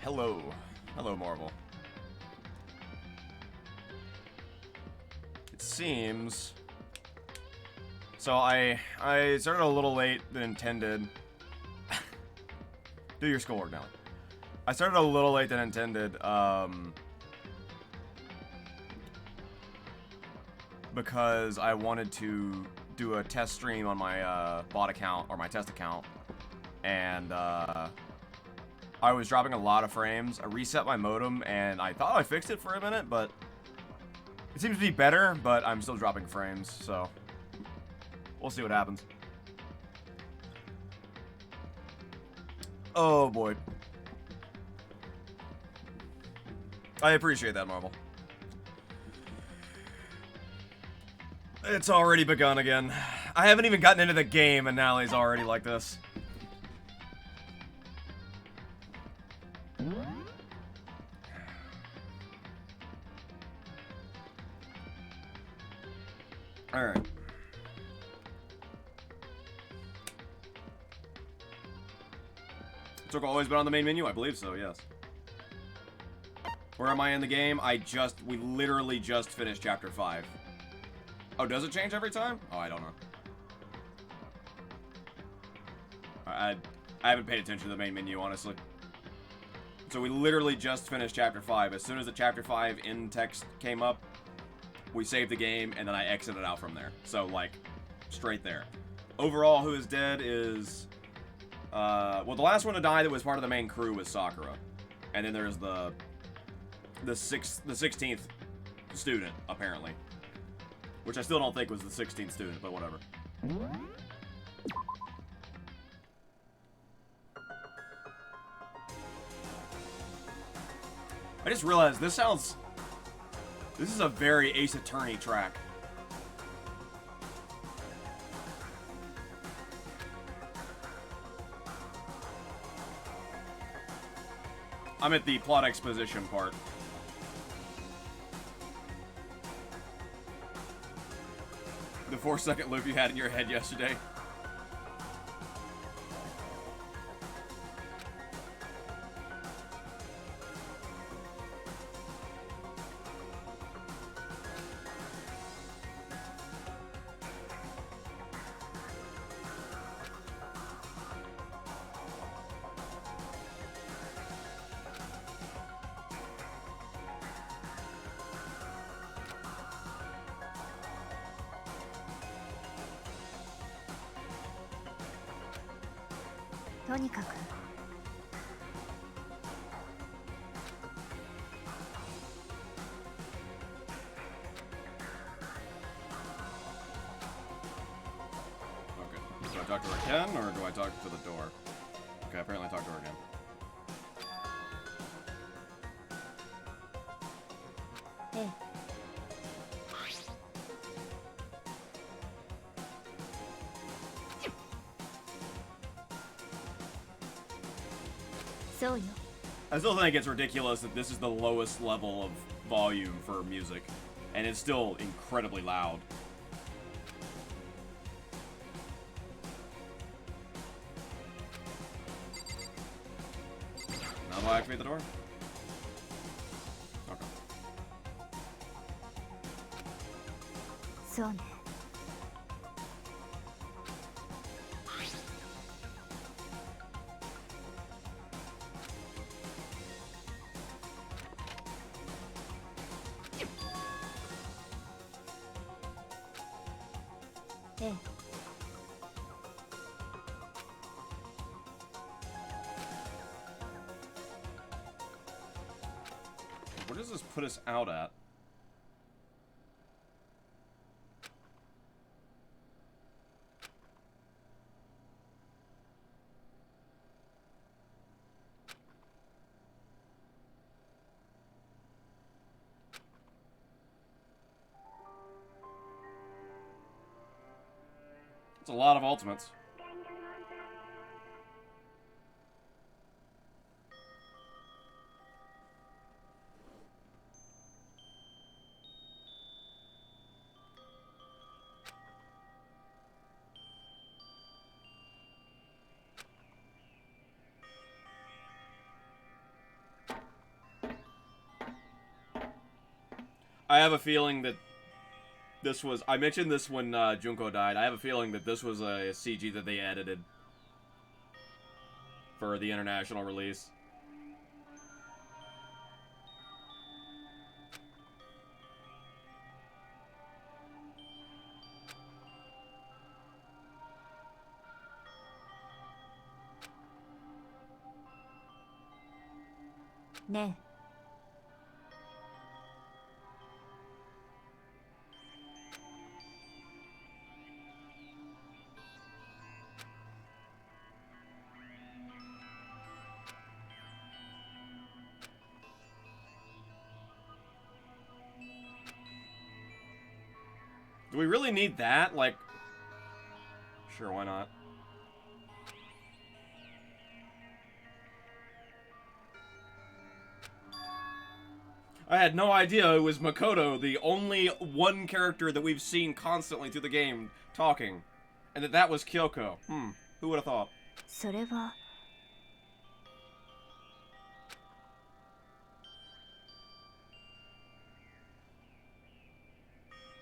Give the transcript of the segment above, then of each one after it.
Hello. Hello, Marvel. It seems... So I started a little late than intended. Do your schoolwork now. I started a little late than intended, because I wanted to do a test stream on my bot account, or my test account, and I was dropping a lot of frames. I reset my modem, and I thought I fixed it for a minute, but it seems to be better, but I'm still dropping frames, so we'll see what happens. Oh boy. I appreciate that, Marvel. It's already begun again. I haven't even gotten into the game, and now he's already like this. Alright. Took always been on the main menu? I believe so, yes. Where am I in the game? We literally just finished chapter 5. Oh, does it change every time? Oh, I don't know. I haven't paid attention to the main menu, honestly. So we literally just finished chapter 5. As soon as the chapter 5 in text came up, we saved the game, and then I exited out from there. So, like, straight there. Overall, who is dead is... well, the last one to die that was part of the main crew was Sakura. And then there's the 16th student, apparently. Which I still don't think was the 16th student, but whatever. I just realized this is a very Ace Attorney track. I'm at the plot exposition part. The 4-second loop you had in your head yesterday. Do I talk to her again, or do I talk to the door? Okay, apparently I talked to her again. Hey. So I still think it's ridiculous that this is the lowest level of volume for music, and it's still incredibly loud. Now do I activate the door? Okay. So Where does this put us out at? It's a lot of ultimates. I have a feeling that this was... I mentioned this when Junko died. I have a feeling that this was a CG that they edited for the international release. Ne. Do we really need that? Like, sure, why not? I had no idea it was Makoto, the only one character that we've seen constantly through the game talking. And that was Kyoko. Who would have thought? それは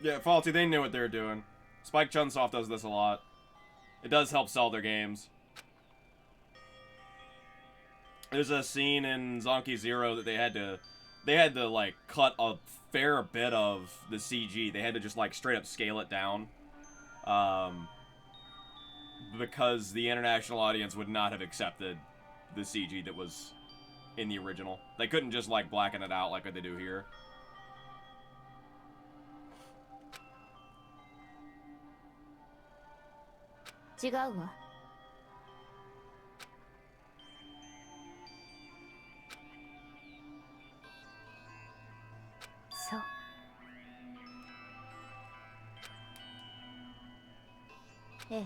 Yeah, Faulty, they knew what they were doing. Spike Chunsoft does this a lot. It does help sell their games. There's a scene in Zonky Zero that they had to like cut a fair bit of the CG. They had to just like straight up scale it down. Because the international audience would not have accepted the CG that was in the original. They couldn't just like blacken it out like what they do here.違うわ。そう。え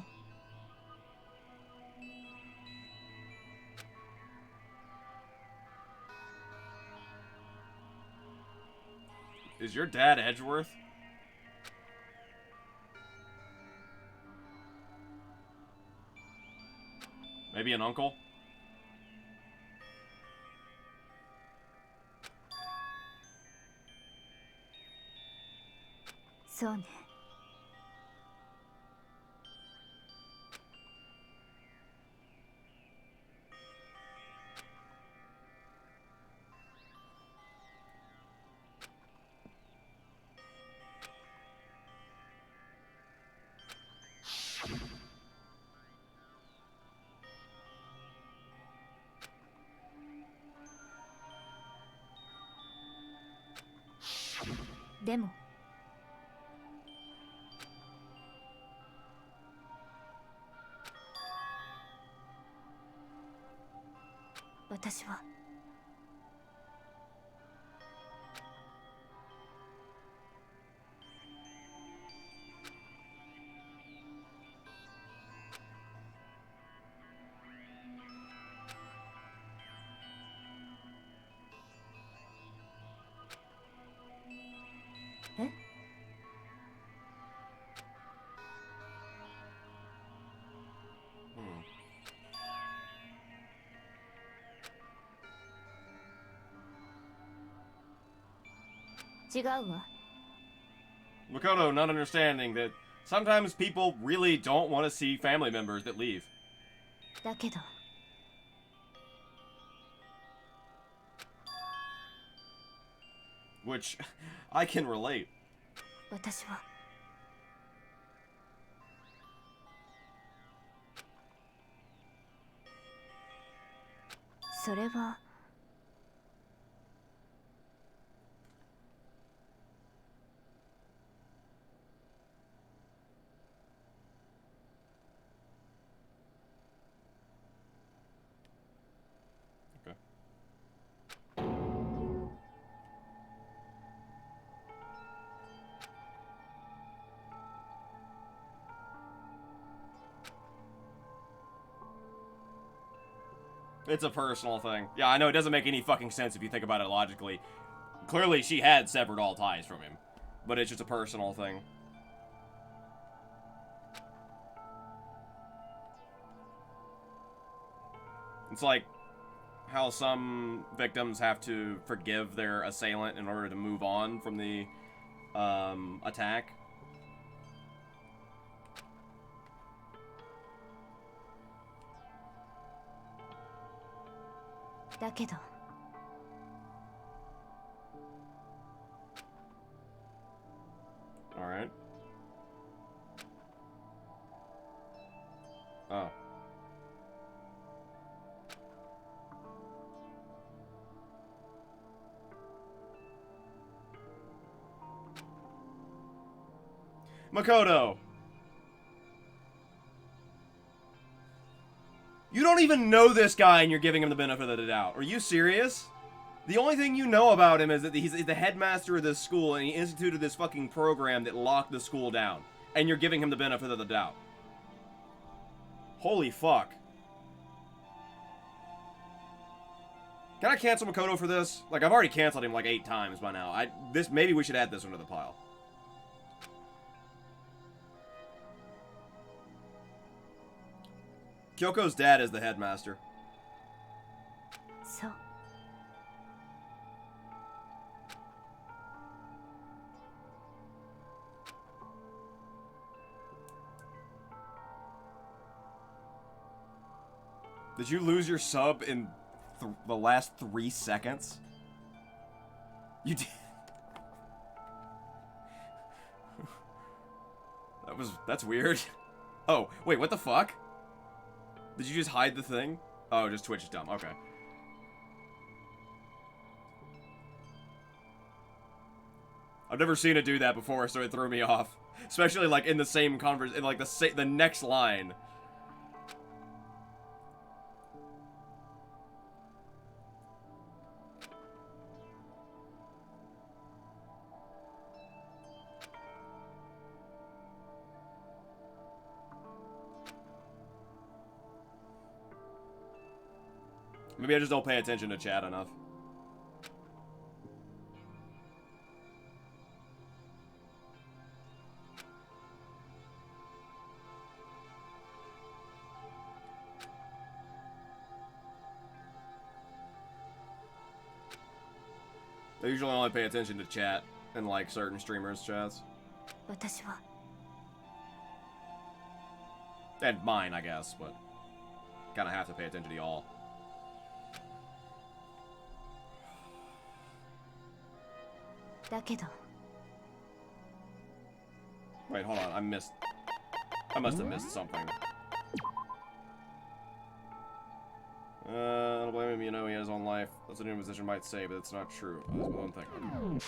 え。Is your dad Edgeworth? Maybe an uncle?そうね。でも私はえ違うわ。 Makoto not understanding that sometimes people really don't want to see family members that leave. だけど Which I can relate. 私はそれは Okay. It's a personal thing. Yeah, I know it doesn't make any fucking sense if you think about it logically. Clearly, she had severed all ties from him. But it's just a personal thing. It's like how some victims have to forgive their assailant in order to move on from the attack. Alright. Oh. Makoto! You don't even know this guy and you're giving him the benefit of the doubt. Are you serious? The only thing you know about him is that he's the headmaster of this school and he instituted this fucking program that locked the school down. And you're giving him the benefit of the doubt. Holy fuck. Can I cancel Makoto for this? Like, I've already canceled him like 8 times by now. Maybe we should add this one to the pile. Kyoko's dad is the headmaster. So. Did you lose your sub in the last 3 seconds? You did. That's weird. Oh, wait, what the fuck? Did you just hide the thing? Oh, just Twitch is dumb. Okay. I've never seen it do that before, so it threw me off. Especially like in the same in like the next line. Maybe I just don't pay attention to chat enough. I usually only pay attention to chat and like certain streamers' chats. And mine, I guess, but kind of have to pay attention to y'all. Wait, hold on. I must have missed something. I don't blame him. You know he has his own life. That's what a new musician might say, but it's not true. Oh, that's one thing. Okay.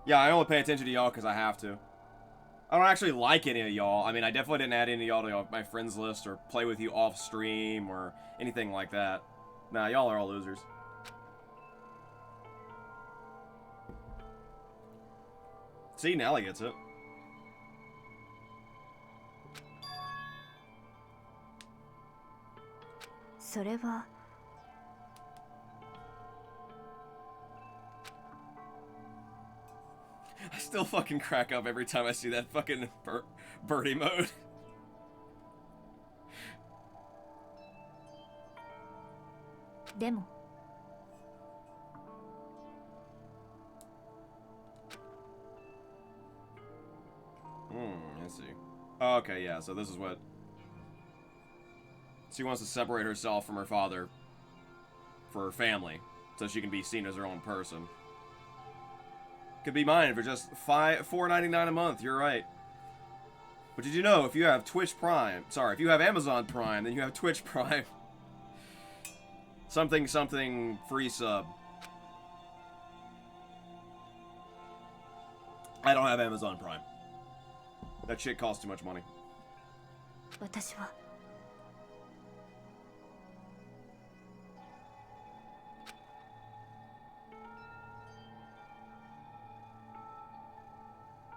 Yeah, I only pay attention to y'all because I have to. I don't actually like any of y'all. I mean, I definitely didn't add any of y'all to my friends list or play with you off stream or anything like that. Nah, y'all are all losers. See, now he gets it. I still fucking crack up every time I see that fucking birdie mode. Let's see. Oh, okay, yeah, so this is what... She wants to separate herself from her father for her family, so she can be seen as her own person. Could be mine for just $4.99 a month, you're right. But did you know, if you have Twitch Prime... Sorry, if you have Amazon Prime, then you have Twitch Prime. Something, free sub. I don't have Amazon Prime. That shit costs too much money.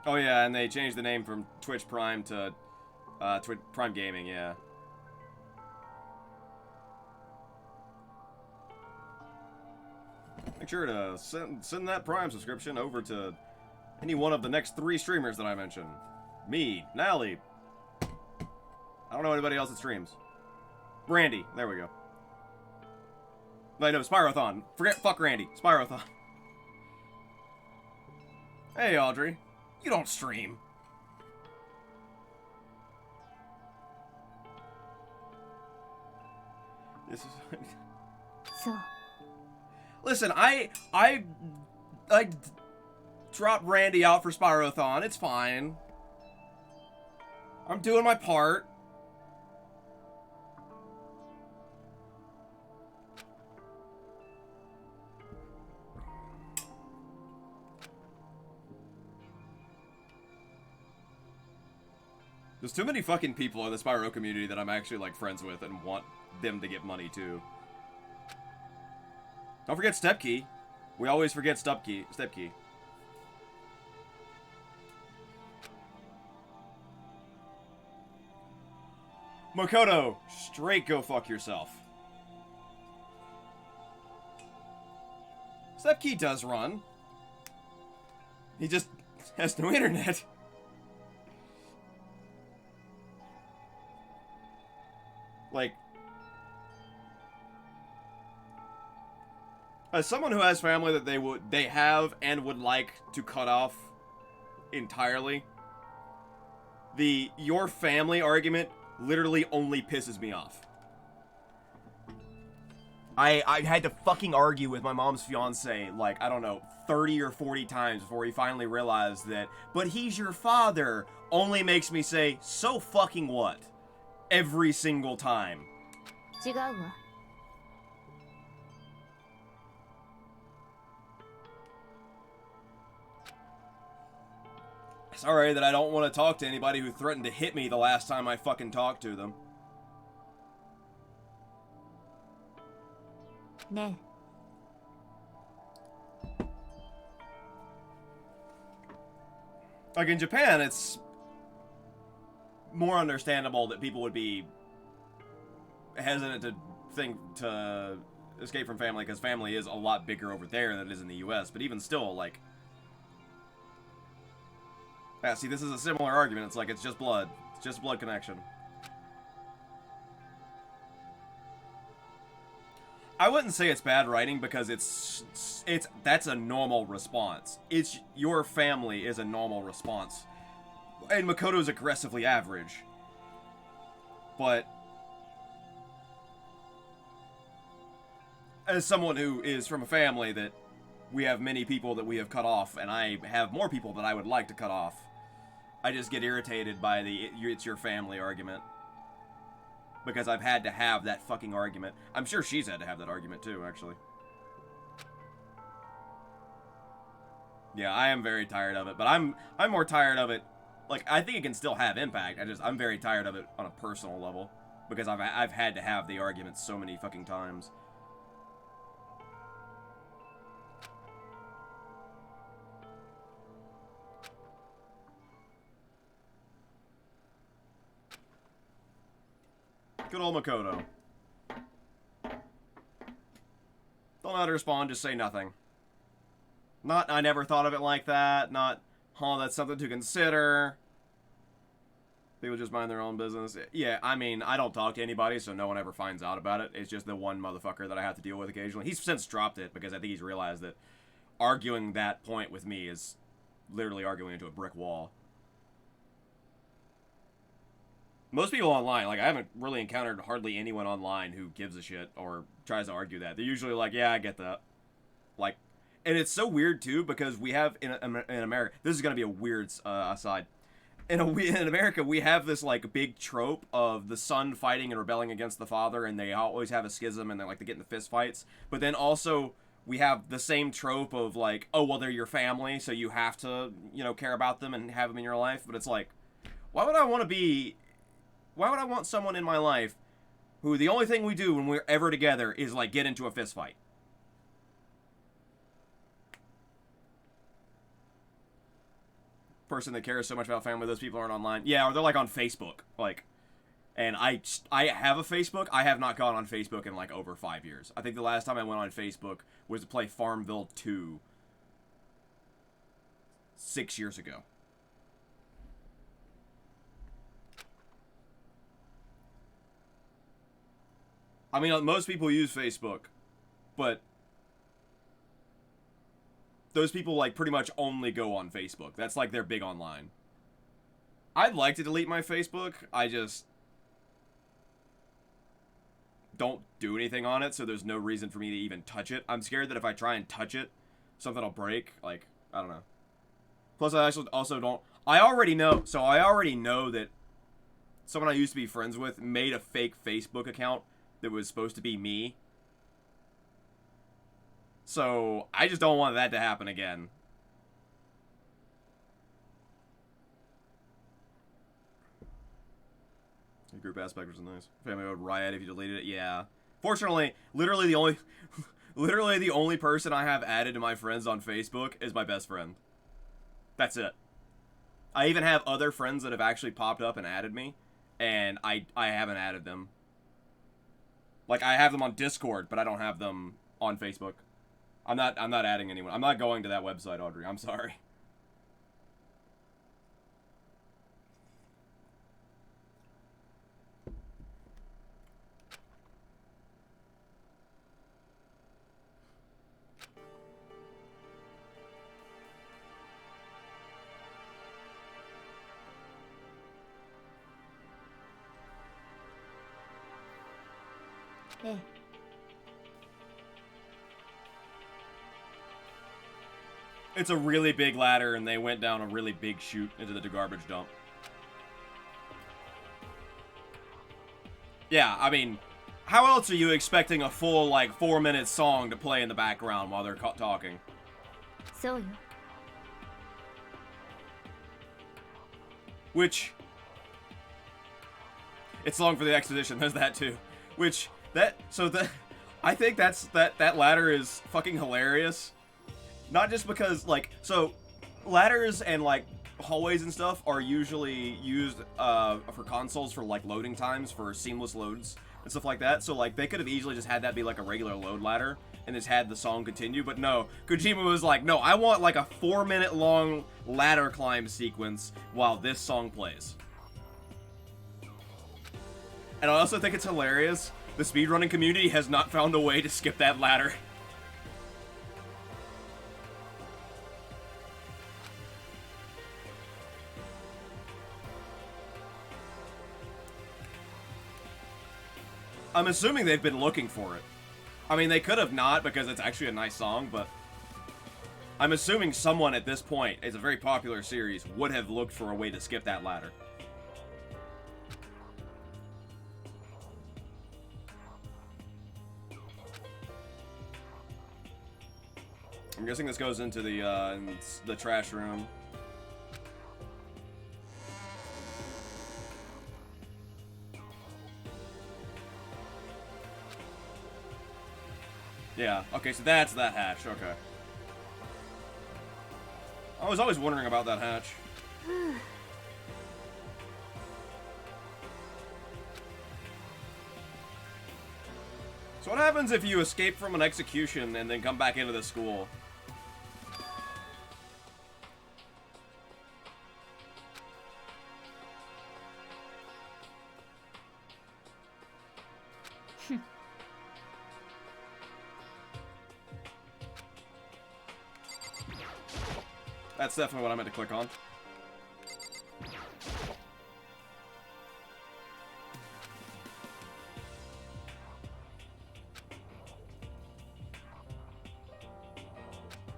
Oh yeah, and they changed the name from Twitch Prime to Twitch Prime Gaming, yeah. Make sure to send that Prime subscription over to any one of the next 3 streamers that I mentioned. Me, Nally. I don't know anybody else that streams. Brandy, there we go. Wait, no, Spyrothon. Fuck Randy. Spyrothon. Hey, Audrey. You don't stream. This is...そう Listen, I dropped Randy out for Spyrothon. It's fine. I'm doing my part. There's too many fucking people in the Spyro community that I'm actually, like, friends with and want them to get money, too. Don't forget Stepkey. We always forget Stepkey. Makoto, straight go fuck yourself. Stepkey does run. He just has no internet. Like, as someone who has family that they have and would like to cut off entirely, the your family argument literally only pisses me off. I had to fucking argue with my mom's fiance, like, I don't know, 30 or 40 times before he finally realized that, but he's your father, only makes me say, so fucking what? Every single time. 違うわ Sorry that I don't want to talk to anybody who threatened to hit me the last time I fucking talked to them. ね Like, in Japan, it's more understandable that people would be hesitant to escape from family, because family is a lot bigger over there than it is in the US, but even still, like... Yeah, see, this is a similar argument. It's like, it's just blood. It's just a blood connection. I wouldn't say it's bad writing, because that's a normal response. It's your family is a normal response. And Makoto's aggressively average. But as someone who is from a family that we have many people that we have cut off, and I have more people that I would like to cut off, I just get irritated by the it's your family argument. Because I've had to have that fucking argument. I'm sure she's had to have that argument too, actually. Yeah, I am very tired of it, but I'm more tired of it. Like, I think it can still have impact. I'm very tired of it on a personal level, because I've had to have the argument so many fucking times. Good old Makoto. Don't know how to respond, just say nothing. Not, I never thought of it like that. Not, huh, that's something to consider. People just mind their own business. Yeah, I mean, I don't talk to anybody, so no one ever finds out about it. It's just the one motherfucker that I have to deal with occasionally. He's since dropped it, because I think he's realized that arguing that point with me is literally arguing into a brick wall. Most people online, like, I haven't really encountered hardly anyone online who gives a shit or tries to argue that. They're usually like, yeah, I get that. Like, and it's so weird, too, because we have, in America, this is going to be a weird aside. In America, we have this, like, big trope of the son fighting and rebelling against the father, and they always have a schism, and they like to get into fist fights. But then also, we have the same trope of, like, oh, well, they're your family, so you have to, you know, care about them and have them in your life. But it's like, why would I want someone in my life who the only thing we do when we're ever together is, like, get into a fist fight? Person that cares so much about family, those people aren't online. Yeah, or they're, like, on Facebook. Like, and I have a Facebook. I have not gone on Facebook in, like, over 5 years. I think the last time I went on Facebook was to play Farmville 2 6 years ago. I mean, most people use Facebook, but those people, like, pretty much only go on Facebook. That's, like, their big online. I'd like to delete my Facebook. I just don't do anything on it, so there's no reason for me to even touch it. I'm scared that if I try and touch it, something will break. Like, I don't know. Plus, I also don't... I already know that someone I used to be friends with made a fake Facebook account that was supposed to be me. So, I just don't want that to happen again. The group aspect was nice. Family would riot if you deleted it. Yeah. Fortunately, literally the only person I have added to my friends on Facebook is my best friend. That's it. I even have other friends that have actually popped up and added me, and I haven't added them. Like, I have them on Discord, but I don't have them on Facebook. I'm not adding anyone. I'm not going to that website, Audrey. I'm sorry. Eh. It's a really big ladder, and they went down a really big chute into the garbage dump. Yeah, I mean, how else are you expecting a full, like, 4-minute song to play in the background while they're talking? So yo. Which... It's long for the exposition, there's that too. Which, I think that ladder is fucking hilarious. Not just because, like, so, ladders and, like, hallways and stuff are usually used, for consoles for, like, loading times, for seamless loads and stuff like that. So, like, they could have easily just had that be, like, a regular load ladder and just had the song continue. But no, Kojima was like, no, I want, like, a 4-minute long ladder climb sequence while this song plays. And I also think it's hilarious. The speedrunning community has not found a way to skip that ladder. I'm assuming they've been looking for it. I mean, they could have not, because it's actually a nice song, but I'm assuming someone at this point, it's a very popular series, would have looked for a way to skip that ladder. I'm guessing this goes into the trash room. Yeah, okay, so that's that hatch, okay. I was always wondering about that hatch. So what happens if you escape from an execution and then come back into the school? That's definitely what I meant to click on.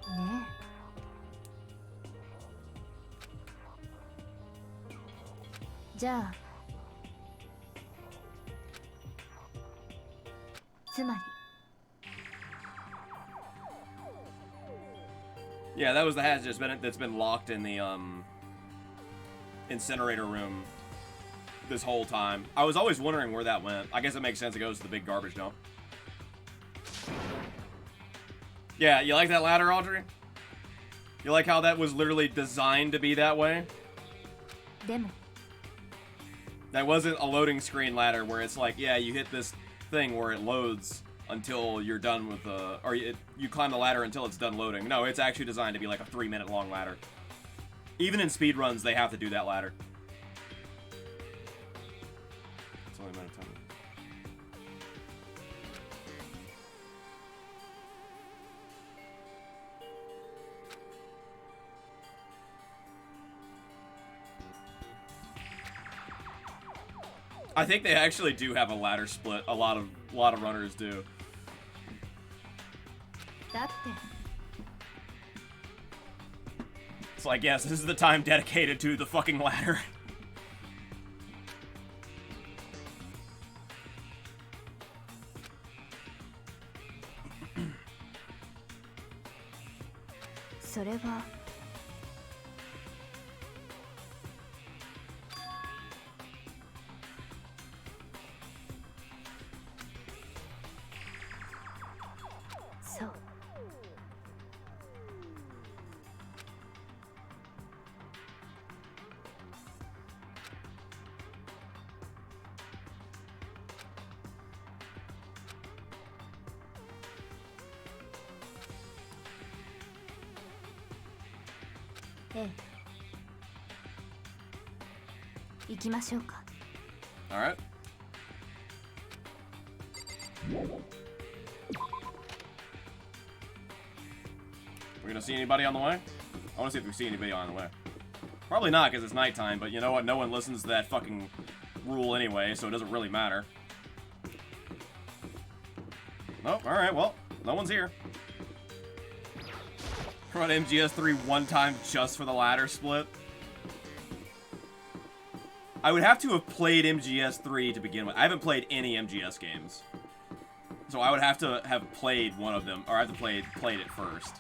Ne. じゃあつまり Yeah, that was the hatch that's been locked in the incinerator room this whole time. I was always wondering where that went. I guess it makes sense. It goes to the big garbage dump. Yeah, you like that ladder, Audrey? You like how that was literally designed to be that way? でも That wasn't a loading screen ladder where it's like, yeah, you hit this thing where it loads until you're done with the... Or you climb the ladder until it's done loading. No, it's actually designed to be like a 3-minute long ladder. Even in speedruns, they have to do that ladder. It's only a matter of time. I think they actually do have a ladder split. A lot of runners do. だって So I guess this is the time dedicated to the fucking ladder. それは そう ええ行きましょうか Alright. We gonna see anybody on the way? I wanna see if we see anybody on the way. Probably not, because it's nighttime, but you know what? No one listens to that fucking rule anyway, so it doesn't really matter. Oh, alright, well, no one's here. Run MGS3 one time just for the ladder split. I would have to have played MGS3 to begin with. I haven't played any MGS games. So I would have to have played one of them, or I have to played it first.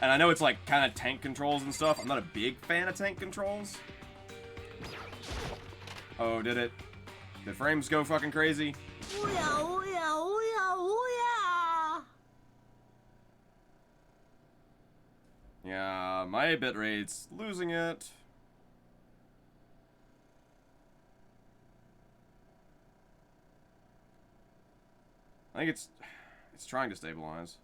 And I know it's like kind of tank controls and stuff. I'm not a big fan of tank controls. Oh, did it? Did frames go fucking crazy? Yeah, my bitrate's losing it. I think it's trying to stabilize.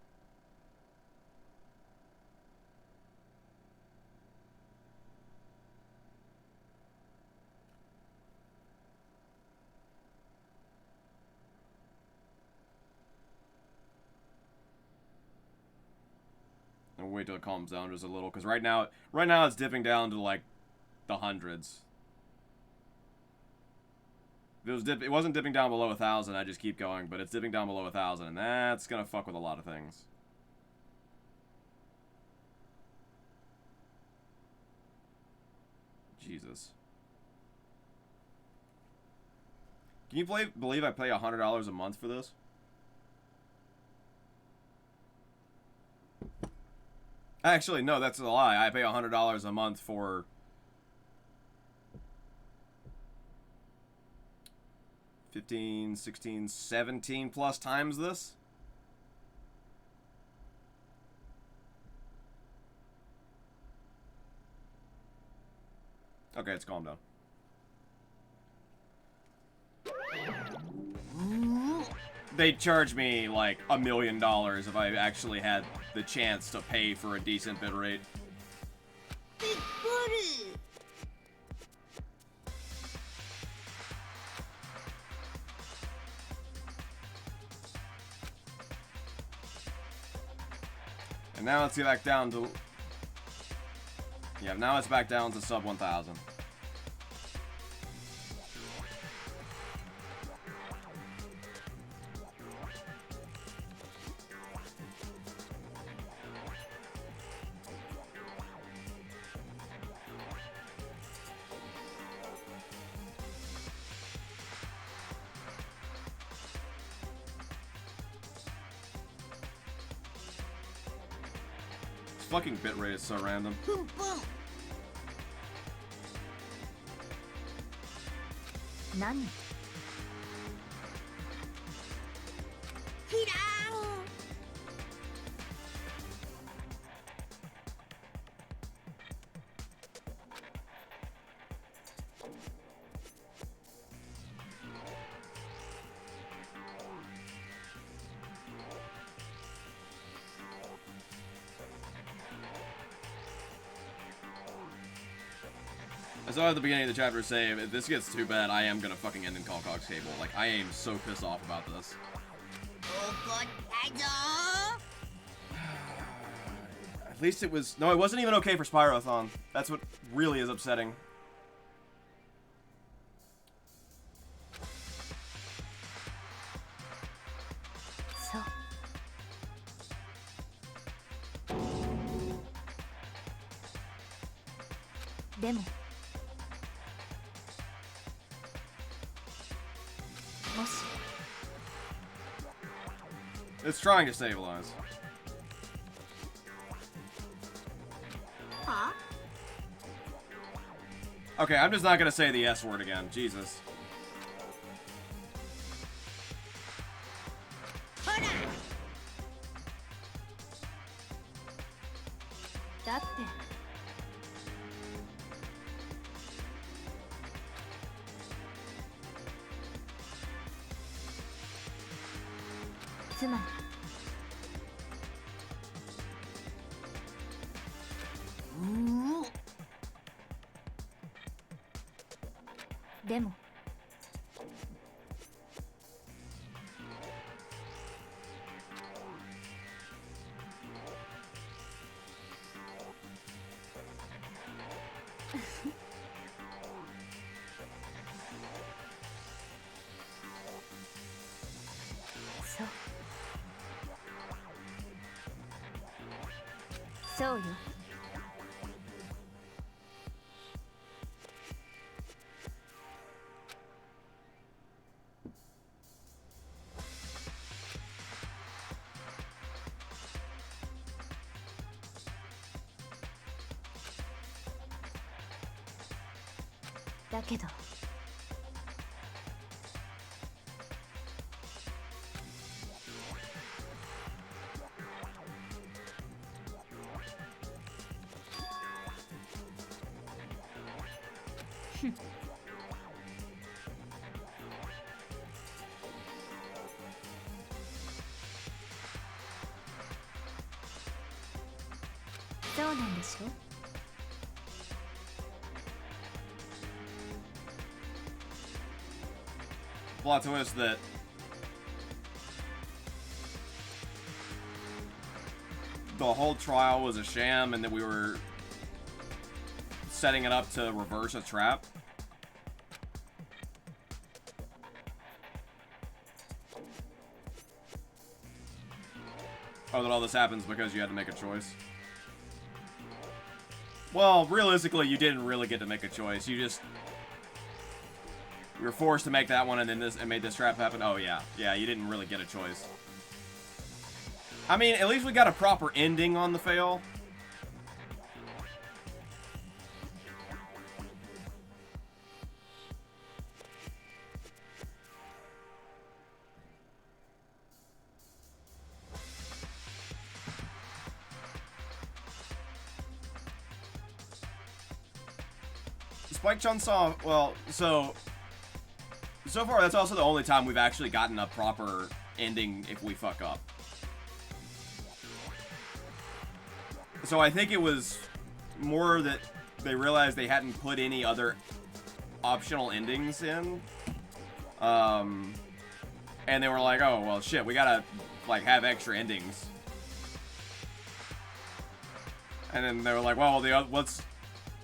And wait till it calms down just a little, because right now it's dipping down to like the hundreds. It wasn't dipping down below 1,000. I just keep going, but it's dipping down below 1,000, and that's gonna fuck with a lot of things. Jesus. Can you believe I pay $100 a month for this? Actually, no, that's a lie. I pay $100 a month for 15, 16, 17 plus times this. Okay, it's calmed down. They'd charge me like $1 million if I actually had the chance to pay for a decent bitrate. And now let's get back down to... Yeah, now it's back down to sub 1,000. Fucking bitrate is so random. Nani? I saw at the beginning of the chapter say, if this gets too bad, I am gonna fucking end in Call Cox Cable. Like, I am so pissed off about this. At least it was... No, it wasn't even okay for Spyrothon. That's what really is upsetting. So. でも。もし。 It's trying to stabilize. Huh? Okay, I'm just not gonna say the S word again. Jesus. だって。つまり。 でも。そう。そうよ。 だけど そうなんでしょ Plot twist that the whole trial was a sham and that we were setting it up to reverse a trap. Oh, that all this happens because you had to make a choice. Well, realistically, you didn't really get to make a choice. You just... We were forced to make that one and then this and made this trap happen. Oh, yeah. Yeah, you didn't really get a choice. I mean, at least we got a proper ending on the fail. Spike Chunsoft, well, so far that's also the only time we've actually gotten a proper ending if we fuck up. So I think it was more that they realized they hadn't put any other optional endings in. And they were like, oh, well, shit, we gotta, like, have extra endings. And then they were like, well,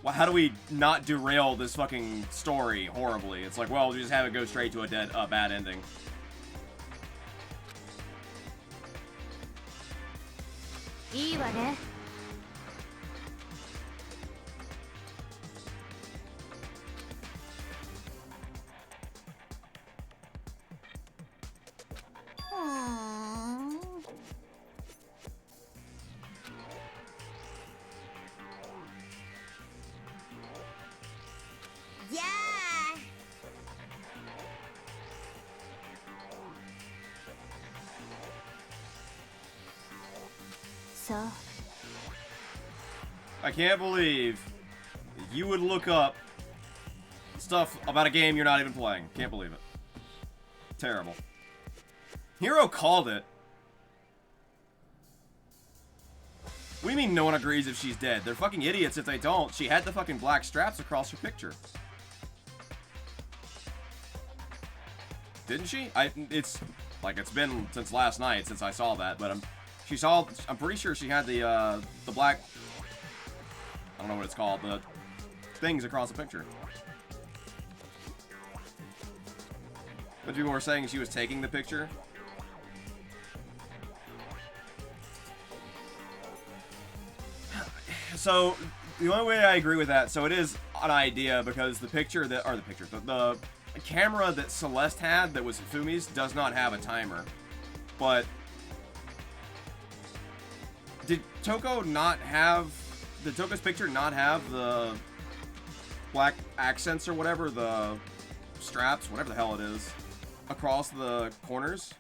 how do we not derail this fucking story horribly? It's like, well, we just have it go straight to a bad ending.いいわね。I can't believe you would look up stuff about a game you're not even playing. Can't believe it. Terrible. Hero called it. What do you mean no one agrees if she's dead? They're fucking idiots if they don't. She had the fucking black straps across her picture. Didn't she? It's been since last night since I saw that, but She saw, I'm pretty sure she had the black, I don't know what it's called, the things across the picture. But people were saying she was taking the picture. So, the only way I agree with that, so it is an idea because the picture that, or the camera that Celeste had that was Fumi's does not have a timer. But did Toko's picture not have the black accents or whatever, the straps, whatever the hell it is, across the corners?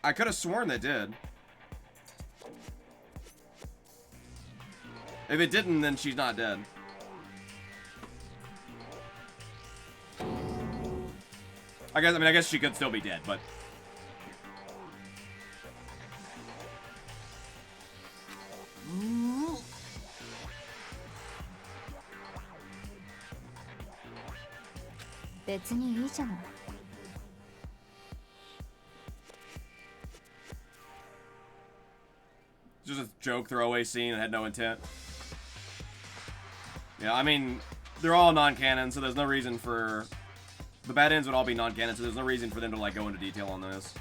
I could have sworn they did. If it didn't, then she's not dead. I guess she could still be dead, but just a joke throwaway scene that had no intent. Yeah, I mean, they're all non-canon, so there's no reason for... The bad ends would all be non-canon, so there's no reason for them to, like, go into detail on this.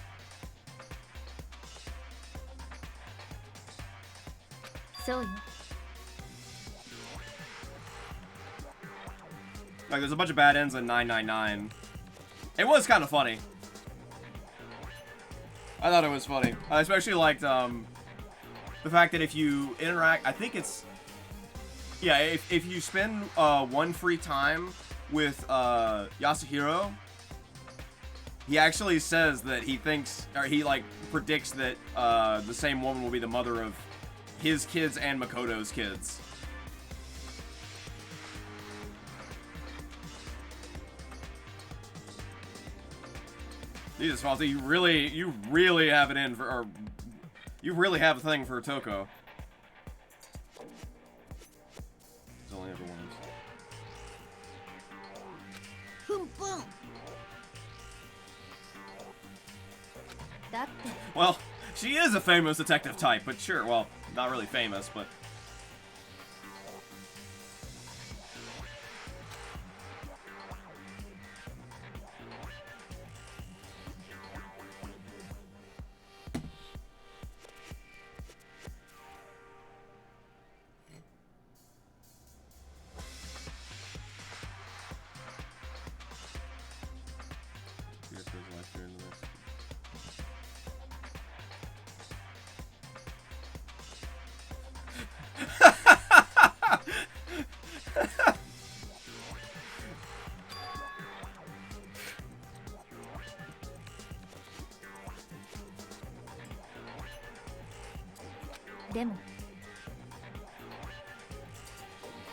Like, there's a bunch of bad ends in 999. It was kind of funny. I thought it was funny. I especially liked, the fact that if you interact... I think it's... Yeah, if you spend one free time with Yasuhiro, he actually says that he thinks, or he like predicts that the same woman will be the mother of his kids and Makoto's kids. Jesus, Fawzi, you really have it in for, or you really have a thing for Toko. Only ever once. Well, she is a famous detective type, but sure, well, not really famous, but...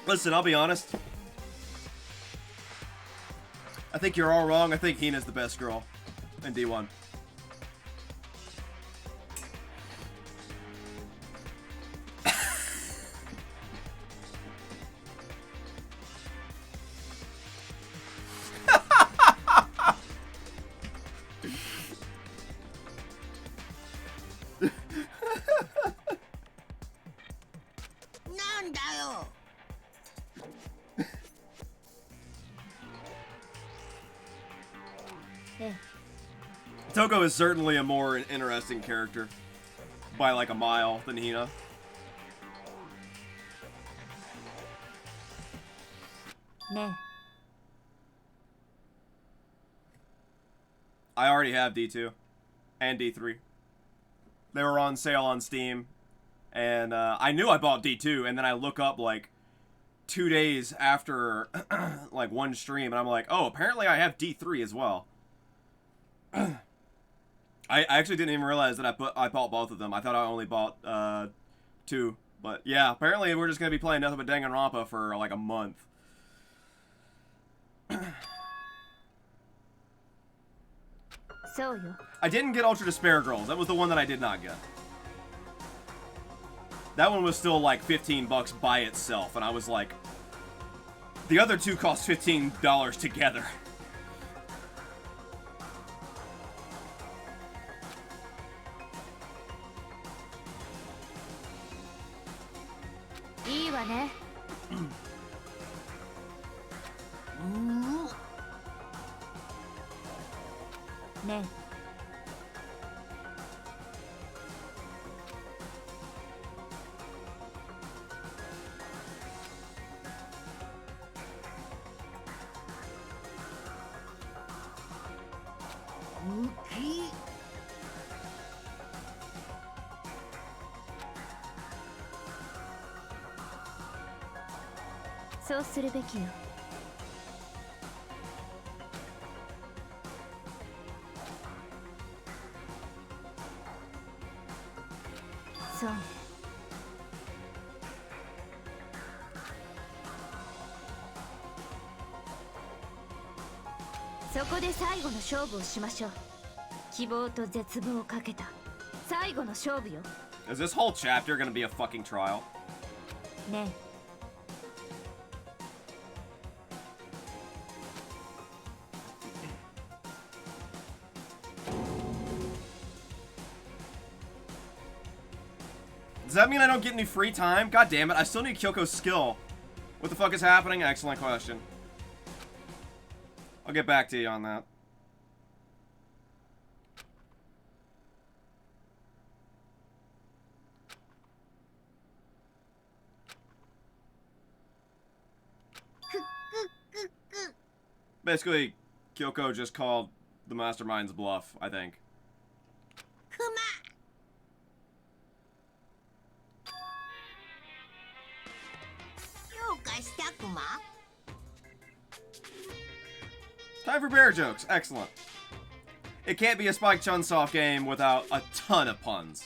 Listen, I'll be honest. I think you're all wrong. I think Hina's the best girl in D1. Toko is certainly a more interesting character by like a mile than Hina. I already have D2 and D3. They were on sale on Steam, and I knew I bought D2, and then I look up like 2 days after like one stream, and I'm like, oh, apparently I have D3 as well. I actually didn't even realize that I bought both of them. I thought I only bought 2. But yeah, apparently we're just going to be playing nothing but Danganronpa for like a month. I didn't get Ultra Despair Girls. That was the one that I did not get. That one was still like $15 by itself, and I was like, the other 2 cost $15 together. わね。ねえ。そうするべきよ。そうね。そこで最後の勝負をしましょう。希望と絶望をかけた最後の勝負よ。 Is this whole chapter gonna be a fucking trial? ねえ。Does that mean I don't get any free time? God damn it, I still need Kyoko's skill. What the fuck is happening? Excellent question. I'll get back to you on that. Basically, Kyoko just called the mastermind's bluff, I think. Time for bear jokes. Excellent. It can't be a Spike Chunsoft game without a ton of puns.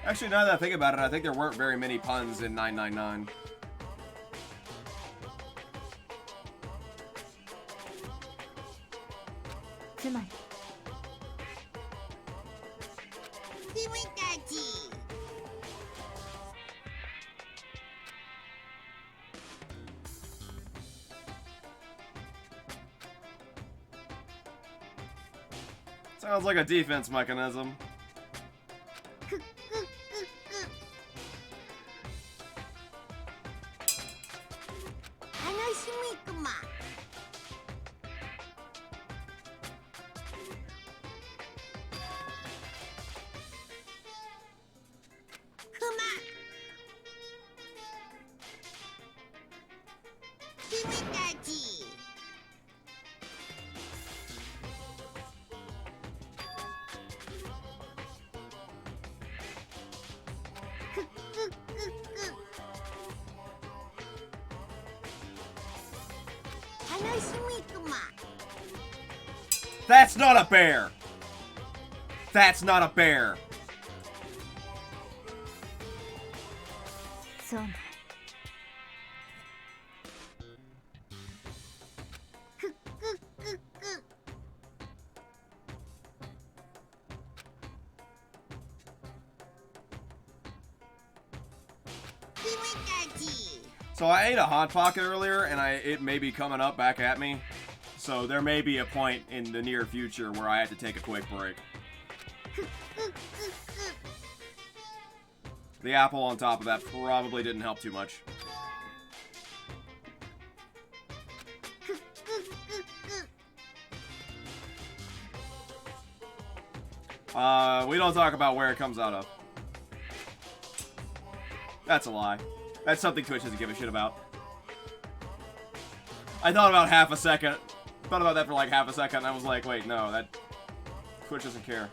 Actually, now that I think about it, I think there weren't very many puns in 999. Sounds like a defense mechanism. That's not a bear! That's not a bear! そうね。So I ate a Hot Pocket earlier, and it may be coming up back at me. So there may be a point in the near future where I have to take a quick break. The apple on top of that probably didn't help too much. We don't talk about where it comes out of. That's a lie. That's something Twitch doesn't give a shit about. I thought about half a second. Thought about that for like half a second, and I was like, wait, no, that... Twitch doesn't care.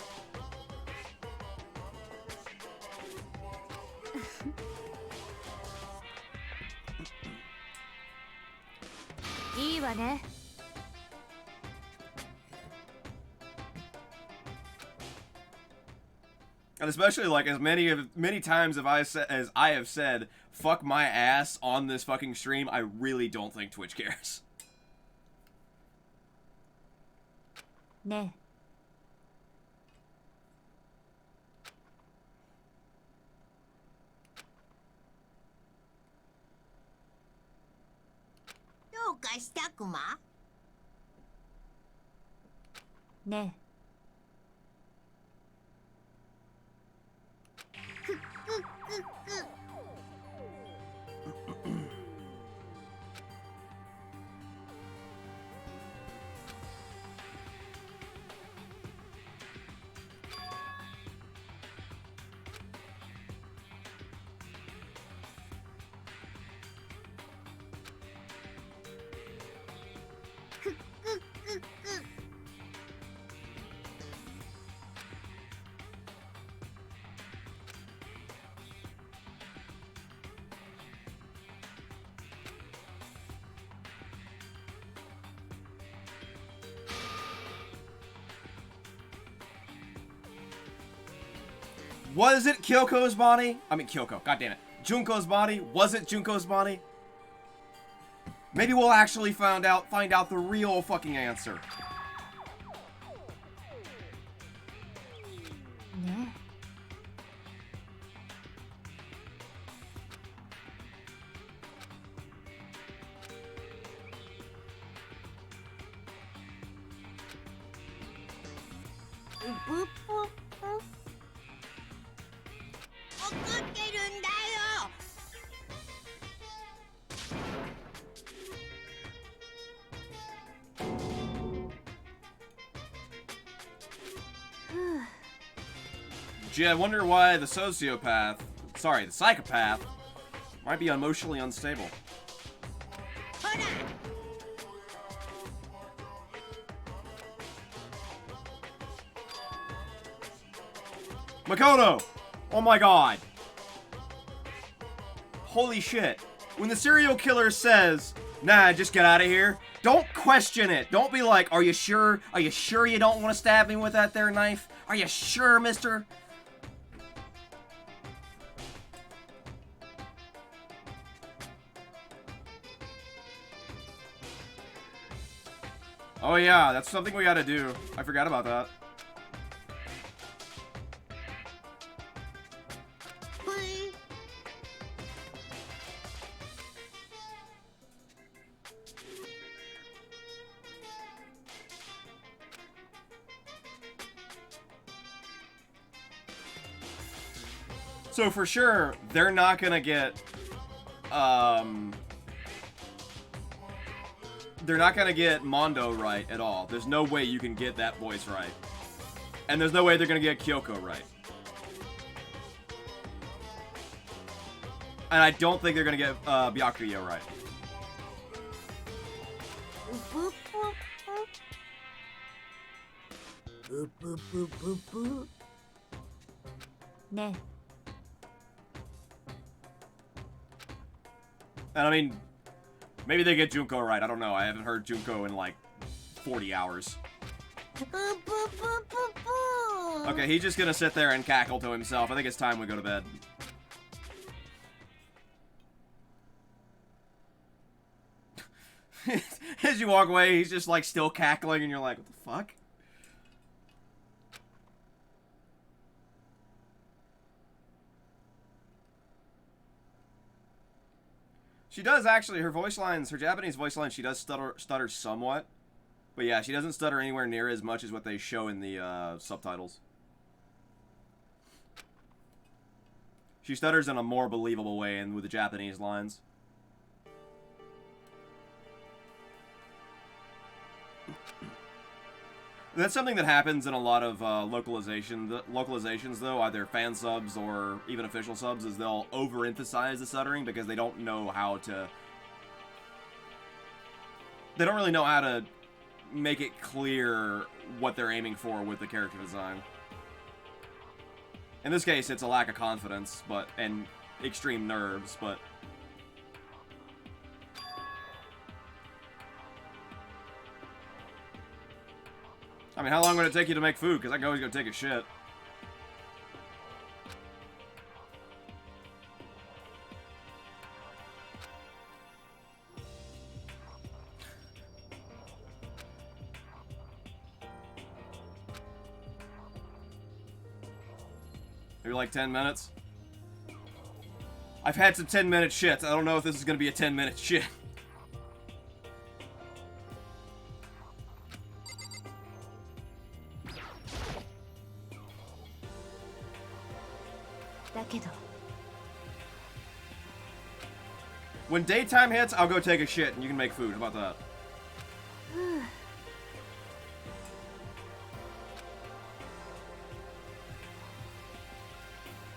And especially like as many times as I have said, fuck my ass on this fucking stream, I really don't think Twitch cares. ねえ。どうかしたクマ？ねえ。Was it Kyoko's body? I mean, Kyoko. God damn it. Junko's body? Was it Junko's body? Maybe we'll actually find out the real fucking answer. ね。ブッポッポ。怒ってるんだよ。Gee, I wonder why the psychopath, might be emotionally unstable. ほら。 Makoto! Oh my god. Holy shit. When the serial killer says, nah, just get out of here, don't question it. Don't be like, are you sure? Are you sure you don't want to stab me with that there knife? Are you sure, mister? Oh yeah, that's something we gotta do. I forgot about that. So for sure, they're not gonna get, they're not gonna get Mondo right at all. There's no way you can get that voice right. And there's no way they're gonna get Kyoko right. And I don't think they're gonna get, Byakuya right. ブッポッポ。ブブブブブ。ね。 And I mean, maybe they get Junko right. I don't know. I haven't heard Junko in like 40 hours. ブブブブブ。 Okay, he's just gonna sit there and cackle to himself. I think it's time we go to bed. As you walk away, he's just like still cackling and you're like, what the fuck? She does actually, her voice lines, her Japanese voice lines, she does stutter somewhat. But yeah, she doesn't stutter anywhere near as much as what they show in the subtitles. She stutters in a more believable way and with the Japanese lines. That's something that happens in a lot of localizations, though, either fan subs or even official subs, is they'll overemphasize the stuttering because they don't know how to... They don't really know how to make it clear what they're aiming for with the character design. In this case, it's a lack of confidence, and extreme nerves, but... I mean, how long would it take you to make food? Because I can always go take a shit. Maybe like 10 minutes? I've had some 10-minute shits. I don't know if this is going to be a 10-minute shit. When daytime hits, I'll go take a shit and you can make food. How about that?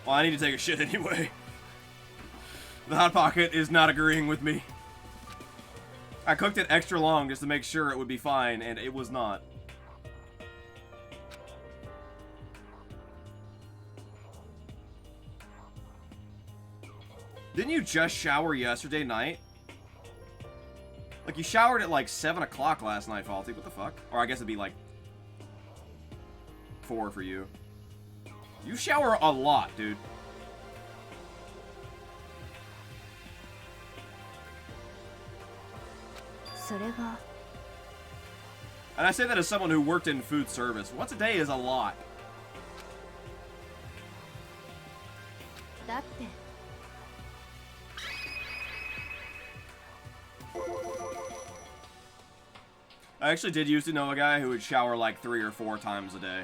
Well, I need to take a shit anyway. The Hot Pocket is not agreeing with me. I cooked it extra long just to make sure it would be fine, and it was not. Didn't you just shower yesterday night? Like, you showered at like 7 o'clock last night, Faulty. What the fuck? Or I guess it'd be like 4 for you. You shower a lot, dude. And I say that as someone who worked in food service. Once a day is a lot. I actually did used to know a guy who would shower like 3 or 4 times a day.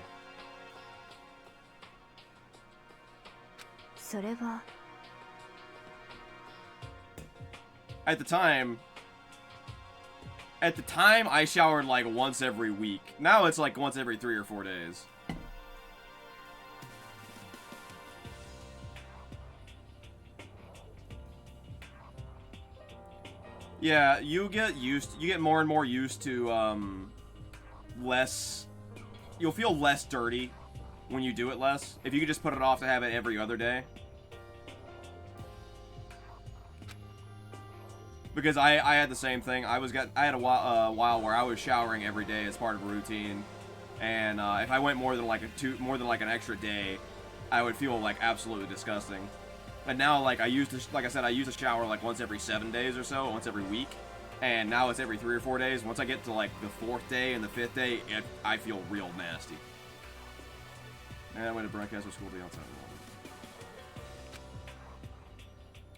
At the time, I showered like once every week. Now it's like once every 3 or 4 days. Yeah, you get more and more used to, you'll feel less dirty when you do it less. If you could just put it off to have it every other day. Because I had the same thing. I had a while where I was showering every day as part of a routine. And, if I went more than like an extra day, I would feel like absolutely disgusting. And now, like, I used to shower like once every 7 days or so, once every week. And now it's every 3 or 4 days. Once I get to like the 4th day and the 5th day, I feel real nasty. And I went to broadcast for school day outside.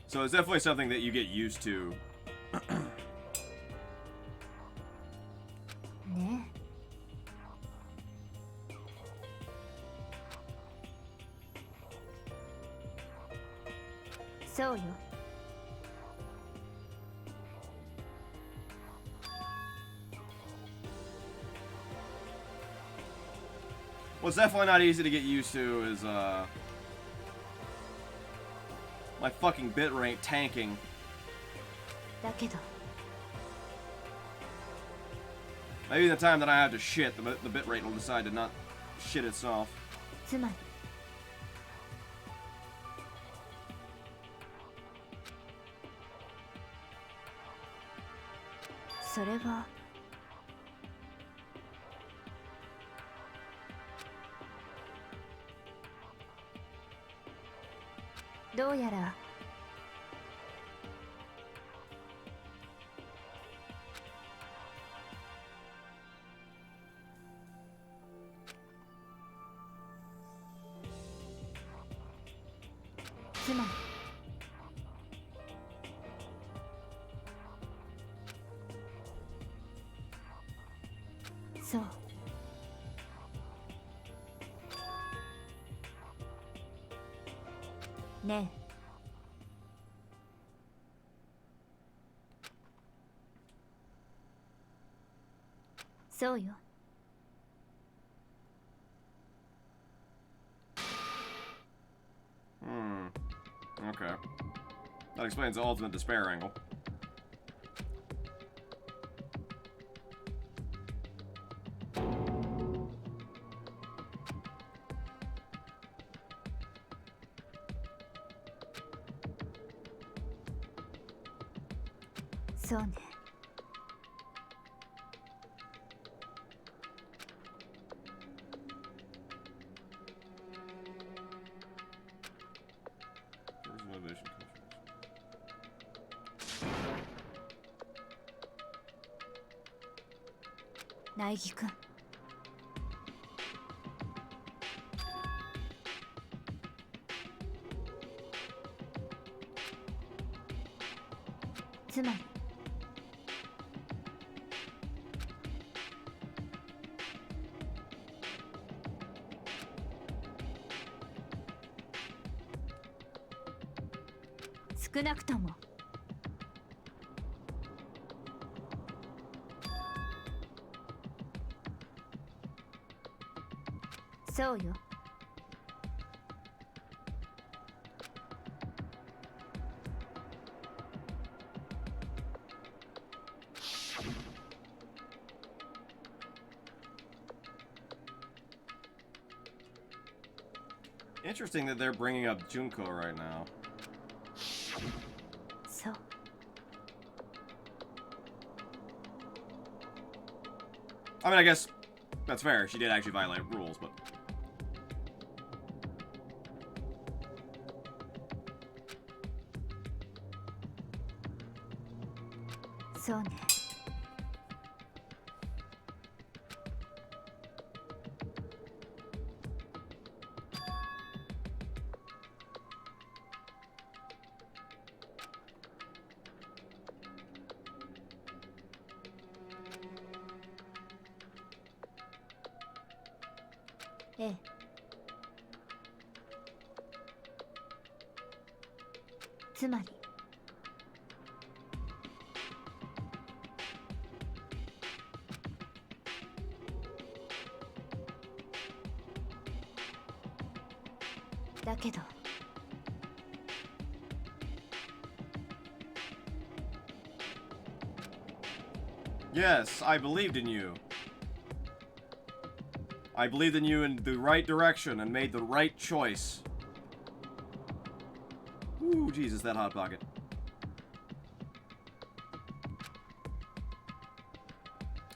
So it's definitely something that you get used to. What's definitely not easy to get used to is, my fucking bitrate tanking. Maybe the time that I have to shit, the bitrate will decide to not shit itself. Okay. That explains the ultimate despair angle. Interesting that they're bringing up Junko right now. I mean, I guess that's fair. She did actually violate rules, but... そうね。ええ。つまりだけど Yes, I believed in you. I believed in you in the right direction and made the right choice. Ooh, Jesus, that Hot Pocket.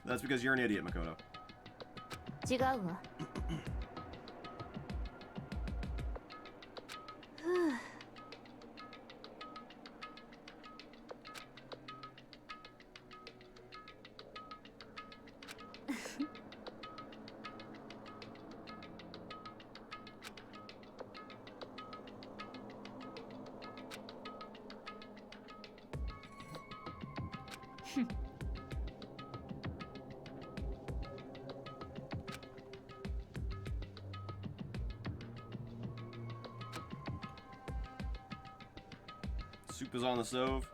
That's because you're an idiot, Makoto. 違うわ。ふう。Soup is on the stove.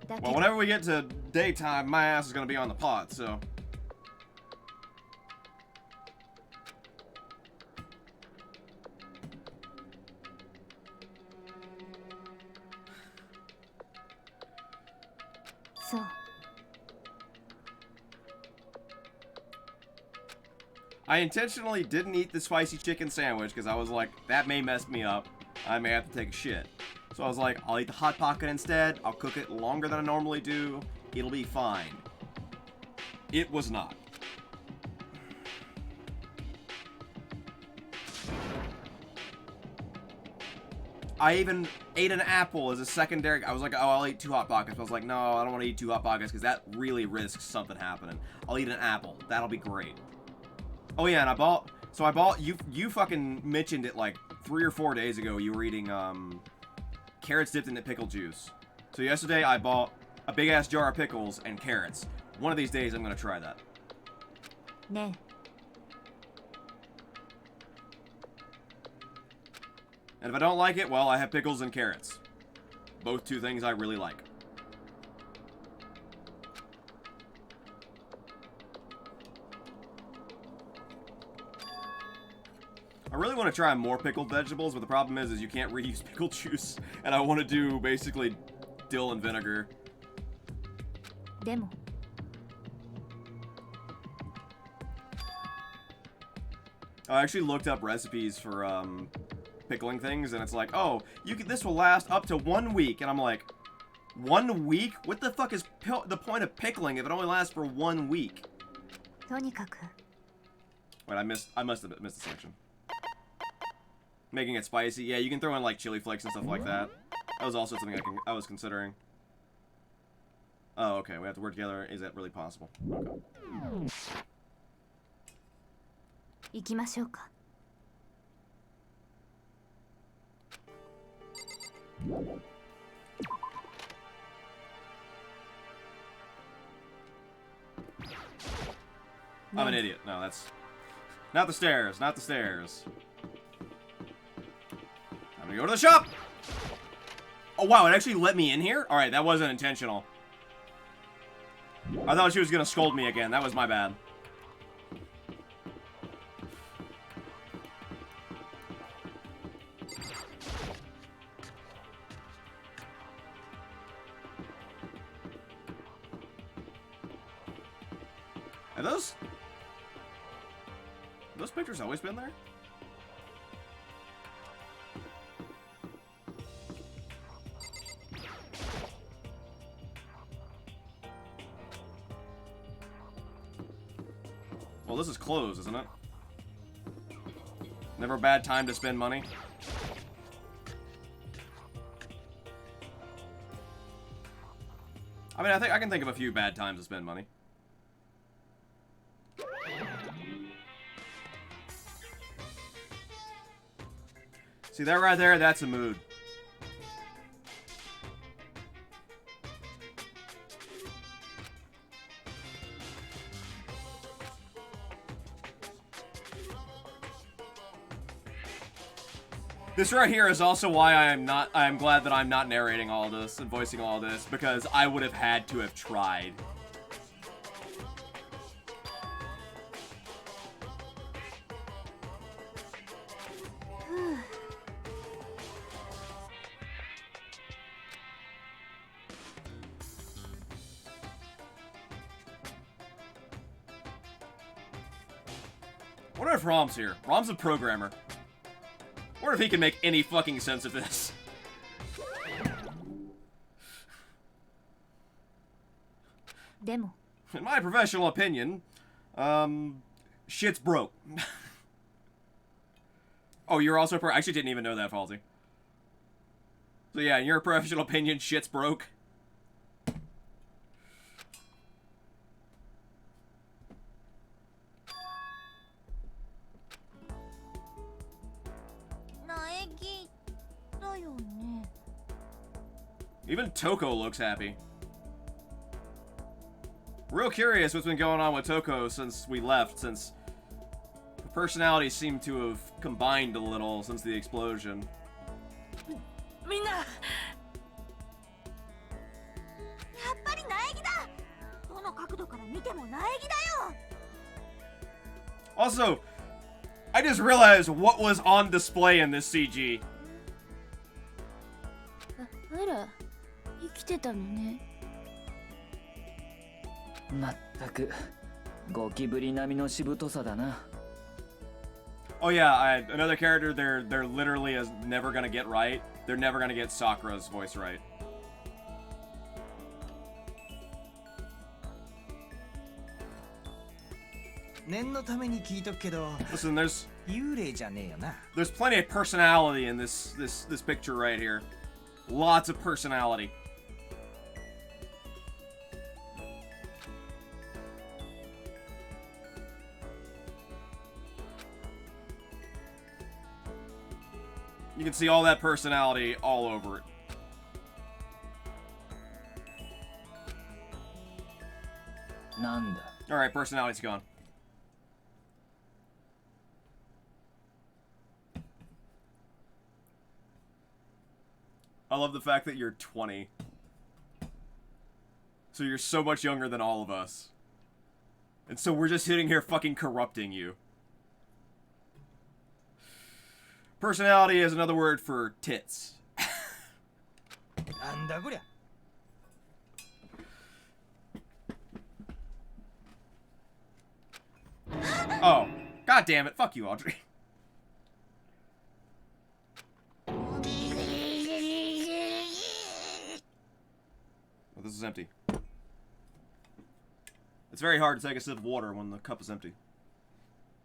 だけ Well, ど whenever we get to daytime, my ass is gonna be on the pot, so.そう。 I intentionally didn't eat the spicy chicken sandwich because I was like, that may mess me up. I may have to take a shit. So I was like, I'll eat the Hot Pocket instead. I'll cook it longer than I normally do. It'll be fine. It was not. I even ate an apple as a secondary. I was like, oh, I'll eat 2 Hot Pockets. But I was like, no, I don't want to eat 2 Hot Pockets because that really risks something happening. I'll eat an apple. That'll be great. Oh yeah, and I bought. So I bought. You fucking mentioned it like 3 or 4 days ago. You were eating carrots dipped in the pickle juice. So yesterday I bought a big ass jar of pickles and carrots. One of these days I'm gonna try that. ね And if I don't like it, well, I have pickles and carrots. Both 2 things I really like. I really want to try more pickled vegetables, but the problem is you can't reuse pickle juice, and I want to do basically dill and vinegar. え。でも I actually looked up recipes for pickling things, and it's like, oh, this will last up to 1 week, and I'm like, 1 week? What the fuck is the point of pickling if it only lasts for 1 week? とにかく Wait, I must have missed a section. Making it spicy. Yeah, you can throw in like chili flakes and stuff like that. That was also something I was considering. Oh, okay. We have to work together. Is that really possible? Okay. 行きましょうか。 I'm an idiot. No, that's not the stairs. Not the stairs. I'm gonna go to the shop. Oh wow, it actually let me in here. All right, that wasn't intentional. I thought she was gonna scold me again. That was my bad. Have those pictures always been there? Well, this is closed, isn't it? Never a bad time to spend money. I mean, I can think of a few bad times to spend money. See that right there? That's a mood. This right here is also why I'm glad that I'm not narrating all this and voicing all this, because I would have had to have tried. What if Rom's here? Rom's a programmer. What if he can make any fucking sense of this? Demo. In my professional opinion, shit's broke. Oh, you're also I actually didn't even know that, Falsey. So yeah, in your professional opinion, shit's broke. Even Toko looks happy. Real curious what's been going on with Toko since we left, since the personalities seem to have combined a little since the explosion. Also, I just realized what was on display in this CG. あら、生きてたのね。まったくゴキブリ並みのしぶとさだな。 Oh yeah, another character they're literally is never gonna get right. They're never gonna get Sakura's voice right. Listen, there's plenty of personality in this picture right here. Lots of personality. You can see all that personality all over it. Alright, personality's gone. I love the fact that you're 20. So you're so much younger than all of us. And so we're just sitting here fucking corrupting you. Personality is another word for tits. Oh, god damn it. Fuck you, Audrey. Oh, this is empty. It's very hard to take a sip of water when the cup is empty.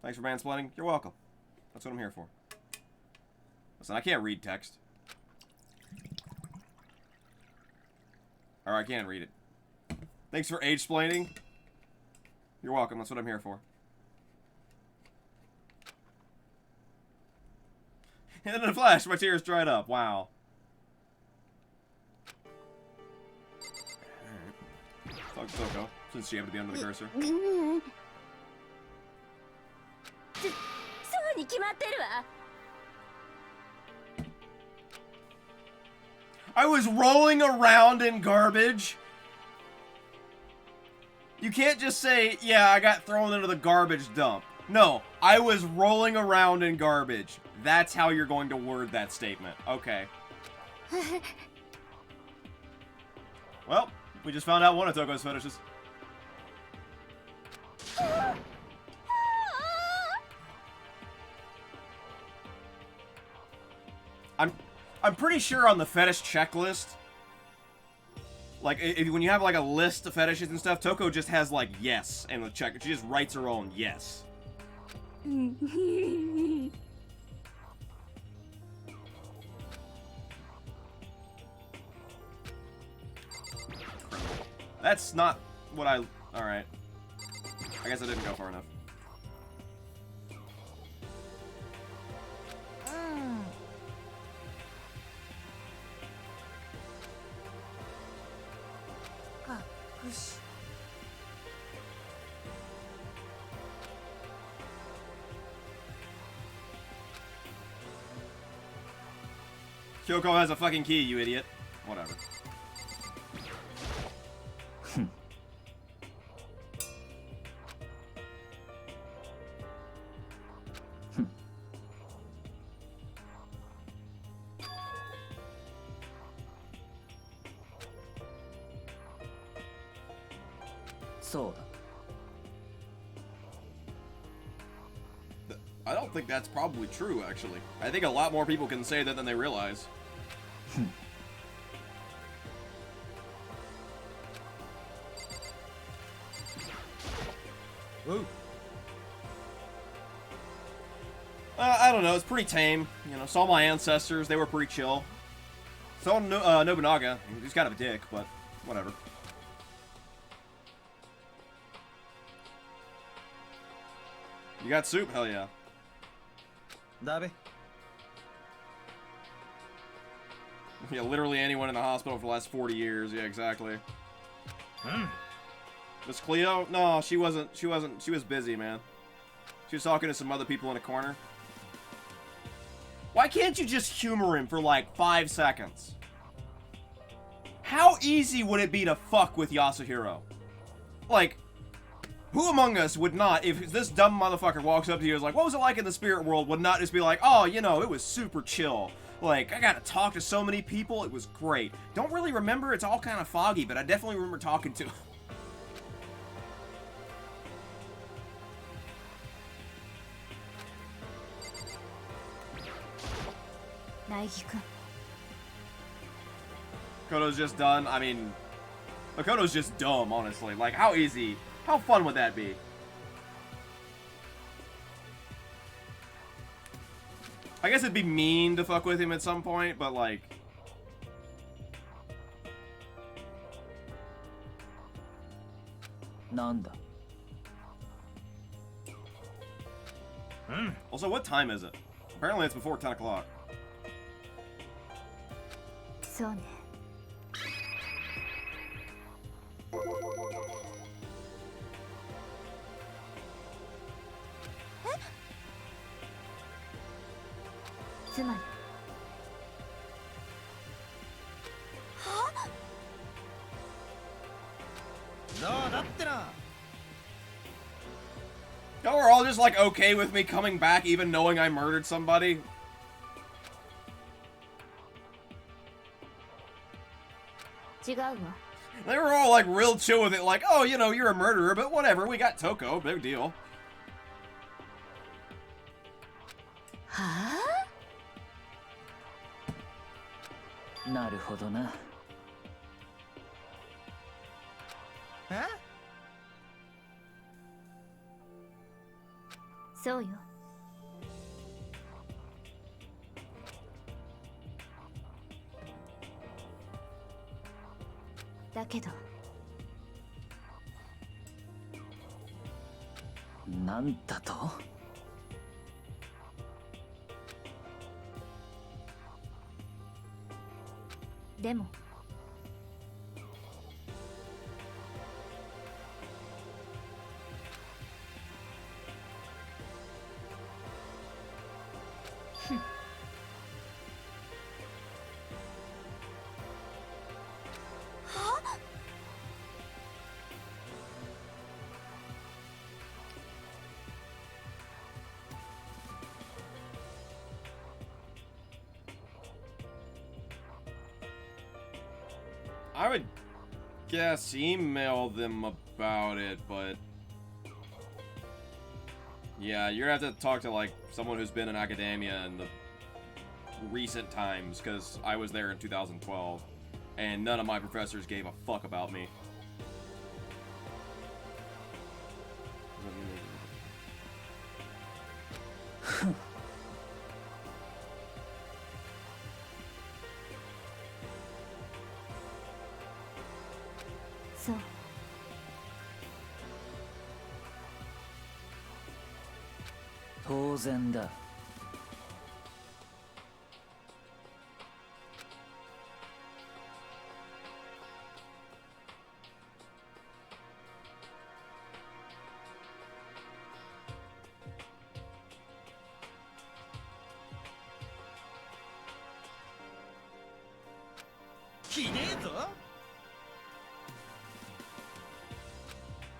Thanks for mansplaining. You're welcome. That's what I'm here for. Listen, I can't read text. Or I can read it. Thanks for age-splaining. You're welcome. That's what I'm here for. And in a flash, my tears dried up. Wow. Talk to Toko, since she happened to be under the cursor. I was rolling around in garbage. You can't just say, yeah, I got thrown into the garbage dump. No, I was rolling around in garbage. That's how you're going to word that statement. Okay. Well, we just found out one of Toko's fetishes. I'm pretty sure on the fetish checklist, like, when you have, like, a list of fetishes and stuff, Toko just has, like, yes, and the check. She just writes her own yes. That's not what I... Alright. I guess I didn't go far enough. Kyoko has a fucking key, you idiot. Whatever. So, I don't think that's probably true, actually. I think a lot more people can say that than they realize. Ooh. I don't know, it's pretty tame. You know, saw my ancestors, they were pretty chill. Saw Nobunaga, he's kind of a dick, but whatever. You got soup? Hell yeah. Dabe? Yeah, literally anyone in the hospital for the last 40 years. Yeah, exactly. Miss Cleo? No, she wasn't. She was busy, man. She was talking to some other people in a corner. Why can't you just humor him for like 5 seconds? How easy would it be to fuck with Yasuhiro? Like, who among us would not, if this dumb motherfucker walks up to you and is like, what was it like in the spirit world, would not just be like, oh, you know, it was super chill. Like, I got to talk to so many people, it was great. Don't really remember, it's all kind of foggy, but I definitely remember talking to... Naegi-kun. Makoto's just done. I mean, Makoto's just dumb, honestly. Like, how easy, how fun would that be? I guess it'd be mean to fuck with him at some point, but like... Nanda. Also, what time is it? Apparently it's before 10 o'clock. そうね。つまり Y'all are all just like okay with me coming back even knowing I murdered somebody?違うわ。 They were all like real chill with it, like, oh, you know, you're a murderer, but whatever, we got Toko, big deal. はあ？ なるほどな。そうよ。だけどなんだと？でもI would guess email them about it, but yeah, you're gonna have to talk to like someone who's been in academia in the recent times, because I was there in 2012 and none of my professors gave a fuck about me. 当然だ。ひでえぞ。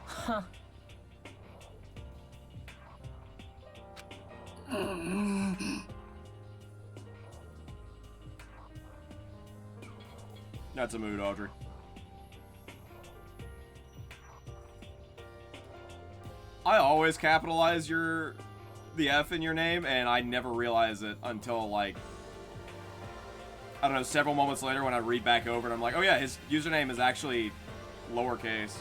はっ。That's a mood, Audrey. I always capitalize the F in your name, and I never realize it until, like, I don't know, several moments later when I read back over and I'm like, oh yeah, his username is actually lowercase.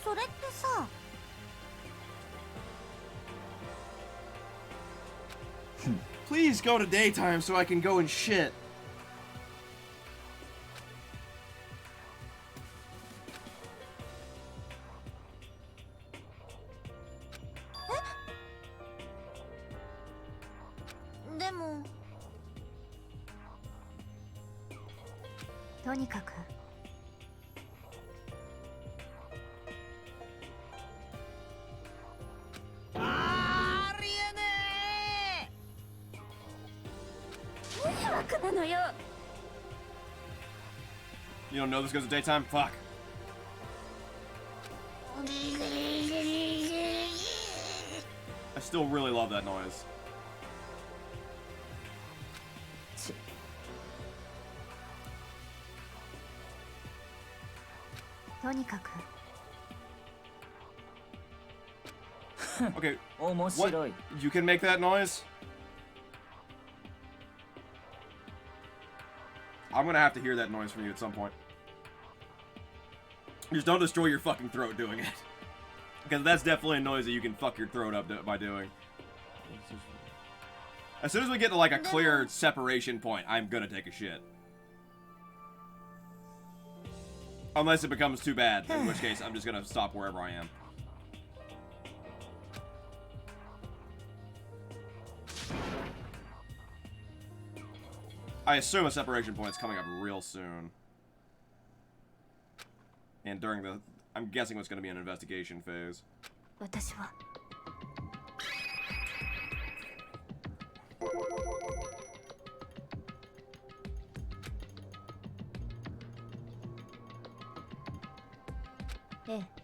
それってさ、 Please go to daytime so I can go and shit. でもとにかくありえね迷惑なのよ。 You don't know this goes to daytime? Fuck. え。 I still really love that noise. ち。 とにかく Okay, 面 what? 白い。 You can make that noise? I'm gonna have to hear that noise from you at some point. Just don't destroy your fucking throat doing it. Because that's definitely a noise that you can fuck your throat up by doing. As soon as we get to like a clear separation point, I'm gonna take a shit. Unless it becomes too bad, in which case I'm just gonna stop wherever I am. I assume a separation point is coming up real soon. And during the... I'm guessing what's going to be an investigation phase. 私は ええ。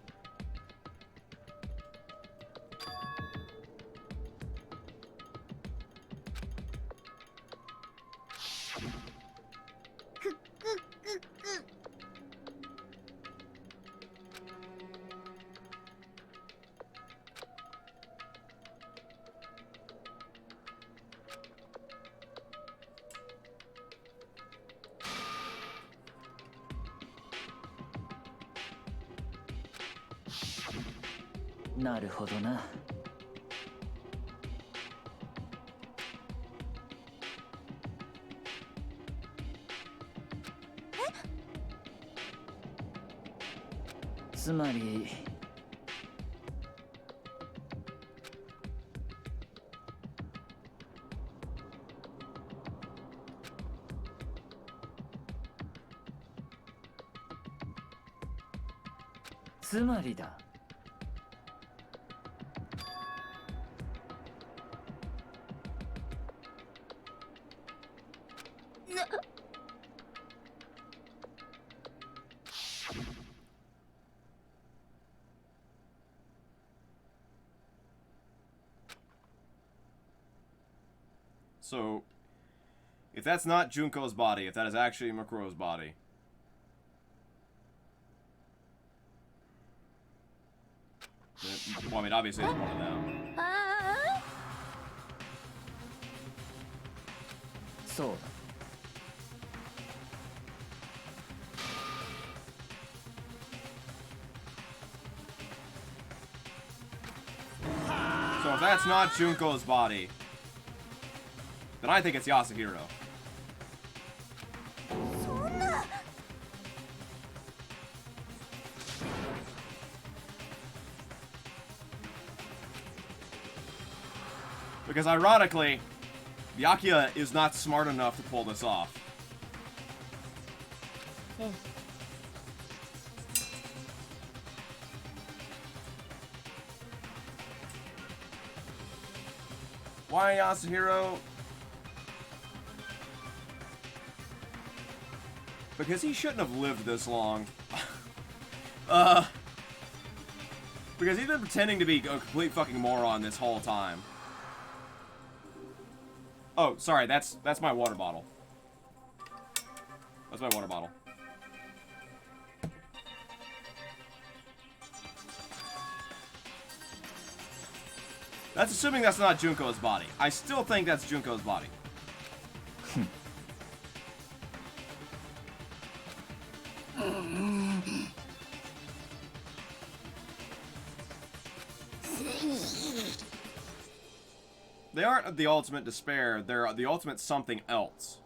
なるほどな。つまりつまりだ。So, if that's not Junko's body, if that is actually Makuro's body... Well, I mean, obviously it's one of them. ああ。そうだ。 So if that's not Junko's body, then I think it's Yasuhiro. そんな。 I Because ironically, Byakuya is not smart enough to pull this off. ええ Why Yasuhiro? Because he shouldn't have lived this long. Because he's been pretending to be a complete fucking moron this whole time. Oh, sorry, that's my water bottle. That's my water bottle. That's assuming that's not Junko's body. I still think that's Junko's body. They aren't the ultimate despair, they're the ultimate something else.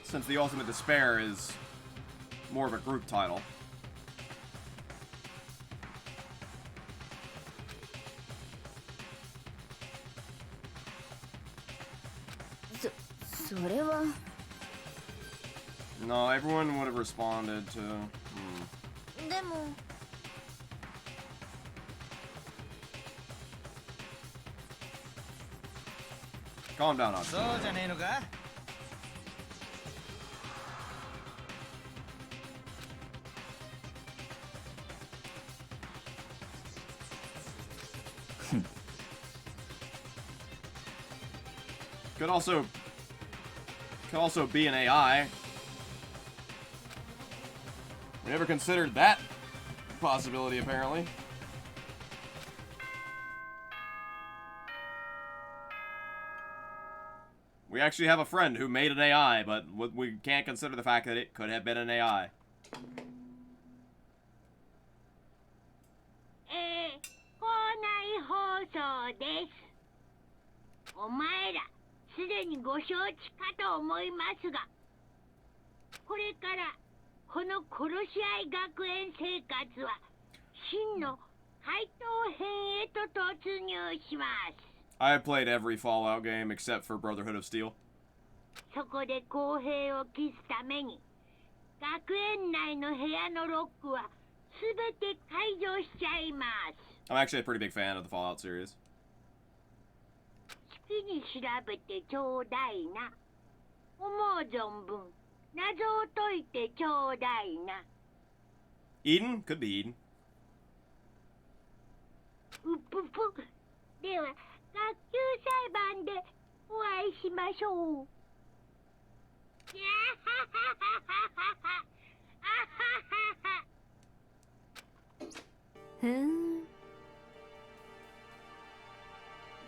Since the ultimate despair is more of a group title.それは No, everyone would have responded to... でも Calm down, Ox. そうじゃねえのか Could also be an AI. We never considered that possibility, apparently. We actually have a friend who made an AI, but we can't consider the fact that it could have been an AI. 校内放送です。お前らすでにご承知かと思いますが、これからこの殺し合い学園生活は真の怪盗編へと突入します。 I have played every Fallout game except for Brotherhood of Steel. そこで公平を期すために学園内の部屋のロックはすべて解除しちゃいます。 I'm actually a pretty big fan of the Fallout series. 好きに調べてちょうだいな。思う存分謎を解いてちょうだいな。 Eden? Could be Eden. うっぷぷ。では学級裁判でお会いしましょう。やははははは。あははは。ふーん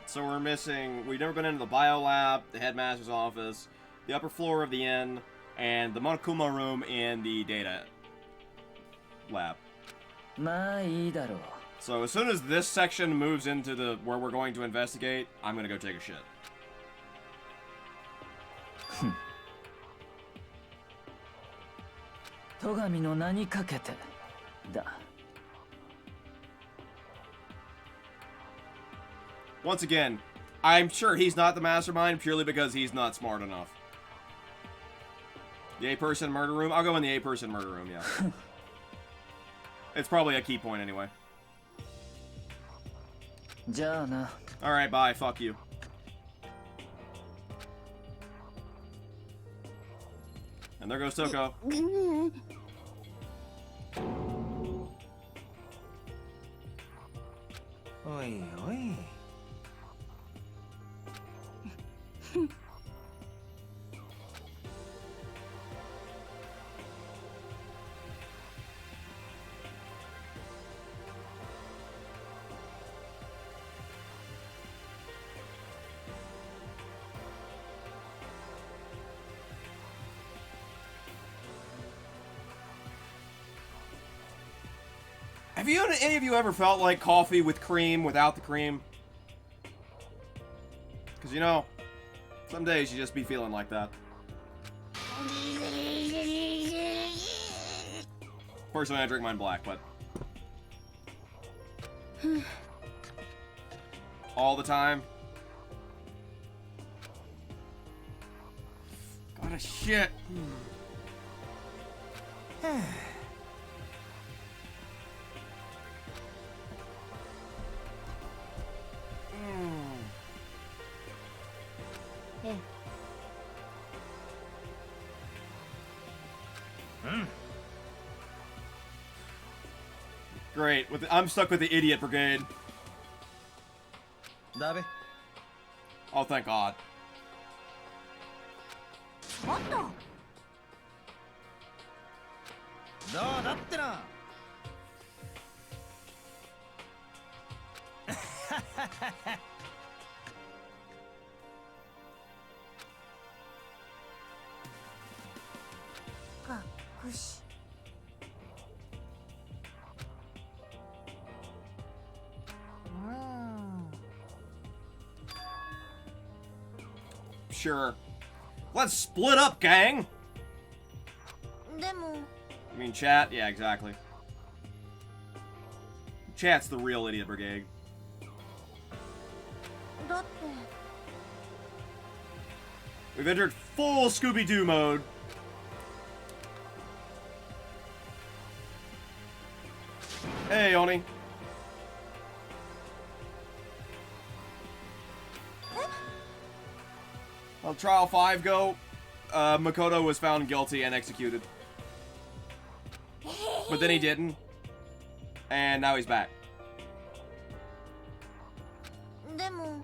So we're missing... We've never been into the biolab, the headmaster's office, the upper floor of the inn, and the Monokuma room in the data lab. まあいいだろう。 So as soon as this section moves into the where we're going to investigate, I'm gonna go take a shit. 戸上の名にかけてだ。 Once again, I'm sure he's not the mastermind purely because he's not smart enough. The 8-person murder room? I'll go in the 8-person murder room, yeah. It's probably a key point anyway. じゃあな。 Alright, bye. Fuck you. And there goes Toko. おいおい Have any of you ever felt like coffee with cream without the cream? Because, you know, some days you just be feeling like that. Personally, I drink mine black, but... all the time. Gotta shit. Eh. Great. I'm stuck with the idiot brigade. だべ Oh, thank God. ちょっとどうだってな隠しSure. Let's split up, gang! でも I mean, chat? Yeah, exactly. Chat's the real idiot brigade. だって We've entered full Scooby-Doo mode. Hey, Oni. Well, Trial 5 go, Makoto was found guilty and executed. But then he didn't. And now he's back. でも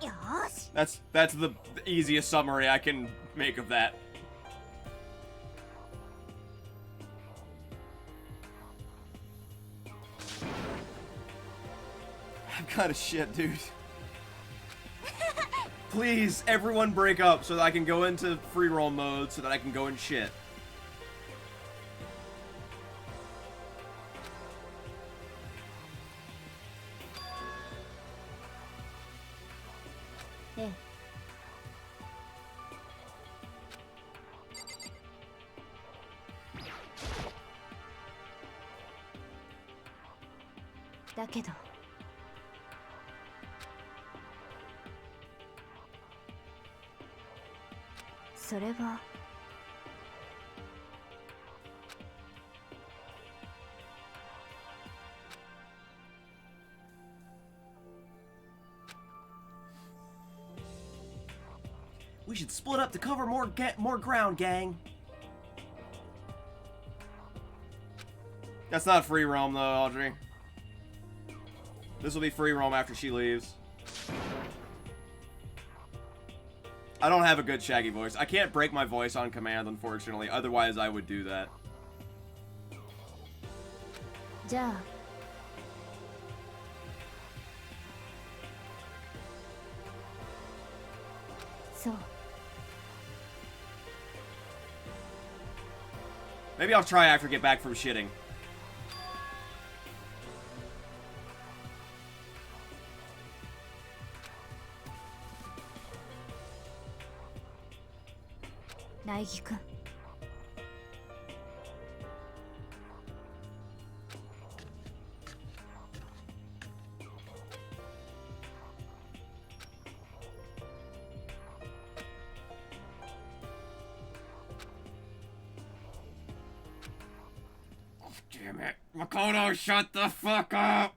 よーし That's the easiest summary I can make of that. I've got a shit, dude. Please, everyone break up so that I can go into free roll mode so that I can go and shit. Eh. だけどそれは We should split up to cover more ground, gang. That's not free roam though, Audrey. This will be free roam after she leaves. I don't have a good Shaggy voice. I can't break my voice on command, unfortunately. Otherwise, I would do that. じゃあ そう Maybe I'll try after I get back from shitting. Naegi君 Damn it. Makoto, shut the fuck up!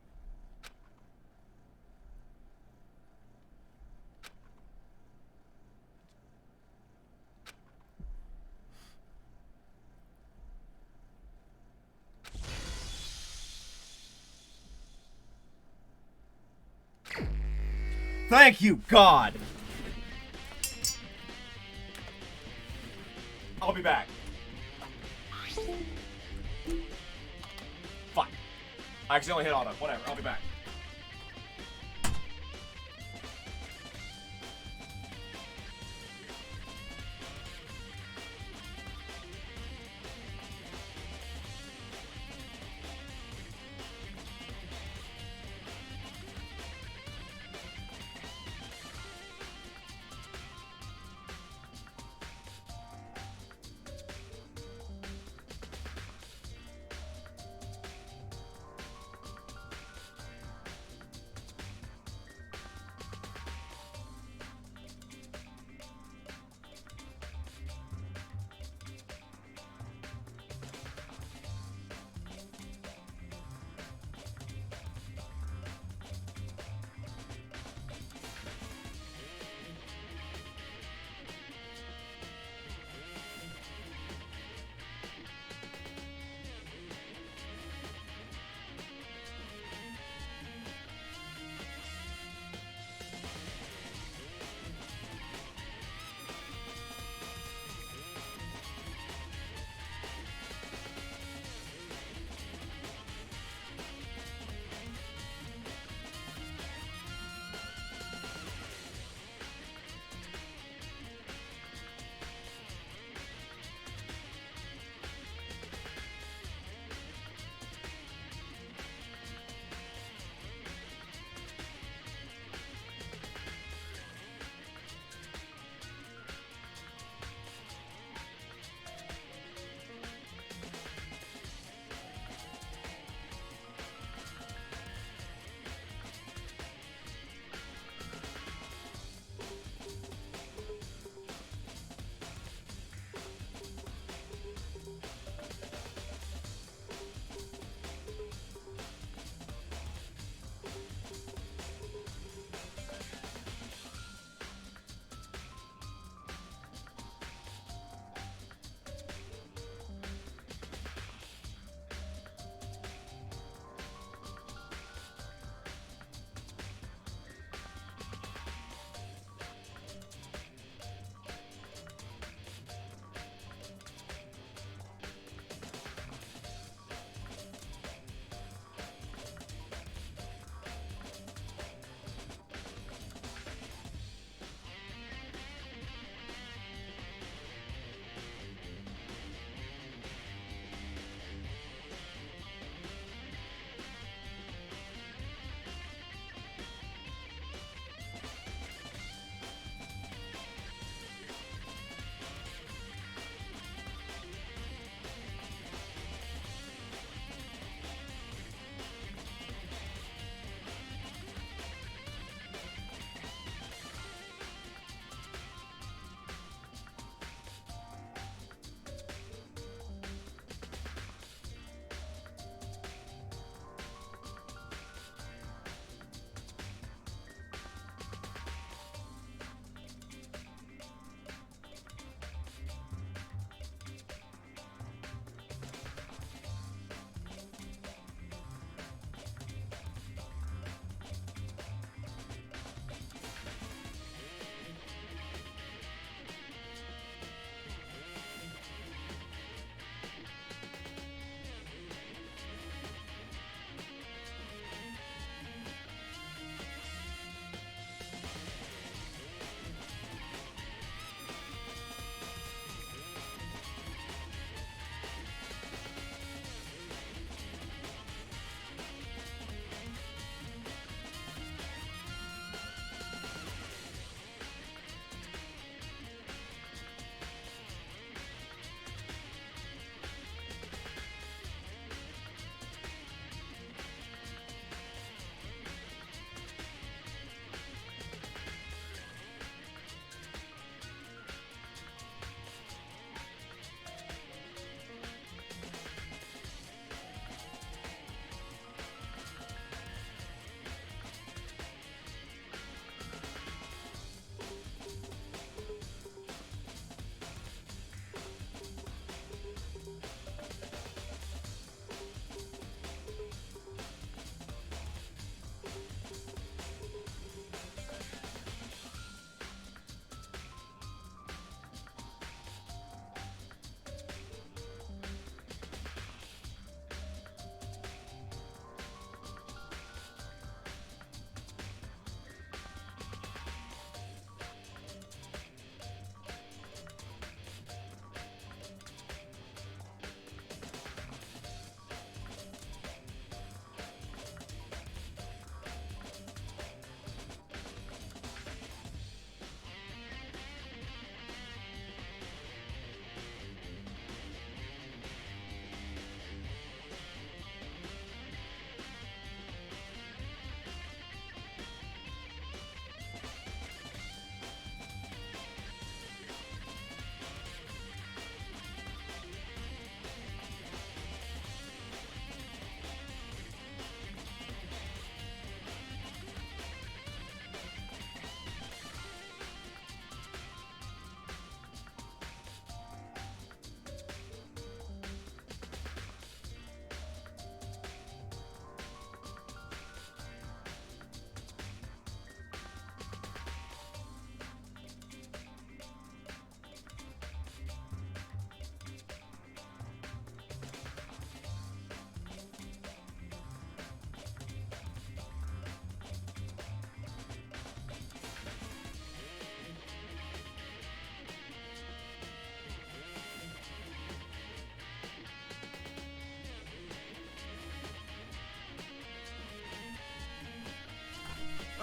Thank you, God! I'll be back. Fuck. I accidentally hit auto. Whatever, I'll be back.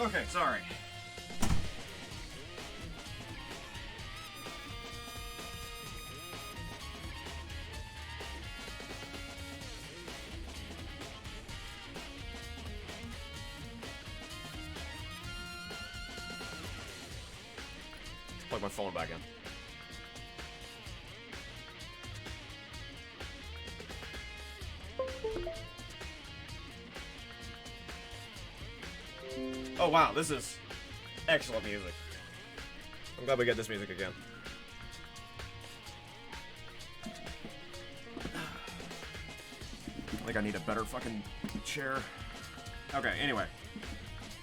Okay, sorry. Plug my phone back in. Oh wow, this is excellent music. I'm glad we get this music again. I think I need a better fucking chair. Okay, anyway.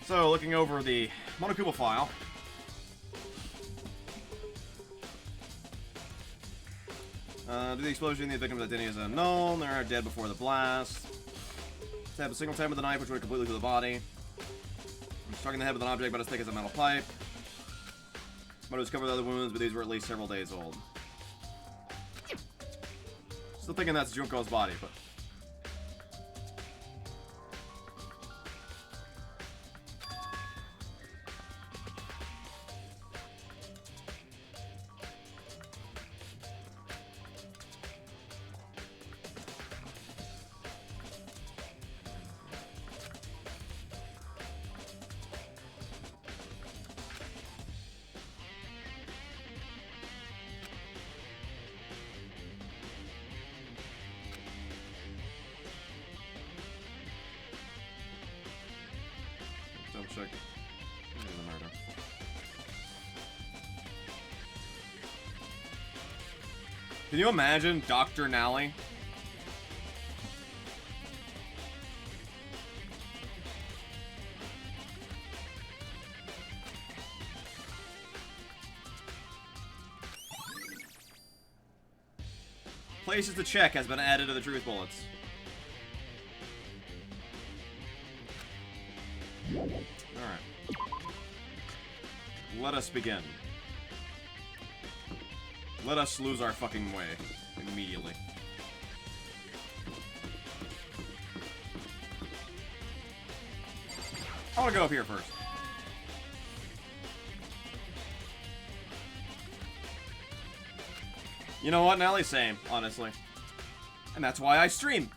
So, looking over the Monokuma file. Due to the explosion, the victim's identity is unknown. They are dead before the blast. Stab a single time with the knife, which went completely through the body. Striking the head with an object about as thick as a metal pipe. But it was covered with other wounds, but these were at least several days old. Still thinking that's Junko's body, but... Double check. The murder. Can you imagine Dr. Nally? Places to check has been added to the truth bullets. Alright. Let us begin. Let us lose our fucking way. Immediately. I wanna go up here first. You know what, Nally? Same, honestly. And that's why I stream.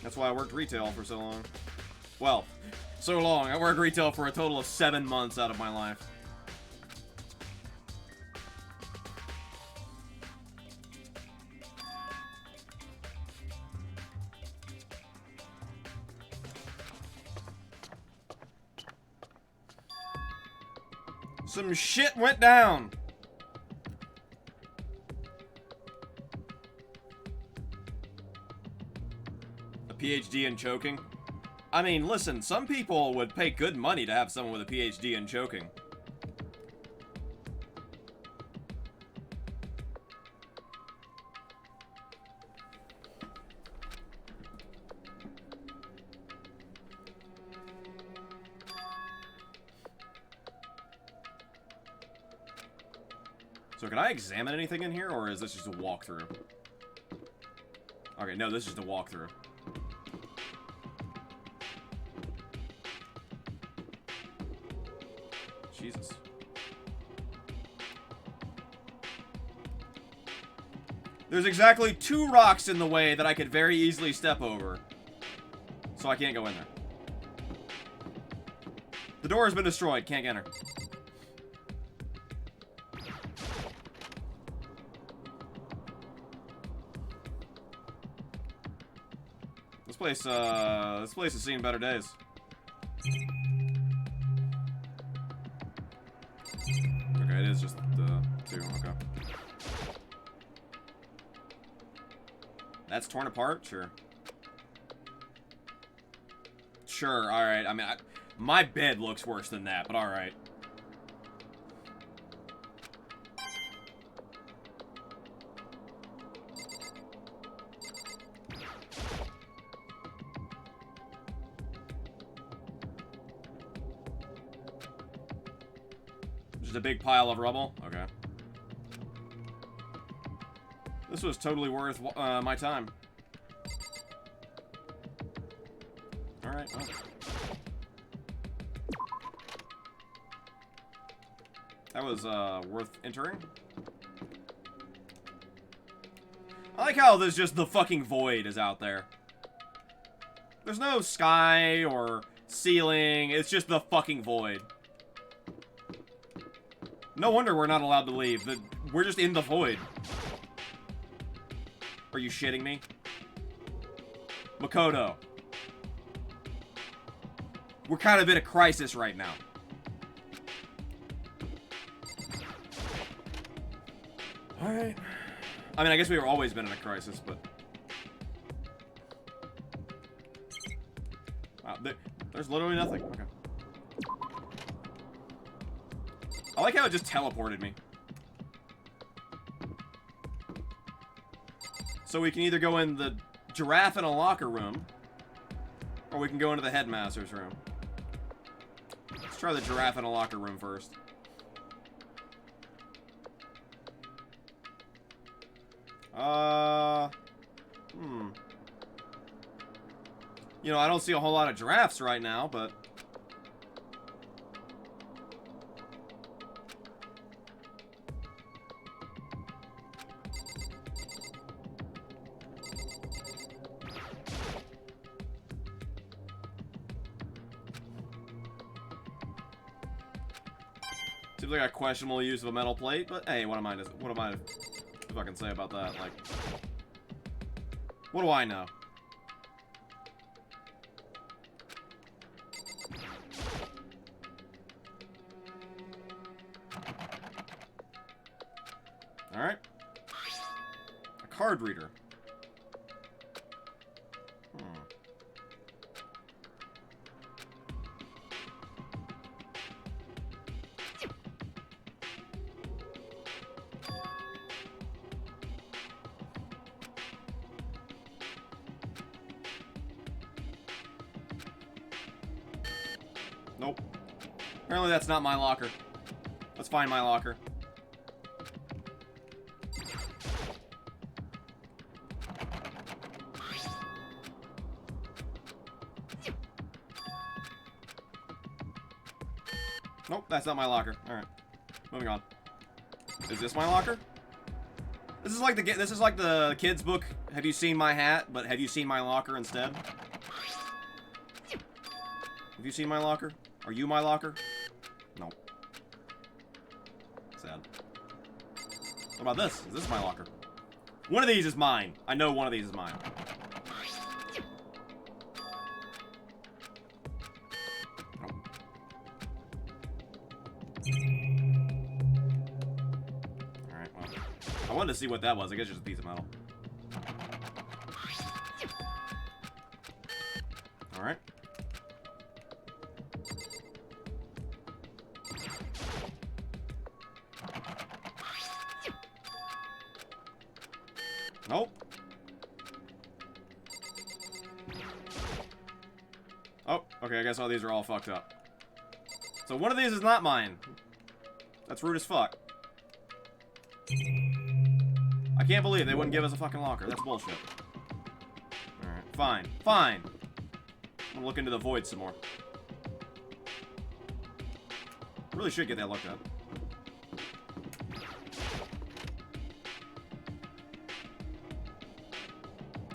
That's why I worked retail for so long. Well, so long. I worked retail for a total of 7 months out of my life. Some shit went down. A PhD in choking? I mean, listen, some people would pay good money to have someone with a PhD in choking. So can I examine anything in here, or is this just a walkthrough? Okay, no, this is just a walkthrough. Jesus. There's exactly 2 rocks in the way that I could very easily step over. So I can't go in there. The door has been destroyed. Can't enter. This place has seen better days. Okay, it is just the 2, okay. That's torn apart? Sure. Sure, alright. I mean, my bed looks worse than that, but alright. Just a big pile of rubble? Okay. This was totally worth my time. Alright, well. That was, worth entering. I like how there's just the fucking void is out there. There's no sky or ceiling, it's just the fucking void. No wonder we're not allowed to leave. We're just in the void. Are you shitting me? Makoto. We're kind of in a crisis right now. Alright. I mean, I guess we've always been in a crisis, but... Wow, there's literally nothing. Okay. I like how it just teleported me. So we can either go in the giraffe in a locker room, or we can go into the headmaster's room. Let's try the giraffe in a locker room first. You know, I don't see a whole lot of giraffes right now, but... Seems like a questionable use of a metal plate, but hey, what am I to fucking say about that? Like, what do I know? All right, a card reader. Nope. Apparently that's not my locker. Let's find my locker. Nope, that's not my locker. Alright. Moving on. Is this my locker? This is like the kids book, Have You Seen My Hat? But have you seen my locker instead? Have you seen my locker? Are you my locker? Nope. Sad. What about this? Is this my locker? One of these is mine. I know one of these is mine. Nope. Alright, well. I wanted to see what that was. I guess it's just a piece of metal. Alright. Nope. Oh, okay, I guess all these are all fucked up. So one of these is not mine. That's rude as fuck. I can't believe they wouldn't give us a fucking locker. That's bullshit. Alright, fine. Fine. I'm gonna look into the void some more. Really should get that looked at.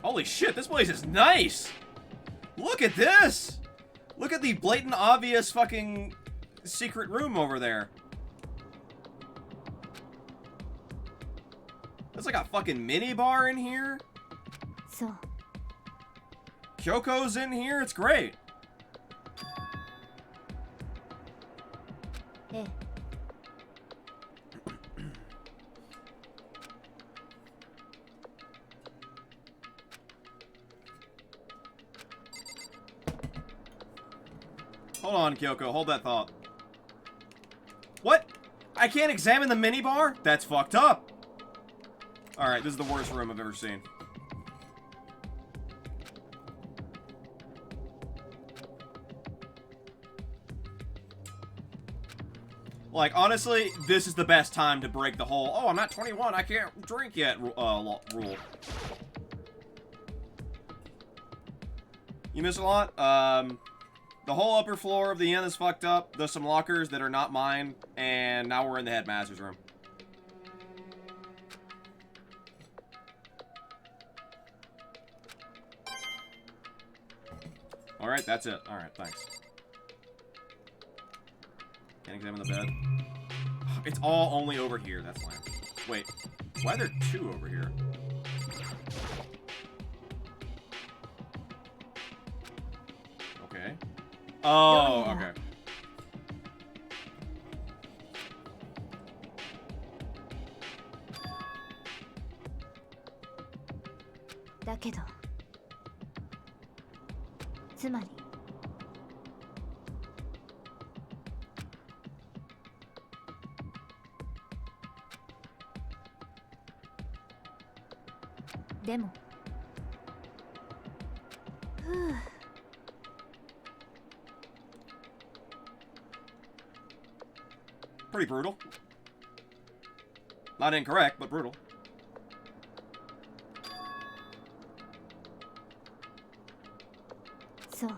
Holy shit, this place is nice! Look at this! Look at the blatant, obvious fucking secret room over there. There's like a fucking mini bar in here. So, Kyoko's in here, it's great. eh. Hold on, Kyoko, hold that thought. What? I can't examine the minibar? That's fucked up. Alright, this is the worst room I've ever seen. Like, honestly, this is the best time to break the whole, oh, I'm not 21, I can't drink yet, rule. You miss a lot? The whole upper floor of the inn is fucked up. There's some lockers that are not mine, and now we're in the headmaster's room. Alright, that's it. Alright, thanks. Can't examine the bed. It's all only over here, that's lame. Wait, why are there two over here? Okay. Oh, okay. だけどつまりでもふう Pretty brutal. Not incorrect, but brutal.そう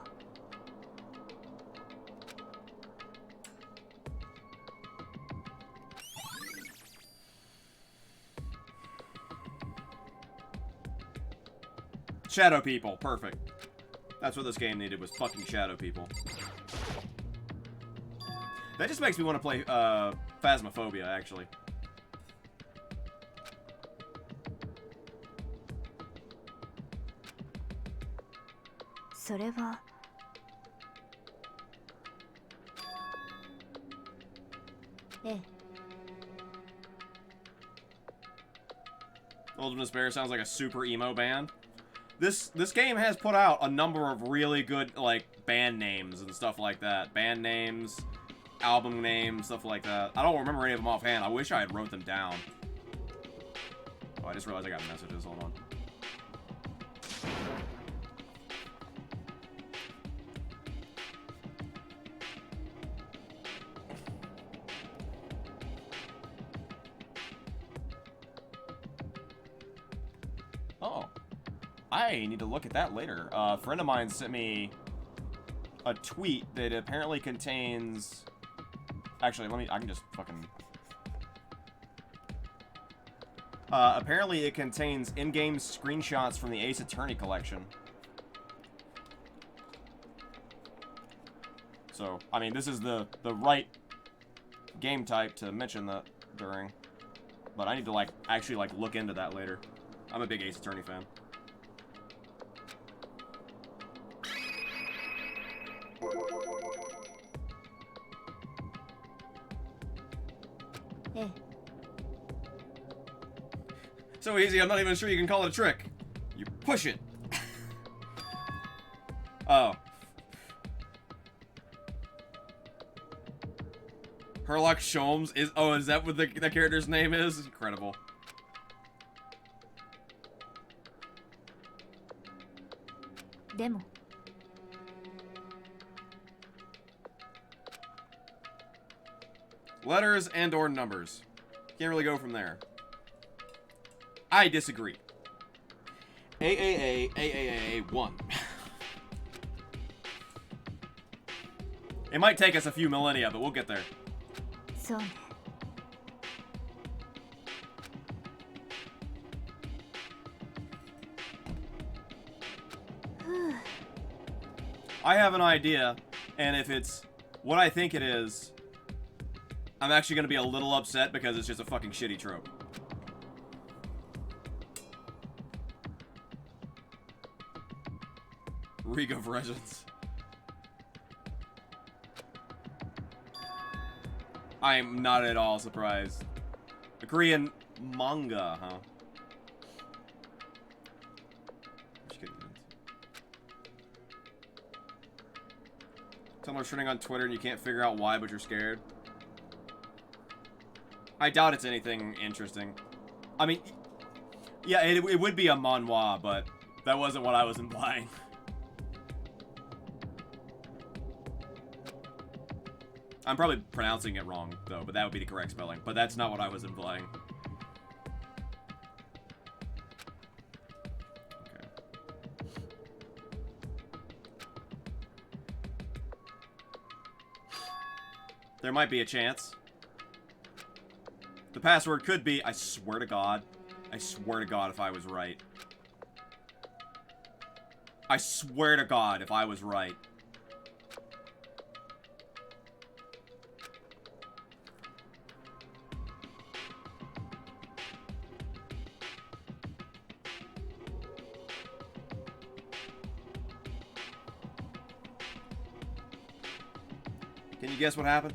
Shadow people, perfect. That's what this game needed, was fucking shadow people. That just makes me want to play Phasmophobia, actually.それは ええ Ultimate Despair sounds like a super emo band. This game has put out a number of really good, like, band names and stuff like that. Band names, album names, stuff like that. I don't remember any of them offhand. I wish I had wrote them down. Oh, I just realized I got messages. Hold on. Oh. I need to look at that later. A friend of mine sent me a tweet that apparently contains... Actually, I can just fucking... apparently it contains in-game screenshots from the Ace Attorney collection. So, I mean, this is the right game type to mention that during. But I need to, like, actually, like, look into that later. I'm a big Ace Attorney fan. Eh. So easy, I'm not even sure you can call it a trick. You push it. Oh. Herlock Sholmes is... Oh, is that what the character's name is? Incredible. Demo. Letters and or numbers. Can't really go from there. I disagree. AAA 1. It might take us a few millennia, but we'll get there. そうね I have an idea, and if it's what I think it is, I'm actually going to be a little upset because it's just a fucking shitty trope. League of Legends. I'm not at all surprised. A Korean manga, huh? Just kidding. Someone's trending on Twitter and you can't figure out why, but you're scared. I doubt it's anything interesting. I mean, yeah, it would be a manhwa, but that wasn't what I was implying. I'm probably pronouncing it wrong, though, but that would be the correct spelling. But that's not what I was implying. Okay. There might be a chance. The password could be, I swear to God if I was right. I swear to God if I was right. Can you guess what happened?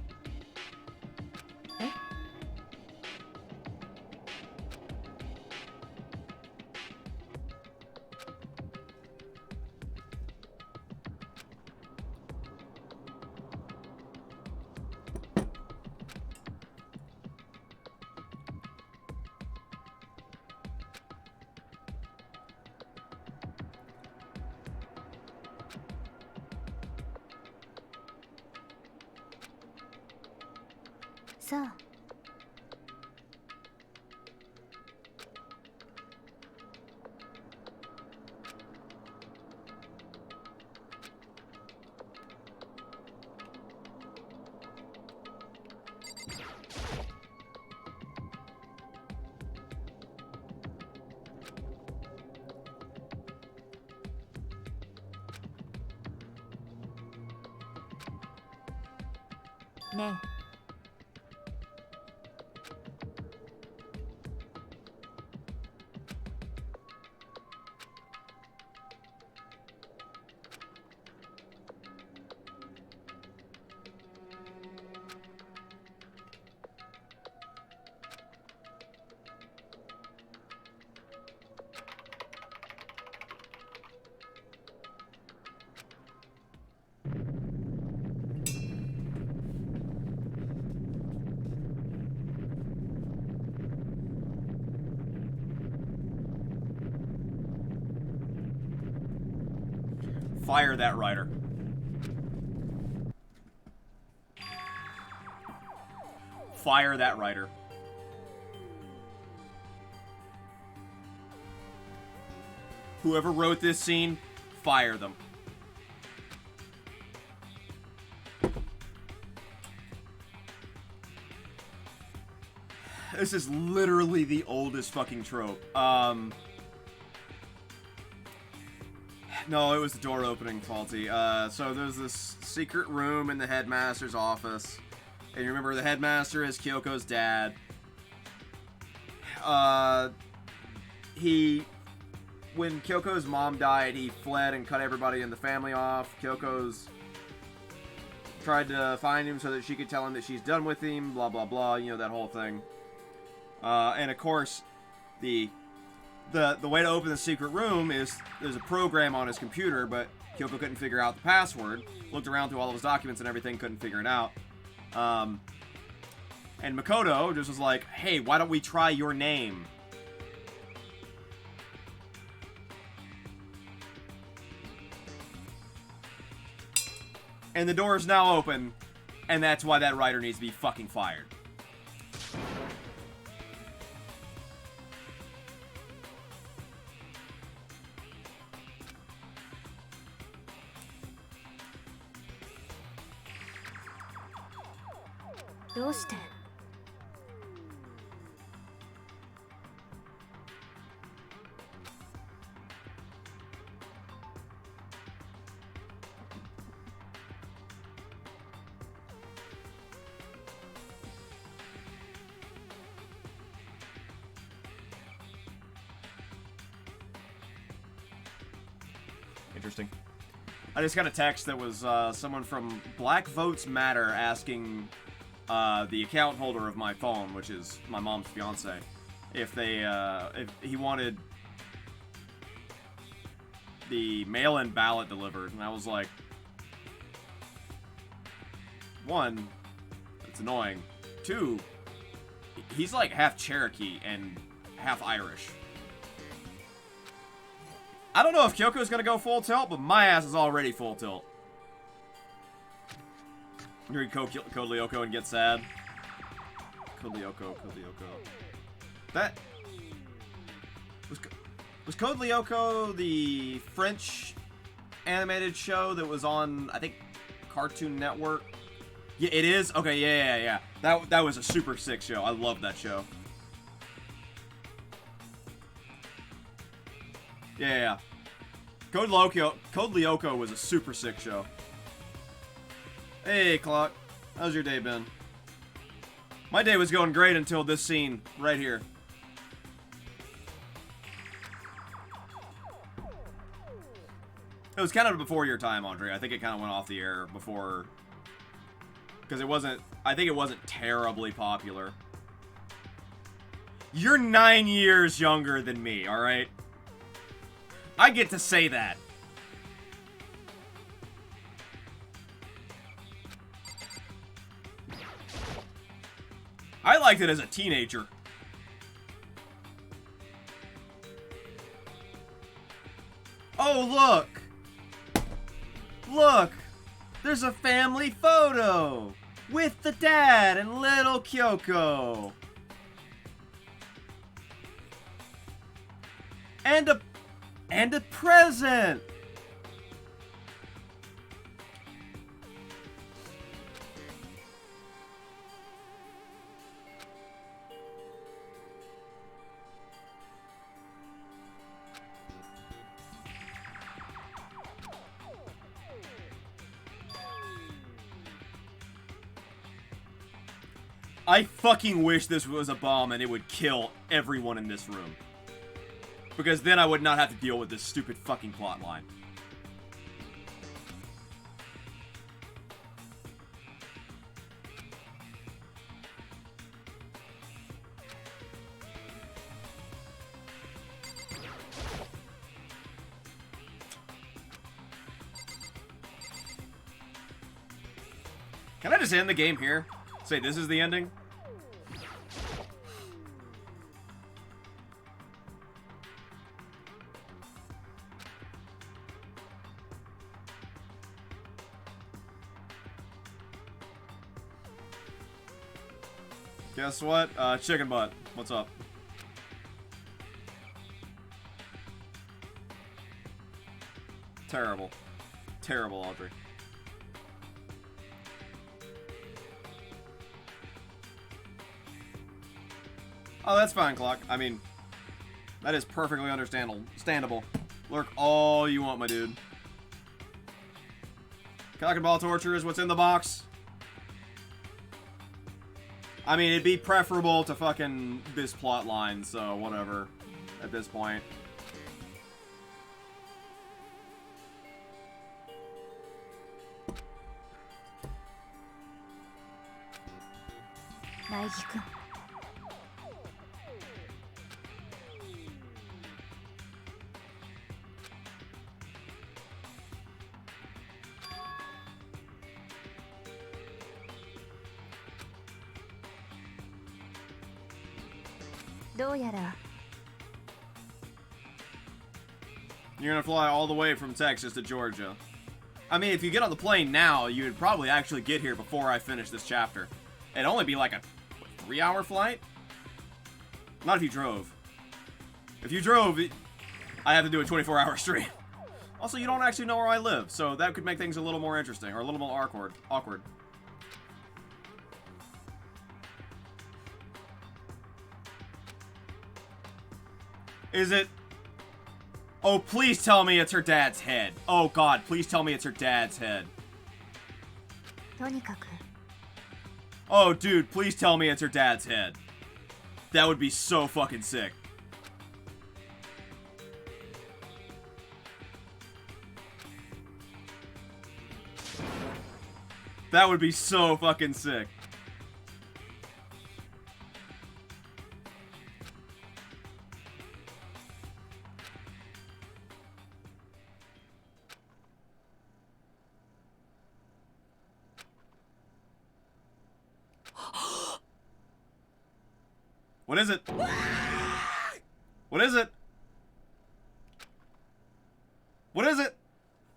さあねえFire that writer. Fire that writer. Whoever wrote this scene, fire them. This is literally the oldest fucking trope. No, it was the door opening faulty. So there's this secret room in the headmaster's office. And you remember the headmaster is Kyoko's dad. When Kyoko's mom died, he fled and cut everybody in the family off. Kyoko's tried to find him so that she could tell him that she's done with him, blah, blah, blah, you know, that whole thing. And of course, the way to open the secret room is there's a program on his computer, but Kyoko couldn't figure out the password. Looked around through all of his documents and everything, couldn't figure it out. And Makoto just was like, hey, why don't we try your name? And the door is now open, and that's why that writer needs to be fucking fired.どうして Interesting. I just got a text that was someone from Black Votes Matter asking the account holder of my phone, which is my mom's fiance, if he wanted the mail-in ballot delivered, and I was like, one, it's annoying. Two, he's like half Cherokee and half Irish. I don't know if Kyoko's gonna go full tilt, but my ass is already full tilt. You read Code Lyoko and get sad. Code Lyoko. That was Code Lyoko the French animated show that was on, I think, Cartoon Network Yeah, it is? Okay, yeah. That was a super sick show. I love that show. Yeah. Code Lyoko was a super sick show. Hey, Clock. How's your day been? My day was going great until this scene right here. It was kind of before your time, Andre. I think it kind of went off the air before... Because it wasn't... I think it wasn't terribly popular. You're 9 years younger than me, alright? I get to say that. I liked it as a teenager. Oh, look! Look! There's a family photo! With the dad and little Kyoko! And a present! I fucking wish this was a bomb and it would kill everyone in this room. Because then I would not have to deal with this stupid fucking plot line. Can I just end the game here? Say this is the ending? Guess what? Chicken butt. What's up? Terrible. Terrible, Audrey. Oh, that's fine, Clock. I mean, that is perfectly understandable. Lurk all you want, my dude. Cock and ball torture is what's in the box. I mean, it'd be preferable to fucking this plot line, so whatever. At this point. Naigi-kun. You're gonna fly all the way from Texas to Georgia. I mean, if you get on the plane now, you would probably actually get here before I finish this chapter. It'd only be like a 3-hour flight? Not if you drove. If you drove, I have to do a 24-hour stream. Also, you don't actually know where I live, so that could make things a little more interesting, or a little more awkward. Is it... Oh, please tell me it's her dad's head. Oh god, please tell me it's her dad's head. Oh dude, please tell me it's her dad's head. That would be so fucking sick. That would be so fucking sick. What is it? What is it? What is it?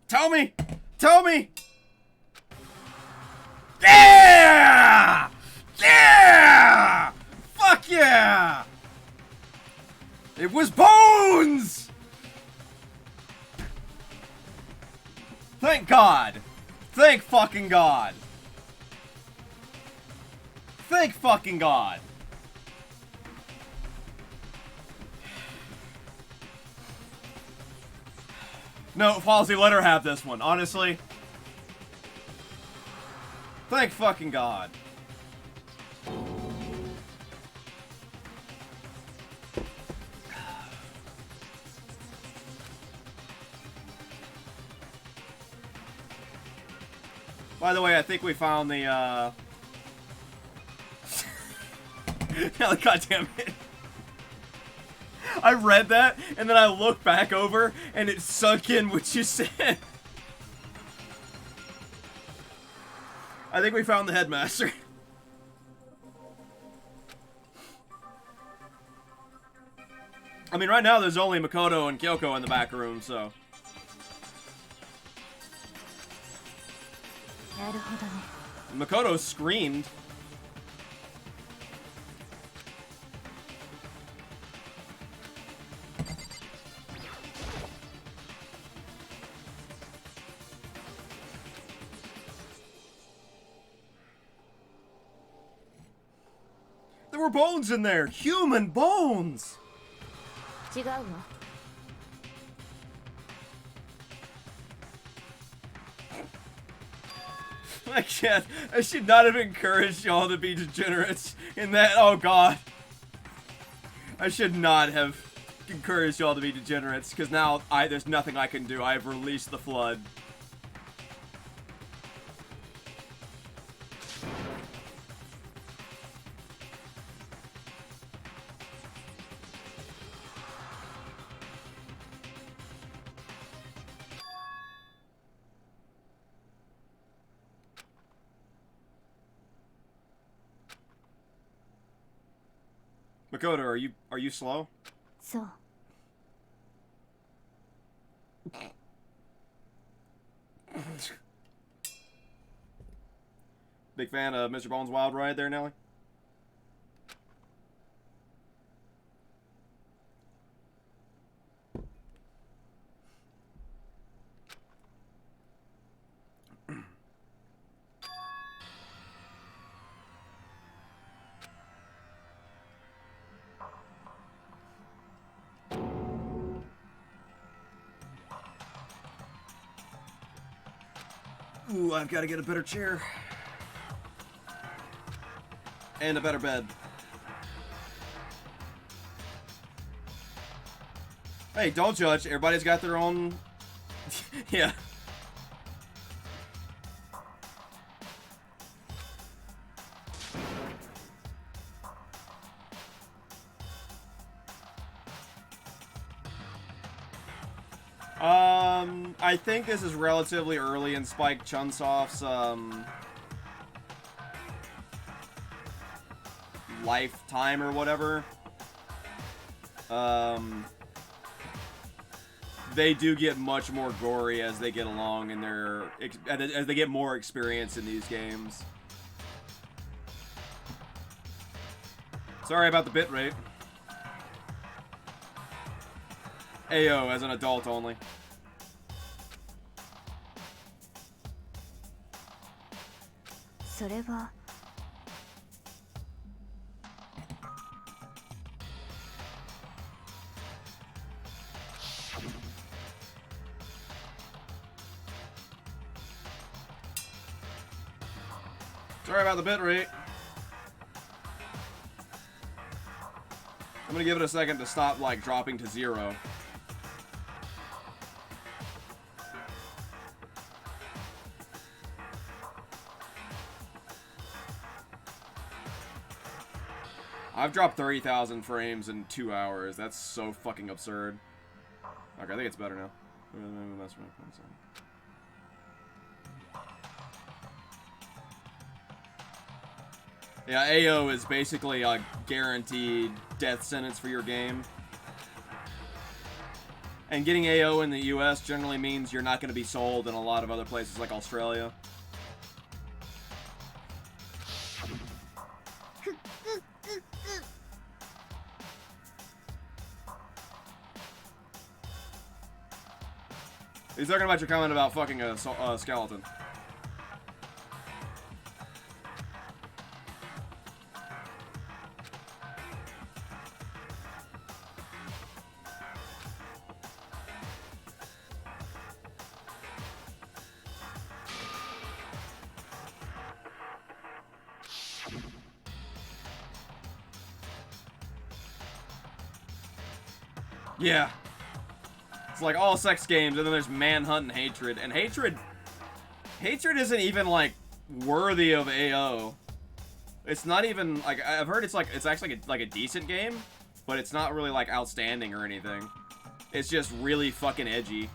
Tell me! Tell me! Yeah! Yeah! Fuck yeah! It was Bones! Thank God! Thank fucking God! Thank fucking God. No, Falsey, let her have this one, honestly. Thank fucking God. By the way, I think we found the, God damn it. I read that, and then I looked back over, and it sunk in what you said. I think we found the headmaster. I mean, right now there's only Makoto and Kyoko in the back room, so... なるほどね。 Makoto screamed. There were bones in there! Human bones! 違うわ。I can't. I should not have encouraged y'all to be degenerates in that. Oh God. I should not have encouraged y'all to be degenerates, because now there's nothing I can do. I have released the flood. Makoto, are you slow? そう。 Big fan of Mr. Bones' Wild Ride there, Nelly? Ooh, I've got to get a better chair. And a better bed. Hey, don't judge. Everybody's got their own... yeah. I think this is relatively early in Spike Chunsoft's, lifetime or whatever. They do get much more gory as they get along in their, as they get more experience in these games. Sorry about the bitrate. AO as an adult only. Sorry about the bitrate. I'm gonna give it a second to stop, like, dropping to 0. I've dropped 30,000 frames in 2 hours. That's so fucking absurd. Okay, I think it's better now. Yeah, AO is basically a guaranteed death sentence for your game. And getting AO in the US generally means you're not going to be sold in a lot of other places like Australia. He's talking about your comment about fucking a skeleton. Yeah. It's like all sex games, and then there's Manhunt and Hatred. And Hatred isn't even, like, worthy of AO. It's not even, like, I've heard it's actually like a decent game, but it's not really, like, outstanding or anything. It's just really fucking edgy.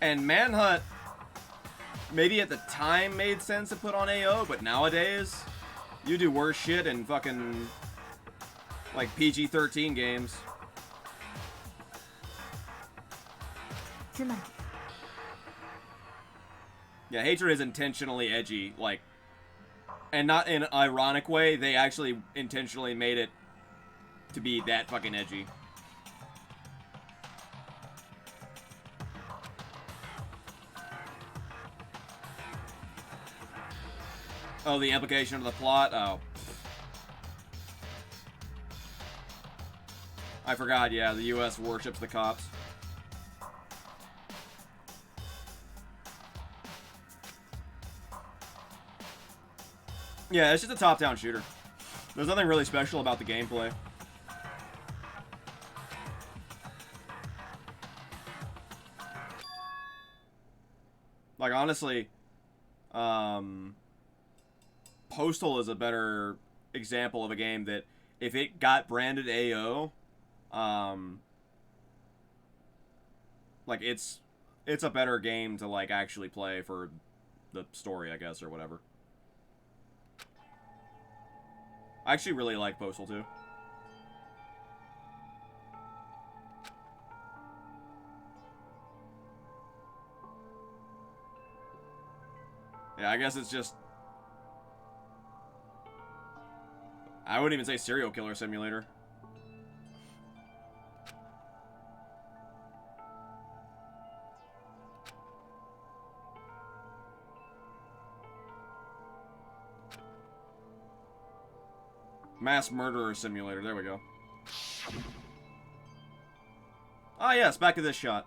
And Manhunt, maybe at the time made sense to put on AO, but nowadays, you do worse shit in fucking, like, PG-13 games. つまり Yeah, Hatred is intentionally edgy, like, and not in an ironic way. They actually intentionally made it to be that fucking edgy. Oh, the implication of the plot? Oh. I forgot, yeah, the US worships the cops. Yeah, it's just a top-down shooter. There's nothing really special about the gameplay. Like, honestly, Postal is a better example of a game that if it got branded AO, like, it's a better game to, like, actually play for the story, I guess, or whatever. I actually really like Postal 2. Yeah, I guess it's just... I wouldn't even say serial killer simulator. Mass murderer simulator. There we go. Ah, yes, back to this shot.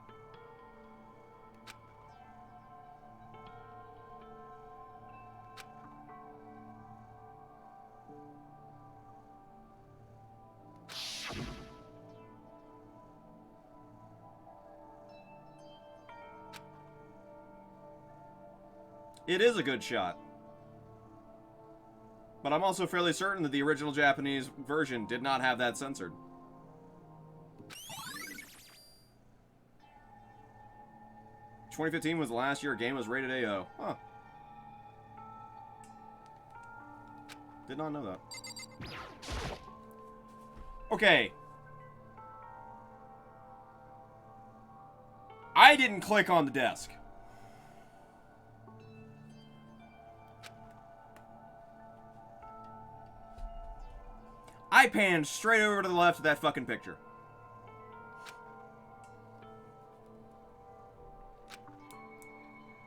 It is a good shot. But I'm also fairly certain that the original Japanese version did not have that censored. "2015 was the last year a game was rated AO." Huh. Did not know that. Okay. I didn't click on the desk. I panned straight over to the left of that fucking picture.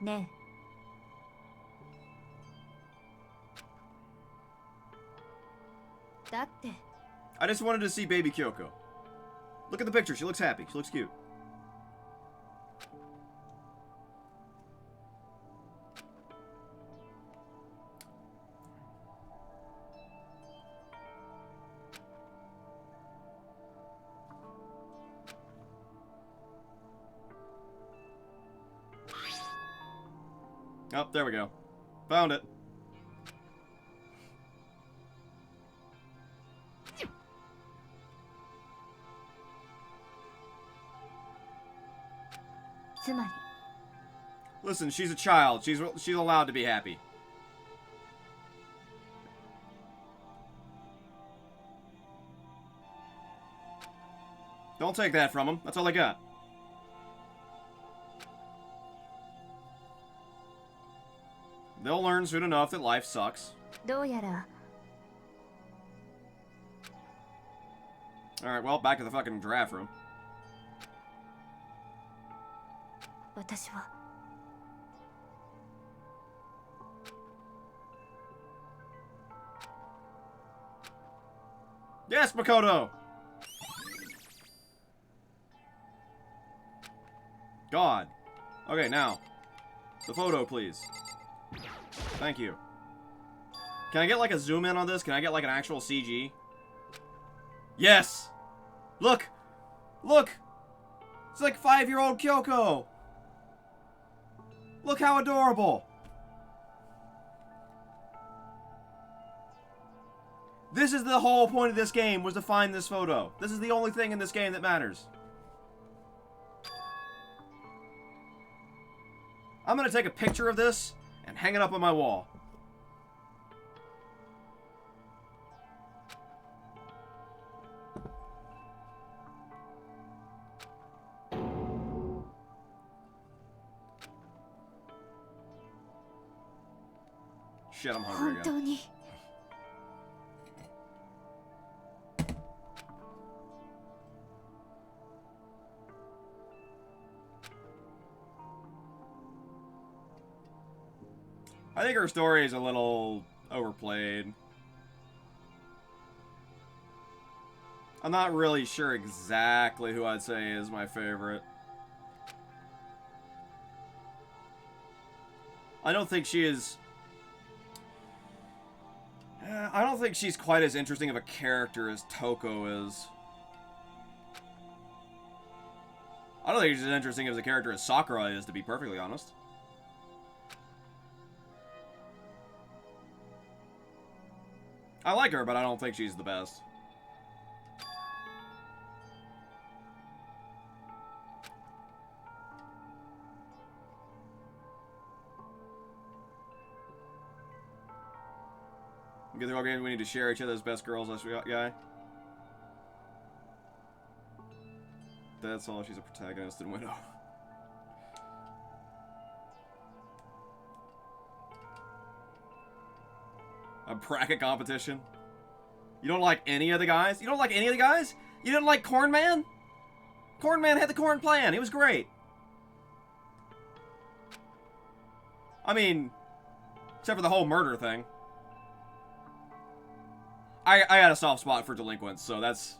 Ne. Datte. I just wanted to see baby Kyoko. Look at the picture. She looks happy. She looks cute. Oh, there we go. Found it. Tsumari. Listen, she's a child. She's allowed to be happy. Don't take that from him. That's all I got. They'll learn soon enough that life sucks. どうやら Alright, well, back to the fucking draft room. 私は Yes, Makoto! God. Okay, now. The photo, please. Thank you. Can I get like a zoom in on this? Can I get like an actual CG? Yes! Look! Look! It's like 5-year-old Kyoko! Look how adorable! This is the whole point of this game, was to find this photo. This is the only thing in this game that matters. I'm gonna take a picture of this and hang it up on my wall. Shit, I'm hungry 本 again. 当に I think her story is a little overplayed. I'm not really sure exactly who I'd say is my favorite. I don't think she is... I don't think she's quite as interesting of a character as Toko is. I don't think she's as interesting as a character as Sakura is, to be perfectly honest. I like her, but I don't think she's the best. Get the game. We need to share each other's best girls. This guy. That's all. She's a protagonist in Widow. A bracket competition. You don't like any of the guys? You don't like any of the guys? You didn't like Corn Man? Corn Man had the corn plan. He was great. I mean, except for the whole murder thing. I got a soft spot for delinquents, so that's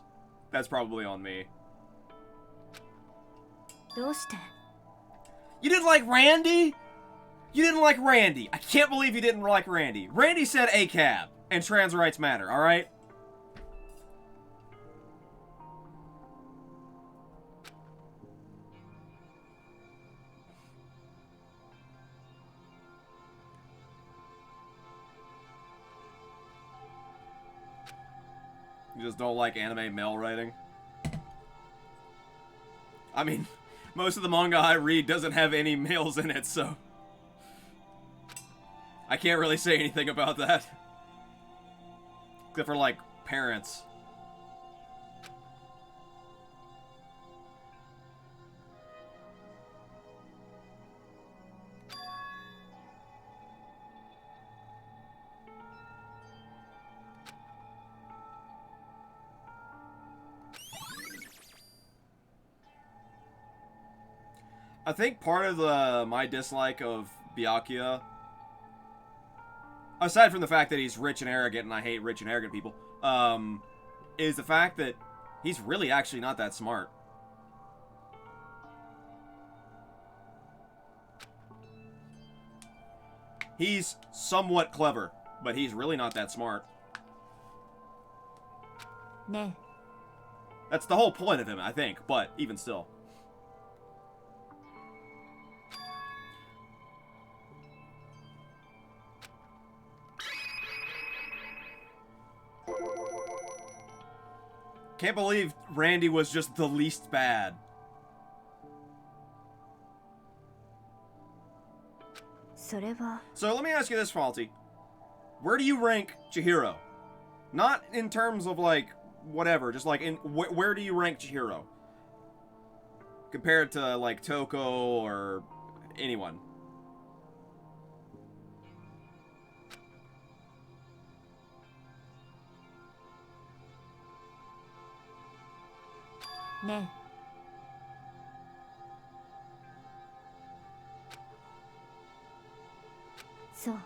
probably on me. どうして You didn't like Randy? You didn't like Randy. I can't believe you didn't like Randy. Randy said ACAB, and trans rights matter, alright? You just don't like anime male writing? I mean, most of the manga I read doesn't have any males in it, so... I can't really say anything about that. Except for, like, parents. I think part of my dislike of Byakuya, aside from the fact that he's rich and arrogant, and I hate rich and arrogant people, is the fact that he's really actually not that smart. He's somewhat clever, but he's really not that smart. ね That's the whole point of him, I think, but even still. Can't believe Randy was just the least bad. それは So let me ask you this, Faulty. Where do you rank Chihiro? Not in terms of, like, whatever. Just, like, in where do you rank Chihiro? Compared to, like, Toko or anyone. Ne. So.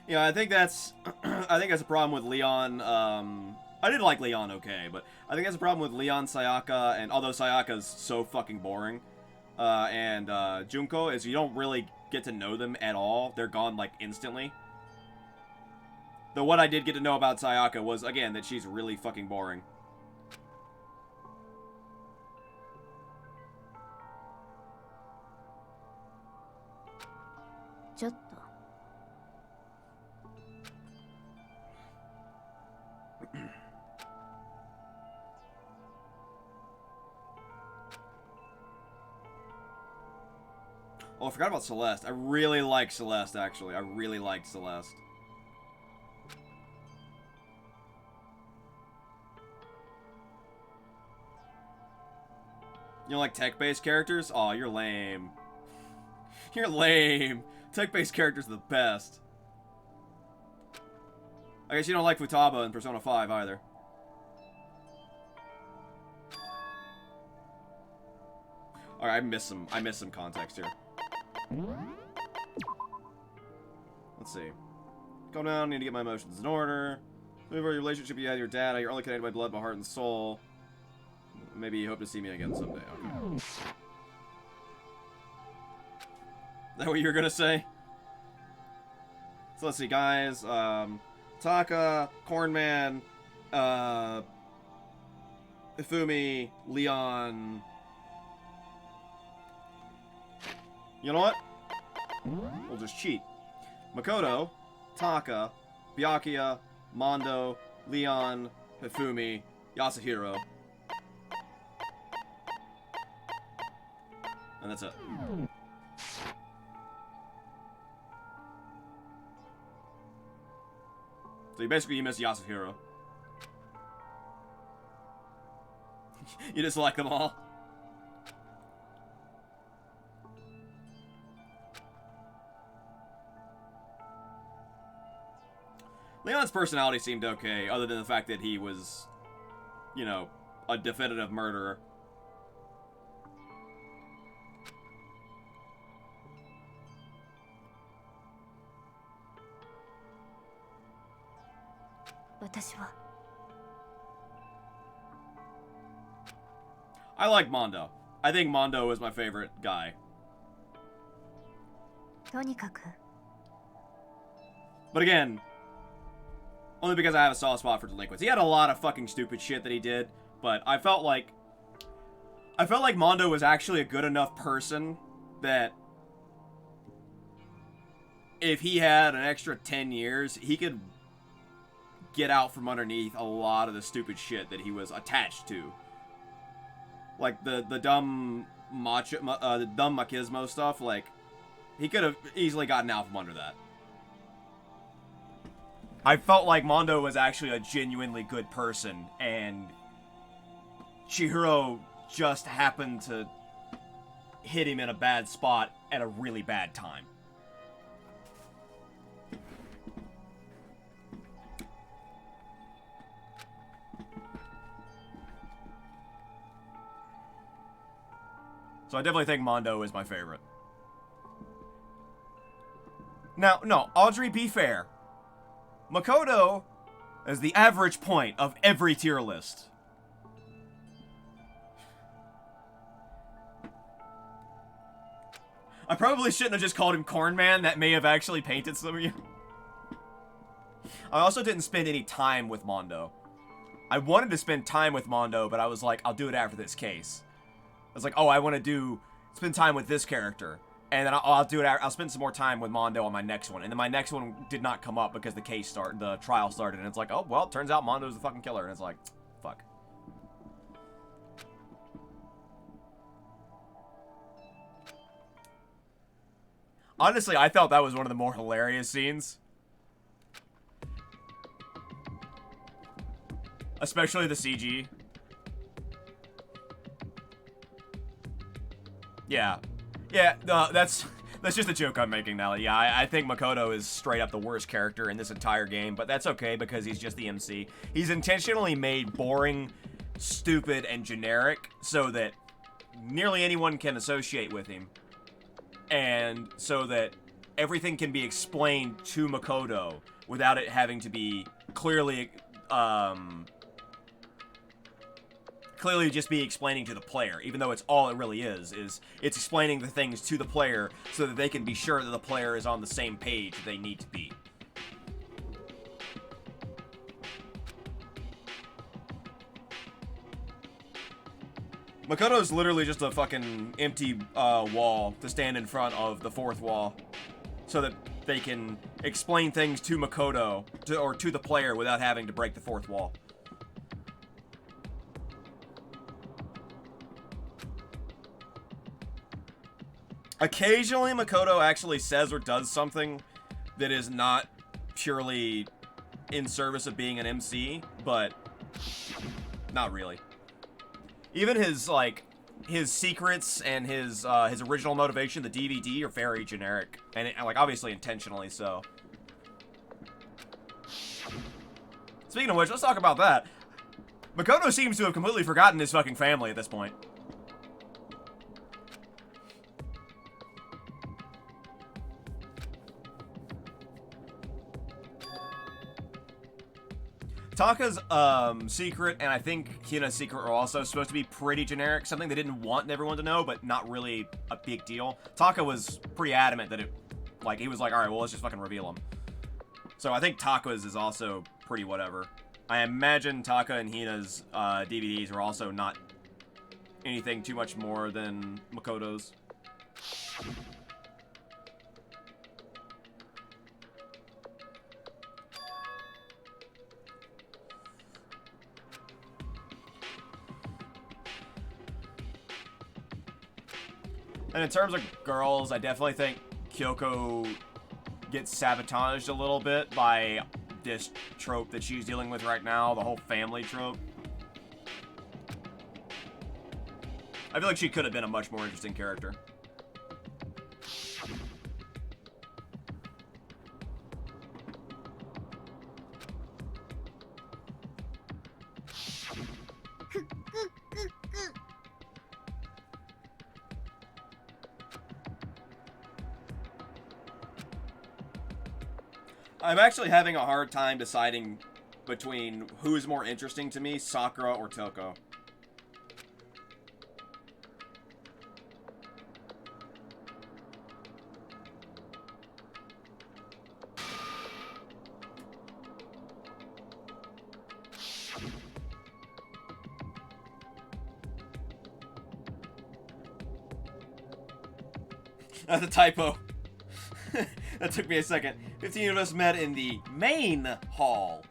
Yeah, I think that's I think that's a problem with Leon I did like Leon okay, but I think that's a problem with Leon, Sayaka, and although Sayaka's so fucking boring, and Junko, is you don't really get to know them at all. They're gone, like, instantly. Though what I did get to know about Sayaka was, again, that she's really fucking boring. Oh, I forgot about Celeste. I really like Celeste, actually. I really liked Celeste. You don't like tech-based characters? Aw, you're lame. You're lame. Tech-based characters are the best. I guess you don't like Futaba in Persona 5 either. Alright, I missed some context here. Let's see. Calm down, need to get my emotions in order. Move over your relationship you had with your dad. You're only connected by blood, by heart, and soul. Maybe you hope to see me again someday. Okay. Is that what you were gonna say? So let's see, guys. Taka, Cornman, Ifumi, Leon. You know what? We'll just cheat. Makoto, Taka, Byakuya, Mondo, Leon, Hifumi, Yasuhiro. And that's it. So you miss Yasuhiro. You just like them all. Leon's personality seemed okay, other than the fact that he was, you know, a definitive murderer. I like Mondo. I think Mondo is my favorite guy. But again, only because I have a soft spot for delinquents. He had a lot of fucking stupid shit that he did, but I felt like Mondo was actually a good enough person that if he had an extra 10 years, he could get out from underneath a lot of the stupid shit that he was attached to. Like the dumb the dumb machismo stuff, like he could have easily gotten out from under that. I felt like Mondo was actually a genuinely good person, and Chihiro just happened to hit him in a bad spot at a really bad time. So I definitely think Mondo is my favorite. Now, no, Audrey, be fair. Makoto is the average point of every tier list. I probably shouldn't have just called him Cornman. That may have actually painted some of you. I also didn't spend any time with Mondo. I wanted to spend time with Mondo, but I was like, I'll do it after this case. I was like, oh, I want to spend time with this character. And then I'll do it. I'll spend some more time with Mondo on my next one. And then my next one did not come up because the trial started. And it's like, oh, well, it turns out Mondo's the fucking killer. And it's like, fuck. Honestly, I thought that was one of the more hilarious scenes. Especially the CG. Yeah. Yeah, that's just a joke I'm making now. Yeah, I think Makoto is straight up the worst character in this entire game, but that's okay because he's just the MC. He's intentionally made boring, stupid, and generic so that nearly anyone can associate with him. And so that everything can be explained to Makoto without it having to be clearly clearly just be explaining to the player, even though it's all it really is it's explaining the things to the player so that they can be sure that the player is on the same page they need to be. Makoto's literally just a fucking empty wall to stand in front of the fourth wall so that they can explain things to Makoto or to the player without having to break the fourth wall. Occasionally, Makoto actually says or does something that is not purely in service of being an MC, but not really. Even his, like, his secrets and his original motivation, the DVD, are very generic. And, like, obviously intentionally so. Speaking of which, let's talk about that. Makoto seems to have completely forgotten his fucking family at this point. Taka's secret and I think Hina's secret are also supposed to be pretty generic, something they didn't want everyone to know, but not really a big deal. Taka was pretty adamant that he was like, alright, well, let's just fucking reveal them. So I think Taka's is also pretty whatever. I imagine Taka and Hina's DVDs are also not anything too much more than Makoto's. And in terms of girls, I definitely think Kyoko gets sabotaged a little bit by this trope that she's dealing with right now, the whole family trope. I feel like she could have been a much more interesting character. I'm actually having a hard time deciding between who's more interesting to me, Sakura or Toko. That's a typo. That took me a second. 15 of us met in the main hall.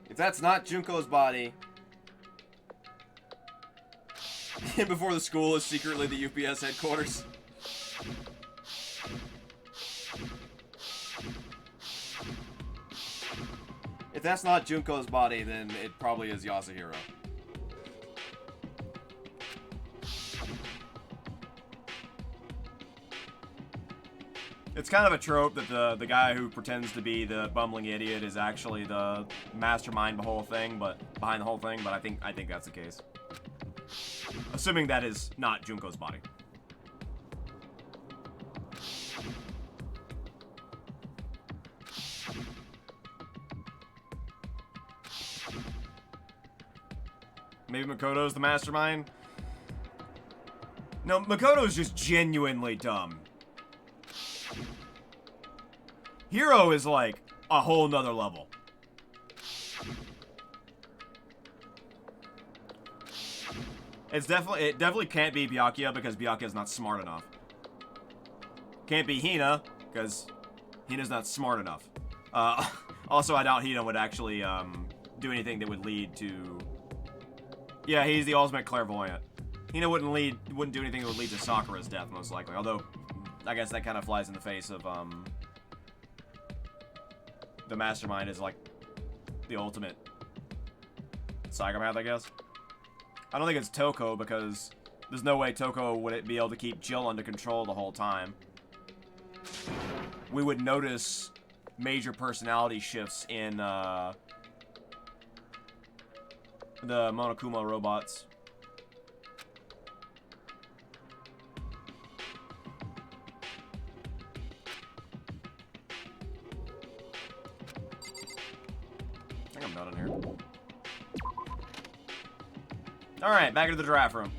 If that's not Junko's body, and before the school is secretly the UPS headquarters. If that's not Junko's body, then it probably is Yasuhiro. It's kind of a trope that the guy who pretends to be the bumbling idiot is actually the mastermind behind the whole thing, but I think that's the case. Assuming that is not Junko's body. Maybe Makoto's the mastermind? No, Makoto's just genuinely dumb. Hiro is like a whole nother level. It definitely can't be Byakuya because Byakuya is not smart enough. Can't be Hina because Hina's not smart enough. Also, I doubt Hina would actually do anything that would lead to. Yeah, he's the ultimate clairvoyant. Hina wouldn't do anything that would lead to Sakura's death, most likely. Although, I guess that kind of flies in the face of the mastermind is like the ultimate psychopath, I guess. I don't think it's Toko because there's no way Toko would be able to keep Jill under control the whole time. We would notice major personality shifts in the Monokuma robots. Alright, back into the giraffe room.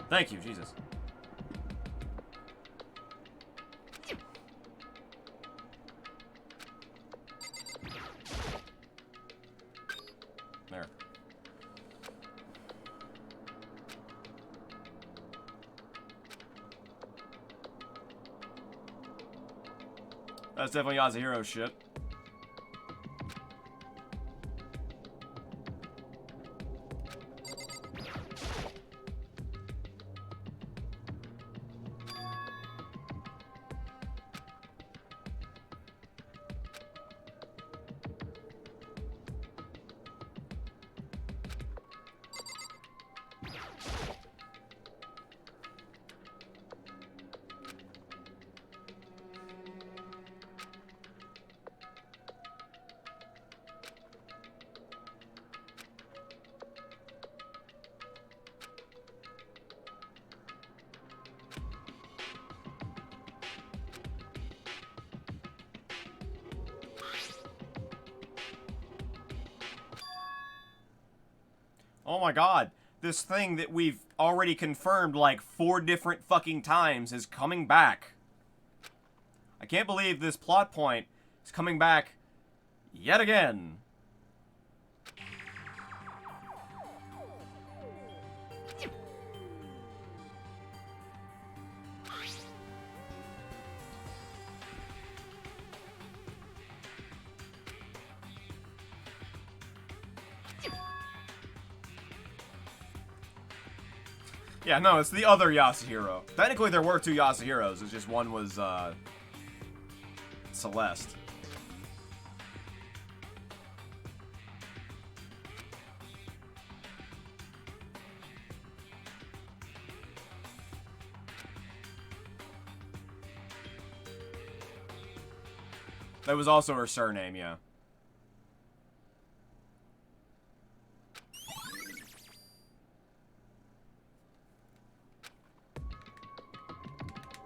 Thank you, Jesus. There. That's definitely Yasuhiro shit. Oh my god, this thing that we've already confirmed like 4 different fucking times is coming back. I can't believe this plot point is coming back yet again. Yeah, no, it's the other Yasuhiro. Technically, there were 2 Yasuhiros. It's just one was, Celeste. That was also her surname, yeah.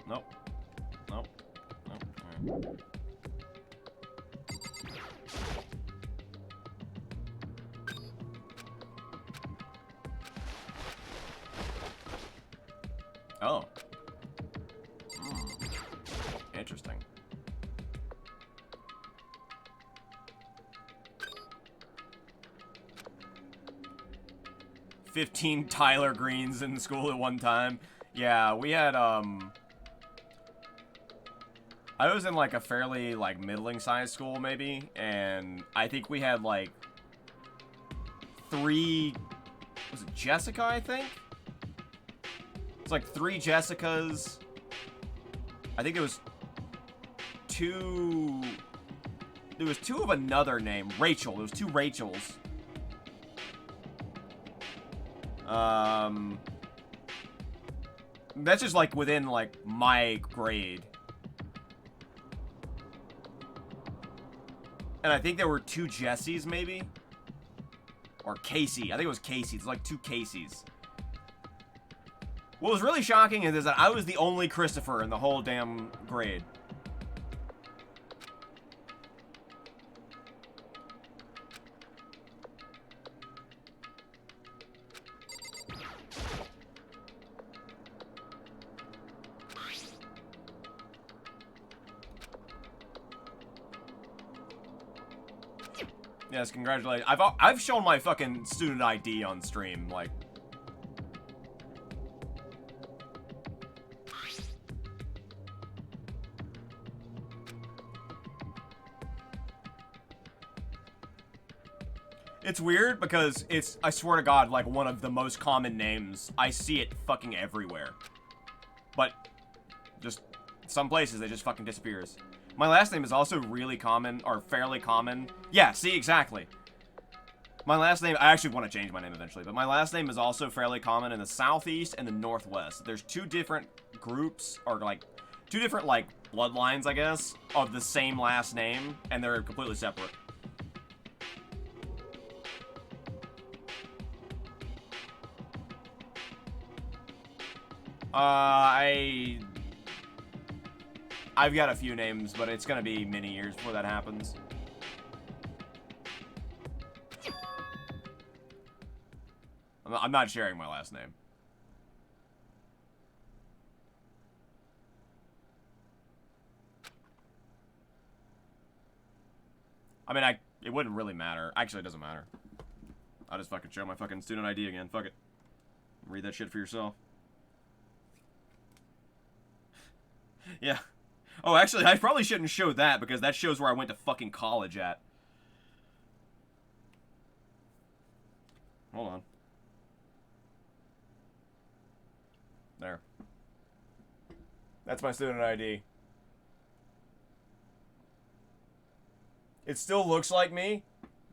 Nope. Nope. Nope. All right. Oh. Interesting. "15 Tyler Greens in school at one time." Yeah, we had, I was in, like, a fairly, like, middling-sized school, maybe, and I think we had, like, 3... Was it Jessica, I think? It's like 3 Jessicas. I think it was 2... There was 2 of another name. Rachel. There was 2 Rachels. That's just, like, within, like, my grade. And I think there were 2 Jessies, maybe? Or Casey. I think it was Casey. It's like 2 Caseys. What was really shocking is that I was the only Christopher in the whole damn grade. Yes, congratulations. I've shown my fucking student ID on stream, like. It's weird because it's, I swear to God, like one of the most common names. I see it fucking everywhere. But just some places it just fucking disappears. My last name is also really common, or fairly common. Yeah, see, exactly. My last name, I actually want to change my name eventually, but my last name is also fairly common in the Southeast and the Northwest. There's 2 different groups, or like two different, like, bloodlines, I guess, of the same last name, and they're completely separate. I've got a few names, but it's gonna be many years before that happens. I'm not sharing my last name. I mean, it wouldn't really matter. Actually, it doesn't matter. I'll just fucking show my fucking student ID again. Fuck it. Read that shit for yourself. Yeah. Oh, actually, I probably shouldn't show that, because that shows where I went to fucking college at. Hold on. There. That's my student ID. It still looks like me.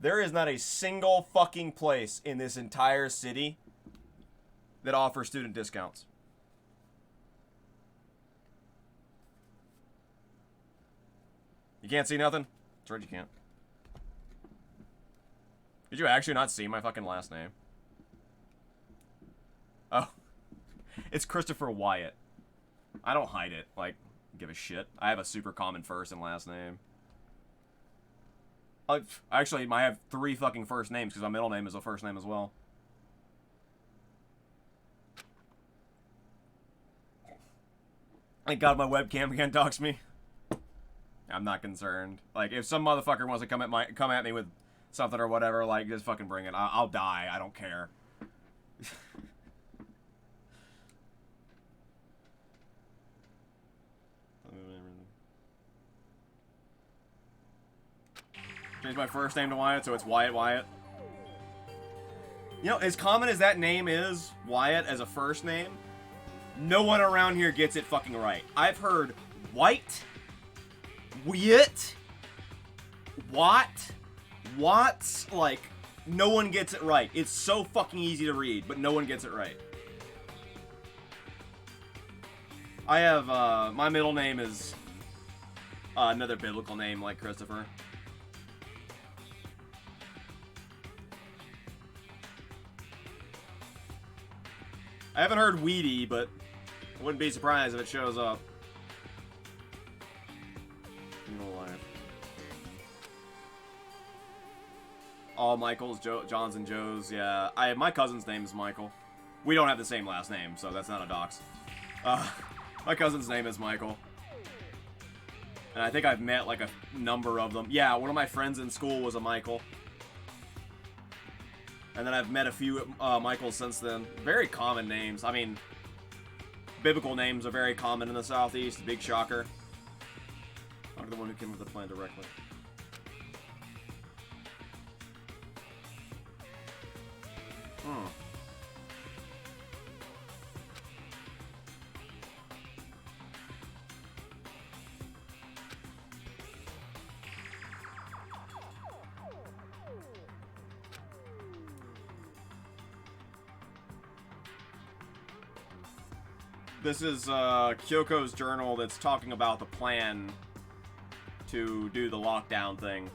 There is not a single fucking place in this entire city that offers student discounts. You can't see nothing? That's right, you can't. Did you actually not see my fucking last name? Oh. It's Christopher Wyatt. I don't hide it. Like, give a shit. I have a super common first and last name. Actually, I have 3 fucking first names because my middle name is a first name as well. Thank God my webcam can't dox me. I'm not concerned. Like, if some motherfucker wants to come at me with something or whatever, like, just fucking bring it. I'll die. I don't care. Change my first name to Wyatt, so it's Wyatt Wyatt. You know, as common as that name is, Wyatt, as a first name, no one around here gets it fucking right. I've heard White, Wyatt, Watts, like, no one gets it right. It's so fucking easy to read, but no one gets it right. I have, my middle name is another biblical name like Christopher. I haven't heard Weedy, but I wouldn't be surprised if it shows up. No life. All Michaels, Johns and Joes, yeah. My cousin's name is Michael. We don't have the same last name, so that's not a dox. My cousin's name is Michael. And I think I've met, like, a number of them. Yeah, one of my friends in school was a Michael. And then I've met a few Michaels since then. Very common names. I mean, biblical names are very common in the Southeast. Big shocker. I'm the one who came up with the plan directly. This is Kyoko's journal that's talking about the plan to do the lockdown thing.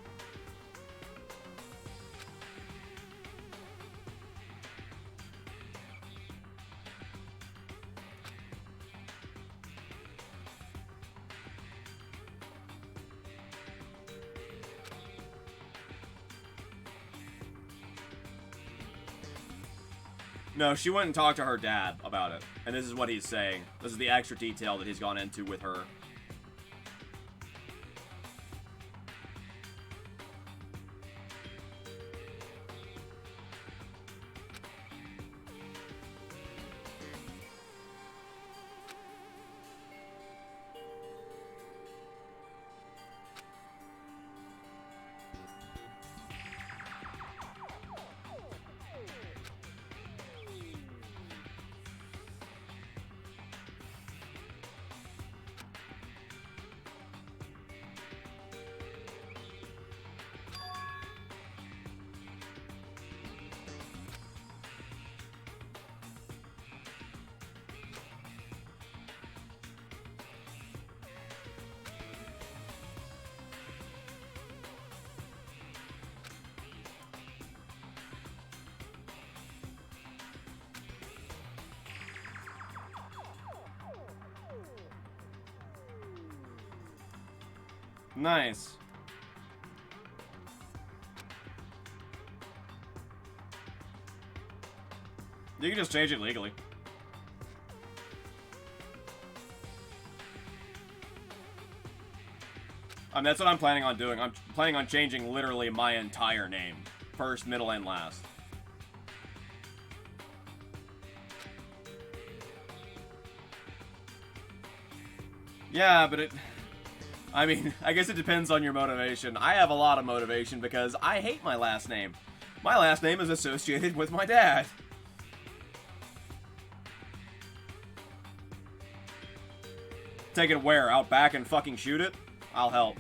No, she went and talked to her dad about it, and this is what he's saying. This is the extra detail that he's gone into with her. Nice. You can just change it legally. That's what I'm planning on doing. I'm planning on changing literally my entire name. First, middle, and last. Yeah, but it... I mean, I guess it depends on your motivation. I have a lot of motivation because I hate my last name. My last name is associated with my dad. Take it where? Out back and fucking shoot it? I'll help.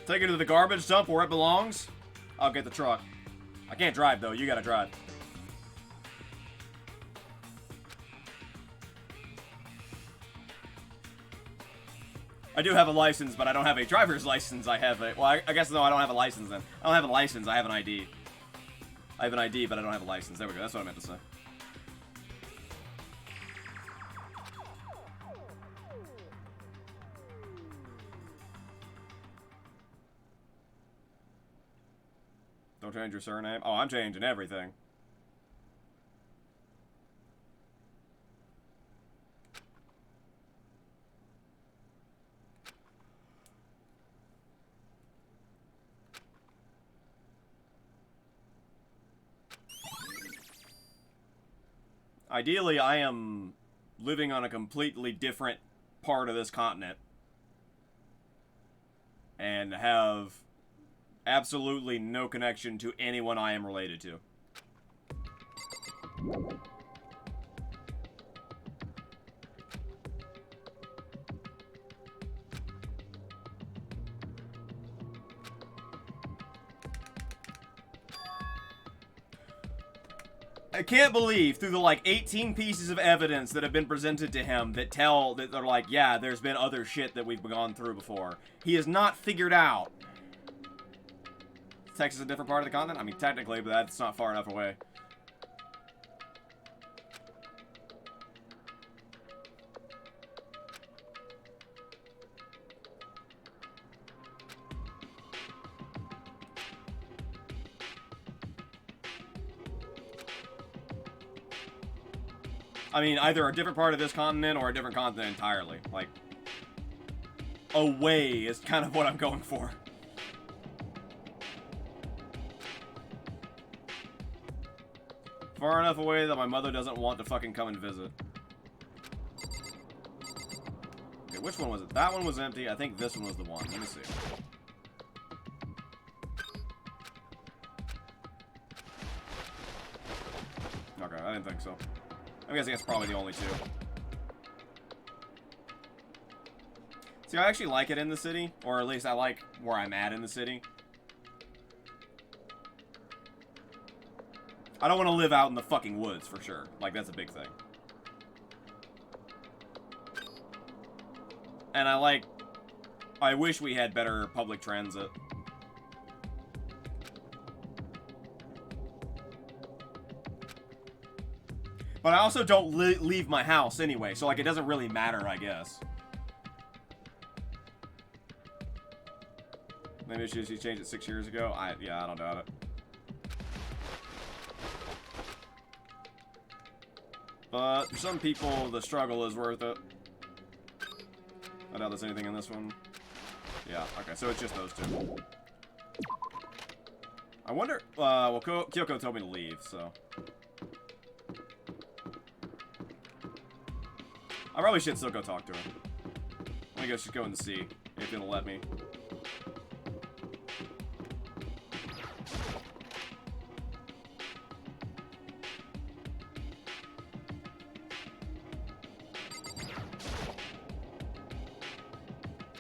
Take it to the garbage dump where it belongs. I'll get the truck. I can't drive, though. You gotta drive. I do have a license, but I don't have a driver's license. I have a... Well, I guess, no, I don't have a license, then. I don't have a license. I have an ID. I have an ID, but I don't have a license. There we go. That's what I meant to say. Don't change your surname. Oh, I'm changing everything. Ideally, I am living on a completely different part of this continent. And have absolutely no connection to anyone I am related to. I can't believe through the like 18 pieces of evidence that have been presented to him that they're like, yeah, there's been other shit that we've gone through before. He has not figured out. Texas is a different part of the continent? I mean, technically, but that's not far enough away. I mean, either a different part of this continent or a different continent entirely. Like, away is kind of what I'm going for. Far enough away that my mother doesn't want to fucking come and visit. Okay, which one was it? That one was empty. I think this one was the one. Let me see. Okay, I didn't think so. I'm guessing it's probably the only two. See, I actually like it in the city. Or at least I like where I'm at in the city. I don't want to live out in the fucking woods, for sure. Like, that's a big thing. And I wish we had better public transit. But I also don't leave my house anyway, so, like, it doesn't really matter, I guess. Maybe she changed it 6 years ago? Yeah, I don't doubt it. But for some people, the struggle is worth it. I doubt there's anything in this one. Yeah, okay, so it's just those two. I wonder... well, Kyoko told me to leave, so... I probably should still go talk to her. I guess just go in to see if it'll let me.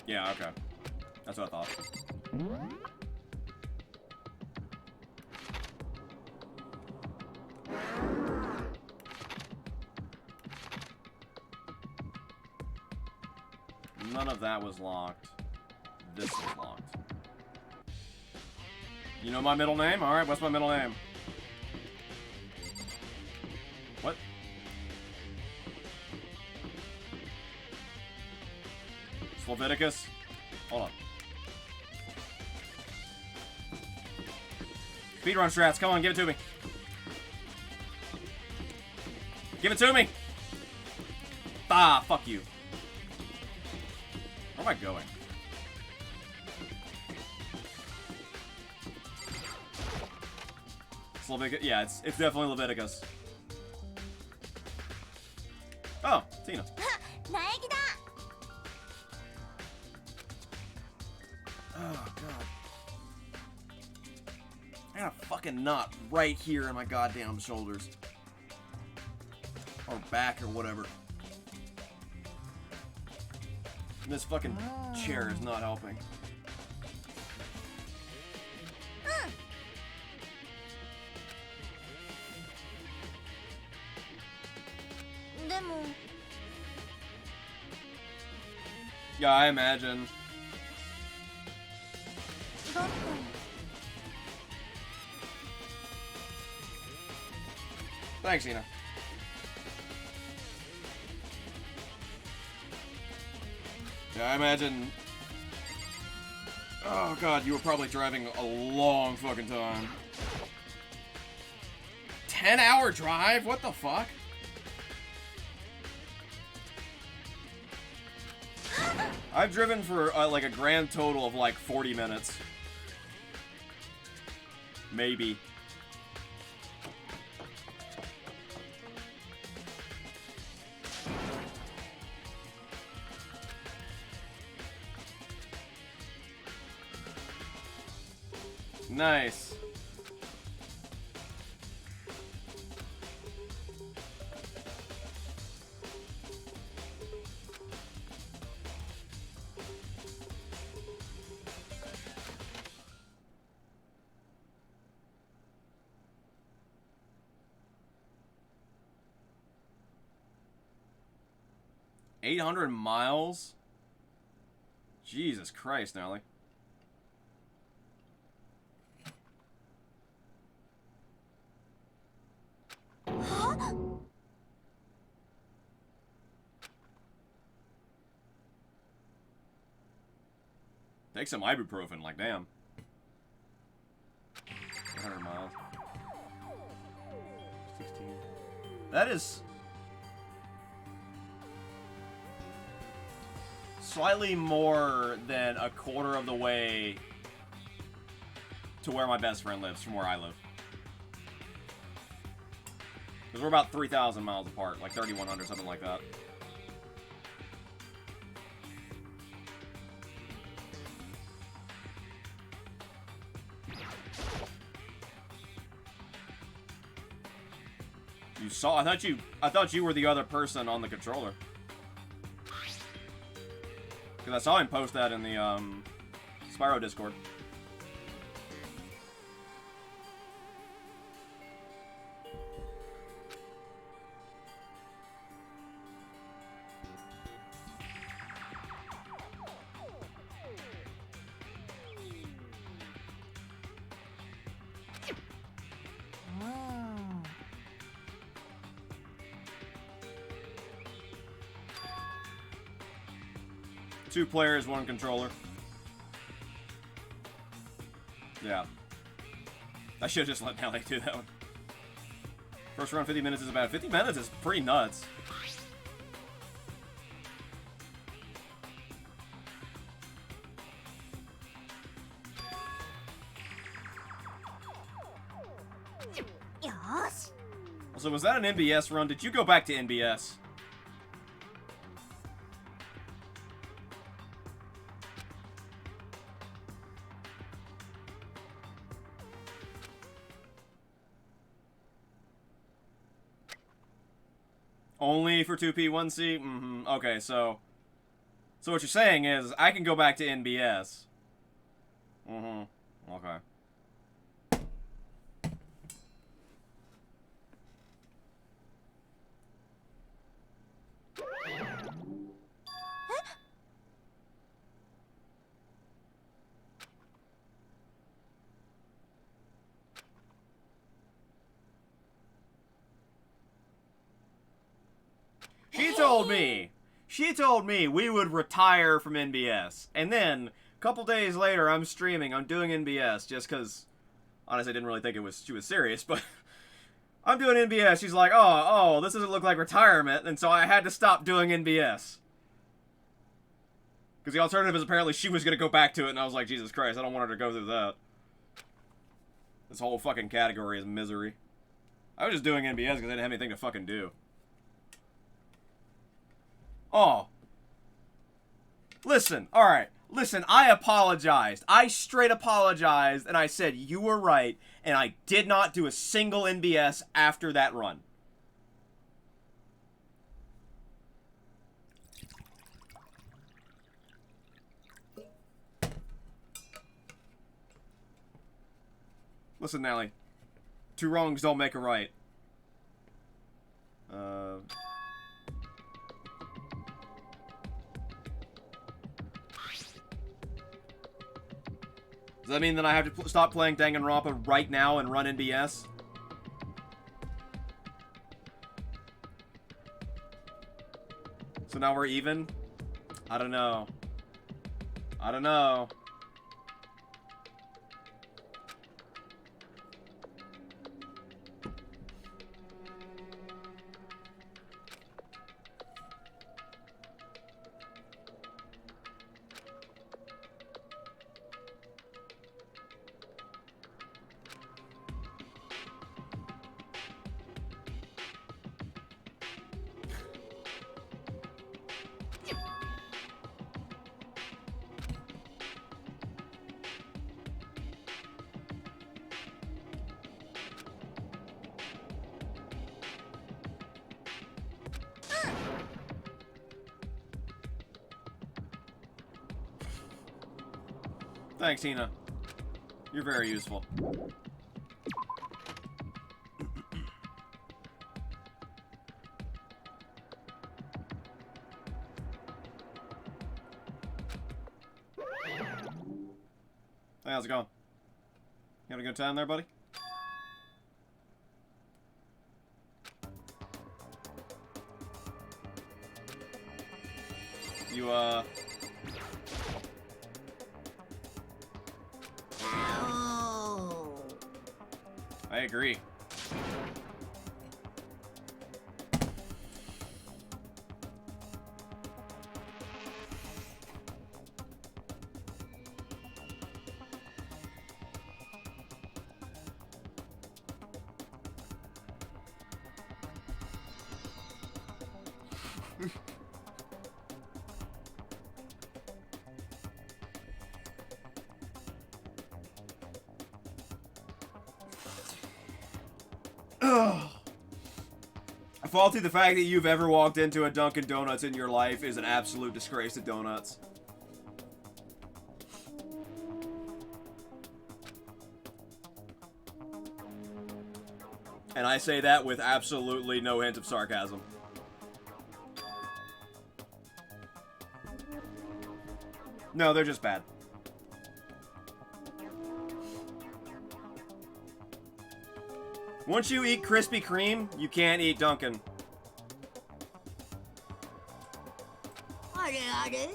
Yeah, okay. That's what I thought. None of that was locked. This was locked. You know my middle name? Alright, what's my middle name? What? It's Leviticus? Hold on. Speedrun strats, come on, give it to me. Give it to me! Ah, fuck you. Where am I going? It's Leviticus. Yeah, it's definitely Leviticus. Oh, Tina. 苗木だ Oh, God. I got a fucking knot right here in my goddamn shoulders. Or back or whatever. And this fucking chair is not helping. Yeah, I imagine. だって Thanks, Ina. Yeah, I imagine. Oh god, you were probably driving a long fucking time. 10-hour drive? What the fuck? I've driven for like a grand total of like 40 minutes. Maybe. Nice. $800 miles? Jesus Christ, Nelly. Take some ibuprofen, like damn. 800 miles. 16. That is slightly more than a quarter of the way to where my best friend lives from where I live. Because we're about 3,000 miles apart, like 3,100, something like that. You saw? I thought you were the other person on the controller. Because I saw him post that in the Spyro Discord. Two players, one controller. Yeah. I should have just let Nelly do that one. First round 50 minutes is about 50 minutes is pretty nuts. So was that an NBS run? Did you go back to NBS? Only for 2P, 1C? Mm-hmm. Okay, so what you're saying is I can go back to NBS. Mm-hmm. Okay. She told me we would retire from NBS. And then, a couple days later, I'm streaming, I'm doing NBS, just because, honestly, I didn't really think she was serious, but I'm doing NBS. She's like, oh, this doesn't look like retirement, and so I had to stop doing NBS. Because the alternative is apparently she was going to go back to it, and I was like, Jesus Christ, I don't want her to go through that. This whole fucking category is misery. I was just doing NBS because I didn't have anything to fucking do. Oh. Listen, alright. Listen, I apologized. I straight apologized, and I said, you were right, and I did not do a single NBS after that run. Listen, Nally. 2 wrongs don't make a right. Does that mean that I have to stop playing Danganronpa right now and run NBS? So now we're even? I don't know. I don't know. Thanks, Tina. You're very useful. Hey, how's it going? You having a good time there, buddy? You, Ow. I agree. Faulty, the fact that you've ever walked into a Dunkin' Donuts in your life is an absolute disgrace to donuts. And I say that with absolutely no hint of sarcasm. No, they're just bad. Once you eat Krispy Kreme, you can't eat Dunkin'. Areれ?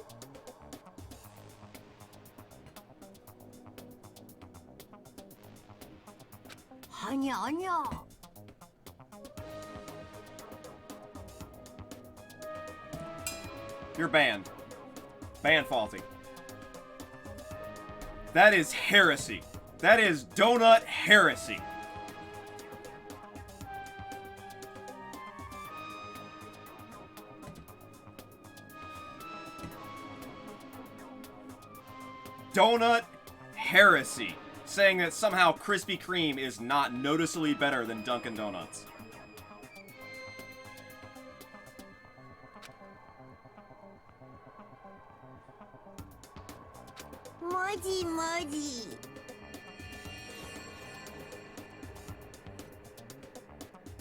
Hanya. You're banned. Ban Faulty. That is heresy. That is donut heresy. Donut heresy. Saying that somehow Krispy Kreme is not noticeably better than Dunkin' Donuts. Muddy.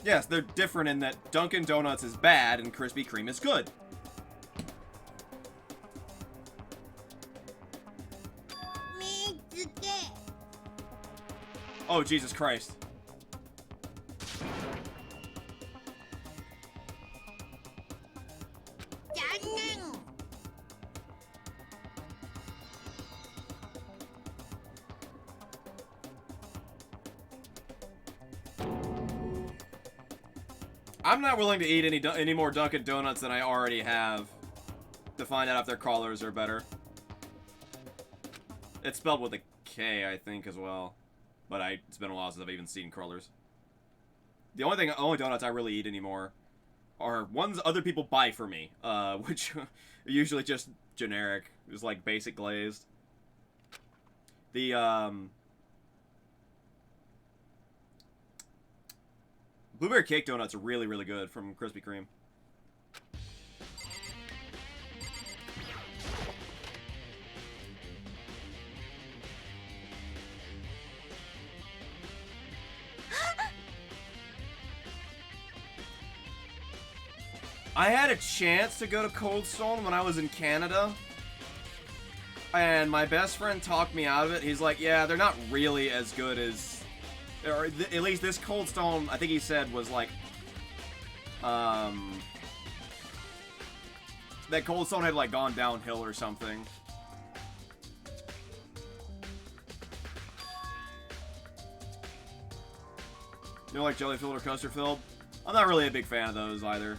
Yes, they're different in that Dunkin' Donuts is bad and Krispy Kreme is good. Oh, Jesus Christ. I'm not willing to eat any more Dunkin' Donuts than I already have to find out if their crawlers are better. It's spelled with a K, I think, as well. But it's been a while since I've even seen crawlers. The only donuts I really eat anymore are ones other people buy for me, which are usually just generic, just like basic glazed. The blueberry cake donuts are really, really good from Krispy Kreme. I had a chance to go to Cold Stone when I was in Canada, and my best friend talked me out of it. He's like, yeah, they're not really as good as, or at least this Cold Stone, I think he said, was like, that Cold Stone had like gone downhill or something. You know, like jelly filled or custard filled? I'm not really a big fan of those either.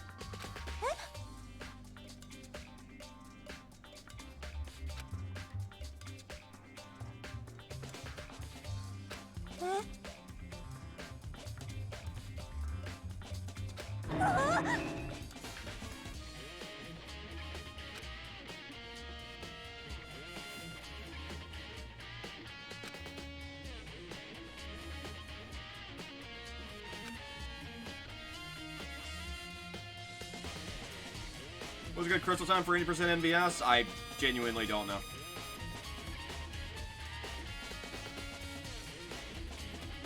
Was a good Crystal time for 80% NVS? I genuinely don't know.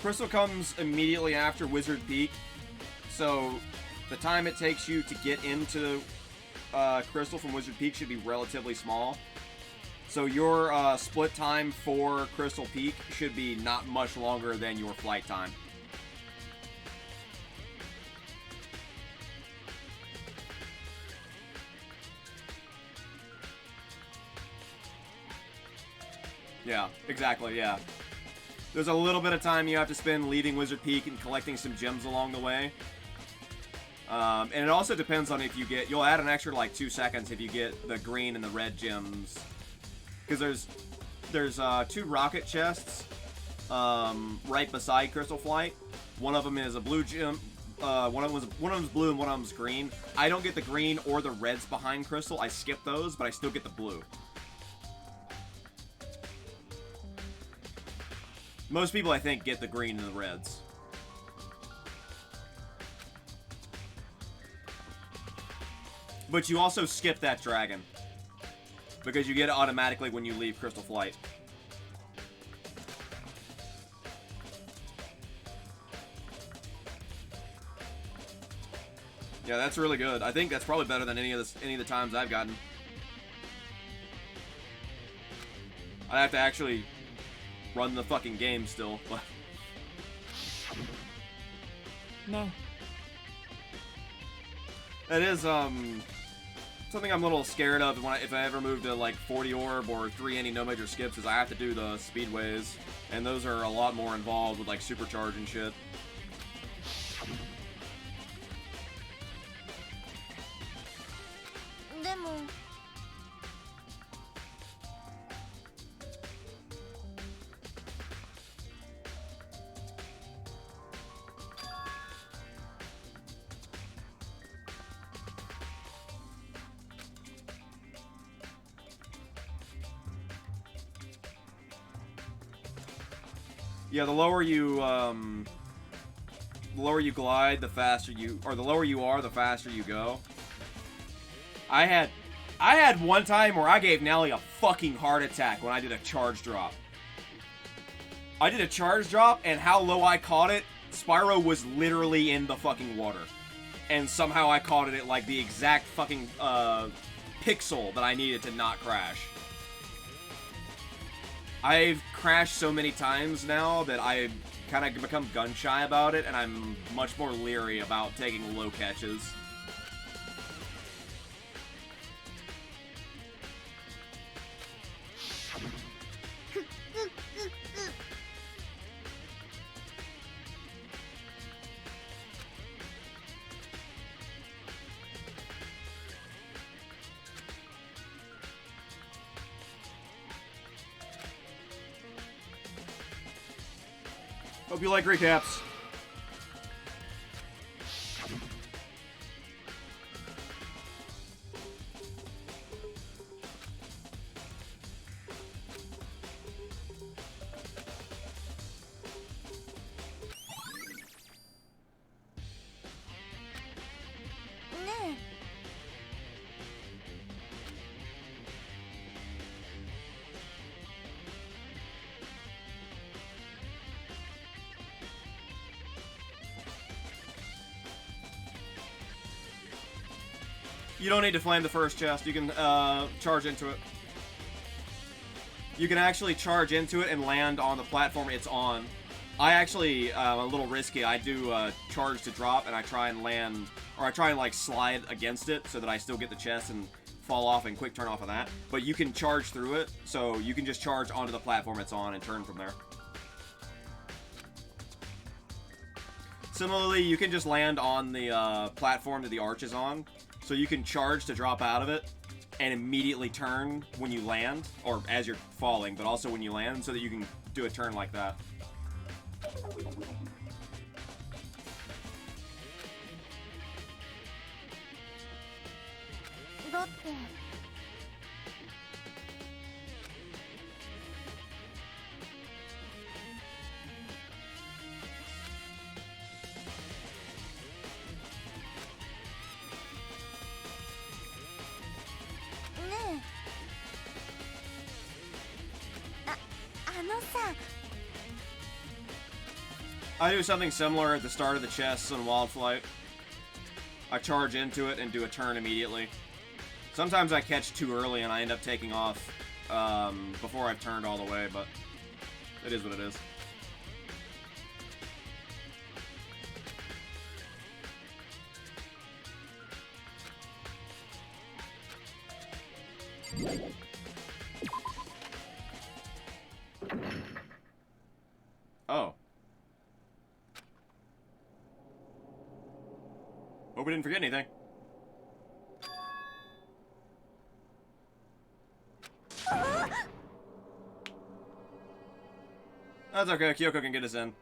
Crystal comes immediately after Wizard Peak, so the time it takes you to get into Crystal from Wizard Peak should be relatively small. So your split time for Crystal Peak should be not much longer than your flight time. Yeah, exactly, yeah. There's a little bit of time you have to spend leaving Wizard Peak and collecting some gems along the way. And it also depends on if you get... You'll add an extra, like, 2 seconds if you get the green and the red gems. Because there's 2 rocket chests right beside Crystal Flight. One of them is a blue gem. One of them's blue and one of them's green. I don't get the green or the reds behind Crystal. I skip those, but I still get the blue. Most people, I think, get the green and the reds. But you also skip that dragon. Because you get it automatically when you leave Crystal Flight. Yeah, that's really good. I think that's probably better than any of the times I've gotten. I have to actually run the fucking game still, but...ね That is, something I'm a little scared of if I ever move to, like, 40 orb or 3 any no major skips, is I have to do the speedways, and those are a lot more involved with, like, supercharge and shit. Yeah, the lower you glide, the faster you, or the lower you are, the faster you go. I had one time where I gave Nelly a fucking heart attack when I did a charge drop. I did a charge drop, and how low I caught it, Spyro was literally in the fucking water. And somehow I caught it at, like, the exact fucking, pixel that I needed to not crash. I've crashed so many times now that I've kind of become gun-shy about it, and I'm much more leery about taking low catches. Hope you like recaps. You don't need to flame the first chest. You can charge into it. You can actually charge into it and land on the platform it's on. I actually, a little risky. I do charge to drop, and I try and land, or I try and like slide against it so that I still get the chest and fall off and quick turn off of that. But you can charge through it, so you can just charge onto the platform it's on and turn from there. Similarly, you can just land on the platform that the arch is on. So you can charge to drop out of it and immediately turn when you land, or as you're falling, but also when you land, so that you can do a turn like that. I do something similar at the start of the chests on Wild Flight. I charge into it and do a turn immediately. Sometimes I catch too early and I end up taking off before I've turned all the way, but it is what it is. Oh. Hope we didn't forget anything. That's okay, Kyoko can get us in.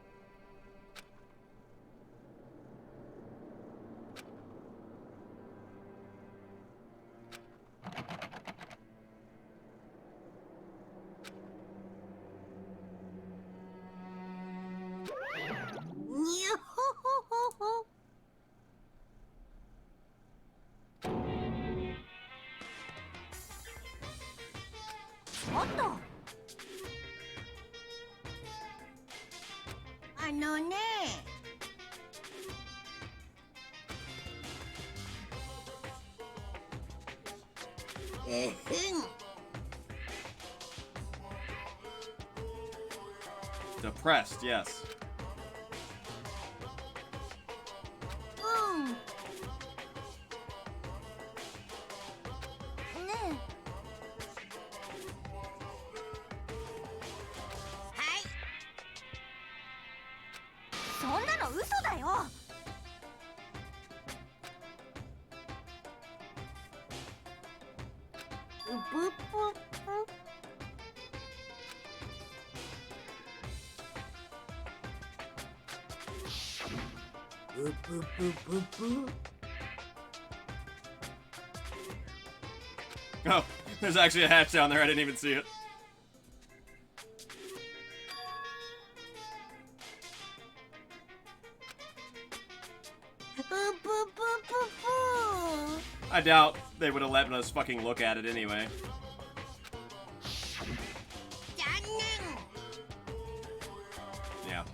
Depressed, yes. Oh, there's actually a hatch down there. I didn't even see it. I doubt they would have let us fucking look at it anyway. Yeah.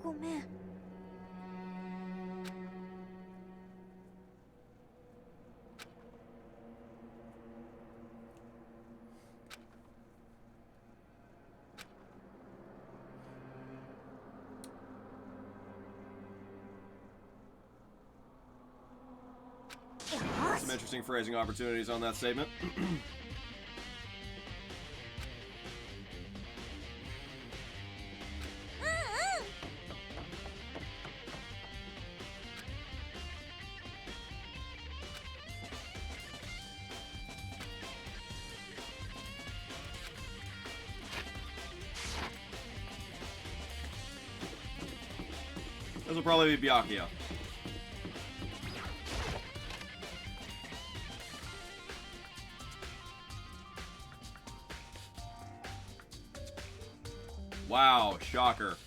ごめん。Some interesting phrasing opportunities on that statement. This will probably be Byakuya. Wow, shocker.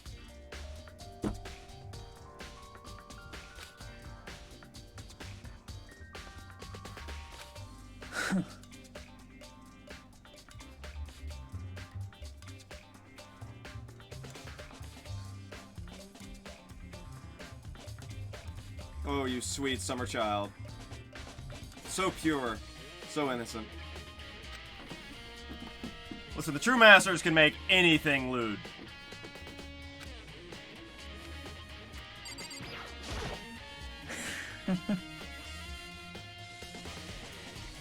Oh, you sweet summer child. So pure, so innocent. Listen, the true masters can make anything lewd.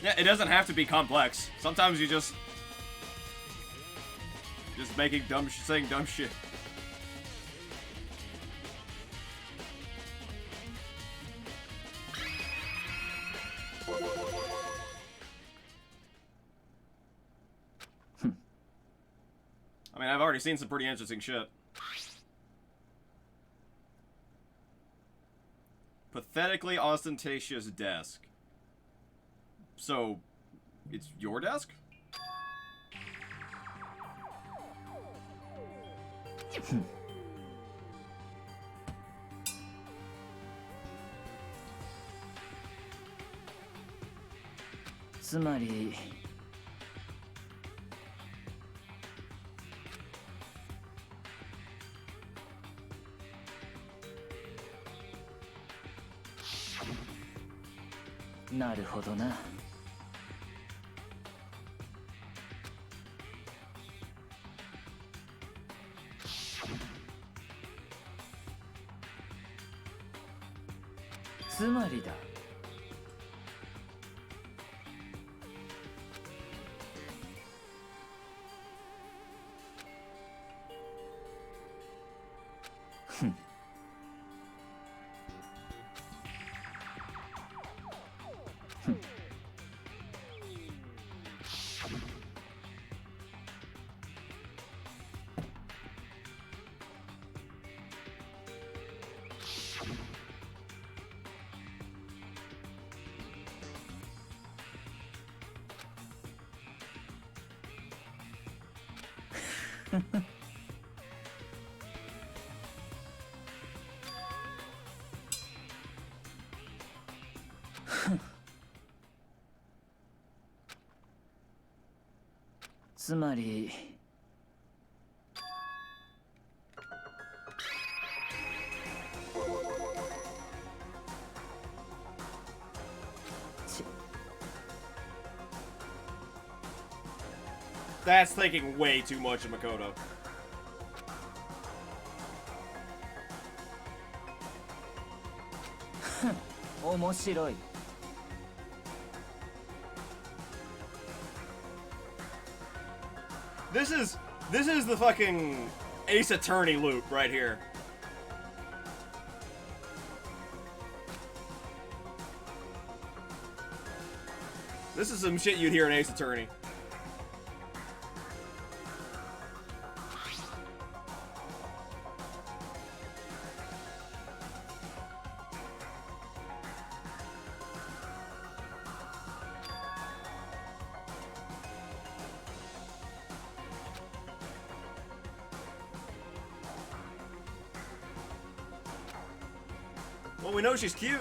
Yeah, it doesn't have to be complex. Sometimes you just making saying dumb shit. I mean, I've already seen some pretty interesting shit. Pathetically ostentatious desk. So, it's your desk? That's thinking way too much of Makoto. This is the fucking Ace Attorney loop right here. This is some shit you'd hear in Ace Attorney. Well, we know she's cute.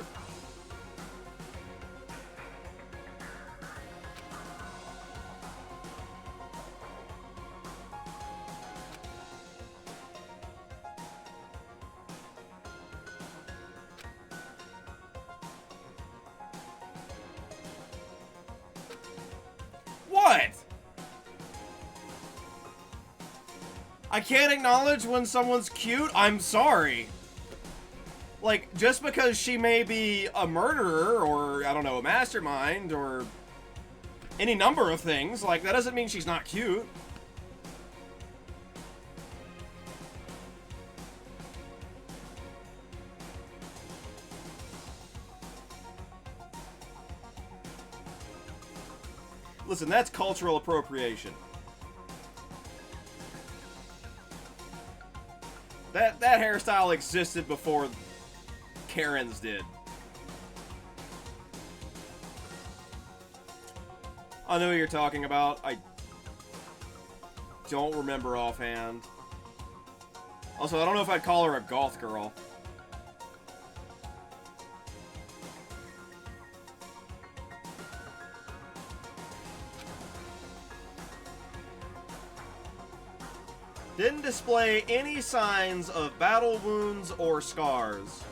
What? I can't acknowledge when someone's cute? I'm sorry. Like, just because she may be a murderer, or, I don't know, a mastermind, or any number of things, like, that doesn't mean she's not cute. Listen, that's cultural appropriation. That hairstyle existed before Karen's did. I know what you're talking about. I don't remember offhand. Also, I don't know if I'd call her a goth girl. Didn't display any signs of battle wounds or scars.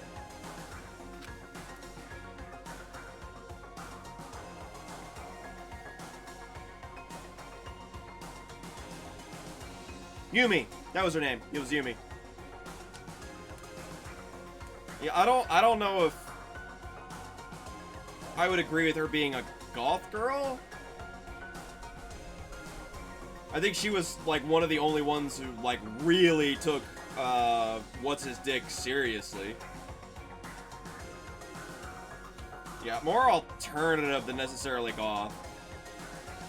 Yumi. That was her name. It was Yumi. Yeah, I don't know if I would agree with her being a goth girl. I think she was, like, one of the only ones who, like, really took, what's-his-dick seriously. Yeah, more alternative than necessarily goth.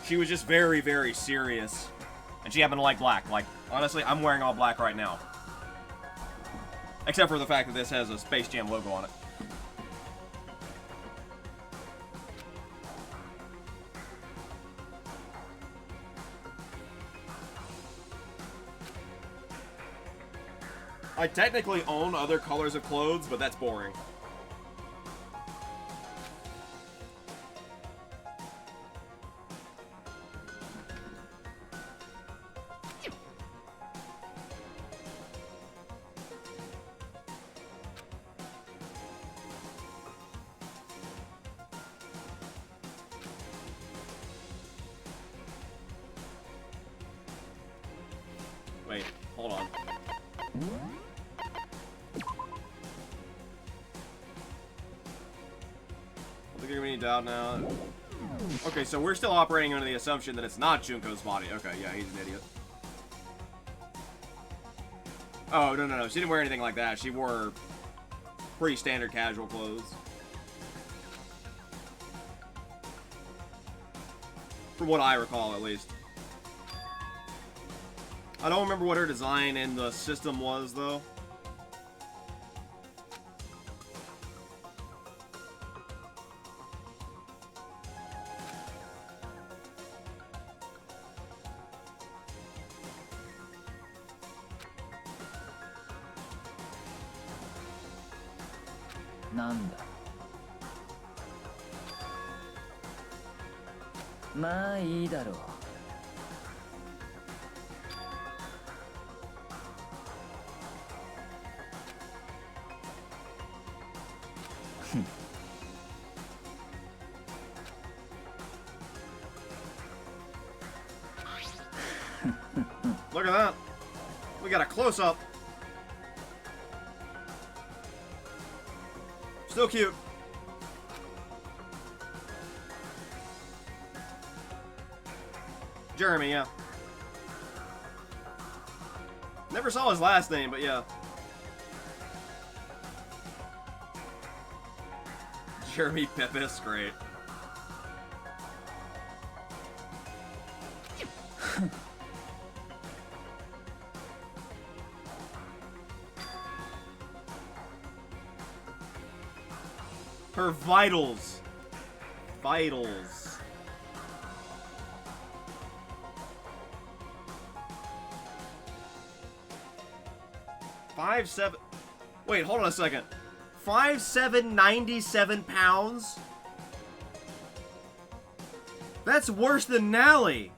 She was just very, very serious. And she happened to like black. Like, honestly, I'm wearing all black right now. Except for the fact that this has a Space Jam logo on it. I technically own other colors of clothes, but that's boring. Wait, hold on. I think you're gonna need doubt now. Okay, so we're still operating under the assumption that it's not Junko's body. Okay, yeah, he's an idiot. Oh, no. She didn't wear anything like that. She wore pretty standard casual clothes. From what I recall, at least. I don't remember what her design in the system was, though. Nanda. まあいいだろう。Look at that. We got a close-up. Still cute. Jeremy, yeah. Never saw his last name, but yeah. Jeremy Pepis, great. Her vitals. Vitals. Five, 7. Wait, hold on a second. 5'7", 97 pounds? That's worse than Nally.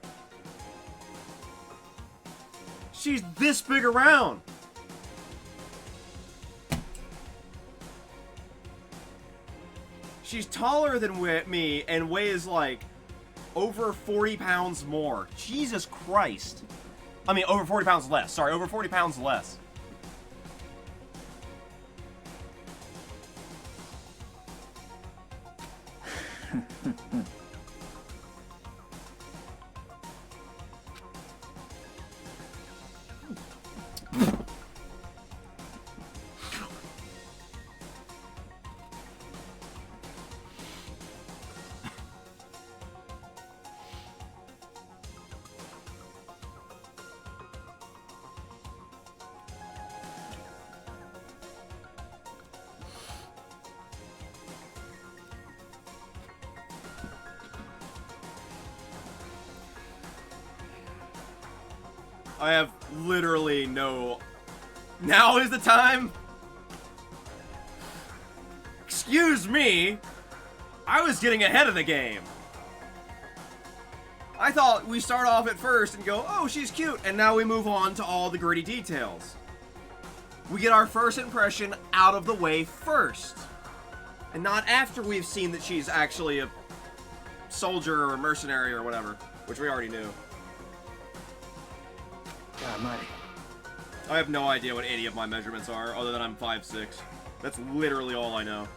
She's this big around. She's taller than me and weighs like Over 40 pounds more. Jesus Christ. I mean, over 40 pounds less. Sorry, over 40 pounds less. I have literally no... Now is the time? Excuse me? I was getting ahead of the game. I thought we start off at first and go, oh, she's cute, and now we move on to all the gritty details. We get our first impression out of the way first. And not after we've seen that she's actually a soldier or a mercenary or whatever, which we already knew. I have no idea what any of my measurements are, other than I'm 5'6". That's literally all I know.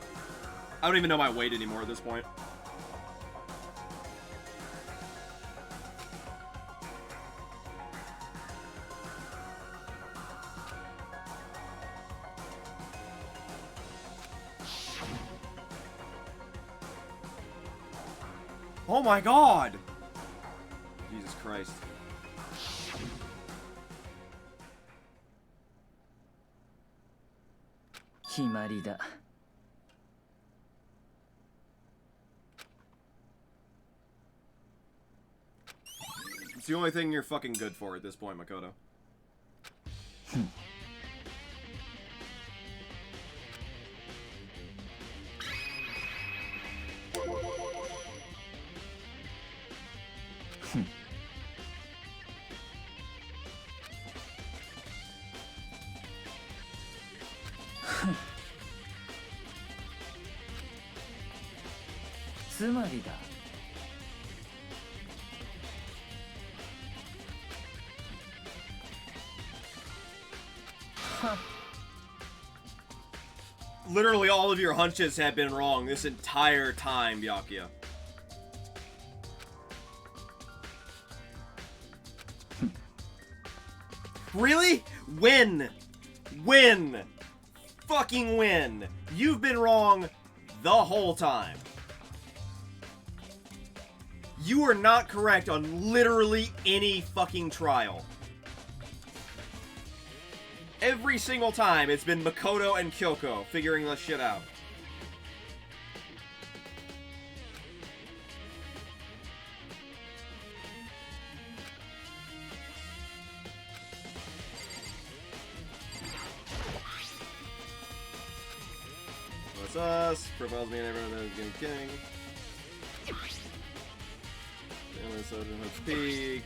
I don't even know my weight anymore at this point. Oh my god! Jesus Christ. It's the only thing you're fucking good for at this point, Makoto. Literally all of your hunches have been wrong this entire time, Byakuya. Really? Win! Win! Fucking win! You've been wrong the whole time. You are not correct on literally any fucking trial. Every single time, it's been Makoto and Kyoko figuring this shit out. What's us? Profiles me and everyone that is getting king. Family Soldier Hooks Peak.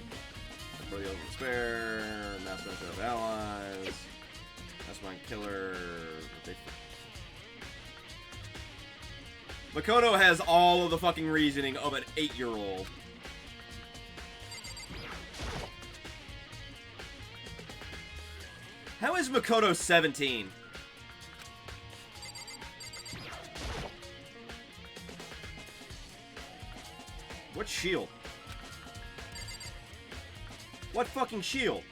For the Ultimate Spare. Master of Allies. That's my killer. Makoto has all of the fucking reasoning of an 8-year-old. How is Makoto 17? What shield? What fucking shield?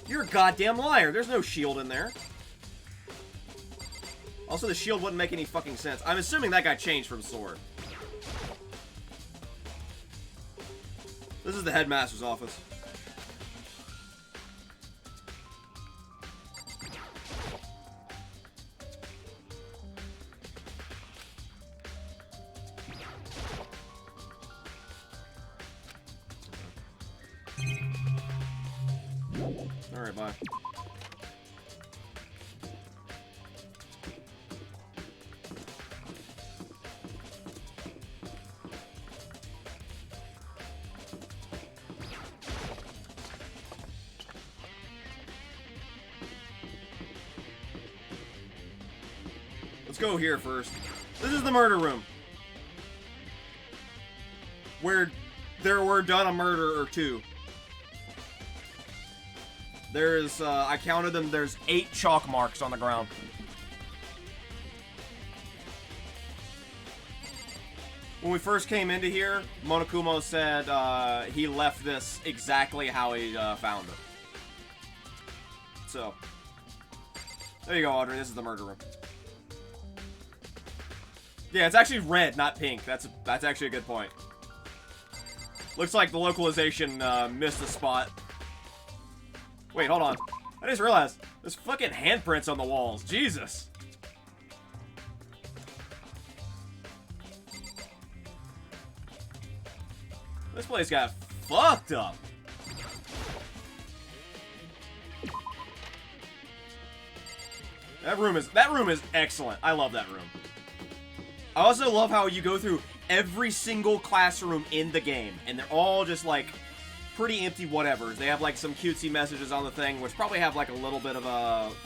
You're a goddamn liar. There's no shield in there. Also, the shield wouldn't make any fucking sense. I'm assuming that got changed from sword. This is the headmaster's office. Alright, bye. Let's go here first. This is the murder room. where there were done a murder or two. There's, I counted them, there's 8 chalk marks on the ground. When we first came into here, Monokuma said he left this exactly how he found it. So, there you go, Audrey. This is the murder room. Yeah, it's actually red, not pink. That's actually a good point. Looks like the localization missed a spot. Wait, hold on. I just realized there's fucking handprints on the walls. Jesus. This place got fucked up. That room is excellent. I love that room. I also love how you go through every single classroom in the game, and they're all just like pretty empty whatevers. They have like some cutesy messages on the thing, which probably have like a little bit of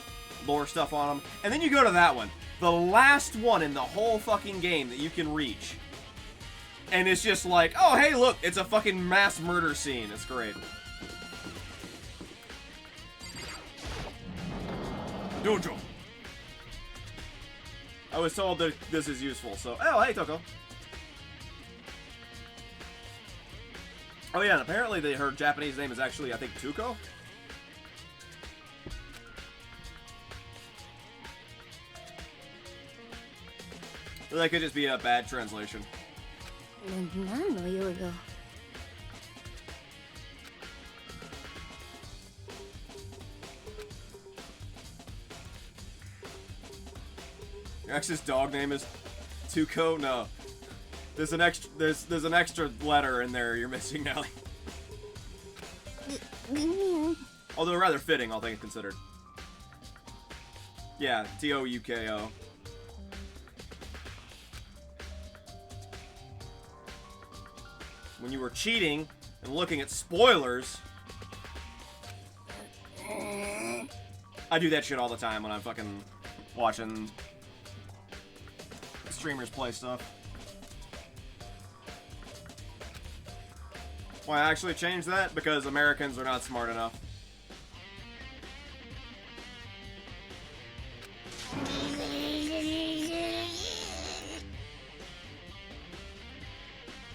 lore stuff on them. And then you go to that one, the last one in the whole fucking game that you can reach. And it's just like, oh hey look, it's a fucking mass murder scene. It's great. Dojo. I was told that this is useful, so... Oh, hey, Toko. Oh, yeah, and apparently her Japanese name is actually, I think, Tuko? That could just be a bad translation. 何の用よ。X's dog name is Tuko? No. There's an extra letter in there you're missing, Nelly. Although rather fitting, all things considered. Yeah, T-O-U-K-O. When you were cheating and looking at spoilers... I do that shit all the time when I'm fucking watching streamers play stuff. Why I actually changed that? Because Americans are not smart enough.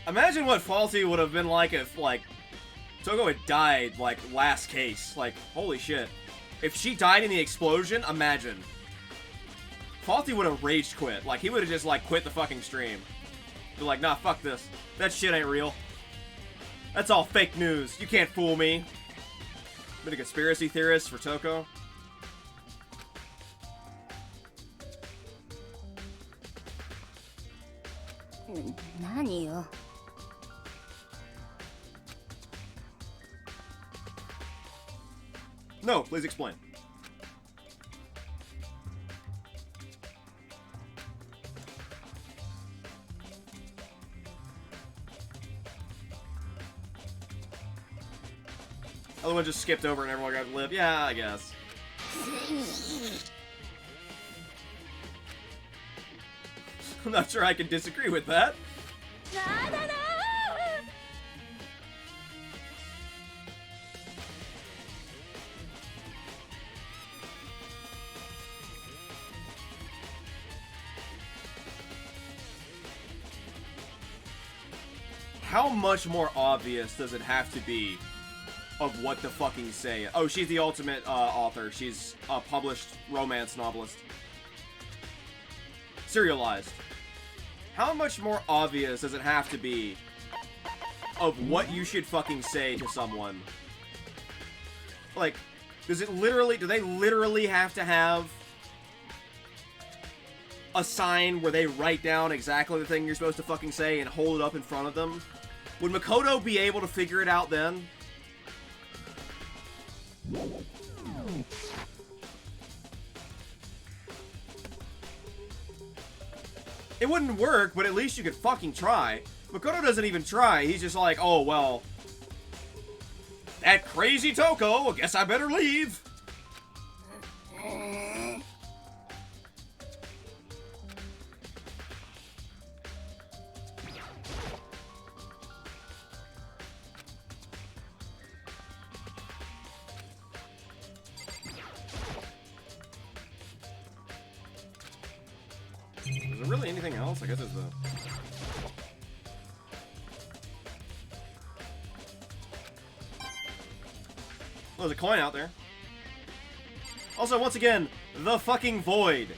Imagine what Faulty would have been like if, like, Toko had died, like, last case. Like, holy shit. If she died in the explosion, imagine. Faulty would have rage quit. Like, he would have just, like, quit the fucking stream. Be like, nah, fuck this. That shit ain't real. That's all fake news. You can't fool me. Been a conspiracy theorist for Toko.何よ。No, please explain. Other one just skipped over and everyone got to live. Yeah, I guess. I'm not sure I can disagree with that. How much more obvious does it have to be of what to fucking say? Oh, she's the ultimate author. She's a published romance novelist. Serialized. How much more obvious does it have to be of what you should fucking say to someone? Like, do they literally have to have a sign where they write down exactly the thing you're supposed to fucking say and hold it up in front of them? Would Makoto be able to figure it out then? It wouldn't work, but at least you could fucking try. Makoto doesn't even try. He's just like, oh, well, that crazy Toko, I guess I better leave. there really anything else? I guess it's the... Well, there's a coin out there. Also, once again, the fucking void.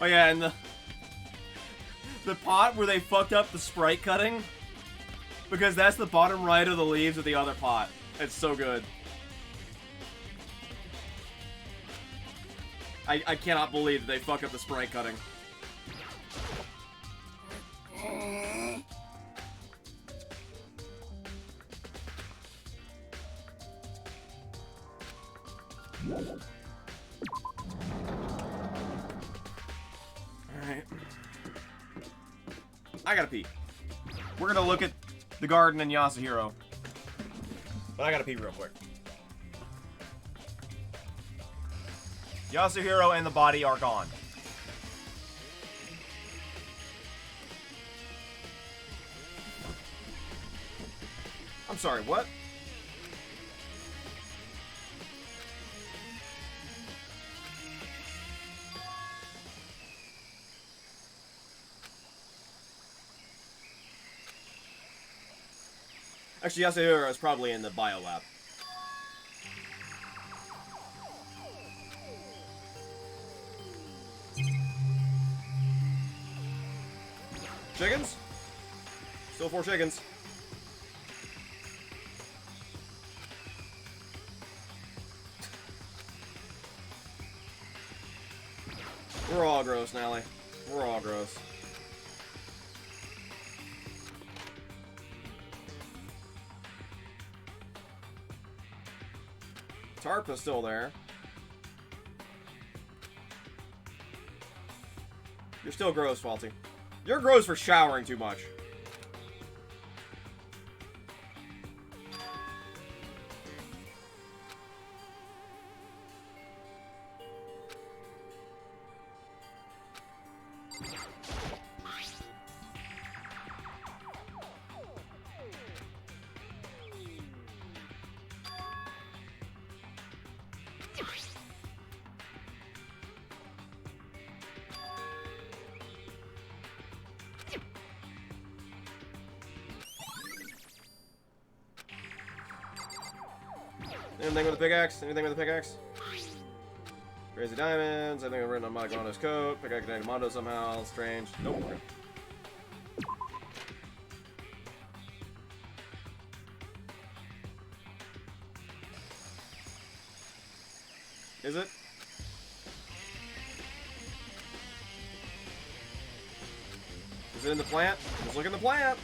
Oh yeah, and the pot where they fucked up the sprite cutting, because that's the bottom right of the leaves of the other pot. It's so good. I cannot believe that they fuck up the sprite cutting. Alright. I gotta pee. We're gonna look at the garden and Yasuhiro. But I gotta pee real quick. Yasuhiro and the body are gone. I'm sorry, what? Actually, Yasuhiro is probably in the bio lab. Chickens? Still 4 chickens. We're all gross, Nally. We're all gross. Tarpa's still there. You're still gross, Faulty. You're gross for showering too much. Anything with a pickaxe? Anything with a pickaxe? Crazy diamonds. Anything written on Matagrano's coat. Pickaxe connected Mondo somehow. Strange. Nope. Okay. Is it? Is it in the plant? Let's look in the plant.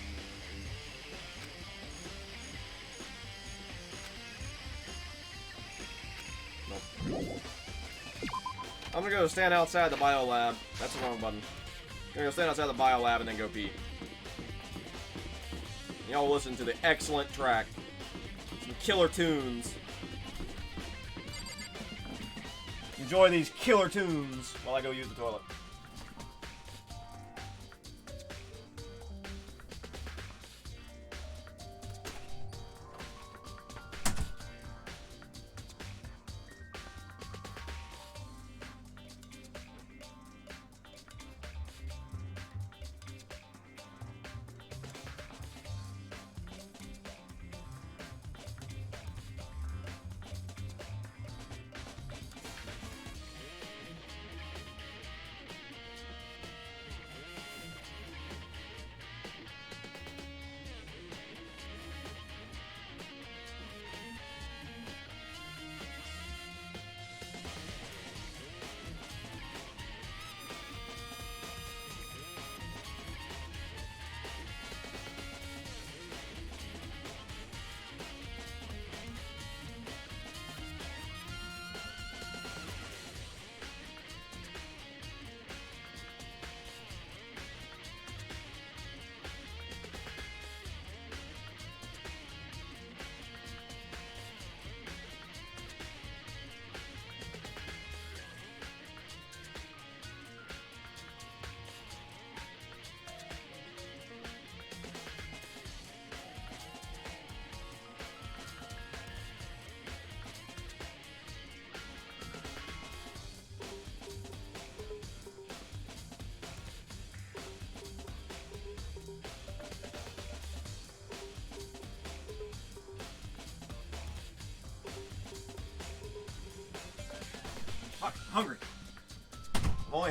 I'm gonna go stand outside the bio lab. That's the wrong button. I'm gonna go stand outside the bio lab and then go pee. Y'all will listen to the excellent track. Some killer tunes. Enjoy these killer tunes while I go use the toilet.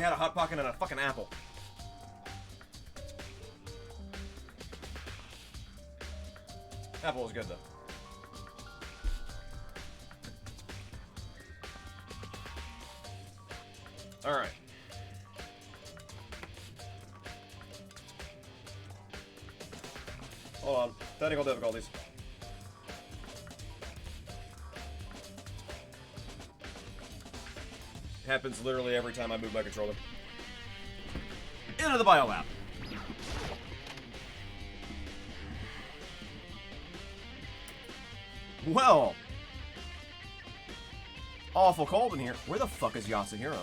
had a Hot Pocket and a fucking apple. Apple was good though. Alright. Hold on. Technical difficulties. Happens literally every time I move my controller. Into the biolab. Well. Awful cold in here. Where the fuck is Yasuhiro?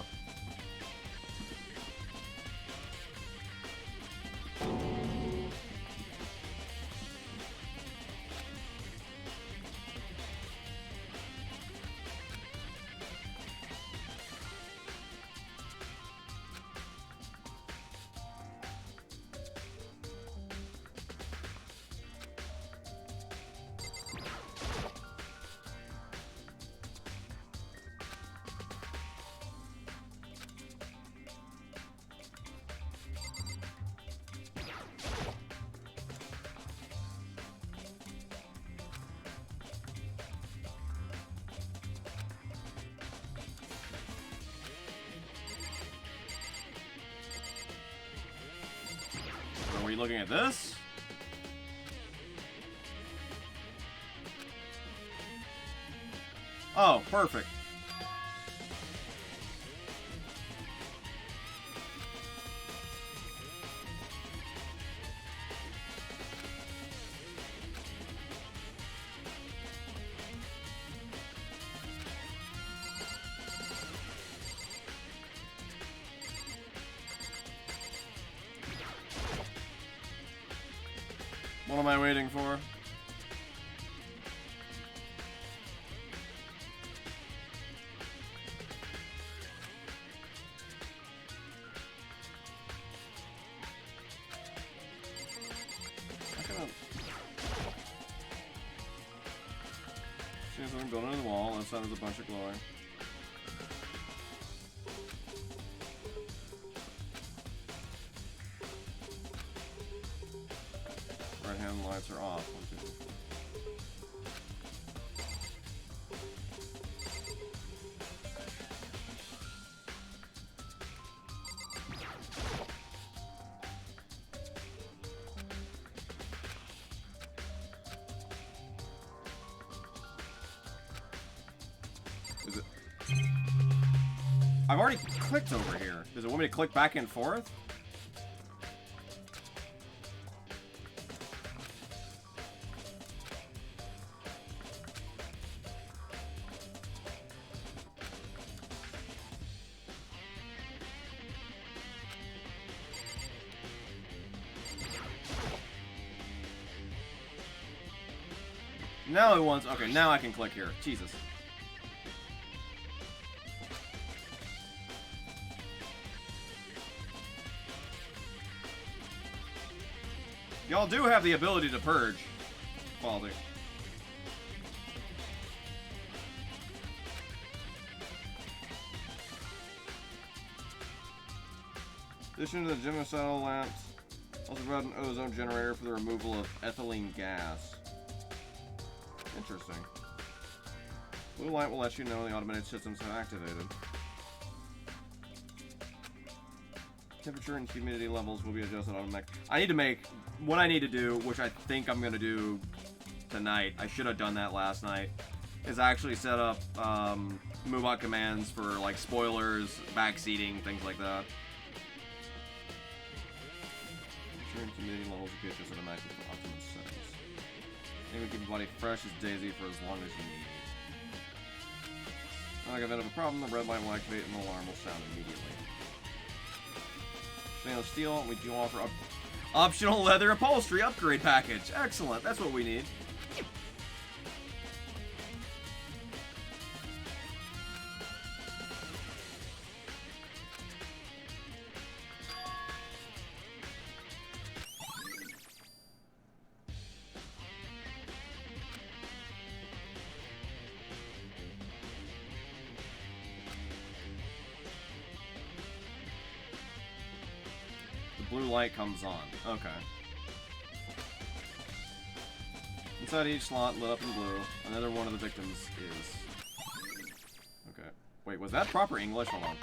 Are we looking at this? Oh, perfect. What am I waiting for? See something built into the wall, inside there's a bunch of glowing. Right hand lights are off. Is it? I've already clicked over here. Does it want me to click back and forth? Now it wants... Okay, now I can click here. Jesus. Y'all do have the ability to purge. Quality. Addition to the genocidal lamps. Also provide an ozone generator for the removal of ethylene gas. Interesting. Blue light will let you know the automated systems have activated. Temperature and humidity levels will be adjusted automatically. I need to make... What I need to do, which I think I'm going to do tonight, I should have done that last night, is actually set up move-out commands for, like, spoilers, backseating, things like that. Temperature and humidity levels will be adjusted automatically for optimum settings. Maybe keep the body fresh as Daisy for as long as you need. Like a bit of a problem, the red light will activate and the alarm will sound immediately. Stainless steel, we do offer optional leather upholstery upgrade package. Excellent, that's what we need. blue light comes on. Okay. Inside each slot lit up in blue, another one of the victims is... Okay. Wait, was that proper English? Hold on.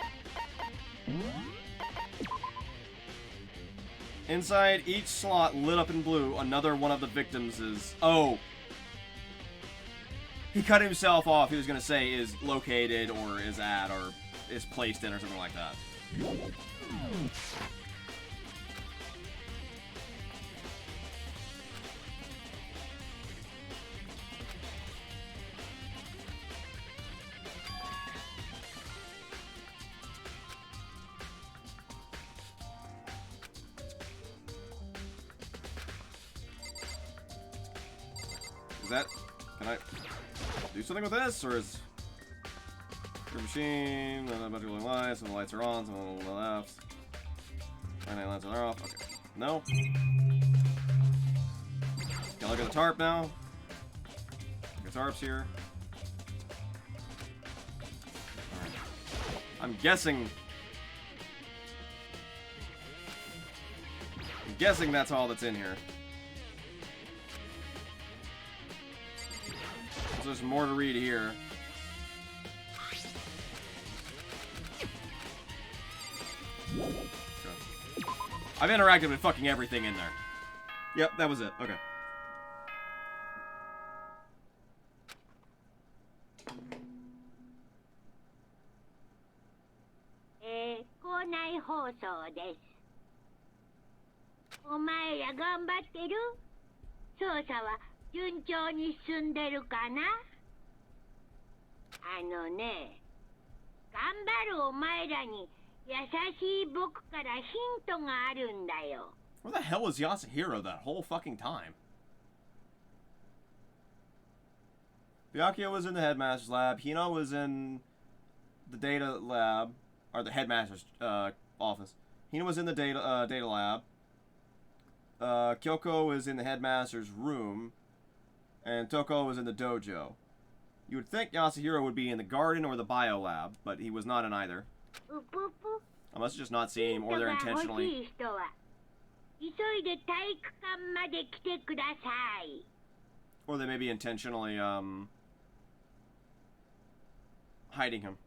Inside each slot lit up in blue, another one of the victims is... Oh! He cut himself off, he was gonna say, is located, or is at, or is placed in, or something like that. Is that... Can I do something with this, or is... Your machine, a bunch of glowing lights, some of the lights are on, some of the left. 9 lights are off. Okay. No. Can I look at the tarp now? The tarp's here. Alright. I'm guessing that's all that's in here. So there's more to read here. Okay. I've interacted with fucking everything in there. Yep, that was it. Okay. Where the hell was Yasuhiro that whole fucking time? Byakuya was in the headmaster's lab. Hina was in the data lab, or the headmaster's office. Hina was in the data lab. Kyoko was in the headmaster's room, and Toko was in the dojo. You would think Yasuhiro would be in the garden or the bio lab, but he was not in either. I must have just not seen him, or they're intentionally... Or they may be intentionally, hiding him.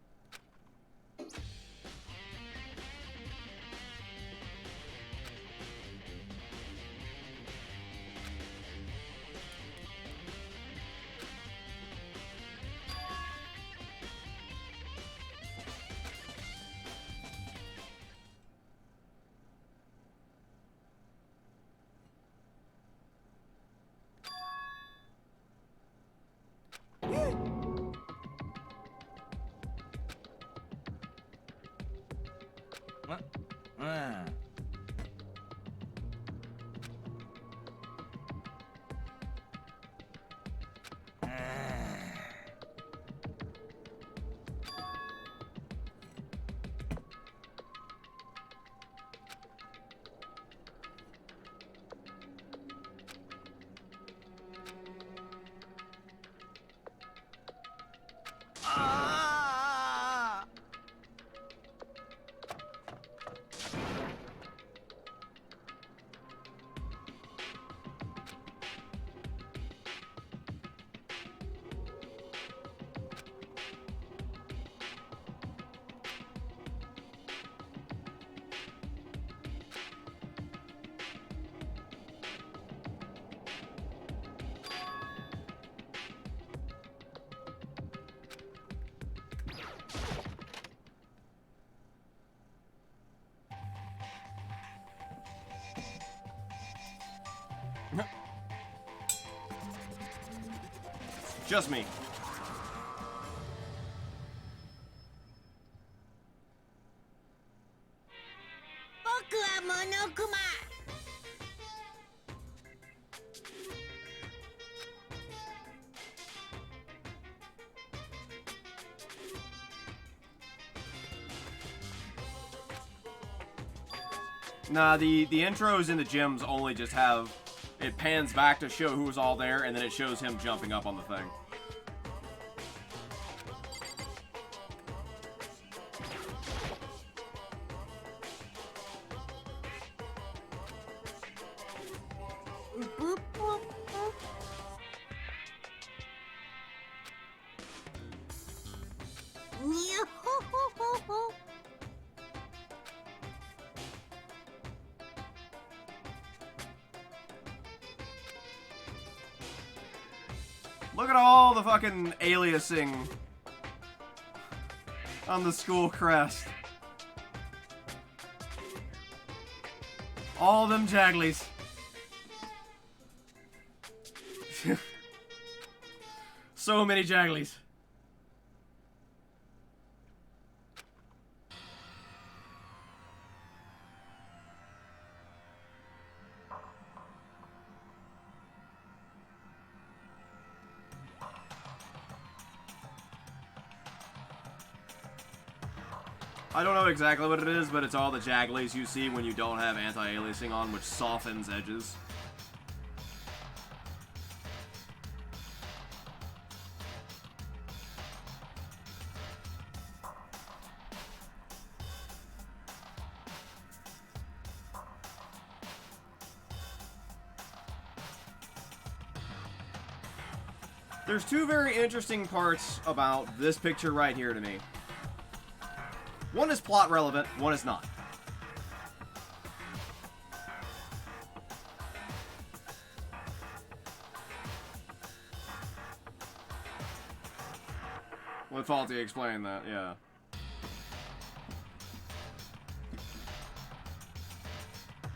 Just me. Nah, the intros in the gyms only just have... It pans back to show who was all there, and then it shows him jumping up on the thing. にゃほほほほ。Look at all the fucking aliasing on the school crest. All them Jagglies. So many Jagglies. I don't know exactly what it is, but it's all the Jagglies you see when you don't have anti-aliasing on, which softens edges. There's two very interesting parts about this picture right here to me. One is plot relevant, one is not. Let Faulty explain that, yeah.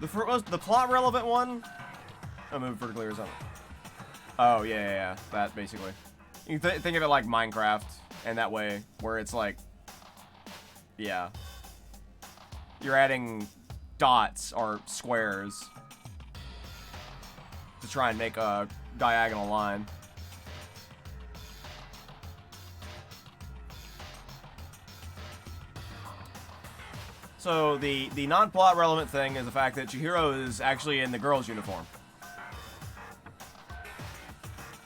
The plot relevant one? I'm moving vertically horizontal. Oh, yeah, that basically. You can think of it like Minecraft, and that way, where it's like, yeah. You're adding dots or squares to try and make a diagonal line. So the non-plot relevant thing is the fact that Chihiro is actually in the girl's uniform.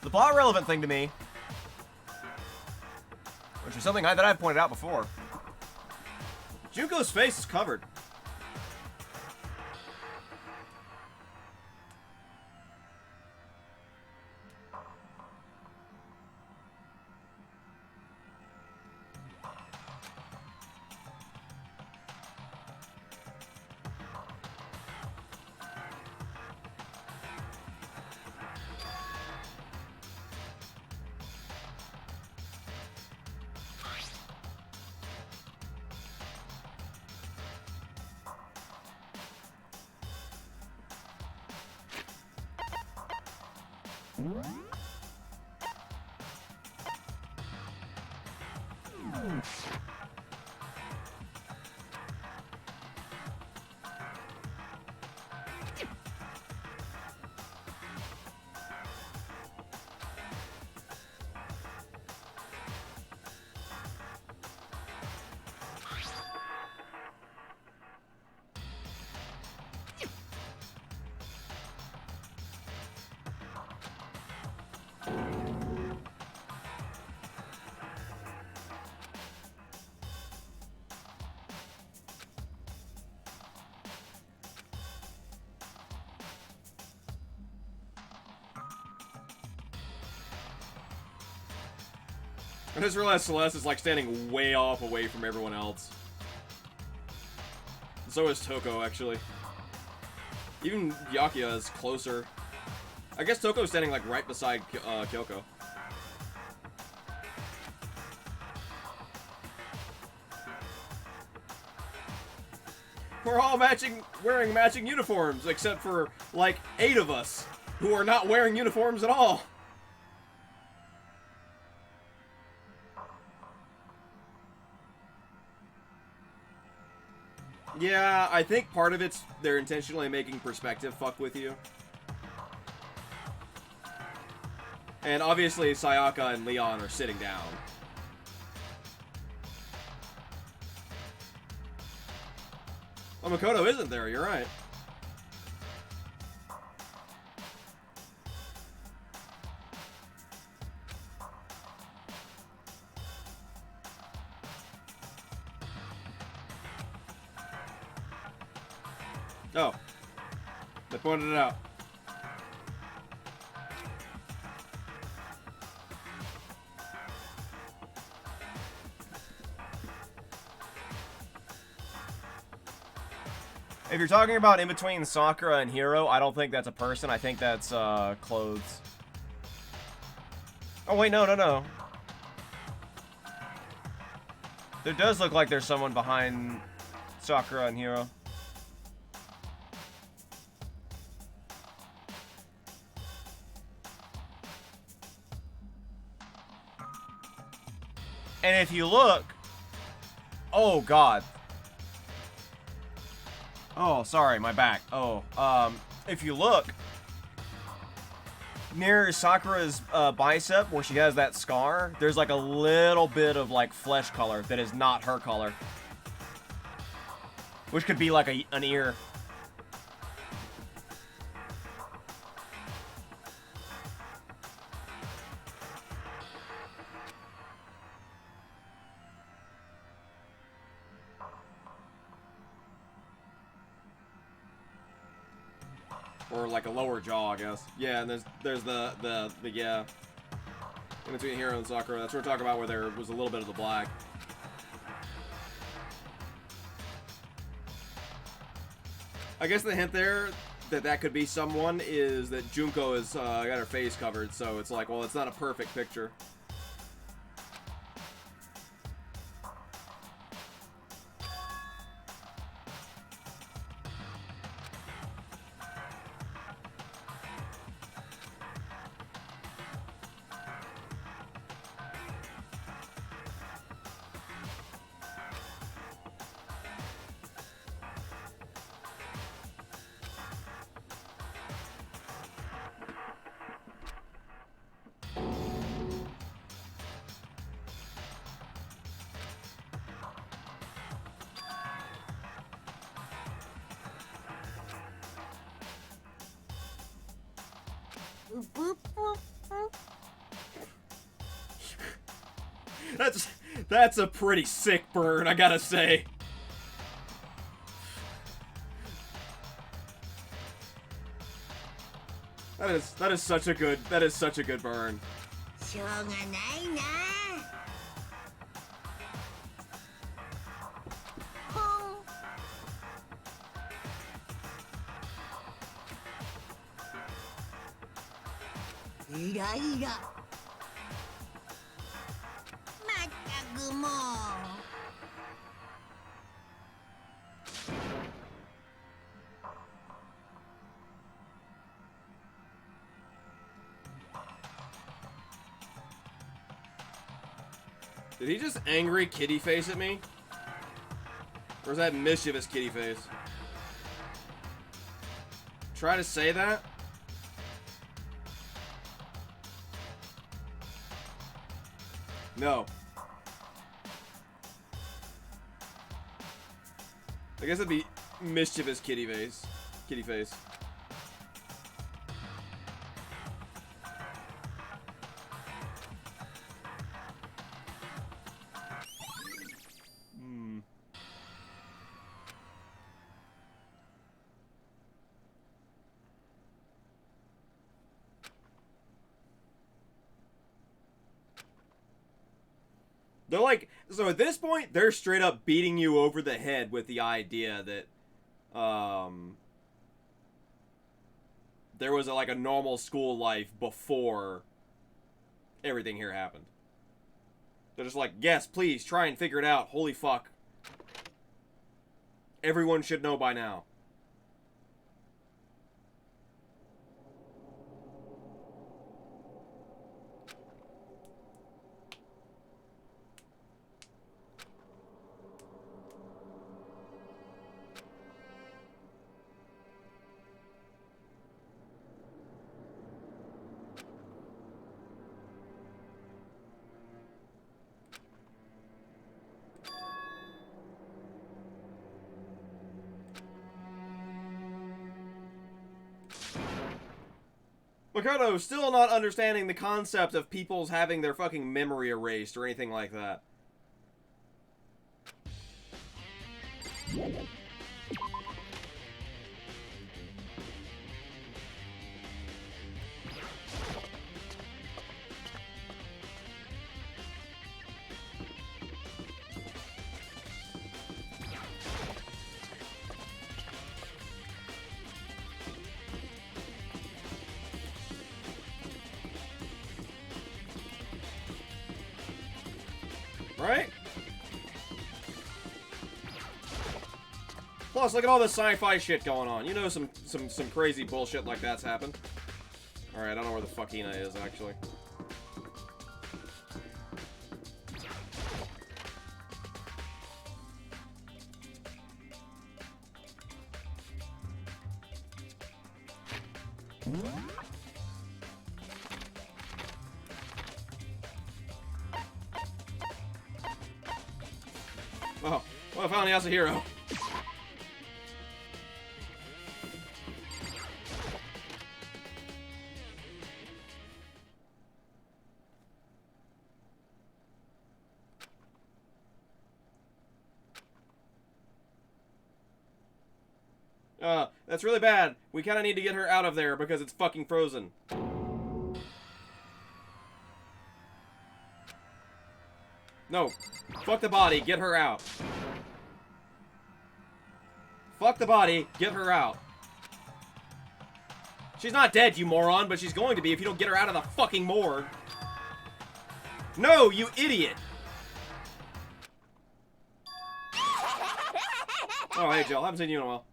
The plot relevant thing to me, which is something that I've pointed out before, Junko's face is covered. I just realized Celeste is like standing way off away from everyone else. So is Toko, actually. Even Yakuya is closer. I guess Toko's standing like right beside Kyoko. We're all wearing matching uniforms, except for like 8 of us who are not wearing uniforms at all. Yeah, I think part of it's they're intentionally making perspective fuck with you. And obviously Sayaka and Leon are sitting down. Oh, Makoto isn't there, you're right. Oh. They pointed it out. If you're talking about in between Sakura and Hiro, I don't think that's a person. I think that's clothes. Oh wait, no. There does look like there's someone behind Sakura and Hiro. And if you look, oh god. Oh, sorry, my back. Oh, if you look near Sakura's bicep where she has that scar, there's like a little bit of like flesh color that is not her color. Which could be like an ear. Or like a lower jaw, I guess. Yeah, and there's the yeah. In between Hiro and Sakura. That's what we're talking about, where there was a little bit of the black. I guess the hint there that could be someone is that Junko has got her face covered, so it's like, well, it's not a perfect picture. That's a pretty sick burn, I gotta say. That is such a good burn. しょうがないな。イライラ。まったくもう。Did he just angry kitty face at me? Or is that mischievous kitty face? Try to say that? No. I guess it'd be mischievous kitty face. Kitty face. They're like, so at this point, they're straight up beating you over the head with the idea that, there was like a normal school life before everything here happened. They're just like, yes, please, try and figure it out. Holy fuck. Everyone should know by now. Makoto still not understanding the concept of people's having their fucking memory erased or anything like that. Right? Plus, look at all this sci-fi shit going on. You know some crazy bullshit like that's happened. Alright, I don't know where the fuck Hina is, actually. Oh, well, I finally has a hero. That's really bad. We kind of need to get her out of there because it's fucking frozen. No. Fuck the body. Get her out. Fuck the body. Get her out. She's not dead, you moron, but she's going to be if you don't get her out of the fucking morgue. No, you idiot. Oh, hey, Jill. Haven't seen you in a while.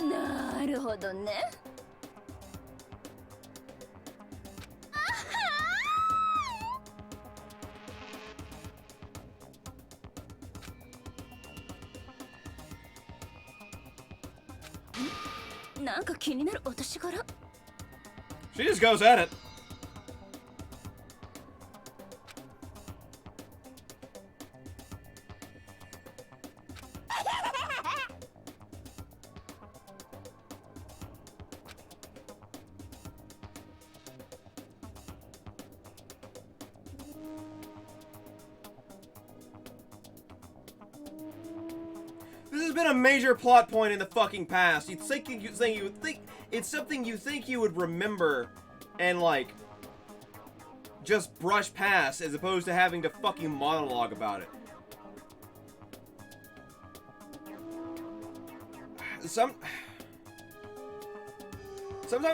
なるほどね。なんか気になるお年柄。 She just goes at it. This has been a major plot point in the fucking past. You think it's something you think you would remember and like just brush past as opposed to having to fucking monologue about it. Sometimes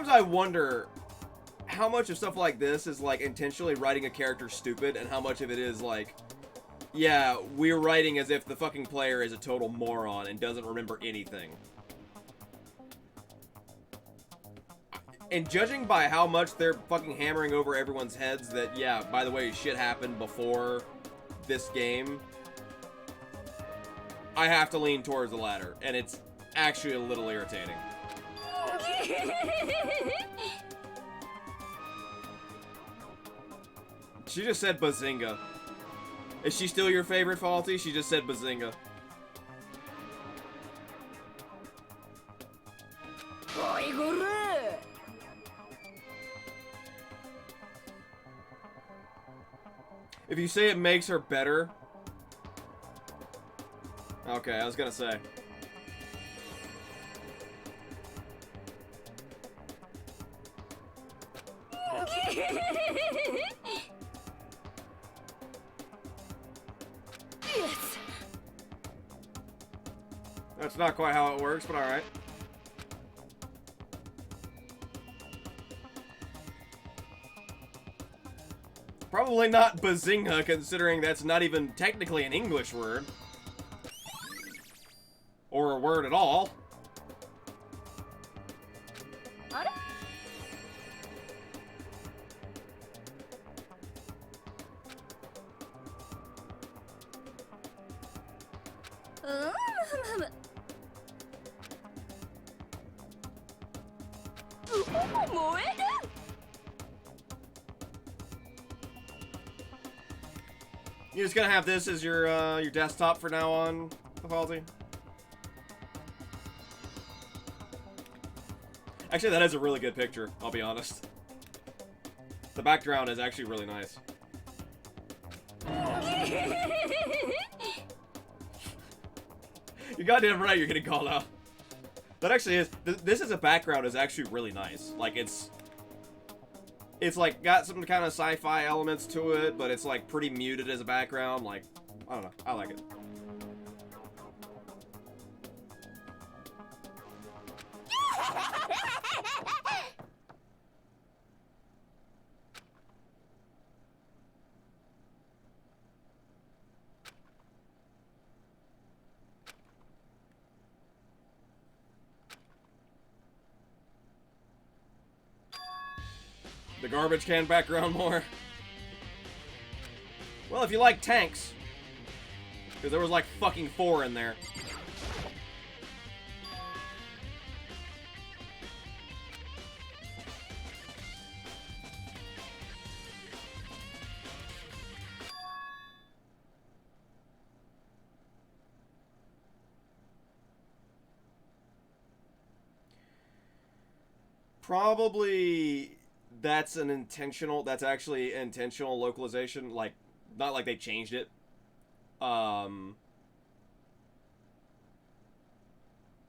I wonder how much of stuff like this is like intentionally writing a character stupid and how much of it is like, yeah, we're writing as if the fucking player is a total moron and doesn't remember anything. And judging by how much they're fucking hammering over everyone's heads that, yeah, by the way, shit happened before this game, I have to lean towards the latter, and it's actually a little irritating. She just said Bazinga. Is she still your favorite, Faulty? She just said Bazinga. If you say it makes her better... Okay, I was gonna say. Yes. That's not quite how it works, but alright. Probably not Bazinga, considering that's not even technically an English word. Or a word at all. You're just gonna have this as your desktop for now on, Faulty? Actually, that is a really good picture, I'll be honest. The background is actually really nice. You're goddamn right you're getting called out. That actually is... This as a background is actually really nice. Like, it's... it's like got some kind of sci-fi elements to it, but it's like pretty muted as a background. Like, I don't know, I like it. The garbage can background more. Well, if you like tanks. Because there was like fucking 4 in there. Probably that's actually intentional localization, like, not like they changed it.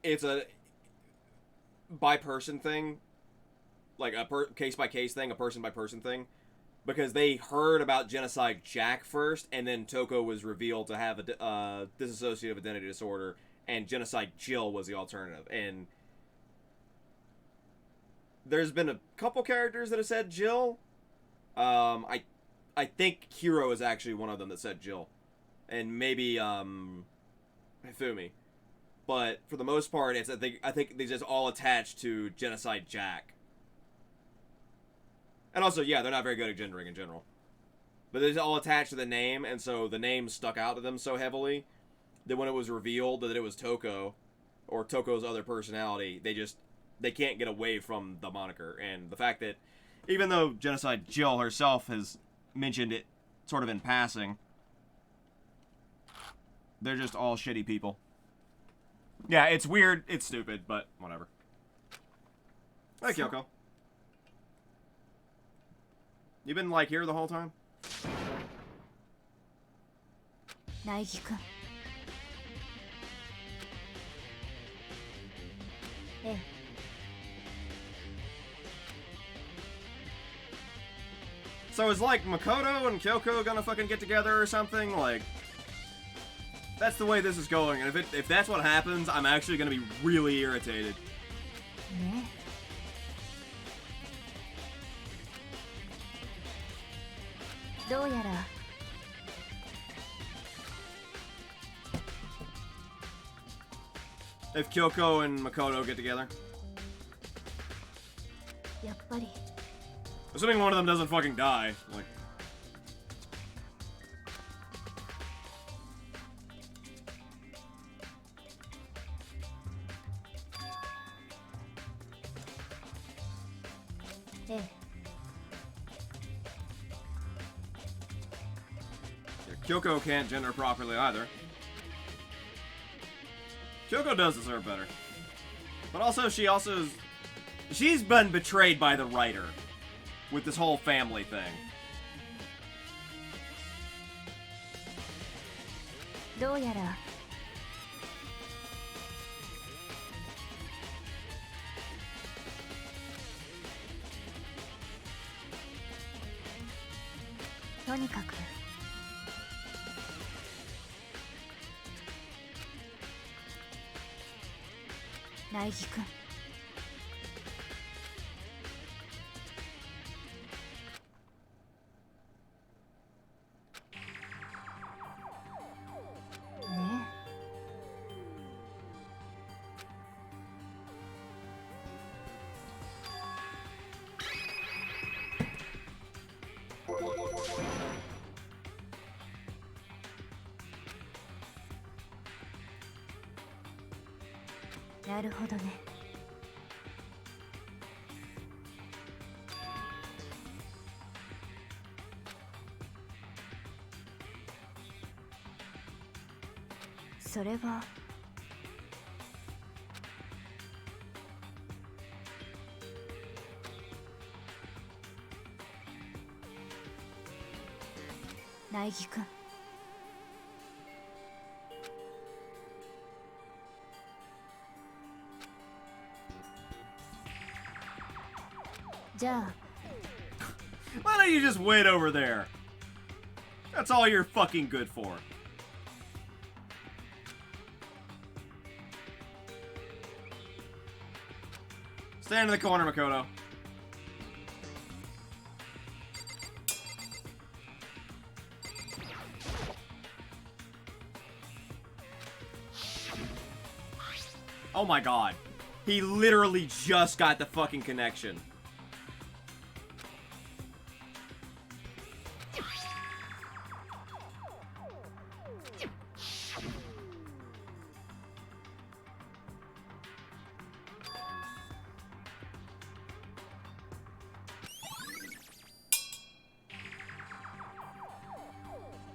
It's a by person thing, like a case by case thing, a person by person thing, because they heard about Genocide Jack first, and then Toko was revealed to have a dissociative identity disorder, and Genocide Jill was the alternative. And there's been a couple characters that have said Jill. I think Hiro is actually one of them that said Jill, and maybe Hifumi. But for the most part, it's I think they just all attached to Genocide Jack. And also, yeah, they're not very good at gendering in general. But they're all attached to the name, and so the name stuck out to them so heavily that when it was revealed that it was Toko, or Toko's other personality, they can't get away from the moniker. And the fact that, even though Genocide Jill herself has mentioned it sort of in passing, they're just all shitty people. Yeah, it's weird, it's stupid, but whatever. Hey, Kyoko. You been, like, here the whole time? 苗木君。ええ。So is, like, Makoto and Kyoko gonna fucking get together or something? Like, that's the way this is going, and if that's what happens, I'm actually gonna be really irritated. ね。どうやら If Kyoko and Makoto get together. やっぱり Assuming one of them doesn't fucking die. Like,ええ。 Kyoko can't gender properly either. Kyoko does deserve better. But also, she's been betrayed by the writer with this whole family thing. どうやら とにかく 苗木君 ね なるほどね。それは苗木君。じゃあ don't you just wait over there? That's all you're fucking good for. Stand in the corner, Makoto. Oh my god. He literally just got the fucking connection.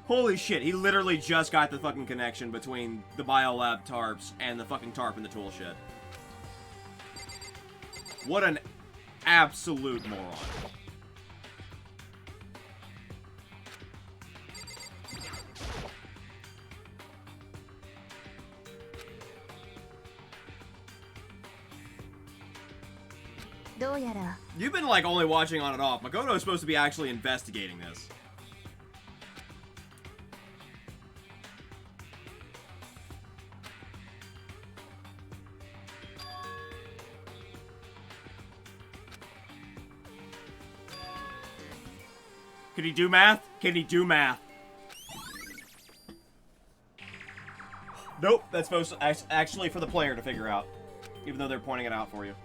Holy shit, he literally just got the fucking connection between the biolab tarps and the fucking tarp in the tool shed. What an absolute moron. You've been like only watching on and off. Makoto is supposed to be actually investigating this. Can he do math? Can he do math? Nope, that's supposed to actually for the player to figure out, even though they're pointing it out for you.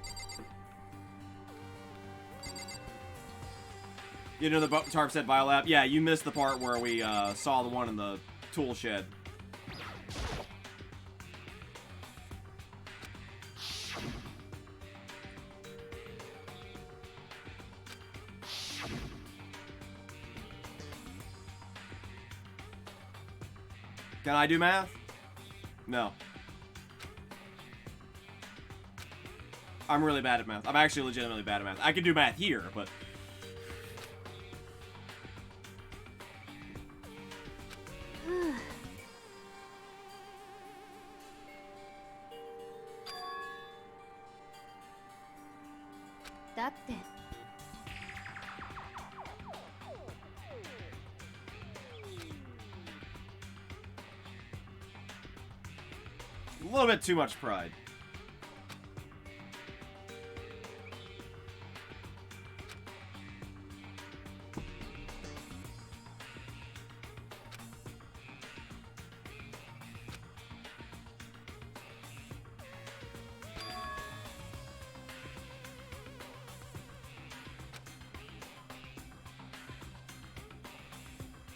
You know the tarp said biolab? Yeah, you missed the part where we saw the one in the tool shed. Can I do math? No. I'm really bad at math. I'm actually legitimately bad at math. I can do math here, but... A little bit too much pride.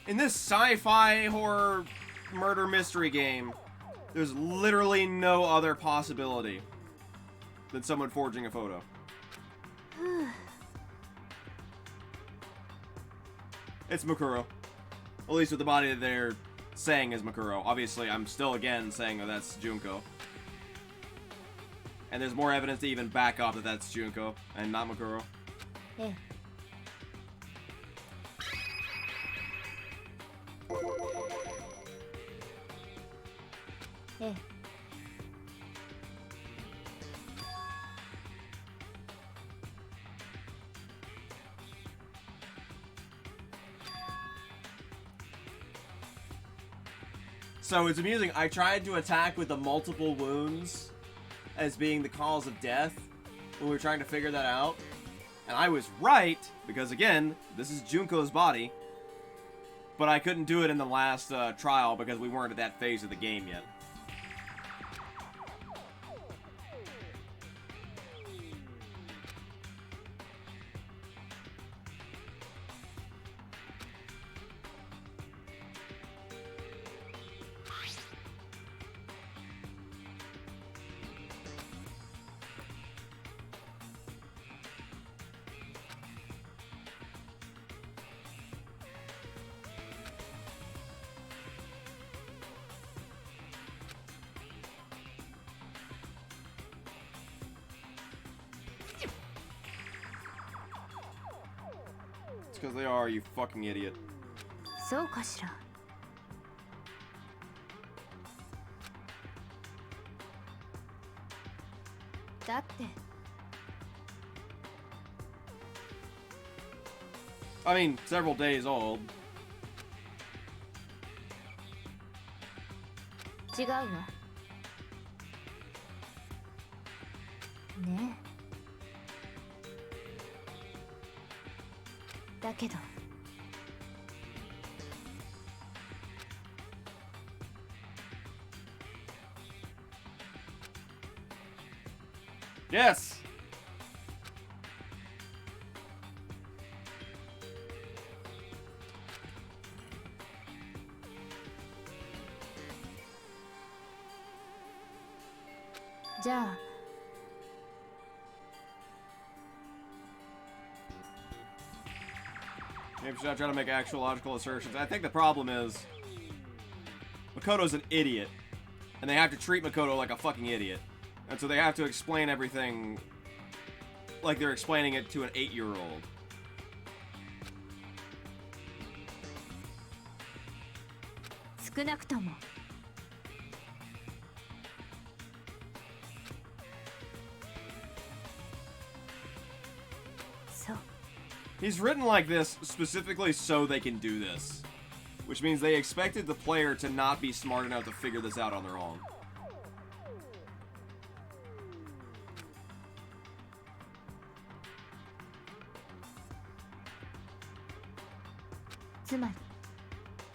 In this sci-fi horror murder mystery game, there's literally no other possibility than someone forging a photo. It's Makuro. At least with the body that they're saying is Makuro. Obviously, I'm still again saying that that's Junko. And there's more evidence to even back up that that's Junko and not Makuro. Yeah. Yeah. So it's amusing. I tried to attack with the multiple wounds as being the cause of death when we were trying to figure that out. And I was right, because again, this is Junko's body. But I couldn't do it in the last trial because we weren't at that phase of the game yet. It's because they are, you fucking idiot. そうかしら。だって。I mean, several days old. 違うわねえだけど Yes! Ja. Maybe should I try to make actual logical assertions? I think the problem is Makoto's an idiot, and they have to treat Makoto like a fucking idiot, and so they have to explain everything like they're explaining it to an 8-year-old. He's written like this specifically so they can do this, which means they expected the player to not be smart enough to figure this out on their own.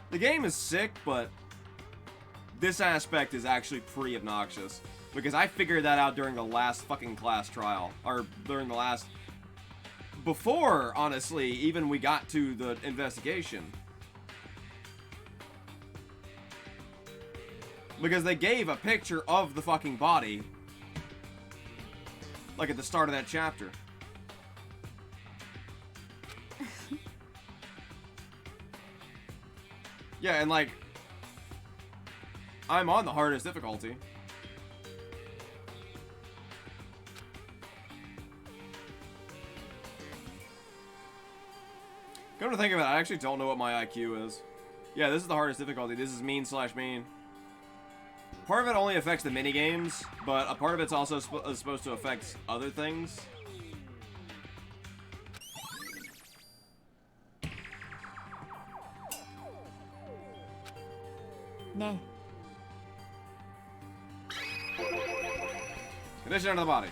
The game is sick, but this aspect is actually pretty obnoxious, because I figured that out during the last fucking class trial, or during the last... Before, honestly, even we got to the investigation. Because they gave a picture of the fucking body, like at the start of that chapter. Yeah, and like, I'm on the hardest difficulty. Come to think of it, I actually don't know what my IQ is. Yeah, this is the hardest difficulty. This is mean/mean. Part of it only affects the minigames, but a part of it's also supposed to affect other things. Ne. Condition under the body.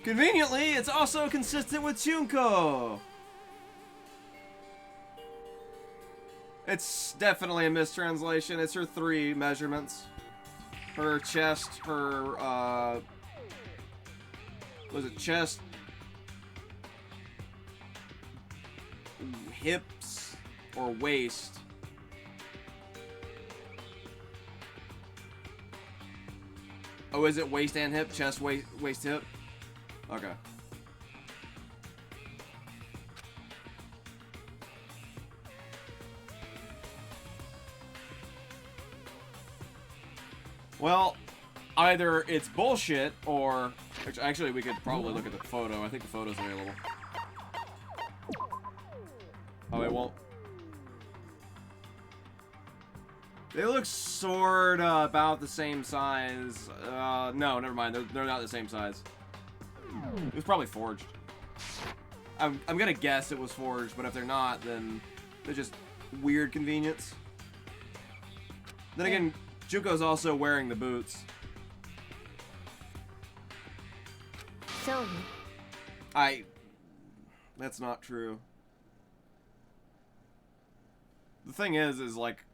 Conveniently, it's also consistent with Junko. It's definitely a mistranslation. It's her 3 measurements. Her chest, her, was it chest, hips, or waist? Oh, is it waist and hip? Chest, waist, hip? Okay. Well, either it's bullshit, or... Actually, we could probably look at the photo. I think the photo's available. Oh, it won't. They look sorta about the same size. No, never mind. They're not the same size. It was probably forged. I'm gonna guess it was forged, but if they're not, then they're just weird convenience. Then again, Junko's also wearing the boots. So. That's not true. The thing is like,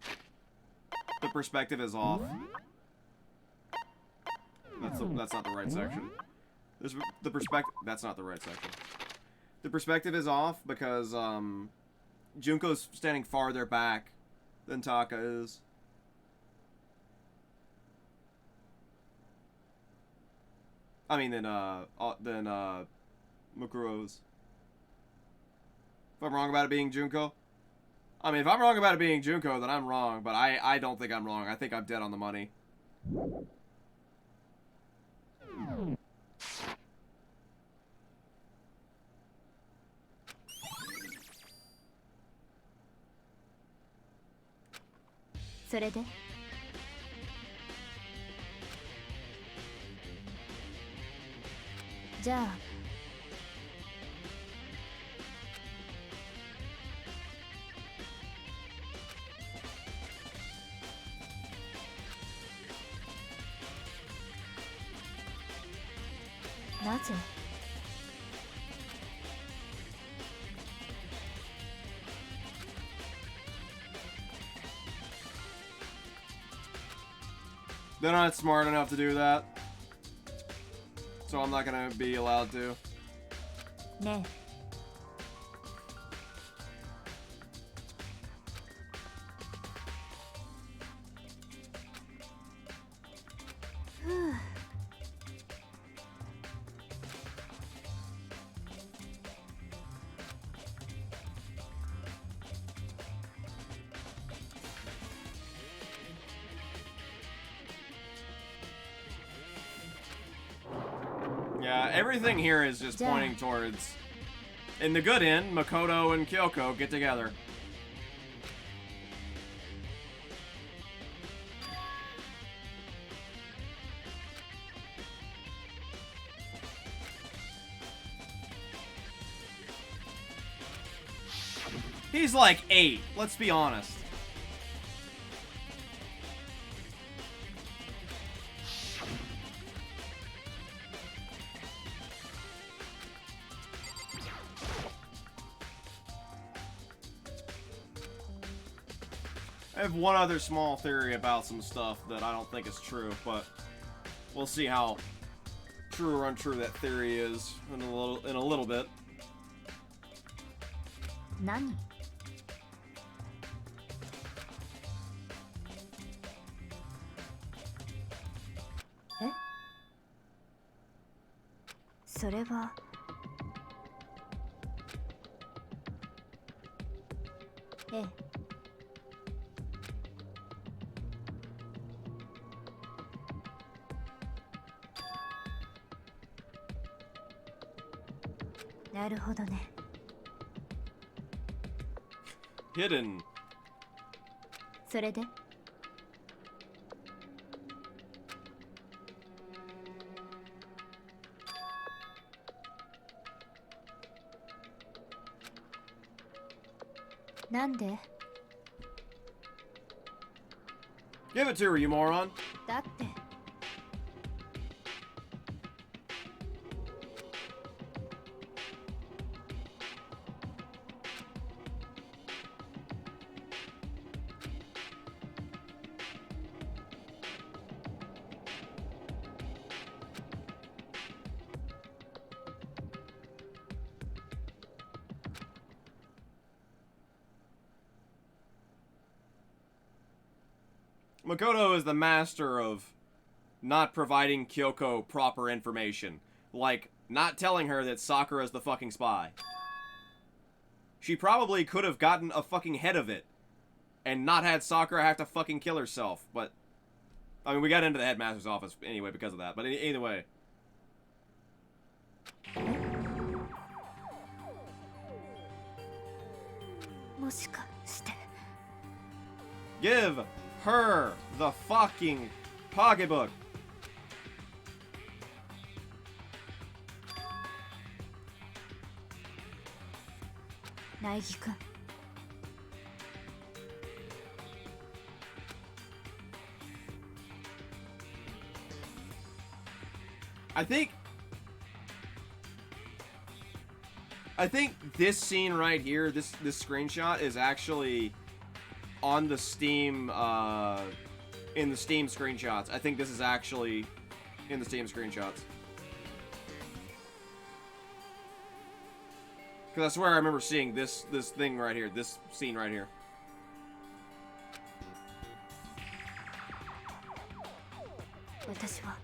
the perspective is off. That's not the right section. There's the perspective. That's not the right section. The perspective is off because Junko's standing farther back than Taka is. I mean, than Mukuro's. If I'm wrong about it being Junko. I mean, if I'm wrong about it being Junko, then I'm wrong, but I don't think I'm wrong. I think I'm dead on the money.それでじゃあなぜThey're not smart enough to do that. So I'm not gonna be allowed to. ねえふう Yeah, everything here is just pointing towards... In the good end, Makoto and Kyoko get together. He's like 8, let's be honest. I have one other small theory about some stuff that I don't think is true, but we'll see how true or untrue that theory is in a little bit. 何えそれはええなるほどね Hidden. それでなんで Give it to her, you moron. だってMakoto is the master of not providing Kyoko proper information. Like, not telling her that Sakura's the fucking spy. She probably could have gotten a fucking head of it and not had Sakura have to fucking kill herself, but... I mean, we got into the headmaster's office anyway because of that, but either way. もしかして Give her the fucking pocketbook. 苗木くん I think this scene right here, this screenshot is actually on the Steam, in the Steam screenshots. I think this is actually in the Steam screenshots. Because I swear I remember seeing this thing right here, this scene right here. 私は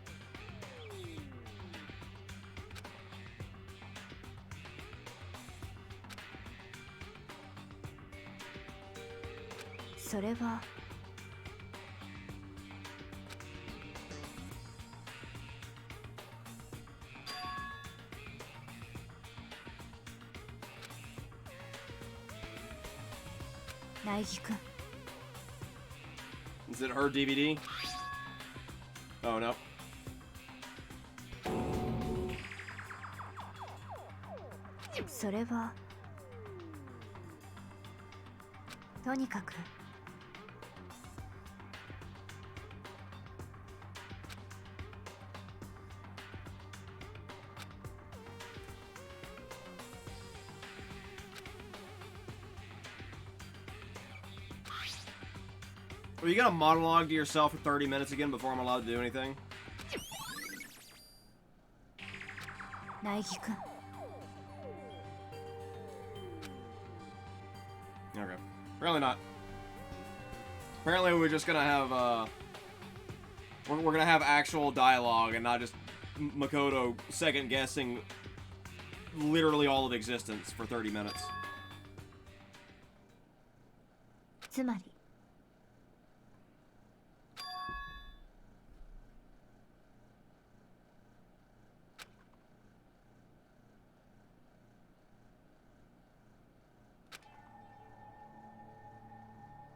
それは苗木くん Is it her DVD? Oh no. それはとにかくAre you gonna monologue to yourself for 30 minutes again before I'm allowed to do anything? 苗木くん Okay. Apparently not. Apparently we're just gonna have, we're gonna have actual dialogue and not just Makoto second-guessing literally all of existence for 30 minutes. つまり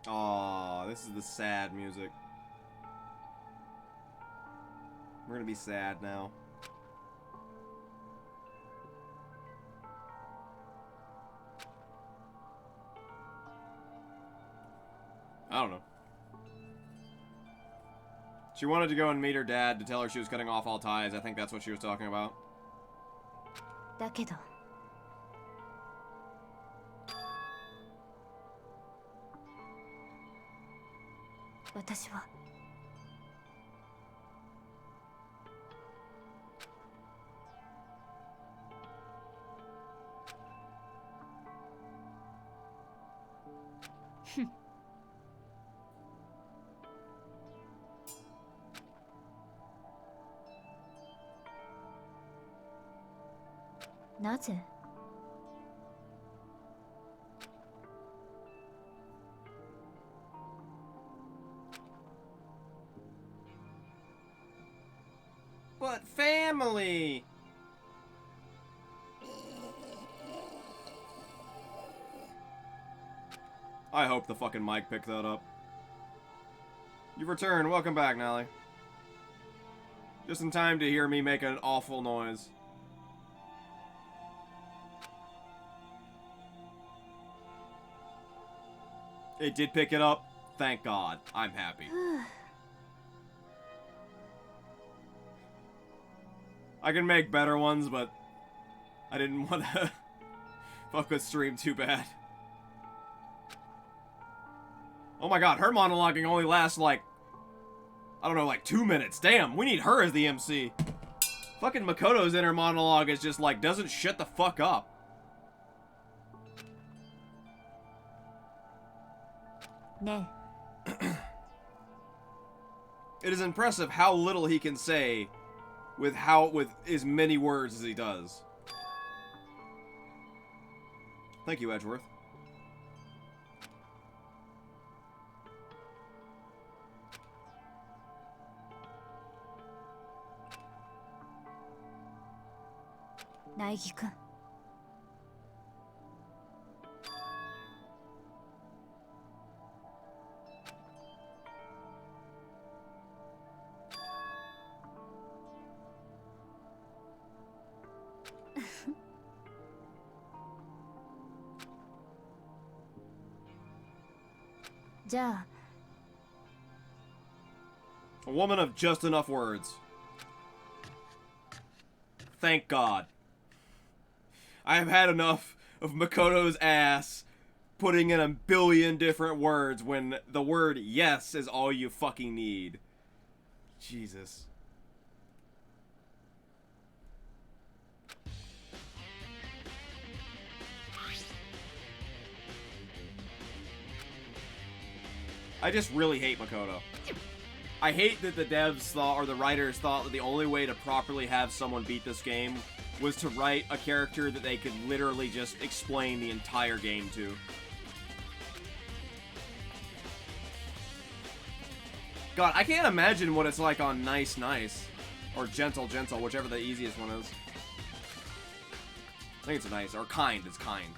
Aw, this is the sad music. We're gonna be sad now. I don't know. She wanted to go and meet her dad to tell her she was cutting off all ties. I think that's what she was talking about. だけど私はなぜ But family! I hope the fucking mic picked that up. You've returned. Welcome back, Nally. Just in time to hear me make an awful noise. It did pick it up. Thank God. I'm happy. I can make better ones, but I didn't want to fuck with stream too bad. Oh my god, her monologuing only lasts like, I don't know, like 2 minutes. Damn, we need her as the MC. Fucking Makoto's inner monologue is just like, doesn't shut the fuck up.ね It is impressive how little he can say with as many words as he does. Thank you, Edgeworth.え苗木くん じゃあ A woman of just enough words. Thank God. I have had enough of Makoto's ass putting in a billion different words when the word yes is all you fucking need. Jesus. I just really hate Makoto. I hate that the devs thought, or the writers thought, that the only way to properly have someone beat this game was to write a character that they could literally just explain the entire game to. God, I can't imagine what it's like on Nice Nice. Or Gentle Gentle, whichever the easiest one is. I think it's Nice, or Kind, it's Kind.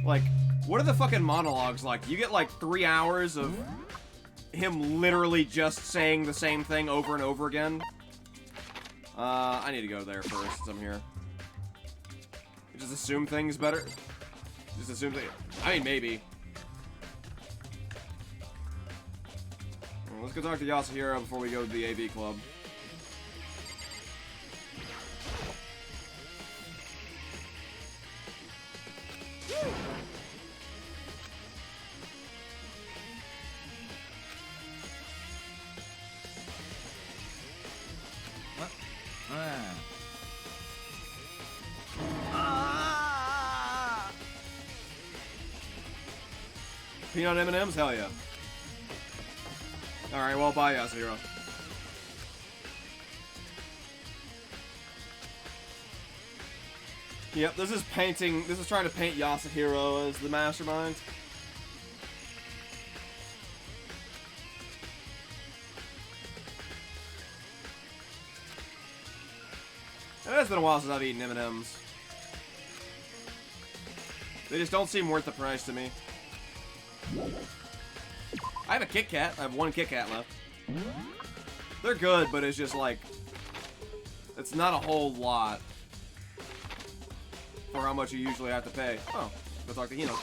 Like, what are the fucking monologues like? You get like 3 hours of him literally just saying the same thing over and over again. I need to go there first, since I'm here. Just assume things better. Just assume things. I mean, maybe. Let's go talk to Yasuhiro before we go to the AV club. Peanut M&M's? Hell yeah. Alright, well, bye, Yasuhiro. Yep, this is trying to paint Yasuhiro as the mastermind. It has been a while since I've eaten M&M's. They just don't seem worth the price to me. I have a Kit Kat. I have 1 Kit Kat left. They're good, but it's just like... It's not a whole lot for how much you usually have to pay. Oh, go talk to Hino.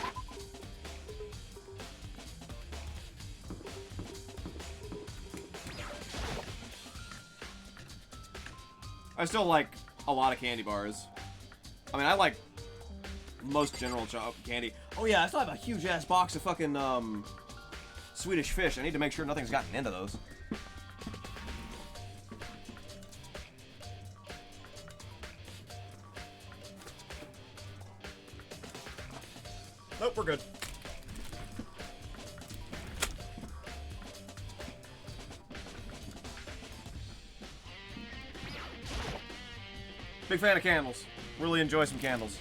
I still like a lot of candy bars. I mean, I like most general candy. Oh yeah, I still have a huge ass box of fucking Swedish Fish. I need to make sure nothing's gotten into those. Nope, we're good. Big fan of candles. Really enjoy some candles.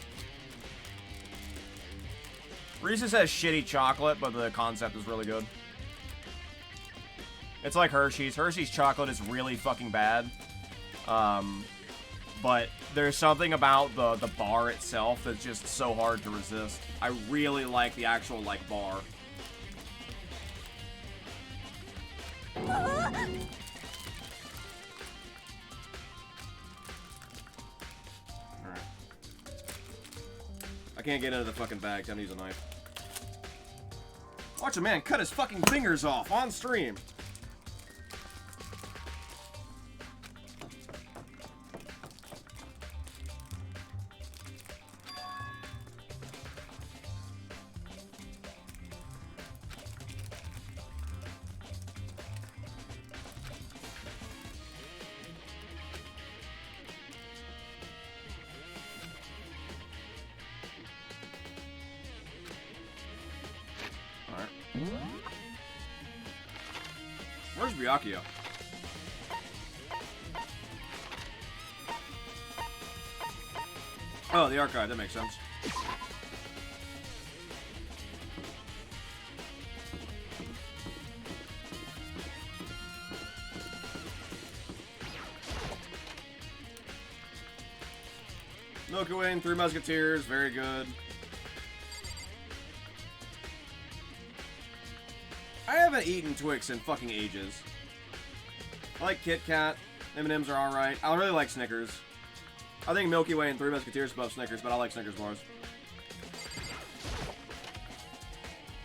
Reese's has shitty chocolate, but the concept is really good. It's like Hershey's. Hershey's chocolate is really fucking bad. But there's something about the bar itself that's just so hard to resist. I really like the actual, like, bar. I can't get into the fucking bag. Time to use a knife. Watch a man cut his fucking fingers off on stream. Where's Byakuya? Oh, the archive. That makes sense. Milky Way and Three Musketeers. Very good. I haven't eaten Twix in fucking ages. I like Kit Kat. M&M's are alright. I really like Snickers. I think Milky Way and Three Musketeers above Snickers, but I like Snickers bars.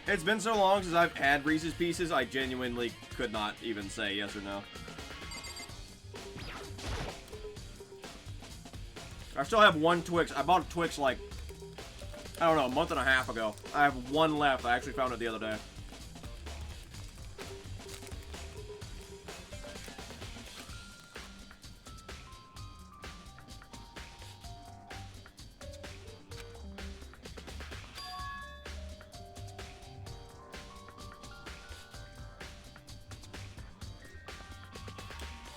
It's been so long since I've had Reese's Pieces, I genuinely could not even say yes or no. I still have 1 Twix. I bought a Twix like, I don't know, a month and a half ago. I have 1 left. I actually found it the other day.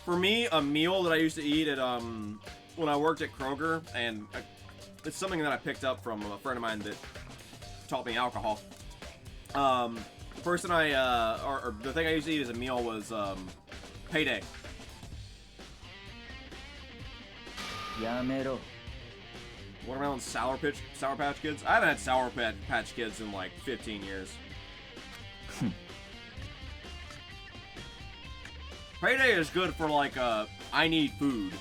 For me, a meal that I used to eat at, when I worked at Kroger, and it's something that I picked up from a friend of mine that taught me alcohol. The person or the thing I used to eat as a meal was, payday. やめろ。 Watermelon Sour Patch Kids? I haven't had Sour Patch Kids in like 15 years. Payday is good for like, I need food.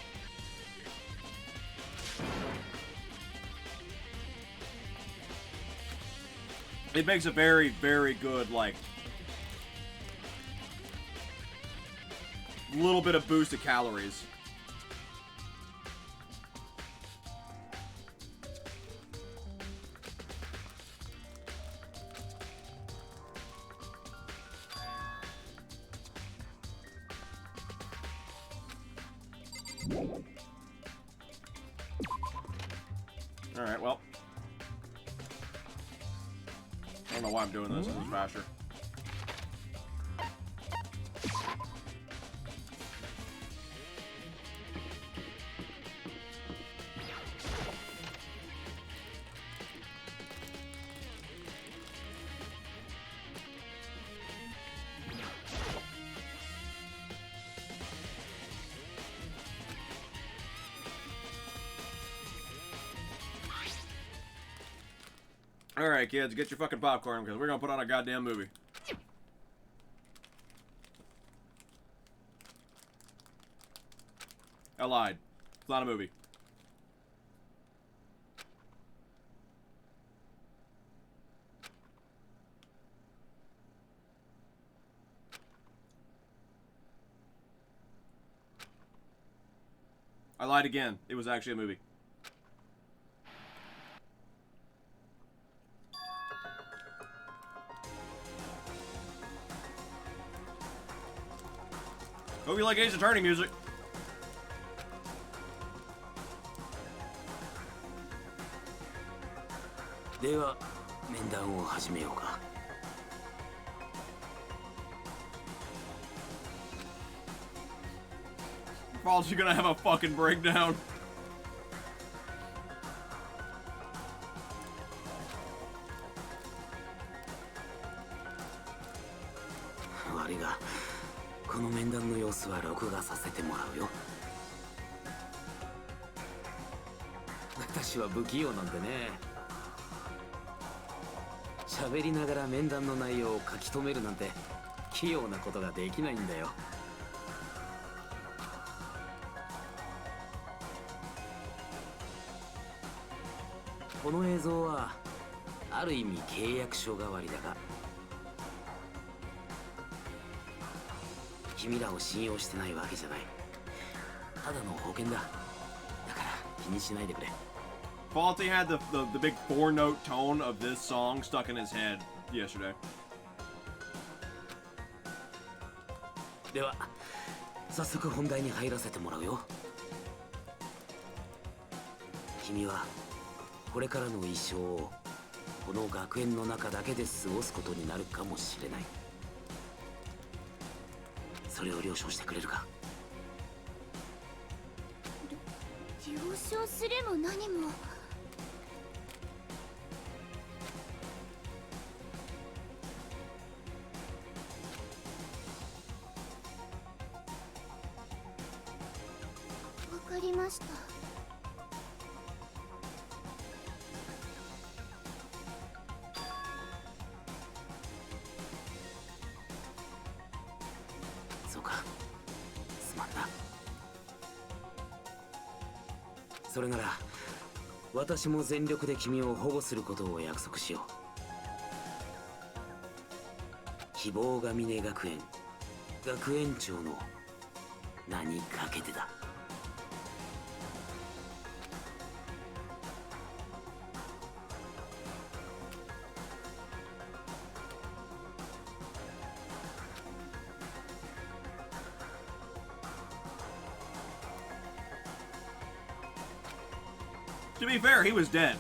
It makes a very, very good, like, little bit of boost of calories. Alright, well. I don't know why I'm doing this. This is faster. Alright, kids, get your fucking popcorn, because we're gonna put on a goddamn movie. I lied. It's not a movie. I lied again. It was actually a movie. Hope you like Ace Attorney music. Falls, you're gonna have a fucking breakdown. Faulty had the big 4-note tone of this song stuck in his head yesterday. では早速本題に入らせてもらうよ。君はこれからの一生をこの学園の中だけで過ごすことになるかもしれない。それを了承してくれるか。了承すれも何も。わかりました。そうか、すまんな。それなら私も全力で君を保護することを約束しよう。希望が峰学園学園長の名にかけてだ。To be fair, he was dead.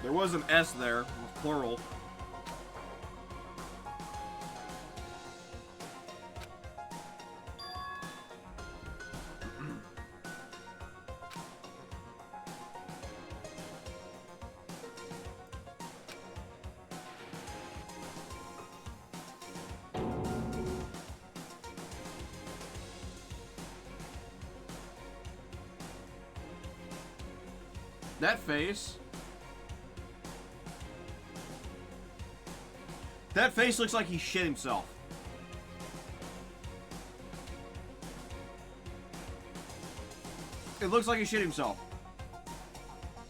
There was an S there, plural. That face. That face looks like he shit himself. It looks like he shit himself.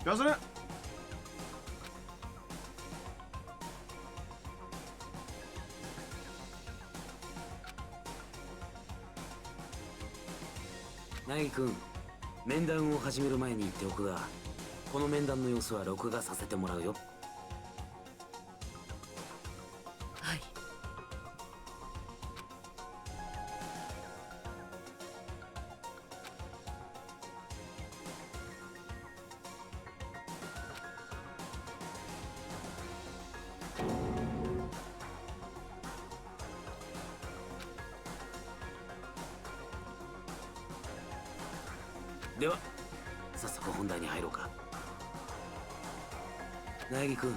Doesn't it?凪くん、面談を始める前に言っておくが、この面談の様子は録画させてもらうよ。はい。では早速本題に入ろうか。凪くん、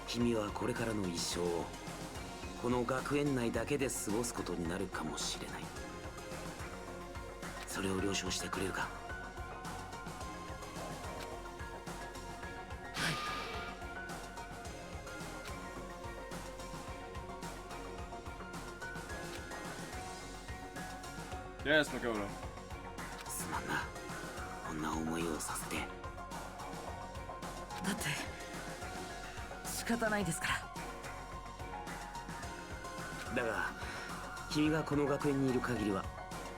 君はこれからの一生をこの学園内だけで過ごすことになるかもしれない。それを了承してくれるか。Yes, Makoto. すまんな、こんな思いをさせて。だって仕方ないですから。だが君がこの学園にいる限りは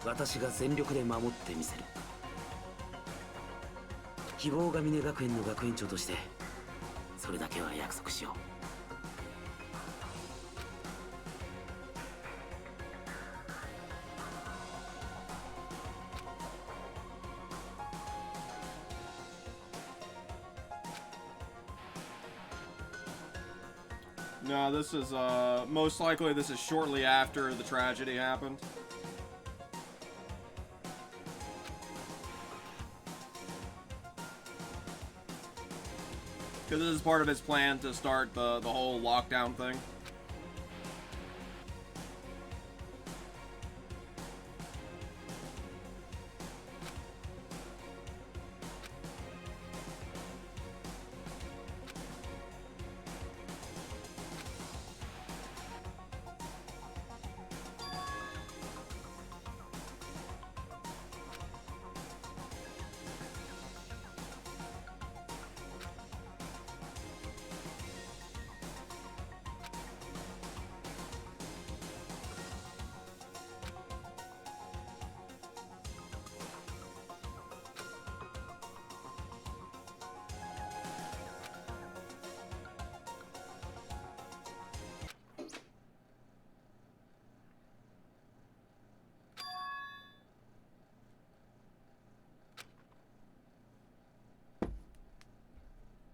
私が全力で守ってみせる。希望が峰学園の学園長としてそれだけは約束しよう。No, this is, most likely this is shortly after the tragedy happened. Because this is part of his plan to start the whole lockdown thing.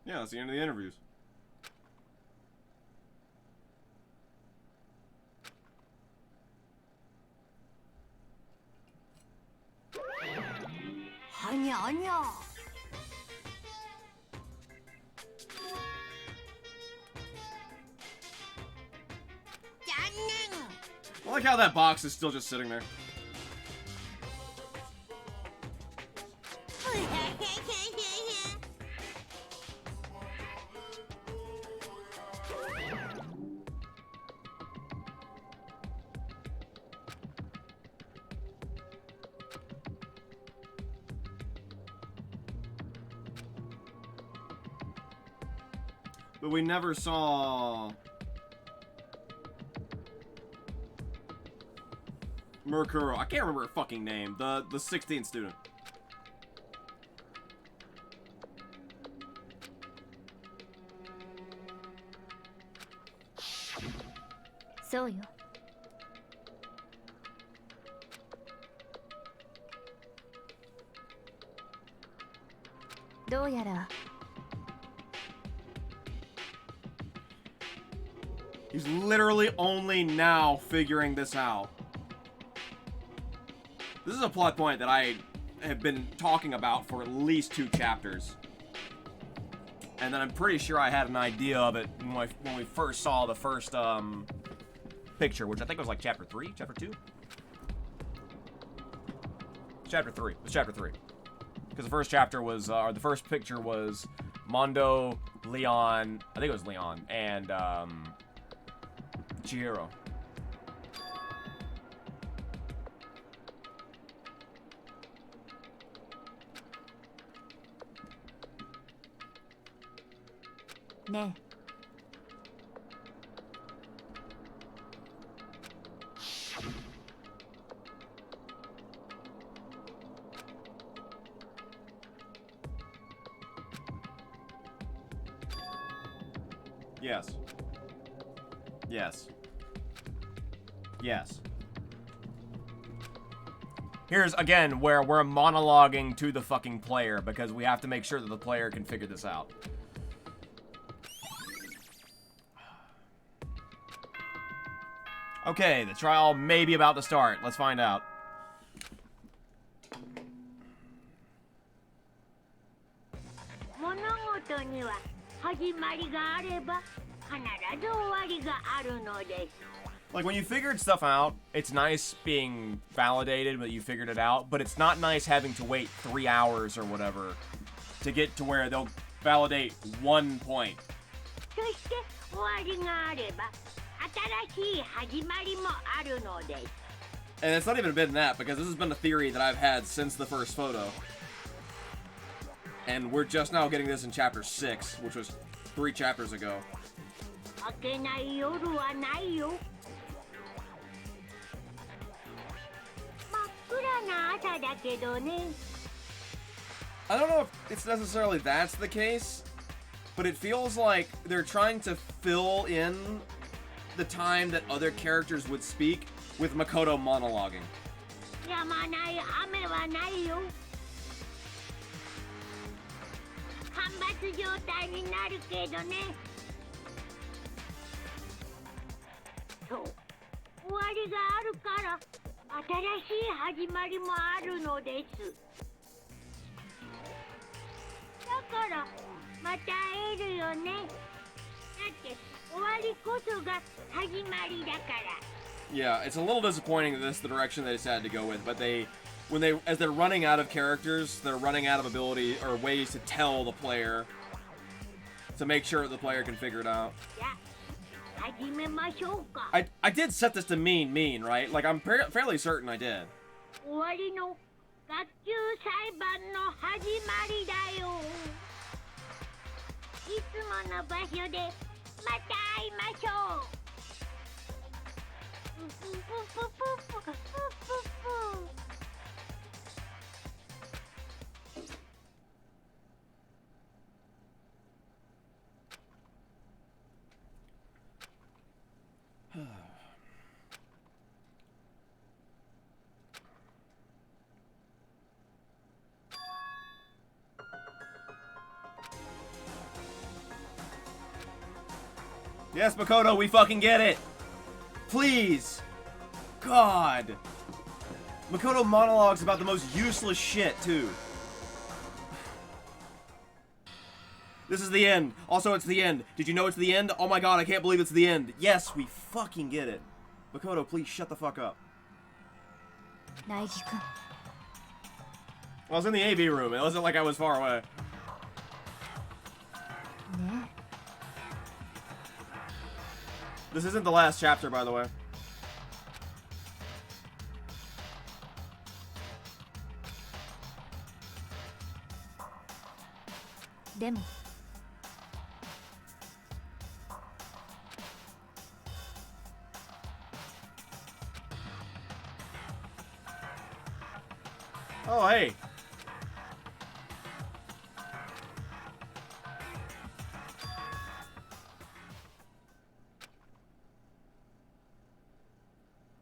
Yeah, that's the end of the interviews. 아니야 아니야. I like how that box is still just sitting there. But we never saw Murkuro. I can't remember her fucking name. The 16th student.そうよ。どうやら He's literally only now figuring this out. This is a plot point that I have been talking about for at least 2 chapters. And then I'm pretty sure I had an idea of it when we first saw the first picture, which I think was like chapter 3, chapter 2? Chapter 3. It was chapter 3. Because the first chapter was, or the first picture was Mondo, Leon, I think it was Leon, and Chihiro.ね Yes. Yes. Yes. Here's, again, where we're monologuing to the fucking player, because we have to make sure that the player can figure this out. Okay, the trial may be about to start. Let's find out. Like, when you figured stuff out, it's nice being validated that you figured it out, but it's not nice having to wait 3 hours or whatever to get to where they'll validate 1 point. And it's not even been that, because this has been a theory that I've had since the first photo. And we're just now getting this in chapter 6, which was 3 chapters ago. I don't know if it's necessarily that's the case, but it feels like they're trying to fill in the time that other characters would speak with Makoto monologuing. Yeah, it's a little disappointing that this is the direction they decided to go with, but as they're running out of characters, they're running out of ability or ways to tell the player to make sure the player can figure it out. I did set this to mean, right? Like, I'm fairly certain I did. Yes, Makoto, we fucking get it. Please. God. Makoto monologues about the most useless shit, too. This is the end. Also, it's the end. Did you know it's the end? Oh my god, I can't believe it's the end. Yes, we fucking get it. Makoto, please shut the fuck up. Naigi-kun. I was in the AV room. It wasn't like I was far away. Ne. This isn't the last chapter, by the way. Demo. Oh, hey.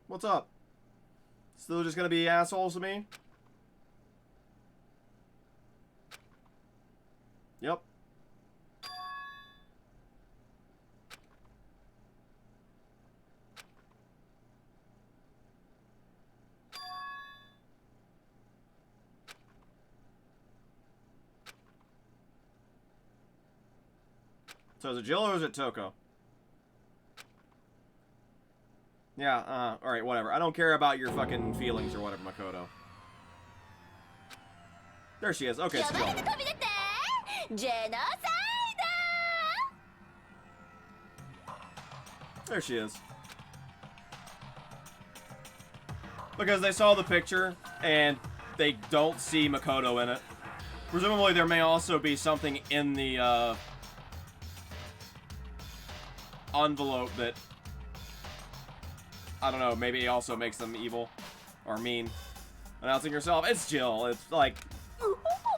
What's up? Still just gonna be assholes to me? Yep. So is it Jill or is it Toko? Yeah, alright, whatever. I don't care about your fucking feelings or whatever, Makoto. There she is. Okay, it's Jill. 飛び出てジェノサイ There she is. Because they saw the picture, and they don't see Makoto in it. Presumably there may also be something in the, envelope that, I don't know, maybe also makes them evil. Or mean. Announcing herself, it's Jill. It's like...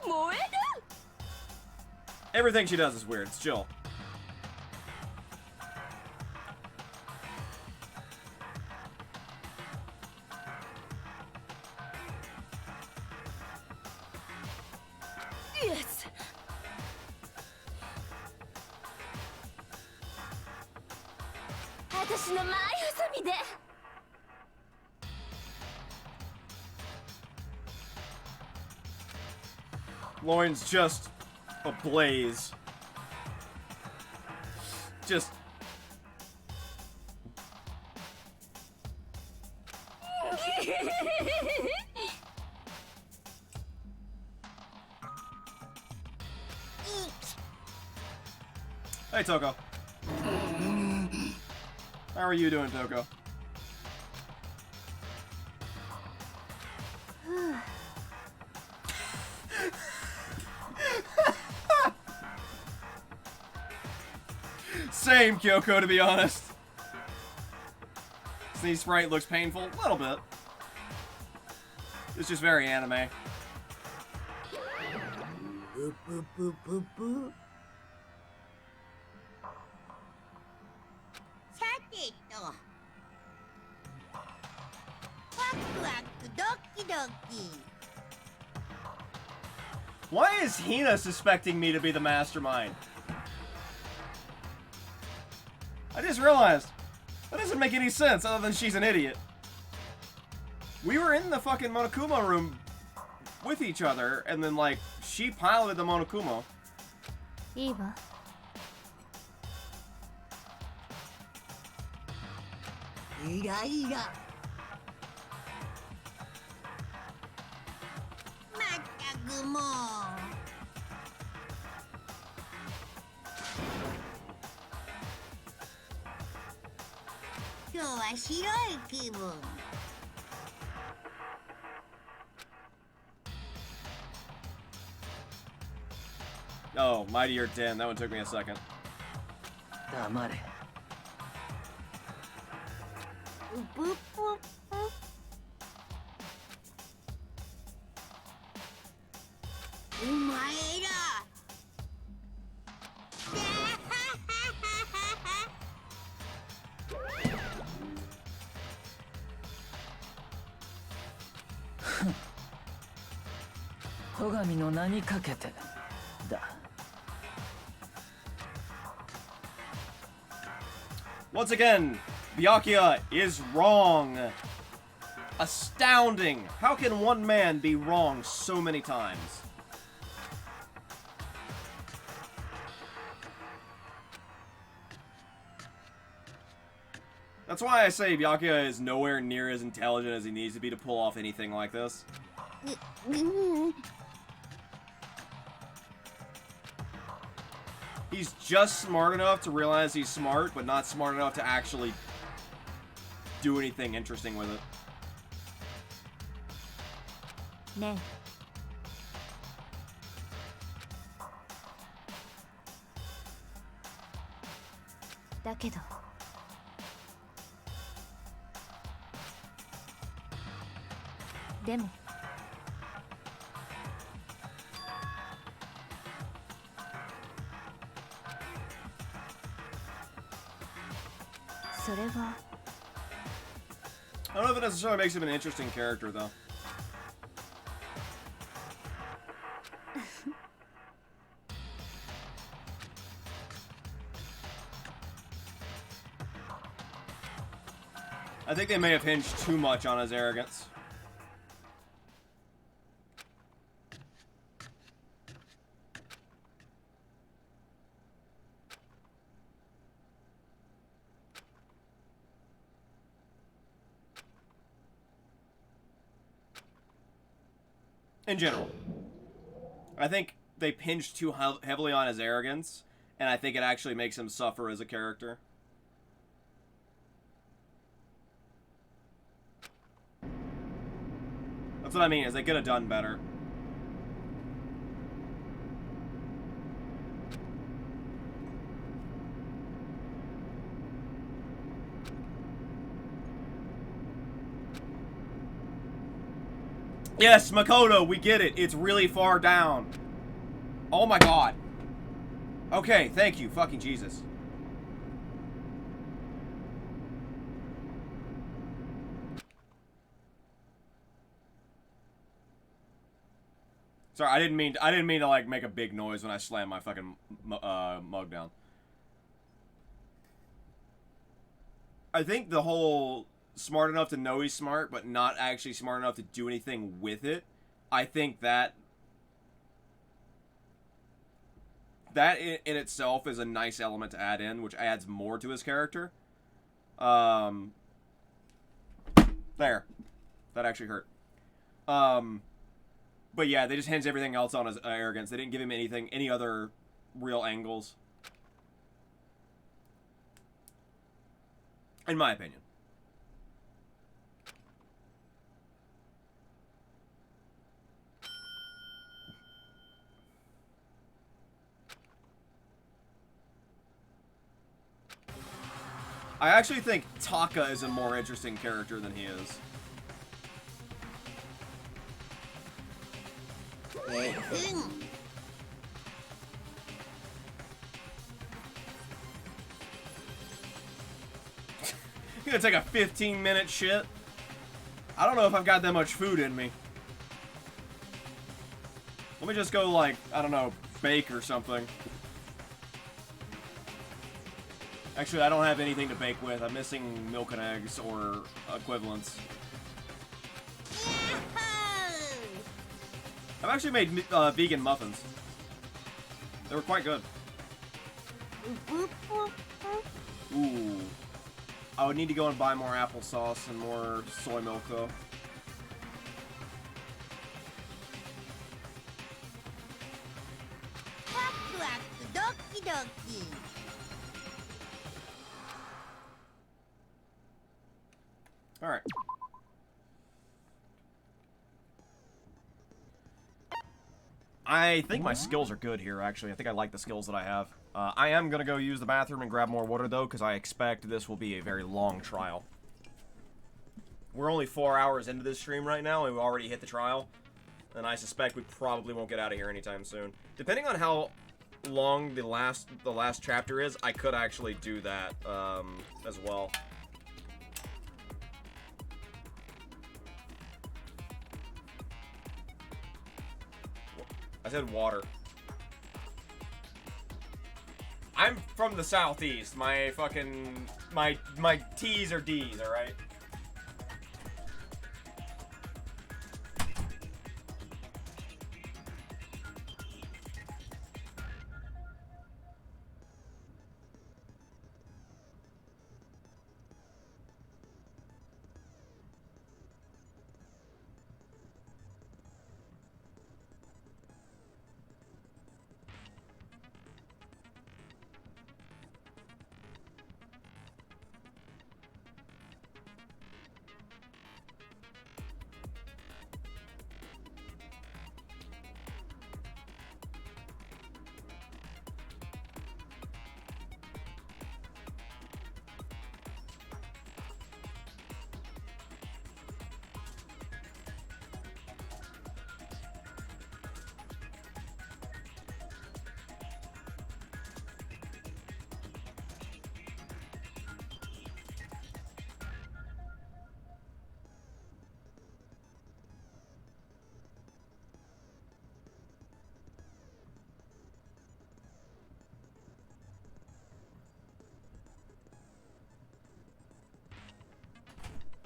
燃える Everything she does is weird. It's Jill. Yes 私の前挟みで Lauren's just ablaze. Just... Hey, Toko. How are you doing, Toko? Same, Kyoko, to be honest. Sneeze Sprite looks painful. A little bit. It's just very anime. ぷぷぷぷぷさてとワクワクドキドキ Why is Hina suspecting me to be the mastermind? I just realized. That doesn't make any sense other than she's an idiot. We were in the fucking Monokuma room with each other, and then, like, she piloted the Monokuma. いいわ。イライラまったくもう今日は白い気分 Oh, Mightier Den. That one took me a second. 黙れ。うぷぷぷお前ら戸上の名にかけてだ。 Once again, Byakuya is wrong. Astounding. How can one man be wrong so many times? That's why I say Byakuya is nowhere near as intelligent as he needs to be to pull off anything like this. He's just smart enough to realize he's smart, but not smart enough to actually do anything interesting with it. ねえ。だけど。でも。それは。 I don't know if it necessarily makes him an interesting character, though. I think they may have hinged too much on his arrogance. In general. I think they pinch too heavily on his arrogance, and I think it actually makes him suffer as a character. That's what I mean, is they could have done better. Yes, Makoto, we get it. It's really far down. Oh my god. Okay, thank you. Fucking Jesus. Sorry, I didn't mean to like make a big noise when I slammed my fucking mug down. I think the whole smart enough to know he's smart, but not actually smart enough to do anything with it, I think that in itself is a nice element to add in, which adds more to his character. There. That actually hurt. But yeah, they just hinge everything else on his arrogance. They didn't give him any other real angles. In my opinion. I actually think Taka is a more interesting character than he is. You gonna take a 15-minute shit? I don't know if I've got that much food in me. Let me just go, like, I don't know, bake or something. Actually, I don't have anything to bake with. I'm missing milk and eggs or equivalents. I've actually made vegan muffins. They were quite good. Ooh. I would need to go and buy more applesauce and more soy milk, though. Alright. I think my skills are good here, actually. I think I like the skills that I have. I am going to go use the bathroom and grab more water, though, because I expect this will be a very long trial. We're only 4 hours into this stream right now, and we've already hit the trial. And I suspect we probably won't get out of here anytime soon. Depending on how long the last chapter is, I could actually do that as well. I said water. I'm from the southeast. My fucking my T's are D's, all right?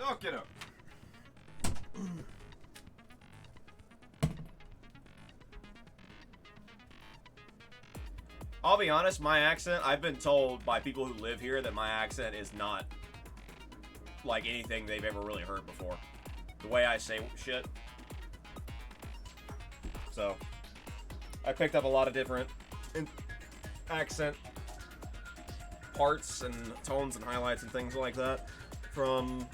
Oh, get up. I'll be honest, my accent, I've been told by people who live here that my accent is not like anything they've ever really heard before. The way I say shit. So, I picked up a lot of different accent parts and tones and highlights and things like that from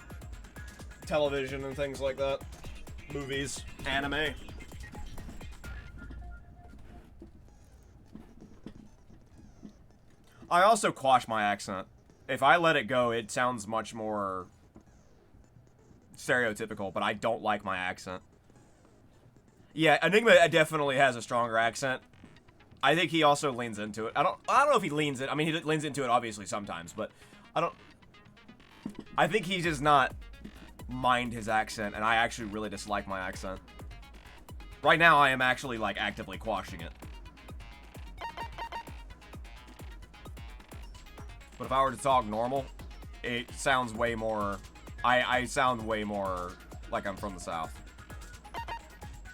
television and things like that. Movies, anime. I also quash my accent. If I let it go, it sounds much more stereotypical, but I don't like my accent. Yeah, Enigma definitely has a stronger accent. I think he also leans into it. I don't know if he leans it. I mean, he leans into it obviously sometimes, but I think he does not mind his accent, and I actually really dislike my accent. Right now, I am actually, like, actively quashing it. But if I were to talk normal, it sounds way more... I sound way more like I'm from the South.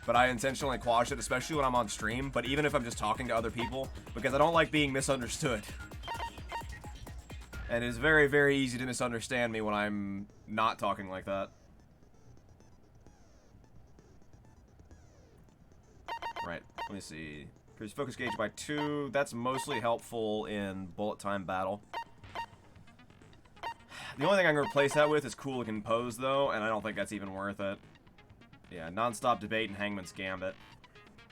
But I intentionally quash it, especially when I'm on stream, but even if I'm just talking to other people, because I don't like being misunderstood. And it's very, very easy to misunderstand me when I'm not talking like that. Right, let me see. Increase focus gauge by 2. That's mostly helpful in bullet time battle. The only thing I can replace that with is Cool and Compose, though, and I don't think that's even worth it. Yeah, non-stop debate and Hangman's Gambit.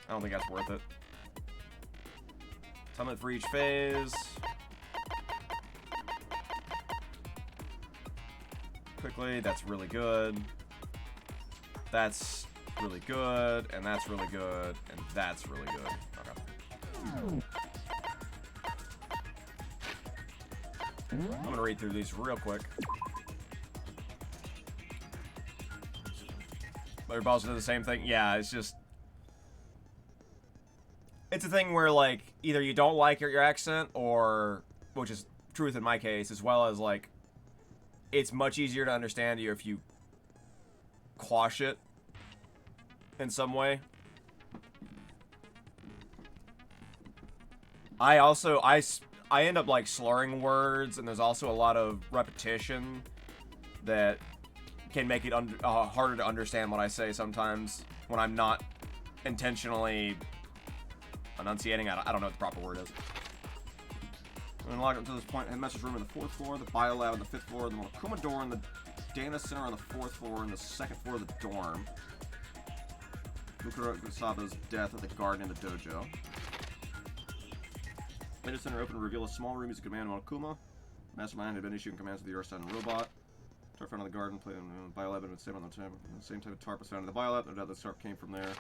I don't think that's worth it. Summon for each phase. Quickly, that's really good. That's really good, and that's really good, and that's really good. Okay. I'm gonna read through these real quick. Other balls do the same thing. Yeah, it's just... It's a thing where, like, either you don't like your accent, or... Which is truth in my case, as well as, like... It's much easier to understand you if you quash it in some way. I also... I end up, like, slurring words, and there's also a lot of repetition that can make it harder to understand what I say sometimes when I'm not intentionally enunciating. I don't know what the proper word is. We're gonna log up to this point. Headmaster's room on the 4th floor, the biolab on the 5th floor, the Monokuma door in the Dana Center on the 4th floor, and the 2nd floor of the dorm. Mukuro Kusaba's death at the garden in the dojo. Data Center open to reveal a small room using command Monokuma. Mastermind had been issuing commands to the Earthstone robot. Tarp found in the garden, played in the biolab, and saved on the time. The same type of tarp was found in the biolab. No doubt the tarp came from there.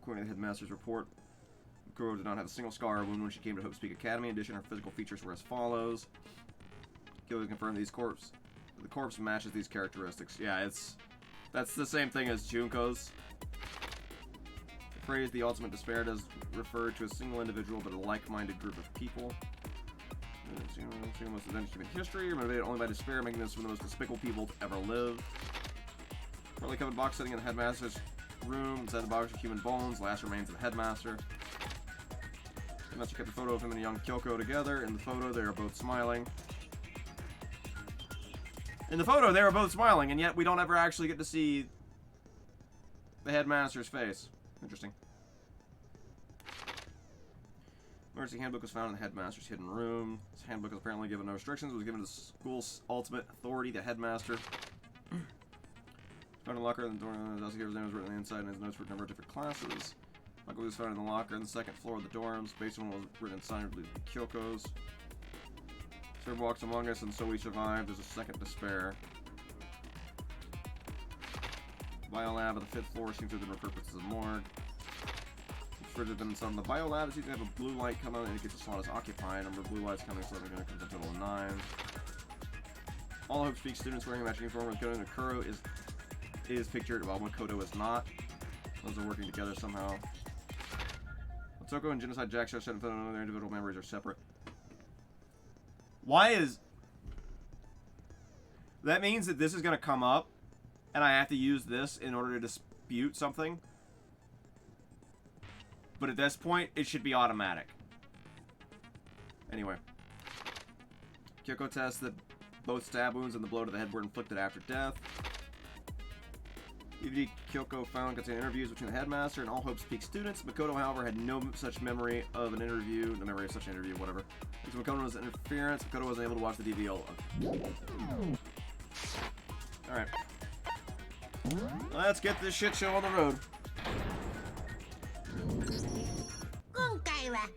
According to the headmaster's report, Kuro did not have a single scar or wound when she came to Hope Peak Academy. In addition, her physical features were as follows. Gilly confirmed the corpse matches these characteristics. Yeah, that's the same thing as Junko's. The phrase "the ultimate despair" does refer to a single individual, but a like-minded group of people. Most events in human history are motivated only by despair, making this one of the most despicable people to ever live. Currently covered box sitting in the headmaster's room. Inside the box are human bones. Last remains of the headmaster. The headmaster kept a photo of him and a young Kyoko together. In the photo, they are both smiling. And yet we don't ever actually get to see the headmaster's face. Interesting. Emergency handbook was found in the headmaster's hidden room. This handbook was apparently given no restrictions. It was given to the school's ultimate authority, the headmaster. Found in the locker in the door. The hero's name was written on the inside, and his notes for a number of different classes. Michael was found in the locker in the 2nd floor of the dorms. Based on what was written inside, I believe Kyoko's. Serve walks among us, and so we survived. There's a second despair. Biolab at the 5th floor seems to have been repurposed as a morgue. Further than some of the biolab, it seems to have a blue light come on and indicates the slot is occupied. Number of blue lights coming, so they're going to come to a total of 9. All Hope Speak students wearing a matching uniform with Kodo and Kuro is pictured, while Makoto is not. Those are working together somehow. Otoko and Genocide Jack show set in their individual memories are separate. Why is... That means that this is going to come up, and I have to use this in order to dispute something. But at this point, it should be automatic. Anyway. Kyoko tests that both stab wounds and the blow to the head were inflicted after death. DVD Kyoko found contained interviews between the headmaster and all Hope's Peak students. Makoto, however, had no such memory of an interview. No memory of such an interview, whatever. Because Makoto was interference, Makoto wasn't able to watch the DVD all. Alright. Let's get this shit show on the road. 今回は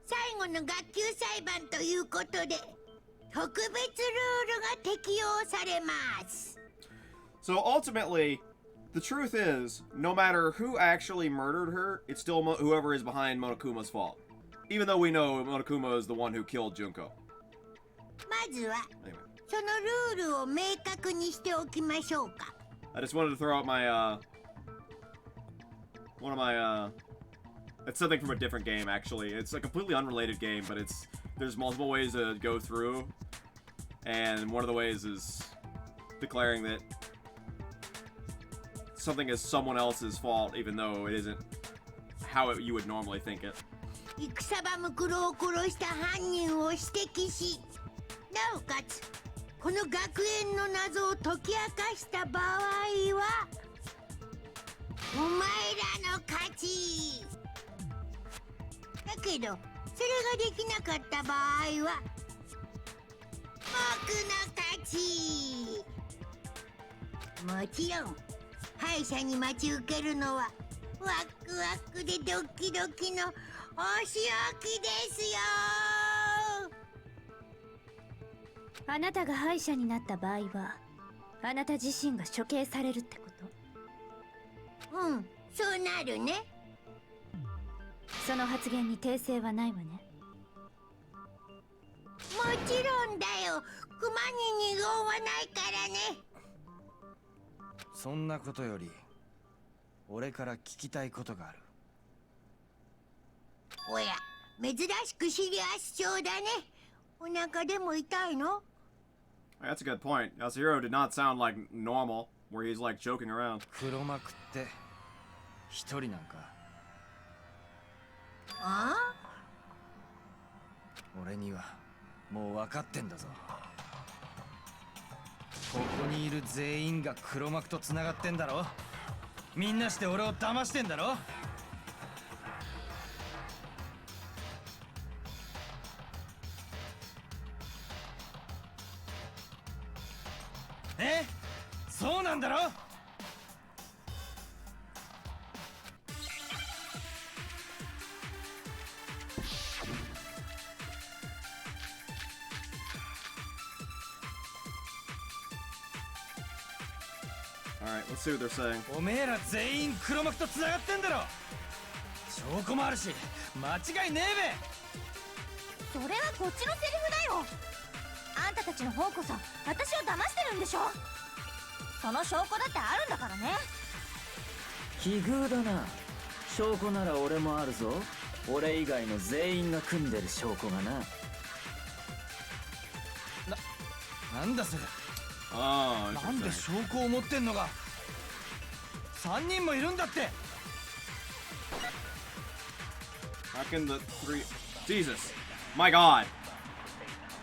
最後の学級裁判ということで特別ルールが適用されます。 So ultimately, the truth is, no matter who actually murdered her, it's still whoever is behind Monokuma's fault. Even though we know Monokuma is the one who killed Junko. まずは Anyway, そのルールを明確にしておきましょうか。 I just wanted to throw out my, one of my, it's something from a different game, actually. It's a completely unrelated game, but there's multiple ways to go through. And one of the ways is declaring that something is someone else's fault, even though it isn't how you would normally think it. 戦場ムクロを殺した犯人を指摘し、なおかつこの学園の謎を解き明かした場合はお前らの勝ち。だけどそれができなかった場合は僕の勝ち。もちろん敗者に待ち受けるのはワクワクでドキドキのお仕置きですよ。あなたが敗者になった場合はあなた自身が処刑されるってこと？うん、そうなるね。その発言に訂正はないわね。もちろんだよ。熊に二言はないからね。そんなことより俺から聞きたいことがある。おや、珍しくシリアス調だね。お腹でも痛いの？ That's a good point. Yasuhiro did not sound like normal, where he's like joking around. 黒幕って一人なんか？あ？俺にはもう分かってんだぞ。ここにいる全員が黒幕と繋がってんだろ。みんなして俺を騙してんだろ。え？そうなんだろ。Alright, let's see what they're saying. おめえら全員黒幕と繋がってんだろ。証拠もあるし間違いねえべ。それはこっちのセリフだよ。あんたたちの方こそ私を騙してるんでしょ。その証拠だってあるんだからね。奇遇だな。証拠なら俺もあるぞ。俺以外の全員が組んでる証拠がな。なんだそれ。 Oh, なんで interesting. 証拠を持ってんのが3人もいるんだって。 How can the three... Jesus. My god.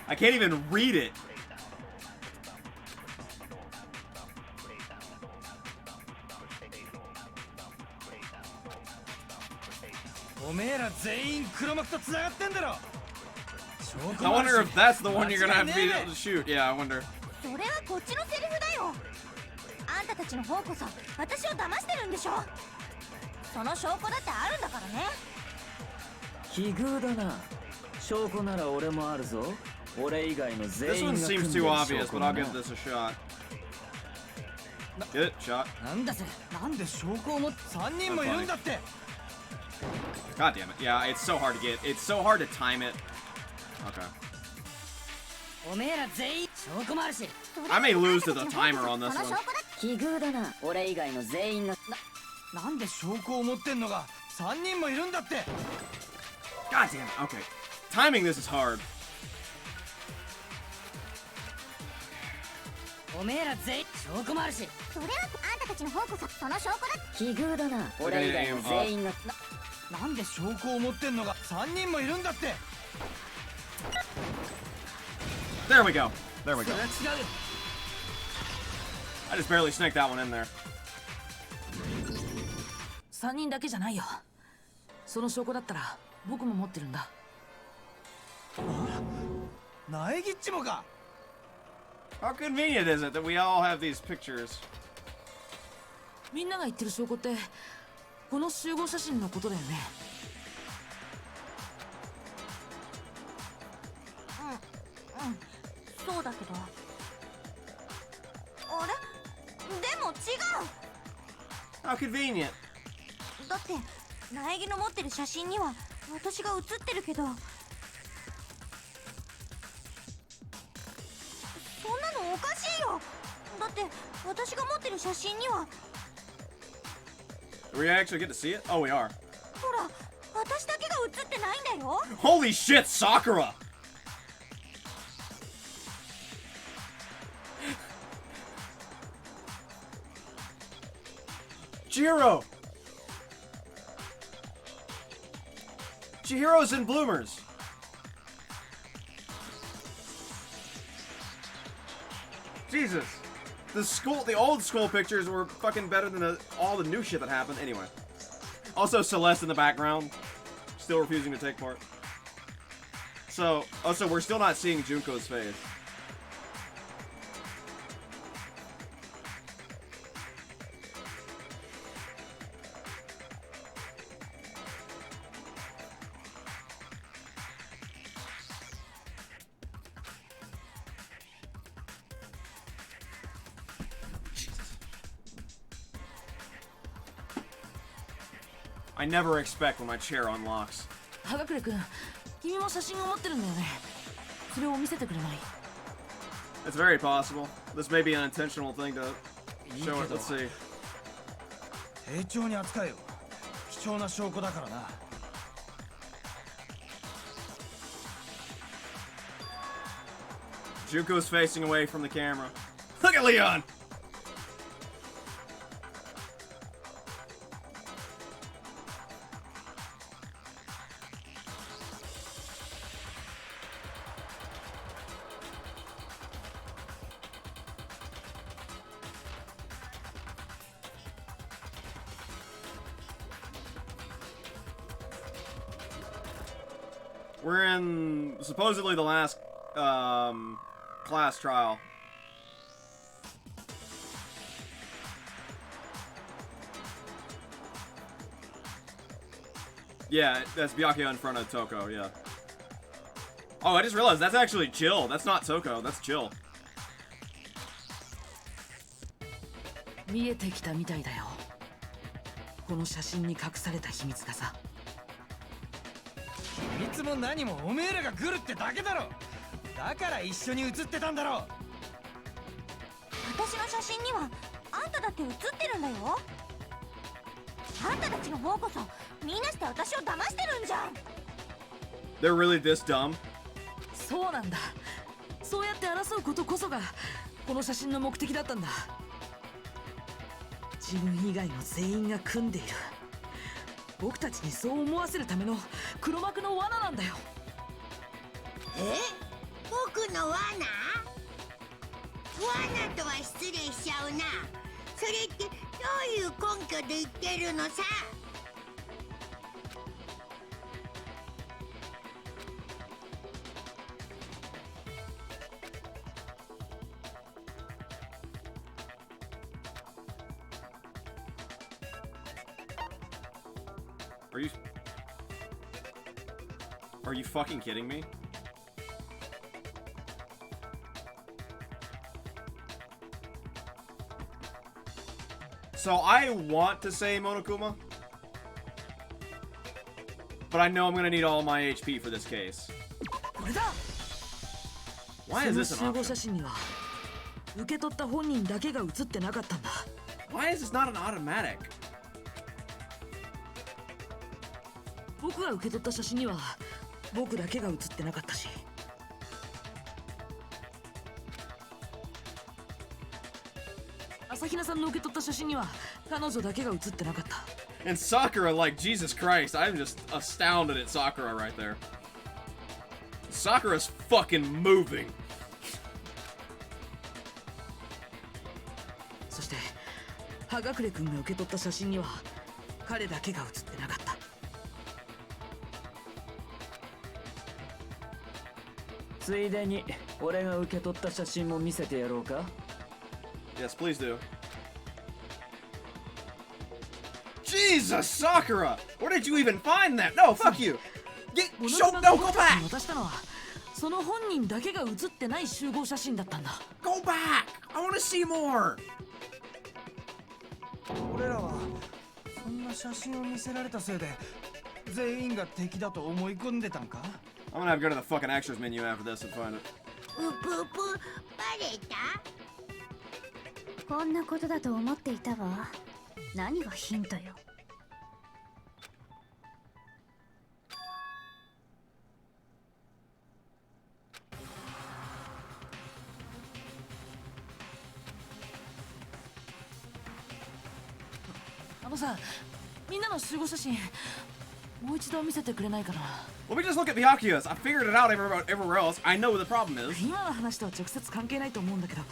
I can't even read it. おめえら全員黒幕と繋がってんだろ。 I wonder if that's the one you're gonna have to be able to shoot. Yeah, I wonder. それはこっちのセリフだよ。あんたたちの方こそ私を騙してるんでしょ。その証拠だってあるんだからね。奇遇だな。証拠なら俺もあるぞ。俺以外の This 全員 one が組ん seems でる too 証 obvious, 拠 but が I'll な。 give this a shot. Get it? Shot. なんだそれ。なんで証拠を持って3人もいるんだって。 God damn it. Yeah, it's so hard to get. It's so hard to time it. Okay. おめえら全員証拠もあるし。 I may lose to the timer on this その証 one. 拠だ。奇遇だな。俺以外の全員がなんで証拠を持ってんのが3人もいるんだって。 God damn it. Okay. Timing this is hard. おめえら全員証拠もあるし。それはあんたたちの方こそその証拠だ。奇遇だな。俺以外の全員がなんで証拠を持ってんのが3人もいるんだって。 There we go. There we そ go. れは違う。 I just barely snaked that one in there. 3人だけじゃないよ。その証拠だったら僕も持ってるんだ。苗木っちもか。 How convenient is it that we all have these pictures? みんなが言ってる証拠ってこの集合写真のことだよね。そうだけど。あれ？でも違う。 How convenient. だって苗木の持ってる写真には私が写ってるけど、そんなのおかしいよ。だって私が持ってる写真には。 Do we actually get to see it? Oh, we are. ほら、私だけが写ってないんだよ。 Holy shit, Sakura! Chihiro! Chihiro's in bloomers. Jesus. The old school pictures were fucking better than all the new shit that happened. Anyway. Also, Celeste in the background. Still refusing to take part. So, also, we're still not seeing Junko's face. I never expect when my chair unlocks. 葉隠君、君も写真を持ってるんだよね。それを見せてくれない？ It's very possible. This may be an intentional thing to show it. Let's see. 丁重に扱えよ。貴重な証拠だからな。Junko's facing away from the camera. Look at Leon! We're in supposedly the last class trial. Yeah, that's Byakuya in front of Toko, yeah. Oh, I just realized that's actually Jill. That's not Toko, that's Jill. 見えてきたみたいだよ。この写真に隠された秘密がさ。いつも何もおめえらが来るってだけだろ。だから一緒に写ってたんだろ。私の写真にはあんただって写ってるんだよ。あんたたちの方こそみんなして私を騙してるんじゃん。 They're really this dumb? そうなんだ。そうやって争うことこそがこの写真の目的だったんだ。自分以外の全員が組んでいる。僕たちにそう思わせるための黒幕の罠なんだよ。僕の罠？罠とは失礼しちゃうな。それってどういう根拠で言ってるのさ。Are you fucking kidding me? So I want to say Monokuma, but I know I'm gonna need all my HP for this case. これだ。 Why is this その an 集合写 option? 真には受け取った本人だけが写ってなかったんだ。 Why is this not an automatic? 僕が受け取った写真には僕だけが写ってなかったし。朝比奈さんの受け取った写真には彼女だけが写ってなかった。 And Sakura, like, Jesus Christ, I'm just astounded at Sakura right there. Sakura's fucking moving. そして葉隠君が受け取った写真には彼だけが写ってなかった。ついでに俺が受け取った写真も見せてやろうか。 Yes, please do. Jesus, Sakura! Where did you even find that? No, fuck you! Get, show, no, go back! 渡したのはその本人だけが写ってない集合写真だったんだ。 Go back! I want to see more! 俺らはそんな写真を見せられたせいで全員が敵だと思い込んでたんか。 I'm gonna have to go to the fucking extras menu after this and find it. うぷぷバレた。こんなことだと思っていたわ。何がヒントよ。あのさ、みんなの集合写真もう一度見せてくれないかな。 Let me just look at Byakuya's. I figured it out everywhere else. I know what the problem is. 今の話とは直接関係ないと思うんだけど、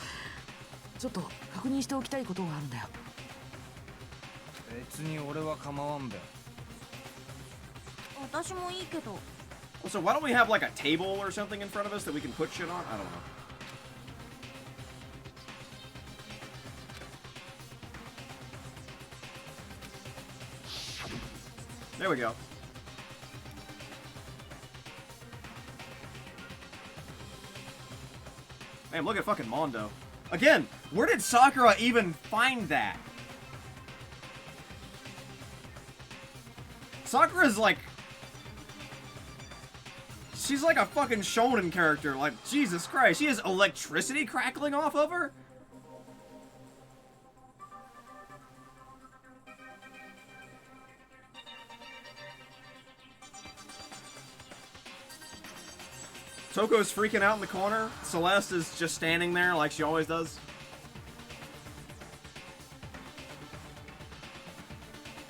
ちょっと確認しておきたいことがあるんだよ。別に俺は構わんべ。私もいいけど。 So why don't we have like a table or something in front of us that we can put shit on? I don't know. There we go. Man, look at fucking Mondo. Again, where did Sakura even find that? Sakura's like... She's like a fucking shonen character. Like, Jesus Christ. She has electricity crackling off of her? Toko's freaking out in the corner. Celeste is just standing there like she always does.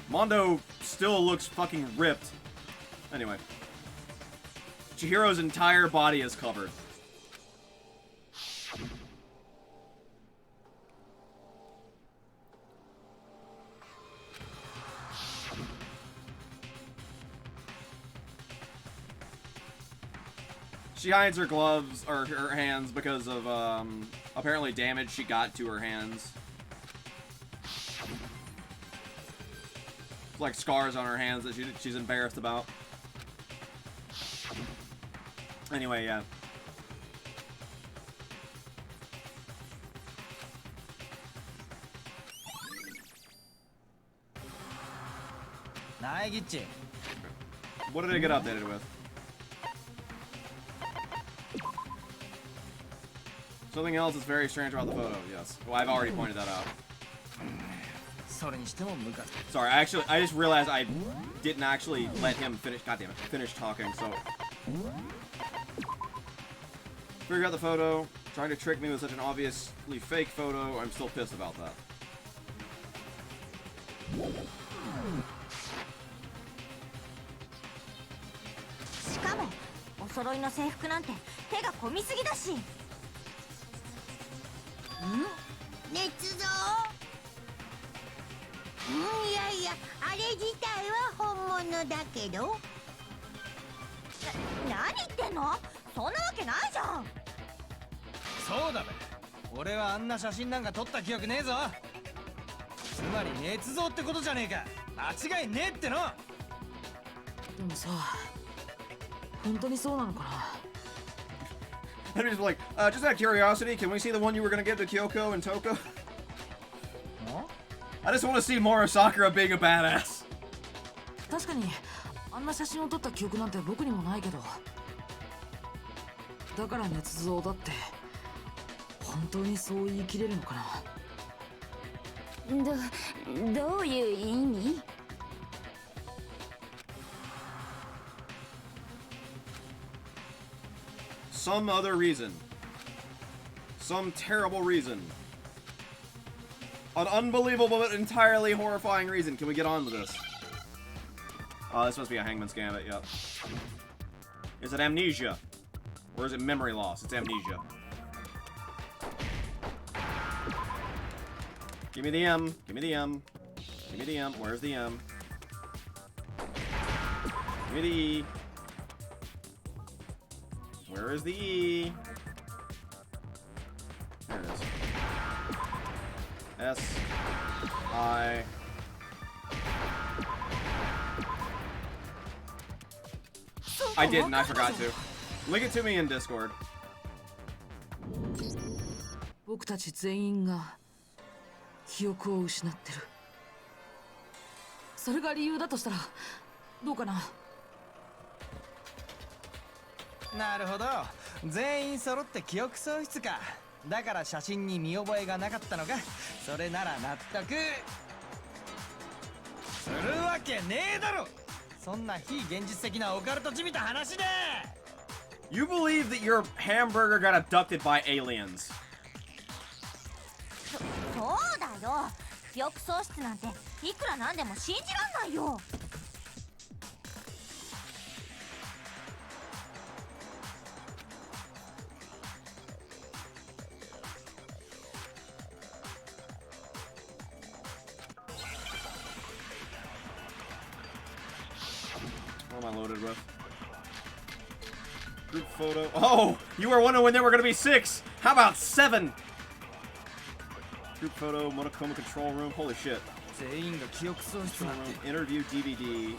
Mondo still looks fucking ripped. Anyway. Chihiro's entire body is covered. She hides her gloves, or her hands, because of, apparently damage she got to her hands. Like scars on her hands that she's embarrassed about. Anyway, yeah. What did it get updated with? Something else is very strange about the photo, yes. Well, I've already pointed that out. Sorry, I just realized I didn't actually let him finish talking, so. Figure out the photo. Trying to trick me with such an obviously fake photo. I'm still pissed about that.捏造？いやいや、あれ自体は本物だけど。何言ってんの？そんなわけないじゃん。そうだべ。俺はあんな写真なんか撮った記憶ねえぞ。つまり捏造ってことじゃねえか。間違いねえっての。でもさ、本当にそうなのかな。I'm just like, just out of curiosity, can we see the one you were gonna give to Kyoko and Toko? Huh? I just want to see more of Sakura being a badass. 確かにあんな写真を撮った記憶なんて僕にもないけど、だから捏造だって本当にそう言い切れるのかな。どういう意味？Some other reason. Some terrible reason. An unbelievable but entirely horrifying reason. Can we get on with this? Oh, this must be a Hangman's Gambit, yep. Is it amnesia? Or is it memory loss? It's amnesia. Give me the M. Give me the M. Give me the M. Where's the M? me the E. Where is the E? There it is. S. I. I didn't, I forgot to. Link it to me in Discord. 僕たち全員が記憶を失ってる。それが理由だとしたらどうかな。なるほど、全員揃って記憶喪失か。だから写真に見覚えがなかったのか。それなら納得するわけねえだろ。そんな非現実的なオカルトじみた話で。 You believe that your hamburger got abducted by aliens. そうだよ。記憶喪失なんていくらなんでも信じらんないよ。What am I loaded with? Group photo. Oh, you were wondering when there were going to be 6. How about 7? Group photo, monochroma control room. Holy shit. 全員が記憶喪失なんて。 Interview DVD.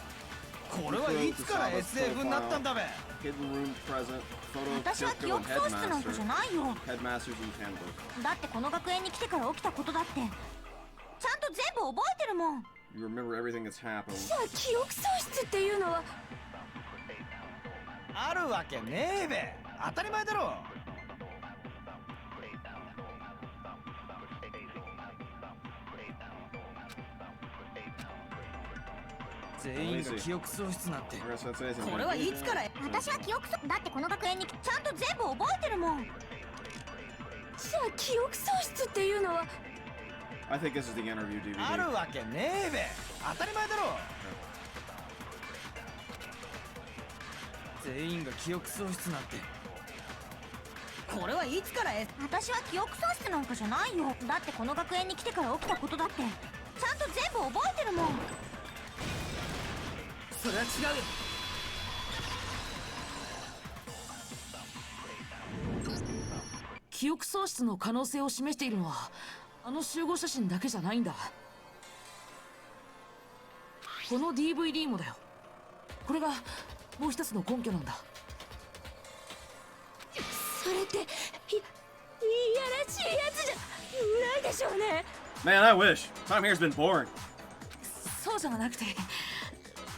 これはいつから SF になったんだべ。 Hidden room present. Photo of 私は記 Kyoko 憶 and 喪失なんかじゃないよ。 Headmaster's in handbook. だってこの学園に来てから起きたことだってちゃんと全部覚えてるもん。 You remember everything that's happened. じゃあ記憶喪失っていうのはあるわけねえべ。当たり前だろ。全員が記憶喪失なんて。これはいつから私は記憶喪失だってこの学園にちゃんと全部覚えてるもん。じゃあ記憶喪失っていうのは I think this is the interview DVD. あるわけねえべ。当たり前だろ。全員が記憶喪失なんて。これはいつから私は記憶喪失なんかじゃないよ。だってこの学園に来てから起きたことだってちゃんと全部覚えてるもん。それは違うよ。記憶喪失の可能性を示しているのはあの集合写真だけじゃないんだ。この DVD もだよ。これがもう一つの根拠なんだ。それっていやらしいやつじゃないでしょうね。 Man, I wish. Time here's been boring. そうじゃなくて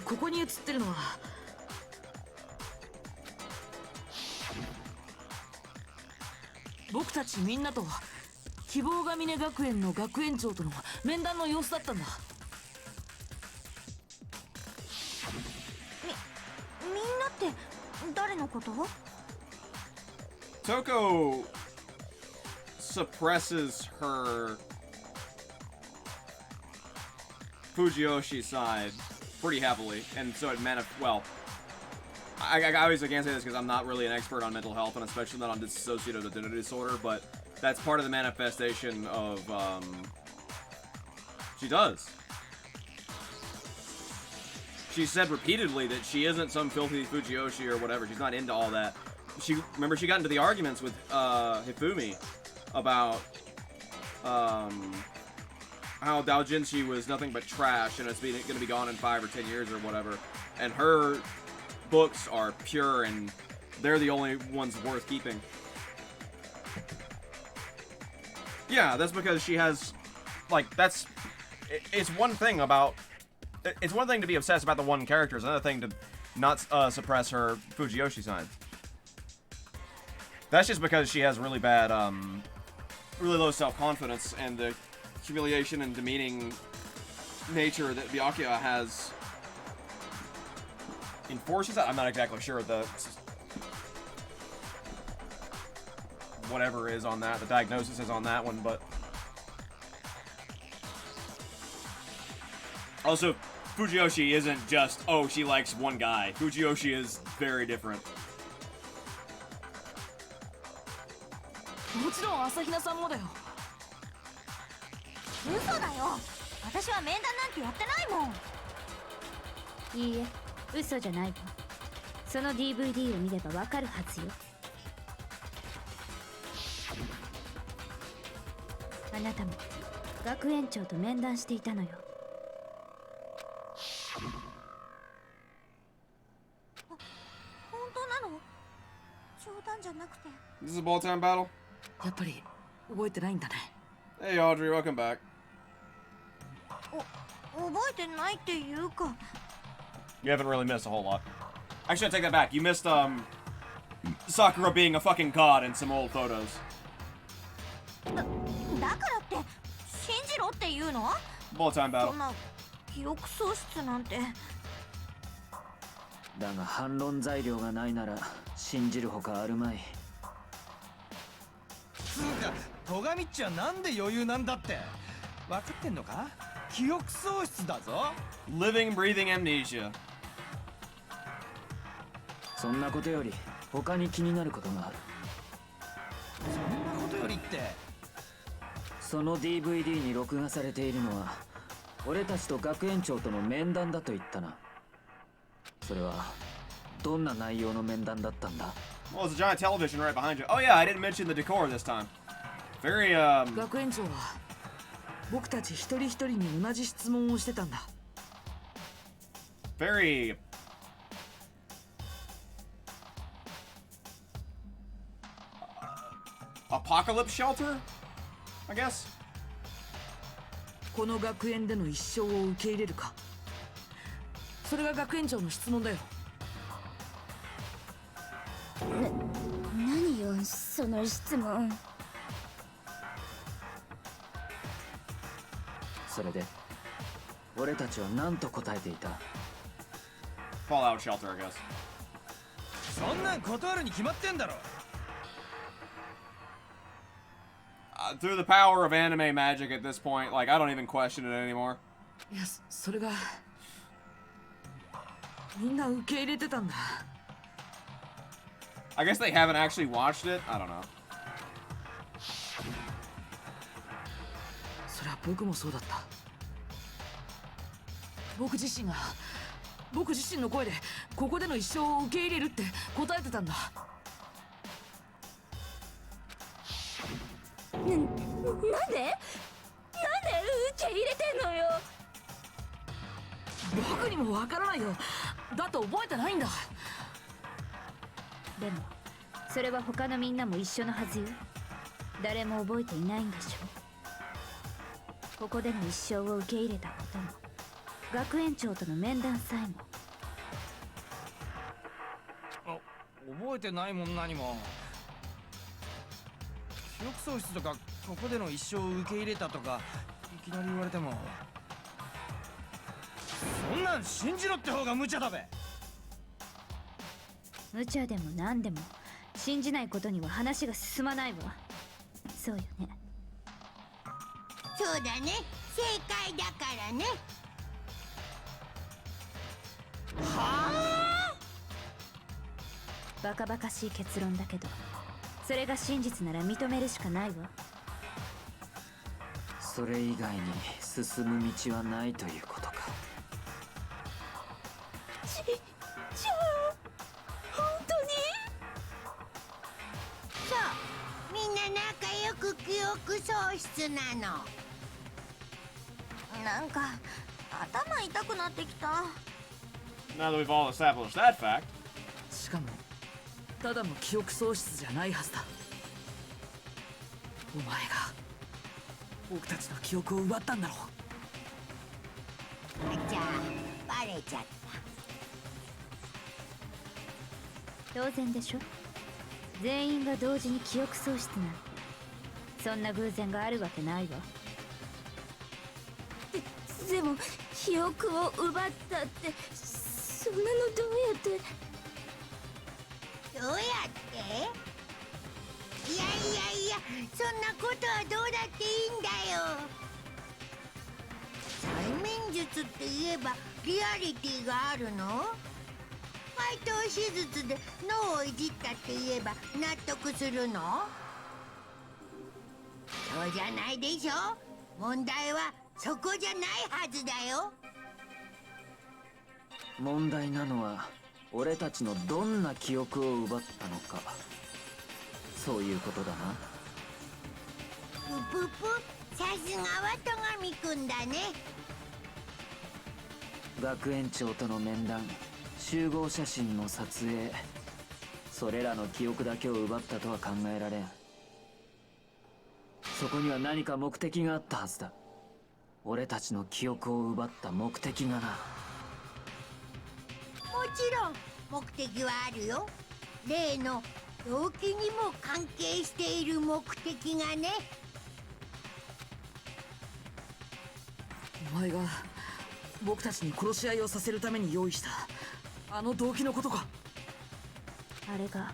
ここに写ってるのは僕たちみんなと希望が峰学園の学園長との面談の様子だったんだ。みんなって誰のこと？ Toko suppresses her Fujiyoshi side pretty heavily, and so it well, I obviously can't say this because I'm not really an expert on mental health, and especially not on dissociative identity disorder, but that's part of the manifestation of, she does. She said repeatedly that she isn't some filthy Fujiyoshi or whatever. She's not into all that. Remember she got into the arguments with Hifumi about how Daojinshi was nothing but trash and it's going to be gone in 5 or 10 years or whatever. And her books are pure and they're the only ones worth keeping. Yeah, that's because she has, like, it's one thing about, it's one thing to be obsessed about the one character, it's another thing to not suppress her Fujiyoshi side. That's just because she has really bad, really low self-confidence and the humiliation and demeaning nature that Byakuya has enforces that. I'm not exactly sure the whatever is on that, the diagnosis is on that one, but also Fujiyoshi isn't just, oh, she likes one guy. Fujiyoshi is very different. もちろん朝比奈さんもだよ。嘘だよ。私は面談なんてやってないもん。いいえ、嘘じゃないわ。その DVD を見ればわかるはずよ。あなたも学園長と面談していたのよ。本当なの？冗談じゃなくて。 This is a ball time battle? やっぱり覚えてないんだね。 Hey Audrey, welcome back. 覚えてないっていうか。 You haven't really missed a whole lot. Actually, I take that back. You missed, Sakura being a fucking god in some old photos. だからって信じろっていうの？ Ball time そ battle. んな記憶喪失なんて。だが反論材料がないなら信じるほかあるまい。つうか戸上っちはなんで余裕なんだって分かってんのか？記憶喪失だぞ。 Living, breathing amnesia. そんなことより他に気になることがある。そんなことよりって。その DVD に録画されているのは俺たちと学園長との面談だと言ったな。それはどんな内容の面談だったんだ？ Well, there's a giant television right behind you. Oh yeah, I didn't mention the decor this time. Very, 学園長は僕たち一人一人に同じ質問をしてたんだ。 very... apocalypse shelter? I guess? この学園での一生を受け入れるか。それが学園長の質問だよ。何よその質問。それで俺たちは何と答えていた？ Fallout shelter, I guess. そんなん断るに決まってんだろ。Through the power of anime magic at this point, like, I don't even question it anymore. いや、それがみんな受け入れてたんだ。 I guess they haven't actually watched it? I don't know. それは僕もそうだった。僕自身の声でここでの一生を受け入れるって答えてたんだ。なんで受け入れてんのよ。僕にもわからないよ。だって覚えてないんだ。でもそれは他のみんなも一緒のはずよ。誰も覚えていないんでしょ。ここでの一生を受け入れたことも学園長との面談さえも。覚えてないもん何も。記憶喪失とかここでの一生を受け入れたとかいきなり言われても、そんなん信じろって方が無茶だべ。無茶でも何でも信じないことには話が進まないわ。そうよね。そうだね、正解だからね。バカバカしい結論だけど、それが真実なら認めるしかないわ。それ以外に進む道はないということか。じゃあ本当に？そう、みんな仲良く記憶喪失なの。なんか頭痛くなってきた。 Now that we've all established that fact. しかもただの記憶喪失じゃないはずだ。お前が僕たちの記憶を奪ったんだろう。じゃあバレちゃった。当然でしょ。全員が同時に記憶喪失なんてそんな偶然があるわけないわ。でも記憶を奪ったってそんなのどうやって？どうやって？いやそんなことはどうだっていいんだよ。催眠術って言えばリアリティがあるの？配当手術で脳をいじったって言えば納得するの？そうじゃないでしょ。問題はそこじゃないはずだよ。問題なのは俺たちのどんな記憶を奪ったのか、そういうことだな。ぷぷぷ、さすがは戸上くんだね。学園長との面談、集合写真の撮影、それらの記憶だけを奪ったとは考えられん。そこには何か目的があったはずだ。俺たちの記憶を奪った目的がな。もちろん目的はあるよ。例の動機にも関係している目的がね。お前が僕たちに殺し合いをさせるために用意したあの動機のことか。あれが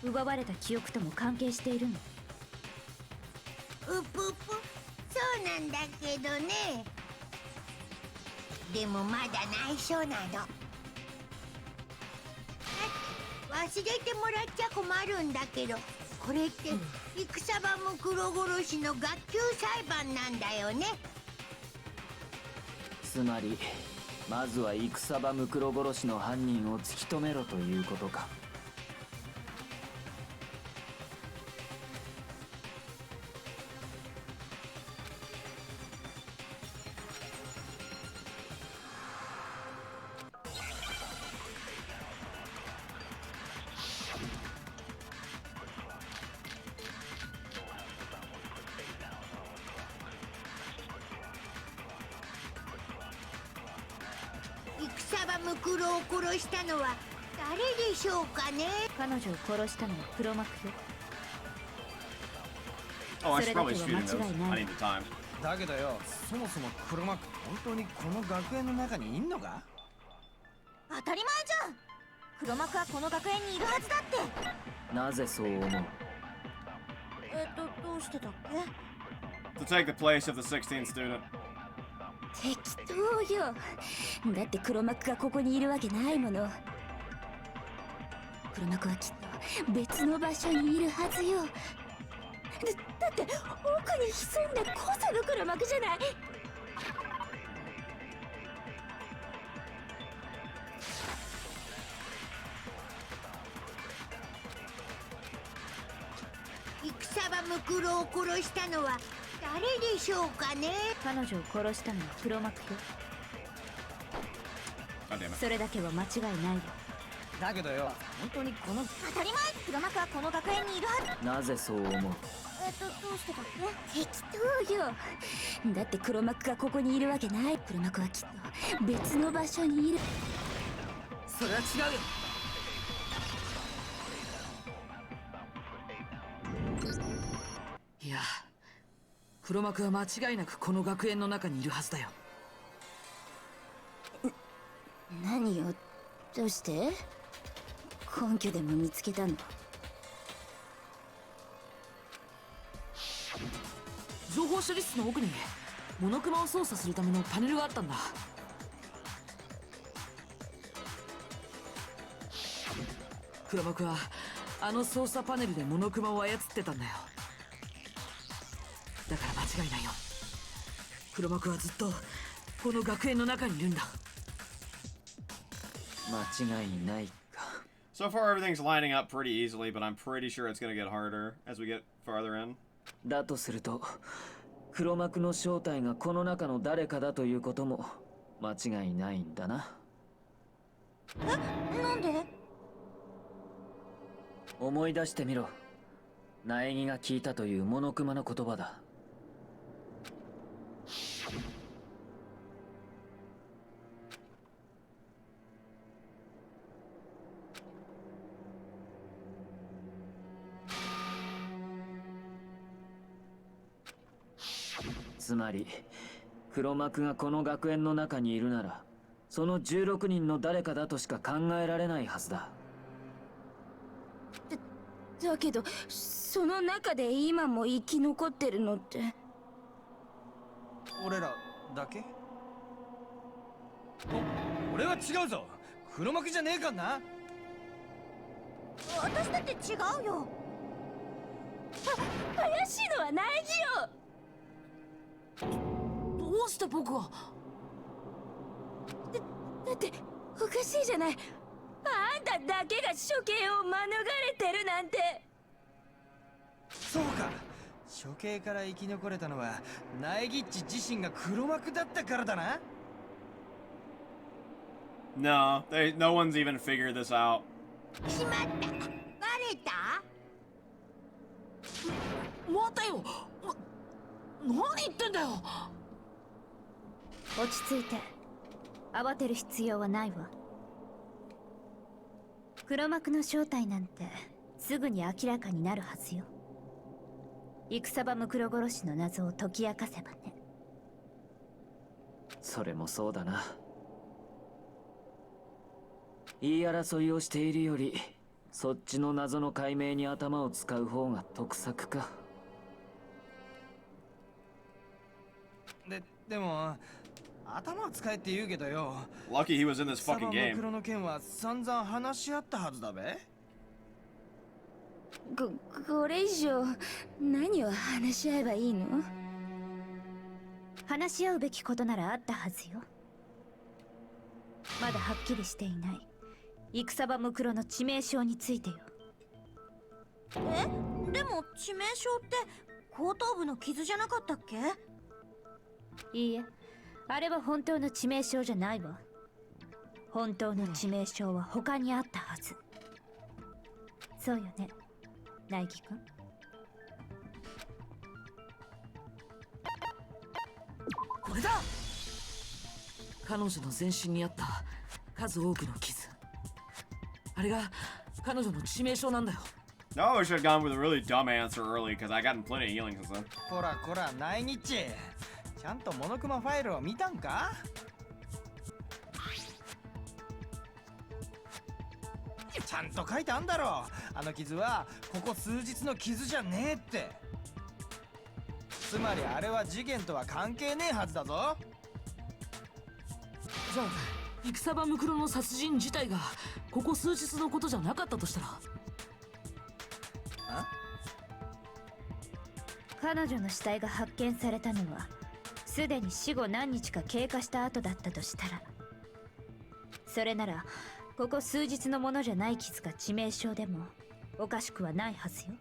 奪われた記憶とも関係しているの。うぷぷ、そうなんだけどね。でもまだ内緒なの。忘れてもらっちゃ困るんだけど、これって戦場ムクロ殺しの学級裁判なんだよね。つまりまずは戦場ムクロ殺しの犯人を突き止めろということか。戦場ムクロを殺したのは誰でしょうかね。彼女を殺したのは黒幕よ。 Oh, I should probably そ shoot れ him だけは those. 間違いない。 I need the time. だけどよ、そもそも黒幕本当にこの学園の中にいんのか？当たり前じゃん。黒幕はこの学園にいるはずだって。なぜそう思う？どうしてだっけ。 To take the place of the 16th student. 適当よ。だって黒幕がここにいるわけないもの。黒幕はきっと別の場所にいるはずよ。だって奥に潜んでこその黒幕じゃない。戦場ムクロを殺したのは誰でしょうかね。彼女を殺したのは黒幕よ。 God damn it. それだけは間違いないよ。だけどよ、本当にこの当たり前。黒幕はこの学園にいるはず。なぜそう思う？どうしてだっけ。適当よ。だって黒幕がここにいるわけない。黒幕はきっと別の場所にいる。それは違うよ。いや、黒幕は間違いなくこの学園の中にいるはずだよ。何よ、どうして？根拠でも見つけたの？情報処理室の奥にモノクマを操作するためのパネルがあったんだ。黒幕はあの操作パネルでモノクマを操ってたんだよ。だから間違いないよ。黒幕はずっとこの学園の中にいるんだ。間違いないか。 So far, everything's lining up pretty easily, but I'm pretty sure it's gonna get harder as we get farther in. だとすると黒幕の正体がこの中の誰かだということも間違いないんだな。なんで。思い出してみろ。苗木が聞いたというモノクマの言葉だ。つまり黒幕がこの学園の中にいるならその16人の誰かだとしか考えられないはずだ。だけどその中で今も生き残ってるのって俺らだけ？俺は違うぞ。黒幕じゃねえかんな。私だって違うよ。怪しいのは苗木よ。どうして僕が？だっておかしいじゃない。あんただけが処刑を免れてるなんて。そうか、処刑から生き残れたのはナエギッチ自身が黒幕だったからだな。No, no one's even figured this out. しまった。バレた？待てよ。何言ってんだよ。落ち着いて。慌てる必要はないわ。黒幕の正体なんてすぐに明らかになるはずよ。戦場ムクロ殺しの謎を解き明かせばね。それもそうだな。言い争いをしているよりそっちの謎の解明に頭を使う方が得策か。でも頭を使えって言うけどよ。 Lucky he was in this サバ fucking ム game. クロの件は散々話し合ったはずだべ。これ以上何を話し合えばいいの？話し合うべきことならあったはずよ。まだはっきりしていない戦場ムクロの致命傷についてよ。でも致命傷って後頭部の傷じゃなかったっけ？いいえ、あれは本当の致命傷じゃないわ。本当の致命傷は他にあったはず。そうよね、ナイキ君。これだ。彼女の全身にあった数多くの傷、あれが彼女の致命傷なんだよ。 No, we should have gone with a really dumb answer early because I gotten plenty of healing since then. こらこらナイニッチ、ちゃんとモノクマファイルを見たんか？ちゃんと書いてあんだろ。あの傷はここ数日の傷じゃねえって。つまりあれは事件とは関係ねえはずだぞ。じゃあ戦場ムクロの殺人自体がここ数日のことじゃなかったとしたら。彼女の死体が発見されたのはすでに死後何日か経過した後だったとしたら、それならここ数日のものじゃない傷が致命傷でもおかしくはないはずよ。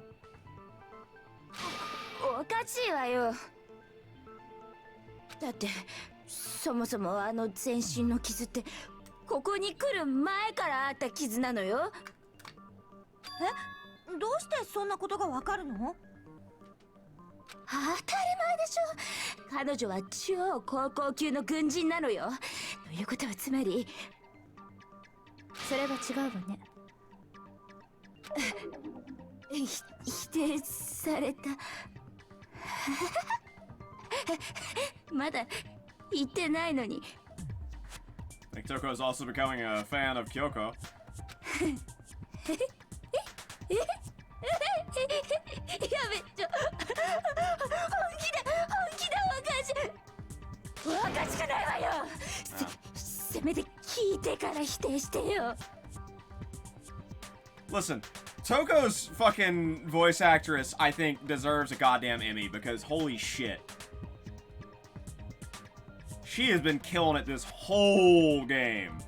おかしいわよ。だってそもそもあの全身の傷ってここに来る前からあった傷なのよ。どうしてそんなことがわかるの？当たり前でしょ。彼女は超高校級の軍人なのよ。ということはつまりそれは違うわね。否定された。まだ言ってないのに。I think Toko is also becoming a fan of Kyoko. やめちょ。本気だおかしくないわよ。せめて聞いてから否定してよ。 Listen, Toko's fucking voice actress, I think, deserves a goddamn Emmy because holy shit. She has been killing it this whole game.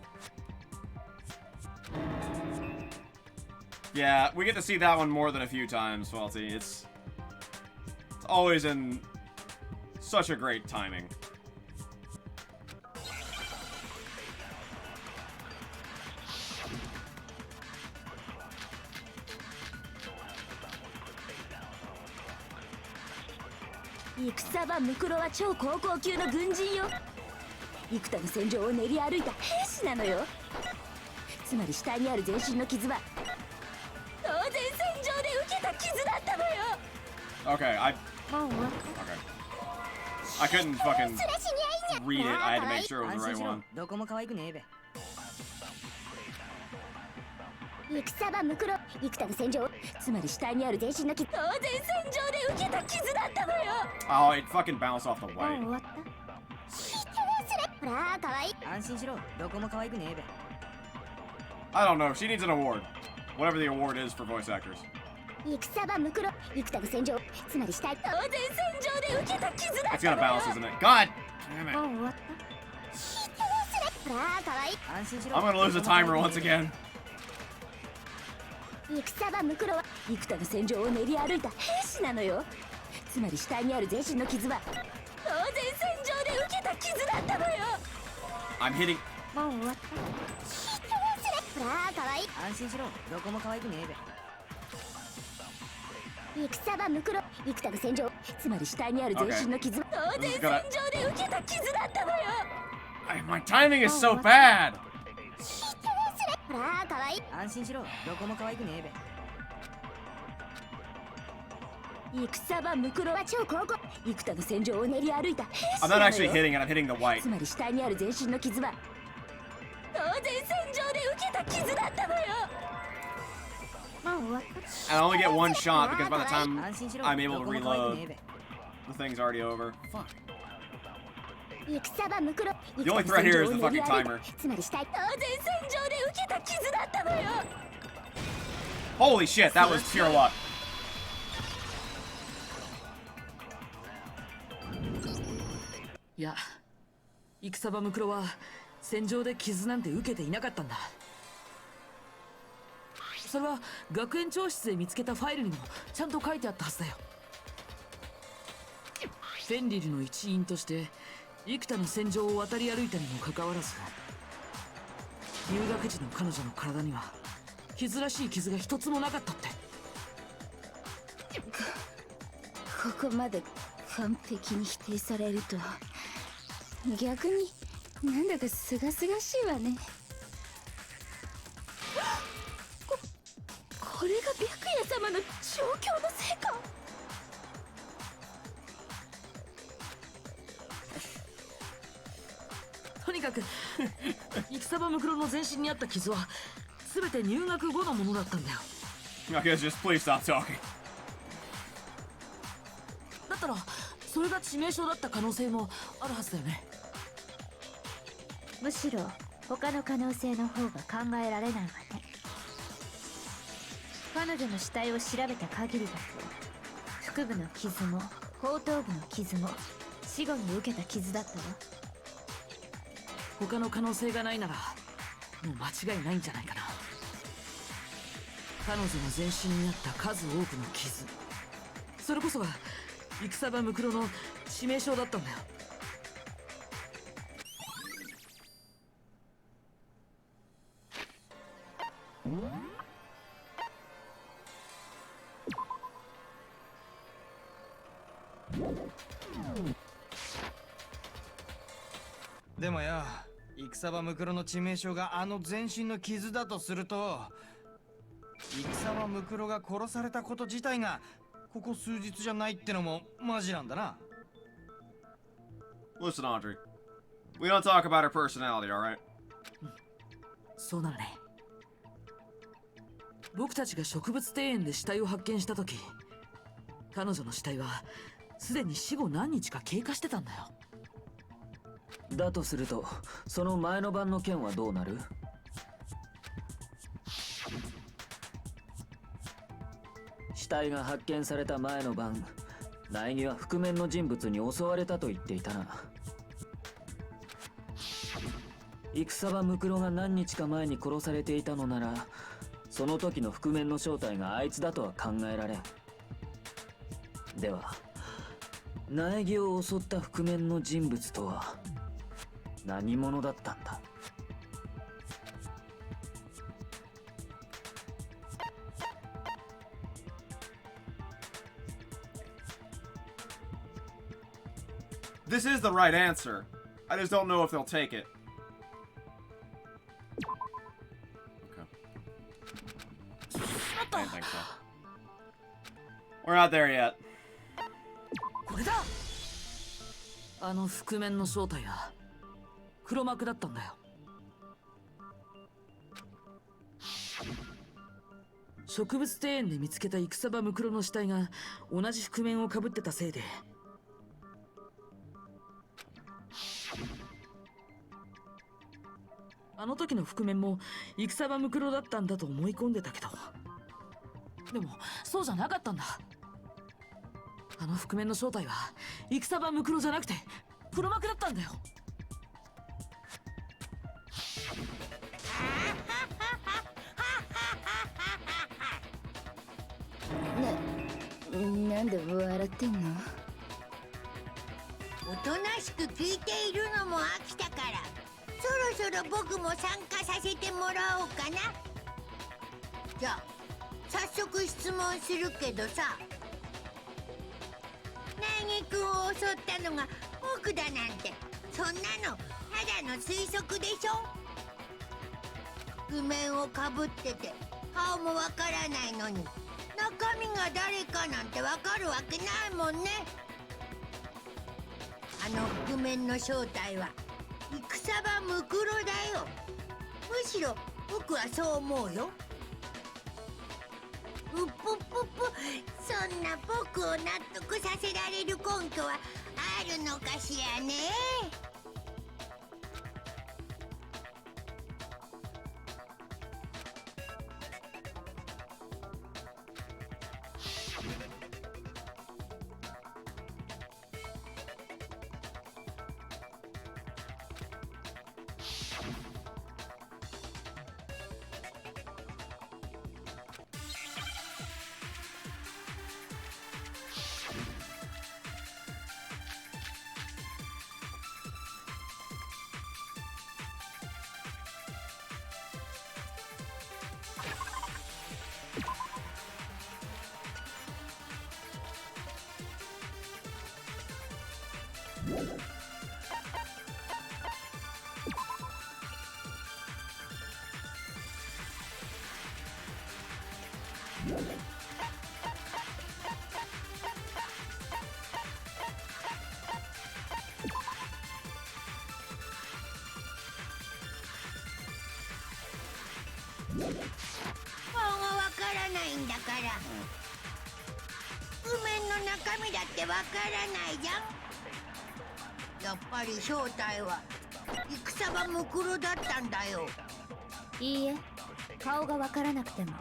Yeah, we get to see that one more than a few times, Faulty. It's always in such a great timing.戦場ムクロは超高校級の軍人よ。幾多の戦場を練り歩いた兵士なのよ。つまり死体にある全身の傷は当然戦場で受けた傷だったのよ。 Okay, I couldn't fucking read it. I had to make sure it was the right one. どこも可愛くねえべ。戦場ムクロ幾多の戦場、つまり死体にある全身の傷、当然戦場で受けた傷だったのよ。 Oh, it fucking bounced off the white. 終わった。ほら可愛い。安心しろ、どこも可愛くねえべ。 I don't know. She needs an award. Whatever the award is for voice actors. 戦場ムクロ幾多の戦場、つまり死体、当然戦場で受けた傷だ It's ったの gonna よ。 bounce, isn't it? God damn it. 終わった。ほほらかわいい。安心しろ。 I'm gonna lose the timer once again. 戦場ムクロは幾多の戦場を練り歩いた兵士なのよ。つまり死体にある全身の傷は当然戦場で受けた傷だったのよ。 I'm hitting. もう終わった。ほらかわいい。安心しろ。どこも可愛くねえべ。戦場ムクロ幾多の戦場、つまり死体にある全身の傷は当然戦場で受けた傷だったのよ。My timing is so bad. ほらかわいい。安心しろ。どこも可愛くねえべ。戦場ムクロは超高校幾多の戦場を練り歩いた兵士 I'm な not の actually よ。 hitting it. I'm hitting the white. つまり死体にある全身の傷は当然戦場で受けた傷だったのよ。もう終わった。 I only get one shot because by the time 安心しろ。 I'm able ど to こも可愛くね reload, えべ。 the thing's already over. Fuck. 戦場ムクロ The only threat here is the fucking timer. つまり死体当然戦場で受けた傷だったのよ。 Holy shit, that was pure luck. いや、戦場ムクロは戦場で傷なんて受けていなかったんだ。それは学園長室で見つけたファイルにもちゃんと書いてあったはずだよ。フェンリルの一員として幾多の戦場を渡り歩いたにもかかわらず、入学時の彼女の体には傷らしい傷が一つもなかったって。ここまで完璧に否定されると逆になんだかすがすがしいわね。これが白夜様の調教のせいか。とにかく戦場ムクロの全身にあった傷は全て入学後のものだったんだよ。 I guess just please stop talking. だったらそれが致命傷だった可能性もあるはずだよね。むしろ他の可能性の方が考えられないわね。彼女の死体を調べた限りだと腹部の傷も後頭部の傷も死後に受けた傷だったわ。他の可能性がないならもう間違いないんじゃないかな。彼女の全身にあった数多くの傷、それこそが戦場ムクロの致命傷だったんだよ。でもよ、戦場ムクロの致命傷があの全身の傷だとすると、戦場ムクロが殺されたこと自体がここ数日じゃないってのもマジなんだな。 Listen, Audrey. We don't talk about her personality, alright? そうなのね。僕たちが植物庭園で死体を発見した時、彼女の死体はすでに死後何日か経過してたんだよ。だとすると、その前の晩の件はどうなる？死体が発見された前の晩、苗木は覆面の人物に襲われたと言っていたな。戦場ムクロが何日か前に殺されていたのなら、その時の覆面の正体があいつだとは考えられん。では苗木を襲った覆面の人物とは何者だったんだ？This is the right answer. I just don't know if they'll take it. Okay. I didn't think so. We're not there yet. これだ。あの覆面の正体は黒幕だったんだよ。植物庭園で見つけた戦場ムクロの死体が同じ覆面をかぶってたせいで、あの時の覆面も戦場ムクロだったんだと思い込んでたけど、でもそうじゃなかったんだ。あの覆面の正体は戦場ムクロじゃなくて黒幕だったんだよ。なんで笑ってんの？おとなしく聞いているのも飽きたから、そろそろ僕も参加させてもらおうかな。じゃあ早速質問するけどさ、ネギ君を襲ったのが僕だなんて、そんなのただの推測でしょ。覆面をかぶってて顔もわからないのに、中身が誰かなんてわかるわけないもんね。あの覆面の正体は戦場ムクロだよ。むしろ僕はそう思うよ。うっぷっぷっぷ、そんな僕を納得させられる根拠はあるのかしらね。顔がわからないんだから、譜面の中身だってわからないじゃん。やっぱり正体は戦場ムクロだったんだよ。いいえ、顔がわからなくても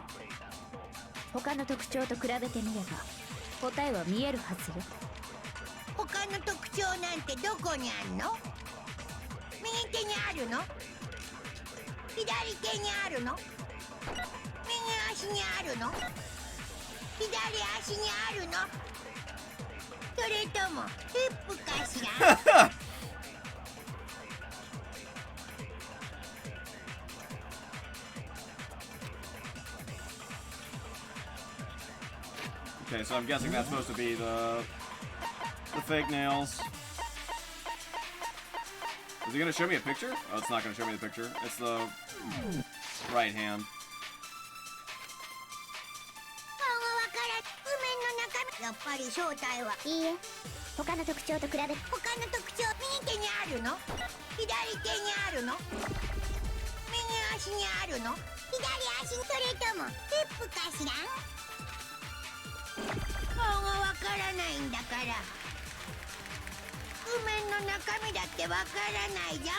他の特徴と比べてみれば答えは見えるはずよ。他の特徴なんてどこにあんの？右手にあるの？左手にあるの？右足にあるの？左足にあるの？それともヒップかしら？Okay, so I'm guessing that's supposed to be the fake nails. Is he gonna show me a picture? Oh, it's not gonna show me the picture. It's the right hand. 顔がわからん。譜面の中身、やっぱり正体は。いいえ、他の特徴と比べ他の特徴、右手にあるの？左手にあるの？右足にあるの？左足、それともヒップかしら？顔がわからないんだから、譜面の中身だってわからないじゃん。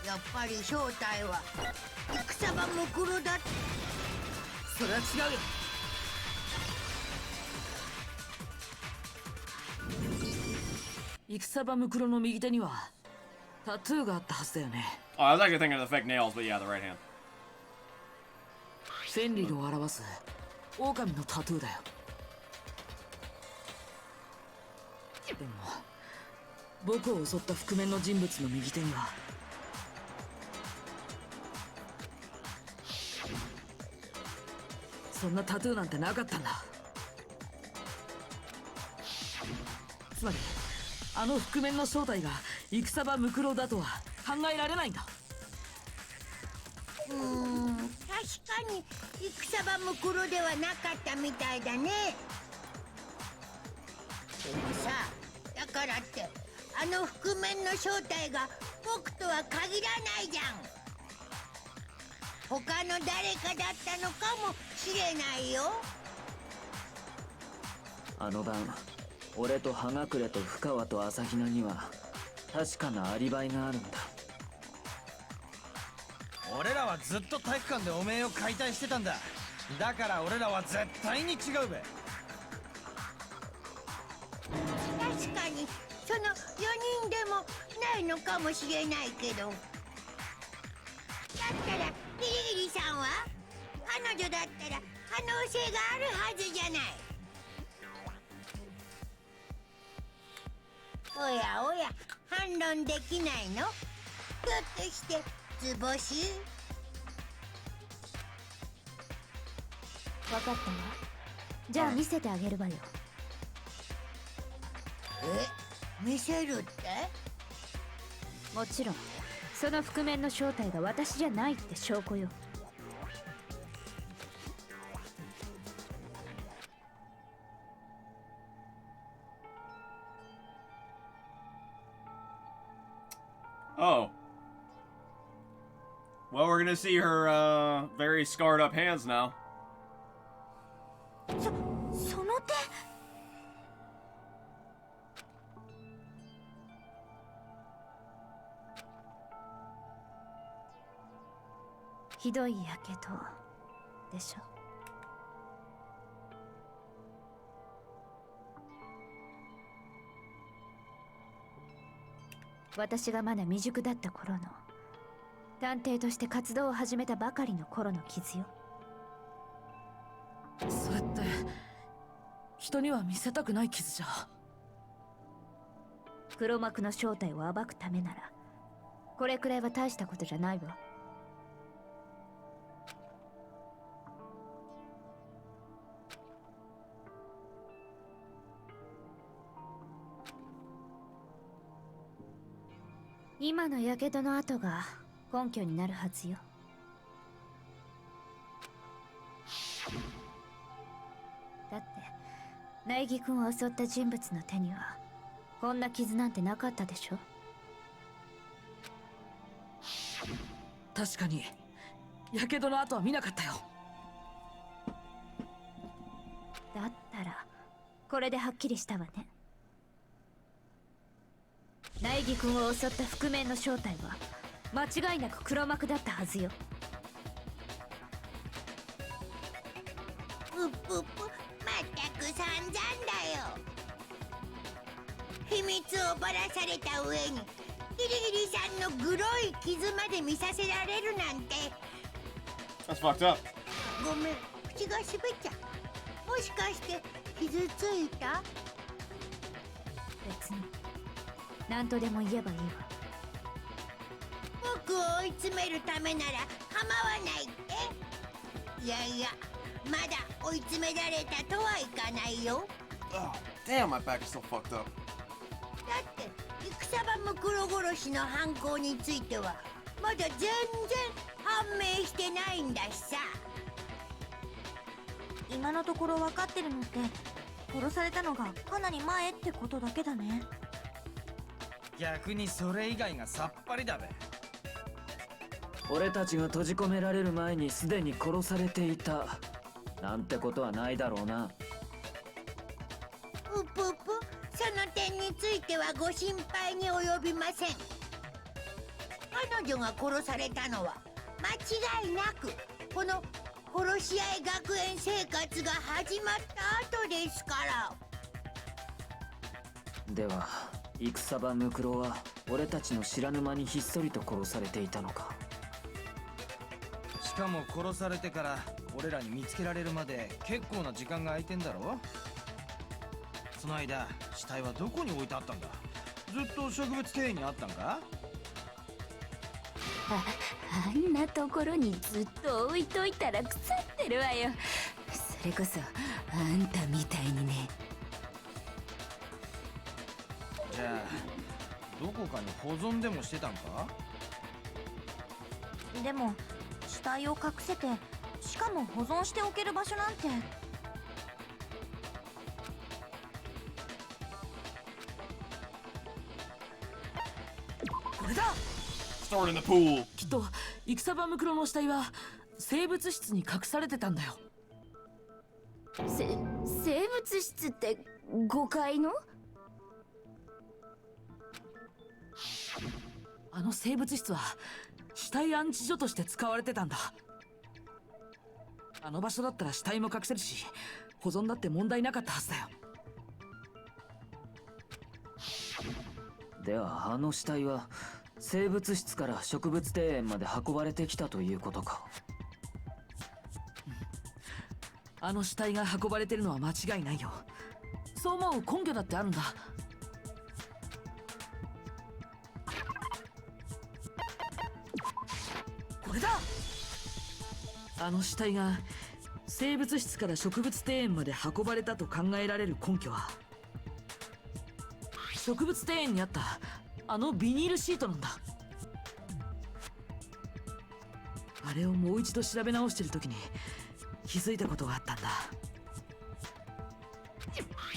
やっぱり正体は戦場ムクロだって。それは違うよ。戦場ムクロの右手にはタトゥーがあったはずだよね。 Oh, I was actually thinking of the fake nails, but yeah, the right hand. フェンリルを表す狼のタトゥーだよ。でも僕を襲った覆面の人物の右手にはそんなタトゥーなんてなかったんだ。つまりあの覆面の正体が戦場ムクロだとは考えられないんだ。確かに戦場ムクロではなかったみたいだね。でもさ、だからってあの覆面の正体が僕とは限らないじゃん。他の誰かだったのかもしれないよ。あの晩俺と葉隠れと深川と朝比奈には確かなアリバイがあるんだ。俺らはずっと体育館でおめえを解体してたんだ。だから俺らは絶対に違うべ。確かにその4人でもないのかもしれないけど、だったらギリギリさんは彼女だったら可能性があるはずじゃない。おやおや、反論できないの？ひょっとして図星？分かったわ。じゃあ見せてあげるわよ。見せるって？もちろんその覆面の正体が私じゃないって証拠よ。Oh. Well, we're gonna see her, very scarred up hands now. その手。ひどいやけどでしょ。私がまだ未熟だった頃の、探偵として活動を始めたばかりの頃の傷よ。それって人には見せたくない傷じゃ。黒幕の正体を暴くためならこれくらいは大したことじゃないわ。今のやけどの跡が根拠になるはずよ。だって苗木君を襲った人物の手にはこんな傷なんてなかったでしょ。確かにやけどの跡は見なかったよ。だったらこれではっきりしたわね。苗木君を襲った覆面の正体は間違いなく黒幕だったはずよ。うっぷっぷ、まったく散々だよ。秘密をばらされた上にギリギリさんのグロい傷まで見させられるなんて。 That's fucked up. ごめん、口が滑っちゃう。もしかして傷ついた？別に何とでも言えばいいわ。僕を追い詰めるためなら構わないって？いやいや、まだ追い詰められたとはいかないよ。 Oh, damn, my back is still fucked up. だって戦場ムクロ殺しの犯行についてはまだ全然判明してないんだしさ。今のところ分かってるのって殺されたのがかなり前ってことだけだね。逆にそれ以外がさっぱりだべ。俺たちが閉じ込められる前にすでに殺されていたなんてことはないだろうな。うぷうぷ、その点についてはご心配に及びません。彼女が殺されたのは間違いなくこの殺し合い学園生活が始まった後ですから。では戦場ムクロは俺たちの知らぬ間にひっそりと殺されていたのか。しかも殺されてから俺らに見つけられるまで結構な時間が空いてんだろ。その間死体はどこに置いてあったんだ？ずっと植物庭園にあったんか？あんなところにずっと置いといたら腐ってるわよ。それこそあんたみたいにね。じゃあどこかに保存でもしてたんか？でも死体を隠せて、しかも保存しておける場所なんて。これだ。Stored in the pool. きっと戦場ムクロの死体は生物室に隠されてたんだよ。生物室って5階の？あの生物室は死体安置所として使われてたんだ。あの場所だったら死体も隠せるし保存だって問題なかったはずだよ。ではあの死体は生物室から植物庭園まで運ばれてきたということか。あの死体が運ばれてるのは間違いないよ。そう思う根拠だってあるんだ。これだ。あの死体が生物室から植物庭園まで運ばれたと考えられる根拠は、植物庭園にあったあのビニールシートなんだ。あれをもう一度調べ直してる時に気づいたことがあったんだ。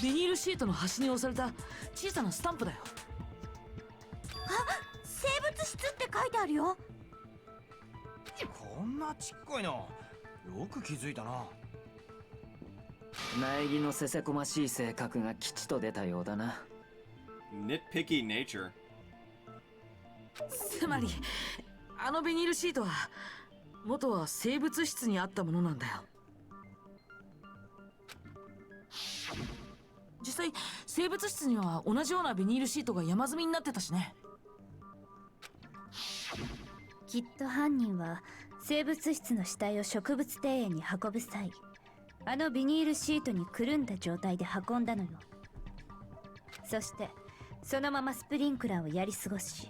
ビニールシートの端に押された小さなスタンプだよ。生物室って書いてあるよ。こんなちっこいのよく気づいたな。苗木のせせこましい性格が吉と出たようだな。 Nitpicky nature. つまりあのビニールシートは元は生物室にあったものなんだよ。実際生物室には同じようなビニールシートが山積みになってたしね。きっと犯人は生物室の死体を植物庭園に運ぶ際、あのビニールシートにくるんだ状態で運んだのよ。そしてそのままスプリンクラーをやり過ごし、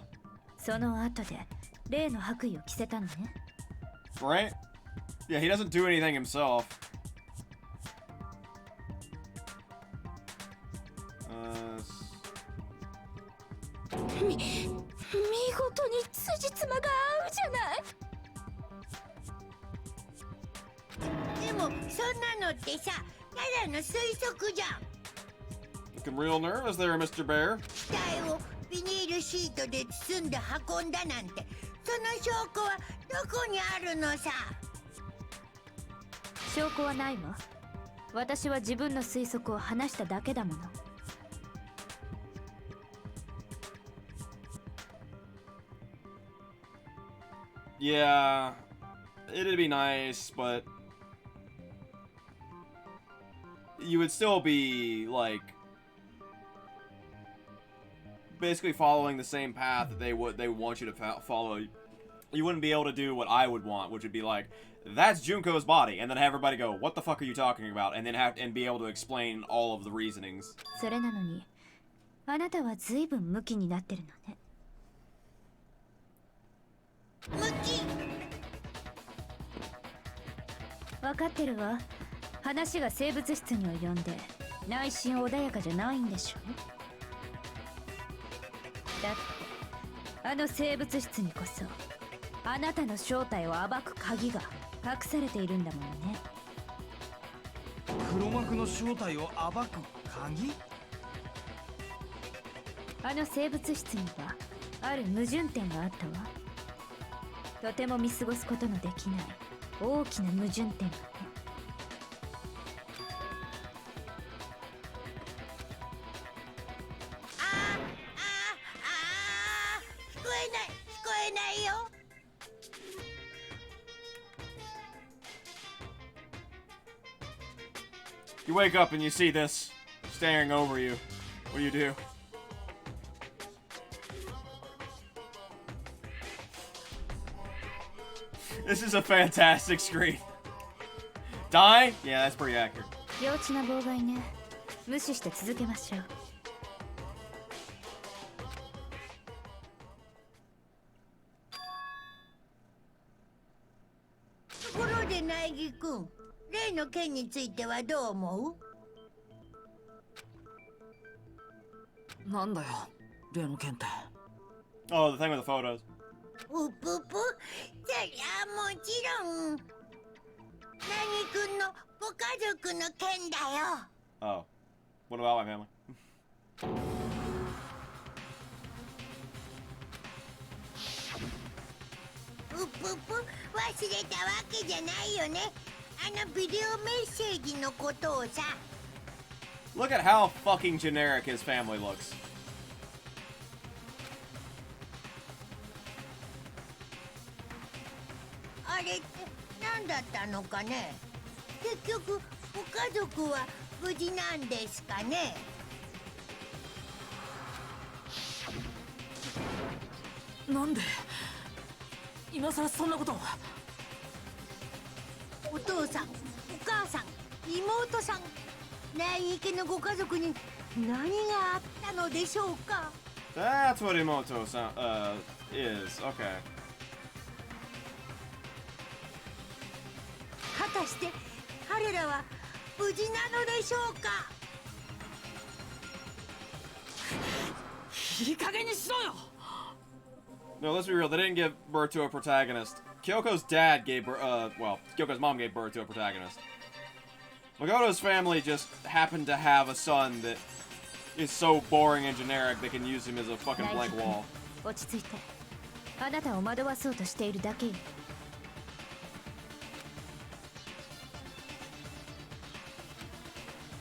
その後で例の白衣を着せたのね。Right? Yeah, he doesn't do anything himself. 見事に辻褄が合うじゃない。でもそんなのってさ、ただの推測じゃん。 Looking real nervous there, Mr. Bear. 死体をビニールシートで包んで運んだなんて、その証拠はどこにあるのさ。証拠はないわ。私は自分の推測を話しただけだもの。Yeah, it'd be nice, but you would still be like basically following the same path that they want you to follow. You wouldn't be able to do what I would want, which would be like, that's Junko's body, and then have everybody go, what the fuck are you talking about? And then be able to explain all of the reasonings. それなのに、あなたは随分ムキになってるのね。ムキ。分かってるわ。話が生物室に及んで内心穏やかじゃないんでしょ。だってあの生物室にこそあなたの正体を暴く鍵が隠されているんだものね。黒幕の正体を暴く鍵？あの生物室にはある矛盾点があったわ。とても見過ごすことのできない大きな矛盾点がね。聞こえないよ。You wake up and you see this staring over you. What do you do? This is a fantastic screen. Die? Yeah, that's pretty accurate. 幼稚な妨害ね。無視して続けましょう。ところで苗木くん、例の件についてはどう思う？なんだよ例の件って。 Oh, the thing with the photos. うぷぷ、そりゃもちろん苗木くんのご家族の件だよ。 Oh. What about my family? うぷぷ、忘れたわけじゃないよね。あのビデオメッセージのことをさ。 Look at how fucking generic his family looks. あれって何だったのかね。結局ご家族は無事なんですかね。なんで今さらそんなことを。お父さんお母さん妹さん、内家のご家族に何があったのでしょうか。 That's what Imoto-san, is. Okay. 果たして彼らは無事なのでしょうか。いい加減にしろよ。 No, let's be real. They didn't give birth to a protagonist. Kyoko's dad gave birth, well, Kyoko's mom gave birth to a protagonist. Makoto's family just happened to have a son that is so boring and generic they can use him as a fucking blank wall. 落ち着いて。あなたを惑わそうとしているだけよ。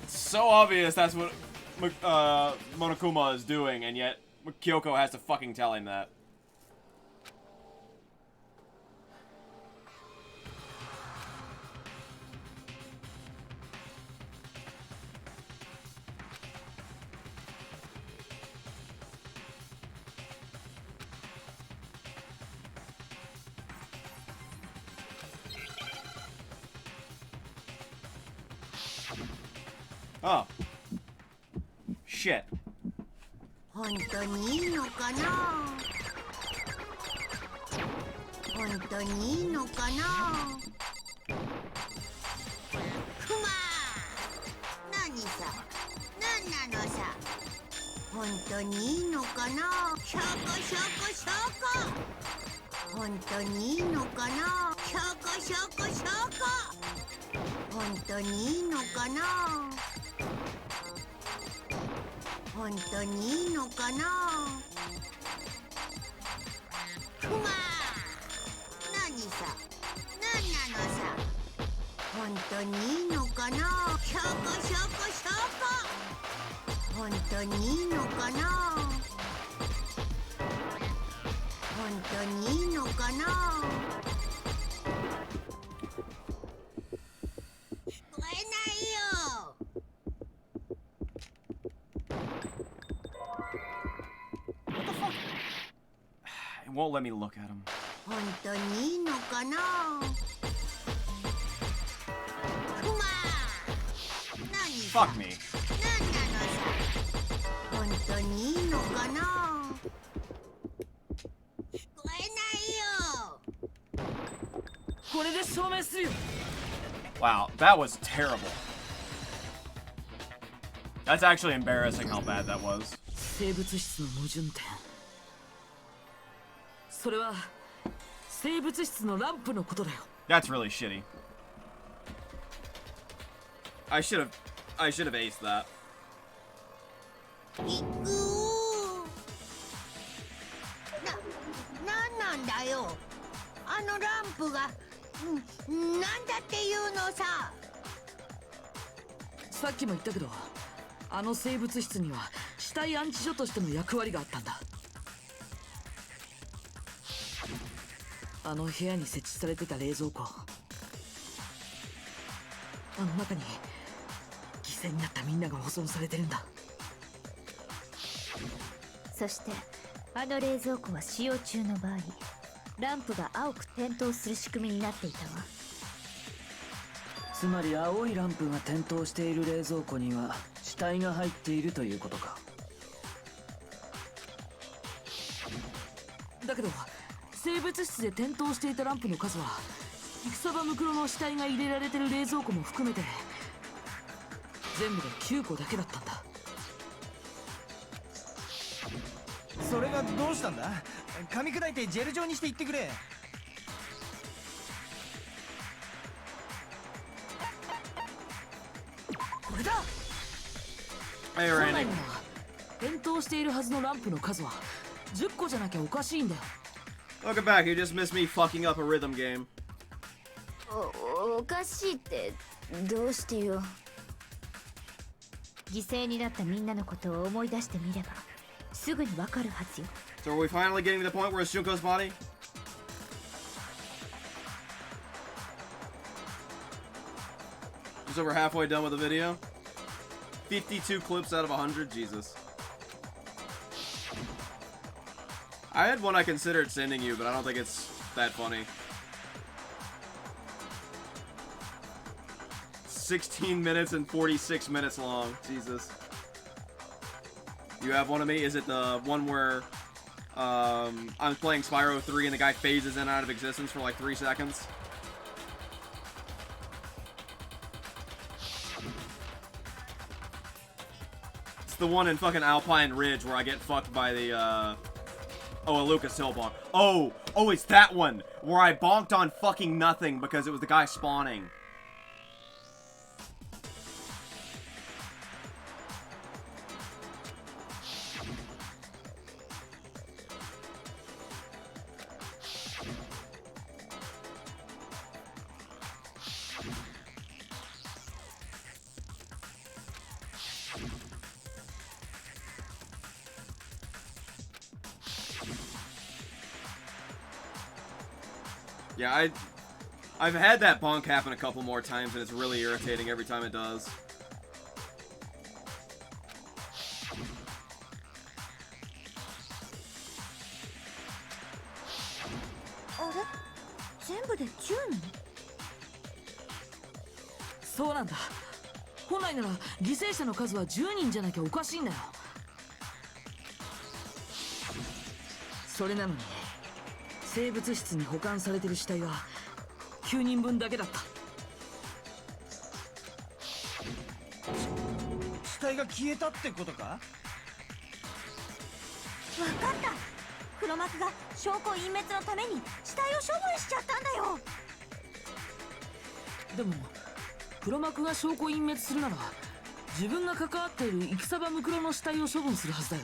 It's so obvious that's what Monokuma is doing, and yet Kyoko has to fucking tell him that. Oh. Shit. 本当にいいのかな。本当にいいのかな。クマ。何さ。何なのさ。本当にいいのかな。証拠証拠証拠。本当にいいのかな。証拠証拠証拠。本当にいいのかな。本当にいいのかな。クマ。何さ。何なのさ。本当にいいのかな。証拠証拠証拠。本当にいいのかな。本当にいいのかな。聞こえないよ。It won't let me look at him. 本当にいいのかな。クマ。何さ。 Fuck me. 何なのさ。本当にいいのかな。聞こえないよ。これで証明するよ。 Wow, that was terrible. That's actually embarrassing how bad that was. 生物質の矛盾点。それは生物質のランプのことだよ。 That's really shitty. I should have aced that. 行くなんだよ。あのランプが、なんだっていうのさ。さっきも言ったけど、あの生物質には死体安置所としての役割があったんだ。あの部屋に設置されてた冷蔵庫、あの中に犠牲になったみんなが保存されてるんだ。そしてあの冷蔵庫は使用中の場合、ランプが青く点灯する仕組みになっていたわ。つまり青いランプが点灯している冷蔵庫には死体が入っているということか。だけど生物質で点灯していたランプの数は戦場ムクロの死体が入れられてる冷蔵庫も含めて全部で9個だけだったんだ。それがどうしたんだ。噛み砕いてジェル状にして言ってくれ。これだ。 Hey, 本 Randy. 来なら点灯しているはずのランプの数は10個じゃなきゃおかしいんだよ。 Welcome back. You just missed me fucking up a rhythm game. おかしいってどうしてよ。犠牲になったみんなのことを思い出してみればすぐにわかるはずよ。 So are we finally getting to the point where it's Shunko's body? Just over halfway done with the video. 52 clips out of 100. Jesus. I had one I considered sending you, but I don't think it's that funny. 16 minutes and 46 minutes long. Jesus. You have one of me? Is it the one where I'm playing Spyro 3 and the guy phases in and out of existence for like 3 seconds? It's the one in fucking Alpine Ridge where I get fucked by the, oh, a Lucas Hill bonk. Oh, it's that one where I bonked on fucking nothing because it was the guy spawning. Yeah, I've had that bonk happen a couple more times, and it's really irritating every time it does.そうなんだ。本来なら犠牲者の数は10人じゃなきゃおかしいんだよ。それなのに生物室に保管されてる死体は9人分だけだった。死体が消えたってことか？分かった。黒幕が証拠隠滅のために死体を処分しちゃったんだよ。でも黒幕が証拠隠滅するなら自分が関わっている戦場ムクロの死体を処分するはずだよ。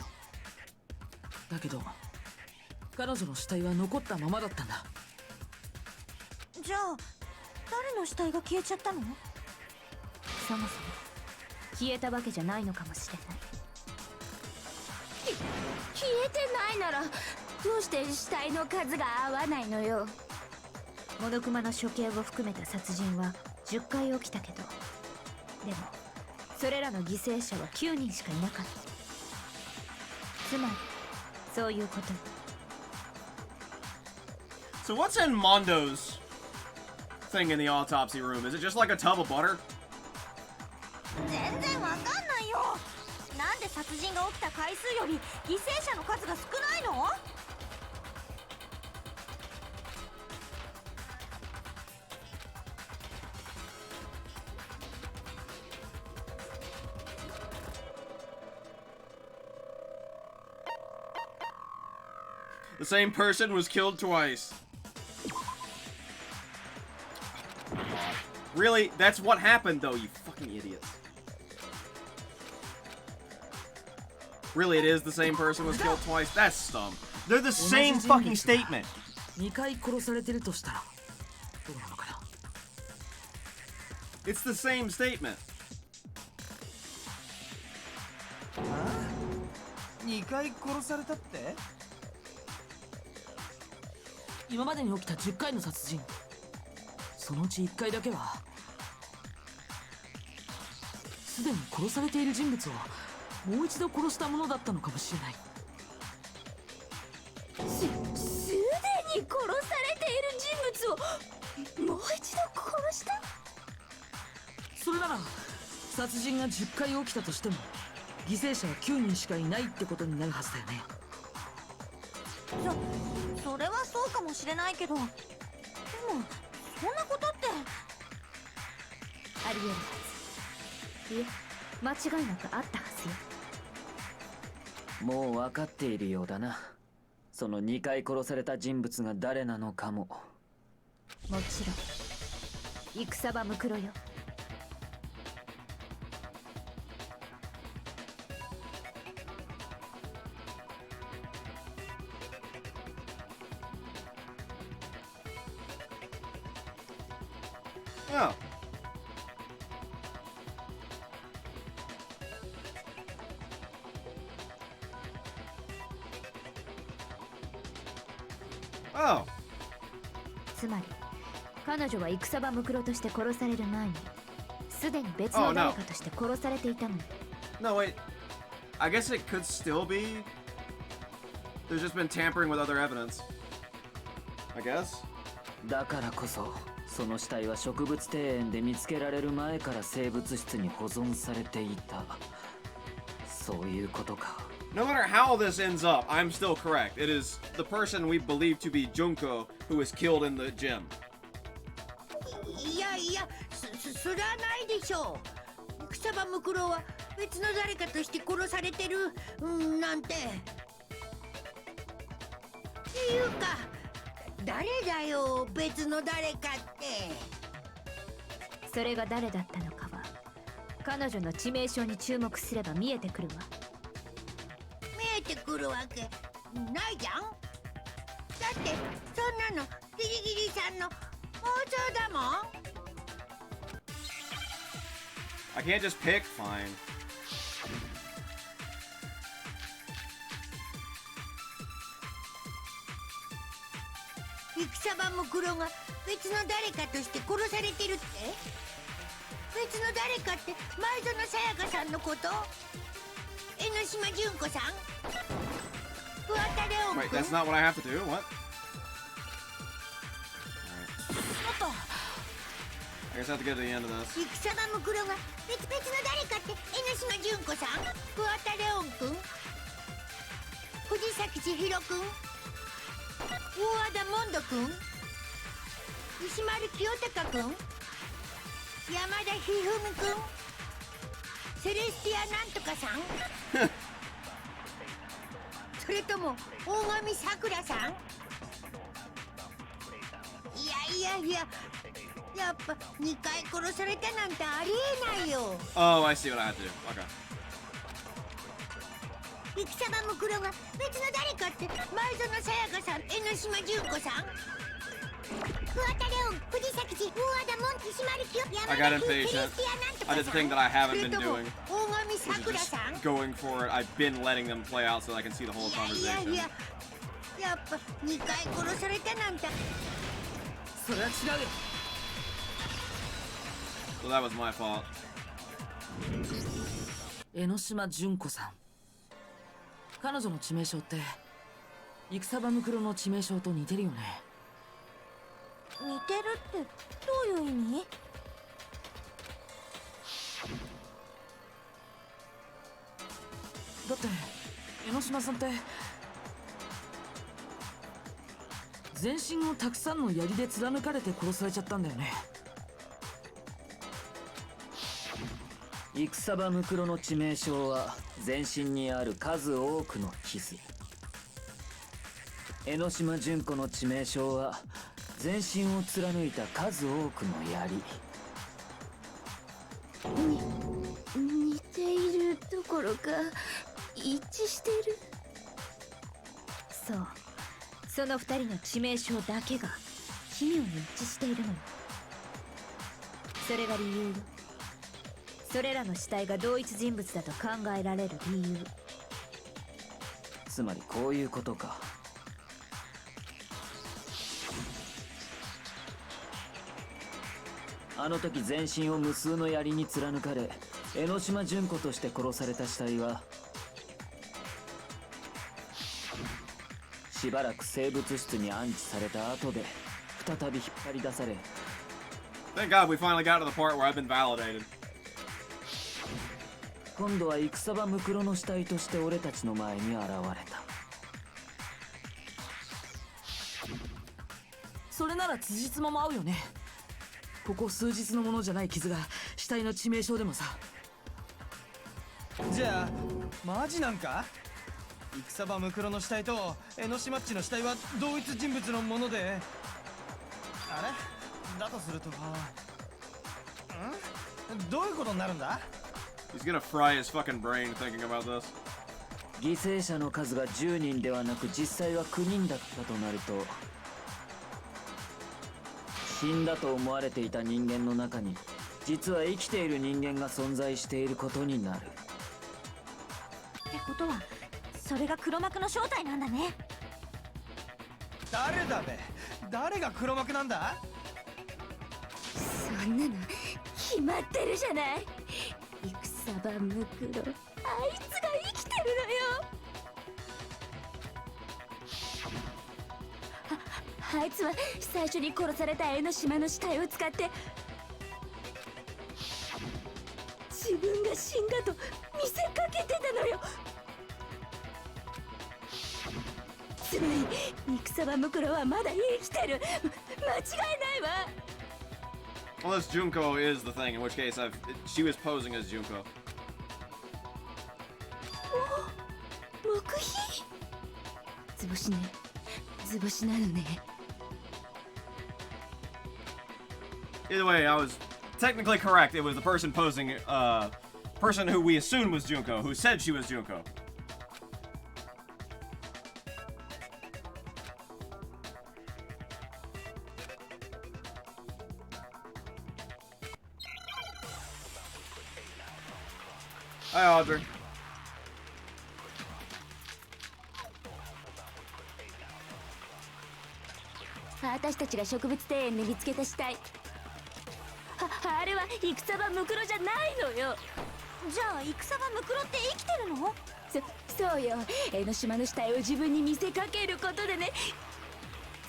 だけど彼女の死体は残ったままだったんだ。じゃあ誰の死体が消えちゃったの？そもそも消えたわけじゃないのかもしれない。消えてないならどうして死体の数が合わないのよ。モノクマの処刑を含めた殺人は10回起きたけど、でもそれらの犠牲者は9人しかいなかった。つまりそういうこと。So what's in Mondo's thing in the autopsy room? Is it just like a tub of butter? 全然わかんないよ。なんで殺人が起きた回数より犠牲者の数が少ないの？The same person was killed twice. Really? That's what happened, though, you fucking idiots. Really, it is the same person was killed twice? That's dumb. They're the same fucking statement. 2回殺されてるとしたらどうなのかな。 It's the same statement. 2回殺されたって？今までに起きた10回の殺人、そのうち1回だけはすでに殺されている人物をもう一度殺したものだったのかもしれない。すでに殺されている人物をもう一度殺した？それなら殺人が10回起きたとしても犠牲者は9人しかいないってことになるはずだよね。それはそうかもしれないけど、でもそんなことってありえるはず。いえ、間違いなくあったはずよ。もう分かっているようだな。その2回殺された人物が誰なのかも。もちろん戦場ムクロよ。Oh. Oh. つまり彼女は戦場ムクロとして殺される前にすでに別の誰かとして殺されていたのよ。No, wait. I guess it could still be. There's just been tampering with other evidence. I guess. だからこそその死体は植物庭園で見つけられる前から生物室に保存されていた。そういうことか。 No matter how this ends up, I'm still correct. It is the person we believe to be Junko who was killed in the gym. いやいや、それはないでしょう。草場ムクロは別の誰かとして殺されてるなんて。っていうか、誰だよ別の誰かって。それが誰だったのかは彼女の致命傷に注目すれば見えてくるわ。見えてくるわけないじゃん。だってそんなのギリギリさんの妄想だもん。I can't just pick. Fine. 戦場ムクロが別の誰かとして殺されてるって。別の誰かって前園さやかさんのこと？江ノ島純子さん？桑田レオン Wait, 君？ that's not what I have to do? What? おっと。I guess I have to get to the end of this. 戦場ムクロが別の誰かって江ノ島純子さん？桑田レオン君？藤崎千尋君？大和田モンド君？石丸清隆君？山田一二三君？セレスティアなんとかさん？それとも大神さくらさん？いややっぱ2回殺されたなんてありえないよ。 Oh, I see what I have to do. Okay. 戦場ムクロが別の誰かって前園さやかさん、江ノ島純子さん、桑田レオン、藤崎千大和田モン、石丸清、 I 山 got 田 impatient. セレスティアなんとか I さ did ん、 the thing that I haven't それ been とも doing, 大神さ which く is らさん。 just going for it. I've been letting them play out so that I can see the whole い conversation. ややっぱ2回殺されたなんて。それは違うよ。 So that was my fault. 江ノ島純子さん、彼女の致命傷って戦場ムクロの致命傷と似てるよね。似てるってどういう意味？だって江ノ島さんって全身をたくさんの槍で貫かれて殺されちゃったんだよね。戦場ムクロの致命傷は全身にある数多くの傷。江ノ島純子の致命傷は全身を貫いた数多くの槍。似ているどころか一致している。そうその2人の致命傷だけが奇妙に一致しているのよ。それが理由よ。それらの死体が同一人物だと考えられる理由。つまりこういうことか。あの時全身を無数の槍に貫かれ江ノ島純子として殺された死体はしばらく生物室に安置された後で再び引っ張り出され、 Thank God we finally got to the part where I've been validated. 今度は戦場ムクロの死体として俺たちの前に現れた。それなら辻褄も合うよね。ここ数日のものじゃない傷が死体の致命傷でもさ。じゃあマジなんか？戦場ムクロの死体と江ノ島っちの死体は同一人物のもので、あれだとすると、どういうことになるんだ？ He's gonna fry his fucking brain thinking about this. 犠牲者の数が10人ではなく実際は9人だったとなると、死んだと思われていた人間の中に実は生きている人間が存在していることになる。ってことはそれが黒幕の正体なんだね。誰だべ？誰が黒幕なんだ？そんなの決まってるじゃない。戦場ムクロ、あいつが生きてるのよ。あいつは最初に殺された江ノ島の死体を使って自分が死んだと見せかけてたのよ。つまり戦場ムクロはまだ生きてる。間違いないわ。 Unless Junko is the thing, in which case she was posing as Junko. 黙秘図星ね。図星なのね。 Either way, I was technically correct. It was the person posing, person who we assumed was Junko, who said she was Junko. Hi, Audrey. 私たちが植物庭園で見つけた死体、あれは戦場ムクロじゃないのよ。じゃあ戦場ムクロって生きてるの？そうよ。江ノ島の死体を自分に見せかけることでね。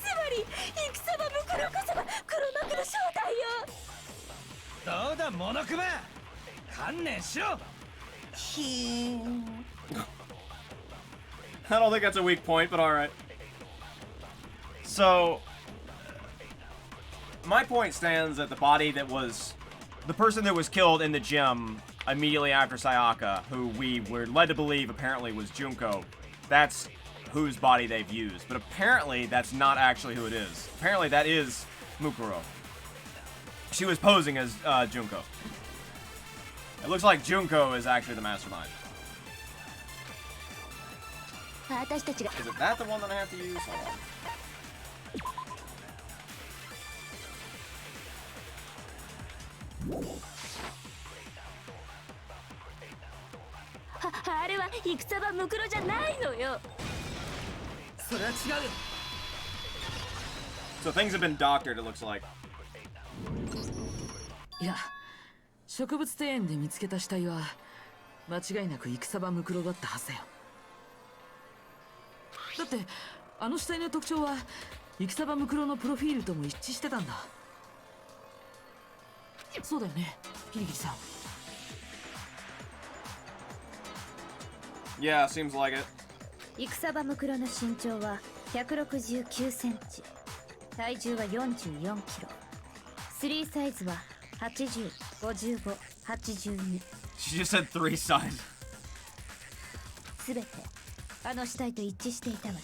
つまり戦場ムクロこそが黒幕の正体よ。どうだモノクマ、観念しろ。I don't think that's a weak point, but alright. So, my point stands that the body that was... the person that was killed in the gym immediately after Sayaka, who we were led to believe apparently was Junko, that's whose body they've used. But apparently, that's not actually who it is. Apparently, that is Mukuro. She was posing as Junko. It looks like Junko is actually the mastermind. 私たちが Is it that the one that I have to use? Hold on. あれは戦場ムクロじゃないのよ。それは違うよ。 So things have been doctored, it looks like. いや、植物庭園で見つけた死体は間違いなく戦場ムクロだったはずだよ。だってあの死体の特徴は戦場ムクロのプロフィールとも一致してたんだ。そうだよね、キリギリさん。 Yeah, seems like it. 戦場ムクロの身長は169センチ、体重は44キロ、3サイズは80、55、82。 She just said 3 size. すべてあの死体と一致していたわね。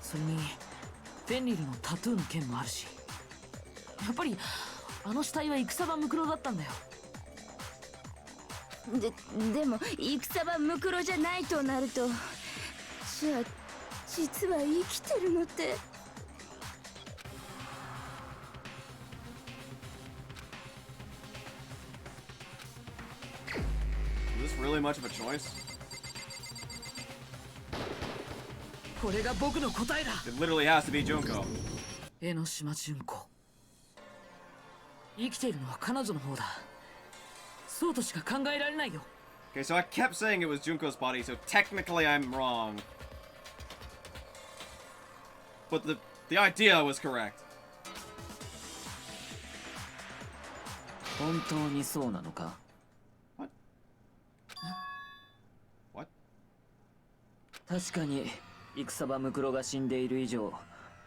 それにフェンリルのタトゥーの件もあるし、やっぱりあの死体は戦場ムクロだったんだよ。でも戦場ムクロじゃないとなると、じゃあ実は生きてるのって。 Is this really much of a choice? これが僕の答えだ。 It literally has to be Junko. 江ノ島純子。生きているのは彼女の方だ。そうとしか考えられないよ。 Okay, so I kept saying it was Junko's body, so technically I'm wrong. But the idea was correct. 本当にそうなのか？ What? 確かに戦場ムクロが死んでいる以上、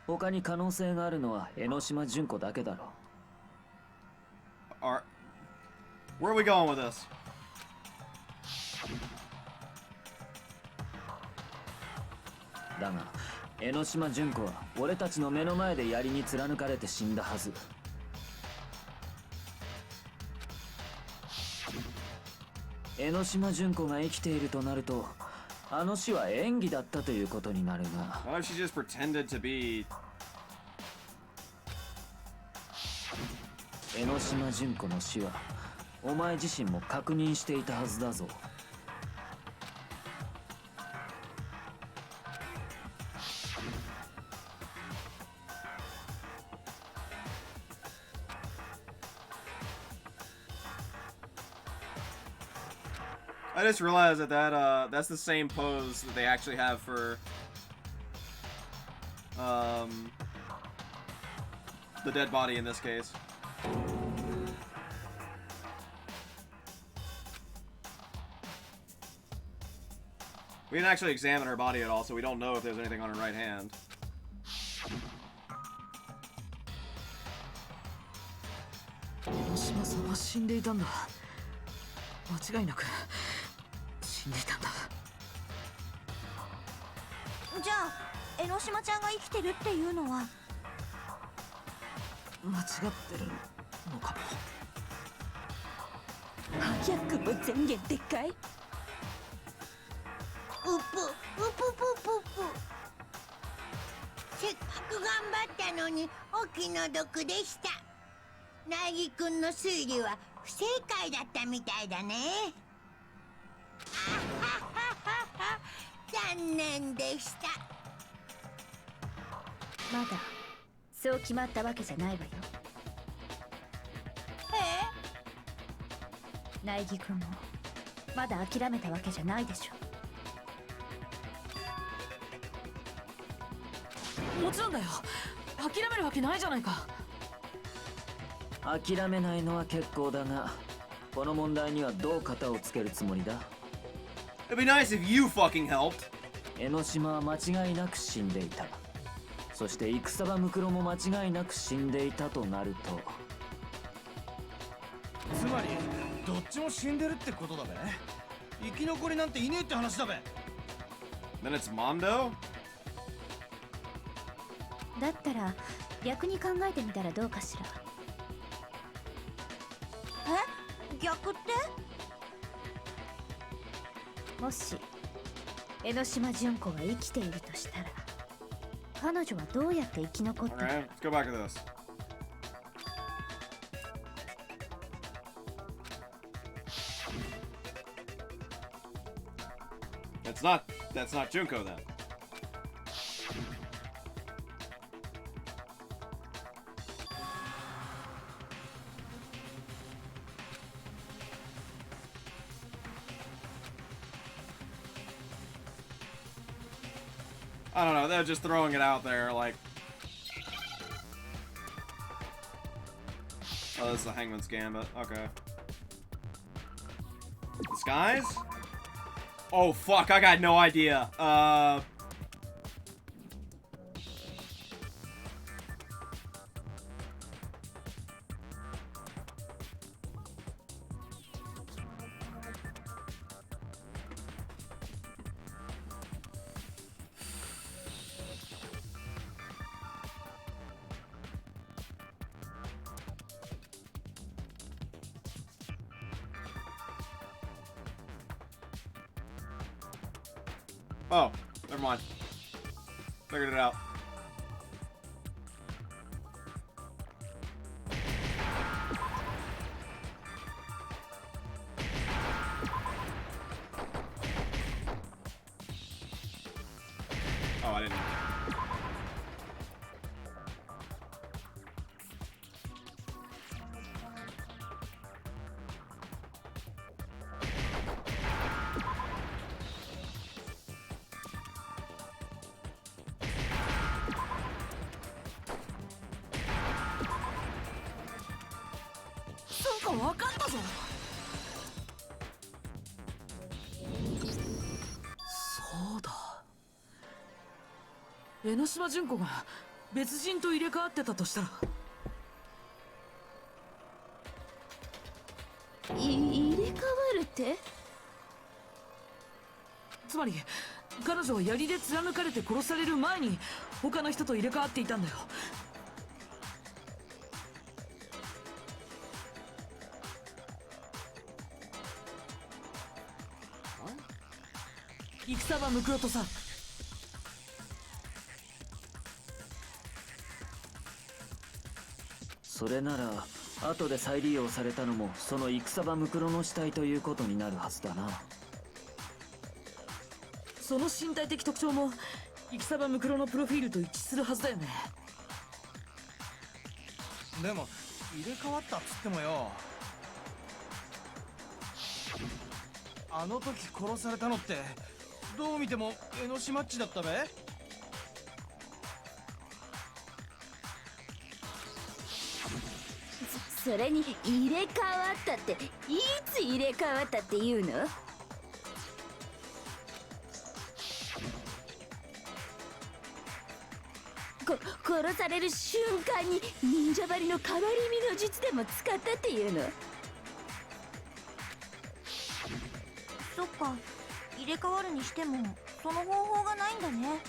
他に可能性があるのは江ノ島純子だけだろう。Alright. Where are we going with this? だが江ノ島純子は俺たちの目の前で槍に貫かれて死んだはず。江ノ島純子が生きているとなると、あの死は演技だったということになるが。 What if she just pretended to be... 江ノ島純子の死はお前自身も確認していたはずだぞ。I just realized that that's the same pose that they actually have for The dead body in this case. We didn't actually examine her body at all, so we don't know if there's anything on her right hand. 江島さんは死んでいたんだ。間違いなく死んでいたんだ。じゃあ江ノ島ちゃんが生きてるっていうのは間違ってるのかも。早くも前言でっかい。せっかく頑張ったのにお気の毒でした。苗木くんの推理は不正解だったみたいだね。あはははは、残念でした。まだそう決まったわけじゃないわよ。苗木君もまだ諦めたわけじゃないでしょ。もちろんだよ。諦めるわけないじゃないか。諦めないのは結構だが、この問題にはどう型をつけるつもりだ？ It'd be nice if you fucking helped. 江ノ島は間違いなく死んでいた。そして戦場ムクロも間違いなく死んでいたとなると、つまりどっちも死んでるってことだべ。生き残りなんていねえって話だべ。 Then it's Mondo? だったら逆に考えてみたらどうかしら。逆って？もし江ノ島純子が生きているとしたら、彼女はどうやって生き残ったの？ Alright, let's go back to this. That's not Junko then. I don't know, they're just throwing it out there like... Oh, this is the Hangman's Gambit, okay. Disguise? Oh fuck, I got no idea. Oh, never mind. Figured it out. Oh, I didn't.分かったぞ。そうだ。江ノ島純子が別人と入れ替わってたとしたら。入れ替わるって？つまり彼女は槍で貫かれて殺される前に他の人と入れ替わっていたんだよ。戦場ムクロとさ。それなら後で再利用されたのもその戦場ムクロの死体ということになるはずだな。その身体的特徴も戦場ムクロのプロフィールと一致するはずだよね。でも入れ替わったっつってもよ、あの時殺されたのってどう見ても江ノ島っちだったべ。それに入れ替わったっていつ入れ替わったっていうの？殺される瞬間に忍者張りの変わり身の術でも使ったっていうの？そっか、入れ替わるにしてもその方法がないんだね。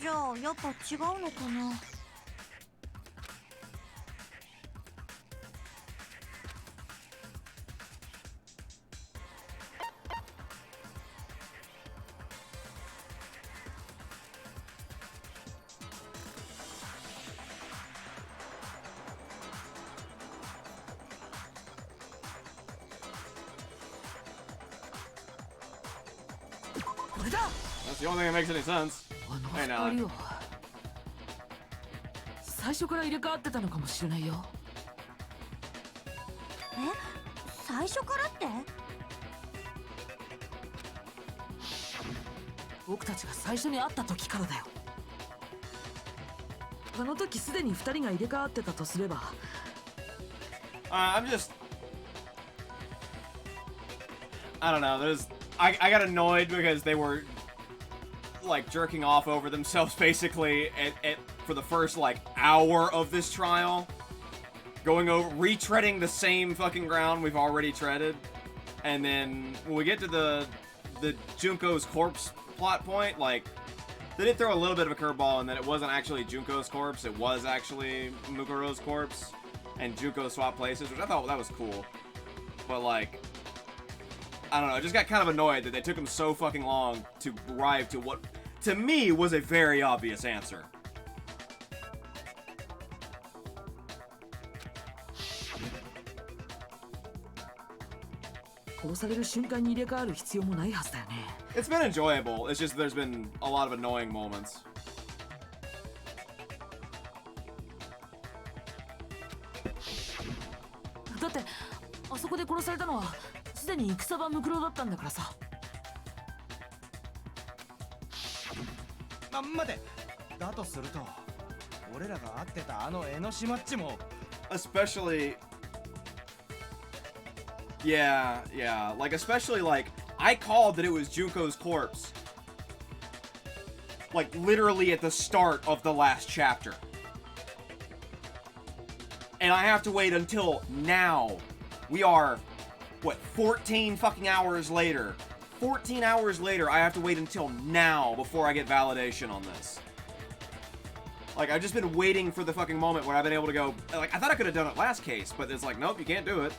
じゃあやっぱ違うのかな。これだ。 That's the only thing that makes any sense. あのはいな二人を最初から入れ替わってたのかもしれないよ。最初からって？僕たちが最初に会った時からだよ。あの時すでに二人が入れ替わってたとすれば。I'm just. I don't know. I got annoyed because they were like jerking off over themselves basically for the first like hour of this trial, going over retreading the same fucking ground we've already treaded, and then when we get to the Junko's corpse plot point, like they did throw a little bit of a curveball in that it wasn't actually Junko's corpse, it was actually Mukuro's corpse, and Junko swapped places, which I thought that was cool, but like. I don't know, I just got kind of annoyed that they took them so fucking long to arrive to what, to me, was a very obvious answer. 殺される瞬間に入れ替わる必要もないはずだよね。It's been enjoyable, it's just there's been a lot of annoying moments. だってあそこで殺されたのはすでに戦場ムクロだったんだからさ。待て、だとすると俺らが会ってたあの江ノ島っちも Especially, yeah, like especially like I called that it was Junko's corpse, like literally at the start of the last chapter, and I have to wait until now. We are, what, 14 fucking hours later. 14 hours later, I have to wait until now before I get validation on this. Like, I've just been waiting for the fucking moment where I've been able to go, like, I thought I could have done it last case, but it's like, nope, you can't do it.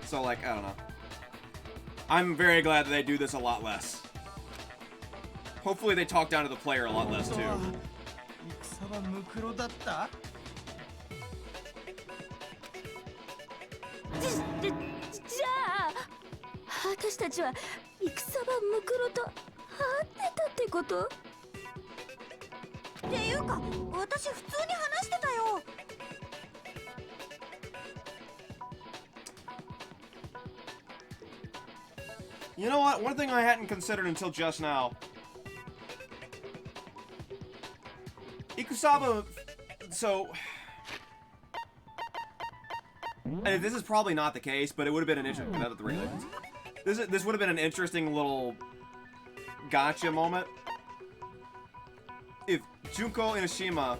So, like, I don't know. I'm very glad that they do this a lot less. Hopefully they talk down to the player a lot less, too. 戦場ムクロだった？じゃあ私たちは戦場ムクロと会ってたってこと？っていうか、私普通に話してたよ。You know what? One thing I hadn't considered until just now. Ikusaba, so... And this is probably not the case, but it would have been an interesting... Not the regulations. This would have been an interesting little gotcha moment. If Junko Inoshima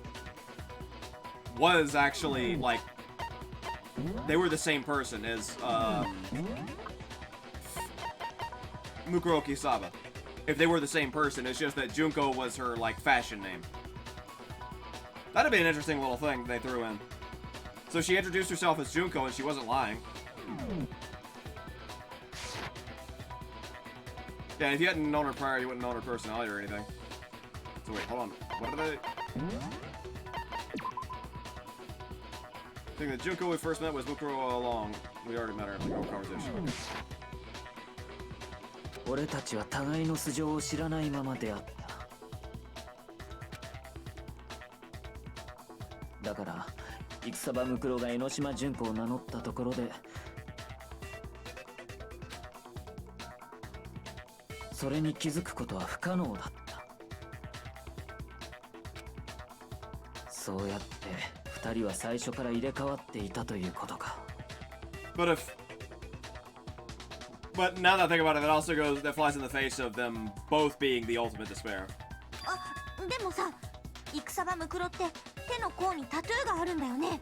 was actually, like... They were the same person as, Mukuro Kisaba. If they were the same person, it's just that Junko was her, like, fashion name. That'd be an interesting little thing they threw in. So she introduced herself as Junko and she wasn't lying. Yeah, if you hadn't known her prior, you wouldn't know her personality or anything. So wait, hold on. What did I... I think that Junko we first met was Mukuro all along. We already met her in the whole conversation. 俺たちは互いの素性を知らないまま出会った。だから戦場ムクロが江ノ島純子を名乗ったところで、それに気づくことは不可能だった。そうやって二人は最初から入れ替わっていたということか。 But now that I think about it, that flies in the face of them both being the ultimate despair. あ、でもさ、戦場ムクロって手の甲にタトゥーがあるんだよね。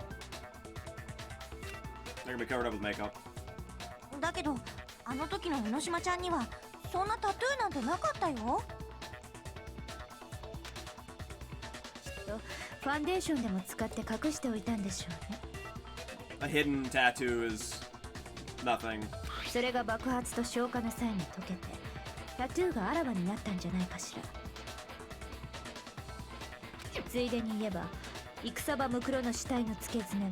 They're gonna be covered up with makeup. だけどあの時の江ノ島ちゃんにはそんなタトゥーなんてなかったよ。きっとファンデーションでも使って隠しておいたんでしょうね。 A hidden tattoo is nothing. それが爆発と消化の際に溶けてタトゥーがあらわになったんじゃないかしら。ついでに言えば戦場ムクロの死体の付け爪は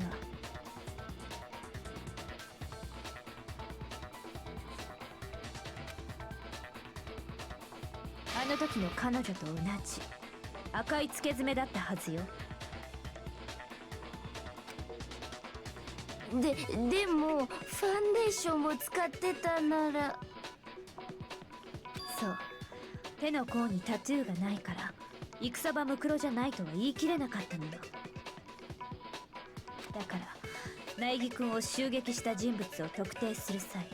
あの時の彼女と同じ赤い付け爪だったはずよ。でもファンデーションを使ってたなら。そう、手の甲にタトゥーがないから戦場ムクロじゃないとは言い切れなかったのよ。だから苗木君を襲撃した人物を特定する際、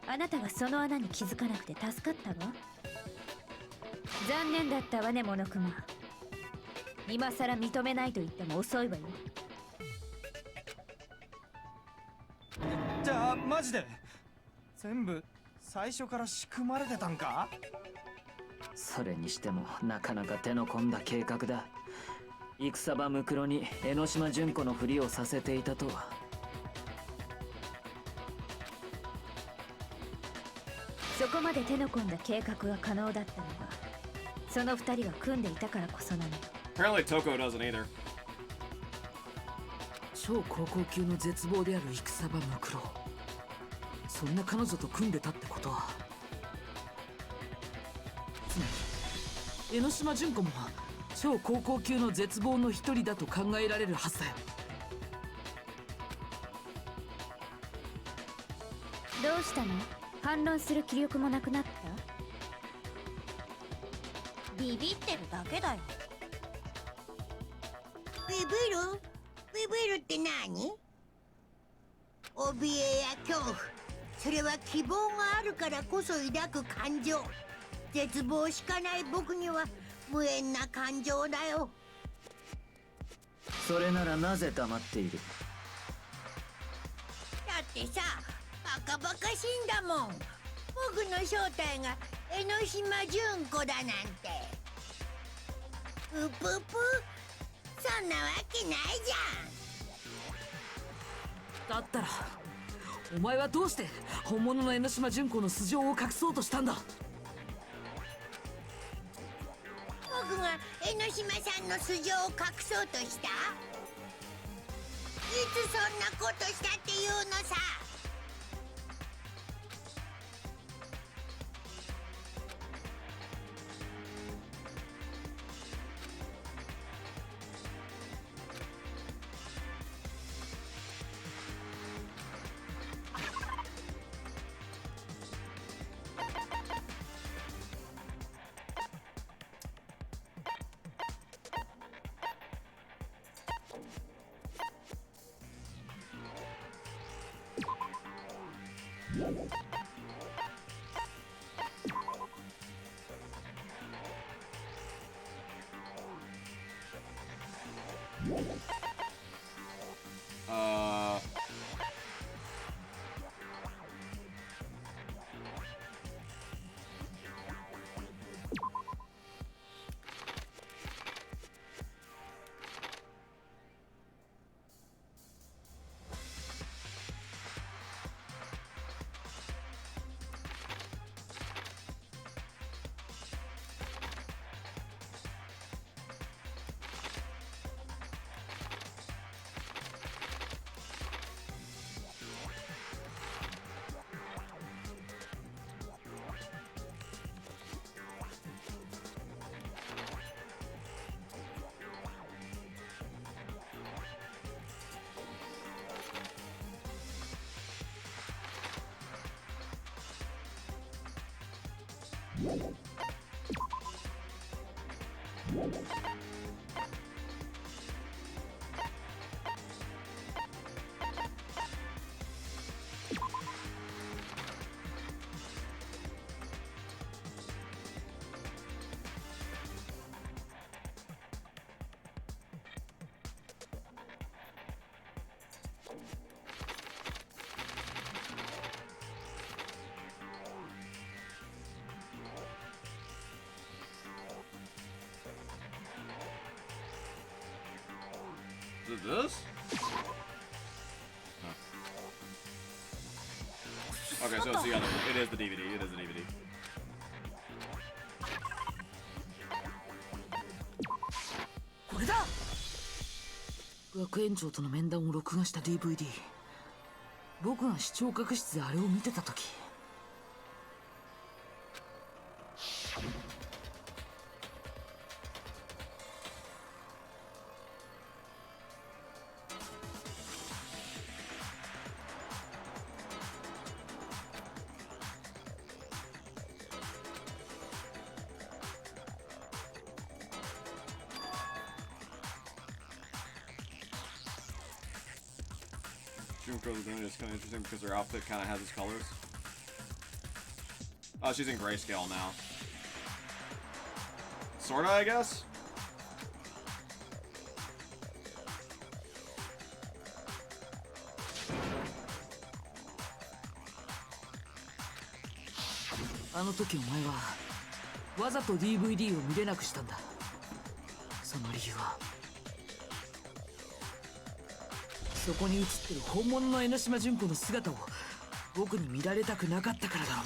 あなたがその穴に気づかなくて助かったわ。残念だったわね、モノクマ。今さら認めないと言っても遅いわよ。じゃあマジで全部最初から仕組まれてたんか？それにしてもなかなか手の込んだ計画だ。戦場ムクロに江ノ島純子のふりをさせていたとは。そこまで手の込んだ計画が可能だったのはその二人が組んでいたからこそなのよ。 Apparently Toko doesn't either. 超高校級の絶望である戦場ムクロ、そんな彼女と組んでたってことは、つまり江ノ島純子も超高校級の絶望の一人だと考えられるはずだよ。どうしたの？反論する気力もなくなった？ビビってるだけだよ。ビビるって何？怯えや恐怖、それは希望があるからこそ抱く感情。絶望しかない僕には無縁な感情だよ。それならなぜ黙っている？だってさ、バカバカしいんだもん。僕の正体が江ノ島純子だなんて。うぷぷ、そんなわけないじゃん。だったらお前はどうして本物の江ノ島純子の素性を隠そうとしたんだ？僕が江ノ島さんの素性を隠そうとした？いつそんなことしたっていうのさ。this? Oh. Okay, so it's the other one. It is the DVD. It is the DVD. これだ。学園長との面談を録画した DVD。僕が視聴覚室であれを見てた時。Junko's identity is kind of interesting because her outfit kind of has its colors. Oh, she's in grayscale now. Sorta, I guess? あの時お前はわざと DVD を見れなくしたんだ。その理由はそこに映ってる本物の江ノ島純子の姿を僕に見られたくなかったからだろう。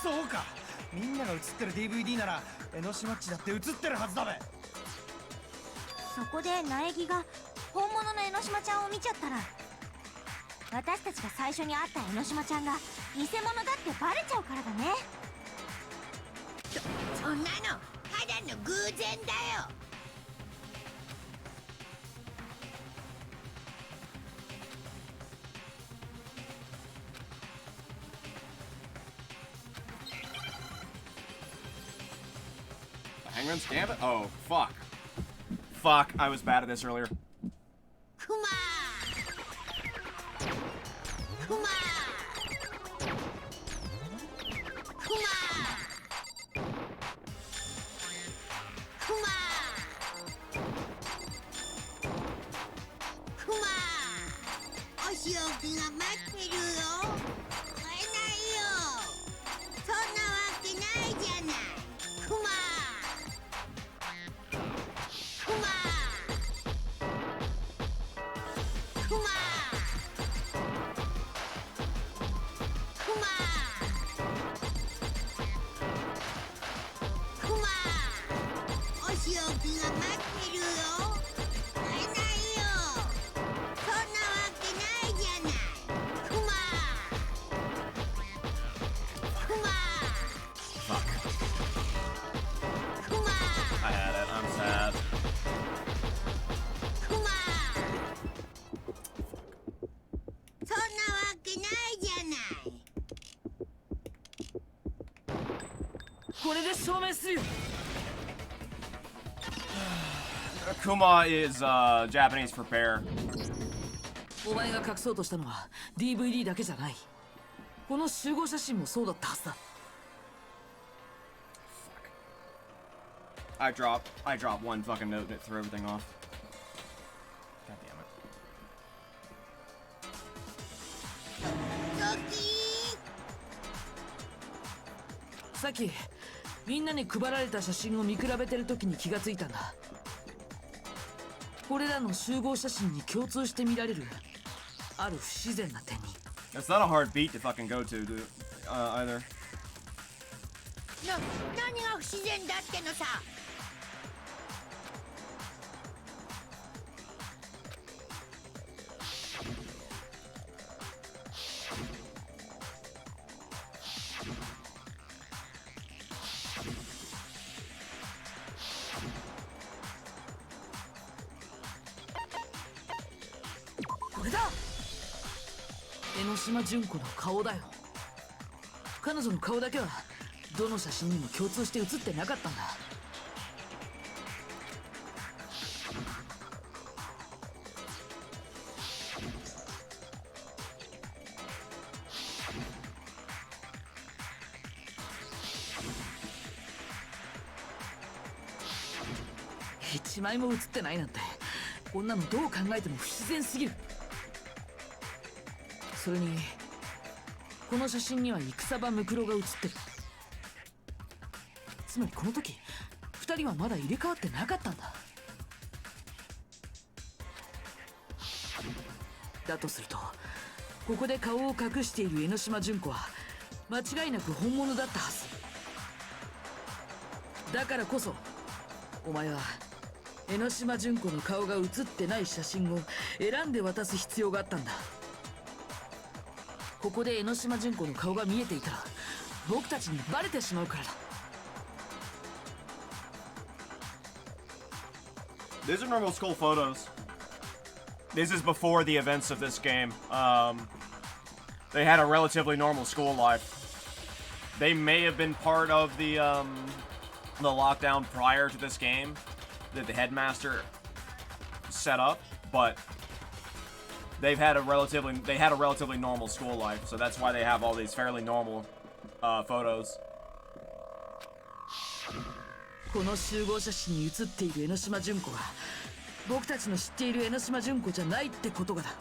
そうか、みんなが映ってる DVD なら江ノ島っちだって映ってるはずだべ。そこで苗木が本物の江ノ島ちゃんを見ちゃったら、私たちが最初に会った江ノ島ちゃんが偽物だってバレちゃうからだね。そんなのただの偶然だよ。Hangman's Gambit? Oh, fuck. Fuck, I was bad at this earlier. Come on! Come on! Come on! Come on! Come on! お仕置きが待ってるよ。買えないよ。そんなわけないじゃない。Come on! Come on! Come on! Come on! Come on! お仕置きが待ってるよ。買えないよ。そんなわけないじゃない。Come on! Come on! Fuck. Come on! I had it, I'm sad. Come on! そんなわけないじゃない。これで証明するよ。 Kuma is Japanese for bear. お前が隠そうとしたのは DVD だけじゃない。この集合写真もそうだったはずだ。I drop one fucking note and it threw everything off. God damn it. ドキー。さっきみんなに配られた写真を見比べてる時に気がついたんだ。これらの集合写真に共通して見られるある不自然な点に。 That's not a hard beat to fucking go to, either. 何が不自然だってのさ。これだ。江ノ島純子の顔だよ。彼女の顔だけはどの写真にも共通して写ってなかったんだ。一枚も写ってないなんて、こんなのどう考えても不自然すぎる。それにこの写真には戦場ムクロが写ってる。つまりこの時2人はまだ入れ替わってなかったんだ。だとすると、ここで顔を隠している江ノ島純子は間違いなく本物だったはず。だからこそお前は江ノ島純子の顔が写ってない写真を選んで渡す必要があったんだ。ここで江ノ島純子の顔が見えていたら僕たちにバレてしまうからだ。 These are normal school photos. This is before the events of this game. They had a relatively normal school life. They may have been part of the lockdown prior to this game that the headmaster set up, but they had a relatively normal school life, so that's why they have all these fairly normal photos. この集合写真に写っている江ノ島純子が僕たちの知っている江ノ島純子じゃないってことがだ。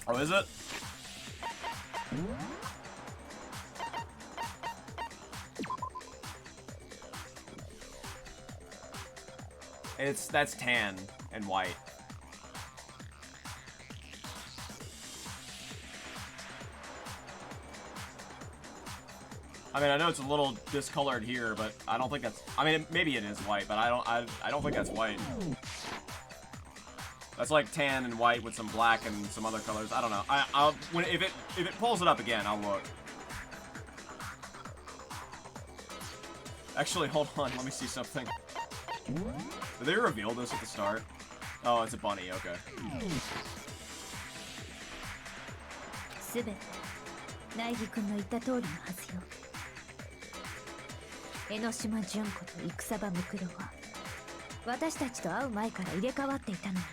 Oh, is it? That's tan and white. I mean, I know it's a little discolored here, but I don't think that's. I mean, maybe it is white, but I don't think that's white. That's like tan and white with some black and some other colors. I don't know. If it pulls it up again, I'll look. Actually, hold on. Let me see something. Did they reveal this at the start? Oh, it's a bunny. Okay. すべて苗木君の言った通りのはずよ。江ノ島純子と戦場ムクロは私たちと会う前から入れ替わっていたのよ。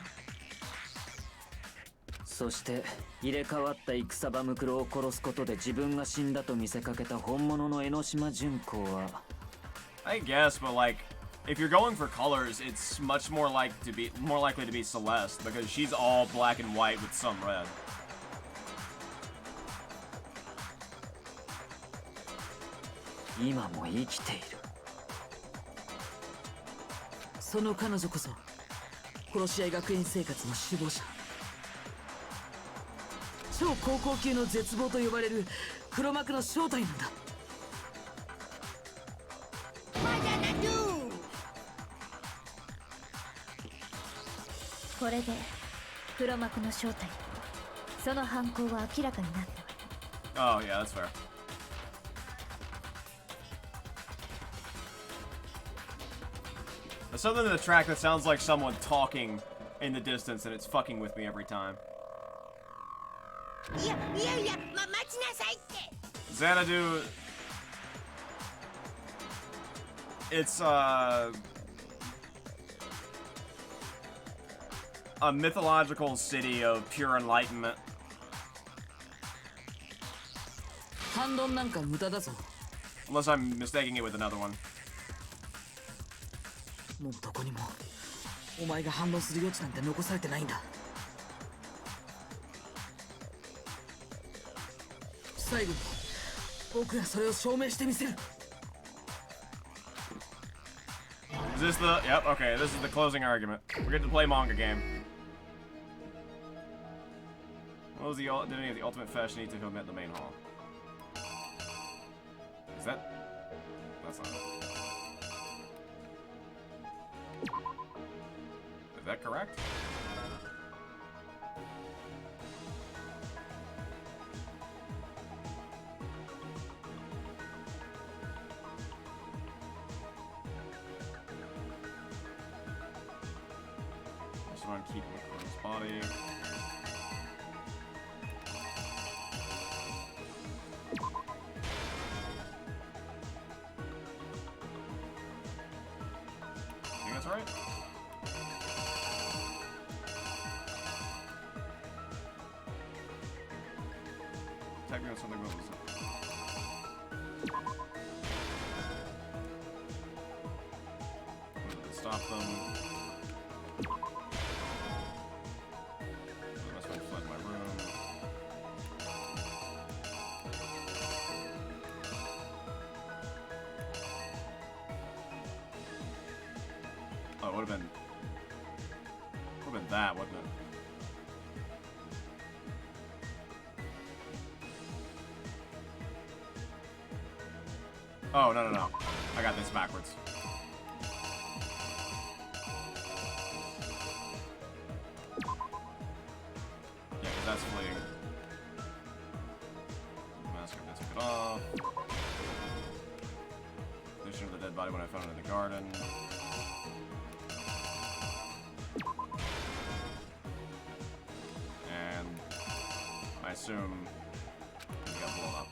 そして入れ替わった戦場ムクロを殺すことで自分が死んだと見せかけた本物の江ノ島純子は I guess, but like, if you're going for colors, it's much more likely to be Celeste because she's all black and white with some red. 今も生きている。その彼女こそ殺し合い学園生活の首謀者、超高校級の絶望と呼ばれる黒幕の正体なんだ。これで黒幕の正体、その犯行は明らかになったわ。 Oh yeah, that's fair. There's something in the track that sounds like someone talking in the distance, and it's fucking with me every time. いや待ちなさいって。 Xanadu. It's a mythological city of pure enlightenment. 反論なんか無駄だぞ。 Unless I'm mistaking it with another one. もうどこにもお前が反論する余地なんて残されてないんだ。最後に僕がそれを証明してみせる。 Is this the... Yep, okay, this is the closing argument. We're getting to play manga game. What was the... Did any of the ultimate fetish need to omit the main hall? Is that... That's not it. Is that correct? Just want to keep his body. I think that's right. Typing on something about this. Stop them. Oh, it would have been that, wouldn't it? Oh, no, no, no. I got this backwards. Yeah, because that's fleeing. Mask, I took it off. Condition of the dead body when I found it in the garden. And I assume he got blown up.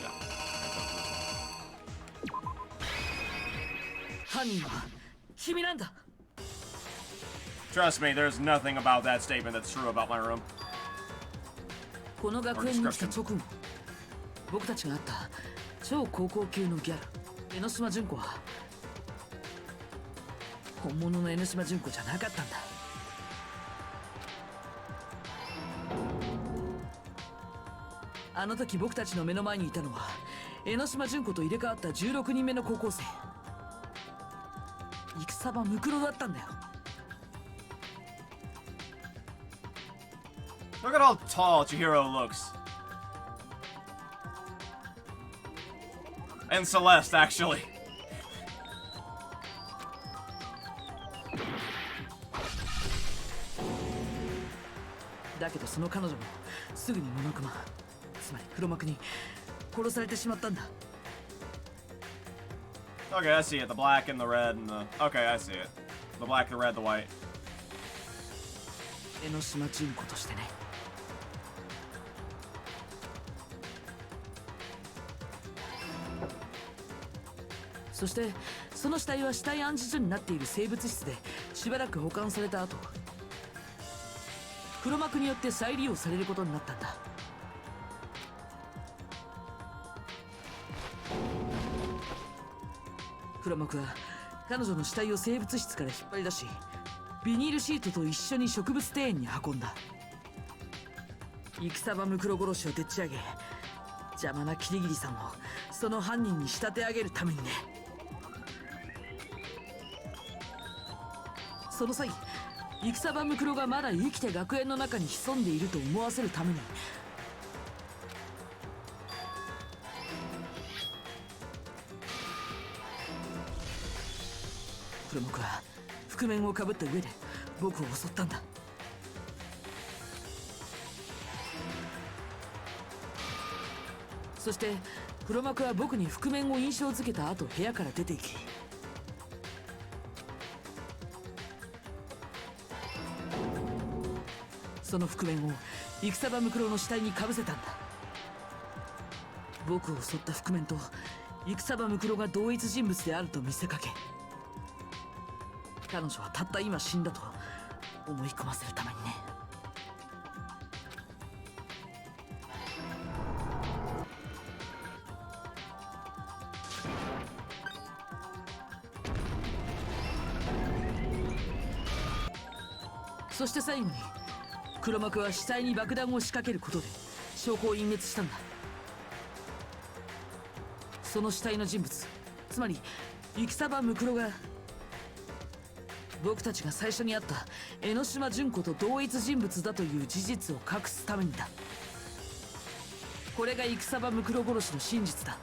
Yeah. Trust me, there's nothing about that statement that's true about my room. この学園に来た直後、僕たちが会った超高校級のギャル江ノ島純子は本物の江ノ島純子じゃなかったんだ。あの時僕たちの目の前にいたのは江ノ島純子と入れ替わった16人目の高校生、戦場ムクロだったんだよ。Look at how tall Chihiro looks. And Celeste, actually. But その彼女もすぐにモノクマ、つまり黒幕に殺されてしまったんだ。Okay, I see it. The black and the red and the... Okay, I see it. The black, the red, the white. 江ノ島純子としてね。そしてその死体は死体安置所になっている生物室でしばらく保管された後、黒幕によって再利用されることになったんだ。黒幕は彼女の死体を生物室から引っ張り出し、ビニールシートと一緒に植物庭園に運んだ。戦場ムクロ殺しをでっち上げ、邪魔なキリギリさんをその犯人に仕立て上げるためにね。その際、戦場ムクロがまだ生きて学園の中に潜んでいると思わせるために、黒幕は覆面をかぶった上で僕を襲ったんだ。そして黒幕は僕に覆面を印象付けた後、部屋から出て行き、その覆面を戦場ムクロの死体にかぶせたんだ。僕を襲った覆面と戦場ムクロが同一人物であると見せかけ、彼女はたった今死んだと思い込ませるためにね。そして最後に黒幕は死体に爆弾を仕掛けることで証拠を隠滅したんだ。その死体の人物、つまり戦場ムクロが僕たちが最初に会った江ノ島純子と同一人物だという事実を隠すためにだ。これが戦場ムクロ殺しの真実だ。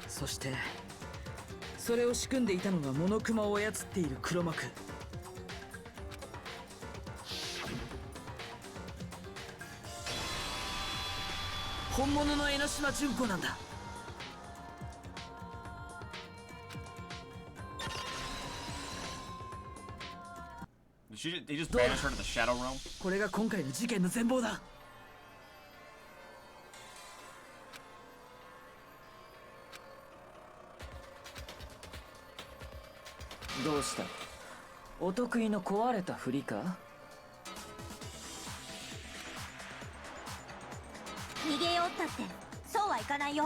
そしてそれを仕組んでいたのがモノクマを操っている黒幕。本物の江ノ島純子なんだ。He just banished her to the Shadow Realm? これが今回の事件の全貌だ。どうした？お得意の壊れたふりか？逃げようったってそうはいかないよ。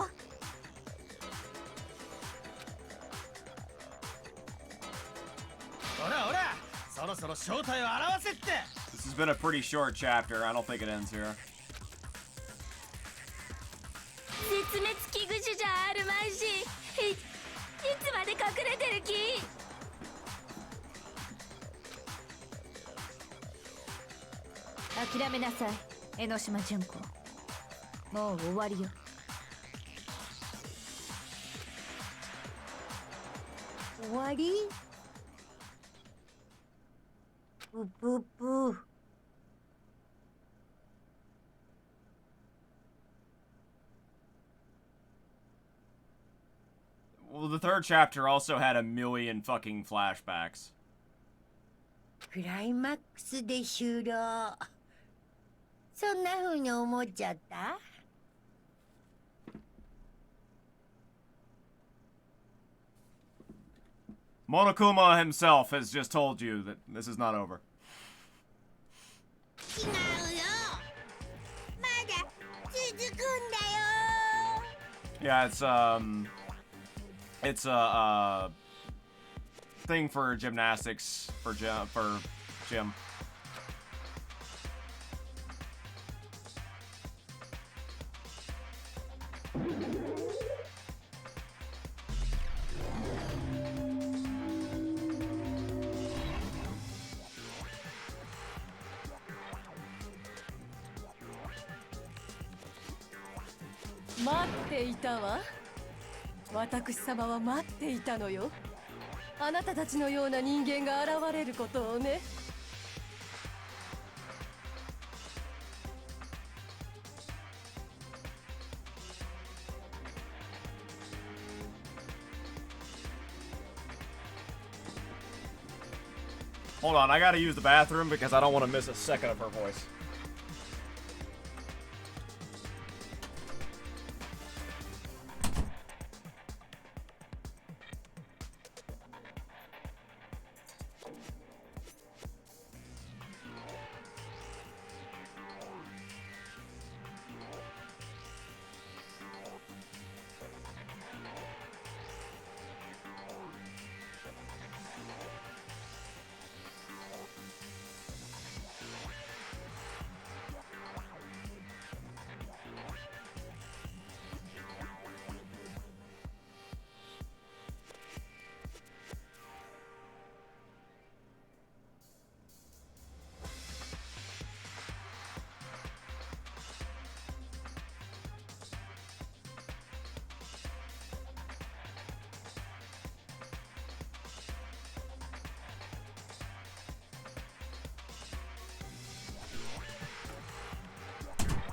ほらほら、そろそろ正体を表せって。 This has been a pretty short chapter. I don't think it ends here. 絶滅危惧手じゃあるまいし、いつまで隠れてる気？諦めなさい、江ノ島純子。もう終わりよ。終わり？ぷぷぷ。Well, the third chapter also had a million fucking flashbacks. クライマックスで終了。そんな風に思っちゃった？ Monokuma himself has just told you that this is not over. 違うよ。まだ続くんだよ。 Yeah, it's a thing for gymnastics for gym. Hold on, I gotta use the bathroom because I don't want to miss a second of her voice.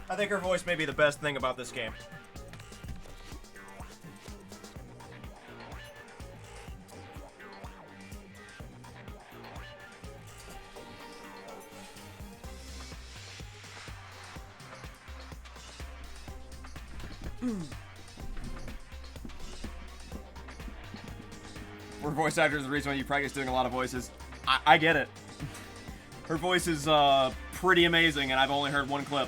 I think her voice may be the best thing about this game. Her voice actor is the reason why you practice doing a lot of voices. I get it. Her voice is pretty amazing, and I've only heard one clip.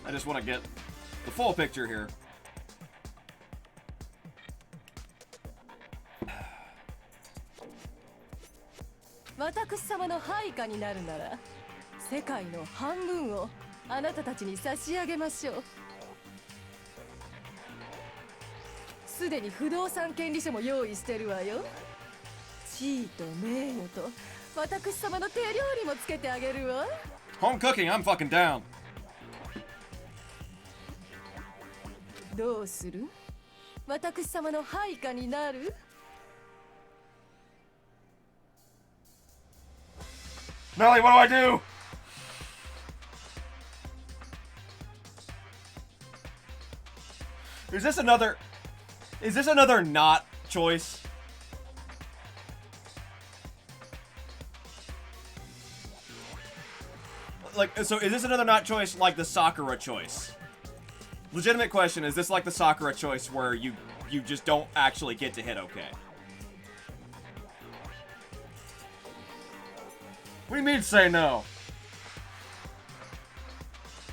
I just want to get the full picture here. Home cooking, I'm fucking down. どうする？私様の配下になる？ Nelly, what do I do? Is this another not choice? Like, so is this another not choice like the Sakura choice? Legitimate question, is this like the Sakura choice where you just don't actually get to hit okay? What do you mean say no?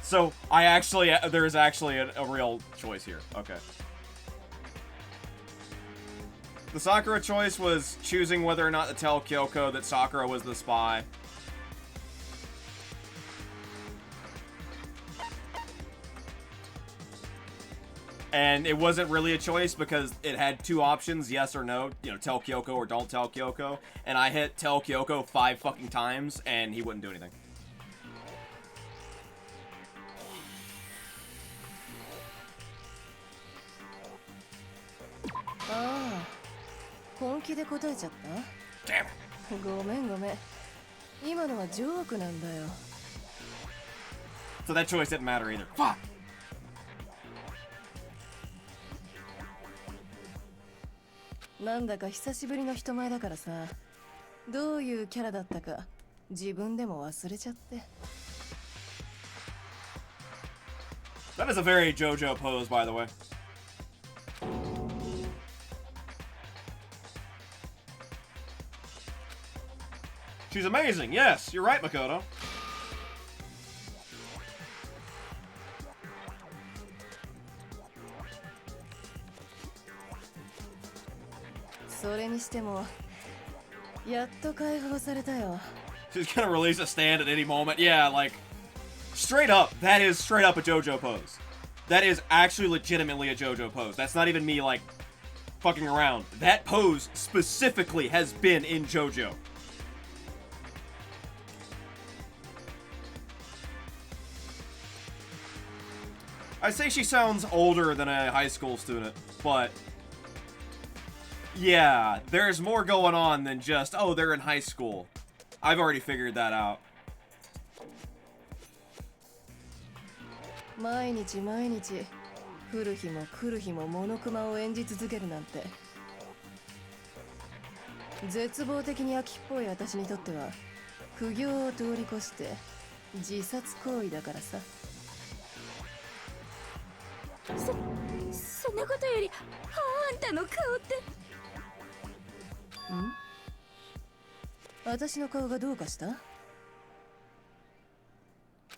So, there is actually a real choice here. Okay. The Sakura choice was choosing whether or not to tell Kyoko that Sakura was the spy. And it wasn't really a choice because it had two options, yes or no. You know, tell Kyoko or don't tell Kyoko. And I hit tell Kyoko 5 fucking times, and he wouldn't do anything. Ah, 本気で答えちゃった Damn it. ごめんごめん。今のはジョークなんだよ。 So that choice didn't matter either. Fuck! なんだか久しぶりの人前だからさ、どういうキャラだったか自分でも忘れちゃって。 That is a very JoJo pose, by the way. She's amazing, yes, you're right, Makoto. それにしてもやっと解放されたよ。 She's gonna release a stand at any moment. Yeah, like, straight up, that is straight up a JoJo pose. That is actually legitimately a JoJo pose. That's not even me, like, fucking around. That pose specifically has been in JoJo. I say she sounds older than a high school student, but yeah, there's more going on than just, oh, they're in high school. I've already figured that out. 毎日毎日来る日も来る日もモノクマを演じ続けるなんて、絶望的に秋っぽい私にとっては苦行を通り越して自殺行為だからさ。そんなことより、あんたの顔って。ん？私の顔がどうかした？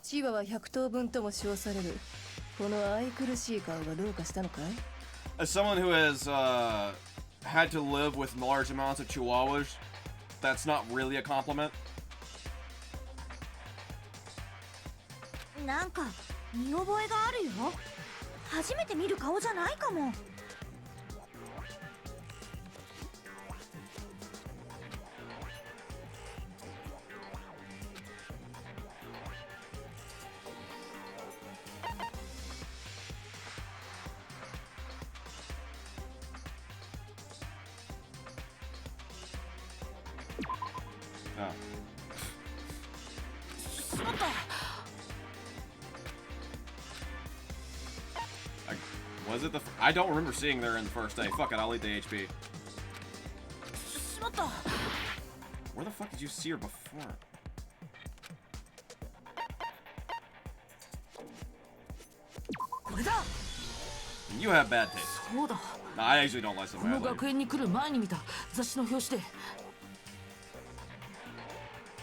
チワワ100頭分とも称されるこの愛くるしい顔がどうかしたのかい？ As someone who has had to live with large amounts of chihuahuas, that's not really a compliment. なんか見覚えがあるよ。初めて見る顔じゃないかも。Oh. しまった。 Was it the? I don't remember seeing her in the first day. Fuck it, I'll eat the HP. しまった。 Where the fuck did you see her before? You have bad taste. そうだ。 No, I actually don't like こ some の bad 学園に来る前に見た雑誌の表紙で。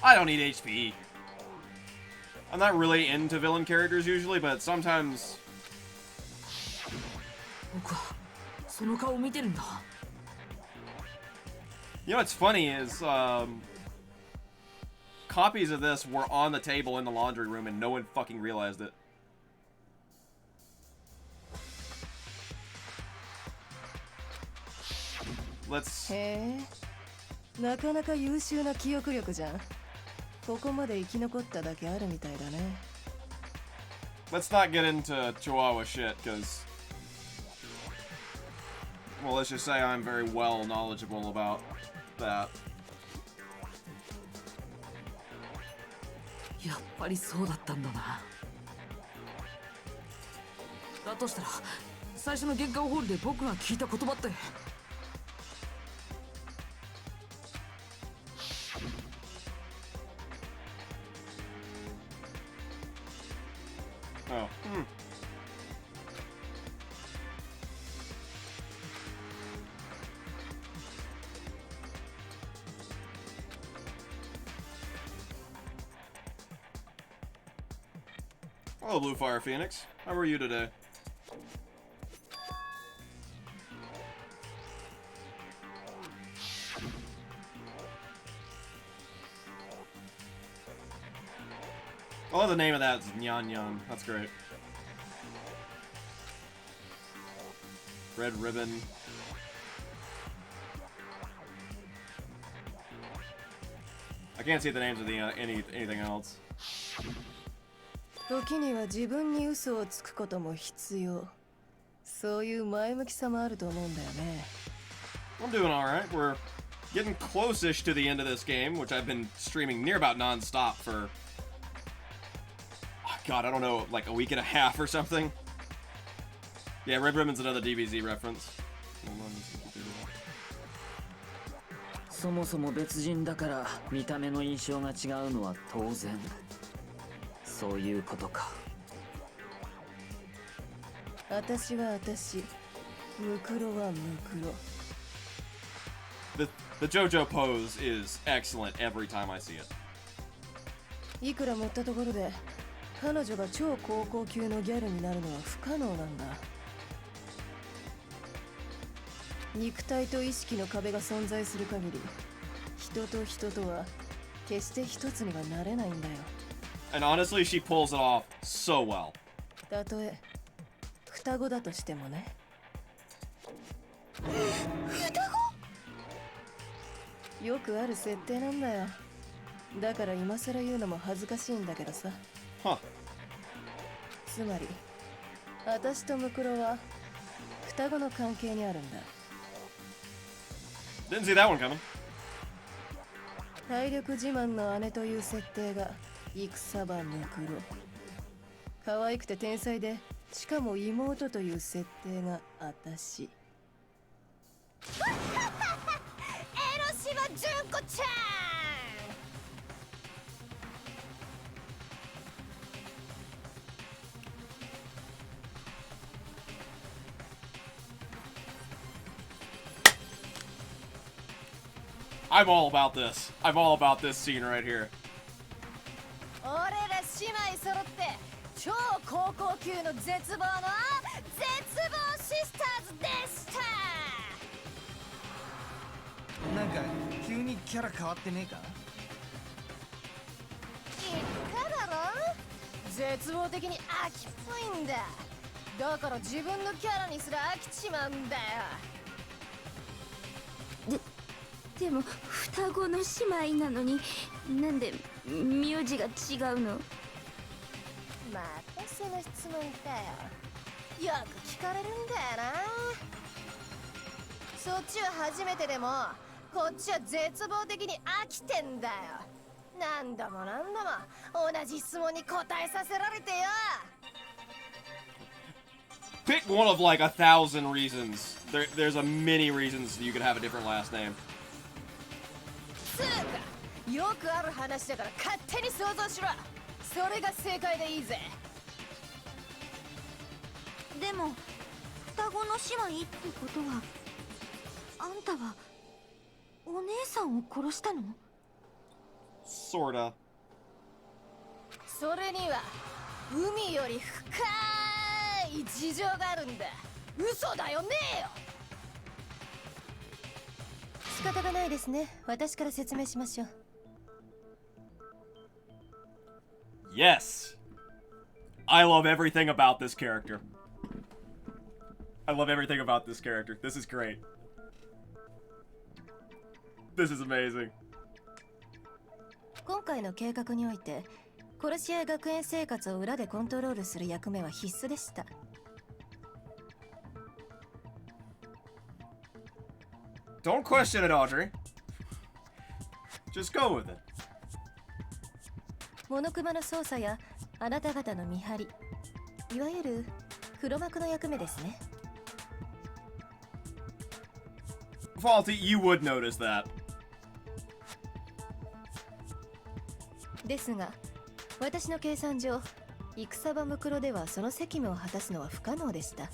I don't need HP. I'm not really into villain characters usually, but sometimes. 僕はその顔を見てるんだ。 You know what's funny is copies of this were on the table in the laundry room and no one fucking realized it. Let's. へえ、なかなか優秀な記憶力じゃん。ここまで生き残っただけあるみたいだね。 Let's not get into Chihuahua shit, because. Well, let's just say I'm very well knowledgeable about that. やっぱりそうだったんだな。だとしたら最初の玄関ホールで僕が聞いた言葉って。 Oh. Hmm. Hello, Blue Fire Phoenix. How are you today? Oh, the name of that is Nyan Nyan. That's great. Red Ribbon. I can't see the names of the anything else. 時には自分に嘘をつくことも必要。そういう前向きさもあると思うんだよね。I'm doing alright. We're getting close-ish to the end of this game, which I've been streaming near about non-stop for... Oh, God, I don't know, like a week and a half or something. Yeah, Red Ribbon's another DBZ reference. そもそも別人だから見た目の印象が違うのは当然。そういうことか。私は私、ムクロはムクロ。The JoJo pose is excellent every time I see it. いくら持ったところで彼女が超高校級のギャルになるのは不可能なんだ。肉体と意識の壁が存在する限り、人と人とは決して一つにはなれないんだよ。And honestly, she pulls it off so well. たとえ双子だとしてもね。双子？よくある設定なんだよ。だから今更言うのも恥ずかしいんだけどさ。Huh. つまり、私とムクロは双子の関係にあるんだ。Didn't see that one coming. 体力自慢の姉という設定が戦場ムクロ。可愛くて天才で、しかも妹という設定が私。江ノ島純子ちゃん。I'm all about this. I'm all about this scene right here. 俺ら姉妹揃って超高校級の絶望の絶望シスターズでした。なんか急にキャラ変わってねえか？言っただろ、絶望的に飽きっぽいんだ。だから自分のキャラにすら飽きちまうんだよ。でも双子の姉妹なのになんで名字が違うの？またその質問かよ。よく聞かれるんだよな。そっちは初めてでもこっちは絶望的に飽きてんだよ。何度も何度も同じ質問に答えさせられてよ。Pick one of like 1,000 reasons. There's a many reasons you could have a different last name. つうか、よくある話だから勝手に想像しろ。それが正解でいいぜ。でも双子の姉妹ってことは、あんたはお姉さんを殺したの？ Sorta. それには海より深い事情があるんだ。嘘だよねえよ。仕方がないですね。私から説明しましょう。Yes. I love everything about this character. I love everything about this character. This is great. This is amazing. 今回の計画において、殺し合い学園生活を裏でコントロールする役目は必須でした。Don't question it, Audrey. Just go with it. モノクマの操作やあなた方の見張り、いわゆる黒幕の役目ですね。Faulty, you would notice that. ですが、私の計算上、戦場ムクロではその責務を果たすのは不可能でした。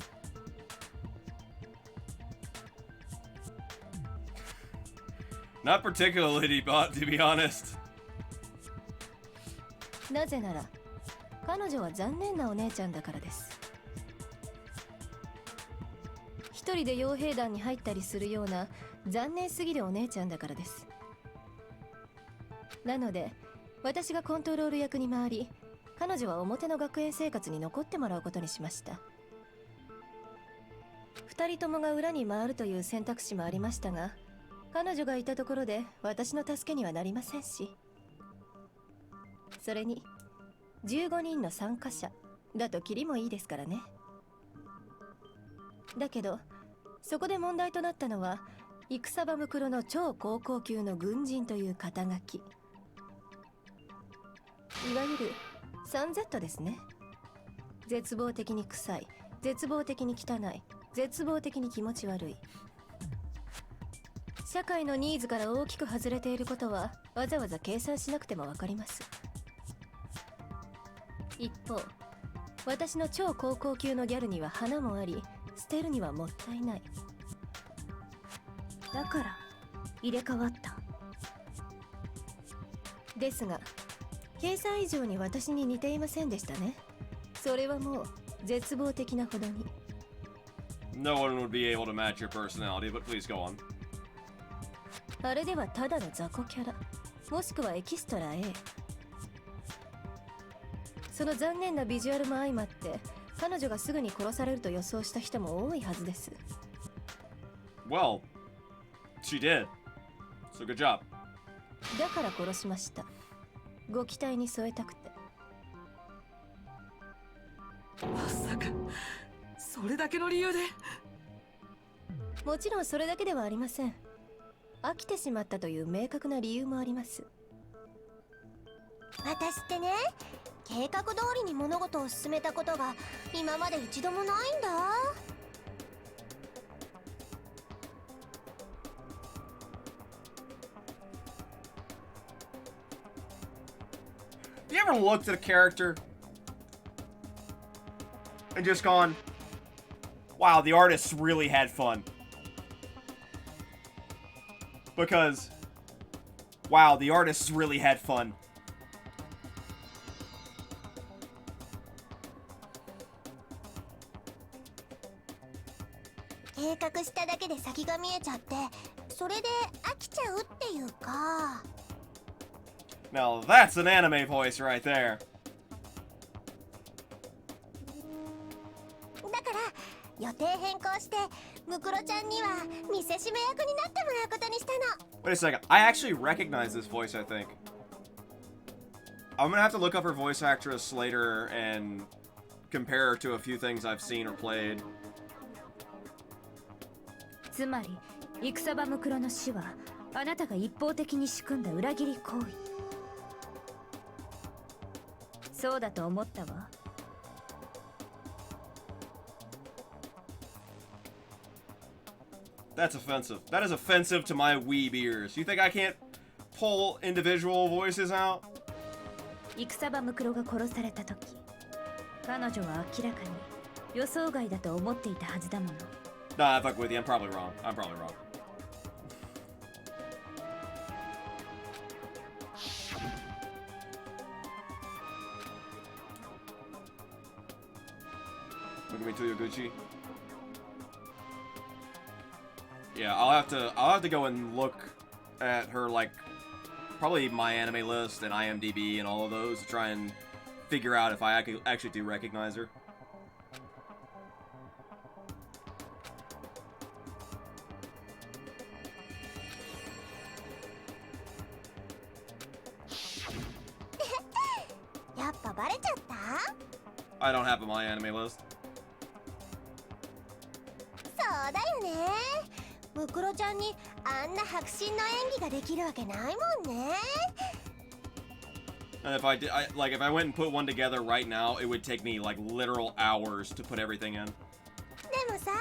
Not particularly, to be honest. なぜなら、彼女は残念なお姉ちゃんだからです。一人で傭兵団に入ったりするような残念すぎるお姉ちゃんだからです。なので、私がコントロール役に回り、彼女は表の学園生活に残ってもらうことにしました。2人ともが裏に回るという選択肢もありましたが、彼女がいたところで私の助けにはなりませんし、それに15人の参加者だとキリもいいですからね。だけどそこで問題となったのは、戦場ムクロの超高校級の軍人という肩書き、いわゆる 3Z ですね。絶望的に臭い、絶望的に汚い、絶望的に気持ち悪い。社会のニーズから大きく外れていることはわざわざ計算しなくてもわかります。一方、私の超高校級のギャルには花もあり、捨てるにはもったいない。だから入れ替わった。ですが計算以上に私に似ていませんでしたね。それはもう絶望的なほどに。 No one would be able to match your personality, but please go on. あれではただの雑魚キャラ、もしくはエキストラ A。 その残念なビジュアルも相まって彼女がすぐに殺されると予想した人も多いはずです。 Well, she did. So good job. だから殺しました。ご期待に添えたくて。まさかそれだけの理由で。もちろんそれだけではありません。飽きてしまったという明確な理由もあります。私ってね、計画通りに物事を進めたことが今まで一度もないんだ。You ever looked at a character and just gone, wow, the artists really had fun? Because, wow, the artists really had fun. 計画しただけで先が見えちゃって、それで飽きちゃうっていうか。 Now that's an anime voice right there. だから予定変更してムクロちゃんには見せしめ役になってもらうことにしたの。 Wait a second, I actually recognize this voice, I think. I'm gonna have to look up her voice actress later and compare her to a few things I've seen or played. つまり戦場ムクロの死はあなたが一方的に仕組んだ裏切り行為。そうだと思ったわ。That's offensive. That is offensive to my weeb ears. You think I can't pull individual voices out? 戦場ムクロが殺された時、彼女は明らかに予想外だと思っていたはずだもの。Nah, I fuck with you. I'm probably wrong. I'm probably wrong. Look at me too, Gucci. Yeah, I'll have to go and look at her, like, probably my anime list and IMDb and all of those to try and figure out if I actually do recognize her. やっぱバレちゃった？ I don't have my anime list. そうだよね。ムクロちゃんにあんな迫真の演技ができるわけないもんね。 And if I did, if I went and put one together right now, it would take me like literal hours to put everything in. でもさ、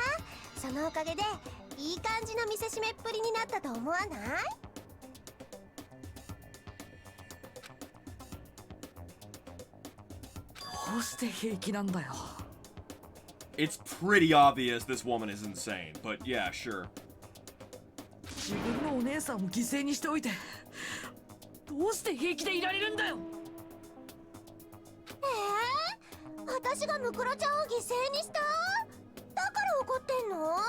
そのおかげでいい感じの見せしめっぷりになったと思わない？どうして平気なんだよ。 It's pretty obvious this woman is insane, but yeah, sure. 自分のお姉さんを犠牲にしておいて、どうして平気でいられるんだよ。私がムクロちゃんを犠牲にした？だから怒ってんの？やっ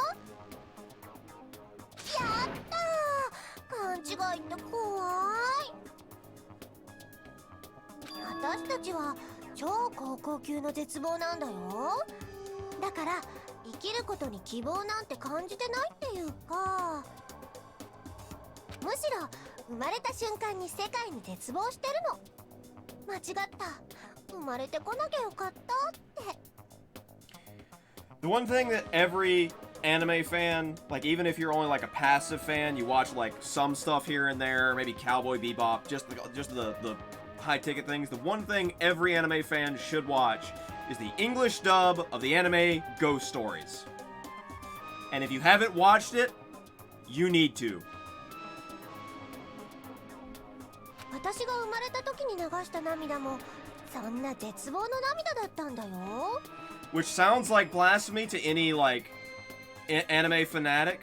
たー、勘違いって怖い。私たちは超高校級の絶望なんだよ。だから生きることに希望なんて感じてないっていうか、むしろ生まれた瞬間に世界に絶望してるの。間違った、生まれてこなきゃよかったって。 The one thing that every anime fan, like even if you're only like a passive fan, you watch like some stuff here and there, maybe Cowboy Bebop, just the high ticket things. The one thing every anime fan should watch is the English dub of the anime Ghost Stories. And if you haven't watched it, you need to. 私が生まれた時に流した涙もそんな絶望の涙だったんだよ。 Which sounds like blasphemy to any like anime fanatic.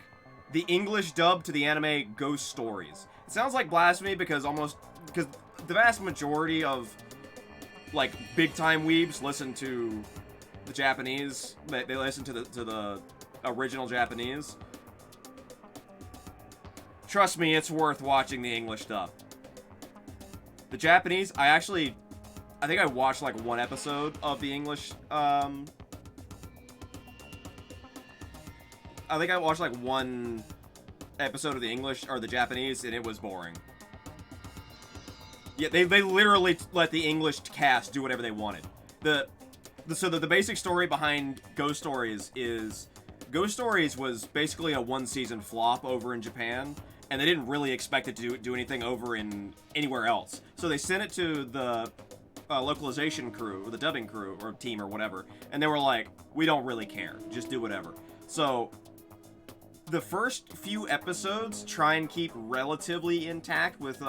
The English dub to the anime Ghost Stories. It sounds like blasphemy because the vast majority of like big time weebs listen to the Japanese. They listen to the original Japanese. Trust me, it's worth watching the English dub. The Japanese, I think I watched like one episode of the English, I think I watched like one episode of the English, or the Japanese, and it was boring. Yeah, they literally let the English cast do whatever they wanted. The basic story behind Ghost Stories is, Ghost Stories was basically a one-season flop over in Japan, and they didn't really expect it to do anything over in anywhere else. So they sent it to the localization crew, or the dubbing crew, or team, or whatever, and they were like, we don't really care, just do whatever. So the first few episodes try and keep relatively intact with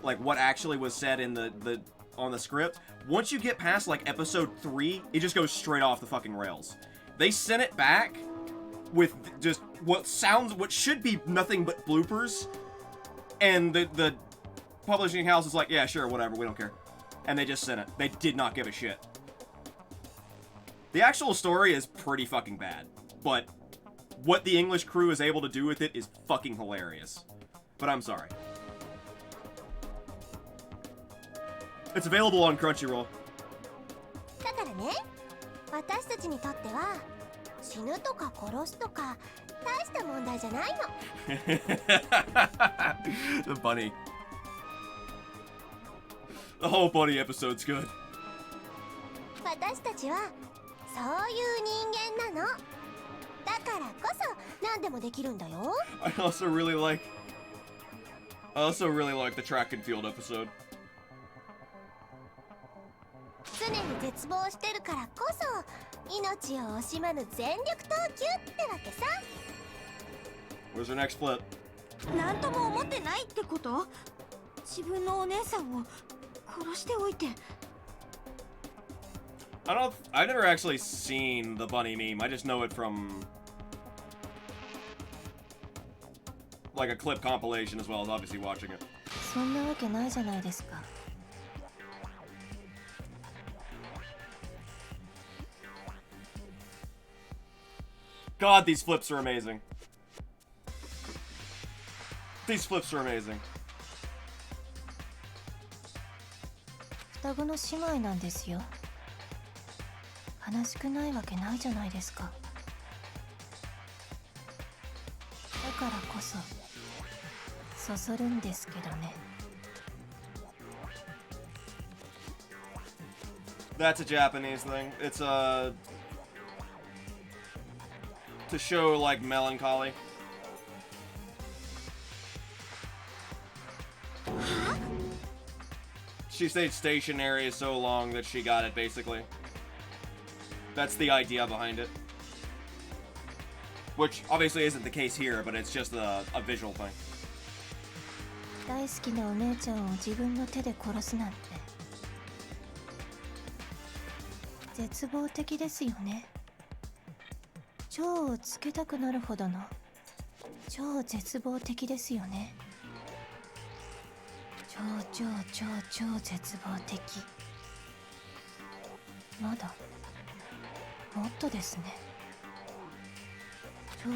like what actually was said in the on the script. Once you get past like episode 3, it just goes straight off the fucking rails. They sent it back with just what should be nothing but bloopers, and the publishing house is like, yeah, sure, whatever, we don't care. And they just sent it. They did not give a shit. The actual story is pretty fucking bad, but what the English crew is able to do with it is fucking hilarious. But I'm sorry. It's available on Crunchyroll. だからね、私たちにとっては死ぬとか殺すとか大した問題じゃないの。 The bunny. The whole bunny episode's good. 私たちはそういう人間なの。だからこそ何でもできるんだよ。 I also really like the track and field episode. 常に絶望してるからこそ命を惜しまぬ全力投球ってわけさ。 Where's the next flip? なんとも思ってないってこと？自分のお姉さんを殺しておいて。I've never actually seen the bunny meme. I just know it from like a clip compilation as well as obviously watching it. そんなわけないじゃないですか。God, these flips are amazing. These flips are amazing. 双子の姉妹なんですよ。悲しくないわけないじゃないですか。だからこそそそるんですけどね。 That's a Japanese thing. It's to show like melancholy. She stayed stationary so long that she got it, basically. That's the idea behind it. Which obviously isn't the case here, but it's just a visual thing. 大好きなお姉ちゃんを自分の手で殺すなんて絶望的ですよね。超をつけたくなるほどの超絶望的ですよね。超絶望的。まだもっとですね。超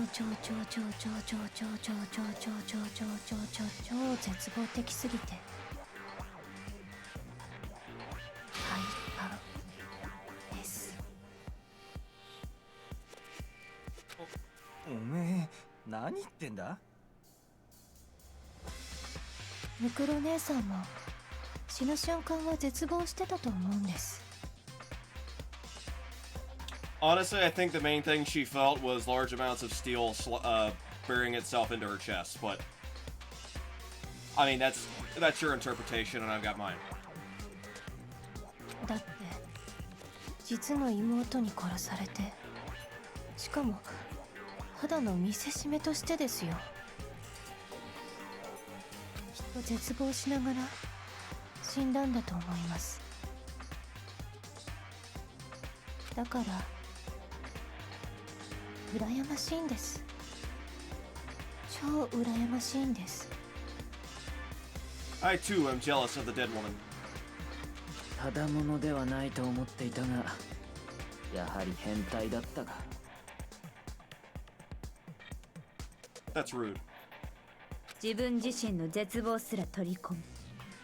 絶望的すぎて快感です。何言ってんだ？ムクロ姉さんも死ぬ瞬間は絶望してたと思うんです。 Honestly, I think the main thing she felt was large amounts of steel burying itself into her chest, but I mean that's your interpretation and I've got mine. だって実の妹に殺されて、しかもただの見せしめとしてですよ。きっと絶望しながら死んだんだと思います。だから羨ましいんです。超羨ましいんです。 I too am jealous of the dead woman. ただものではないと思っていたが、やはり変態だったが。That's rude. 自分自身の絶望すら取り込む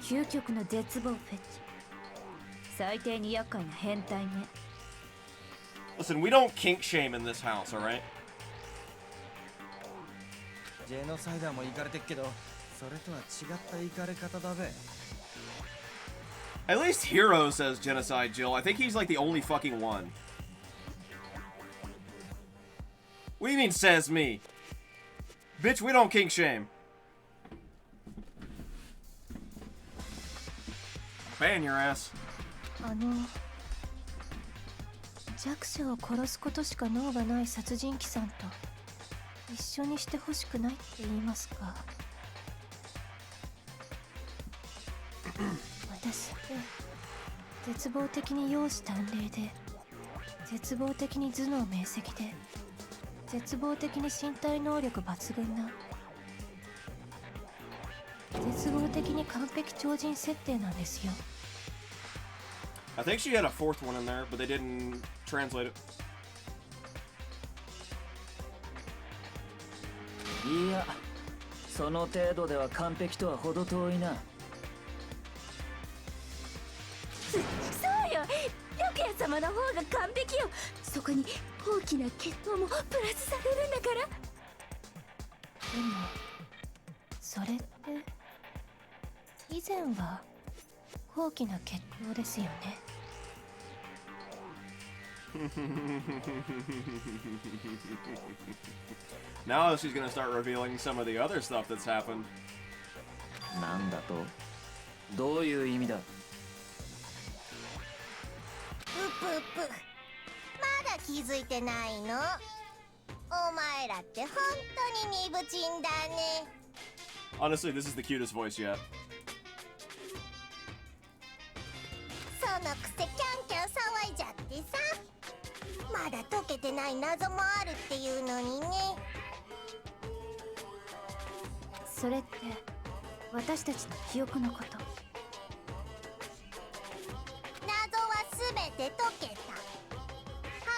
究極の絶望フェチ。最低に厄介な変態ね。Listen, we don't kink shame in this house, alright? ジェノサイダーもイカれてっけど、それとは違ったイカれ方だべ。 At least Hero says genocide, Jill. I think he's like the only fucking one. What do you mean, says me? Bitch, we don't kink shame. Ban your ass. 弱者を殺すことしか能がない殺人鬼さんと一緒にしてほしくないって言いますか。私って絶望的に容姿端麗で、絶望的に頭脳明晰で、絶望的に身体能力抜群な、絶望的に完璧超人設定なんですよ。 I think she had a fourth one in there, but they didn't translate it. いや、その程度では完璧とは程遠いな。そうよ、白夜様の方が完璧よ。そこに大きな血統もプラスされるんだから。でもそれって以前は高貴な血統ですよね。Now she's gonna start revealing some of the other stuff that's happened. なんだと？どういう意味だ？うぷうぷ、まだ気づいてないの？お前らって本当ににぶちんだね。 Honestly, this is the cutest voice yet. そのくせキャンキャン騒いじゃってさ、まだ解けてない謎もあるっていうのにね。それって私たちの記憶のこと。謎はすべて解けた。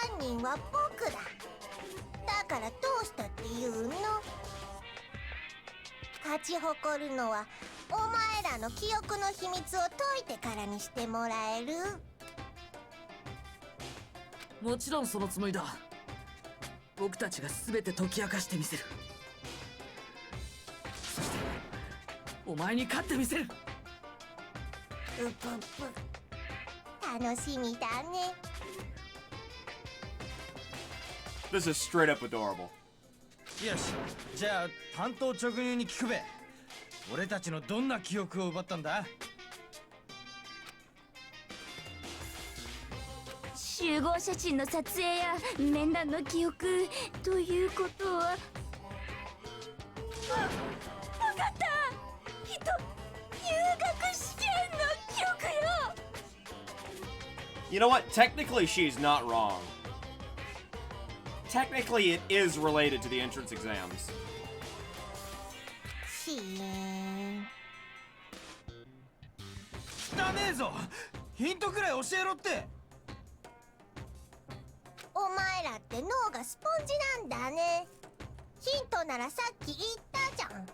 犯人は僕だ。だからどうしたっていうの？勝ち誇るのはお前らの記憶の秘密を解いてからにしてもらえる？もちろんそのつもりだ。僕たちが全て解き明かしてみせる。そしてお前に勝ってみせる。うぷっぷ、楽しみだね。 This is straight up adorable. よし、じゃあ担当直入に聞くべ。俺たちのどんな記憶を奪ったんだ？集合写真の撮影や面談の記憶ということは。わかった。きっと入学試験の記憶よ。 You know what? Technically, she's not wrong. Technically, it is related to the entrance exams. シーン。汚ねえぞ。ヒントくらい教えろって。お前らって脳がスポンジなんだね。ヒントならさっき言ったじゃん。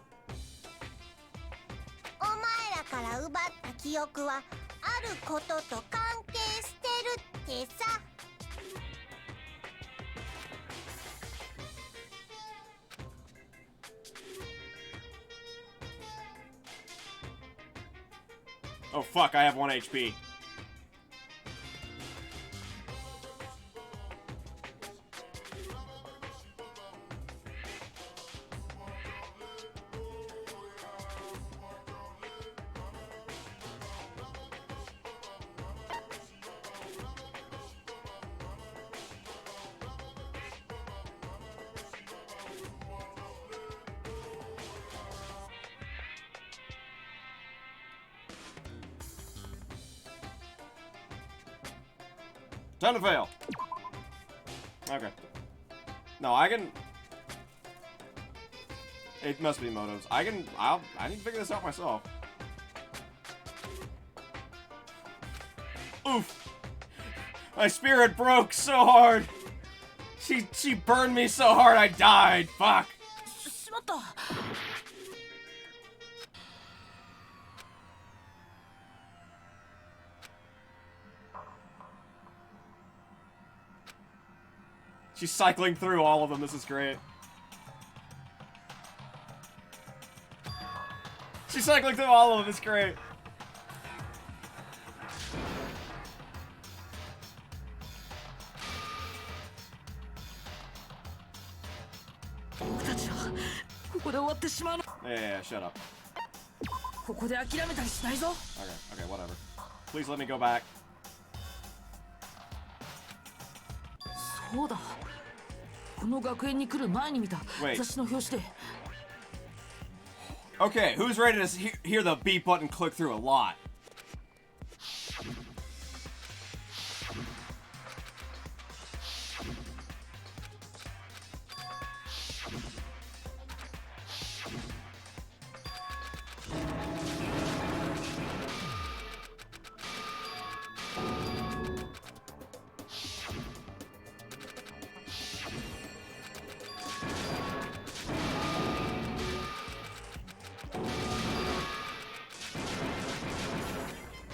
お前らから奪った記憶はあることと関係してるってさ。Oh fuck, I have 1 HP. Time to fail. Okay. No, I can... It must be motives. I need to figure this out myself. Oof. My spirit broke so hard. She burned me so hard I died. Fuck. しまった。She's cycling through all of them. This is great. She's cycling through all of them. It's great. Yeah, shut up. ここで諦めたりしないぞ。 Okay, whatever. Please let me go back. そうだ。この学園に来る前に見た Wait. 雑誌の表紙で。 Okay, who's ready to hear the B button click through a lot?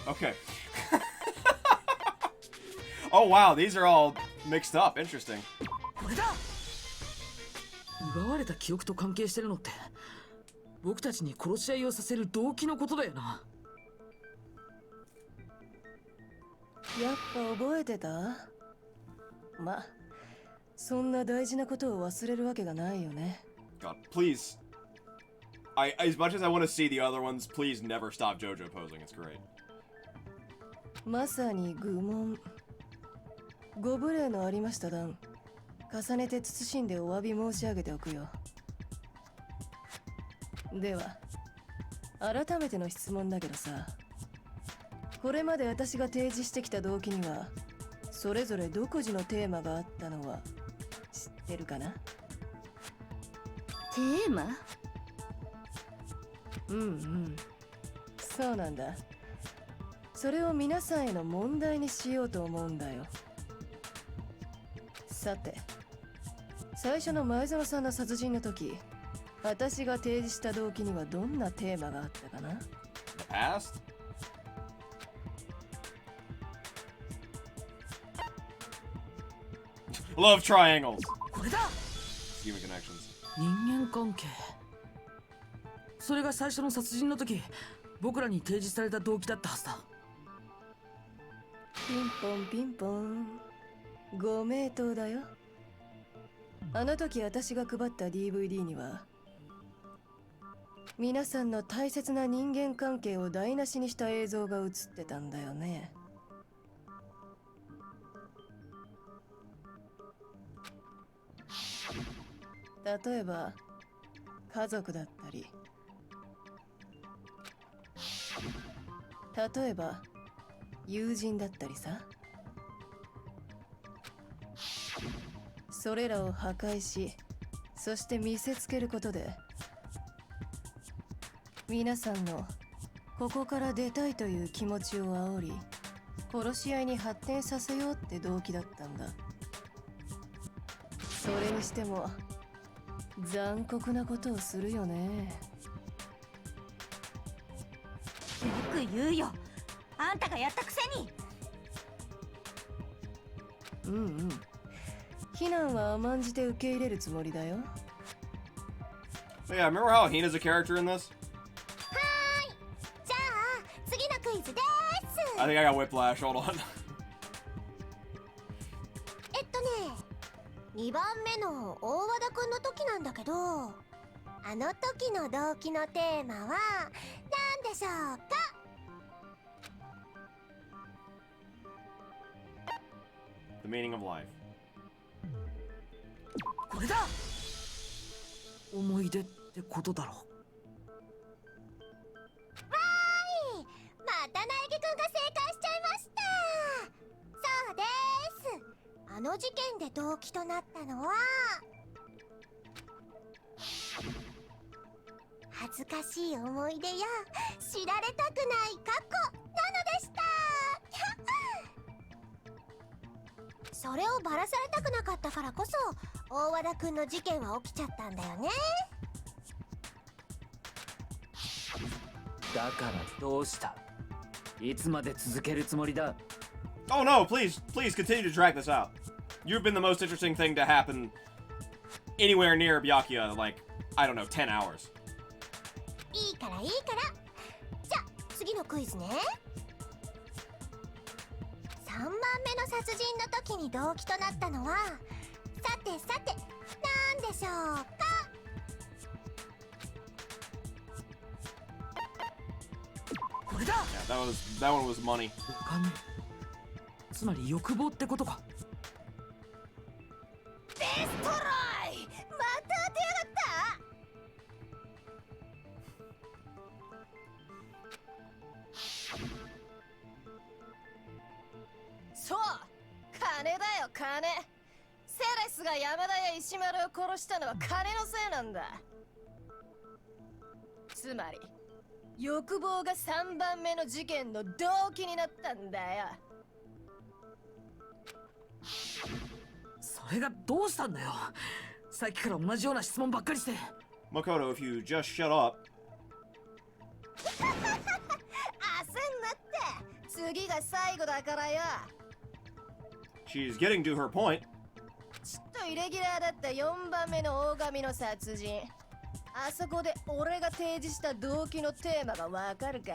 Okay. Oh wow, these are all mixed up. Interesting. これだ。奪われた記憶と関係してるのって、僕たちに殺し合いをさせる動機のことだよな。やっぱ覚えてた？ま、そんな大事なことを忘れるわけがないよね。God, please. As much as I want to see the other ones, please never stop JoJo posing. It's great. まさに愚問。ご無礼のありました段。重ねて謹んでお詫び申し上げておくよ。では、改めての質問だけどさ、これまで私が提示してきた動機には、それぞれ独自のテーマがあったのは知ってるかな？テーマ？うんうん。そうなんだ。それを皆さんへの問題にしようと思うんだよ。さて、最初の前園さんの殺人の時、私が提示した動機にはどんなテーマがあったかな？ The past? Love triangles. これだ。 Human connections. 人間関係。それが最初の殺人の時、僕らに提示された動機だったはずだ。ピンポンピンポン。ご名答だよ。あの時私が配った DVD には、皆さんの大切な人間関係を台無しにした映像が映ってたんだよね。例えば家族だったり、例えば友人だったりさ。それらを破壊し、そして見せつけることで皆さんのここから出たいという気持ちを煽り、殺し合いに発展させようって動機だったんだ。それにしても残酷なことをするよね。よく言うよ。あんたがやったくせに。うんうん。非難は甘んじて受け入れるつもりだよ。But yeah, remember how Hina's a character in this? じゃあ次のクイズ I think I got whiplash. Hold on. 2番目の大和田くんの時なんだけど、あの時の動機のテーマは何でしょうか？ The meaning of life. これだ。思い出ってことだろう。また苗木くんが正解しちゃいました。そうです。あの事件で動機となったのは恥ずかしい思い出や知られたくない過去なのでした。それをバラされたくなかったからこそ大和田くんの事件は起きちゃったんだよね。だからどうした？いつまで続けるつもりだ？ Oh no, please continue to drag this out. You've been the most interesting thing to happen anywhere near Byakuya, like, I don't know, 10 hours. いいからいいから。じゃあ次のクイズね。3番目の殺人の時に動機となったのはさてさて何でしょうか？ これだ。 Yeah, that one was money. お金。つまり欲望ってことか。デストロイ！また当てやがった！そう！金だよ金！セレスが山田や石丸を殺したのは金のせいなんだ。つまり欲望が3番目の事件の動機になったんだよ。それがどうしたんだよ。さっきから同じような質問ばっかりして。Makoto, if you just shut up. 焦んなって。次が最後だからよ。She's getting to her point. ちょっとイレギュラーだった4番目の大神の殺人。あそこで俺が提示した動機のテーマがわかるか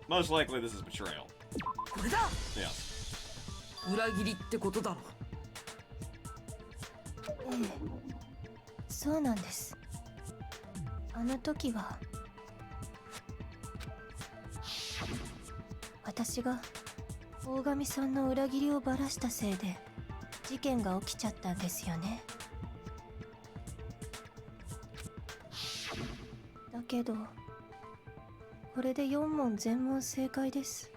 ？Most likely this is betrayal. これだ。 Yes. 裏切りってことだろう。そうなんです。あの時は私が大神さんの裏切りをばらしたせいで事件が起きちゃったんですよね。だけどこれで4問全問正解です。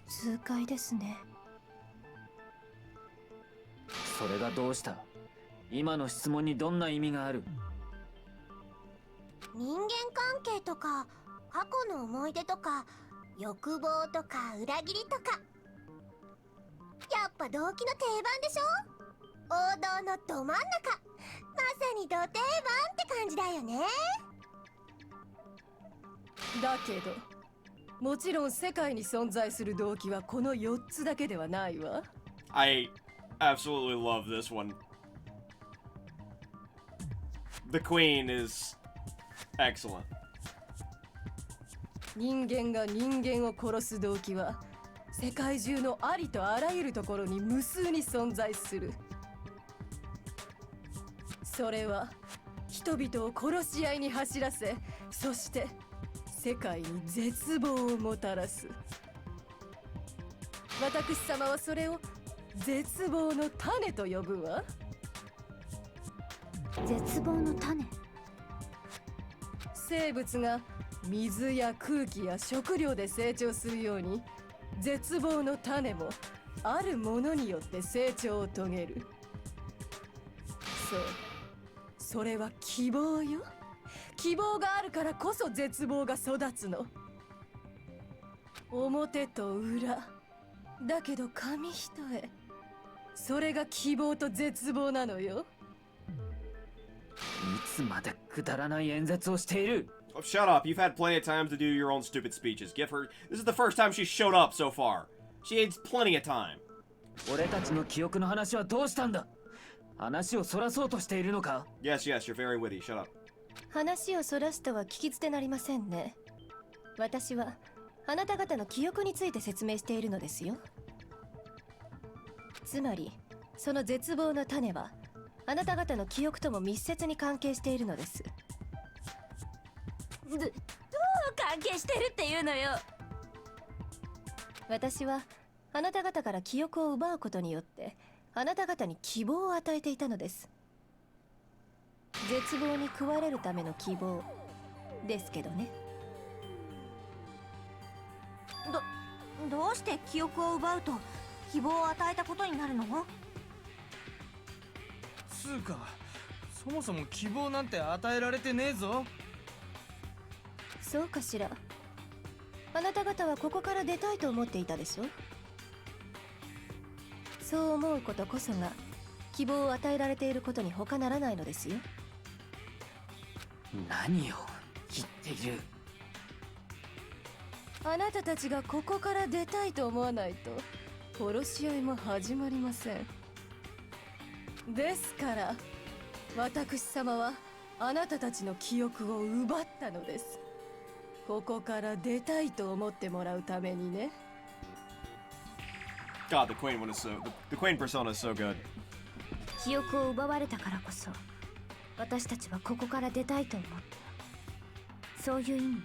痛快ですね。それがどうした？今の質問にどんな意味がある？人間関係とか過去の思い出とか欲望とか裏切りとか、やっぱ動機の定番でしょ？王道のど真ん中、まさにど定番って感じだよね。だけどもちろん世界に存在する動機はこの4つだけではないわ。 I absolutely love this one. The Queen is excellent. 人間が人間を殺す動機は世界中のありとあらゆるところに無数に存在する。それは人々を殺し合いに走らせ、そして世界に絶望をもたらす。私様はそれを絶望の種と呼ぶわ。絶望の種。生物が水や空気や食料で成長するように、絶望の種もあるものによって成長を遂げる。そう、それは希望よ。希望があるからこそ絶望が育つの。表と裏だけど紙一重、それが希望と絶望なのよ。いつまでくだらない演説をしている。 Oh, shut up. You've had plenty of time to do your own stupid speeches. Give her... This is the first time she's showed up so far. She needs plenty of time. 俺たちの記憶の話はどうしたんだ。話をそらそうとしているのか。 Yes, yes, you're very witty. Shut up. 話をそらすとは聞き捨てなりませんね。私はあなた方の記憶について説明しているのですよ。つまりその絶望の種はあなた方の記憶とも密接に関係しているのです。どう関係してるっていうのよ。私はあなた方から記憶を奪うことによってあなた方に希望を与えていたのです。絶望に食われるための希望ですけどね。どうして記憶を奪うと希望を与えたことになるの？つうか、そもそも希望なんて与えられてねえぞ。そうかしら。あなた方はここから出たいと思っていたでしょ。そう思うことこそが希望を与えられていることに他ならないのですよ。何を言っている。あなたたちがここから出たいと思わないと殺し合いも始まりません。ですから私様はあなたたちの記憶を奪ったのです。ここから出たいと思ってもらうためにね。 God, the Queen one is the Queen persona is so good. 記憶を奪われたからこそ私たちはここから出たいと思った。そういう意味。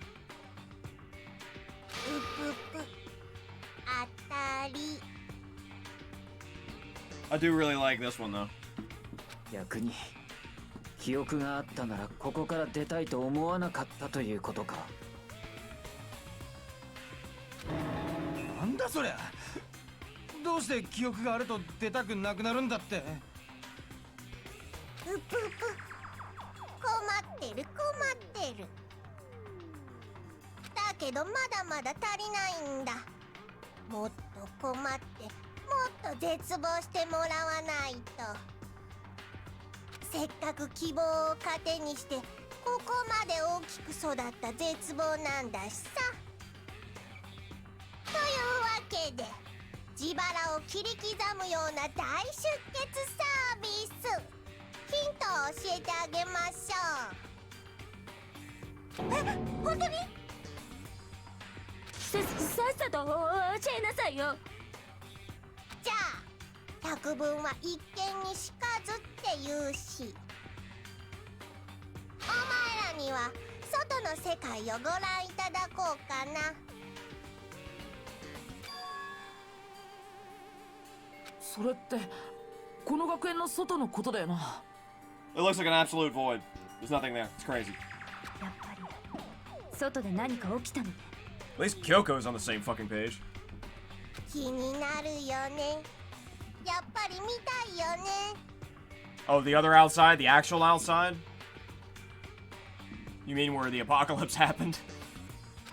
当たり。 I do really like this one though. 逆に記憶があったならここから出たいと思わなかったということか。なんだそりゃ。どうして記憶があると出たくなくなるんだって。うぷうぷ。困ってる。だけどまだまだ足りないんだ。もっと困ってもっと絶望してもらわないと。せっかく希望を糧にしてここまで大きく育った絶望なんだしさ。というわけで自腹を切り刻むような大出血サービス、ヒントを教えてあげましょう。え、本当に？さっさと教えなさいよ。じゃあ百聞は一見にしかずって言うし、お前らには外の世界をご覧いただこうかな。それってこの学園の外のことだよな。 It looks like an absolute void. There's nothing there. It's crazy. やっぱり外で何か起きたのね。At least Kyoko's on the same fucking page. 気になるよね。やっぱり見たいよね。 Oh, the other outside? The actual outside? You mean where the apocalypse happened?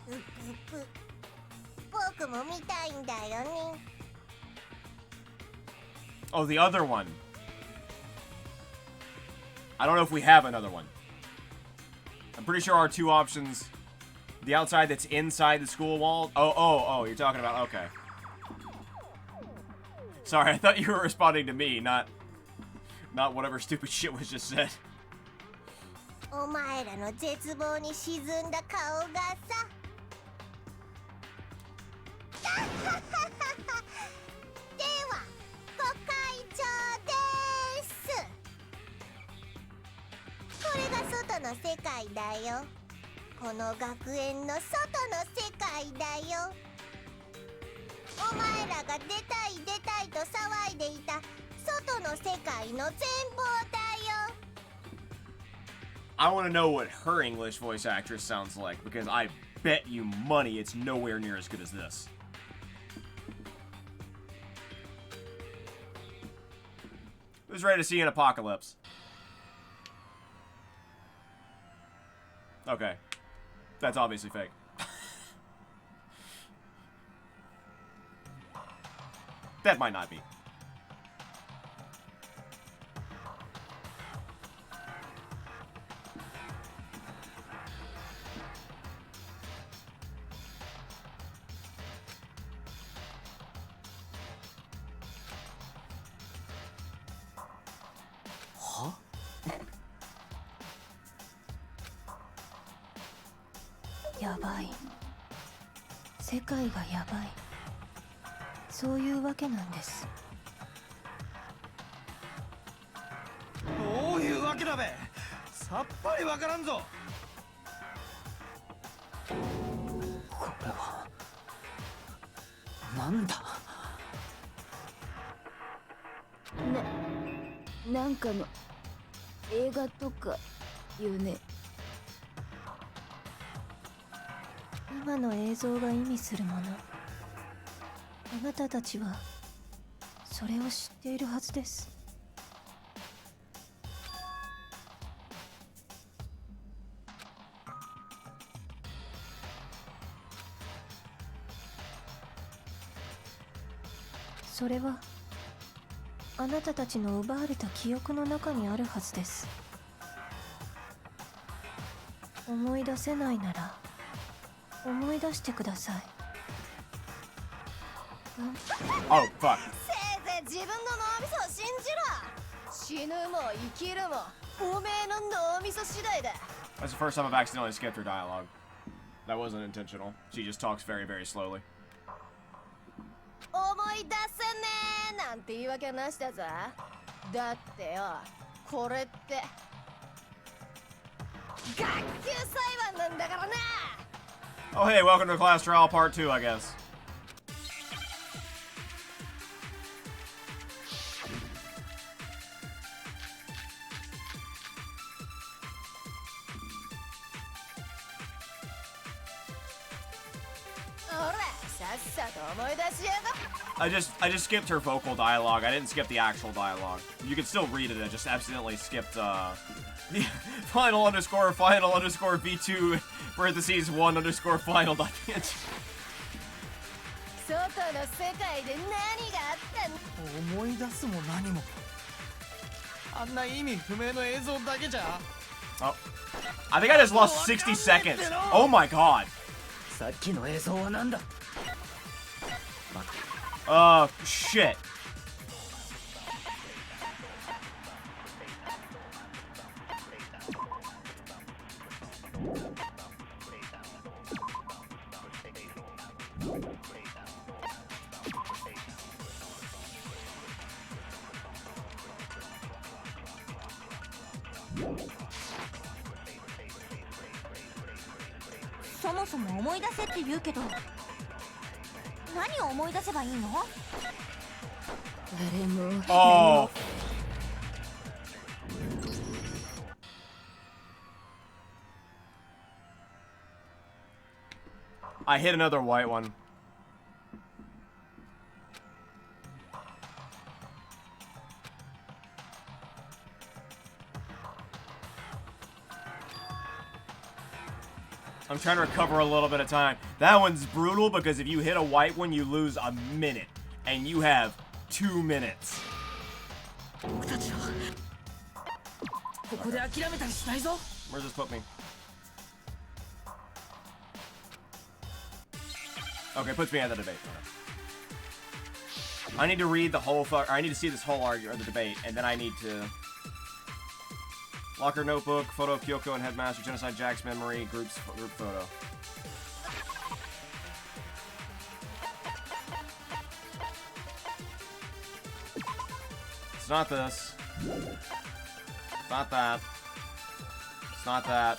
うぷぷ。僕も見たいんだよね。Oh, the other one. I don't know if we have another one. I'm pretty sure our two options, the outside that's inside the school wall. Oh, you're talking about, okay. Sorry, I thought you were responding to me, not whatever stupid shit was just said. お前らの絶望に沈んだ顔がさ。ではご会長です。これが外の世界だよ。この学園の外の世界だよ。お前らが出たいと騒いでいた外の世界の全貌だよ。I want to know what her English voice actress sounds like, because I bet you money it's nowhere near as good as this. Who's ready to see an apocalypse? Okay. That's obviously fake. That might not be. やばい、世界がやばい、そういうわけなんです。どういうわけだべ、さっぱりわからんぞ。これはなんだ。なんかの映画とかいうね。今の映像が意味するもの、あなたたちはそれを知っているはずです。それはあなたたちの奪われた記憶の中にあるはずです。思い出せないなら思い出してください。Oh, fuck. せいぜい自分の脳みそを信じろ。死ぬも生きるもおめえの脳みそ次第だ。 That's the first time I've accidentally skipped her dialogue. That wasn't intentional. She just talks very, very slowly. 思い出せねえなんて言い訳なしだぞ。だってよ、これって学級裁判なんだからな。 Oh, hey, welcome to Class Trial Part 2, I guess. I just skipped her vocal dialogue. I didn't skip the actual dialogue. You can still read it. I just accidentally skipped the final underscore V2 parentheses 1 underscore final document. 外の世界で何があったん。思い出すも何も、あんな意味不明の映像だけじゃ。 Oh, I think I just lost 60 seconds. Oh my god. さっきの映像はなんだ。 Shit. Oh. I hit another white one. I'm trying to recover a little bit of time. That one's brutal because if you hit a white one, you lose a minute. And you have 2 minutes. 僕たちはここで諦めたりしないぞ。 Where's this put me? Okay, puts me at the debate. I need to read the whole I need to see this whole argument or the debate, and then I need to locker notebook, photo of Kyoko and Headmaster, Genocide Jack's memory, group photo. It's not this. It's not that. It's not that.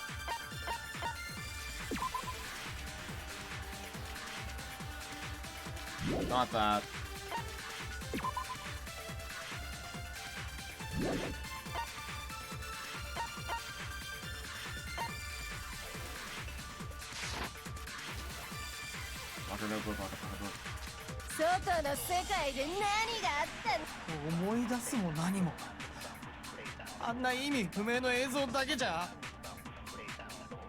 Not that. Locker notebook, locker notebook. 外の世界で何があったん。思い出すも何も、あんな意味不明の映像だけじゃ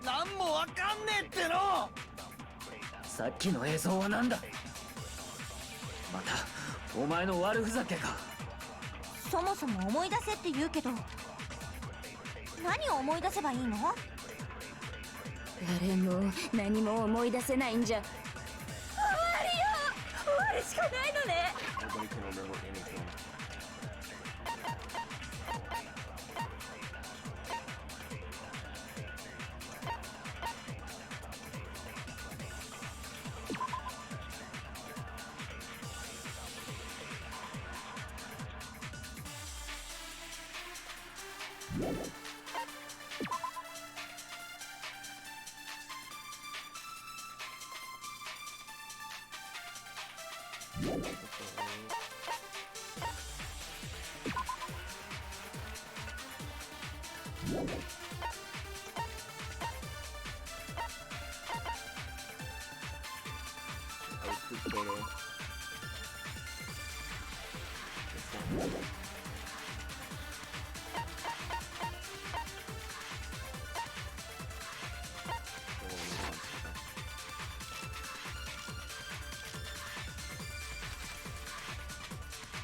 何もわかんねえっての。さっきの映像はなんだ。またお前の悪ふざけか。そもそも思い出せって言うけど、何を思い出せばいいの？誰も何も思い出せないんじゃ終わりよ。終わりしかないのね。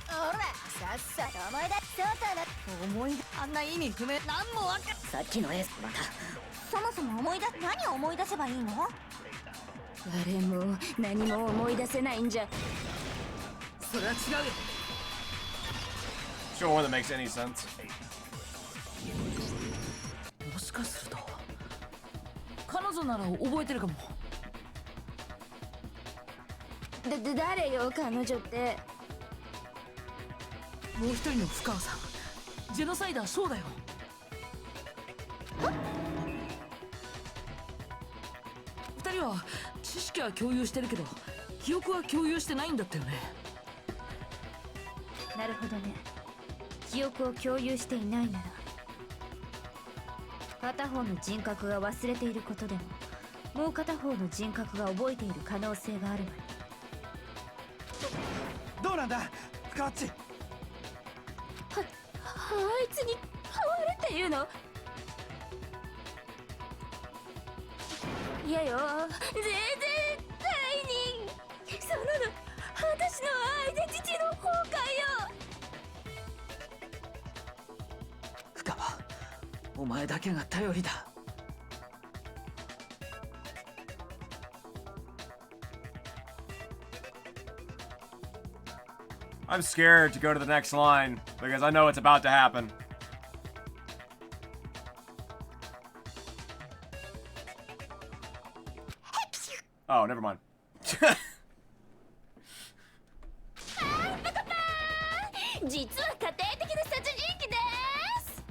ほらさっさと思い出そうかな。思い出あんな意味不明なんもわかさっきのエースまたそもそも何を思い出せばいいの？誰も何も思い出せないんじゃ。それは違うよ。 Sure one that makes any sense. もしかすると彼女なら覚えてるかも。誰よ彼女って。もう一人の深川さん、ジェノサイダーショーだよ。二人は知識は共有してるけど記憶は共有してないんだったよね。なるほどね。記憶を共有していないなら片方の人格が忘れていることでももう片方の人格が覚えている可能性があるわね。どうなんだ深っち。あいつに変わるっていうの？いやよ、絶対にそんなの私のアイデンティティの崩壊よ。深川、お前だけが頼りだ。I'm scared to go to the next line because I know it's about to happen. Oh, never mind. 実は家庭的な殺人鬼です。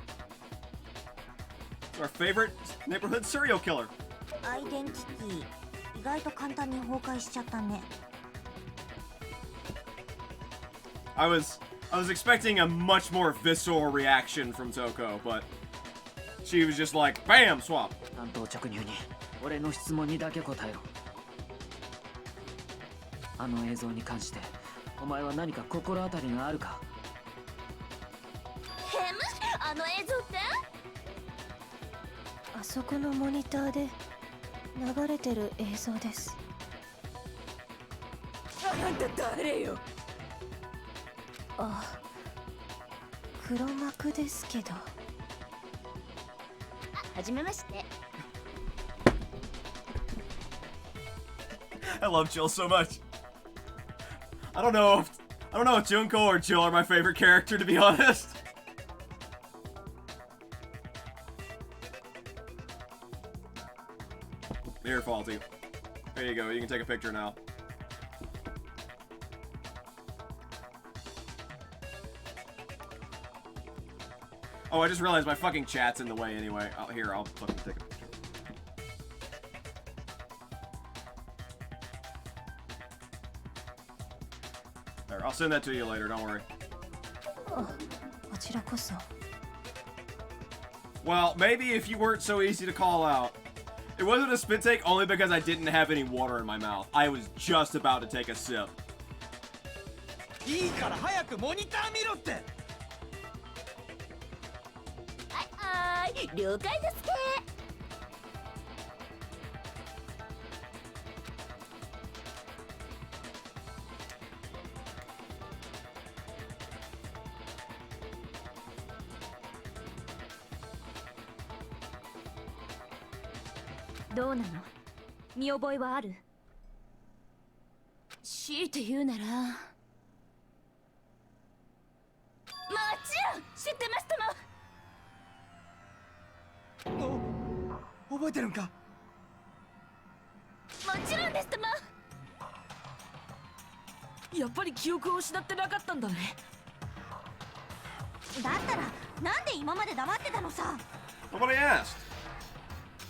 Our favorite neighborhood serial killer. アイデンティティ意外と簡単に崩壊しちゃったね。I was expecting a much more visceral reaction from Toko, but she was just like, BAM! Swap. 単刀直入に俺の質問にだけ答えろ。あの映像に関してお前は何か心当たりがあるか？ヘム、あの映像って？あそこのモニターで流れてる映像です。あんた誰よ？あ、黒幕ですけど。はじめまして。I love Jill so much. I don't know if Junko or Jill are my favorite character, to be honest. Here, Faulty. There you go. You can take a picture now. Oh, I just realized my fucking chat's in the way anyway. Here, I'll fucking take a picture. There, I'll send that to you later, don't worry. こちらこそ。 Well, maybe if you weren't so easy to call out. It wasn't a spit take only because I didn't have any water in my mouth. I was just about to take a sip. いいから早くモニター見ろって。はい、了解ですけ。どうなの？見覚えはある？強いて言うなら、もちろん知ってますとも。覚えてるんか？もちろんですとも。やっぱり記憶を失ってなかったんだね。だったらなんで今まで黙ってたのさ。 Nobody asked.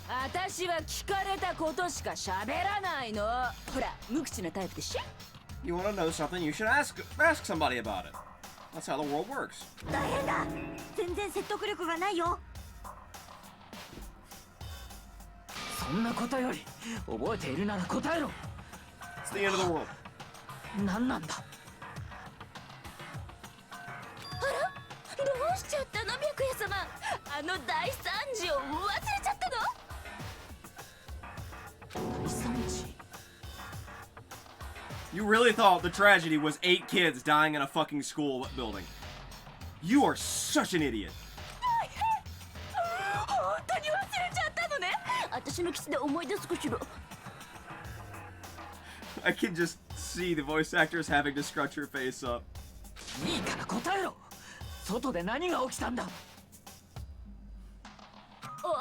私は聞かれたことしか喋らないの。ほら無口なタイプでしょ。 You want to know something? You should ask somebody about it. That's how the world works. 大変だ。全然説得力がないよ。そんなことより覚えているなら答えろ。 It's the end of the world. 何なんだ。あらどうしちゃったの白夜様。あの大惨事を忘れちゃったの。大惨事。 You really thought the tragedy was 8 kids dying in a fucking school building. You are such an idiot. 本当に忘れちゃったのね。私のキスで思い出すかしら。 I can just see the voice actors having to scrunch her face up. いいから答えろ。外で何が起きたんだ。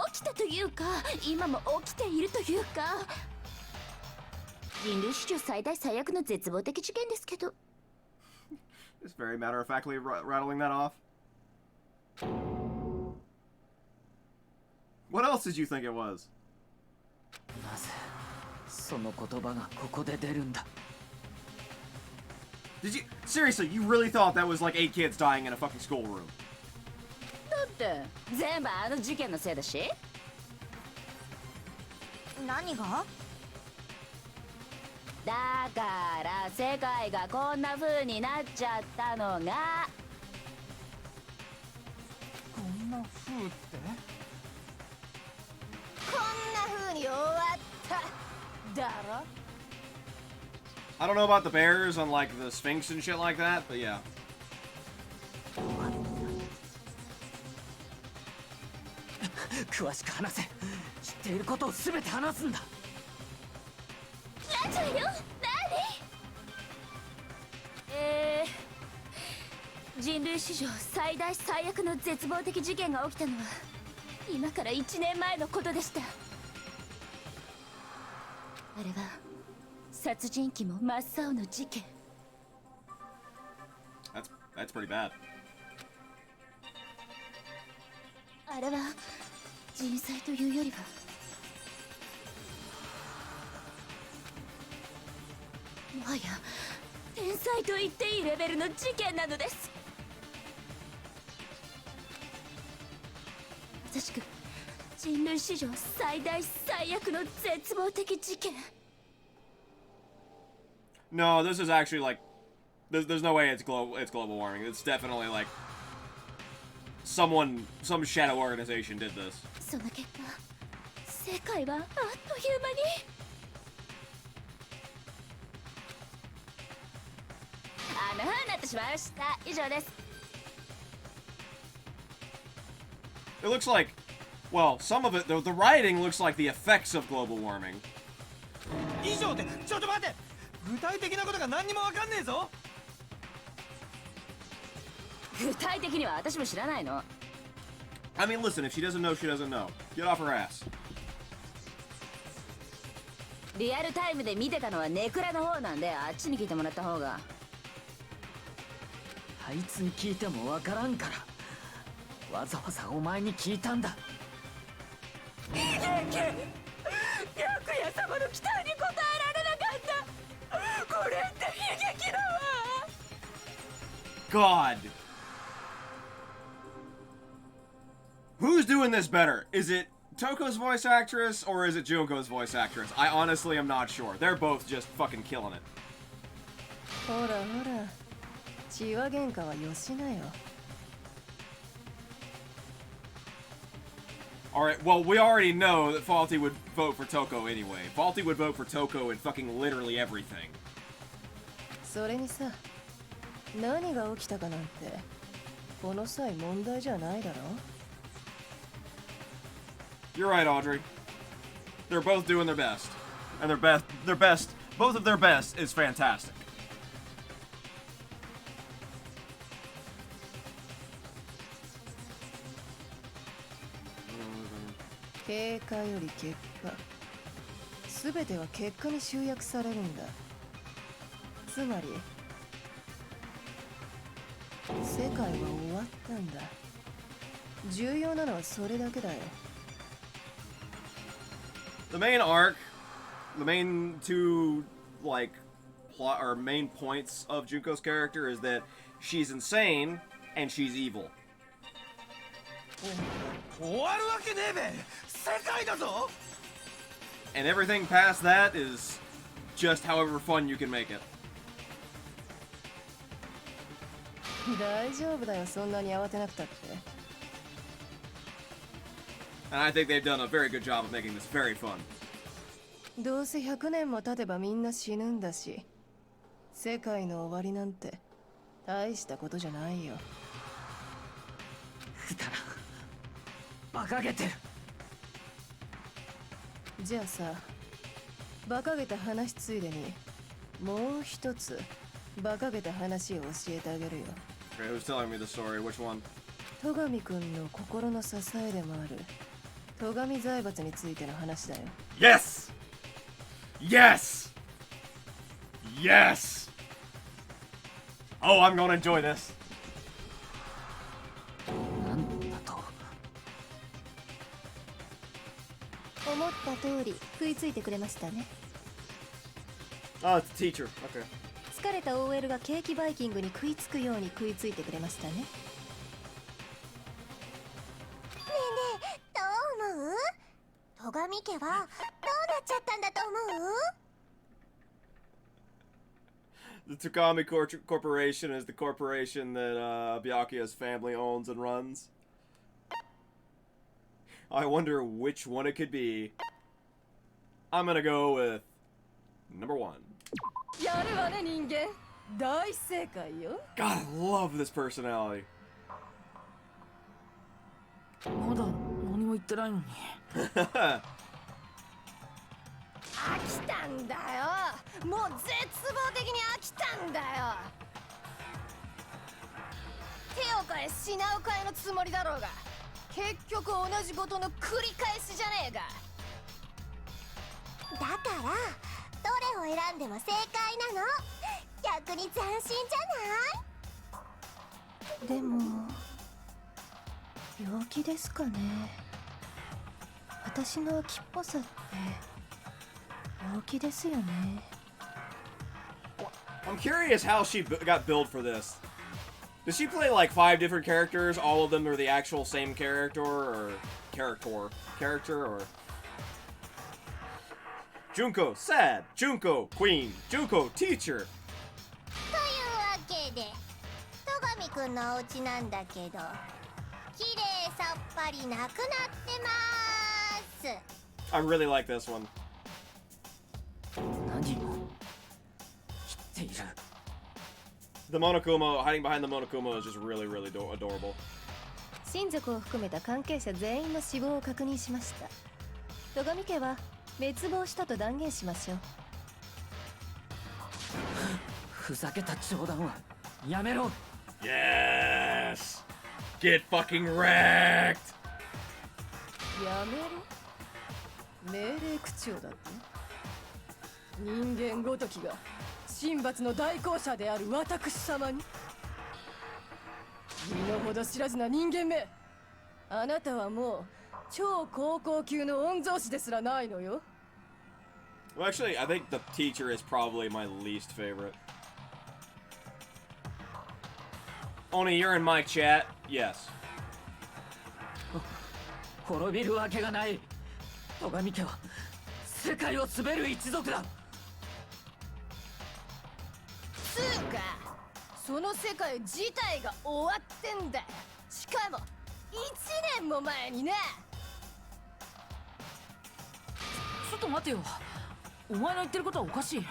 起きたというか今も起きているというか、人類史上最大最悪の絶望的事件ですけど。 Just very matter-of-factly rattling that off. What else did you think it was? なぜその言葉がここで出るんだ。 Did you seriously? You really thought that was like 8 kids dying in a fucking schoolroom? だって全部あの事件のせいだし。何が？だから世界がこんな風になっちゃったのが。こんな風ってこんな風に終わっただろ。 I don't know about the bears on like the Sphinx and shit like that, but yeah. 詳しく話せ。知っていることを全て話すんだ。ラジオよ。何？人類史上最大最悪の絶望的事件が起きたのは今から1年前のことでした。あれは殺人鬼も真っ青の事件。 That's pretty bad. あれは人災というよりはもはや天才と言っていいレベルの事件なのです。まさしく人類史上最大最悪の絶望的事件。 No, this is actually like there's no way it's global warming. It's definitely like some shadow organization did this. その結果世界はあっという間に。あの風になってしまいました。以上です。 It looks like, well, some of it, the writing looks like the effects of global warming. 以上ってちょっと待って。具体的なことが何にもわかんねえぞ。具体的には私も知らないの。 I mean, listen, if she doesn't know, she doesn't know. Get off her ass. リアルタイムで見てたのはネクラの方なんで、あっちに聞いてもらった方が。あいつに聞いてもわからんから、わざわざお前に聞いたんだ。白夜様の期待に応えられなかった。これって悲劇だわ。 God. Who's doing this better? Is it Toko's voice actress or is it Junko's voice actress? I honestly am not sure. They're both just fucking killing it. ほらほら、血は喧嘩はよしなよ。 Alright, well, we already know that Faulty would vote for Toko anyway. Faulty would vote for Toko in fucking literally everything. それにさ、何が起きたかなんてこの際問題じゃないだろ。 You're right, Audrey. They're both doing their best. And both of their best is fantastic. 経過より結果、すべては結果に集約されるんだ。つまり世界は終わったんだ。重要なのはそれだけだよ。 The main arc, the main two, like, plot or main points of Junko's character is that she's insane and she's evil. 終わるわけねえべ。世界だぞ。 And everything past that is just however fun you can make it. 大丈夫だよ、そんなに慌てなくたって。 And I think they've done a very good job of making this very fun. どうせ100年も経てばみんな死ぬんだし、世界の終わりなんて大したことじゃないよ。くだら馬鹿げてる。じゃあさ、馬鹿げた話ついでにもう一つ馬鹿げた話を教えてあげるよ。 Okay, who's telling me the story? Which one? 戸上くんの心の支えでもある戸上財閥についての話だよ。 Yes! Yes! Yes! Oh, I'm gonna enjoy this. なんだと。思った通り食いついてくれましたね。 Oh, it's a teacher. Okay. 疲れた OL がケーキバイキングに食いつくように食いついてくれましたね。ねえどう思う？戸上家はどうなっちゃったんだと思う？ The Tsukami Corporation is the corporation that Byakuya's family owns and runs. I wonder which one it could be. I'm gonna go with number 1. やるわね人間。大正解よ。 God, I love this personality. まだ何も言ってないのに。飽きたんだよ。もう絶望的に飽きたんだよ。手を変え品を変えのつもりだろうが、結局同じことの繰り返しじゃねえか。だからどれを選んでも正解なの。逆に斬新じゃない？でも病気ですかね。私の秋っぽさって病気ですよね。 I'm curious how she got billed for this. Does she play like 5 different characters? All of them are the actual same character or character or Junko sad, Junko queen, Junko teacher. というわけで戸上くんのお家なんだけど、きれいさっぱりなくなってまーす。 I really like this one. 何を言っている。 The Monokuma, hiding behind the Monokuma is just really, really adorable. 親族を含めた関係者全員の死亡を確認しました。戸上家は滅亡したと断言しましょう。ふざけた冗談はやめろ。 Yes! Get fucking wrecked! やめろ。命令口調だって。人間ごときが神罰の代行者である私様に。身の程知らずな人間め。あなたはもう超高校級の御曹司ですらないのよ。 Well, actually, I think the teacher is probably my least favorite. Only you're in my chat. Yes. 滅びるわけがない。戸上家は世界を滑る一族だ。つうかその世界自体が終わってんだ。しかも1年も前にね。ちょっと待てよ。お前の言ってることはおかしい。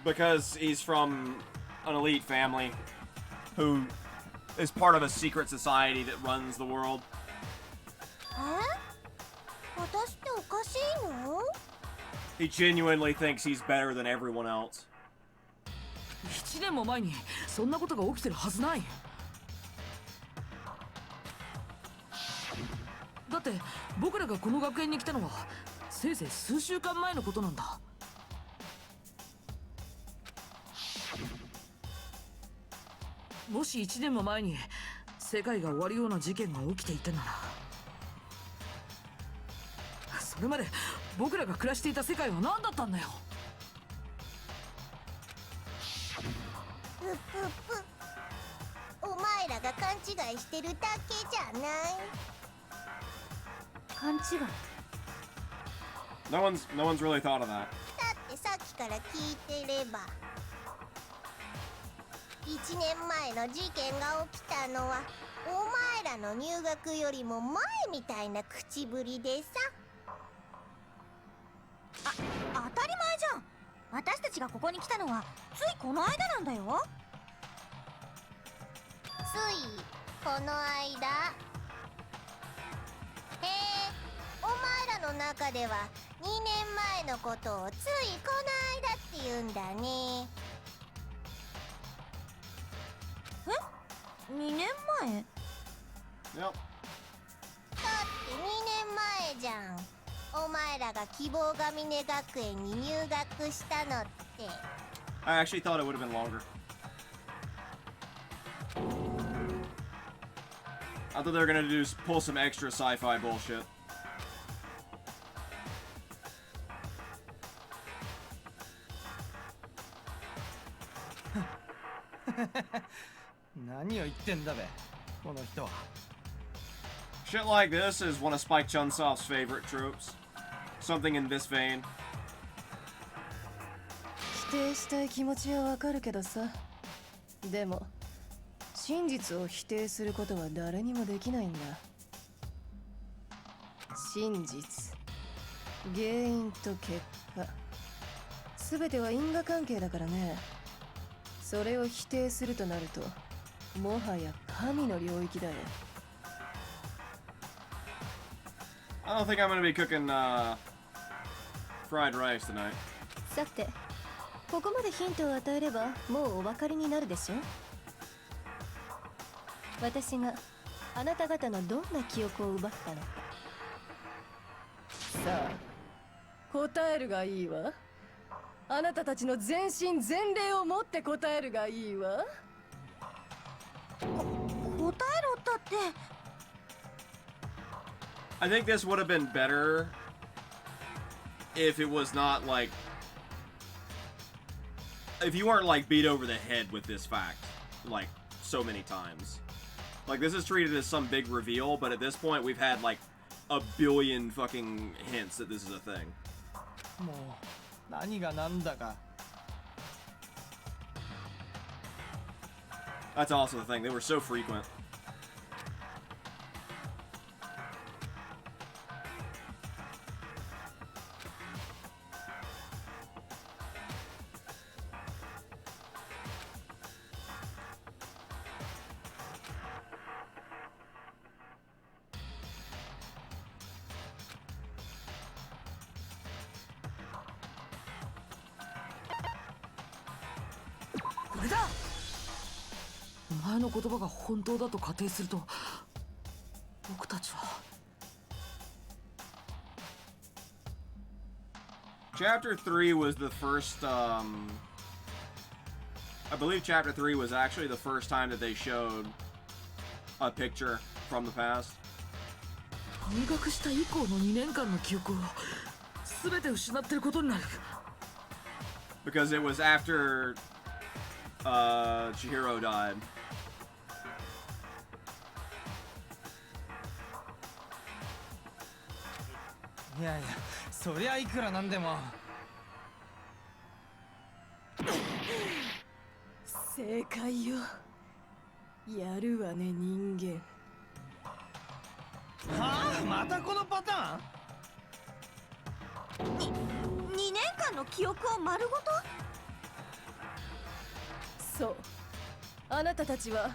Because he's from an elite family who is part of a secret society that runs the world. 私っておかしいの？ He genuinely thinks he's better than everyone else. 1年も前にそんなことが起きてるはずない。だって僕らがこの学園に来たのはせいぜい数週間前のことなんだ。もし1年も前に世界が終わるような事件が起きていたなら、それまで僕らが暮らしていた世界は何だったんだよ。うぷぷ、お前らが勘違いしてるだけじゃない。勘違い。 No one's really thought of that. だってさっきから聞いてれば、1年前の事件が起きたのはお前らの入学よりも前みたいな口ぶりでさ。当たり前じゃん。私たちがここに来たのはついこの間なんだよ。ついこの間。へえ、お前らの中では2年前のことをついこの間って言うんだね。2年前？ Yep. だって2年前じゃん。お前らが希望が峰学園に入学したのって。 I actually thought it would have been longer. I thought they were gonna pull some extra sci-fi bullshit. 何を言ってんだべ、この人は。 Shit like this is one of Spike Chunsoft's favorite tropes. Something in this vein. 否定したい気持ちはわかるけどさ。でも真実を否定することは誰にもできないんだ。真実、原因と結果、全ては因果関係だからね。それを否定するとなると、もはや神の領域だよ。I don't think I'm gonna be cooking fried rice tonight. さて、ここまでヒントを与えればもうお分かりになるでしょ。私があなた方のどんな記憶を奪ったのか。さあ、答えるがいいわ。あなたたちの全身全霊を持って答えるがいいわ。答えろったって。I think this would have been better if it was not like, if you weren't like beat over the head with this fact like so many times. Like this is treated as some big reveal, but at this point we've had like a billion fucking hints that this is a thing. もう何が何だか。 That's also the thing, they were so frequent.お前の言葉が本当だと仮定すると、僕たちは。 Chapter 3 was the first, I believe Chapter 3 was actually the first time that they showed a picture from the past. 入学した以降の2年間の記憶を全て失ってることになる。 Because it was after Chihiro died. いやいや、そりゃいくらなんでも。正解よ。やるわね、人間。はあ、またこのパターン。2年間の記憶を丸ごと。そう、あなたたちは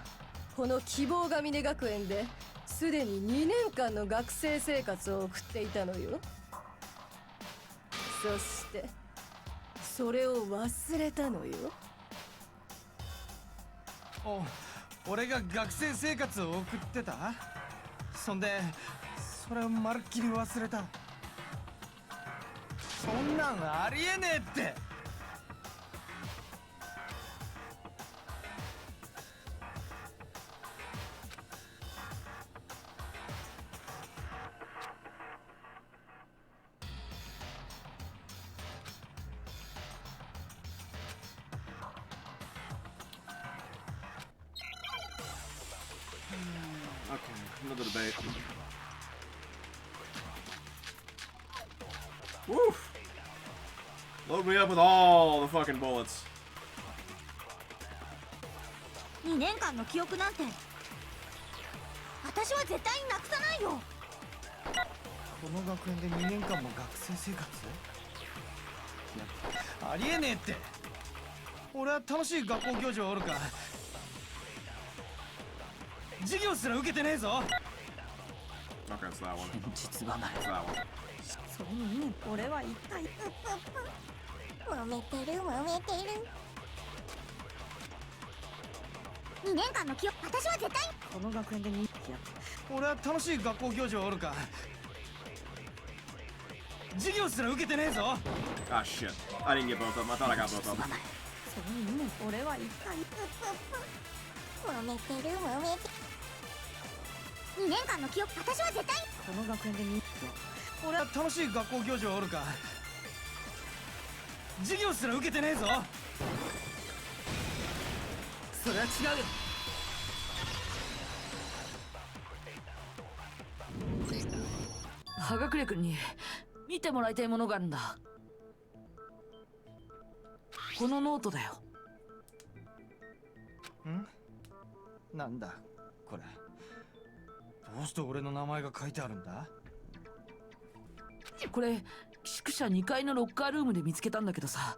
この希望が峰学園ですでに2年間の学生生活を送っていたのよ。そしてそれを忘れたのよ。俺が学生生活を送ってた？そんでそれをまるっきり忘れた。そんなんありえねえって。into the debate. Woof! Load me up with all the fucking bullets. 2年間の記憶なんて私は絶対になくさないよ。この学園で2年間も学生生活？ありえねえって。俺は楽しい学校行事はおるか授業すら受けてねえぞ。 Okay, it's that one. 実離れ It's that one. それに俺は一体揉めてる揉めてる。2年間の記憶私は絶対この学園で人気や俺は楽しい学校行事はおるか授業すら受けてねえぞ。 Ah, shit. I didn't get both of them. I thought I got both of them. それに俺は一体揉めてる揉めてる。2年間の記憶私は絶対この学園で人気や俺は楽しい学校行事はおるか授業すら受けてねえぞ。それは違うよ。葉隠君に見てもらいたいものがあるんだ。このノートだよ。ん？なんだこれ。どうして俺の名前が書いてあるんだ？これ宿舎2階のロッカールームで見つけたんだけどさ、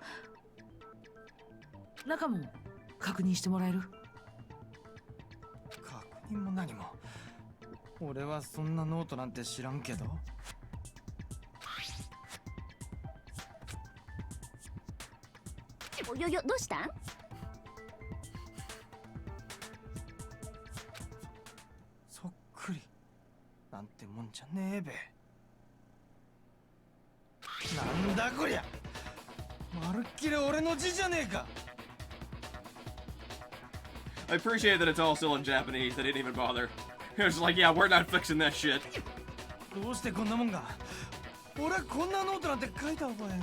中も確認してもらえる？確認も何も。俺はそんなノートなんて知らんけど。およよどうしたん？そっくりなんてもんじゃねえべ。なんだこりゃ、まるっきり俺の字じゃねえか。 I appreciate that it's all still in Japanese. They didn't even bother. It was like, yeah, we're not fixing that shit. どうしてこんなもんが。俺はこんなノートなんて書いた覚え。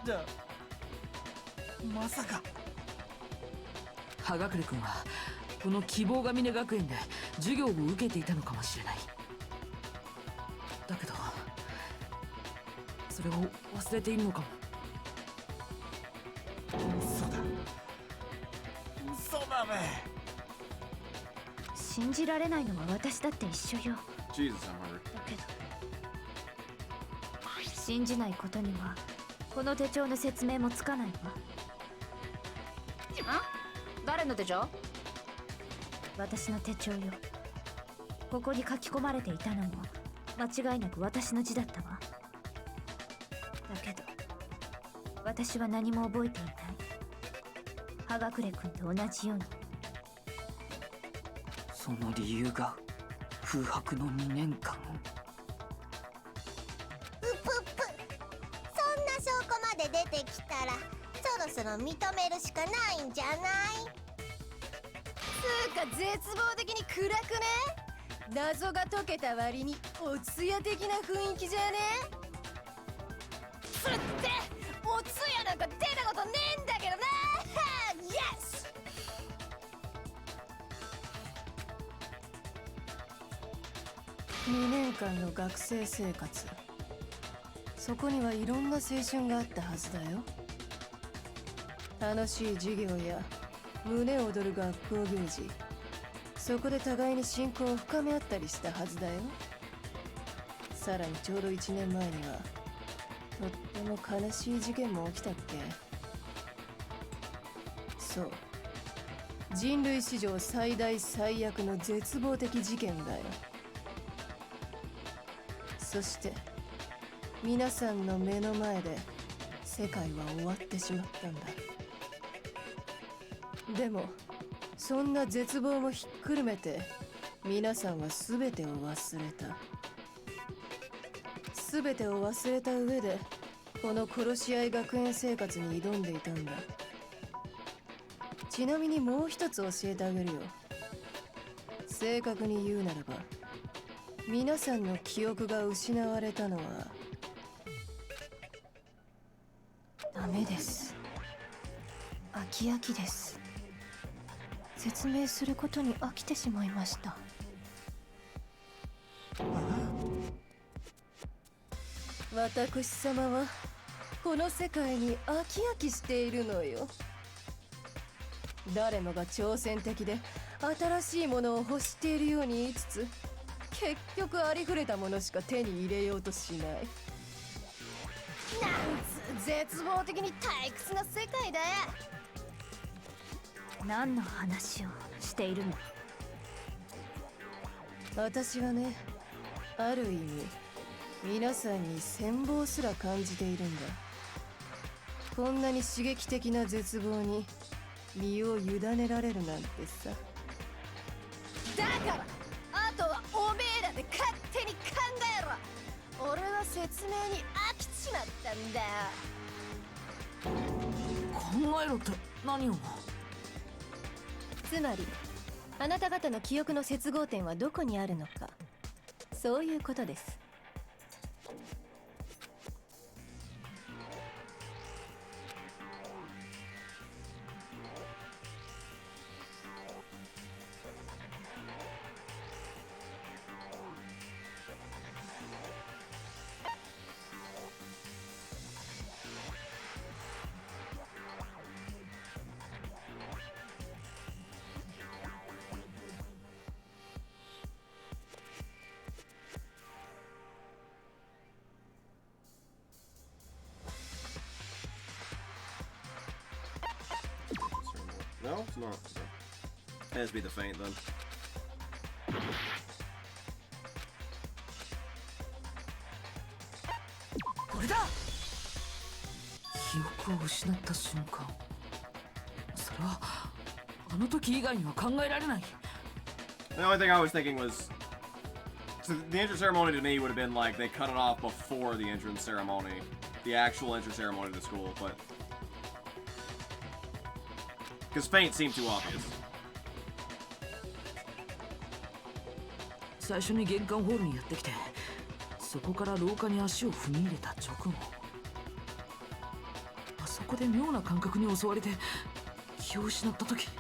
じゃあまさか葉隠君はこの希望が峰学園で授業を受けていたのかもしれない。だけどそれを忘れているのかも。嘘だべ。信じられないのは私だって一緒よ。 Jesus, I'm hungry. だけど信じないことにはこの手帳の説明もつかないわ。あ？誰の手帳？私の手帳よ。ここに書き込まれていたのも間違いなく私の字だったわ。だけど私は何も覚えていない。葉隠君と同じように。その理由が空白の2年間。うぷっぷ。そんな証拠まで出てきたらそろそろ認めるしかないんじゃない？つうか絶望的に暗くね。謎が解けた割におつや的な雰囲気じゃね？つっておつやなんか出たことねえんだけどな。イエス。2年間の学生生活、そこにはいろんな青春があったはずだよ。楽しい授業や胸躍る学校行事、そこで互いに親交を深め合ったりしたはずだよ。さらにちょうど1年前にはとっても悲しい事件も起きたっけ。そう、人類史上最大最悪の絶望的事件だよ。そして皆さんの目の前で世界は終わってしまったんだ。でもそんな絶望もひっくるめて皆さんは全てを忘れた。全てを忘れた上でこの殺し合い学園生活に挑んでいたんだ。ちなみにもう一つ教えてあげるよ。正確に言うならば皆さんの記憶が失われたのはダメです。飽き飽きです。説明することに飽きてしまいました。私様はこの世界に飽き飽きしているのよ。誰もが挑戦的で新しいものを欲しているように言いつつ、結局ありふれたものしか手に入れようとしない。なんつ絶望的に退屈な世界だ。何の話をしているの？私はね、ある意味皆さんに羨望すら感じているんだ。こんなに刺激的な絶望に身を委ねられるなんてさ。だからあとはおめえらで勝手に考えろ。俺は説明に飽きちまったんだよ。考えろって何を？つまりあなた方の記憶の接合点はどこにあるのか、そういうことです。No, it's not. It has to be the feint then. これだ。記憶を失った瞬間、それはあの時以外には考えられない。 The only thing I was thinking was, so the entrance ceremony to me would have been like they cut it off before the entrance ceremony, the actual entrance ceremony to school, but because feint seemed too obvious. 最初に玄関ホールにやってきて、そこから廊下に足を踏み入れた直後、あそこで妙な感覚に襲われて気を失った時、すっ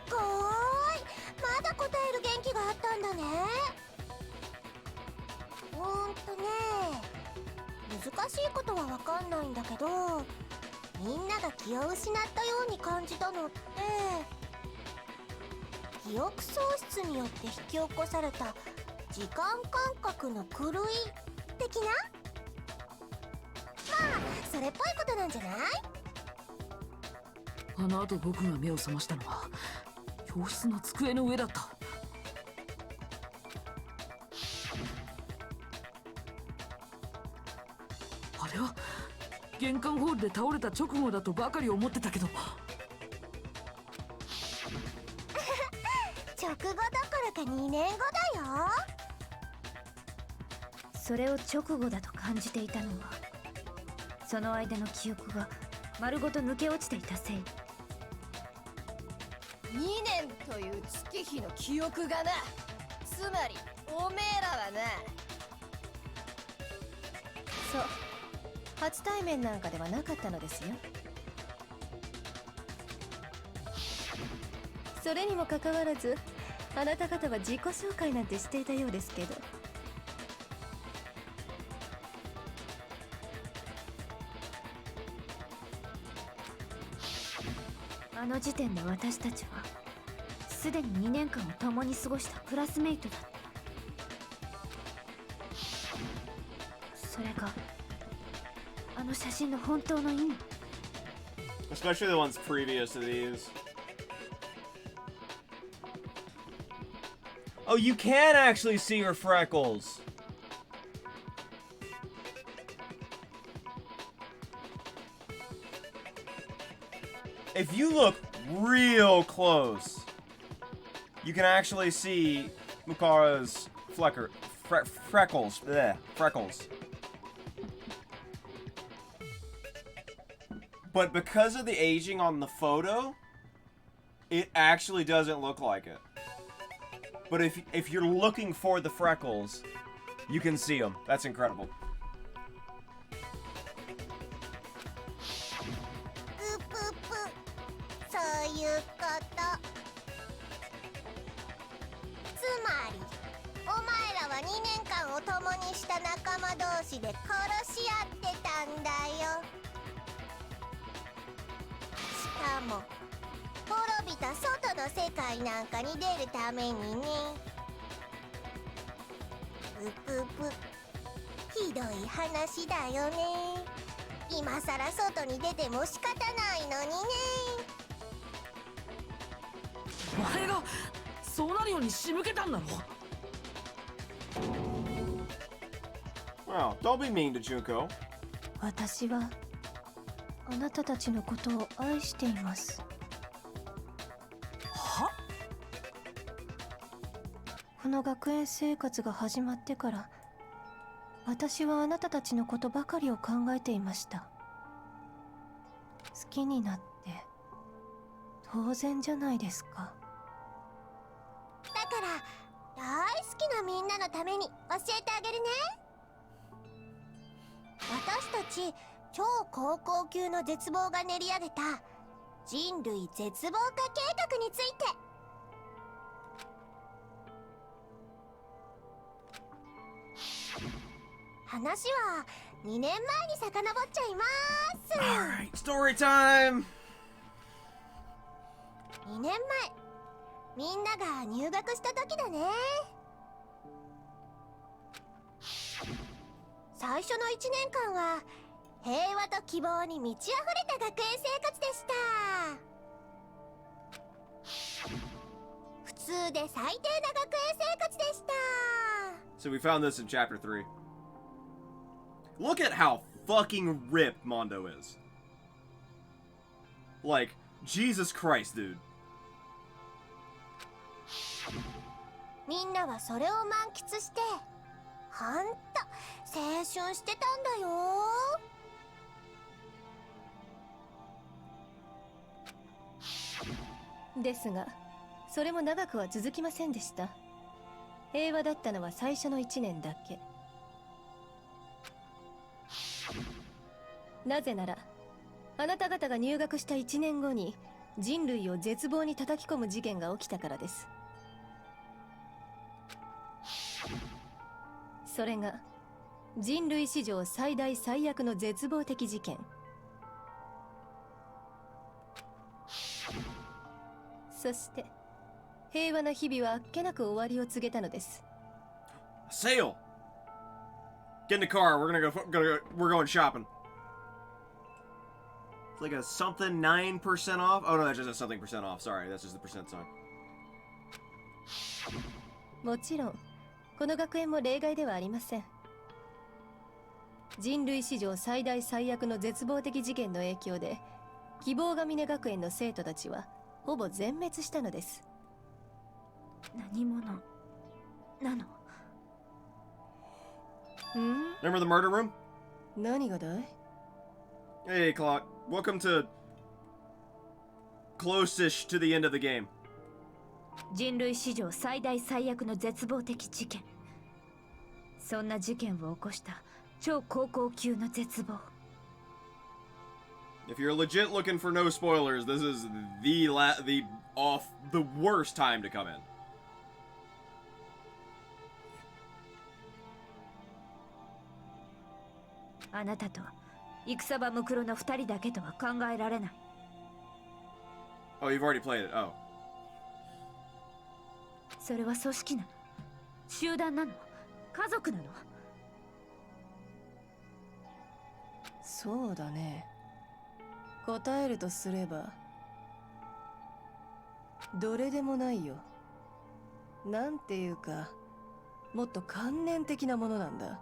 ごーい、まだ答える元気があったんだね。難しいことはわかんないんだけど、みんなが気を失ったように感じたのって、記憶喪失によって引き起こされた時間感覚の狂い的な、まあそれっぽいことなんじゃない？あの後僕が目を覚ましたのは教室の机の上だった。あれは玄関ホールで倒れた直後だとばかり思ってたけど、直後どころか2年後だよ。それを直後だと感じていたのは、その間の記憶が丸ごと抜け落ちていたせい。2年という月日の記憶がな、つまりおめえらはな、そう、初対面なんかではなかったのですよ。それにもかかわらず、あなた方は自己紹介なんてしていたようですけど。あの時点で私たちはすでに2年間を共に過ごしたクラスメイトだった。それがあの写真の本当の意味。 Especially the ones previous to these. Oh, you can actually see her freckles. If you look real close, you can actually see Mukara's freckles. Bleh, freckles. But because of the aging on the photo, it actually doesn't look like it. But if you're looking for the freckles, you can see them. That's incredible. 年間を共にした仲間同士で殺し合ってたんだよ。しかも滅びた外の世界なんかに出るためにね。ぷぷぷ、ひどい話だよね。今さら外に出ても仕方ないのにね。お前がそうなるように仕向けたんだろ。Wow, don't be mean to Junko. 私はあなたたちのことを愛しています。は？この学園生活が始まってから私はあなたたちのことばかりを考えていました。好きになって当然じゃないですか。だから大好きなみんなのために教えてあげるね。私たち超高校級の絶望が練り上げた人類絶望化計画について。話は2年前に遡っちゃいます。 Alright, story time! 2年前みんなが入学した時だね。最初の1年間は平和と希望に満ち溢れた学園生活でした。普通で最低な学園生活でした。 So we found this in chapter 3. Look at how fucking ripped Mondo is. Like, Jesus Christ, dude. みんなはそれを満喫してほんと青春してたんだよ。ですがそれも長くは続きませんでした。平和だったのは最初の1年だけ。なぜならあなた方が入学した1年後に人類を絶望に叩き込む事件が起きたからです。それが人類史上最大最悪の絶望的事件。そして平和な日々はあっけなく終わりを告げたのです。 Sale! Get in the car, we're going shopping. It's like a something 9% off? Oh no, that's just a something percent off. Sorry, that's just the percent sign. もちろんこの学園も例外ではありません。人類史上最大最悪の絶望的事件の影響で希望が峰学園の生徒たちはほぼ全滅したのです。何者なの？ Remember the murder room? 何がだい？ Hey, Clock. Welcome to close-ish to the end of the game. 人類史上最大最悪の絶望的事件。そんな事件を起こした超高校級の絶望。 If you're legit looking for no spoilers, this is the worst time to come in. あなたと戦場ムクロの2人だけとは考えられない。 Oh, you've already played it. Oh. それは組織なの？集団なの？家族なの？そうだね。答えるとすればどれでもないよ。なんていうかもっと観念的なものなんだ。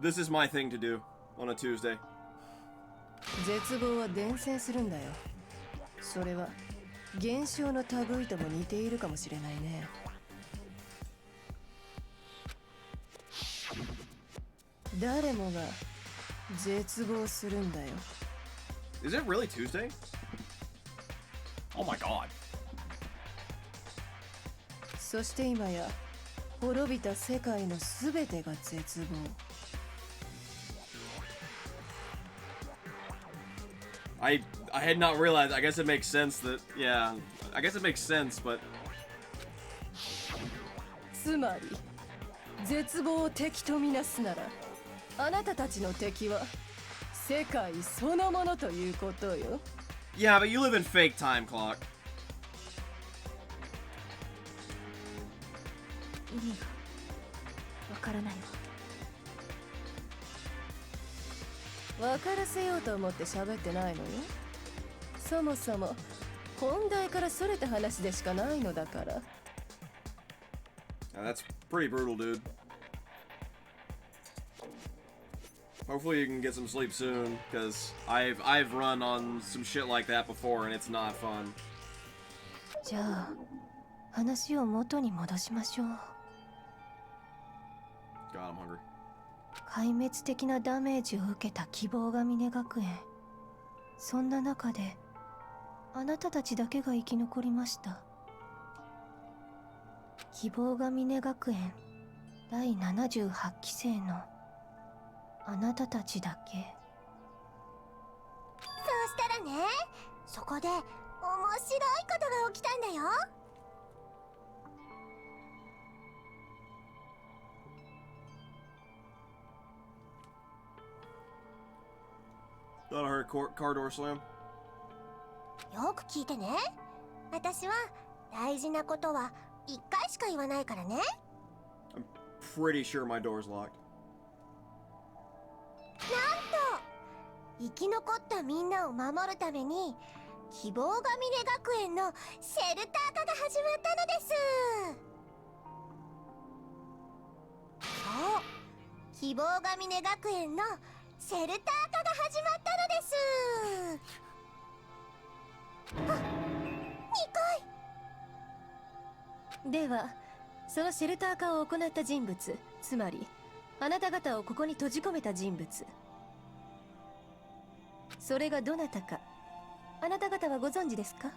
This is my thing to do on a Tuesday. 絶望は伝染するんだよ。それは現象の類とも似ているかもしれないね。誰もが絶望するんだよ。 Is it really Tuesday? Oh my god. そして今や滅びた世界のすべてが絶望。I had not realized. I guess it makes sense that, yeah, I guess it makes sense, but つまり絶望を敵とみなすなら、あなたたちの敵は世界そのものということよ。Yeah, but you live in fake time clock. 意味がわからないわ。分からせようと思って喋ってないのよ。そもそも本題からそれた話でしかないのだから。Yeah, that's pretty brutal, dude. Hopefully you can get some sleep soon, because I've run on some shit like that before and it's not fun. じゃあ話を元に戻しましょう。 God, I'm hungry. 壊滅的なダメージを受けた希望が峰学園。そんな中であなたたちだけが生き残りました。希望が峰学園第78期生のあなたたちだけ。そうしたらね、そこで面白いことが起きたんだよ。Thought I heard a car door slam. よく聞いてね。私は大事なことは1回しか言わないからね。I'm pretty sure my door's locked. なんと生き残ったみんなを守るために希望が峰学園のシェルター化が始まったのです。そう、希望が峰学園のシェルター化が始まったのです。あ、2回。ではそのシェルター化を行った人物、つまりあなた方をここに閉じ込めた人物、それがどなたかあなた方はご存知ですか？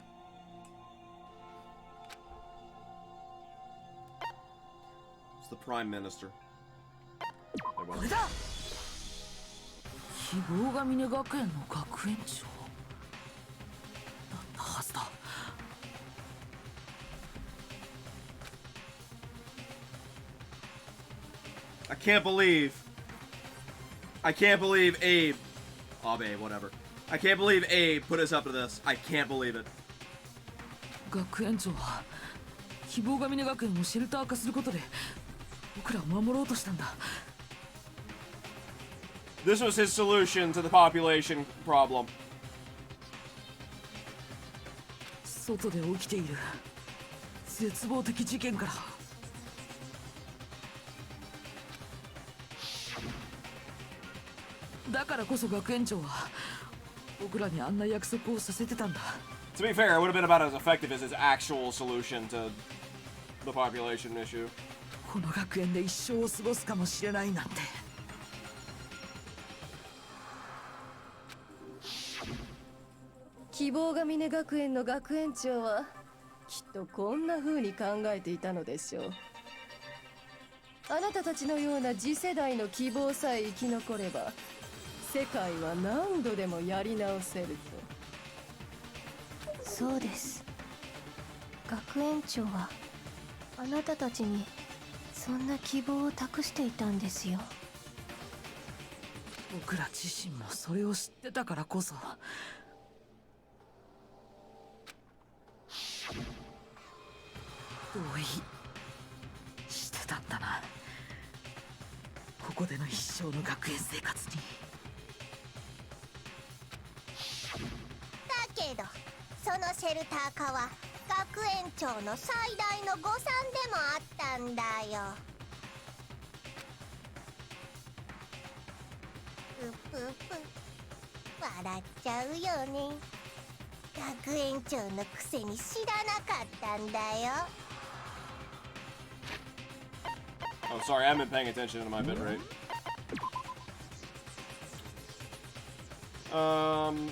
It's the Prime Minister. これだ。希望が峰学園の学園長だったはずだ。I can't believe Abe, whatever. I can't believe Abe put us up to this. I can't believe it. 学園長は希望が峰学園をシェルター化することで僕らを守ろうとしたんだ。This was his solution to the population problem. 外で起きている絶望的事件からだからこそ学園長は僕らにあんな約束をさせてたんだ。 To be fair, it would have been about as effective as his actual solution to the population issue. この学園で一生を過ごすかもしれないなんて。希望が峰学園の学園長はきっとこんな風に考えていたのでしょう。あなたたちのような次世代の希望さえ生き残れば世界は何度でもやり直せると。そうです。学園長はあなたたちにそんな希望を託していたんですよ。僕ら自身もそれを知ってたからこそ同意してたんだな。ここでの一生の学園生活に。だけどそのシェルター化は学園長の最大の誤算でもあったんだよ。うぷぷ笑っちゃうよね。学園長のくせに知らなかったんだよ。Oh, sorry, I haven't been paying attention to my bitrate.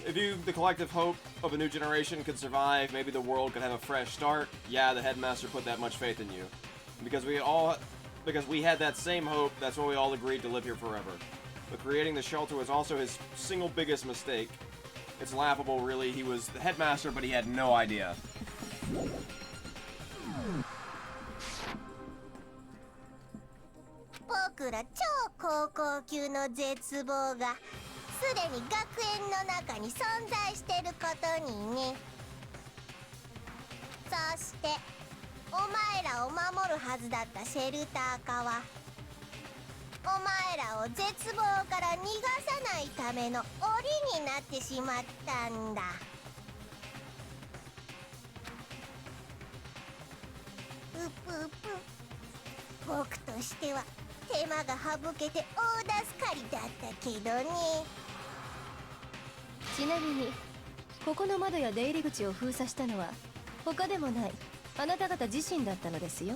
If the collective hope of a new generation could survive, maybe the world could have a fresh start. Yeah, the headmaster put that much faith in you. Because we had that same hope, that's why we all agreed to live here forever. But creating the shelter was also his single biggest mistake. It's laughable, really. He was the headmaster, but he had no idea. くら超高校級の絶望がすでに学園の中に存在してることにね。そしてお前らを守るはずだったシェルター化はお前らを絶望から逃がさないための檻になってしまったんだ。うぷうぷ、僕としては手間が省けて大助かりだったけどね。ちなみにここの窓や出入り口を封鎖したのは他でもないあなた方自身だったのですよ。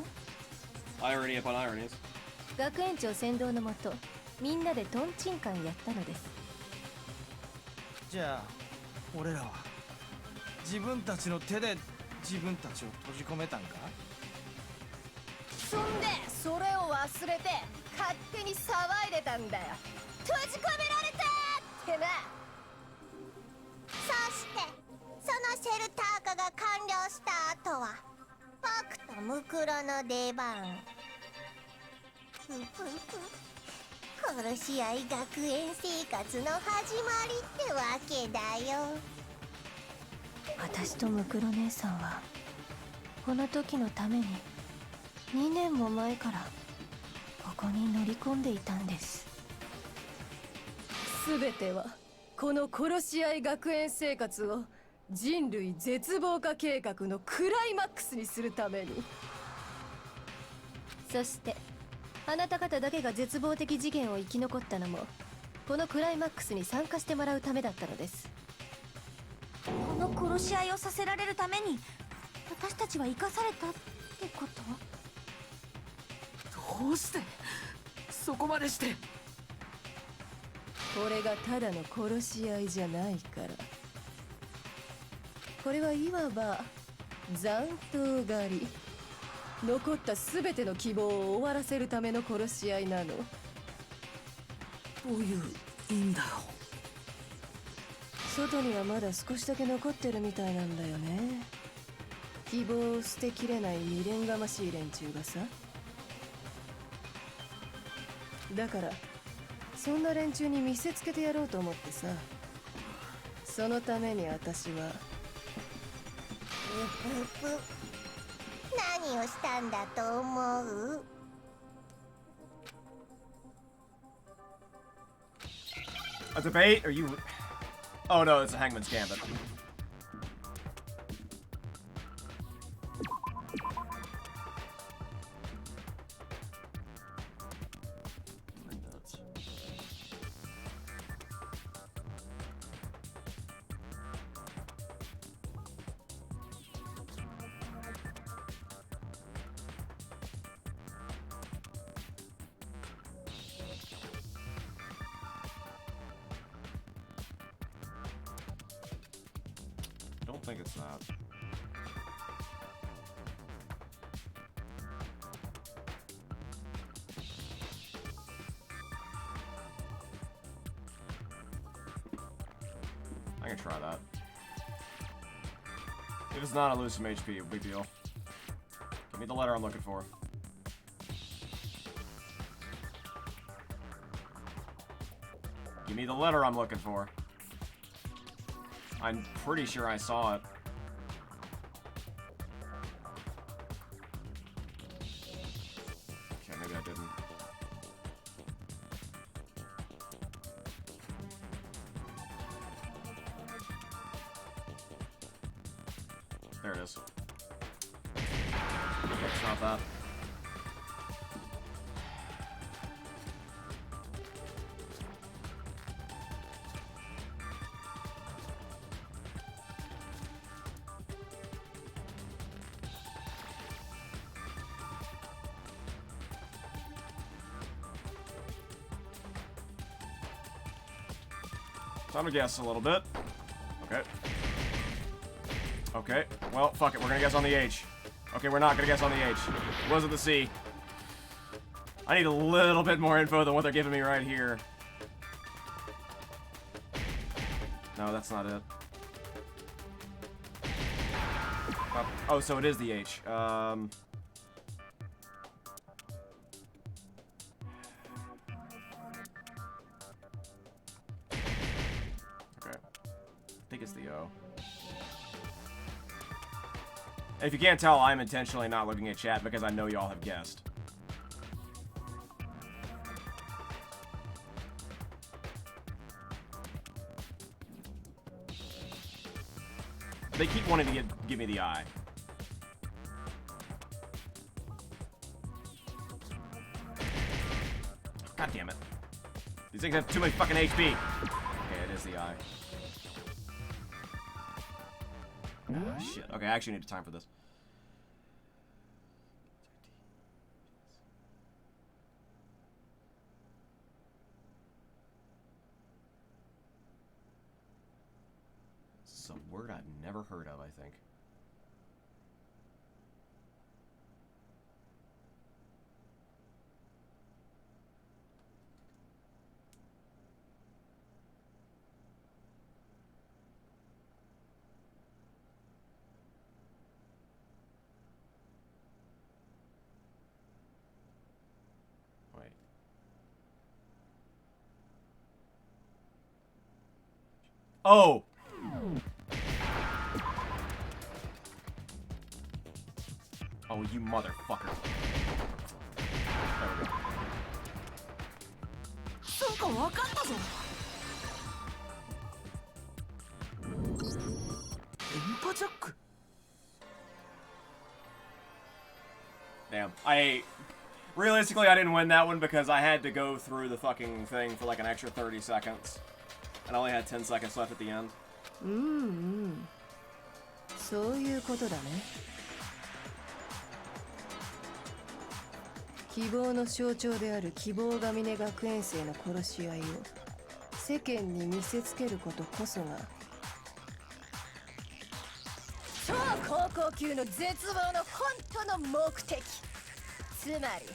Irony upon ironies. 学園長先導のもとみんなでトンチンカンやったのです。じゃあ俺らは自分たちの手で自分たちを閉じ込めたんか。そんでそれを忘れて勝手に騒いでたんだよ。閉じ込められたってな。そしてそのシェルター化が完了した後は僕とムクロの出番。ふふふ、殺し合い学園生活の始まりってわけだよ。私とムクロ姉さんはこの時のために2年も前からここに乗り込んでいたんです。全てはこの殺し合い学園生活を人類絶望化計画のクライマックスにするために。そしてあなた方だけが絶望的事件を生き残ったのもこのクライマックスに参加してもらうためだったのです。この殺し合いをさせられるために私たちは生かされたってこと？どうしてそこまでして。これがただの殺し合いじゃないから。これはいわば残党狩り。残った全ての希望を終わらせるための殺し合いなの。どういう意味だよ。外にはまだ少しだけ残ってるみたいなんだよね。希望を捨てきれない未練がましい連中がさ。だからそんな連中に見せつけてやろうと思ってさ。そのために私はぷぷぷ、何をしたんだと思うA debate? Are you... Oh no, it's a Hangman's Gambit. I don't think it's that. I can try that. If it's not, I lose some HP, big deal. Give me the letter I'm looking for. Give me the letter I'm looking for. I'm pretty sure I saw it. Okay, maybe I didn't. There it is. Okay, it's not that. Time to guess a little bit. Okay. Okay. Well, fuck it. We're gonna guess on the H. Okay, we're not gonna guess on the H. Was it the C? I need a little bit more info than what they're giving me right here. No, that's not it. Oh, so it is the H. think it's the O. If you can't tell, I'm intentionally not looking at chat because I know y'all have guessed. They keep wanting to give me the I. God damn it. These things have too many fucking HP. Okay, it is the I. Oh, shit. Okay, I actually need time for this. This is a word I've never heard of, I think. Oh! Oh, you motherfucker. There we go. そうか、わかったぞ。電波ジャック。 Damn. Realistically, I didn't win that one because I had to go through the fucking thing for like an extra 30 seconds. And I only had 10 seconds left at the end. そういうことだね。希望の象徴である希望が峰学園生の殺し合いを世間に見せつけることこそが超高校級の絶望の本当の目的。つまり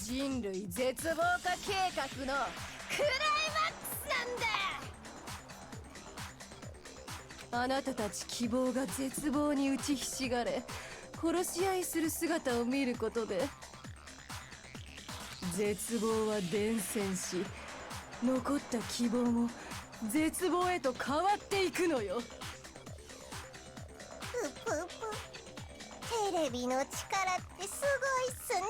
人類絶望化計画のクライマックスなんだ。あなたたち希望が絶望に打ちひしがれ殺し合いする姿を見ることで絶望は伝染し残った希望も絶望へと変わっていくのよ。ぷぷぷテレビの力ってすごいっすね。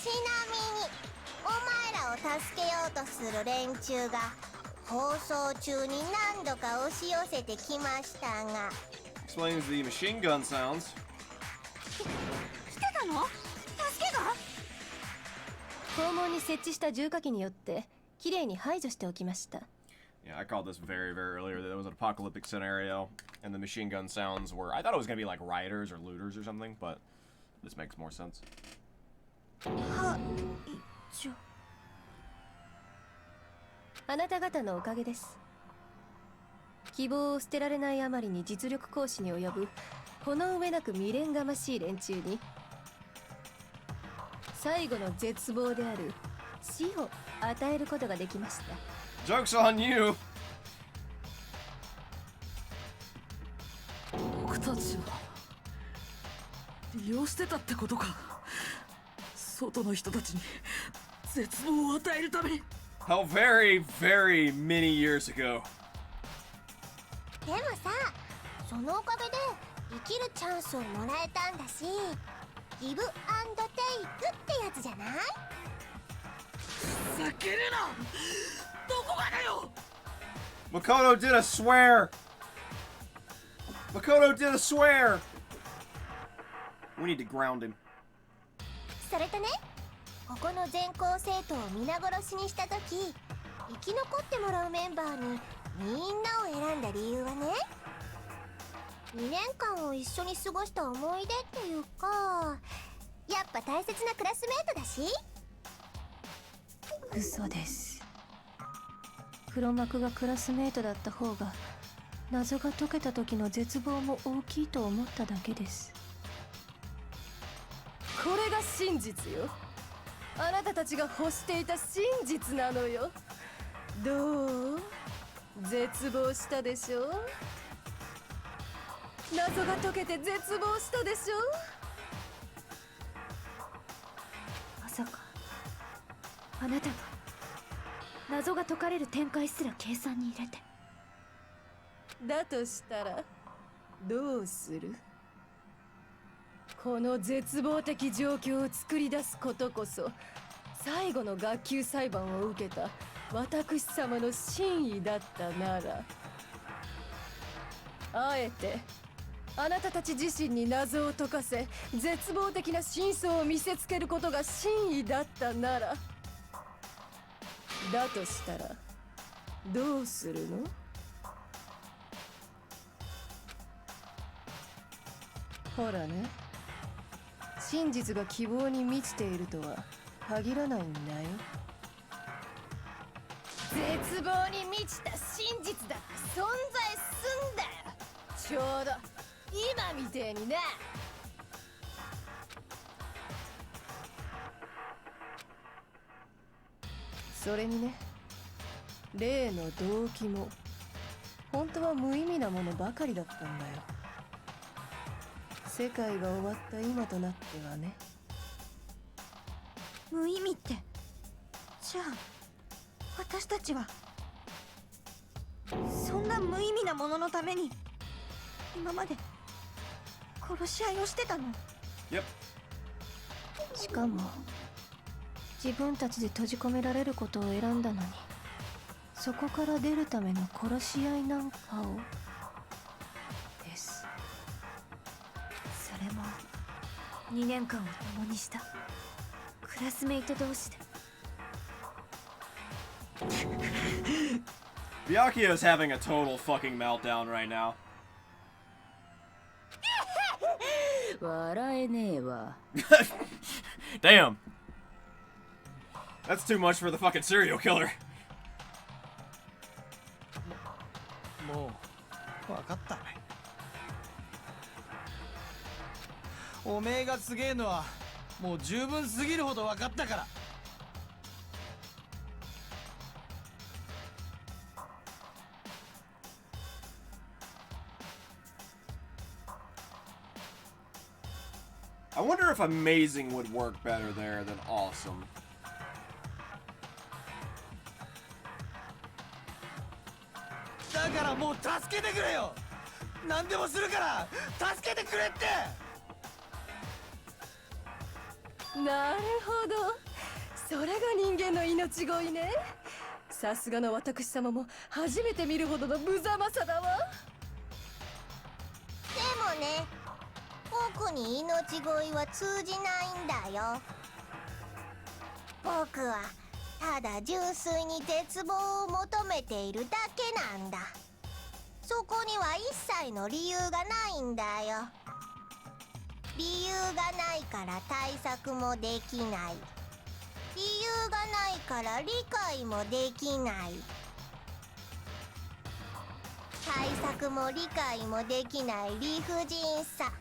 ちなみにお前らを助けようとする連中が放送中に何度か押し寄せてきましたが Explains the machine gun sounds. 来てたの？助けが？肛門に設置した重火器によってきれいに排除しておきました。 Yeah, I called this very, very earlier that it was an apocalyptic scenario, and the machine gun sounds were... I thought it was gonna be like rioters or looters or something, but this makes more sense. あなた方のおかげです。希望を捨てられないあまりに実力行使に及ぶこの上なく未練がましい連中に最後の絶望である死を与えることができました。 Joke's on you! 僕たちは利用してたってことか。外の人たちに絶望を与えるために。 How very, very many years ago. でもさ、そのおかげで生きるチャンスをもらえたんだし、ギブアンドテイクってやつじゃない？ふざけるな！どこがだよ！ Makoto did a swear! Makoto did a swear! We need to ground him. それとね、ここの全校生徒を皆殺しにした時、生き残ってもらうメンバーにみんなを選んだ理由はね、2年間を一緒に過ごした思い出っていうか、やっぱ大切なクラスメートだし。嘘です。黒幕がクラスメートだった方が謎が解けた時の絶望も大きいと思っただけです。これが真実よ。あなたたちが欲していた真実なのよ。どう？絶望したでしょ？謎が解けて絶望したでしょ？まさかあなたが謎が解かれる展開すら計算に入れて。だとしたらどうする？この絶望的状況を作り出すことこそ最後の学級裁判を受けた私様の真意だったなら、あえてあなたたち自身に謎を解かせ絶望的な真相を見せつけることが真意だったなら、だとしたらどうするの？ほらね、真実が希望に満ちているとは限らないんだよ。絶望に満ちた真実だって存在すんだよ、ちょうど今みてえにな。それにね、例の動機も本当は無意味なものばかりだったんだよ。世界が終わった今となってはね。無意味って、じゃあ私たちはそんな無意味なもののために今まで殺し合いをしてたの？ Yep. しかも自分たちで閉じ込められることを選んだのに、そこから出るための殺し合いなんかをです。それも2年間を共にしたクラスメイト同士で。Byakuya is having a total fucking meltdown right now. 笑えねえわ。Damn. That's too much for the fucking serial killer. もう分かったね。おめえがすげえのはもう十分すぎるほど分かったから。I wonder if amazing would work better there than awesome. だからもう助けてくれよ。何でもするから助けてくれって。なるほど、それが人間の命乞いね。さすがの私様も初めて見るほどの無様さだわ。でもね、僕に命乞いは通じないんだよ。僕はただ純粋に絶望を求めているだけなんだ。そこには一切の理由がないんだよ。理由がないから対策もできない。理由がないから理解もできない。対策も理解もできない理不尽さ、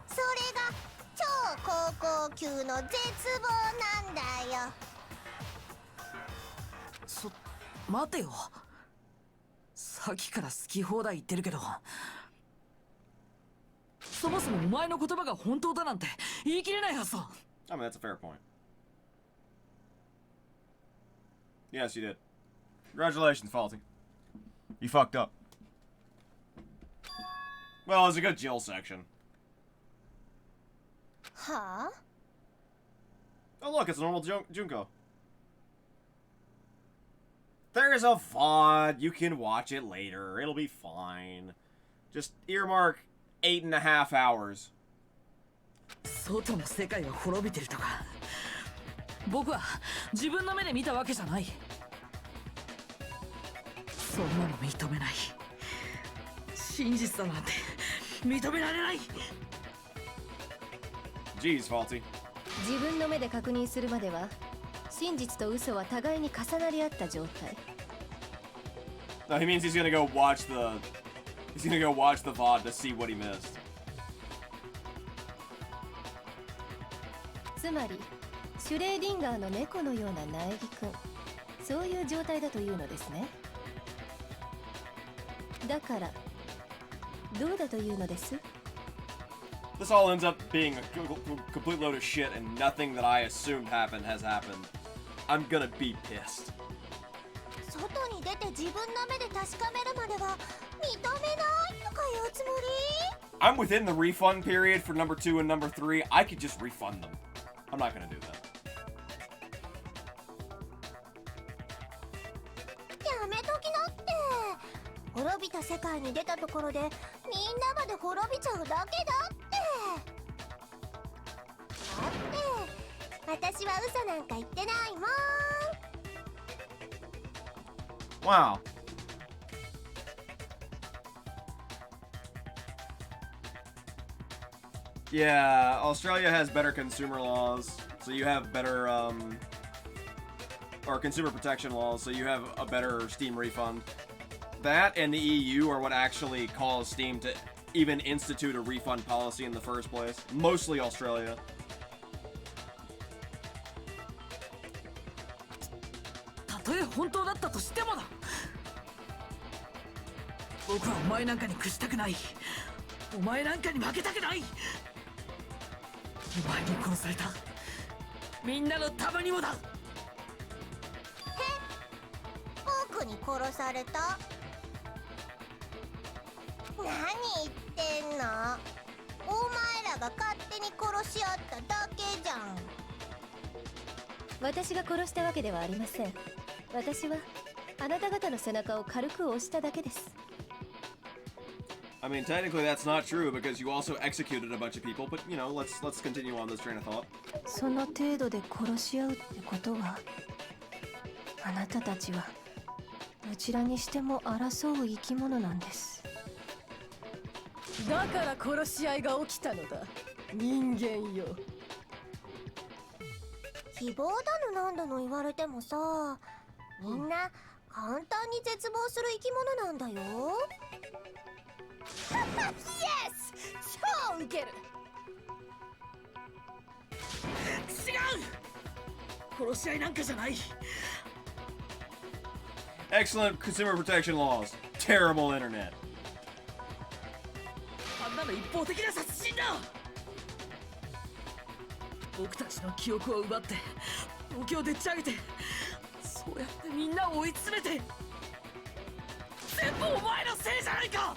それが超高校級の絶望なんだよ。待てよ。さっきから好き放題言ってるけど、そもそもお前の言葉が本当だなんて言い切れないはずだ。I mean, that's a fair point. Yes, you did. Congratulations, Faulty. You fucked up. Well, it was a good Jill section. はあ? Oh, look, it's a normal Junko. There's a VOD. You can watch it later. It'll be fine. Just earmark 8.5 hours. 外の世界は滅びてるとか、僕は自分の目で見たわけじゃない。そんなの認めない。真実だなんて認められない。Jeez, Faulty. 自分の目で確認するまでは真実と嘘は互いに重なり合った状態。No, he means he's gonna go watch the... He's gonna go watch the VOD to see what he missed. つまりシュレーディンガーの猫のような苗木くん、そういう状態だというのですね。だからどうだというのです？ This all ends up being a complete load of shit and nothing that I assumed happened has happened. I'm gonna be pissed. 外に出て自分の目で確かめるまでは認めないとかいうつもり？ I'm within the refund period for number 2 and number 3. I could just refund them. I'm not gonna do that. やめときなって。滅びた世界に出たところでみんなまで滅びちゃうだけだって。だって私は嘘なんか言ってないもん。 Wow. Yeah, Australia has better consumer laws, so you have better, or consumer protection laws, so you have a better Steam refund. That and the EU are what actually caused Steam to even institute a refund policy in the first place. Mostly Australia. たとえ本当だったとしてもだ。僕はお前なんかに屈したくない。お前なんかに負けたくない。お前に殺されたみんなのためにもだ。僕に殺された？何言ってんの？お前らが勝手に殺し合っただけじゃん。私が殺したわけではありません。私はあなた方の背中を軽く押しただけです。 I mean, technically that's not true because you also executed a bunch of people, but you know, let's continue on this train of thought. その程度で殺し合うってことは、あなたたちはどちらにしても争う生き物なんです。だから殺し合いが起きたのだ、人間よ。希望だのなんだの言われてもさ、みんな簡単に絶望する生き物なんだよ。イエス！超ウケる。違う！殺し合いなんかじゃない。 Excellent consumer protection laws. Terrible internet. あんなの一方的な殺人だ。僕たちの記憶を奪って東京でっち上げて、そうやってみんなを追い詰めて、全部お前のせいじゃないか。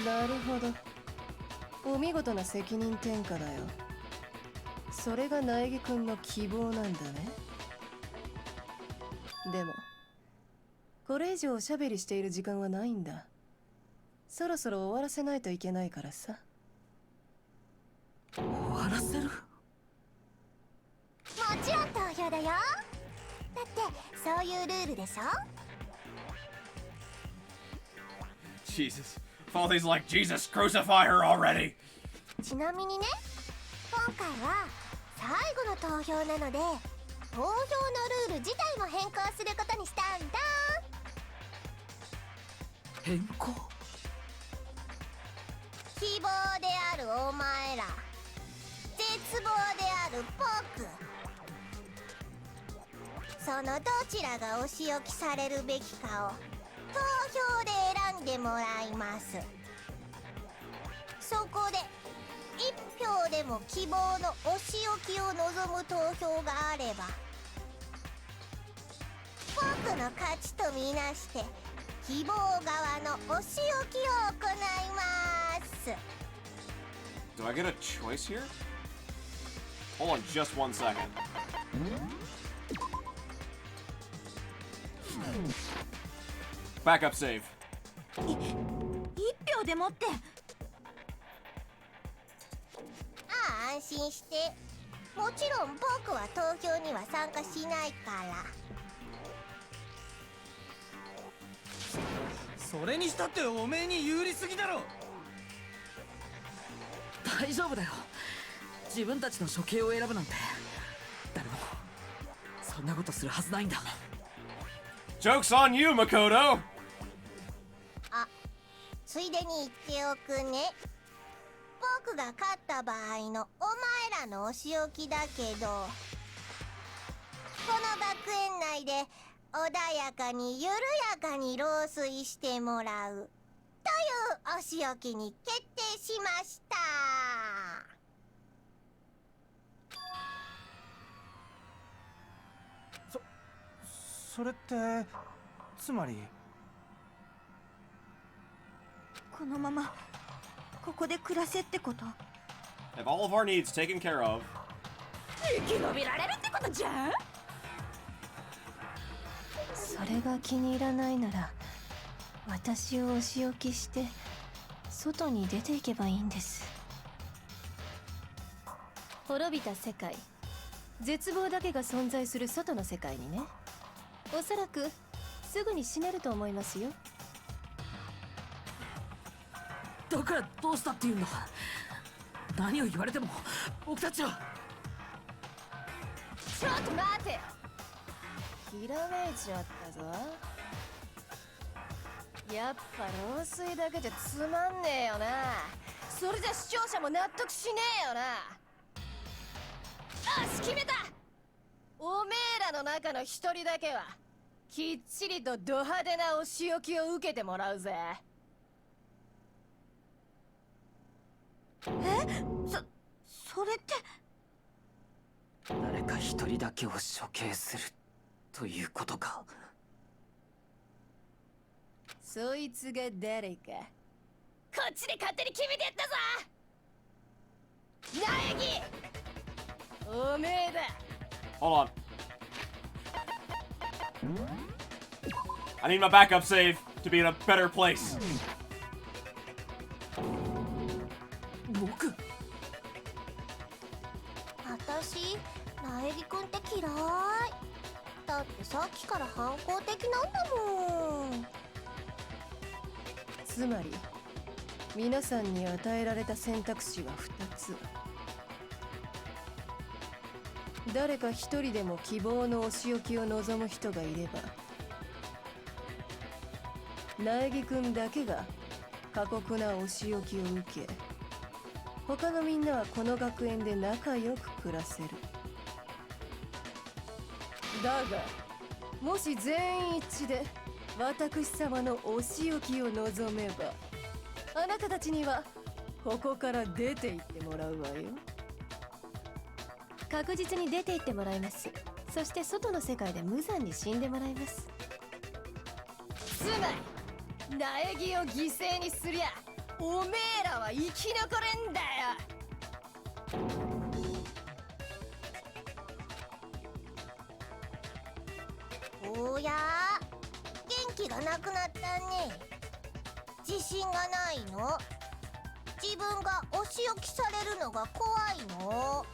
なるほど。お見事な責任転嫁だよ。それが苗木くんの希望なんだね。でもこれ以上おしゃべりしている時間はないんだ。そろそろ終わらせないといけないからさ。終わらせる？もちろん投票だよ。だってそういうルールでしょ。 Jesus. Father's like, Jesus, crucify her already. ちなみにね、今回は最後の投票なので、投票のルール自体も変更することにしたんだ。変更？希望であるお前ら、絶望である僕、そのどちらがお仕置きされるべきかを投票で選んでもらいます。そこで1票でも希望のお仕置きを望む投票があれば、僕の勝ちとみなして希望側のお仕置きを行います。 Do I get a choice here? Hold on just 1 second. Backup save. 1票でもって。ああ、安心して。もちろん僕は投票には参加しないから。それにしたっておめえに有利すぎだろ。大丈夫だよ。自分たちの処刑を選ぶなんて誰もそんなことするはずないんだ。 Joke's on you, Makoto! あ、ついでに言っておくね。僕が勝った場合のお前らのお仕置きだけど、この学園内で穏やかに緩やかに老衰してもらうというお仕置きに決定しました。それってつまりこのままここで暮らせってこと？ Have all of our needs taken care of. 生き延びられるってことじゃん。それが気に入らないなら私をお仕置きして外に出ていけばいいんです。滅びた世界、絶望だけが存在する外の世界にね。おそらくすぐに死ねると思いますよ。だからどうしたっていうんだ。何を言われても僕たちは。ちょっと待て。ひらめいちゃったぞ。やっぱ漏水だけじゃつまんねえよな。それじゃ視聴者も納得しねえよな。よし、決めた。おめえらの中の一人だけはきっちりとド派手なお仕置きを受けてもらうぜ。それって。誰か一人だけを処刑するということか。そいつが誰かこっちで勝手に決めてやったぞ。苗木、おめえだ。 Hold on. I need my backup save to be in a better place. 僕。私、苗木くんって嫌い。だってさっきから反抗的なんだもん。つまり皆さんに与えられた選択肢は2つ。誰か一人でも希望のお仕置きを望む人がいれば、苗木くんだけが過酷なお仕置きを受け、他のみんなはこの学園で仲良く暮らせる。だがもし全員一致で私様のお仕置きを望めば、あなたたちにはここから出て行ってもらうわよ。確実に出て行ってもらいます。そして外の世界で無残に死んでもらいます。つまり苗木を犠牲にすりゃおめえらは生き残れんだよ。おや、元気がなくなったね。自信がないの？自分がお仕置きされるのが怖いの？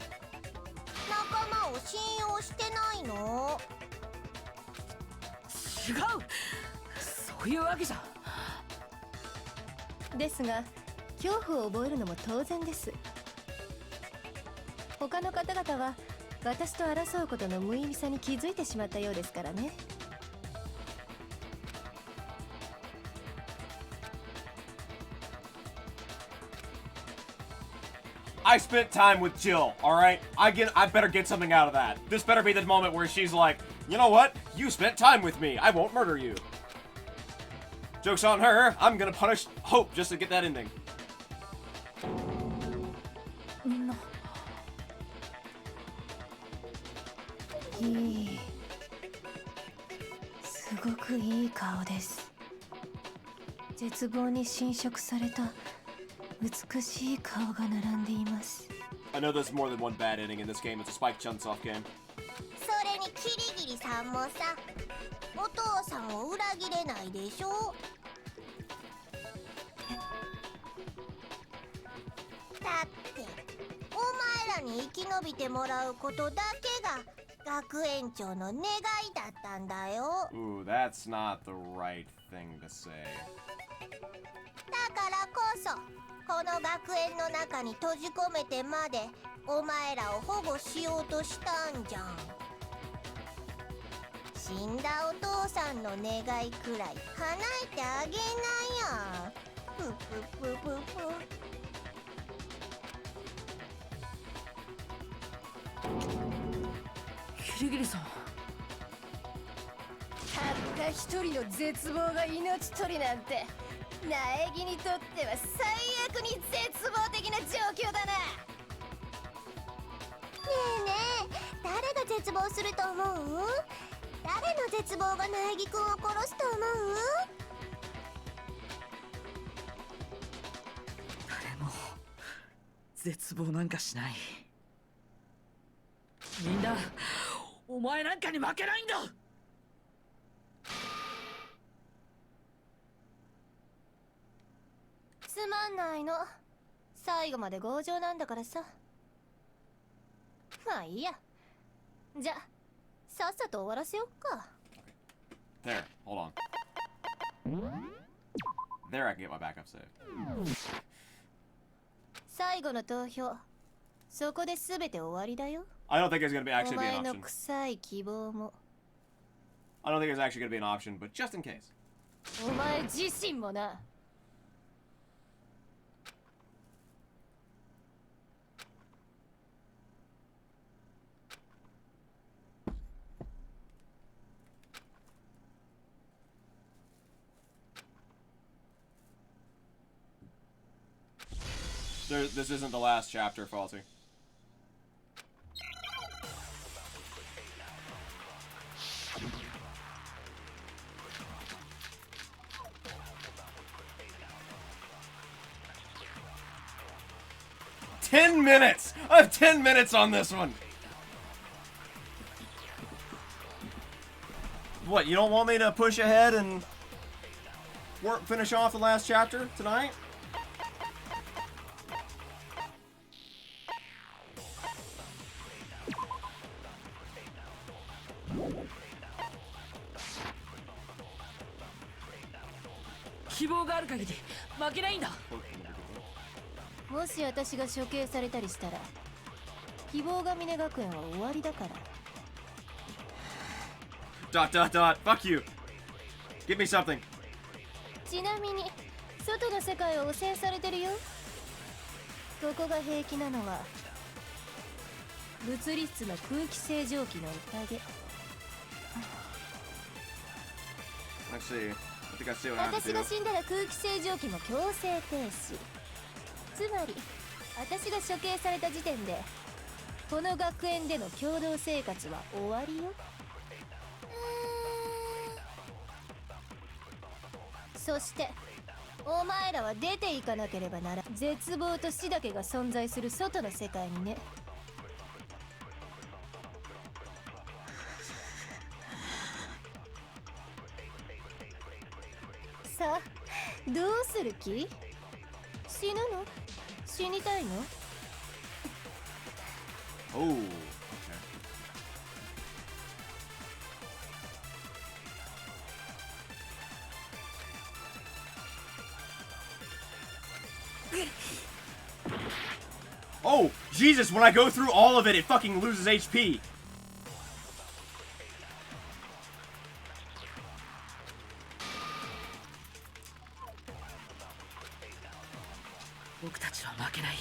仲間を信用してないの？違う、そういうわけじゃ。ですが恐怖を覚えるのも当然です。他の方々は私と争うことの無意味さに気づいてしまったようですからね。I spent time with Jill, alright? I better get something out of that. This better be the moment where she's like, you know what? You spent time with me. I won't murder you. Joke's on her. I'm gonna punish Hope just to get that ending. いい。すごくいい顔です。絶望に侵食された美しい顔が並んでいます。 I know there's more than one bad ending in this game. It's a Spike Chunsoft game. それにキリギリさんもさ、お父さんを裏切れないでしょ。だってお前らに生き延びてもらうことだけが学園長の願いだったんだよ。 Ooh, that's not the right thing to say. だからこそこの学園の中に閉じ込めてまでお前らを保護しようとしたんじゃん。死んだお父さんの願いくらい叶えてあげなよ。ぷぷぷぷぷ。キリギリさん。たった一人の絶望が命取りなんて苗木にとっては最悪に絶望的な状況だな。ねえねえ、誰が絶望すると思う？誰の絶望が苗木くんを殺すと思う？誰も絶望なんかしない。みんなお前なんかに負けないんだ。つまんないの。最後まで強情なんだからさ。まあいいや。じゃさっさと終わらせよっか。 There, hold on. There, I can get my backup save. 最後の投票、そこで全て終わりだよ。 I don't think it's gonna be お actually be 前 an の option. 臭い希望も。 I don't think it's actually gonna be an option, but just in case. お前自身もな。This isn't the last chapter, Faulty. "10 minutes! I have 10 minutes on this one! What, you don't want me to push ahead and finish off the last chapter tonight?" "希望がある限り負けないんだ。もし私が処刑されたりしたら、希望が峰学園は終わりだから。Fuck you. Give me something. ちなみに外の世界は汚染されてるよ。ここが平気なのは物理室の空気清浄機のおかげ。Let's see. I think I see what I have to 私 do. が死んだら空気清浄機も強制停止。つまり私が処刑された時点でこの学園での共同生活は終わりよ。そしてお前らは出ていかなければならん。絶望と死だけが存在する外の世界にね。さあ、どうする気？死ぬの？死にたいの？ Oh, okay. Oh, Jesus, when I go through all of it, it fucking loses HP. 僕たちは負けない。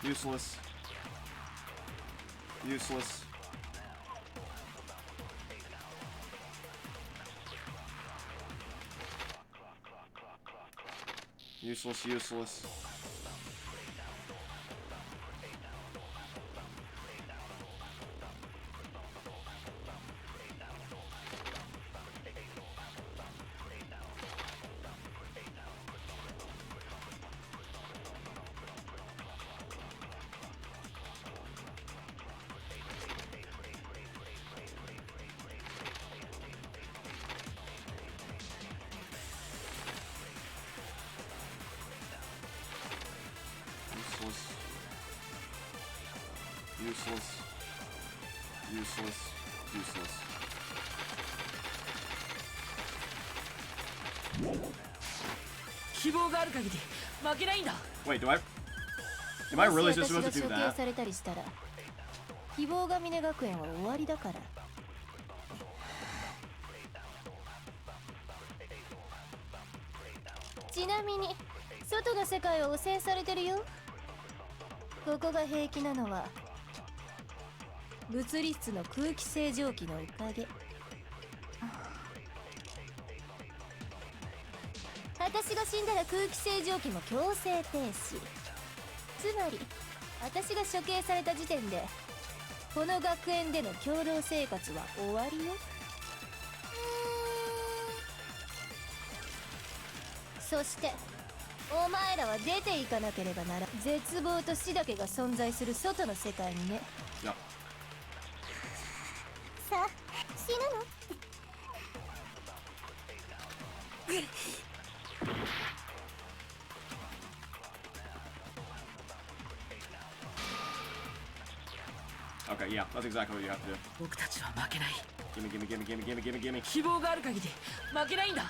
Useless. Useless. Useless, useless. Useless. Useless. Useless. Wait, do I... Am I really just supposed to do もし私が処刑 that? されたりしたら希望が峰学園は終わりだから。ちなみに外の世界は汚染されてるよ。ここが平気なのは物理室の空気清浄機のおかげ。私が死んだら空気清浄機も強制停止。つまり私が処刑された時点でこの学園での共同生活は終わりよ。そしてお前らは出ていかなければならん。絶望と死だけが存在する外の世界にね。Yep. さあ死ぬのOkay, yeah, that's exactly what you have to do. 僕たちは負けない。 Gimme, gimme, gimme, gimme, gimme, gimme, gimme. 希望がある限り負けないんだ。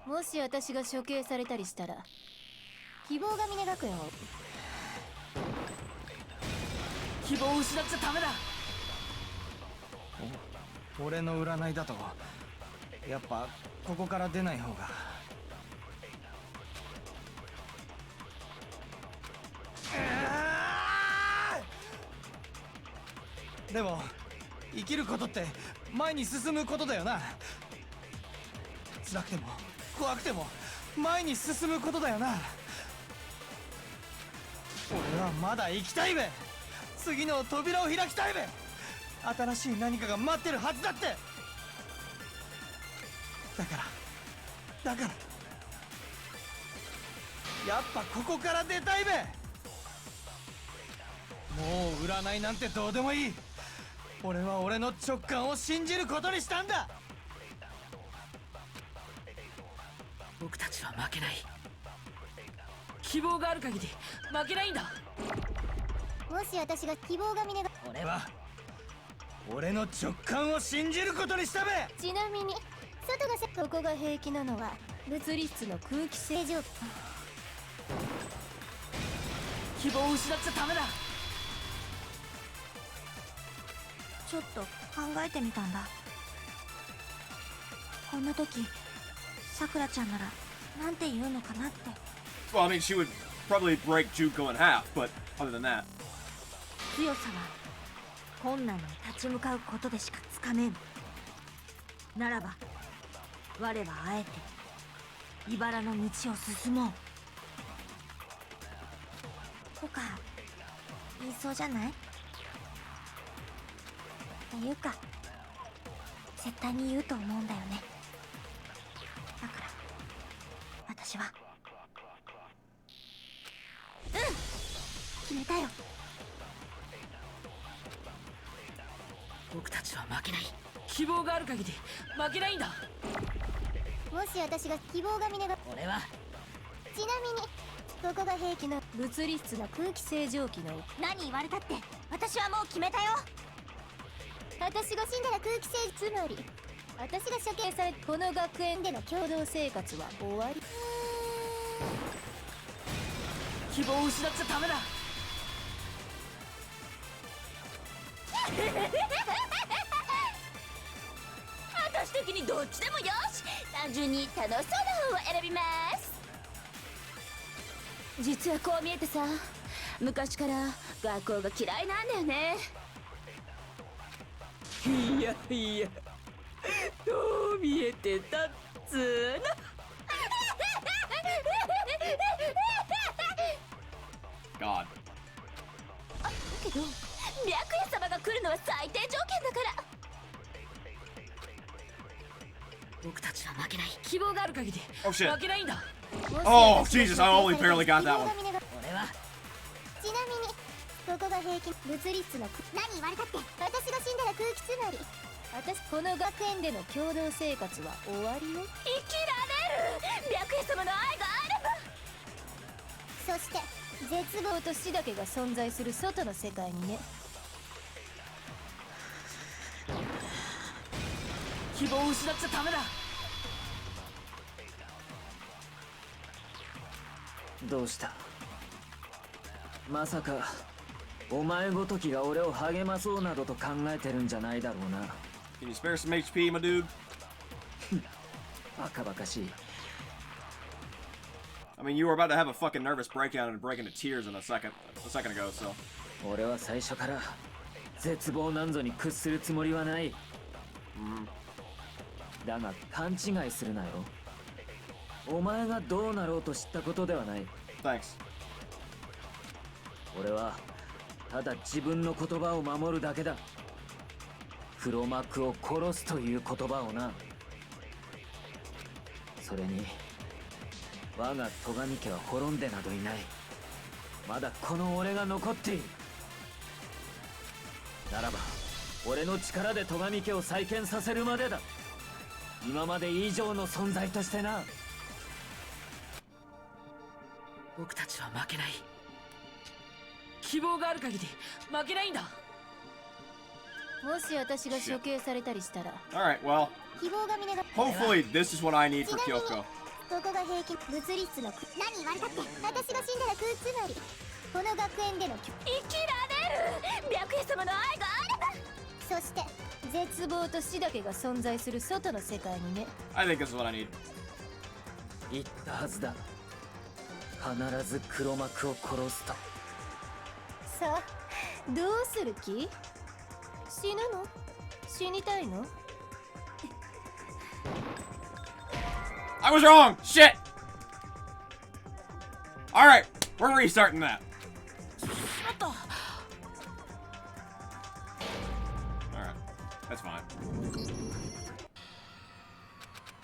もし私が処刑されたりしたら希望が峰学園を希望を失っちゃダメだ。俺の占いだとやっぱここから出ない方が。でも生きることって前に進むことだよな。辛くても怖くても前に進むことだよな。俺はまだ生きたいべ。次の扉を開きたいべ。新しい何かが待ってるはずだって。だからやっぱここから出たいべ。もう占いなんてどうでもいい。俺は俺の直感を信じることにしたんだ。僕たちは負けない。希望がある限り負けないんだ。もし私が希望が峰が俺は俺の直感を信じることにしたべ。ちなみに外がここが平気なのは物理室の空気清浄機。希望を失っちゃダメだ。ちょっと考えてみたんだ。こんな時さくらちゃんならなんて言うのかなって。 Well, I mean, she would probably break Juko in half, but other than that. 強さは困難に立ち向かうことでしかつかめん。ならば我はあえて茨の道を進もうとか言いそうじゃない？っていうか絶対に言うと思うんだよね。だから私は決めたよ。僕たちは負けない。希望がある限り負けないんだ。もし私が希望が峰が俺はちなみにここが兵器の物理室の空気清浄機の何言われたって私はもう決めたよ。私が死んだら空気清つまり私が処刑されこの学園での共同生活は終わり。希望を失っちゃダメだ。私的にどっちでもよし。単純に楽しそうな方を選びます。実はこう見えてさ、昔から学校が嫌いなんだよね。いやいや、どう見えてたっつーの。God. だけど白夜様が来るのは最低条件だから。僕たちは負けない。希望がある限り Oh shit. 負けないんだ。 Oh, Jesus, I only barely got that one. 俺はちなみにここが兵器物理室の何言われたって私が死んだら空気つまり私この学園での共同生活は終わりよ。生きられる。白夜様の愛があれば。そして絶望と死だけが存在する外の世界にね。希望を失っちゃダメだ。どうした？まさかお前ごときが俺を励まそうなどと考えてるんじゃないだろうな。Can you spare some HP, my dude? バカバカしい。I mean, you were about to have a fucking nervous breakdown and break into tears in a second ago, so. 俺は最初から絶望なんぞに屈するつもりはない。だが勘違いするなよ。お前がどうなろうと知ったことではない。Thanks. 俺はただ自分の言葉を守るだけだ。黒幕を殺すという言葉をな。それに我が戸上家は滅んでなどいない。まだこの俺が残っている。ならば俺の力で戸上家を再建させるまでだ。今まで以上の存在としてな。僕たちは負けない。希望がある限り負けないんだ。もし私が処刑されたりしたら Alright, well, 希望が峰が hopefully this is what I need for Kyoko. ここが平均物理室の何言われたって私が死んだら食うつまりこの学園での生きられる。白衣様の愛があれば。そして絶望と死だけが存在する外の世界にね。 I think this is what I need. 言ったはずだ。必ず黒幕を殺すと。さあどうする気？死ぬの？死にたいの？ I was wrong! Shit! Alright, we're restarting that. しまった。 Alright, that's fine.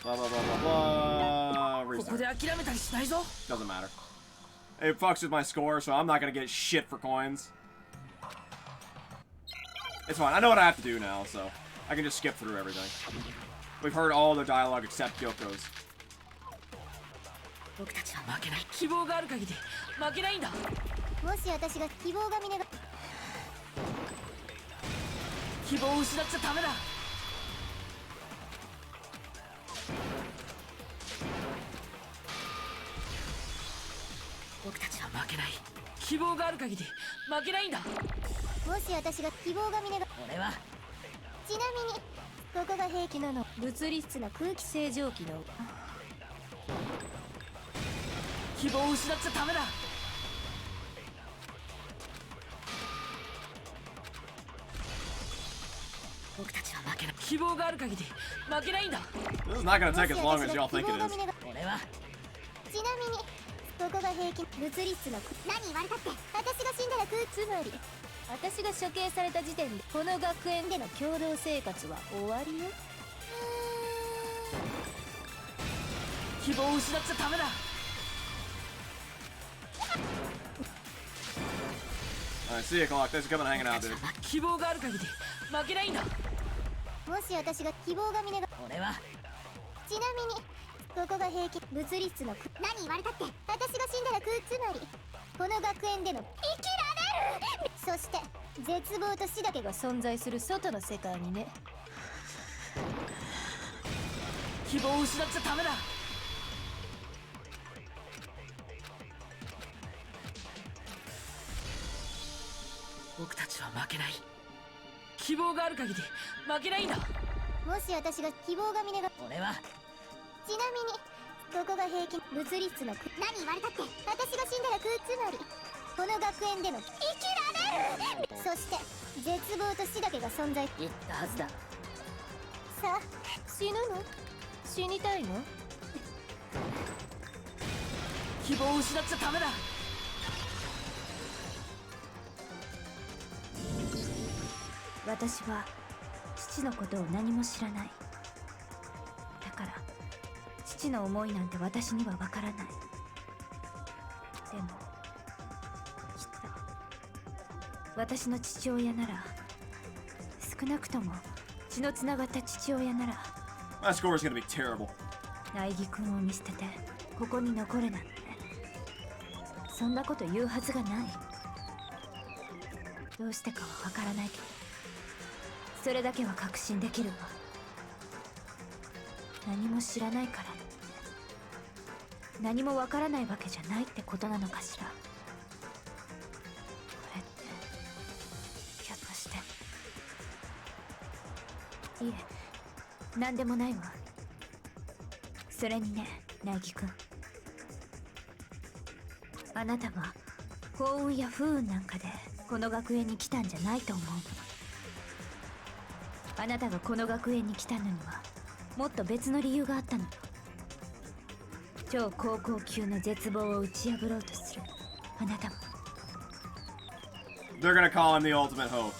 Blah, blah, blah, blah, blah. ここ Restart. で諦めたりしないぞ。 Doesn't matter. It fucks with my score, so I'm not gonna get shit for coins. It's fine. I know what I have to do now, so I can just skip through everything. We've heard all the dialogue except Kyoko's. 僕たちは負けない。希望がある限り負けないんだ。もし私が希望が峰が希望を失っちゃダメだ。僕たちは負けない。希望がある限り負けないんだ。もし私が希望が峰が俺はちなみにここが平気なの物理室の空気清浄機の希望を失っちゃダメだ。僕たちは負けない。希望がある限り負けないんだ。 This is not gonna take as long as y'all think it is. 俺はちなみにここが平気物理室の何言われたって私が死んだら食うつまり私が処刑された時点でこの学園での共同生活は終わりよ。希望を失っちゃダメだ。 Alright, see you, Clock. Thanks for coming and hanging out, dude. 希望がある限り負けないんだ。もし私が希望が峰が俺はちなみにここが平気物理室の何言われたって私が死んだら食うつまりこの学園での生きられるそして絶望と死だけが存在する外の世界にね。希望を失っちゃダメだ。僕たちは負けない。希望がある限り負けないんだ。もし私が希望が峰が俺はちなみにここが平気物理室の何言われたって私が死んだら食うつまりこの学園での生きられるそして絶望と死だけが存在言ったはずだ。さあ死ぬの？死にたいの？希望を失っちゃダメだ。私は父のことを何も知らない。だから父の思いなんて私にはわからない。でもきっと私の父親なら、少なくとも血のつながった父親なら My score is gonna be terrible. 苗木君を見捨ててここに残るなんて、そんなこと言うはずがない。どうしてかはわからないけど、それだけは確信できるわ。何も知らないからって何もわからないわけじゃないってことなのかしら。これってひょっとして。いえ、何でもないわ。それにね、苗木君、あなたは幸運や不運なんかでこの学園に来たんじゃないと思う。あなたがこの学園に来たのにはもっと別の理由があったのよ。超高校級の絶望を打ち破ろうとするあなたも They're gonna call him the ultimate hope.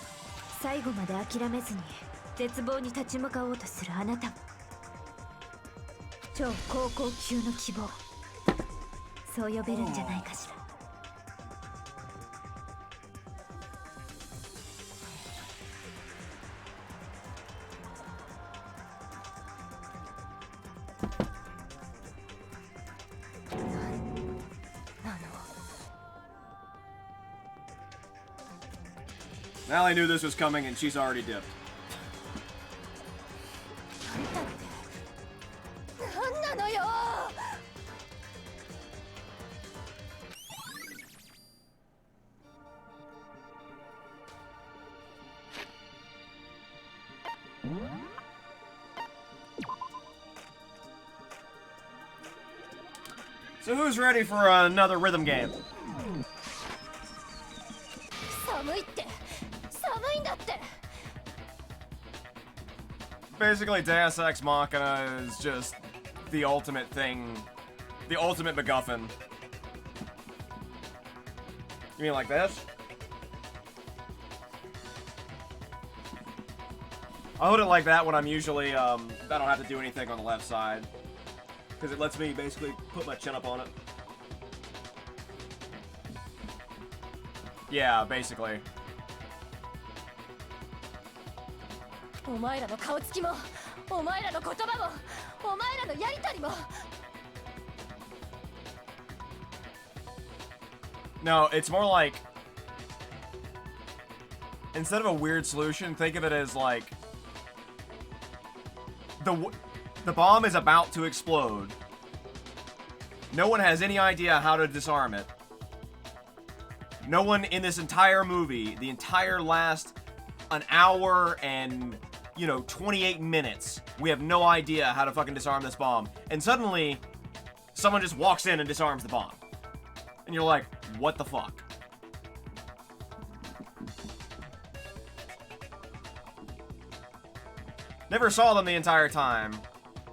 最後まで諦めずに絶望に立ち向かおうとするあなたも超高校級の希望そう呼べるんじゃないかしら。Allie knew this was coming and she's already dipped. なんなのよ。So who's ready for another rhythm game? 寒いって寒いんだって。 Basically, Deus Ex Machina is just the ultimate thing, the ultimate MacGuffin. You mean like this? I hold it like that when I'm usually, I don't have to do anything on the left side. Because it lets me basically put my chin up on it. Yeah, basically. お前らの顔つきも、お前らの言葉も、お前らのやりとりも。 No, it's more like, instead of a weird solution, think of it as like, the bomb is about to explode. No one has any idea how to disarm it. No one in this entire movie, the entire last an hour and, 28 minutes, we have no idea how to fucking disarm this bomb. And suddenly, someone just walks in and disarms the bomb. And you're like, what the fuck? Never saw them the entire time.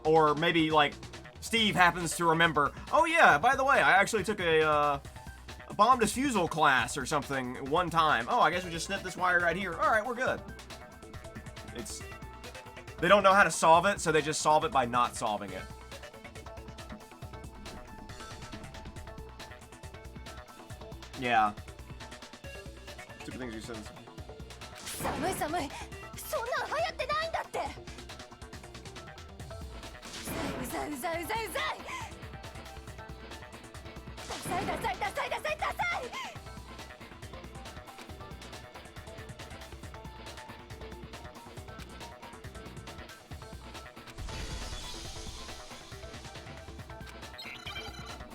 Or maybe, like, Steve happens to remember, oh yeah, by the way, I actually took a bomb disposal class or something one time. Oh, I guess we just snip this wire right here. Alright, we're good. They don't know how to solve it, so they just solve it by not solving it. Yeah. Stupid things you said. 寒い寒い。そんなの流行ってないんだって。うざいうざいうざいうざいうざい。ダサいダサいダサいダサいダサい。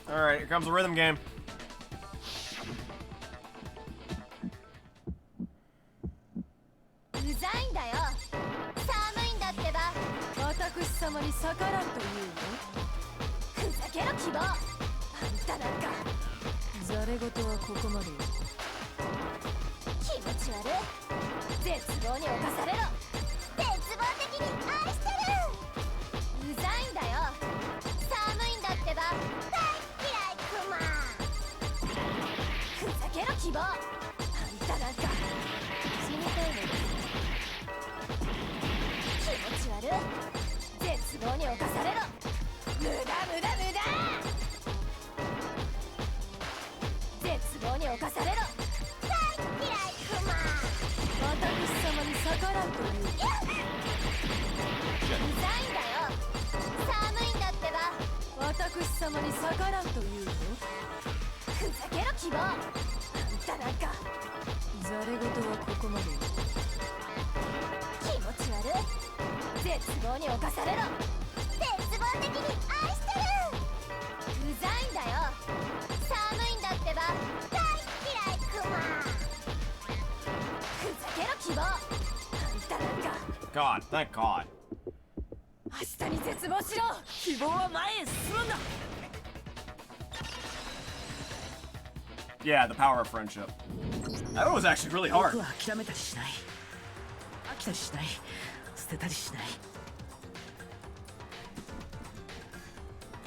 Alright, here comes the rhythm game. うざいんだよ。寒いんだってば。私様に逆らうというの？ふざけろ希望。あんたなんか。ざれ言はここまでよ。気持ち悪い。絶望に侵されろ。絶望的に愛してる。うざいんだよ。寒いんだってば。大嫌いクマ。ふざけろ希望。あんたなんか。死にたいのです。 気持ち悪い。絶望に侵されろ。無駄無駄無駄。絶望に侵されろ。大嫌いクマ。私様に逆らうという。うざいんだよ。寒いんだってば。私様に逆らうというの。ふざけろ希望。あんたなんか。ざれ言はここまでよ。気持ち悪い。 絶望に侵されろ。絶望的に愛してる。うざいんだよ。寒いんだってば。大嫌いクマ。ふざけろ希望。あんたなんか。 God, thank God. 明日に絶望しろ。希望は前へ進むんだ。 Yeah, the power of friendship. That was actually really hard. 僕は諦めたりしない。飽きたりしない。 捨てたりしない。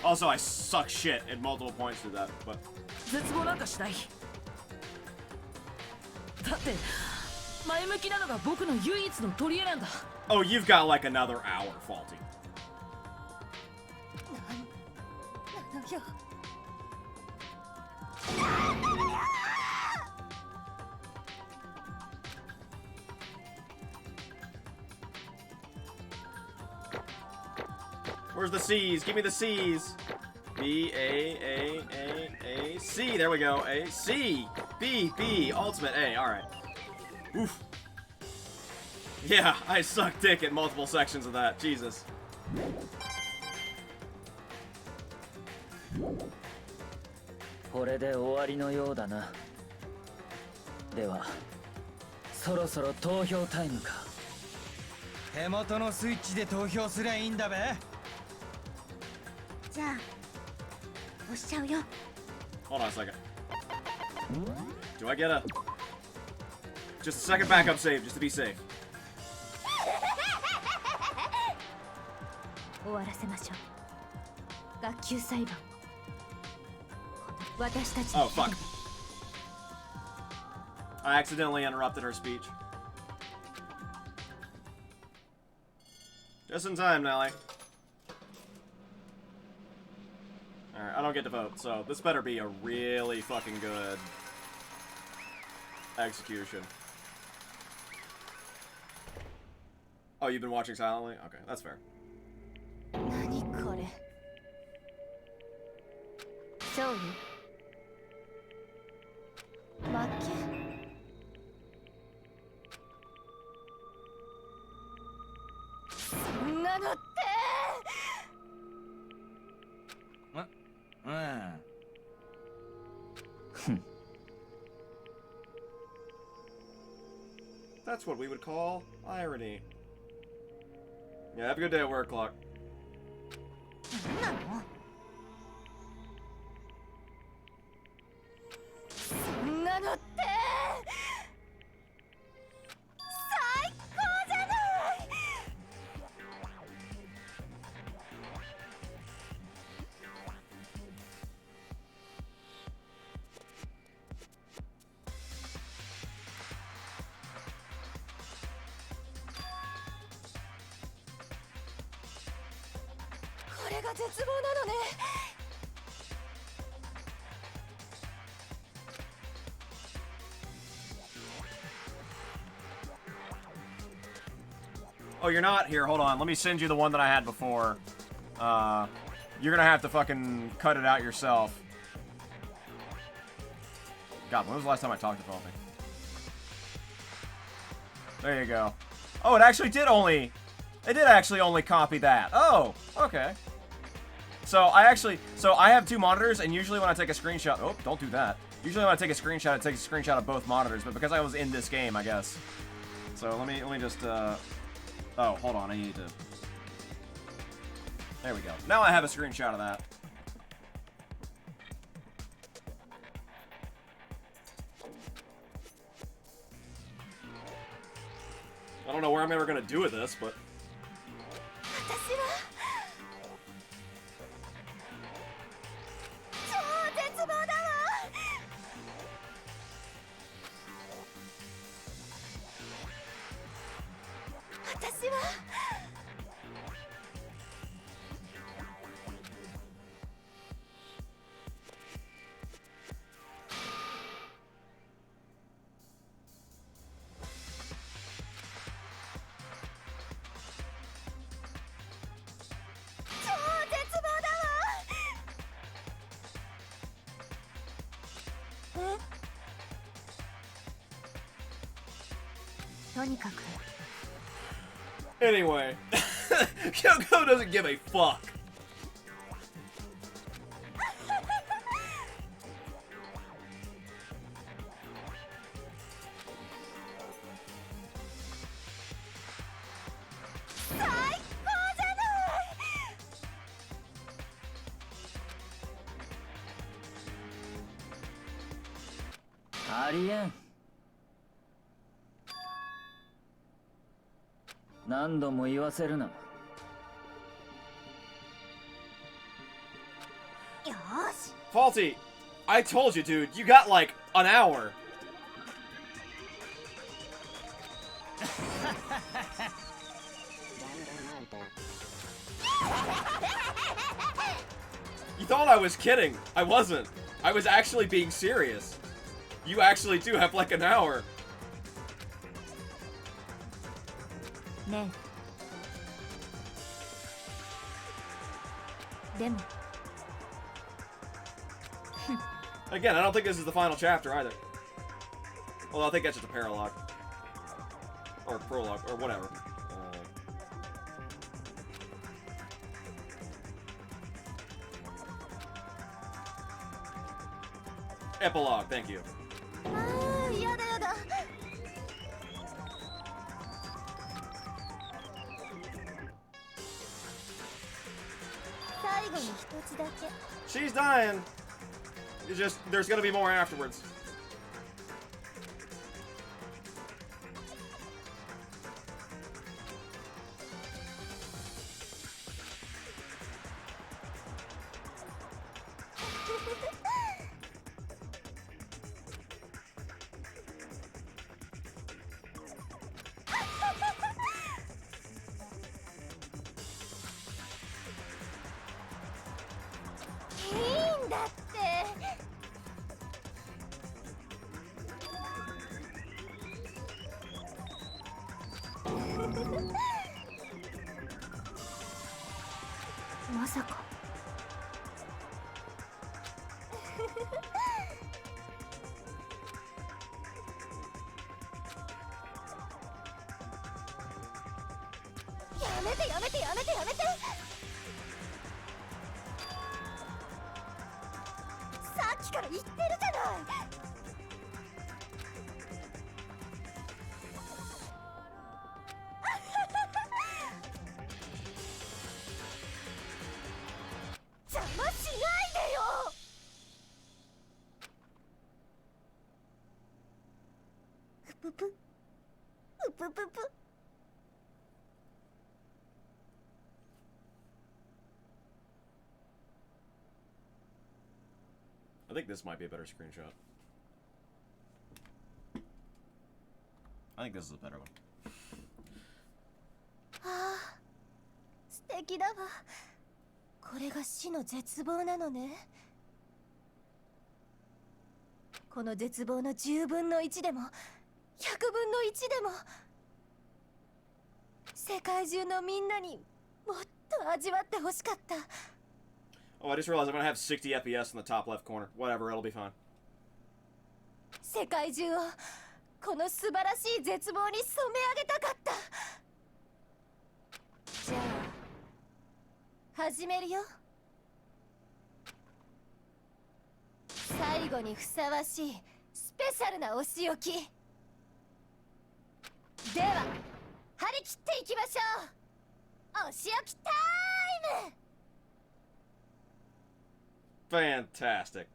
Also, I suck shit at multiple points through that, but 絶望なんかしない。だって前向きなのが僕の唯一の取り柄なんだ。 Oh, you've got like another hour, Faulty. Where's the C's? Give me the C's. B, A, C. There we go. A, C, B, B, ultimate A. Alright. Oof. Yeah, I suck dick at multiple sections of that. Jesus. これで終わりのようだな。ではそろそろ投票タイムか。手元のスイッチで投票すりゃいいんだべ。じゃあ押しちゃうよ。 Hold on a second. Do I get a... Just a second backup save, just to be safe. 終わらせましょう。学級裁判。私たちの Oh, fuck. I accidentally interrupted her speech. Just in time, Nelly. Alright, I don't get to vote, so this better be a really fucking good execution. Oh, you've been watching silently? Okay, that's fair. 何これ。勝利。負け。そんなのって。That's what we would call irony. Yeah, have a good day at work, Clock. 何なの？そんなのって最高じゃない。これが絶望なのね。Oh, you're not? Here, hold on. Let me send you the one that I had before. You're gonna have to fucking cut it out yourself. God, when was the last time I talked to Faulty? There you go. Oh, it actually did only... It did actually only copy that. Oh, okay. So I have two monitors, and usually when I take a screenshot... Oh, don't do that. Usually when I take a screenshot, it takes a screenshot of both monitors, but because I was in this game, I guess. So let me just, Oh, hold on, I need to... There we go. Now I have a screenshot of that. I don't know where I'm ever gonna do with this, but... 私は超絶望だわ。私は超絶望だわ。とにかく Anyway, Kyoko doesn't give a fuck. Alien. 何度も言わせるな。よし。 Faulty, I told you, dude. You got like an hour. You thought I was kidding. I wasn't. I was actually being serious. You actually do have like an hour. ねえでも Again, I don't think this is the final chapter either. Well, I think that's just a paralogue. Or prologue, or whatever. Epilogue, thank you. ああ、やだやだ。最後に一つだけ。 She's dying. It's just, there's gonna be more afterwards.まさかやめてやめてやめてやめて。さっきから言ってるじゃない。邪魔しないでよ。うぷぷうぷぷぷ。 I think this might be a better screenshot. I think this is a better one. ああ、素敵だわ。これが死の絶望なのね。この絶望の10分の1でも100分の1でも世界中のみんなにもっと味わってほしかった。 Oh, I just realized I'm gonna have 60 FPS in the top left corner. Whatever, it'll be fine. 世界中をこの素晴らしい絶望に染め上げたかった。じゃあ始めるよ。最後にふさわしいスペシャルなお仕置きでは張り切っていきましょう。お仕置きタイム。 Fantastic.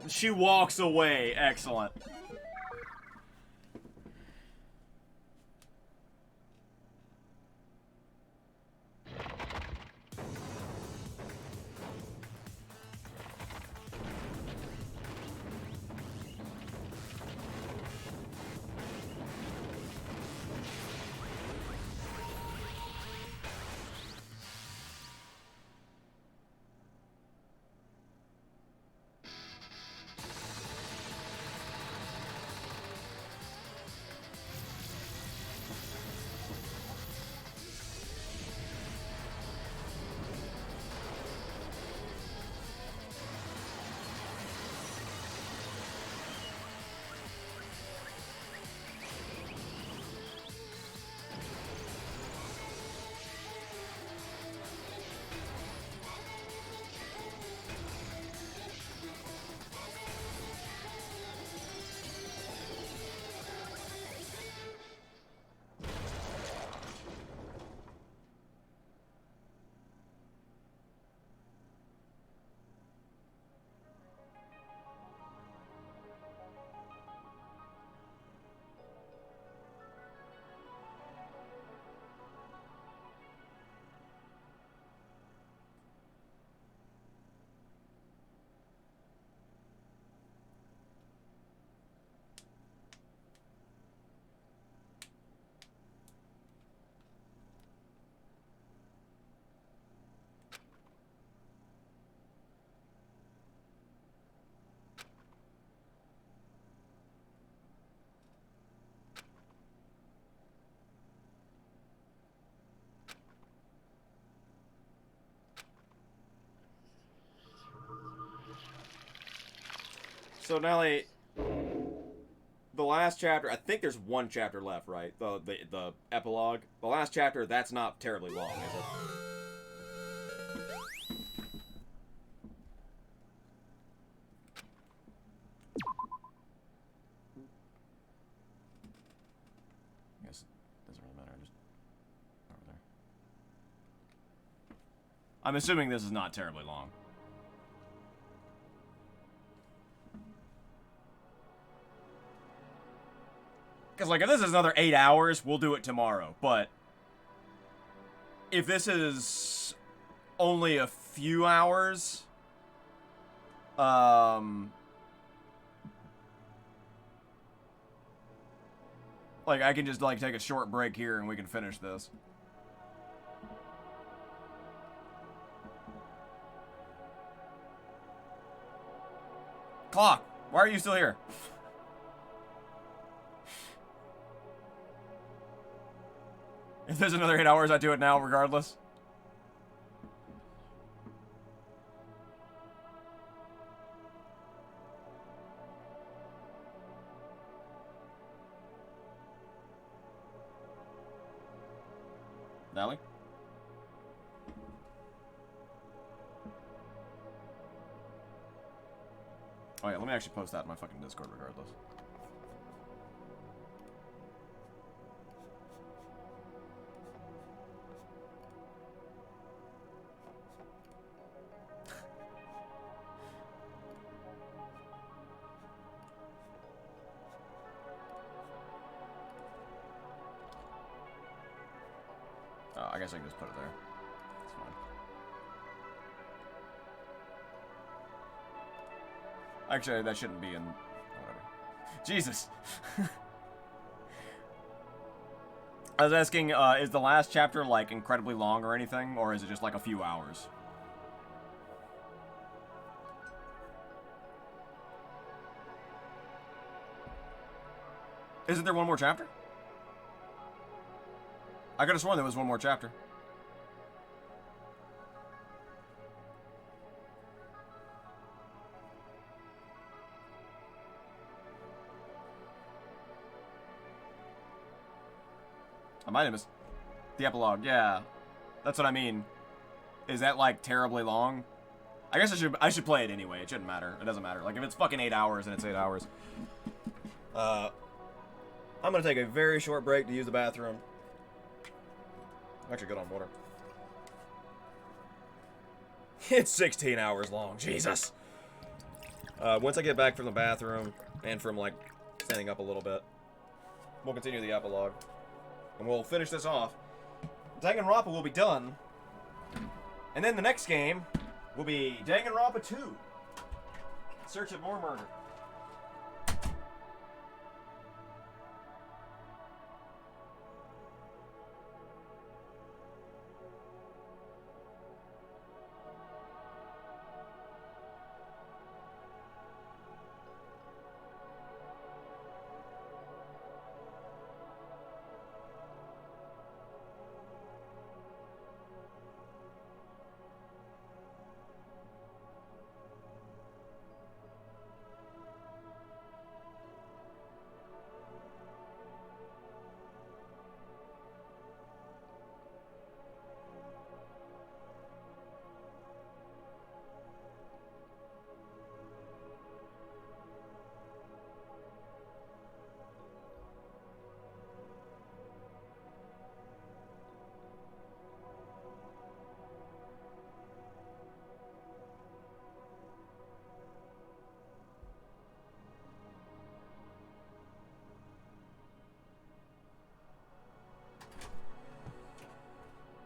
She walks away. Excellent. So Nelly, the last chapter, I think there's one chapter left, right? The epilogue. The last chapter, that's not terribly long, is it? I guess it doesn't really matter. Just over there. I'm assuming this is not terribly long. Because, like, if this is another 8 hours, we'll do it tomorrow. But if this is only a few hours, like, I can just, like, take a short break here and we can finish this. Clock, why are you still here? If there's another 8 hours, I do it now regardless. Nally? Oh yeah, let me actually post that in my fucking Discord regardless. I guess I can just put it there. It's fine. Actually, that shouldn't be in... whatever. Jesus! I was asking, is the last chapter, like, incredibly long or anything? Or is it just, like, a few hours? Isn't there one more chapter? I could have sworn there was one more chapter. I might have missed the epilogue. Yeah, that's what I mean. Is that like terribly long? I guess I should play it anyway. It shouldn't matter. It doesn't matter. Like if it's fucking 8 hours, then it's 8 hours. I'm gonna take a very short break to use the bathroom. I'm actually good on water. It's 16 hours long. Jesus. Once I get back from the bathroom and from like standing up a little bit, we'll continue the epilogue. And we'll finish this off. Danganronpa will be done. And then the next game will be Danganronpa 2. Search of More Murder.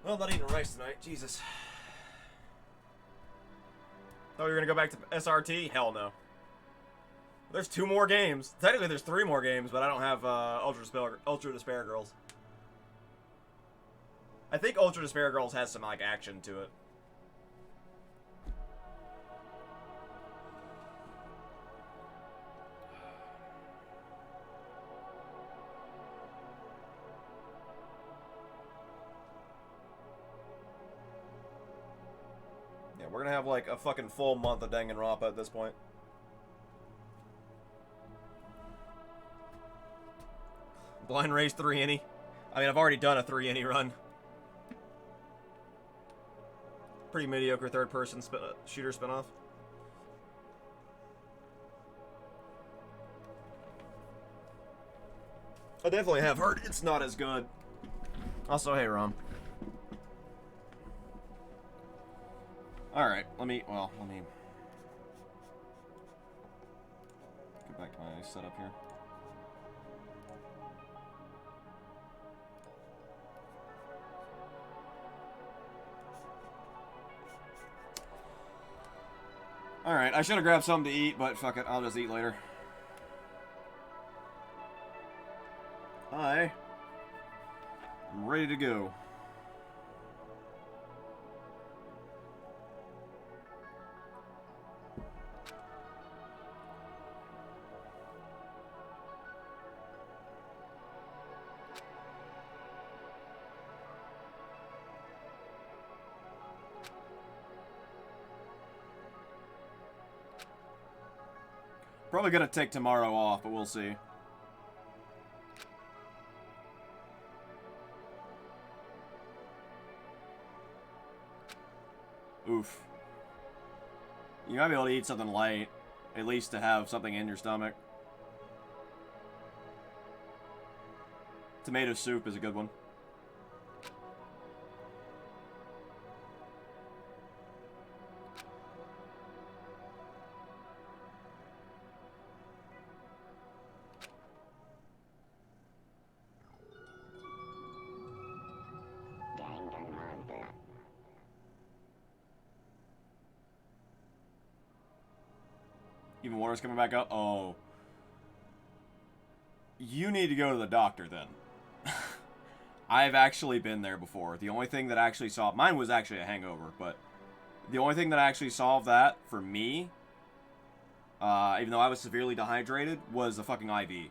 Well, I'm not eating rice tonight. Jesus. Oh, you're gonna go back to SRT? Hell no. There's 2 more games. Technically, there's 3 more games, but I don't have Ultra Despair Girls. I think Ultra Despair Girls has some like action to it. We're gonna have like a fucking full month of Danganronpa at this point. Blind Race 3 innie. I mean, I've already done a 3 innie run. Pretty mediocre third-person shooter spinoff. I definitely have heard it's not as good. Also, hey, Rom. Alright, let me get back to my setup here. Alright, I should have grabbed something to eat, but fuck it, I'll just eat later. I'm ready to go. Probably gonna take tomorrow off, but we'll see. Oof. You gotta be able to eat something light, at least to have something in your stomach. Tomato soup is a good one. Danganronpa. Even water's coming back up? Oh. You need to go to the doctor then. I've actually been there before. The only thing that actually solved... Mine was actually a hangover, but... The only thing that actually solved that, for me... even though I was severely dehydrated, was a fucking IV.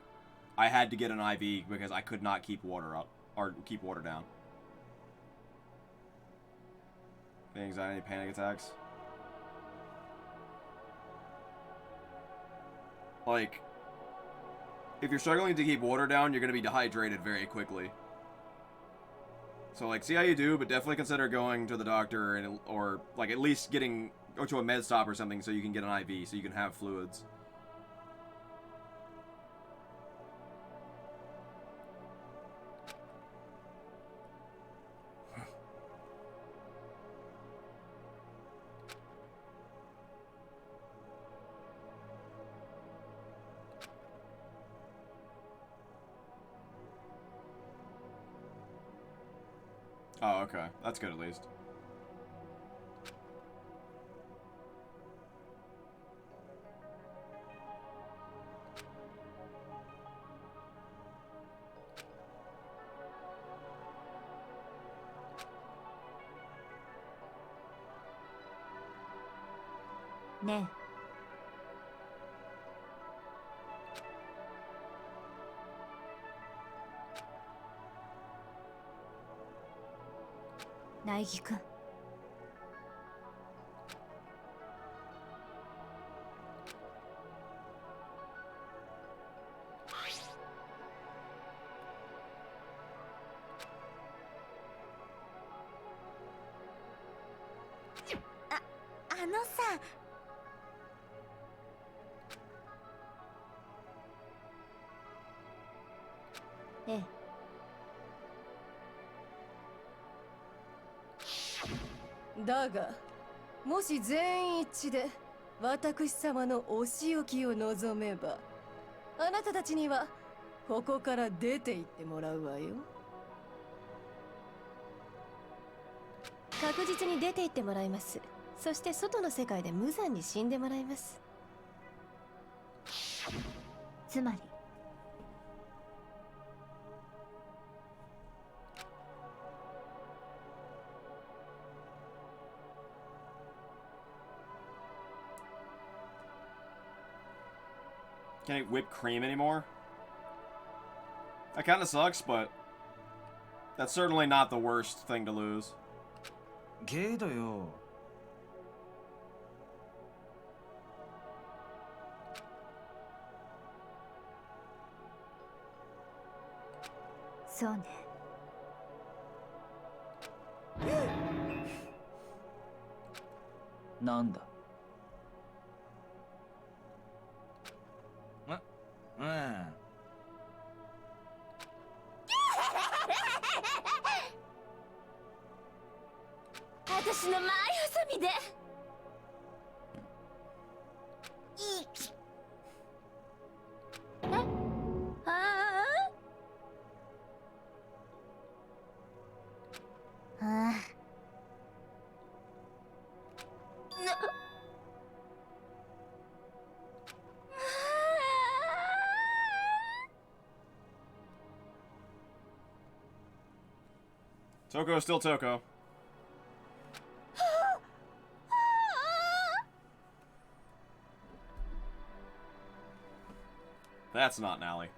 I had to get an IV because I could not keep water up. Or keep water down. Anxiety, panic attacks. Like... If you're struggling to keep water down, you're going to be dehydrated very quickly. So, like, see how you do, but definitely consider going to the doctor and, or, like, at least go to a med stop or something so you can get an IV, so you can have fluids. Oh, okay. That's good at least. Ne. 苗木くん。あのさ。ええ。だがもし全員一致で私様のお仕置きを望めばあなたたちにはここから出て行ってもらうわよ。確実に出て行ってもらいます。そして外の世界で無残に死んでもらいます。つまり Can't eat whipped cream anymore? That kind of sucks, but that's certainly not the worst thing to lose. ゲイだよ。そうね。なんだ。うん。私の前ハサミで。え、ああ。Toko is still Toko. That's not Nally.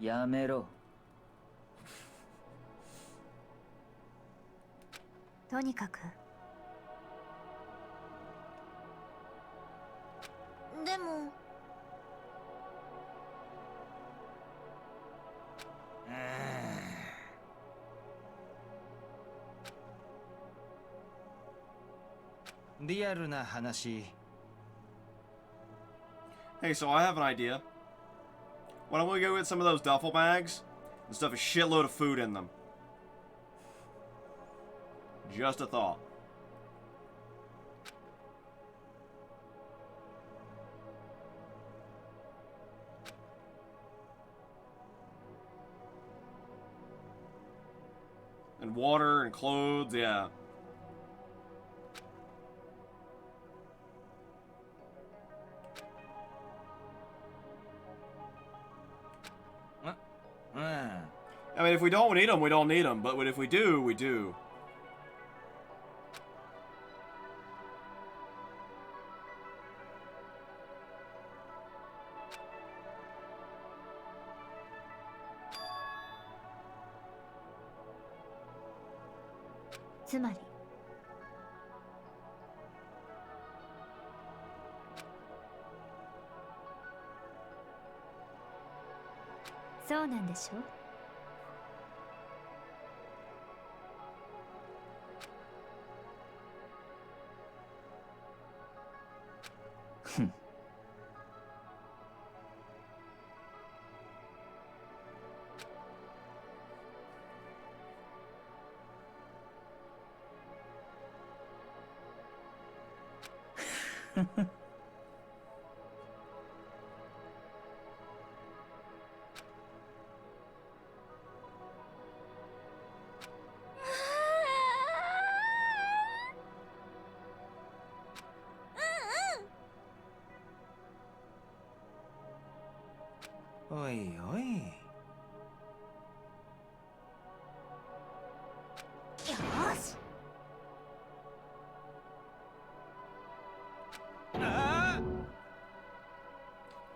やめろ。とにかくでもリアルな話。 Hey, so I have an idea. Why don't we go get some of those duffel bags and stuff a shitload of food in them? Just a thought. And water and clothes, yeah. I mean, if we don't need them, we don't need them. But if we do, we do. Tsummari. そうなんでしょ。おいおい。よし。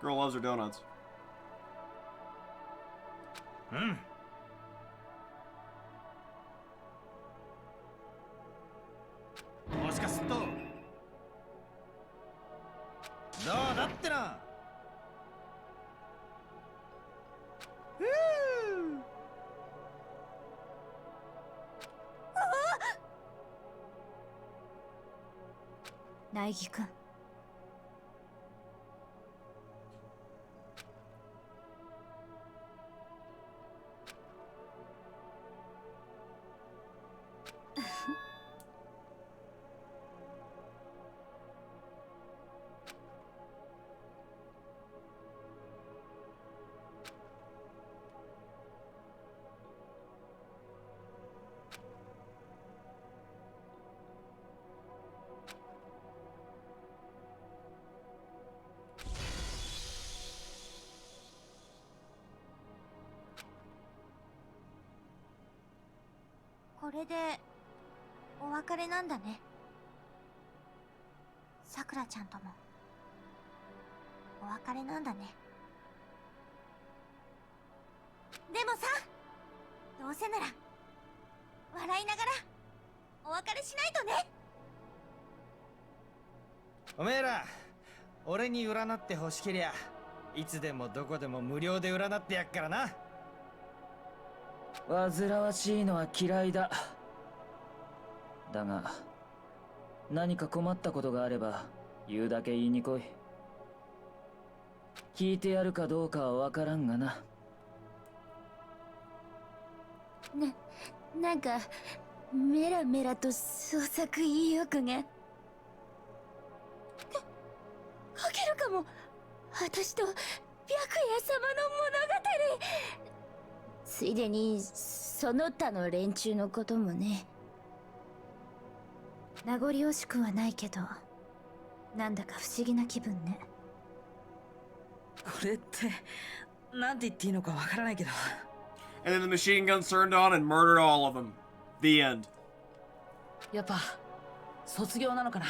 Girl loves her donuts. うん。もしかするとどうだってな。苗木くん。これでお別れなんだね。さくらちゃんともお別れなんだね。でもさ、どうせなら笑いながらお別れしないとね。おめえら、俺に占って欲しけりゃいつでもどこでも無料で占ってやっからな。煩わしいのは嫌いだ。だが何か困ったことがあれば言うだけ言いに来い。聞いてやるかどうかはわからんがな。なんかメラメラと創作意欲が書けるかも。私と白夜様の物語。ついでにその他の連中のこともね。名残惜しくはないけど、なんだか不思議な気分ね。これってなんて言っていいのかわからないけど。And then the machine guns turned on and murdered all of them. The end. やっぱ卒業なのかな。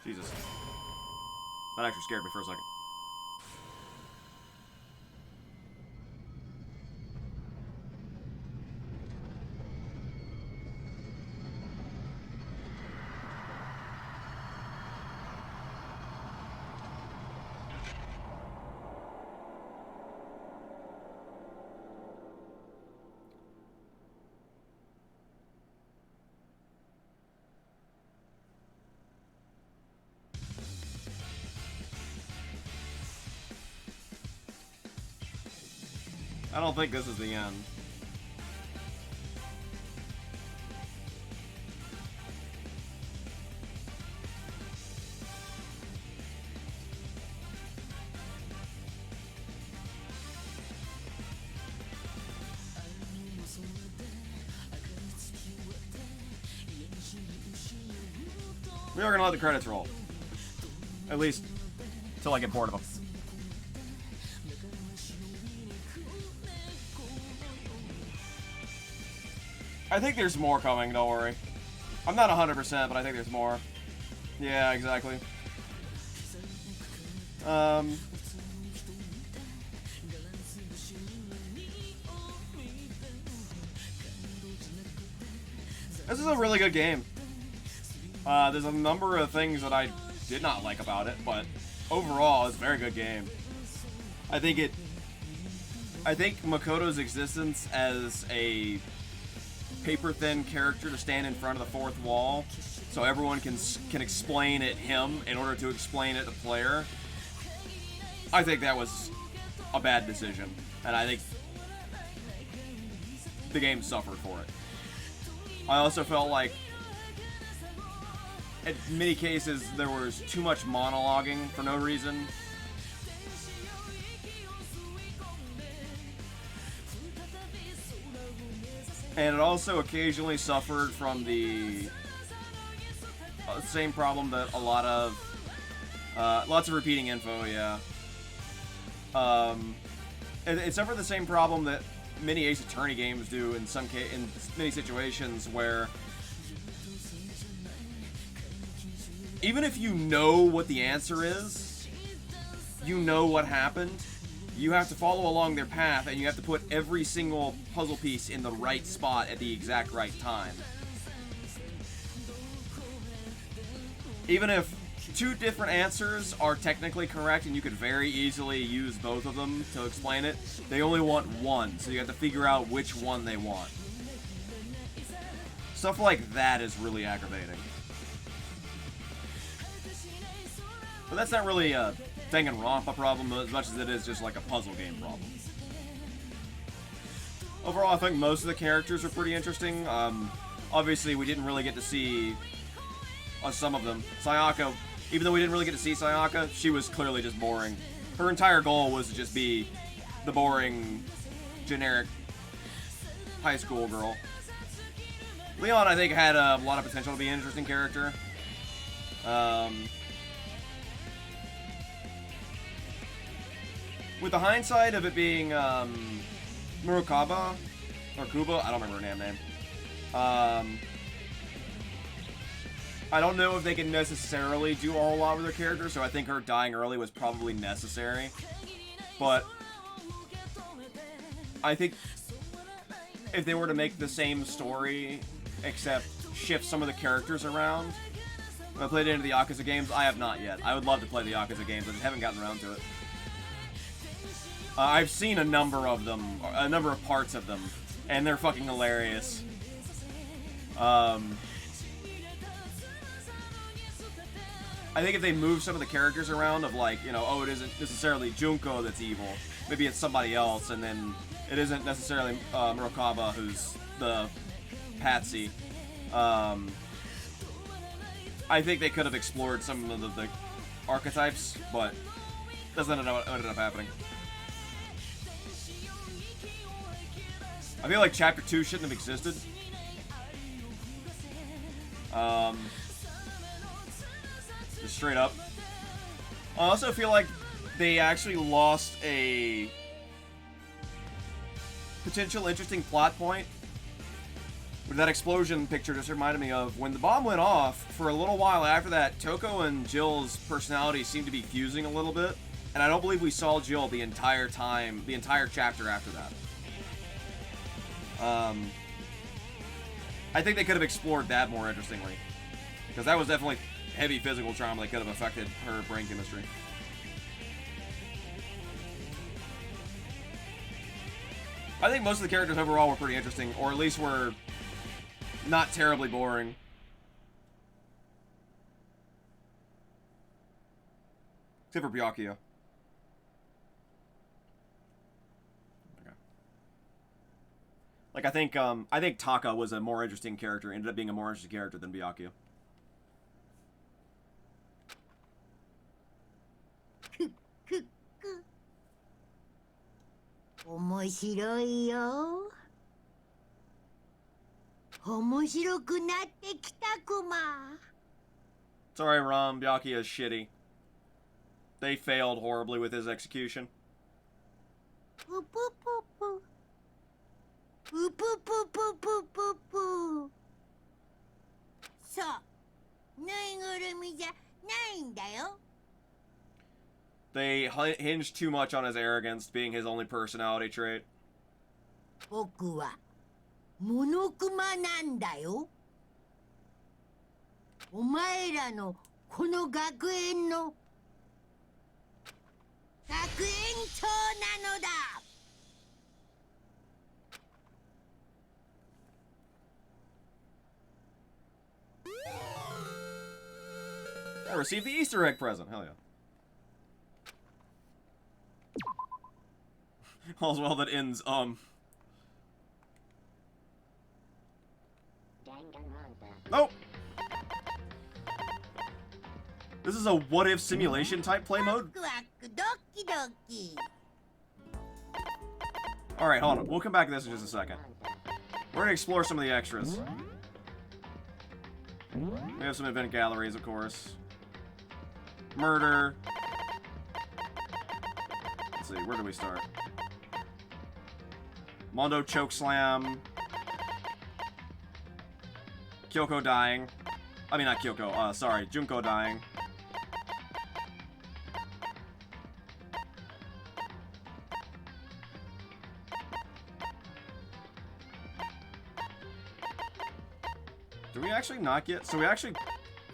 Jesus. That actually scared me for a second. I don't think this is the end. We are gonna let the credits roll. At least, till I get bored of them. I think there's more coming, don't worry. I'm not 100%, but I think there's more. Yeah, exactly. This is a really good game. There's a number of things that I did not like about it, but overall, it's a very good game. I think Makoto's existence as a paper-thin character to stand in front of the fourth wall, so everyone can explain it him in order to explain it to the player. I think that was a bad decision, and I think the game suffered for it. I also felt like in many cases there was too much monologuing for no reason. And it also occasionally suffered from the same problem that a lot of lots of repeating info. Yeah. It suffered the same problem that many Ace Attorney games do in many situations, where even if you know what the answer is, you know what happened, you have to follow along their path, and you have to put every single puzzle piece in the right spot at the exact right time. Even if two different answers are technically correct and you could very easily use both of them to explain it, they only want one, so you have to figure out which one they want. Stuff like that is really aggravating. But that's not really a Danganronpa problem as much as it is just like a puzzle game problem. Overall, I think most of the characters are pretty interesting. obviously we didn't really get to see some of them. Sayaka, even though we didn't really get to see Sayaka, she was clearly just boring. Her entire goal was to just be the boring, generic high school girl. Leon, I think, had a lot of potential to be an interesting character. With the hindsight of it being Murukaba, or Kuba, I don't remember her name. I don't know if they can necessarily do a whole lot with her character, so I think her dying early was probably necessary. But I think if they were to make the same story, except shift some of the characters around. Have I played any of the Yakuza games? I have not yet. I would love to play the Yakuza games, I just haven't gotten around to it. I've seen a number of them, a number of parts of them, and they're fucking hilarious. I think if they move some of the characters around of like, you know, oh, it isn't necessarily Junko that's evil. Maybe it's somebody else, and then it isn't necessarily Murukaba who's the patsy. I think they could have explored some of the archetypes, but that's not what ended up happening. I feel like Chapter 2 shouldn't have existed. Just straight up. I also feel like they actually lost a potential interesting plot point. With that explosion picture just reminded me of when the bomb went off, for a little while after that, Toko and Jill's personality seemed to be fusing a little bit. And I don't believe we saw Jill the entire time, the entire chapter after that. I think they could have explored that more interestingly. Because that was definitely heavy physical trauma that could have affected her brain chemistry. I think most of the characters overall were pretty interesting, or at least were not terribly boring. Except for Byakuya. Okay. Like, I think Taka was a more interesting character, ended up being a more interesting character than Byakuya. 面白いよ。面白くなってきたクマ。 Sorry, Rom. Byakuya is shitty. They failed horribly with his execution. ププププ。プププププププ。そう。ぬいぐるみじゃないんだよ。 They hinged too much on his arrogance being his only personality trait. 僕はモノクマなんだよ。お前らのこの学園の学園長なのだ。I received the Easter egg present. Hell yeah. All's well that ends, Nope! This is a what-if simulation type play mode? ワクワクドキドキ。 Alright, hold on. We'll come back to this in just a second. We're gonna explore some of the extras. We have some event galleries, of course. Murder. Let's see, where do we start? Mondo chokeslam. Kyoko dying. I mean, not Kyoko, sorry, Junko dying. Do we actually not get... So we actually...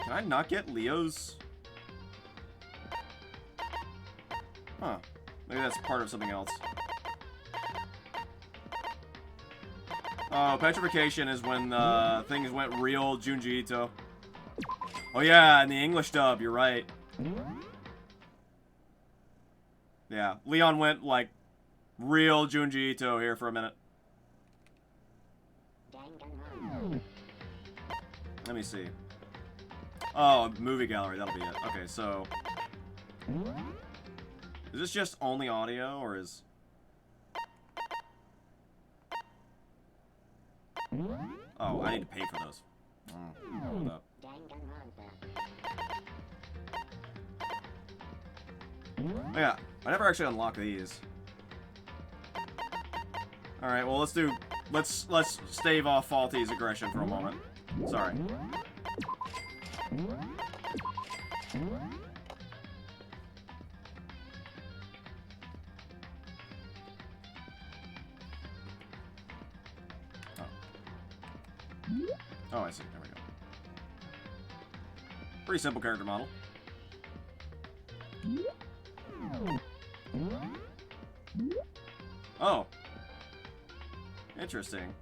Can I not get Leo's... Huh. Maybe that's part of something else. Oh, petrification is when things went real Junji Ito. Oh yeah, in the English dub, you're right. Yeah, Leon went, like, real Junji Ito here for a minute. Let me see. Oh, movie gallery, that'll be it. Okay, so... Is this just only audio, or is... Oh, I need to pay for those. Hold up. Oh, yeah, I never actually unlocked these. Alright, well, let's stave off Faulty's aggression for a moment. Sorry. Oh, I see. There we go. Pretty simple character model. Oh. Interesting.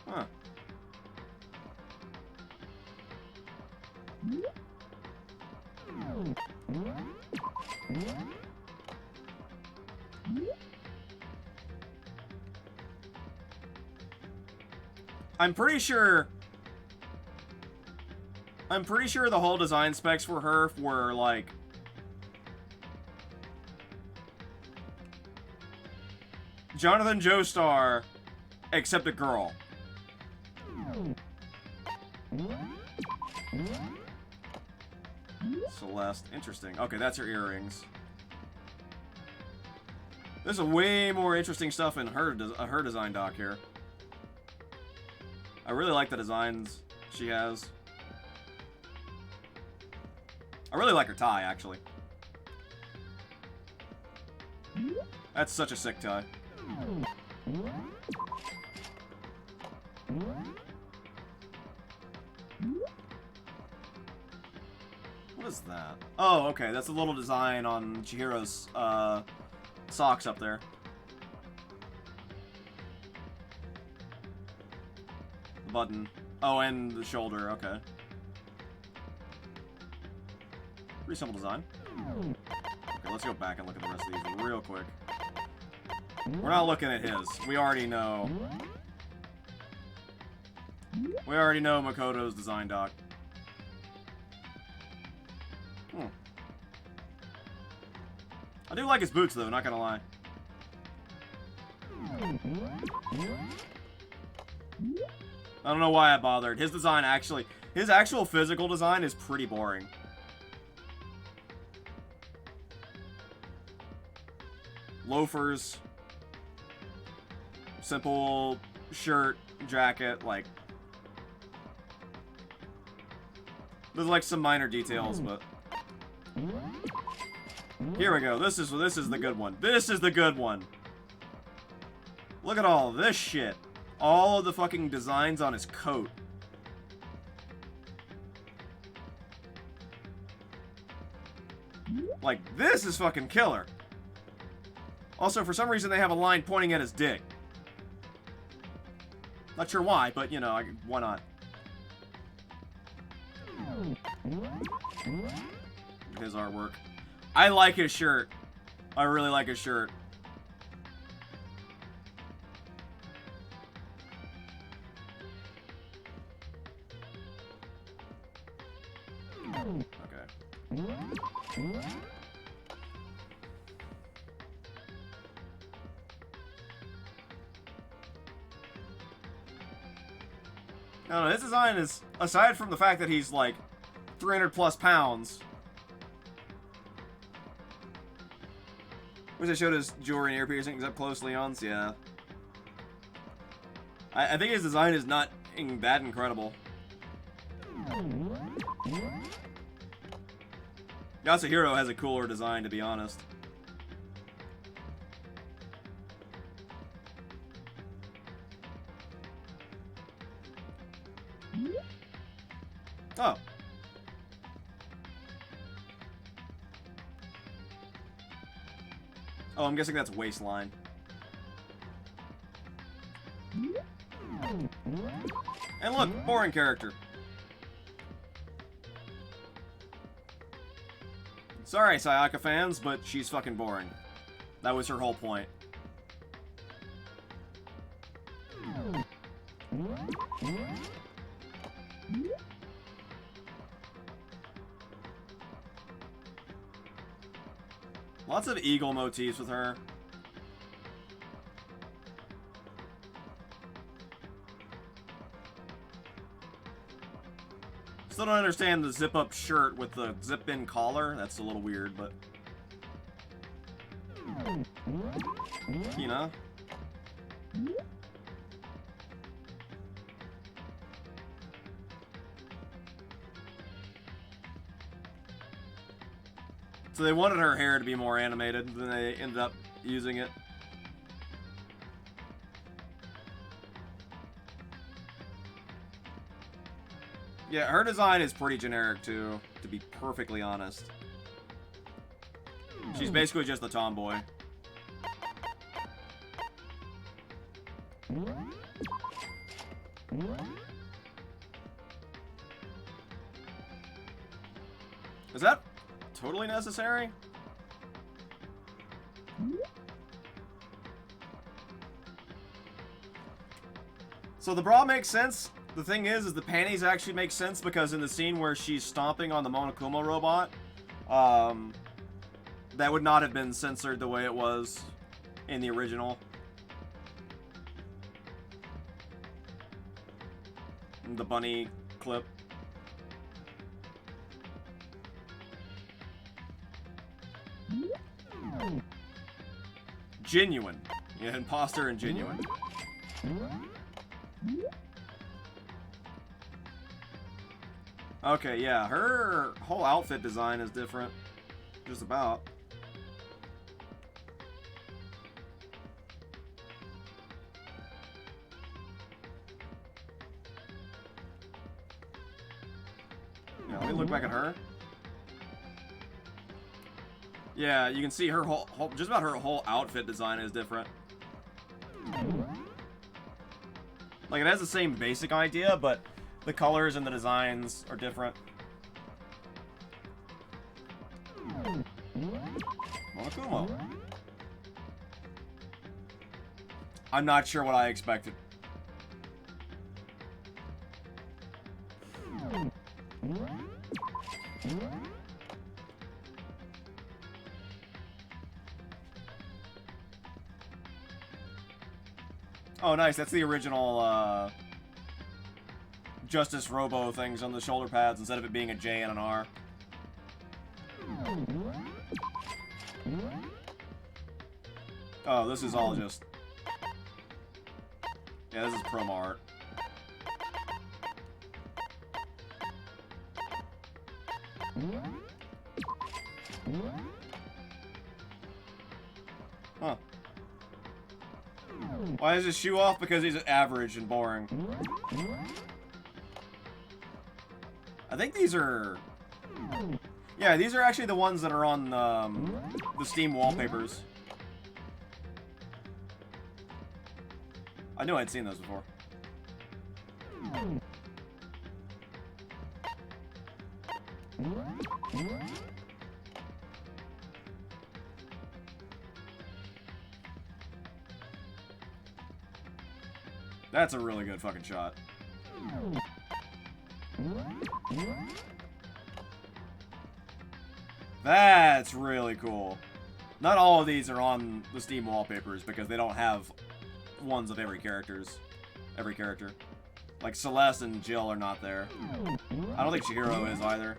Huh. I'm pretty sure the whole design specs for her were like Jonathan Joestar except a girl. Celeste, interesting. Okay, that's her earrings. There's a way more interesting stuff in her design doc here. I really like the designs she has. I really like her tie, actually. That's such a sick tie. What is that? Oh, okay, that's a little design on Chihiro's socks up there. The button. Oh, and the shoulder, okay. Pretty simple design. Okay, let's go back and look at the rest of these real quick. We're not looking at his. We already know. We already know Makoto's design doc. I do like his boots, though, not gonna lie. I don't know why I bothered. His design actually... His actual physical design is pretty boring. Loafers. Simple shirt, jacket, like... There's like some minor details, but... Here we go. This is the good one. This is the good one. Look at all this shit. All of the fucking designs on his coat. Like, this is fucking killer. Also, for some reason, they have a line pointing at his dick. Not sure why, but, you know, why not? His artwork. I like his shirt. I really like his shirt. Okay. I don't know, his design is, aside from the fact that he's like 300 plus pounds. Wish I showed his jewelry and ear piercings up close, Leon's. Yeah. I think his design is not that incredible. Yasuhiro has a cooler design, to be honest. Oh. Oh, I'm guessing that's waistline. And look, boring character. Sorry, Sayaka fans, but she's fucking boring. That was her whole point. Lots of eagle motifs with her. Still don't understand the zip-up shirt with the zip-in collar. That's a little weird, but... you know? So they wanted her hair to be more animated, then they ended up using it. Yeah, her design is pretty generic too, to be perfectly honest. She's basically just a tomboy. Is that totally necessary? So the bra makes sense. The thing is the panties actually make sense because in the scene where she's stomping on the Monokuma robot, that would not have been censored the way it was in the original. The bunny clip. Genuine. Yeah, imposter and genuine. Okay, yeah, her whole outfit design is different. Just about. Yeah, let me look back at her. Yeah, you can see her whole just about her whole outfit design is different. Like, it has the same basic idea, but the colors and the designs are different. Monokuma. I'm not sure what I expected. Oh, nice. That's the original, Justice Robo things on the shoulder pads instead of it being a J and an R. Oh, this is all just... yeah, this is promo art. Huh. Why is his shoe off? Because he's average and boring. I think these are... yeah, these are actually the ones that are on the Steam wallpapers. I knew I'd seen those before. That's a really good fucking shot. That's really cool. Not all of these are on the Steam wallpapers because they don't have ones of every character. Like Celeste and Jill are not there. I don't think Chihiro is either.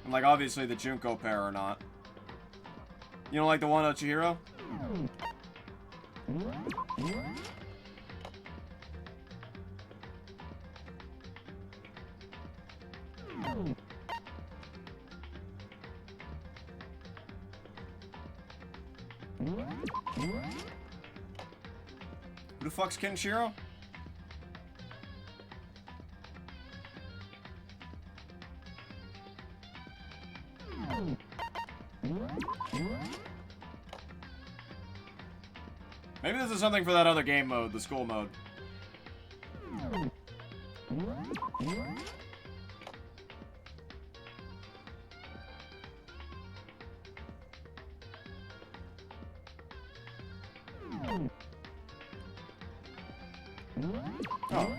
And like obviously the Junko pair are not. You don't like the one of Chihiro? Who the fuck's Kenshiro? Maybe this is something for that other game mode, the school mode. Oh.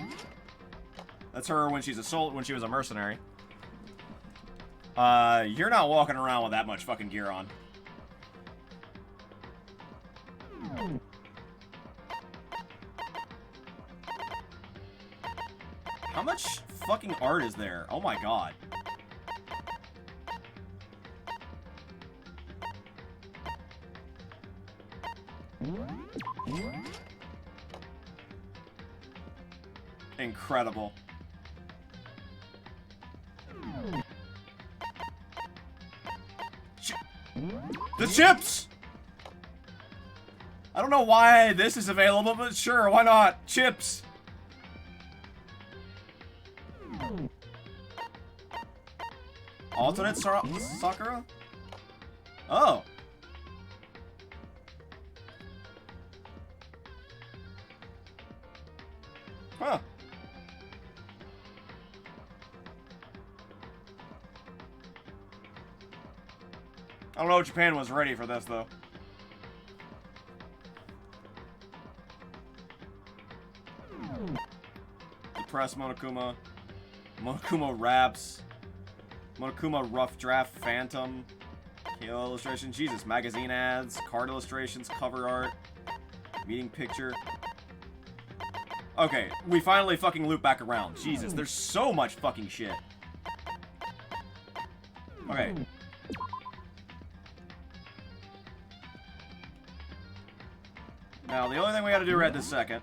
That's her when she's when she was a mercenary. You're not walking around with that much fucking gear on. How much fucking art is there? Oh my god. Incredible. The chips! I don't know why this is available, but sure, why not? Chips! Alternate Sakura? Oh. Huh. I don't know if Japan was ready for this, though. Depressed Monokuma. Monokuma Raps. Monokuma Rough Draft Phantom. Kale illustration. Jesus. Magazine ads. Card illustrations. Cover art. Meeting picture. Okay, we finally fucking loop back around. Jesus, there's so much fucking shit. Okay. Now, the only thing we gotta do right this second...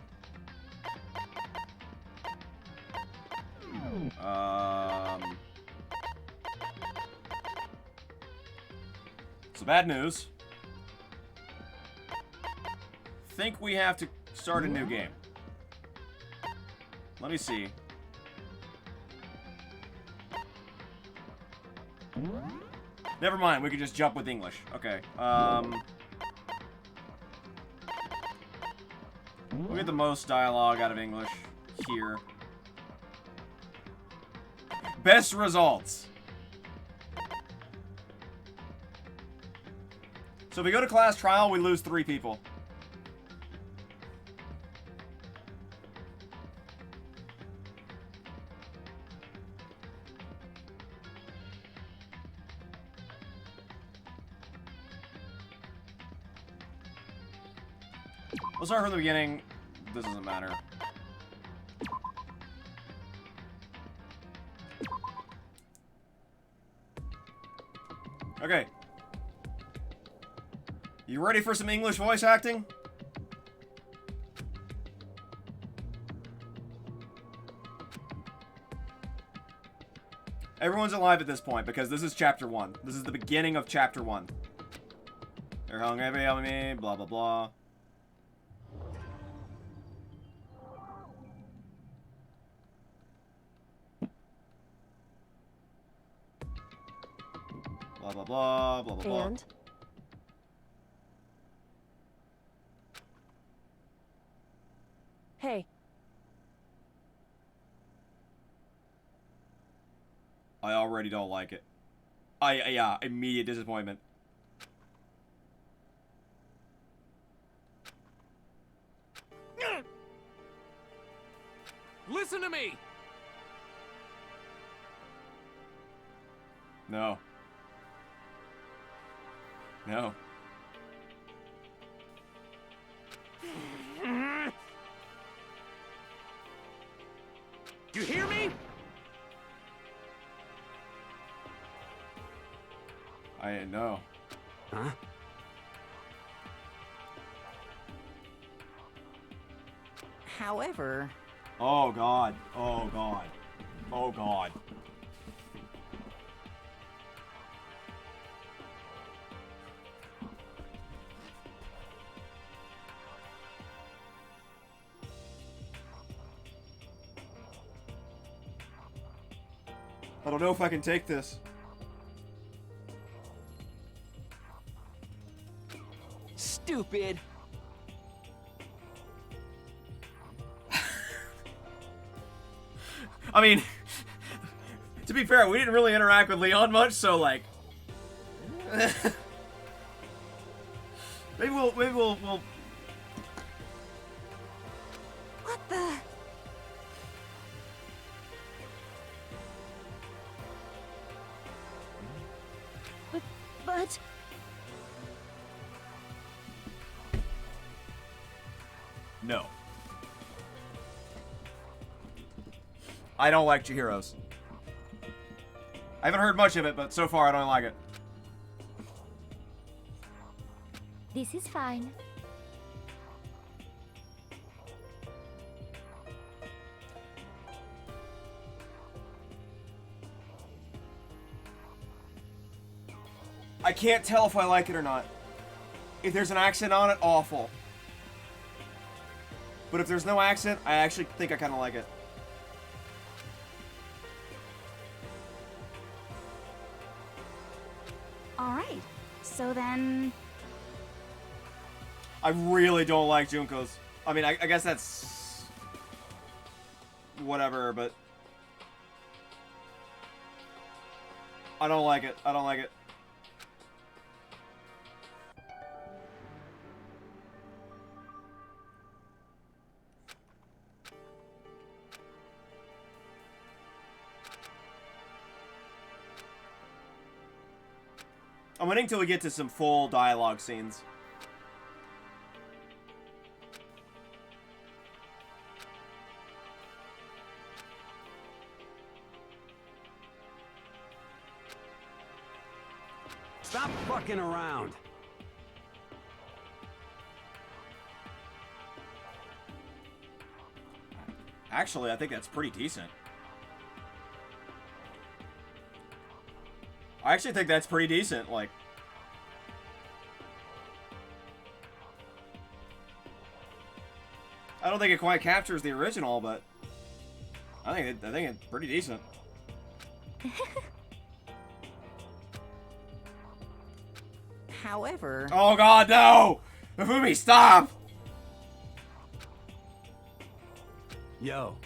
So bad news. Think we have to start a new game. Let me see. Never mind, we can just jump with English. Okay. We'll get the most dialogue out of English here. Best results. So if we go to class trial, we lose 3 people. We'll start from the beginning. This doesn't matter. Okay. You ready for some English voice acting? Everyone's alive at this point because this is chapter 1. This is the beginning of chapter 1. They're hungry, help me, blah blah blah. Blah blah blah blah blah blah. And hey, I already don't like it. Yeah, immediate disappointment. Listen to me. No. No. You hear me? I know. Huh? However... Oh god. Oh god. Oh god. I don't know if I can take this. Stupid! I mean, to be fair, we didn't really interact with Leon much, so like, maybe we'll. What the? But No. I don't like Chihiro's. I haven't heard much of it, but so far I don't like it. This is fine. I can't tell if I like it or not. If there's an accent on it, awful. But if there's no accent, I actually think I kind of like it. alright. So then... I really don't like Junko's. I mean, I guess that's... whatever, but... I don't like it. I don't like it. I'm waiting till we get to some full dialogue scenes. Stop fucking around. Actually, I think that's pretty decent. I actually think that's pretty decent, like... I don't think it quite captures the original, but... I think it's pretty decent. However... Oh god, no! Mifumi, stop! Yo.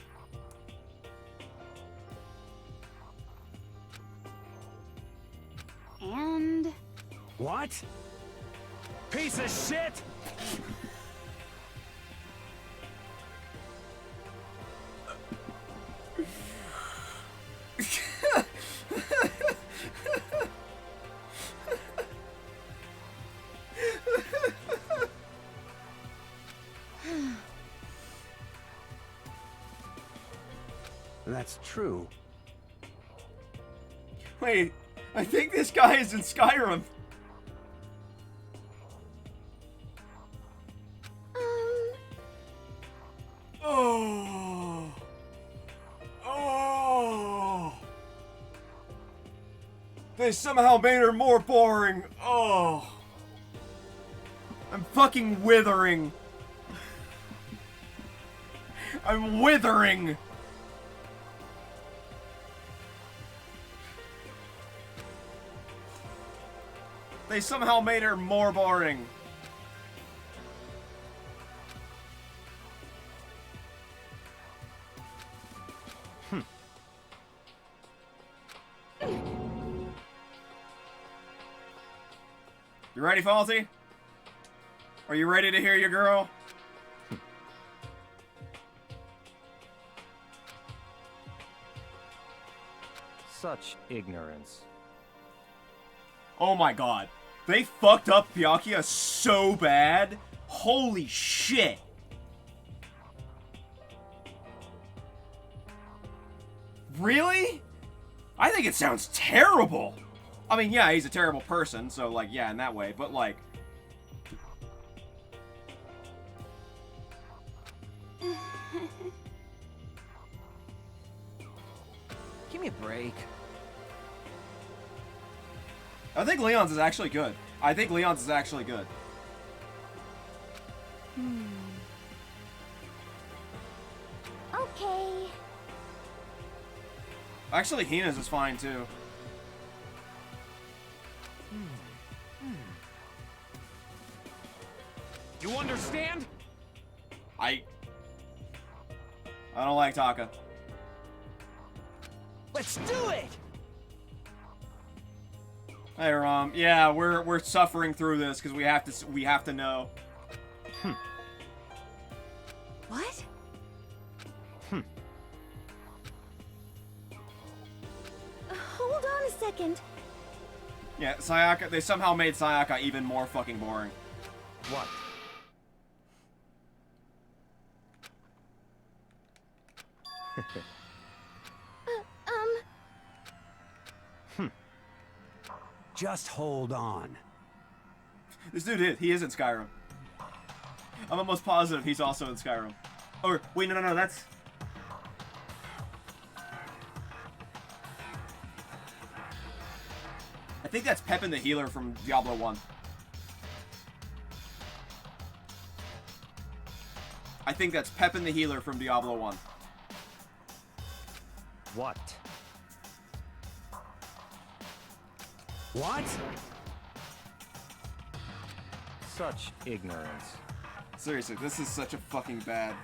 And... What? Piece of shit! That's true. Wait, I think this guy is in Skyrim. Oh. Oh. They somehow made her more boring. Oh. I'm fucking withering. I'm withering. They somehow made her more boring. You ready, Falsey? Are you ready to hear your girl? Such ignorance. Oh my god. They fucked up Byakuya so bad. Holy shit. Really? I think it sounds terrible. I mean, yeah, he's a terrible person, so, like, yeah, in that way, but, like... Give me a break. I think Leon's is actually good. I think Leon's is actually good. Okay. Actually, Hina's is fine, too. You understand? I don't like Taka. Let's do it! Hey, Rom. Yeah, we're suffering through this because we have to know. What? Hold on a second. Yeah, Sayaka. They somehow made Sayaka even more fucking boring. What? Just hold on. This dude he is in Skyrim. I'm almost positive he's also in Skyrim. Or wait, no, that's. I think that's Pepin the Healer from Diablo 1. I think that's Pepin the Healer from Diablo 1. What? What? Such ignorance. Seriously, this is such a fucking bad.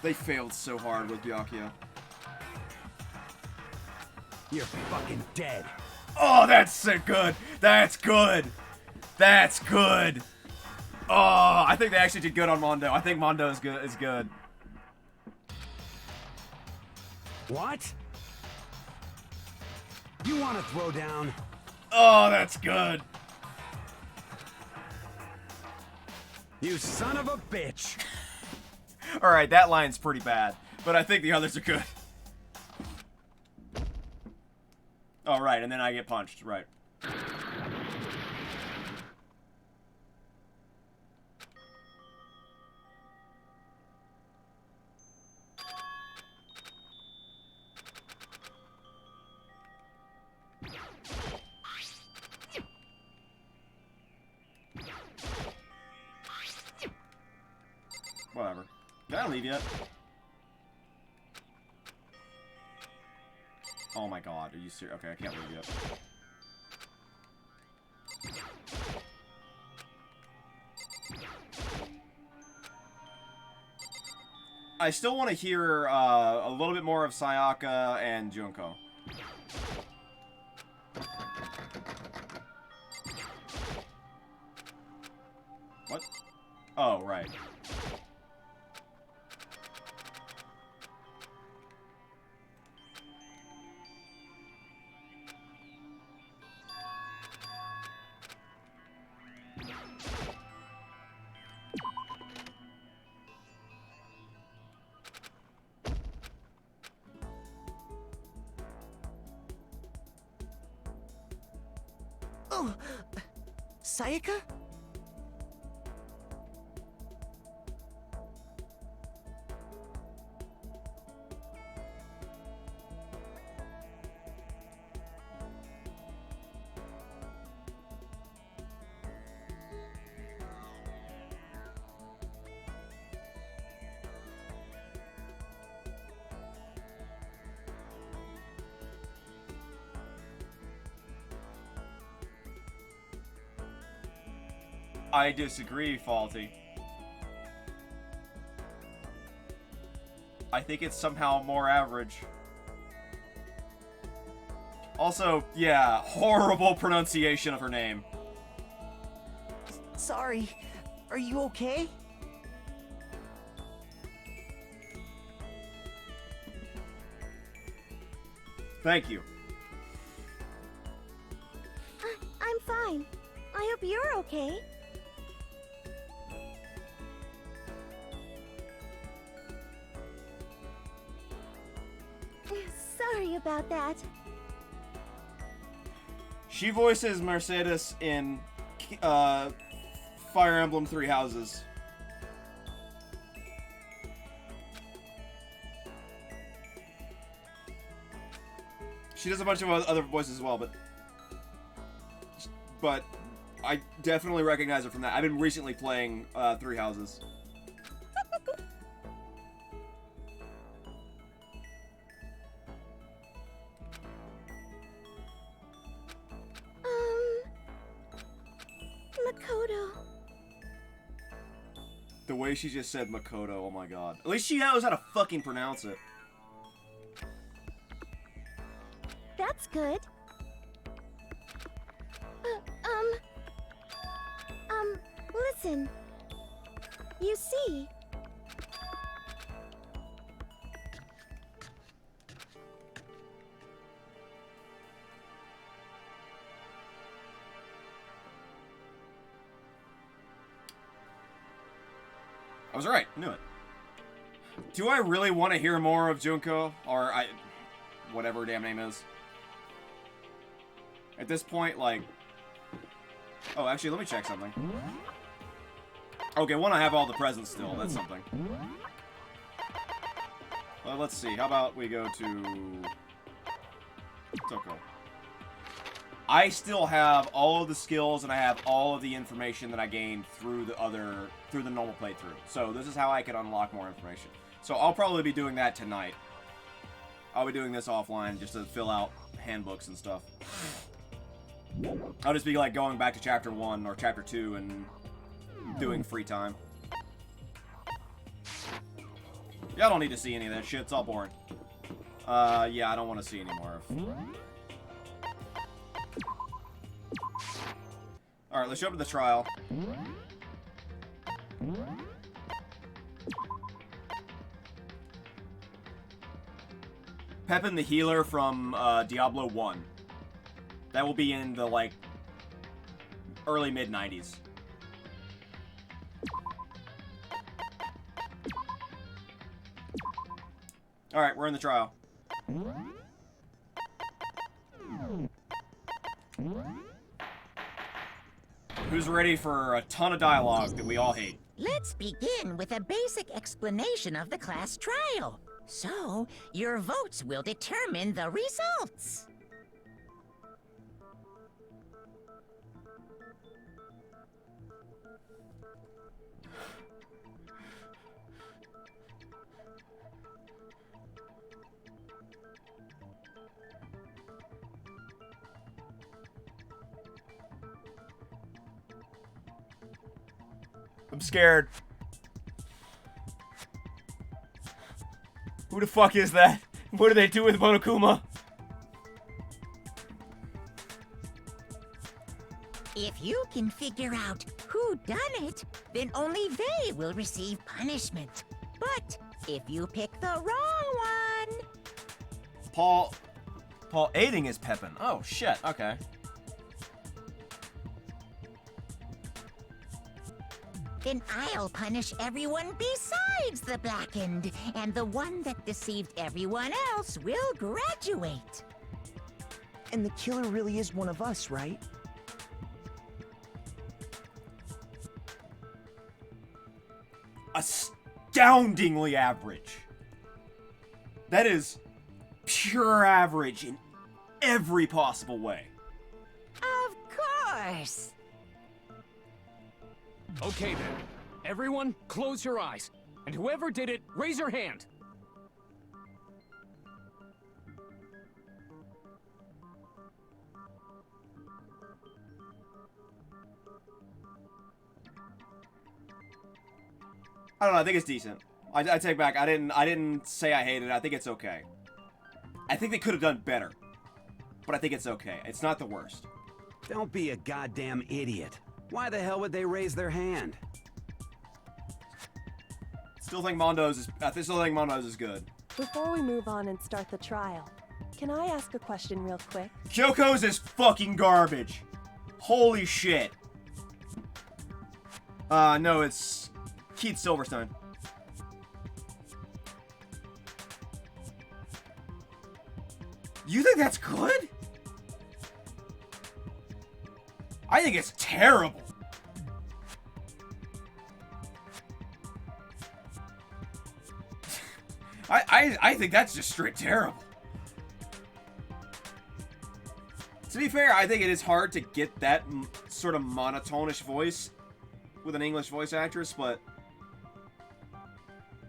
They failed so hard with Byakuya. You're fucking dead. Oh, that's so good. That's good. That's good. Oh, I think they actually did good on Mondo. I think Mondo is good. What? You want to throw down? Oh, that's good. You son of a bitch. Alright, that line's pretty bad. But I think the others are good. Oh, right, and then I get punched. Right. Whatever. Can I leave yet? Oh my god, are you serious? Okay, I can't leave yet. I still want to hear a little bit more of Sayaka and Junko. What? Oh, right. Oh, Sayaka? I disagree, Faulty. I think it's somehow more average. Also, yeah, horrible pronunciation of her name. Sorry. Are you okay? Thank you. I'm fine. I hope you're okay. Sorry about that. She voices Mercedes in Fire Emblem Three Houses. She does a bunch of other voices as well, but I definitely recognize her from that. I've been recently playing Three Houses. Makoto. The way she just said Makoto, oh my god. At least she knows how to fucking pronounce it. That's good. Listen. You see... I was right. I knew it. Do I really want to hear more of Junko? Or whatever her damn name is. At this point, like... Oh, actually, let me check something. Okay, one, I have all the presents still. That's something. Well, let's see. How about we go to... Toko. I still have all of the skills, and I have all of the information that I gained through the normal playthrough. So this is how I can unlock more information. So I'll probably be doing that tonight. I'll be doing this offline just to fill out handbooks and stuff. I'll just be like going back to chapter 1 or chapter 2 and doing free time. Y'all don't need to see any of that shit. It's all boring. Yeah, I don't want to see any more of... Alright, let's show up to the trial. Pepin the healer from Diablo 1. That will be in the, like, early mid-90s. Alright, we're in the trial. Who's ready for a ton of dialogue that we all hate? Let's begin with a basic explanation of the class trial. So, your votes will determine the results. I'm scared. Who the fuck is that? What do they do with Monokuma? If you can figure out who done it, then only they will receive punishment. But if you pick the wrong one... Paul aiding is Pepin. Oh, shit. Okay. Then I'll punish everyone besides the Blackened, and the one that deceived everyone else will graduate. And the killer really is one of us, right? Astoundingly average. That is pure average in every possible way. Of course. Okay then. Everyone, close your eyes. And whoever did it, raise your hand. I don't know, I think it's decent. I take back, I didn't say I hated it, I think it's okay. I think they could have done better. But I think it's okay. It's not the worst. Don't be a goddamn idiot. Why the hell would they raise their hand? Still think Mondo's is good. Before we move on and start the trial, can I ask a question real quick? Kyoko's is fucking garbage. Holy shit. No, it's Keith Silverstone. You think that's good? I think it's terrible. I think that's just straight terrible. To be fair, I think it is hard to get that sort of monotonish voice with an English voice actress, but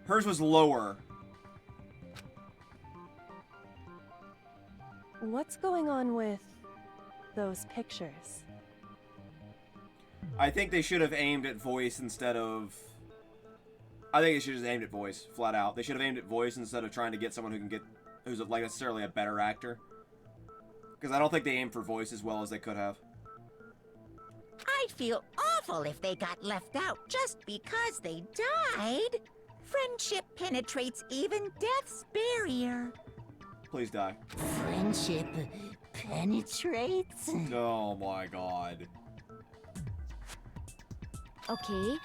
hers was lower. What's going on with those pictures? I think they should have aimed at voice instead of... I think they should have aimed at voice, flat out. They should have aimed at voice instead of trying to get someone who's like necessarily a better actor. Because I don't think they aimed for voice as well as they could have. I'd feel awful if they got left out just because they died. Friendship penetrates even death's barrier. Please die. Friendship penetrates? Oh my god. Okay,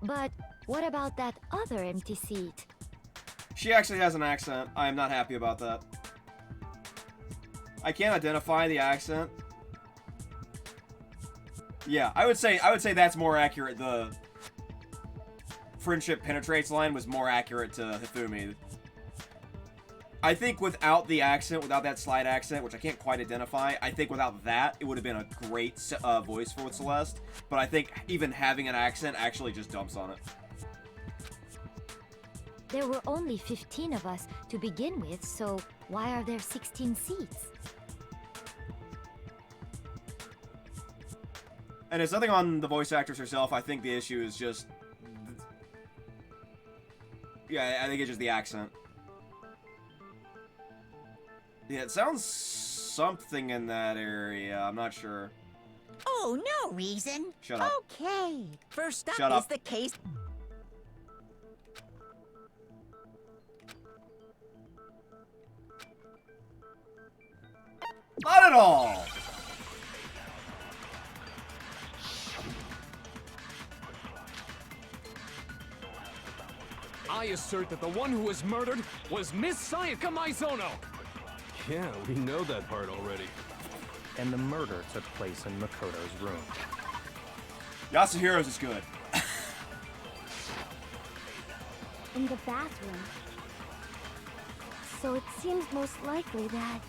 but what about that other empty seat? She actually has an accent. I am not happy about that. I can't identify the accent. Yeah, I would say that's more accurate. The friendship penetrates line was more accurate to Hifumi. I think without the accent, without that slight accent, which I can't quite identify, I think without that, it would have been a great voice for Celeste. But I think even having an accent actually just dumps on it. There were only 15 of us to begin with, so why are there 16 seats? And it's nothing on the voice actress herself. I think the issue is just... Yeah, I think it's just the accent. Yeah, it sounds something in that area. I'm not sure. Oh, no reason. Shut up. Okay. First up Shut is up. the case. Not at all! I assert that the one who was murdered was Miss Sayaka Maizono! Yeah, we know that part already. And the murder took place in Makoto's room. Yasuhiro's is good. In the bathroom. So it seems most likely that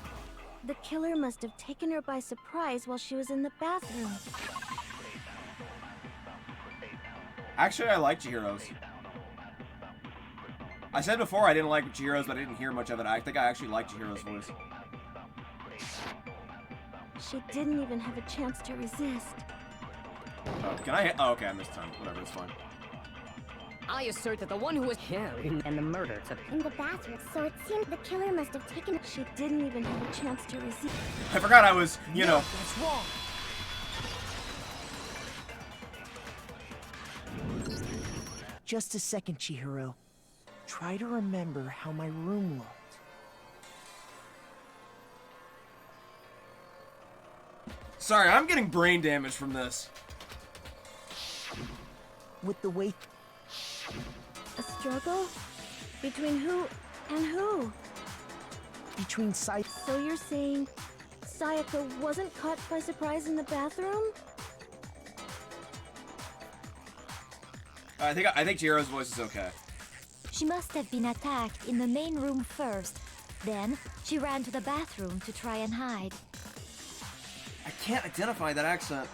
the killer must have taken her by surprise while she was in the bathroom. Actually, I like Chihiro's. I said before I didn't like Chihiro's, but I didn't hear much of it. I think I actually like Chihiro's voice. She didn't even have a chance to resist. Oh, can I hit? Oh, okay, I missed time. Whatever, it's fine. I assert that the one who was carried and the murder took In the bathroom, so it seemed the killer must have taken. She didn't even have a chance to resist. I forgot I was, you know. That's wrong. Just a second, Chihiro. Try to remember how my room looked. Sorry, I'm getting brain damage from this. With the way... A struggle? Between who and who? Between Sai... So you're saying Sayaka wasn't caught by surprise in the bathroom? I think Chihiro's voice is okay. She must have been attacked in the main room first. Then, she ran to the bathroom to try and hide. I can't identify that accent.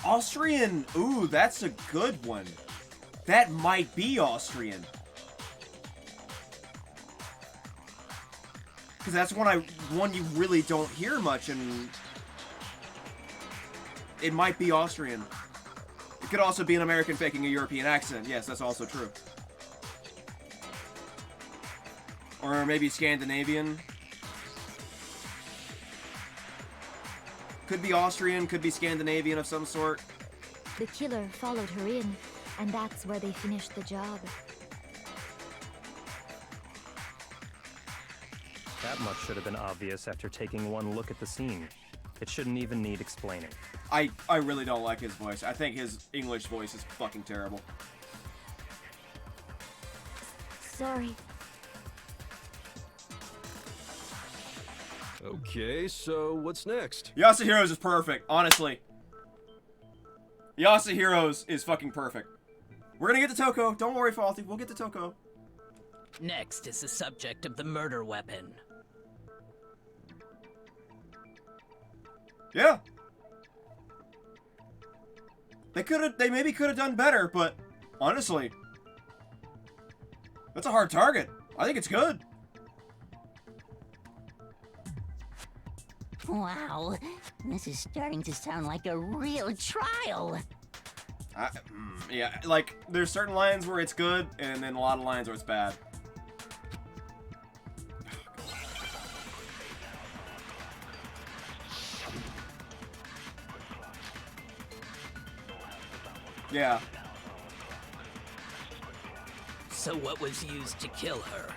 Austrian. Ooh, that's a good one. That might be Austrian. Because that's one you really don't hear much, and it might be Austrian. It could also be an American faking a European accent. Yes, that's also true. Or maybe Scandinavian. Could be Austrian, could be Scandinavian of some sort. The killer followed her in, and that's where they finished the job. That much should have been obvious after taking one look at the scene. It shouldn't even need explaining. I really don't like his voice. I think his English voice is fucking terrible. Sorry. Okay, so what's next? Yasuhiro's is perfect, honestly. Yasuhiro's is fucking perfect. We're gonna get to Toko. Don't worry, Faulty. We'll get to Toko. Next is the subject of the murder weapon. Yeah. They maybe could have done better, but honestly, that's a hard target. I think it's good. Wow, this is starting to sound like a real trial. Yeah, like, there's certain lines where it's good, and then a lot of lines where it's bad. Yeah. So what was used to kill her?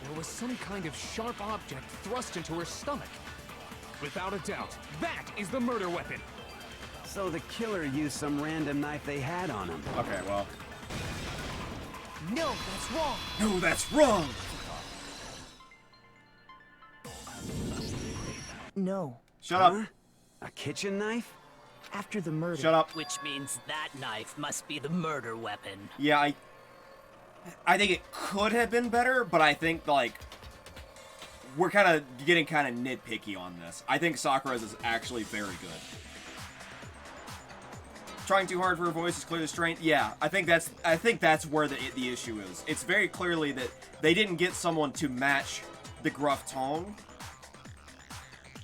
There was some kind of sharp object thrust into her stomach. Without a doubt, that is the murder weapon. So the killer used some random knife they had on him. Okay, well. No, that's wrong. No, that's wrong! No. Shut up. A kitchen knife? After the murder. Shut up. Which means that knife must be the murder weapon. Yeah, I think it could have been better, but I think, like, we're kind of getting kind of nitpicky on this. I think Sakura's is actually very good. Trying too hard for her voice is clearly strength. Yeah, I think that's where the issue is. It's very clearly that they didn't get someone to match the gruff tone.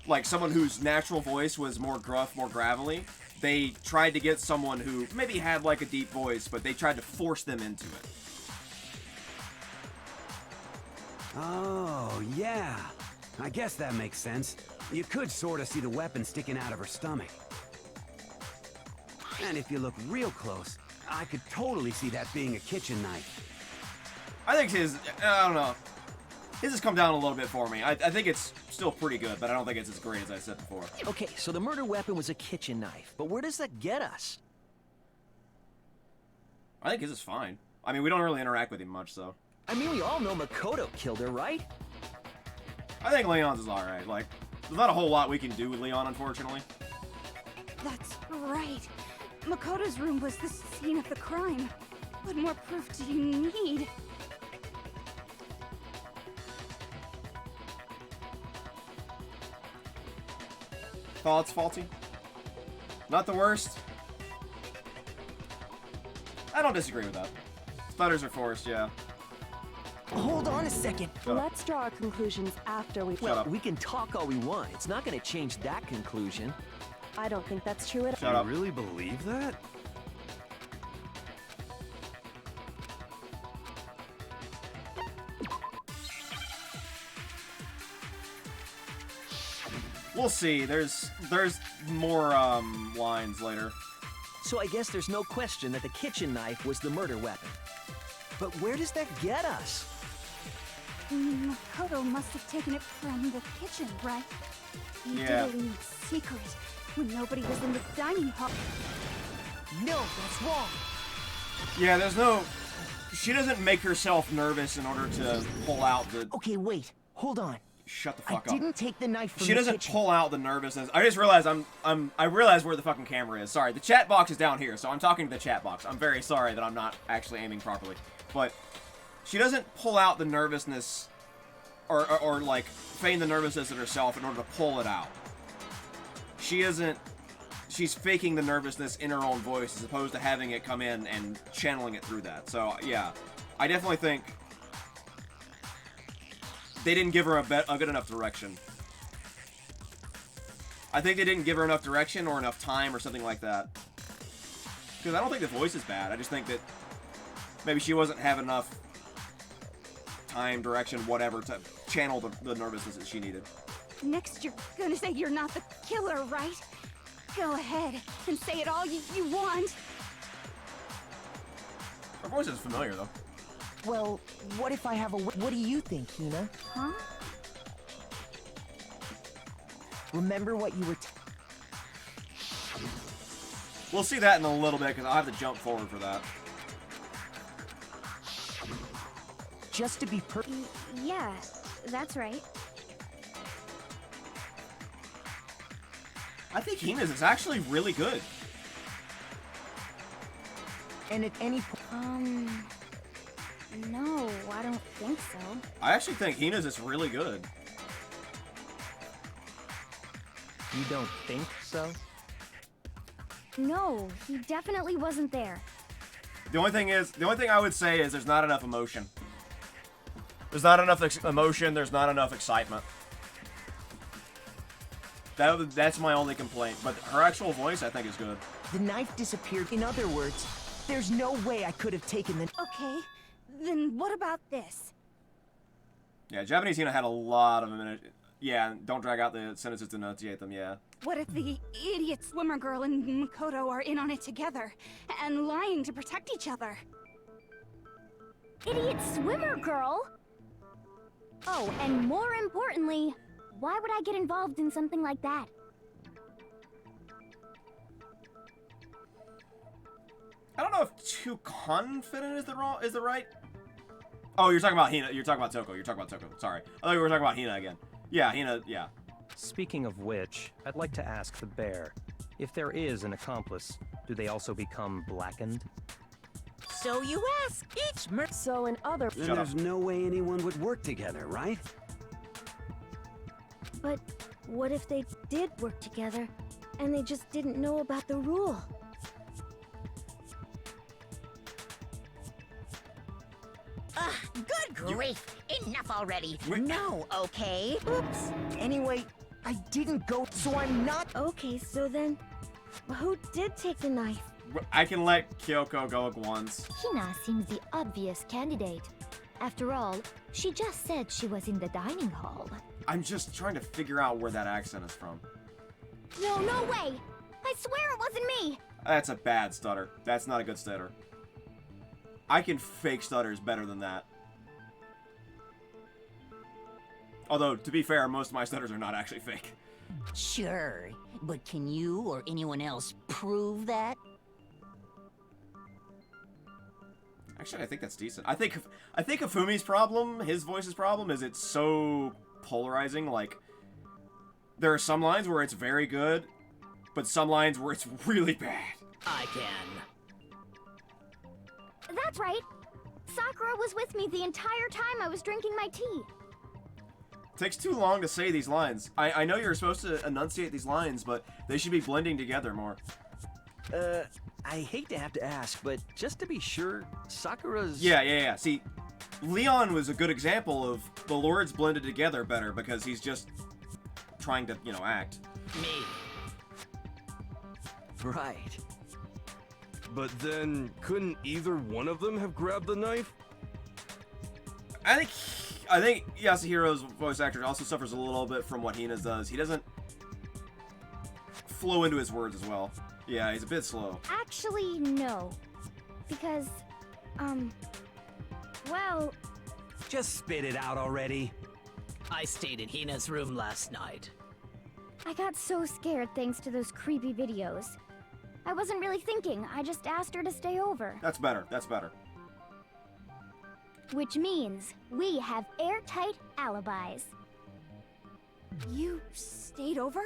Like someone whose natural voice was more gruff, more gravelly. They tried to get someone who maybe had like a deep voice, but they tried to force them into it. Oh, yeah. I guess that makes sense. You could sort of see the weapon sticking out of her stomach. And if you look real close, I could totally see that being a kitchen knife. I think I don't know. His has come down a little bit for me. I think it's still pretty good, but I don't think it's as great as I said before. Okay, so the murder weapon was a kitchen knife, but where does that get us? I think his is fine. I mean, we don't really interact with him much, so. I mean, we all know Makoto killed her, right? I think Leon's is alright. Like, there's not a whole lot we can do with Leon, unfortunately. That's right. Makoto's room was the scene of the crime. What more proof do you need? Thoughts, Faulty? Not the worst? I don't disagree with that. Stutters are forced, yeah. Hold on a second. Let's draw our conclusions after we... Well, we can talk all we want. It's not going to change that conclusion. I don't think that's true at all. Shut up. You really believe that? We'll see. There's more lines later. So I guess there's no question that the kitchen knife was the murder weapon. But where does that get us? Makoto must have taken it from the kitchen, right? He Yeah. did it in secret, when nobody was in the dining hall. No, that's wrong. Yeah, there's no... She doesn't make herself nervous in order to pull out the... Okay, wait. Hold on. Shut the fuck up. I didn't take the knife from She the doesn't kitchen. pull out the nervousness. I just realized I realized where the fucking camera is. Sorry, the chat box is down here, so I'm talking to the chat box. I'm very sorry that I'm not actually aiming properly. But she doesn't pull out the nervousness or like feign the nervousness in herself in order to pull it out. She's faking the nervousness in her own voice as opposed to having it come in and channeling it through that. So, yeah. I definitely think they didn't give her a good enough direction. I think they didn't give her enough direction or enough time or something like that. Because I don't think the voice is bad. I just think that maybe she wasn't having enough time, direction, whatever, to channel the nervousness that she needed. Next, you're gonna say you're not the killer, right? Go ahead and say it all you want. Her voice is familiar, though. Well, what if I have a... What do you think, Hina? Huh? Remember what you were... We'll see that in a little bit, because I'll have to jump forward for that. Just to be Yeah, that's right. I think Hina's is actually really good. And at any point... No, I don't think so. I actually think Hina's is really good. You don't think so? No, he definitely wasn't there. The only thing I would say is there's not enough emotion. There's not enough emotion, there's not enough excitement. That's my only complaint. But her actual voice, I think, is good. The knife disappeared. In other words, there's no way I could have taken the... Okay, then what about this? Yeah, Japanese Hina had a lot of minutes. Yeah, don't drag out the sentences to enunciate them, yeah. What if the idiot swimmer girl and Makoto are in on it together and lying to protect each other? Idiot swimmer girl? Oh, and more importantly, why would I get involved in something like that? I don't know if too confident is the right. Oh, you're talking about Hina. You're talking about Toko. You're talking about Toko. Sorry. I thought you were talking about Hina again. Yeah, Hina, yeah. Speaking of which, I'd like to ask the bear, if there is an accomplice, do they also become blackened? So you ask each So in other... Then there's no way anyone would work together, right? But what if they did work together and they just didn't know about the rule? Good grief! Enough already. No, okay? Oops. Anyway, I didn't go, so I'm not... Okay, so then, who did take the knife? I can let Kyoko go at once. Hina seems the obvious candidate. After all, she just said she was in the dining hall. I'm just trying to figure out where that accent is from. No way! I swear it wasn't me! That's a bad stutter. That's not a good stutter. I can fake stutters better than that. Although, to be fair, most of my stutters are not actually fake. Sure, but can you or anyone else prove that? Actually, I think that's decent. I think Kafumi's problem, his voice's problem, is it's so polarizing. Like, there are some lines where it's very good, but some lines where it's really bad. I can. That's right. Sakura was with me the entire time I was drinking my tea. It takes too long to say these lines. I know you're supposed to enunciate these lines, but they should be blending together more. I hate to have to ask, but just to be sure, Sakura's... Yeah. See, Leon was a good example of the Lords blended together better because he's just trying to, act. Me. Right. But then, couldn't either one of them have grabbed the knife? I think Yasuhiro's voice actor also suffers a little bit from what Hina's does. He doesn't flow into his words as well. Yeah, he's a bit slow. Actually, no. Because, well... Just spit it out already. I stayed in Hina's room last night. I got so scared thanks to those creepy videos. I wasn't really thinking, I just asked her to stay over. That's better. Which means we have airtight alibis. You stayed over?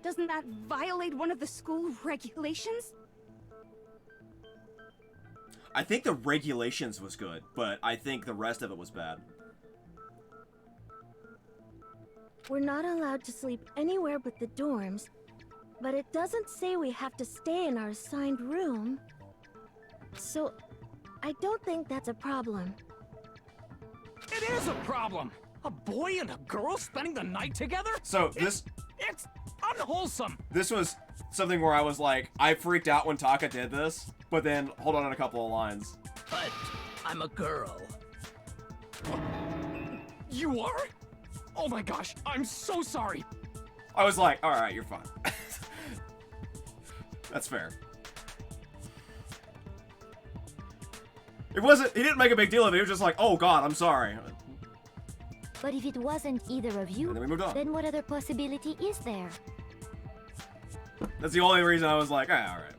Doesn't that violate one of the school regulations? I think the regulations was good, but I think the rest of it was bad. We're not allowed to sleep anywhere but the dorms, but it doesn't say we have to stay in our assigned room. So, I don't think that's a problem. It is a problem! A boy and a girl spending the night together? So, It's unwholesome! This was something where I was like, I freaked out when Taka did this, but then, hold on a couple of lines. But I'm a girl. You are? Oh my gosh, I'm so sorry! I was like, alright, you're fine. That's fair. He didn't make a big deal of it, he was just like, oh god, I'm sorry. But if it wasn't either of you, And then we moved on. then what other possibility is there? That's the only reason I was like, alright, whatever.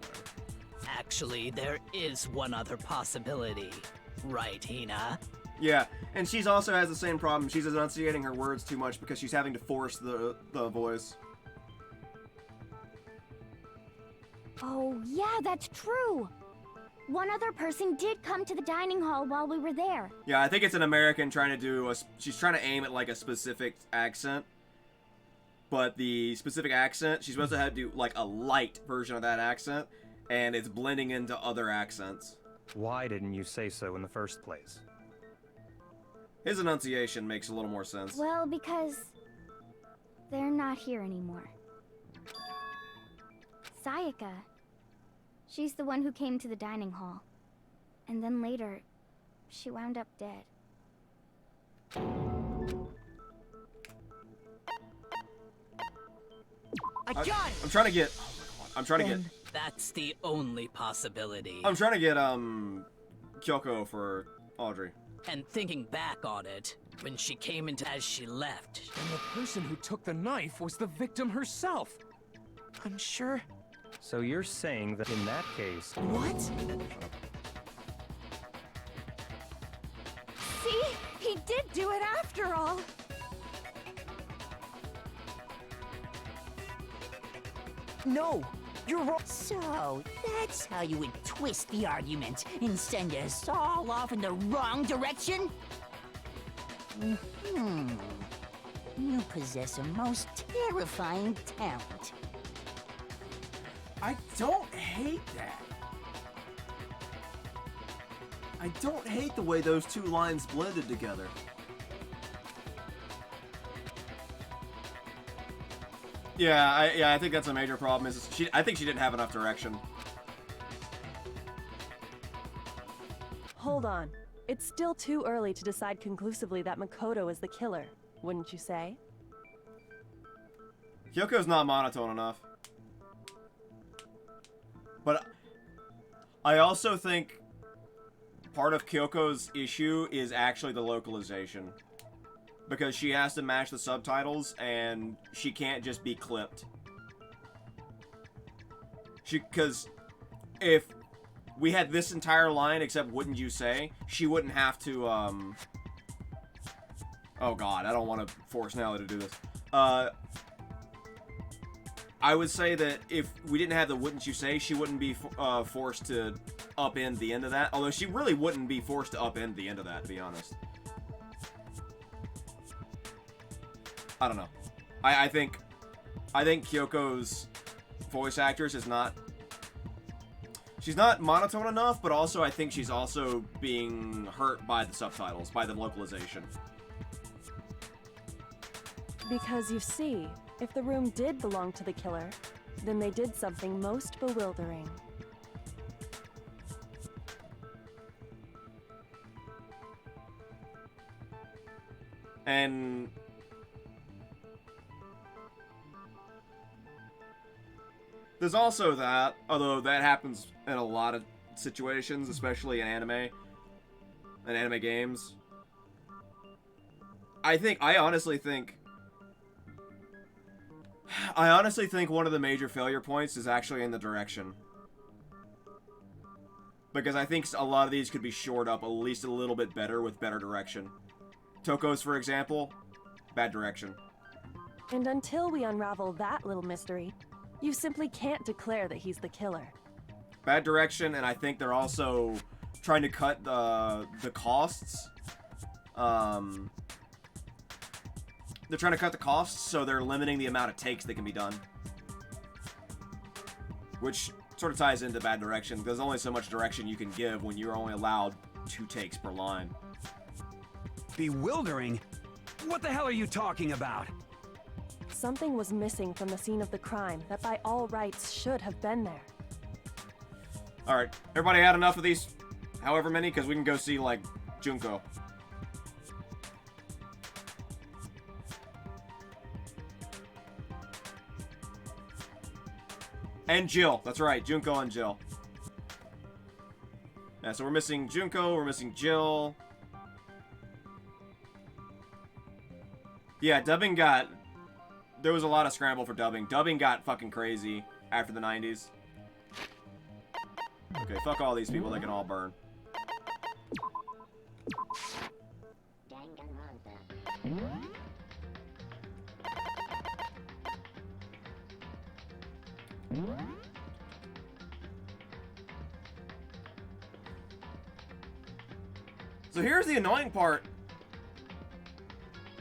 Actually, there is one other possibility. Right, Hina? Yeah, and she's also has the same problem. She's enunciating her words too much because she's having to force the voice. Oh, yeah, that's true. One other person did come to the dining hall while we were there. Yeah, I think it's an American trying to do she's trying to aim at like a specific accent. But the specific accent, she's supposed to have to do like a light version of that accent, and it's blending into other accents. Why didn't you say so in the first place? His enunciation makes a little more sense. Well, because they're not here anymore. Sayaka. She's the one who came to the dining hall. And then later, she wound up dead. I got it! I'm trying to get... I'm trying to get... That's the only possibility. I'm trying to get, Kyoko for Audrey. And thinking back on it, when she came into as she left. And the person who took the knife was the victim herself. I'm sure. So you're saying that in that case... What? See? He did do it after all! No! You're wrong! So, that's how you would twist the argument and send us all off in the wrong direction? You possess a most terrifying talent. I don't hate that. I don't hate the way those two lines blended together. Yeah, I think that's a major problem. I think she didn't have enough direction. Hold on. It's still too early to decide conclusively that Makoto is the killer, wouldn't you say? Kyoko's not monotone enough. But I also think part of Kyoko's issue is actually the localization. Because she has to match the subtitles, and she can't just be clipped. Because if we had this entire line, except wouldn't you say, she wouldn't have to, Oh god, I don't want to force Nelly to do this. I would say that if we didn't have the wouldn't you say, she wouldn't be forced to upend the end of that. Although she really wouldn't be forced to upend the end of that, to be honest. I don't know. I think Kyoko's voice actress is not... She's not monotone enough, but also I think she's also being hurt by the subtitles, by the localization. Because you see, if the room did belong to the killer, then they did something most bewildering. And... there's also that, although that happens in a lot of situations, especially in anime games. I honestly think one of the major failure points is actually in the direction. Because I think a lot of these could be shored up at least a little bit better with better direction. Toko's, for example, bad direction. And until we unravel that little mystery, you simply can't declare that he's the killer. Bad direction, and I think they're also trying to cut the costs. They're trying to cut the costs, so they're limiting the amount of takes that can be done. Which sort of ties into bad direction. There's only so much direction you can give when you're only allowed 2 takes per line. Bewildering? What the hell are you talking about? Something was missing from the scene of the crime that by all rights should have been there. Alright, everybody had enough of these, however many, because we can go see, like, Junko. And Jill, that's right, Junko and Jill. Yeah, so we're missing Junko, we're missing Jill. Yeah, dubbing got... there was a lot of scramble for dubbing. Dubbing got fucking crazy after the 90s. Okay, fuck all these people, they can all burn. So here's the annoying part.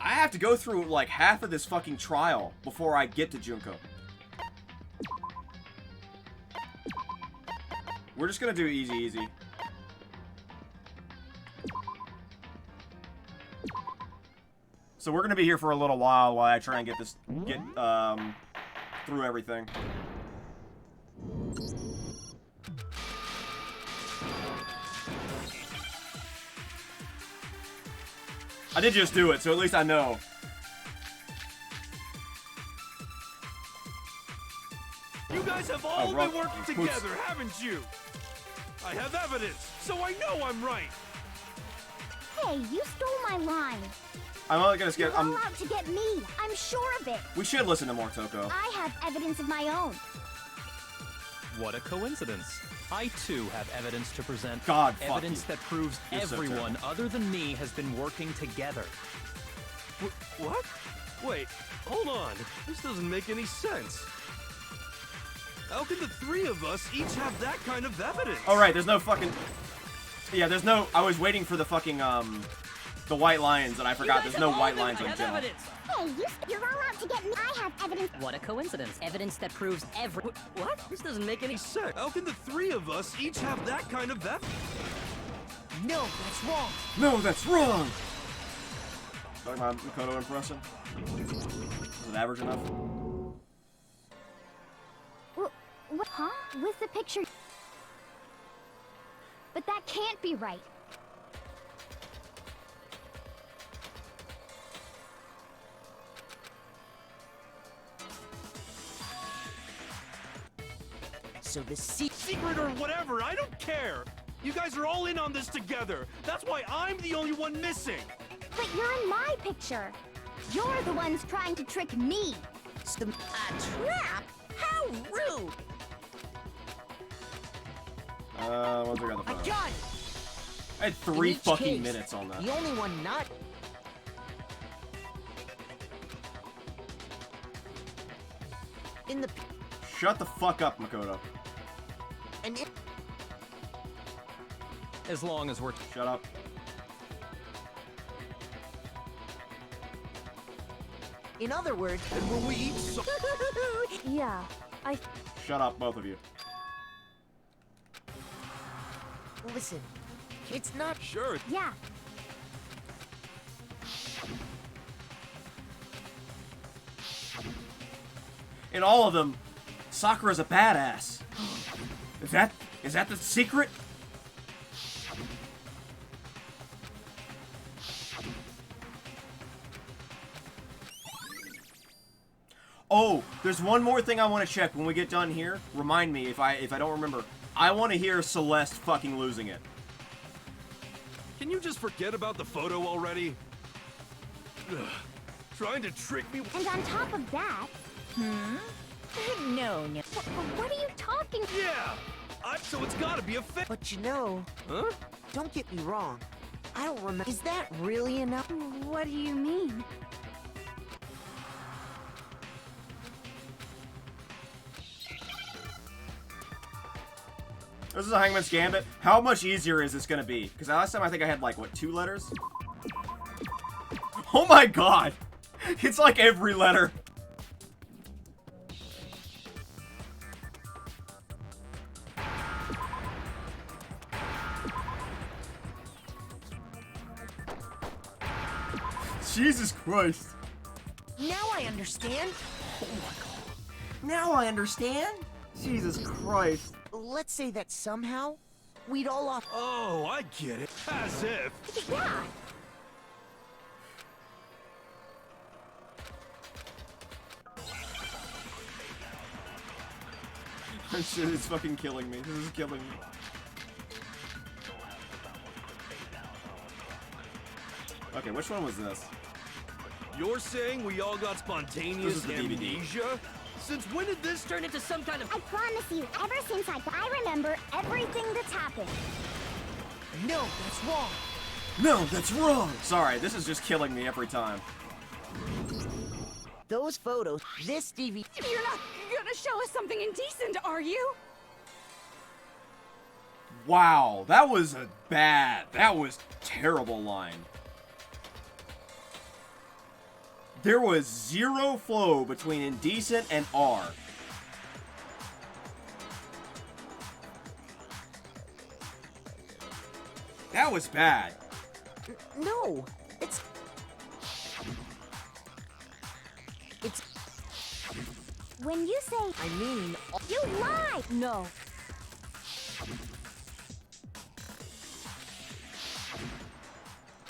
I have to go through like half of this fucking trial before I get to Junko. We're just gonna do easy. So we're gonna be here for a little while I try and get through everything. I did just do it, so at least I know. You guys have all been working together, haven't you? I have evidence, so I know I'm right. Hey, you stole my line. I'm only gonna skip. You're all out to get me. I'm sure of it. We should listen to more Toko. I have evidence of my own. What a coincidence. I too have evidence to present. God, fuck evidence you. that proves You're so everyone other than me has been working together. What? Wait, hold on. This doesn't make any sense. How can the three of us each have that kind of evidence? Oh, right, there's no fucking... Yeah, there's no... I was waiting for the fucking, the white lines, and I forgot there's no white lines on Gemma. Hey, you're all out to get me. I have evidence. What a coincidence. Evidence that proves What? This doesn't make any sense. How can the three of us each have that kind of evidence? No, that's wrong. No, that's wrong! Talking about Makoto impression? Is it average enough? What? Huh? With the picture. But that can't be right. So the secret or whatever, I don't care. You guys are all in on this together. That's why I'm the only one missing. But you're in my picture. You're the ones trying to trick me. A trap? How rude! What's we got the phone? got it. I had 3 fucking minutes on that. The only one not... In the... Shut the fuck up, Makoto. And it... As long as we're... Shut up. In other words... And will we eat so... Yeah, Shut up, both of you. Listen, it's not... Sure. Yeah. In all of them, Sakura's a badass. Is that the secret? Oh, there's one more thing I want to check when we get done here. Remind me if I don't remember. I want to hear Celeste fucking losing it. Can you just forget about the photo already? Ugh. Trying to trick me. And on top of that... No. What are you talking? Yeah! So it's gotta be a fake. But you know... Huh? Don't get me wrong. I don't remember... Is that really enough? What do you mean? This is a Hangman's Gambit. How much easier is this gonna be? Because last time I think I had like, what, 2 letters? Oh my god! It's like every letter. Jesus Christ. Now I understand. Oh my god. Now I understand? Jesus Christ. Let's say that somehow we'd all off. Oh, I get it. As if. Yeah. This shit is fucking killing me. This is killing me. Okay, which one was this? You're saying we all got spontaneous the DVD. amnesia? Since when did this turn into some kind of... I promise you, ever since I remember everything that's happened. No, that's wrong. No, that's wrong! Sorry, this is just killing me every time. Those photos, this DVD... You're not gonna show us something indecent, are you? Wow, that was that was terrible line. There was zero flow between indecent and R. That was bad. No, it's... When you say... I mean... You lie! No.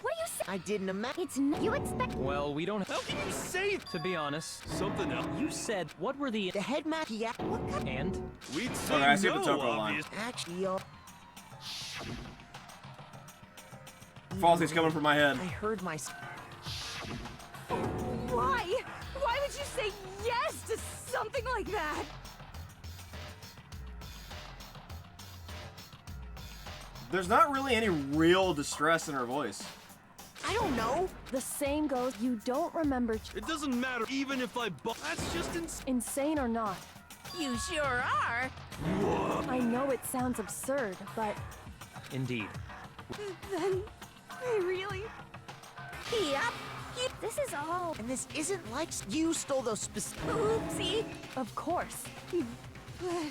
What do you say? I didn't imagine. It's you expect. Well, we don't. How can you say To be honest, something else? you said what were the headmaster. Yeah. and? We'd say Okay, I see no, the Toko line. obvious. Actually, Falsy's coming from my head. I heard my. Why? Why would you say yes to something like that? There's not really any real distress in her voice. I don't know. The saying goes, you don't remember. It doesn't matter, even if I. That's just Insane or not. You sure are. I know it sounds absurd, but Indeed. Then I really. Yep. this is all. And this isn't like you stole those specific. Oopsie. Of course. But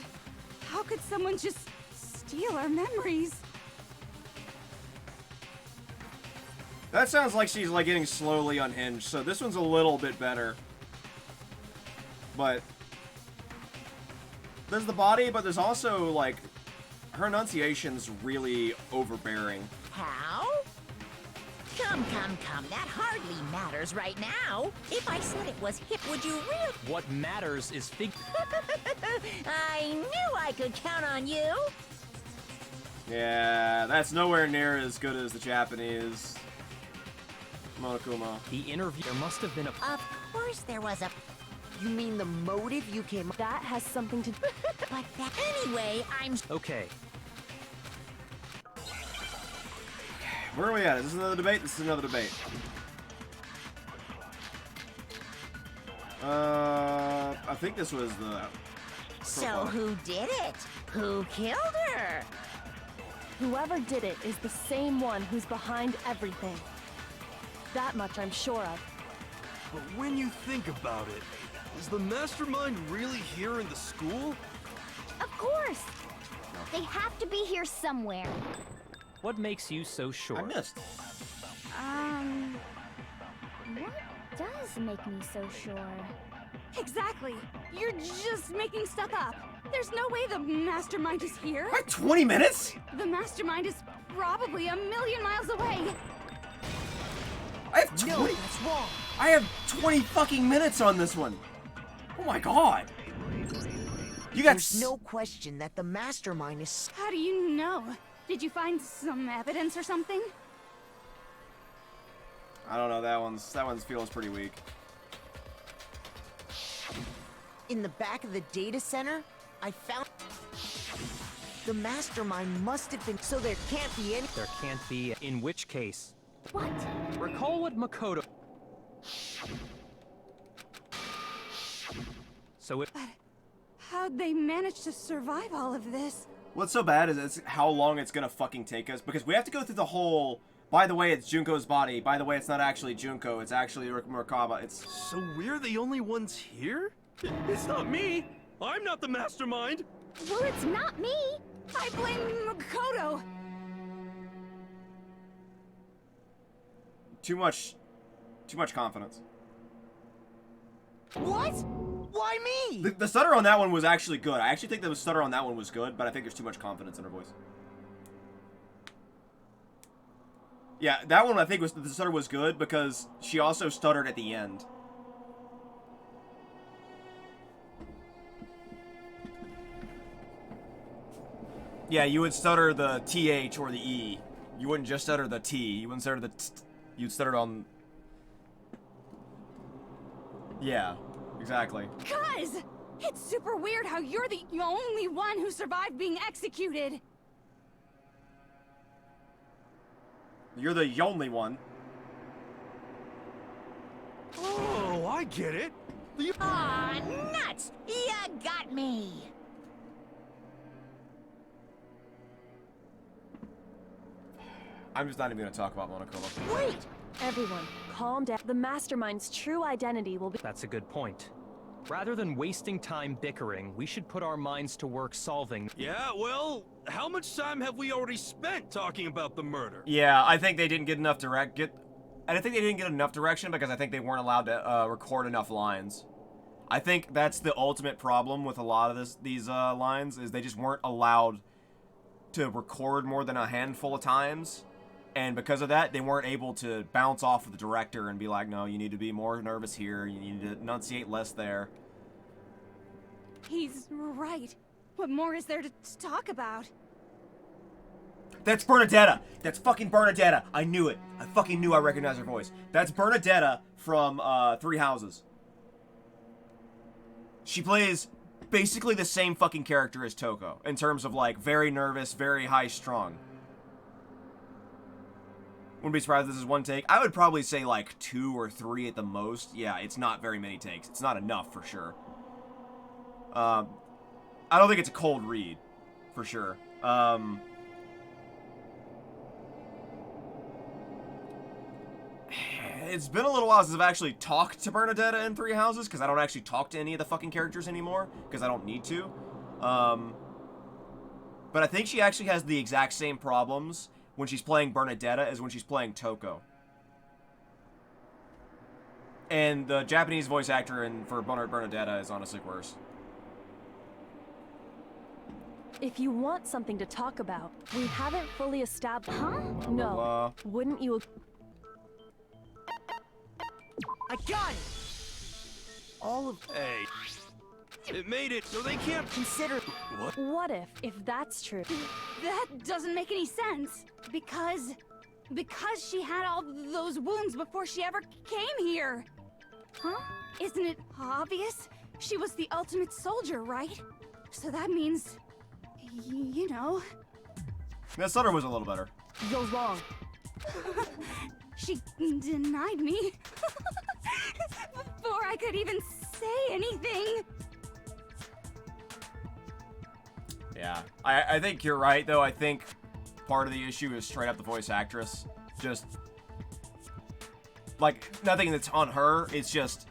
how could someone just steal our memories? That sounds like she's like getting slowly unhinged, so this one's a little bit better. But there's the body, but there's also like her enunciation's really overbearing. How? Come. That hardly matters right now. If I said it was hip, would you really? What matters is I knew I could count on you. Yeah, that's nowhere near as good as the Japanese Monokuma. The interview. There must have been a. Of course there was a. You mean the motive you came? That has something to. But that anyway, I'm. Okay. Where are we at? Is this another debate? This is another debate. I think this was the. So who did it? Who killed her? Whoever did it is the same one who's behind everything. That much I'm sure of. But when you think about it, is the mastermind really here in the school? Of course. They have to be here somewhere. What makes you so sure? I missed. What does make me so sure? Exactly. You're just making stuff up. There's no way the mastermind is here. What, 20 minutes? The mastermind is probably 1,000,000 miles away. I have 20. No, that's wrong. I have 20 fucking minutes on this one. Oh my god. You got. There's no question that the mastermind is. How do you know? Did you find some evidence or something? I don't know. That one's feels pretty weak. In the back of the data center, I found. The mastermind must have been. So there can't be any. There can't be. In which case? What? Recall what Makoto. So it. How'd they manage to survive all of this? What's so bad is it's how long it's gonna fucking take us, because we have to go through the whole. By the way, it's Junko's body. By the way, it's not actually Junko. It's actually Murakawa. It's. So we're the only ones here? It's not me. I'm not the mastermind. Well, it's not me. I blame Makoto. Too much confidence. What? Why me? The stutter on that one was actually good. I actually think the stutter on that one was good, but I think there's too much confidence in her voice. Yeah, that one I think the stutter was good because she also stuttered at the end. Yeah, you would stutter the TH or the E. You wouldn't just stutter the T. You wouldn't stutter the T. You'd stutter on. Yeah, exactly. Guys, it's super weird how you're the only one who survived being executed. You're the only one. Oh, I get it. Aw, nuts! You got me. I'm just not even gonna talk about Monokuma. Wait! Everyone, calm down. The mastermind's true identity will be. That's a good point. Rather than wasting time bickering, we should put our minds to work solving. Yeah, well, how much time have we already spent talking about the murder? Yeah, I think they didn't get enough I think they didn't get enough direction because I think they weren't allowed to record enough lines. I think that's the ultimate problem with a lot of these lines is they just weren't allowed to record more than a handful of times. And because of that, they weren't able to bounce off of the director and be like, no, you need to be more nervous here, you need to enunciate less there. He's right. What more is there to talk about? That's Bernadetta! That's fucking Bernadetta! I knew it. I fucking knew I recognized her voice. That's Bernadetta from Three Houses. She plays basically the same fucking character as Toko, in terms of, like, very nervous, very high-strung. Wouldn't be surprised if this is one take. I would probably say, like, 2 or 3 at the most. Yeah, it's not very many takes. It's not enough, for sure. I don't think it's a cold read, for sure. It's been a little while since I've actually talked to Bernadetta in Three Houses, because I don't actually talk to any of the fucking characters anymore, because I don't need to. But I think she actually has the exact same problems when she's playing Bernadetta as when she's playing Toko. And the Japanese voice actor for Bernadetta is honestly worse. If you want something to talk about, we haven't fully established. Huh? Blah, blah. Wouldn't you? I got it! All of... Hey. It made it, so they can't... Consider... What if that's true? That doesn't make any sense. Because she had all those wounds before she ever came here. Huh? Isn't it obvious? She was the ultimate soldier, right? So that means... you know... That stutter was a little better. You're wrong. She denied me. Before I could even say anything. Yeah, I think you're right, though. I think part of the issue is straight up the voice actress. Just, like, nothing that's on her. It's just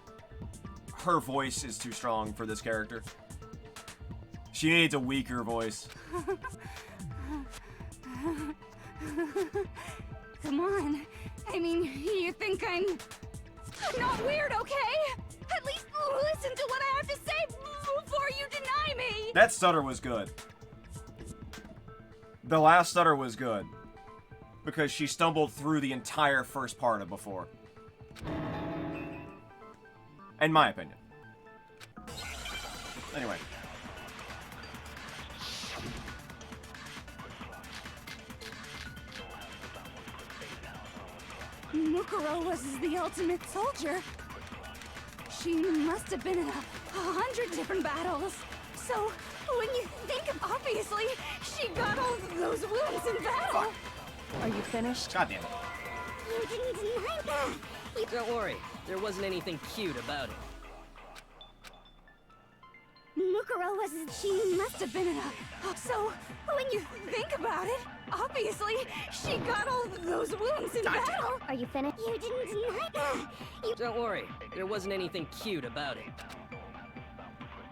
her voice is too strong for this character. She needs a weaker voice. Come on. I mean, you think I'm not weird, okay? At least listen to what I have to say before you deny me. That stutter was good. The last stutter was good. Because she stumbled through the entire first part of before. In my opinion. Anyway. Mukuro was the ultimate soldier. She must have been in 100 different battles. So, when you think of, obviously, she got all those wounds in battle. Fuck. Are you finished? God damn it. You didn't deny that. Don't worry, there wasn't anything cute about it. Mukuro was... She must have been in So, when you think about it, obviously, she got all those wounds in battle. Are you finished? You didn't deny that. Don't worry, there wasn't anything cute about it.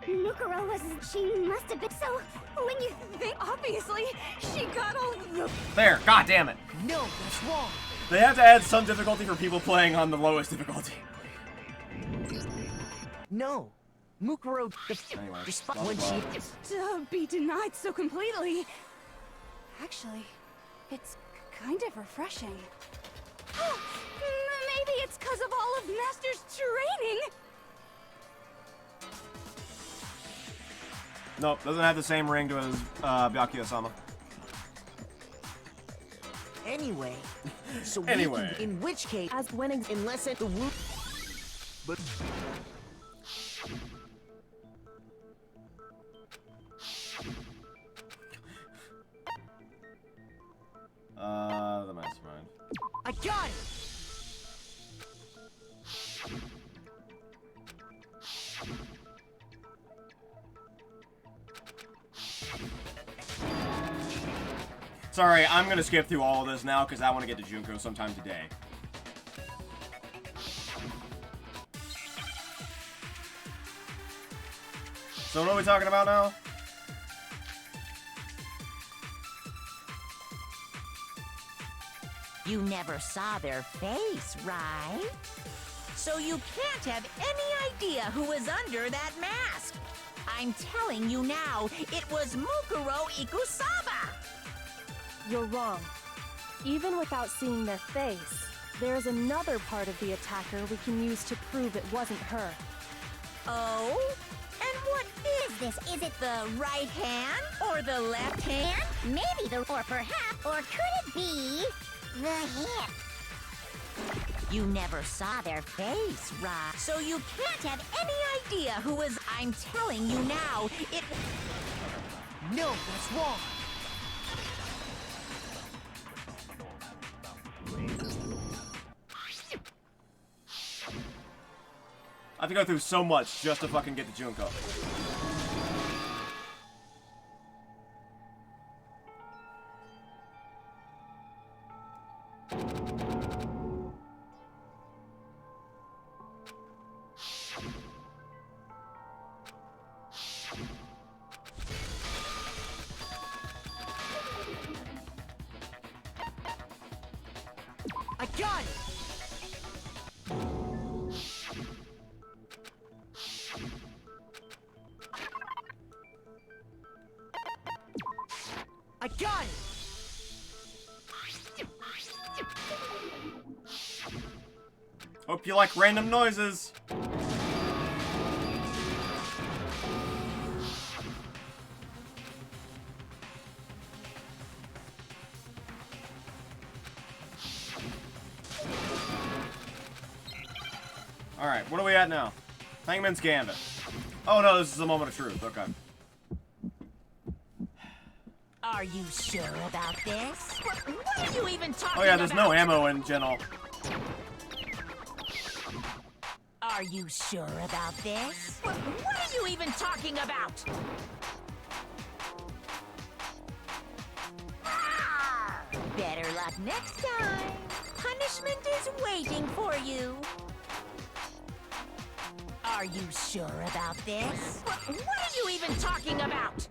Mukuro was... She must have been... So, when you think... Obviously, she got all the... There, god damn it. No, that's wrong. They have to add some difficulty for people playing on the lowest difficulty. No. Mukuro... Anyway, when she... To be denied so completely. Actually, it's kind of refreshing. Maybe it's because of all of Master's training. Nope, doesn't have the same ring to his Byakuya-sama. Anyway. So Anyway. we can, in which case... As winning... Unless it... The wound... But... The mastermind. I got it! Sorry, I'm gonna skip through all of this now because I want to get to Junko sometime today. So what are we talking about now? You never saw their face, right? So you can't have any idea who was under that mask. I'm telling you now, it was Mukuro Ikusaba. You're wrong. even without seeing their face, there's another part of the attacker we can use to prove it wasn't her. Oh? And what is this? Is it the right hand or the left hand? Maybe the, or perhaps, or could it be the hip? You never saw their face, right? So you can't have any idea who was. I'm telling you now, it. No, that's wrong. I have to go through so much just to fucking get to Junko. I got it! I got it! Hope you like random noises. Alright, what are we at now? Hangman's Gambit. Oh no, this is a moment of truth. Okay. Are you sure about this? What are you even talking about? Oh yeah, there's no ammo in General. Are you sure about this? What are you even talking about? Better luck next time. Punishment is waiting for you. Are you sure about this? What are you even talking about?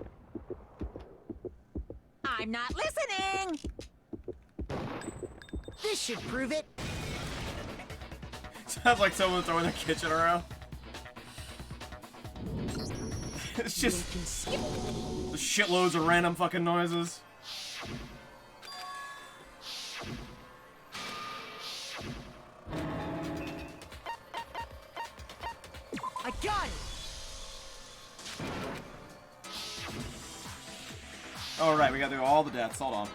I'm not listening! This should prove it. Sounds like someone throwing their kitchen around. It's just shitloads of random fucking noises. I got it! Alright, we gotta do all the deaths. Hold on.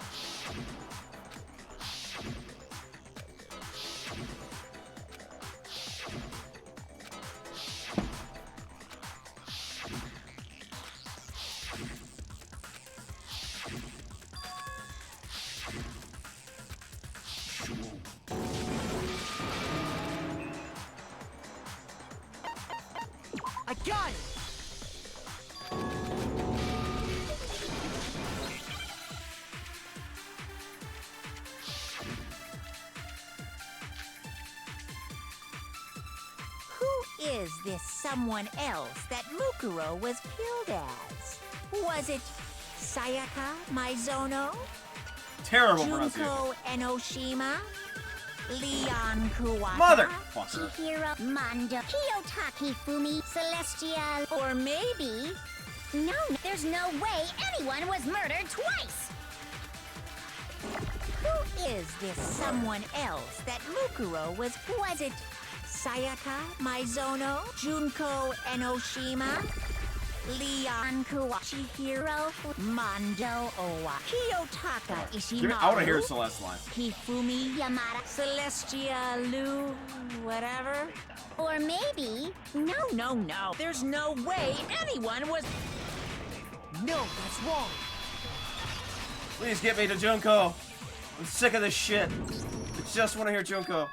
I got it! Who is this someone else that Mukuro was killed as? Was it Sayaka Maizono? Terrible Junko Enoshima? Leon Kuwata? Motherfucker. Chihiro, Mondo, Kiyotaki Fumi, Celestial, Or maybe... No, there's no way anyone was murdered twice! Who is this someone else that Mukuro was... Was it Sayaka Maizono? Junko Enoshima? Leon Kuwa? Chihiro? Mondo Owa? Kiyotaka Ishimaru? I want to hear Celeste line. Hifumi Yamada? Celestia Lu... whatever? Or maybe... No. There's no way anyone was... No, that's wrong. Please get me to Junko. I'm sick of this shit. I just want to hear Junko.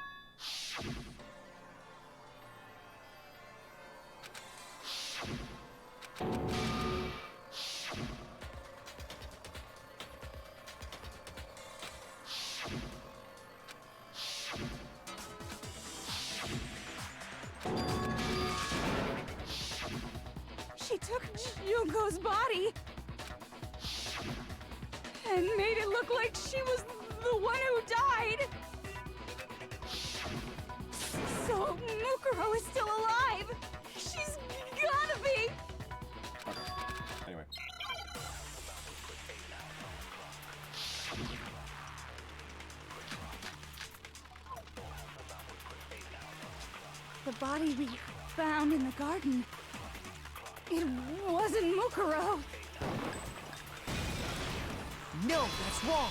She took Junko's body and made it look like she was the one who died. So Mukuro is still alive. She's gotta be. Anyway. The body we found in the garden. It wasn't Mukuro. No, that's wrong.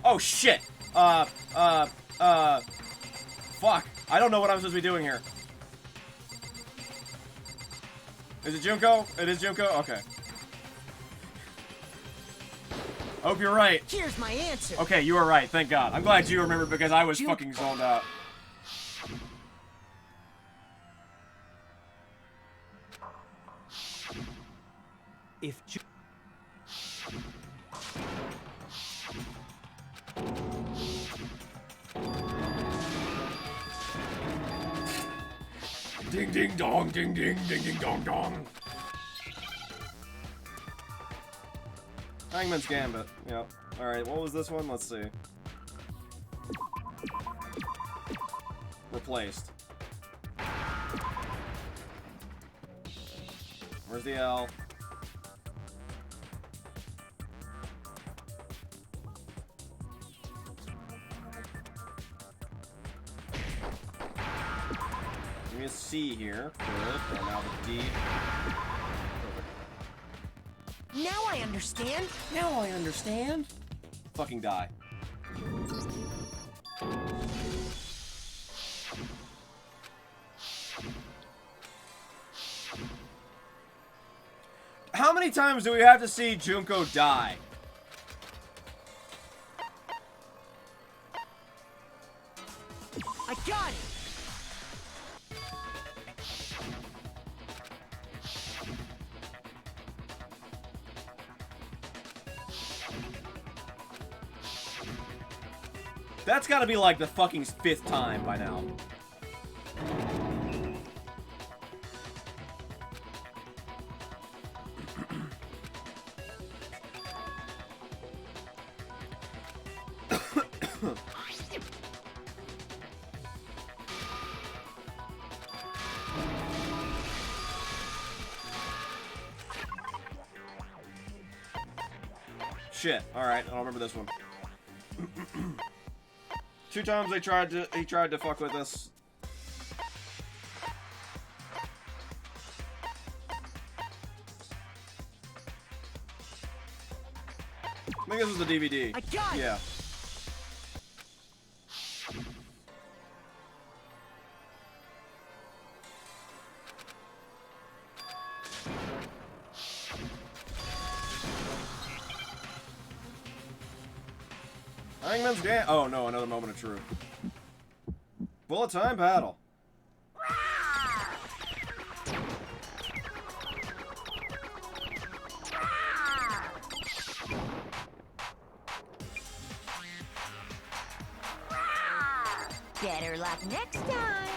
Oh shit! Fuck. I don't know what I'm supposed to be doing here. Is it Junko? It is Junko? Okay. Hope you're right. Here's my answer. Okay, you were right, thank God. I'm glad you remembered because I was fucking zoned out. If Ding ding dong, ding ding, ding ding dong dong. Hangman's Gambit. Yep. Alright, what was this one? Let's see. Replaced. Where's the L? Give me a C here. Good. And now the D. Now I understand. Now I understand. Fucking die. How many times do we have to see Junko die? I got it. That's gotta be like the fucking 5th time by now. Shit. Alright, I don't remember this one. 2 times he tried to fuck with us. I think this was the DVD. I got it. Yeah. Hangman's Game. Oh no, another moment of truth. Bullet time battle. Better luck next time.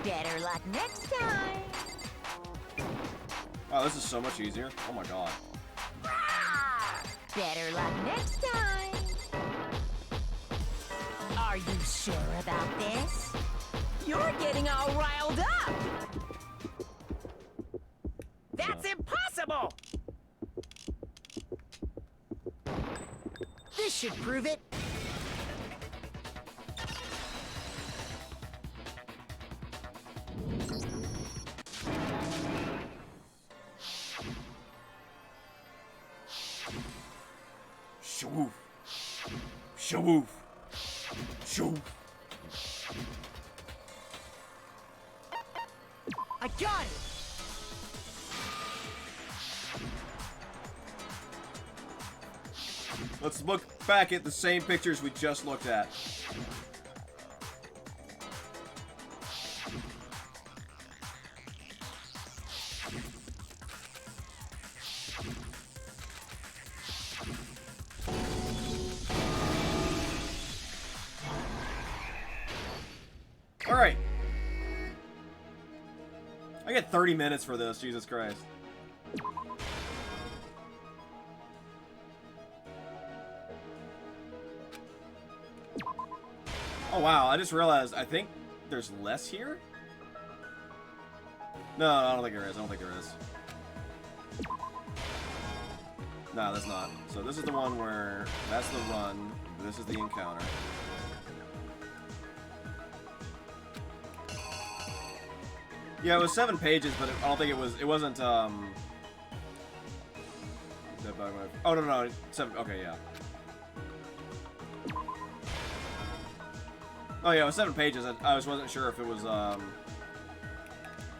Better luck next time. Wow, this is so much easier. Oh my god. Better luck next time. Are you sure about this? You're getting all riled up. That's impossible. This should prove it. Shoo. Shoo. Shoo. I got it. Let's look back at the same pictures we just looked at. Alright. I get 30 minutes for this, Jesus Christ. Oh wow, I just realized I think there's less here? No, I don't think there is. I don't think there is. No, that's not. So this is the one where that's the run. This is the encounter. Yeah, it was 7 pages, but I don't think it was. It wasn't. Oh no, 7. Okay, yeah. Oh yeah, it was 7 pages. I just wasn't sure if it was.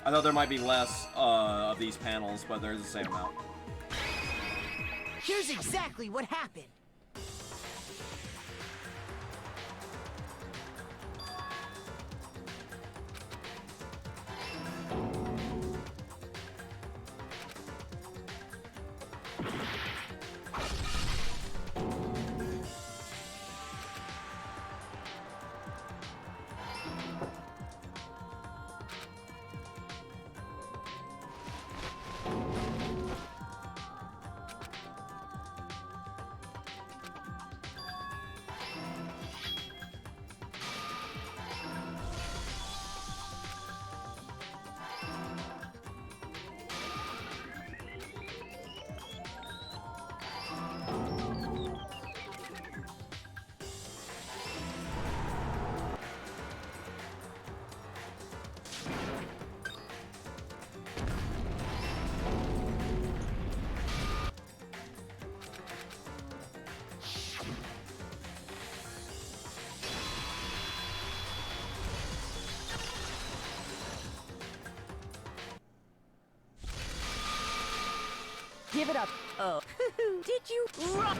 I thought there might be less of these panels, but there's the same amount. Here's exactly what happened. Give it up. Oh. Did you run?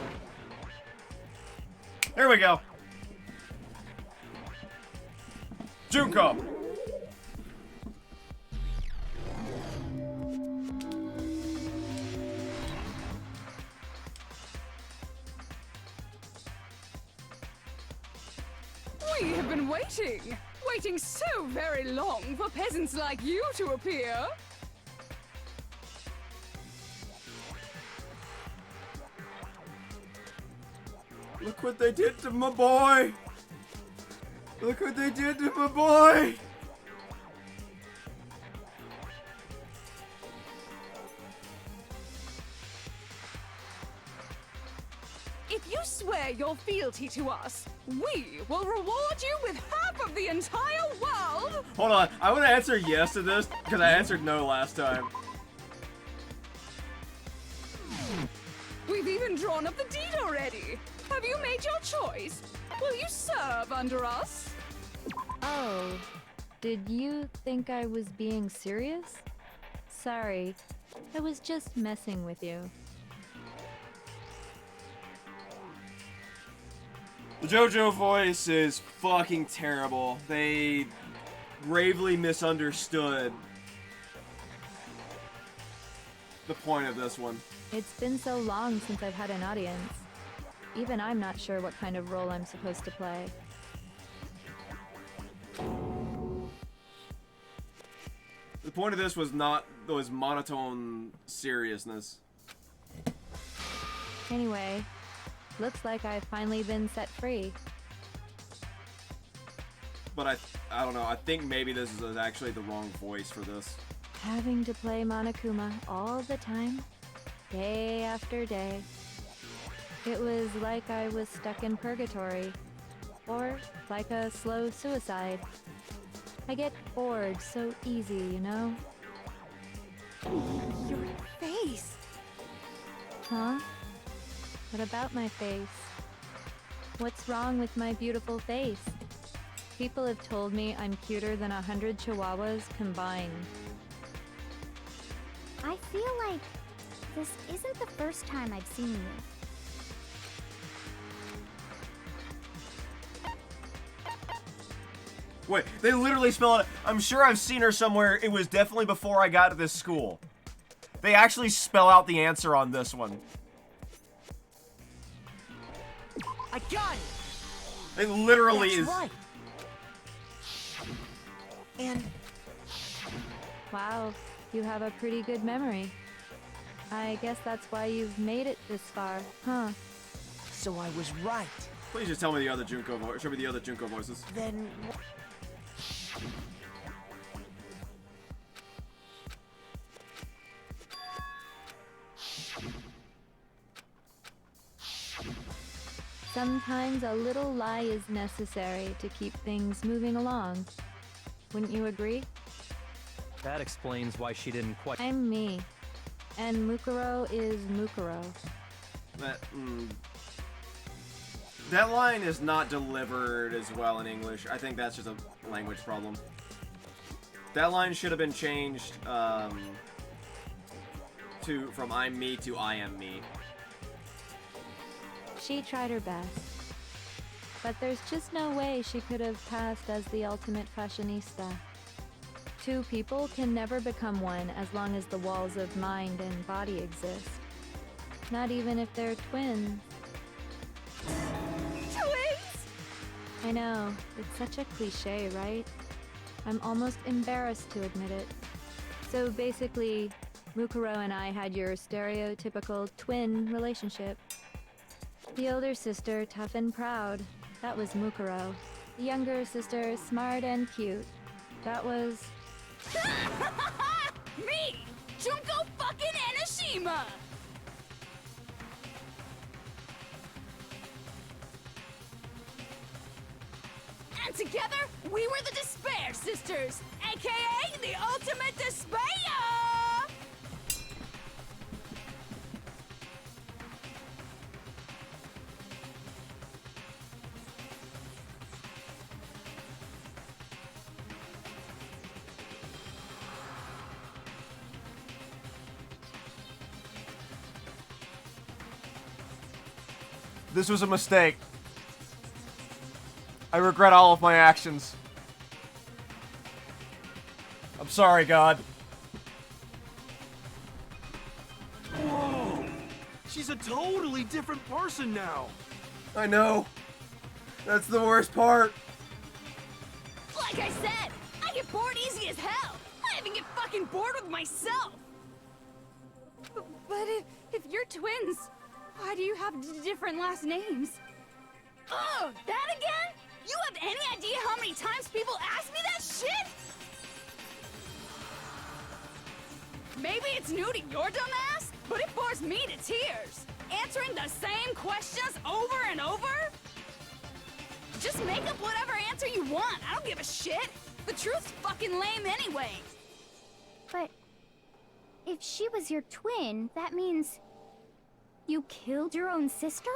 There we go. Junko. We have been waiting so very long for peasants like you to appear. Look what they did to my boy! Look what they did to my boy! If you swear your fealty to us, we will reward you with half of the entire world! Hold on, I want to answer yes to this, because I answered no last time. We've even drawn up the deed already! Have you made your choice? Will you serve under us? Oh, did you think I was being serious? Sorry, I was just messing with you. The JoJo voice is fucking terrible. They gravely misunderstood the point of this one. It's been so long since I've had an audience. Even I'm not sure what kind of role I'm supposed to play. The point of this was not those monotone seriousness. Anyway, looks like I've finally been set free. But I don't know, I think maybe this is actually the wrong voice for this. Having to play Monokuma all the time, day after day. It was like I was stuck in purgatory, or like a slow suicide. I get bored so easy, you know? Your face! Huh? What about my face? What's wrong with my beautiful face? People have told me I'm cuter than 100 chihuahuas combined. I feel like this isn't the first time I've seen you. Wait, they literally spell it. I'm sure I've seen her somewhere. It was definitely before I got to this school. They actually spell out the answer on this one. I got it. It literally That's is. Right. And Wow, you have a pretty good memory. I guess that's why you've made it this far, huh? so I was right. Please just tell me the other Junko voice. Show me the other Junko voices. Then sometimes a little lie is necessary to keep things moving along. Wouldn't you agree? That explains why she didn't quite. I'm me. And Mukuro is Mukuro. That line is not delivered as well in English. I think that's just a language problem. That line should have been changed from I'm me to I am me. She tried her best. But there's just no way she could have passed as the ultimate fashionista. Two people can never become one as long as the walls of mind and body exist. Not even if they're twins. Twins! I know, it's such a cliche, right? I'm almost embarrassed to admit it. So basically, Mukuro and I had your stereotypical twin relationship. The older sister, tough and proud. That was Mukuro. The younger sister, smart and cute. That was... Me! Junko fucking Enoshima! And together, we were the Despair Sisters, aka the Ultimate Despair! This was a mistake. I regret all of my actions. I'm sorry, God. Whoa! She's a totally different person now. I know. That's the worst part. Like I said, I get bored easy as hell. I even get fucking bored with myself. But if you're twins, why do you have different last names? Oh, that again? You have any idea how many times people ask me that shit? Maybe it's new to your dumb ass, but it bores me to tears. Answering the same questions over and over? Just make up whatever answer you want. I don't give a shit. The truth's fucking lame anyway. But if she was your twin, that means you killed your own sister?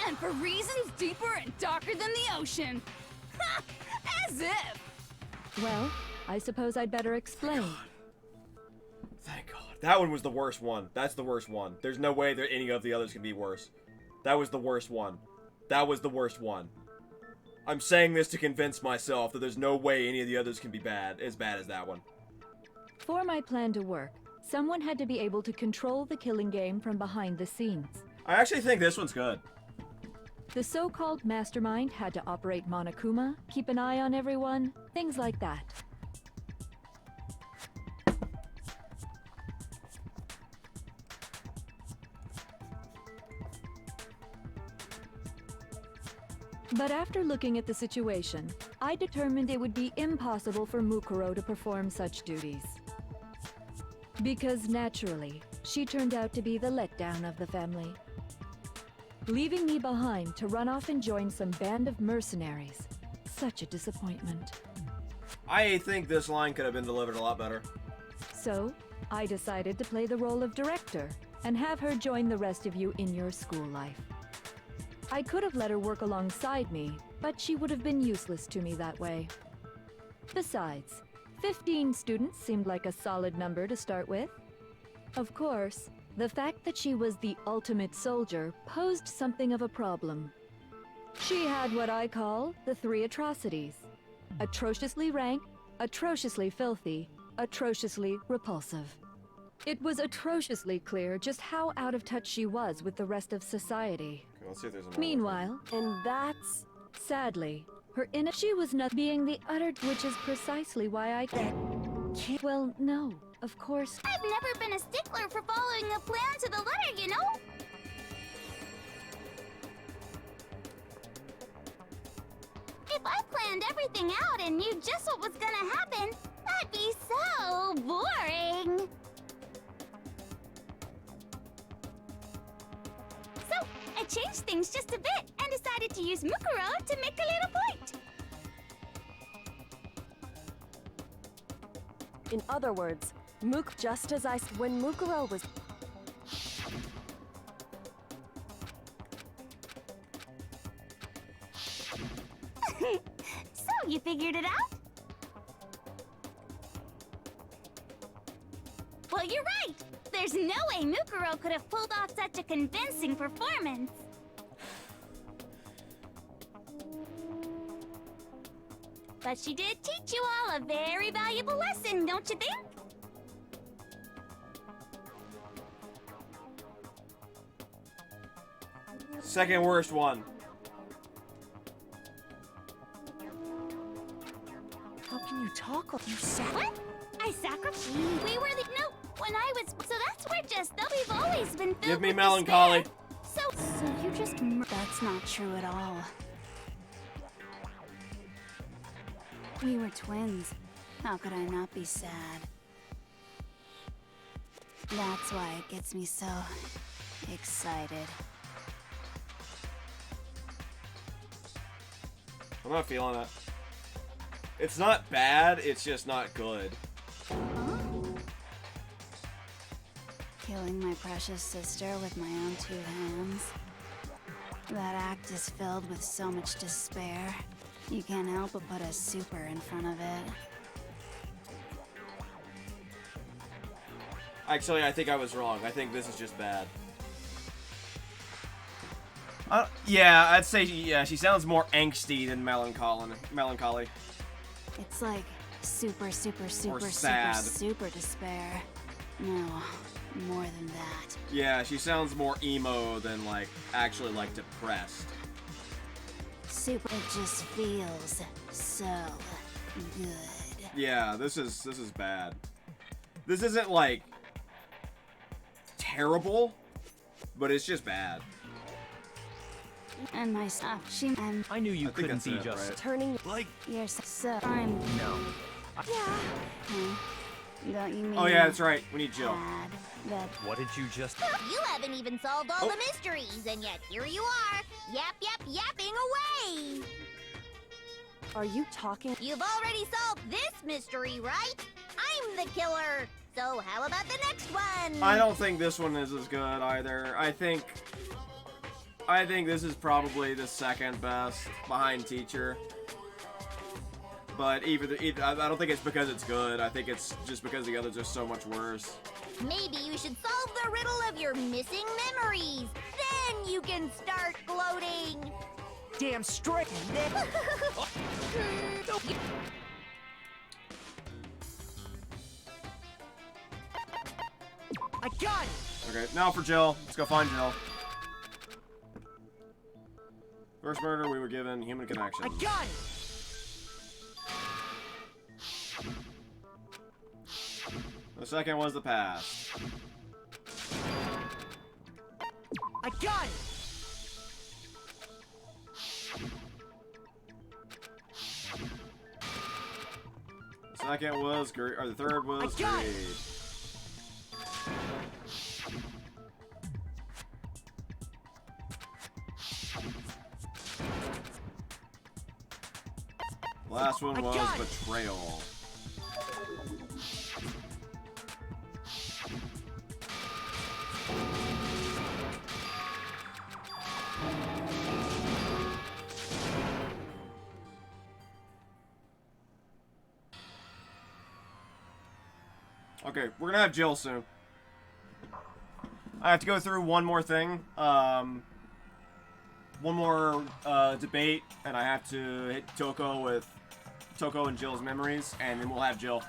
And for reasons deeper and darker than the ocean. Ha! As if! Well, I suppose I'd better explain. Thank God. That one was the worst one. That's the worst one. There's no way that any of the others can be worse. That was the worst one. That was the worst one. I'm saying this to convince myself that there's no way any of the others can be as bad as that one. For my plan to work, someone had to be able to control the killing game from behind the scenes. I actually think this one's good. The so-called mastermind had to operate Monokuma, keep an eye on everyone, things like that. But after looking at the situation, I determined it would be impossible for Mukuro to perform such duties. Because naturally, she turned out to be the letdown of the family, leaving me behind to run off and join some band of mercenaries. Such a disappointment. I think this line could have been delivered a lot better. So, I decided to play the role of director and have her join the rest of you in your school life. I could have let her work alongside me, but she would have been useless to me that way. Besides, 15 students seemed like a solid number to start with. Of course, the fact that she was the ultimate soldier posed something of a problem. She had what I call the 3 atrocities: atrociously rank, atrociously filthy, atrociously repulsive. It was atrociously clear just how out of touch she was with the rest of society. Okay, let's see if there's another Meanwhile, and that's sadly, she was not being the utter, which is precisely why I can't. Well, no, of course. I've never been a stickler for following a plan to the letter, you know? If I planned everything out and knew just what was gonna happen, that'd be so boring. So, I changed things just a bit, and decided to use Mukuro to make a little point. In other words, just as when Mukuro was... So, you figured it out? Well, you're right! There's no way Mukuro could have pulled off such a convincing performance. But she did teach you all a very valuable lesson, don't you think? Second worst one. How can you talk? You What? I sacrificed? We were the... No, when I was... So that's where just... Though we've always been filled Give me with melancholy. despair. So you just... That's not true at all. We were twins. How could I not be sad? That's why it gets me so... excited. I'm not feeling it. It's not bad, it's just not good. Killing my precious sister with my own two hands. That act is filled with so much despair. You can't help but put a super in front of it. Actually, I think I was wrong. I think this is just bad. Yeah, I'd say she sounds more angsty than melancholy. It's like super, super, super, super, sad. super despair. No, more than that. Yeah, she sounds more emo than like actually like depressed. Super, it just feels so good. Yeah, this is bad. This isn't like terrible, but it's just bad. And my stuff, I knew you couldn't be just right? Turning... like... Yes, so I'm... No. Yeah. Don't you mean... Oh yeah, that's right. We need Jill. That... What did you just... You haven't even solved all the mysteries, and yet here you are, yapping away! Are you talking? You've already solved this mystery, right? I'm the killer! So how about the next one? I don't think this one is as good either. I think this is probably the second best behind Teacher. But I don't think it's because it's good. I think it's just because the others are so much worse. Maybe you should solve the riddle of your missing memories. Then you can start gloating. damn straight. I got it. Okay, now for Jill. Let's go find Jill. First murder, we were given human connection. I got it. The second was the past. I got it. The second was great, or the third was got greed. it. Last one was got it. betrayal. Okay, we're gonna have Jill soon. I have to go through one more thing. One more debate, and I have to hit Toko with Toko and Jill's memories, and then we'll have Jill.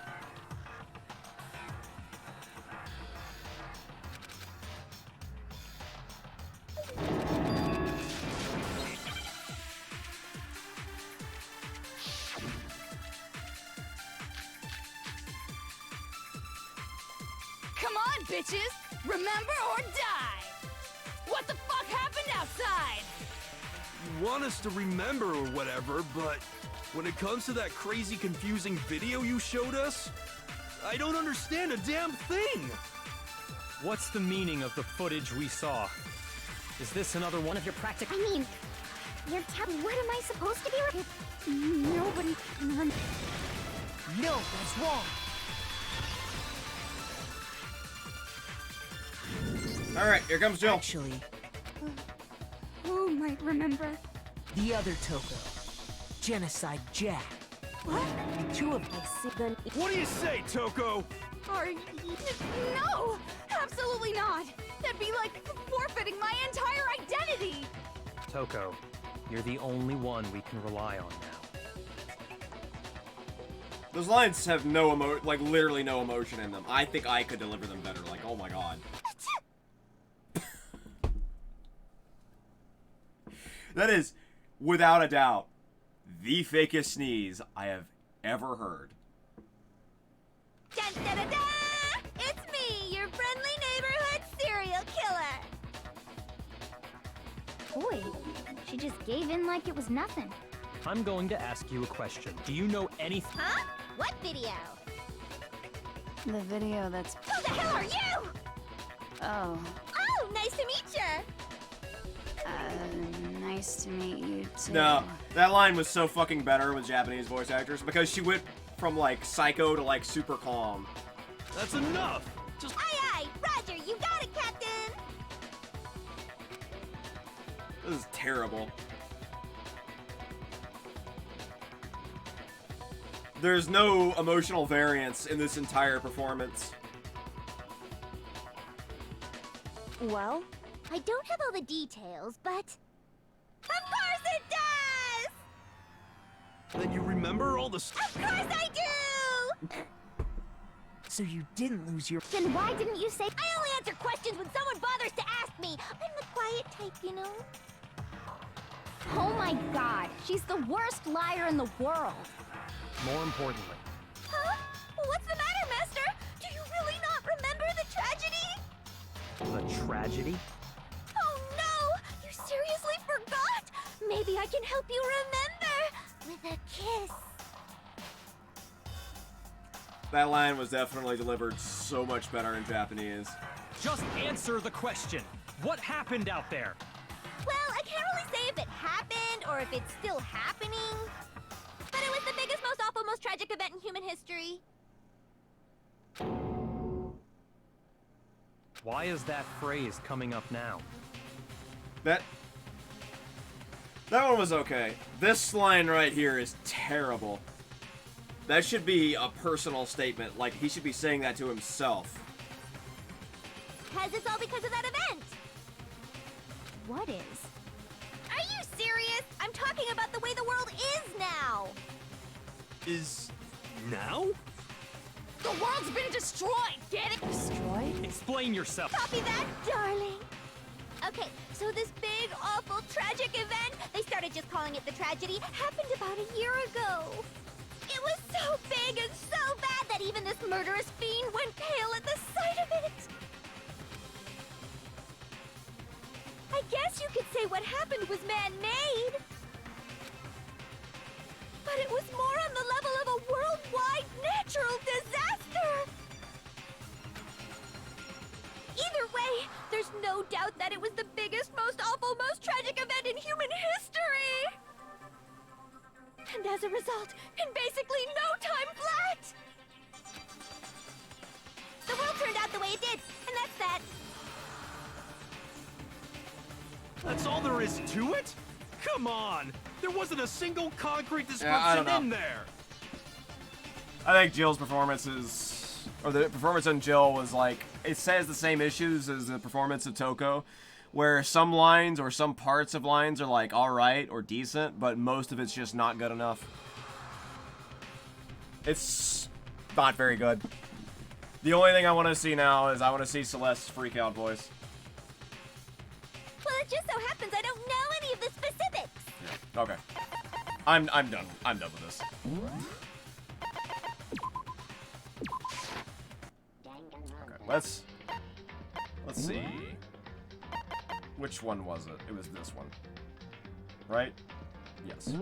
Come on, bitches! Remember or die! What the fuck happened outside? You want us to remember or whatever, but when it comes to that crazy, confusing video you showed us, I don't understand a damn thing! What's the meaning of the footage we saw? Is this another one of your practical... I mean, What am I supposed to be? Nobody. No, that's wrong. Alright, here comes Jill. Actually, Who might remember? the other Toko. Genocide Jack. What? The two of them. What do you say, Toko? No! Absolutely not! That'd be like forfeiting my entire identity! Toko, you're the only one we can rely on now. Those lines have no literally no emotion in them. I think I could deliver them better. Like, oh my god. That is, without a doubt, the fakest sneeze I have ever heard. Dun, da, da, da! It's me, your friendly neighborhood serial killer! Boy, she just gave in like it was nothing. I'm going to ask you a question. Do you know anything? Huh? What video? The video that's... Who the hell are you? Oh, Oh, nice to meet ya! nice to meet you too. No, that line was so fucking better with Japanese voice actors because she went from like psycho to like super calm. That's enough! Just Aye aye, Roger, you got it, Captain! This is terrible. There's no emotional variance in this entire performance. Well, I don't have all the details, but... Of course it does! then you remember all the Of course I do! So you didn't lose your... Then why didn't you say... I only answer questions when someone bothers to ask me! I'm the quiet type, you know? Oh my god, she's the worst liar in the world! More importantly, Huh? What's the matter, Master? Do you really not remember the tragedy? the tragedy? Oh no! You seriously forgot? Maybe I can help you remember with a kiss. That line was definitely delivered so much better in Japanese. Just answer the question. What happened out there? Well, I can't really say if it happened or if it's still happening. But it was the biggest, most awful, most tragic event in human history. Why is that phrase coming up now? That one was okay. This line right here is terrible. That should be a personal statement. Like, he should be saying that to himself. Because it's all because of that event. What is? Are you serious? I'm talking about the way the world is now. is now? The world's been destroyed, get it? destroyed? Explain yourself. Copy that, darling. Okay, so this big, awful, tragic event, they started just calling it the tragedy, happened about a year ago. It was so big and so bad that even this murderous fiend went pale at the sight of it. I guess you could say what happened was man-made. But it was more on the level of a worldwide natural disaster. Either way, there's no doubt that it was the biggest, most awful, most tragic event in human history. And as a result, in basically no time flat, the world turned out the way it did, and that's that. That's all there is to it? Come on! There wasn't a single concrete I don't description know. in there! I think Jill's performance the performance on Jill was like, it says the same issues as the performance of Toko, where some lines or some parts of lines are like alright or decent, but most of it's just not good enough. It's not very good. The only thing I want to see now is I want to see Celeste's freak out voice. Well, it just so happens I don't know any of the specifics. Yeah. Okay. I'm done. I'm done with this. Okay, let's see. Which one was it? It was this one. Right? Yes.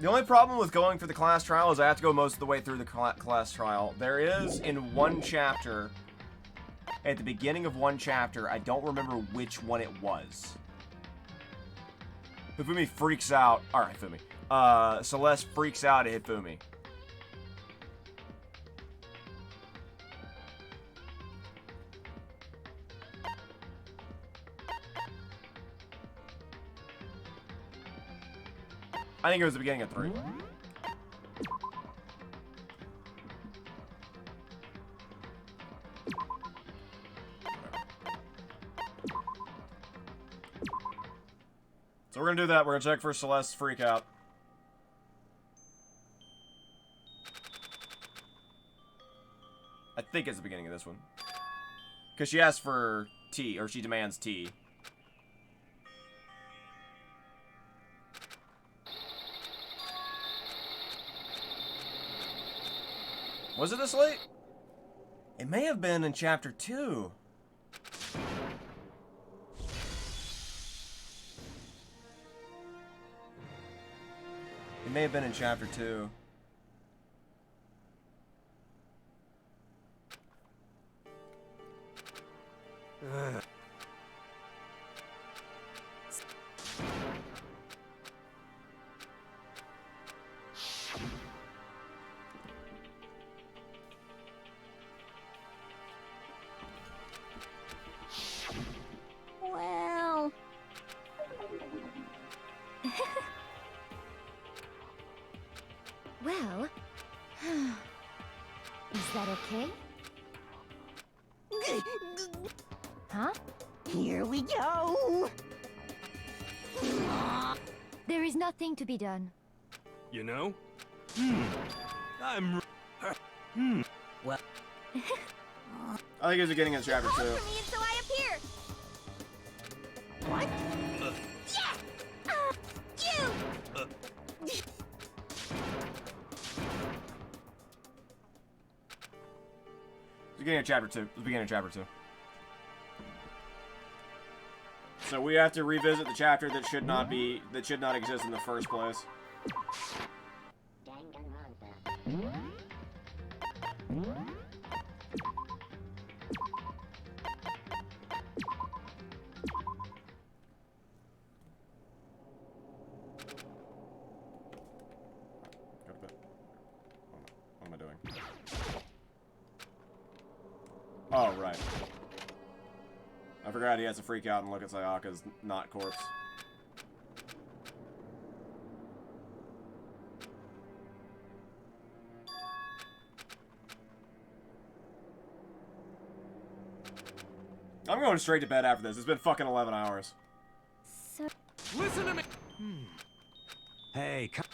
The only problem with going through the class trial is I have to go most of the way through the class trial. There is, in one chapter, at the beginning of one chapter, I don't remember which one it was. Hifumi freaks out. Alright, Hifumi. Celeste freaks out at Hifumi. I think it was the beginning of 3. So we're gonna do that. We're gonna check for Celeste's freak out. I think it's the beginning of this one. Because she asks for tea, or she demands tea. Was it this late? It may have been in chapter 2. It may have been in chapter 2. Well... well... Is that okay? Huh? Here we go! There is nothing to be done. You know? I'm... Well... I think it was the beginning of chapter 2. And so I appear! What? Beginning of chapter 2. The beginning of chapter 2. So we have to revisit the chapter that should not exist in the first place. Go to bed. What am I doing? Oh, right. I forgot he has to freak out and look at Sayaka's not corpse. I'm going straight to bed after this. It's been fucking 11 hours. So... Listen to me! Hey, come...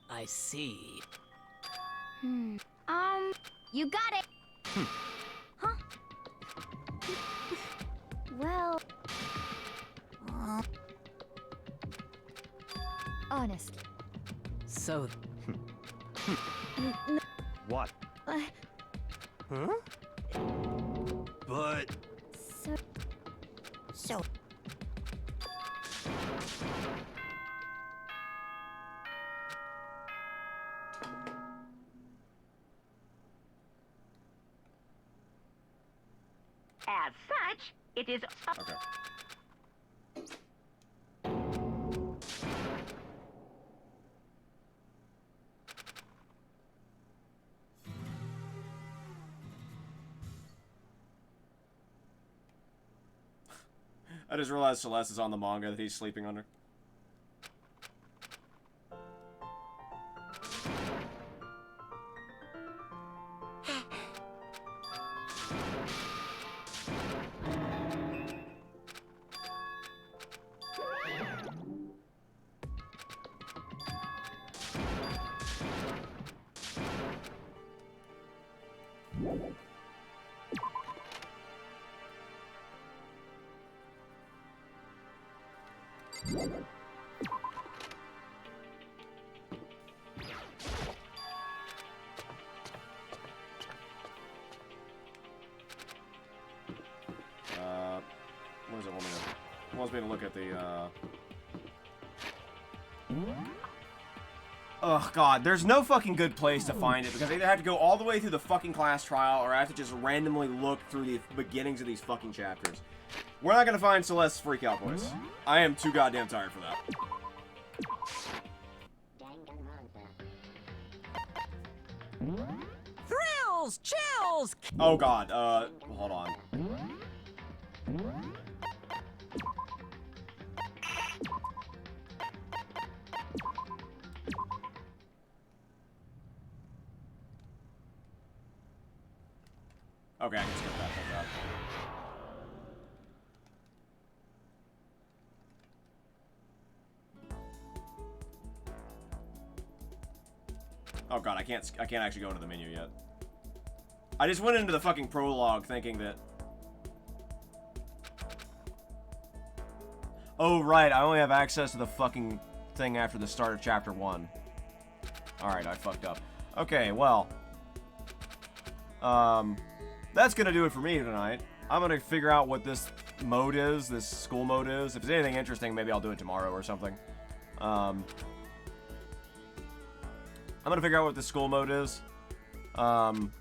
I see. You got it! Huh? Well... honestly. So... What? Huh? But... So... As such, it is... Okay. I just realized Celeste is on the manga that he's sleeping under. What is it? It wants me to look at the, Oh god, there's no fucking good place to find it because I either have to go all the way through the fucking class trial or I have to just randomly look through the beginnings of these fucking chapters. We're not gonna find Celeste's freakout voice. I am too goddamn tired for that. Thrills, chills. Oh god, hold on. Okay, I can skip that. Hold up. Oh god, I can't actually go into the menu yet. I just went into the fucking prologue thinking that... Oh right, I only have access to the fucking thing after the start of chapter 1. Alright, I fucked up. Okay, well. That's gonna do it for me tonight. I'm gonna figure out what this mode is, this school mode is. If there's anything interesting, maybe I'll do it tomorrow or something. I'm gonna figure out what this school mode is. I'm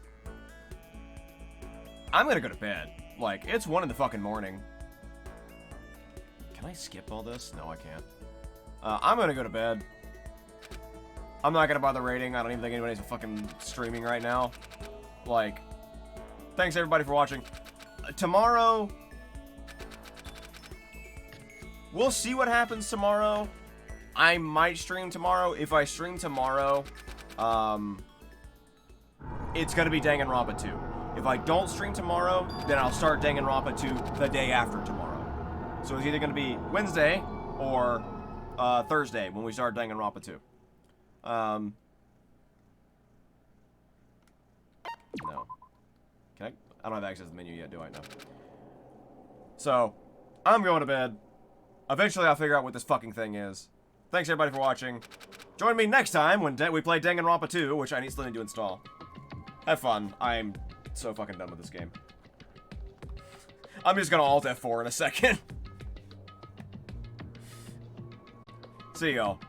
gonna go to bed. Like, it's 1 in the fucking morning. Can I skip all this? No, I can't. I'm gonna go to bed. I'm not gonna bother rating. I don't even think anybody's fucking streaming right now. Like, thanks everybody for watching. Tomorrow, we'll see what happens tomorrow. I might stream tomorrow. If I stream tomorrow, it's gonna be Danganronpa 2. If I don't stream tomorrow, then I'll start Danganronpa 2 the day after tomorrow. So it's either gonna be Wednesday or Thursday when we start Danganronpa 2. No. Can I don't have access to the menu yet, do I? No. So, I'm going to bed. Eventually I'll figure out what this fucking thing is. Thanks everybody for watching. Join me next time when we play Danganronpa 2, which I still need to install. Have fun. I'm so fucking done with this game. I'm just gonna Alt F4 in a second. See y'all.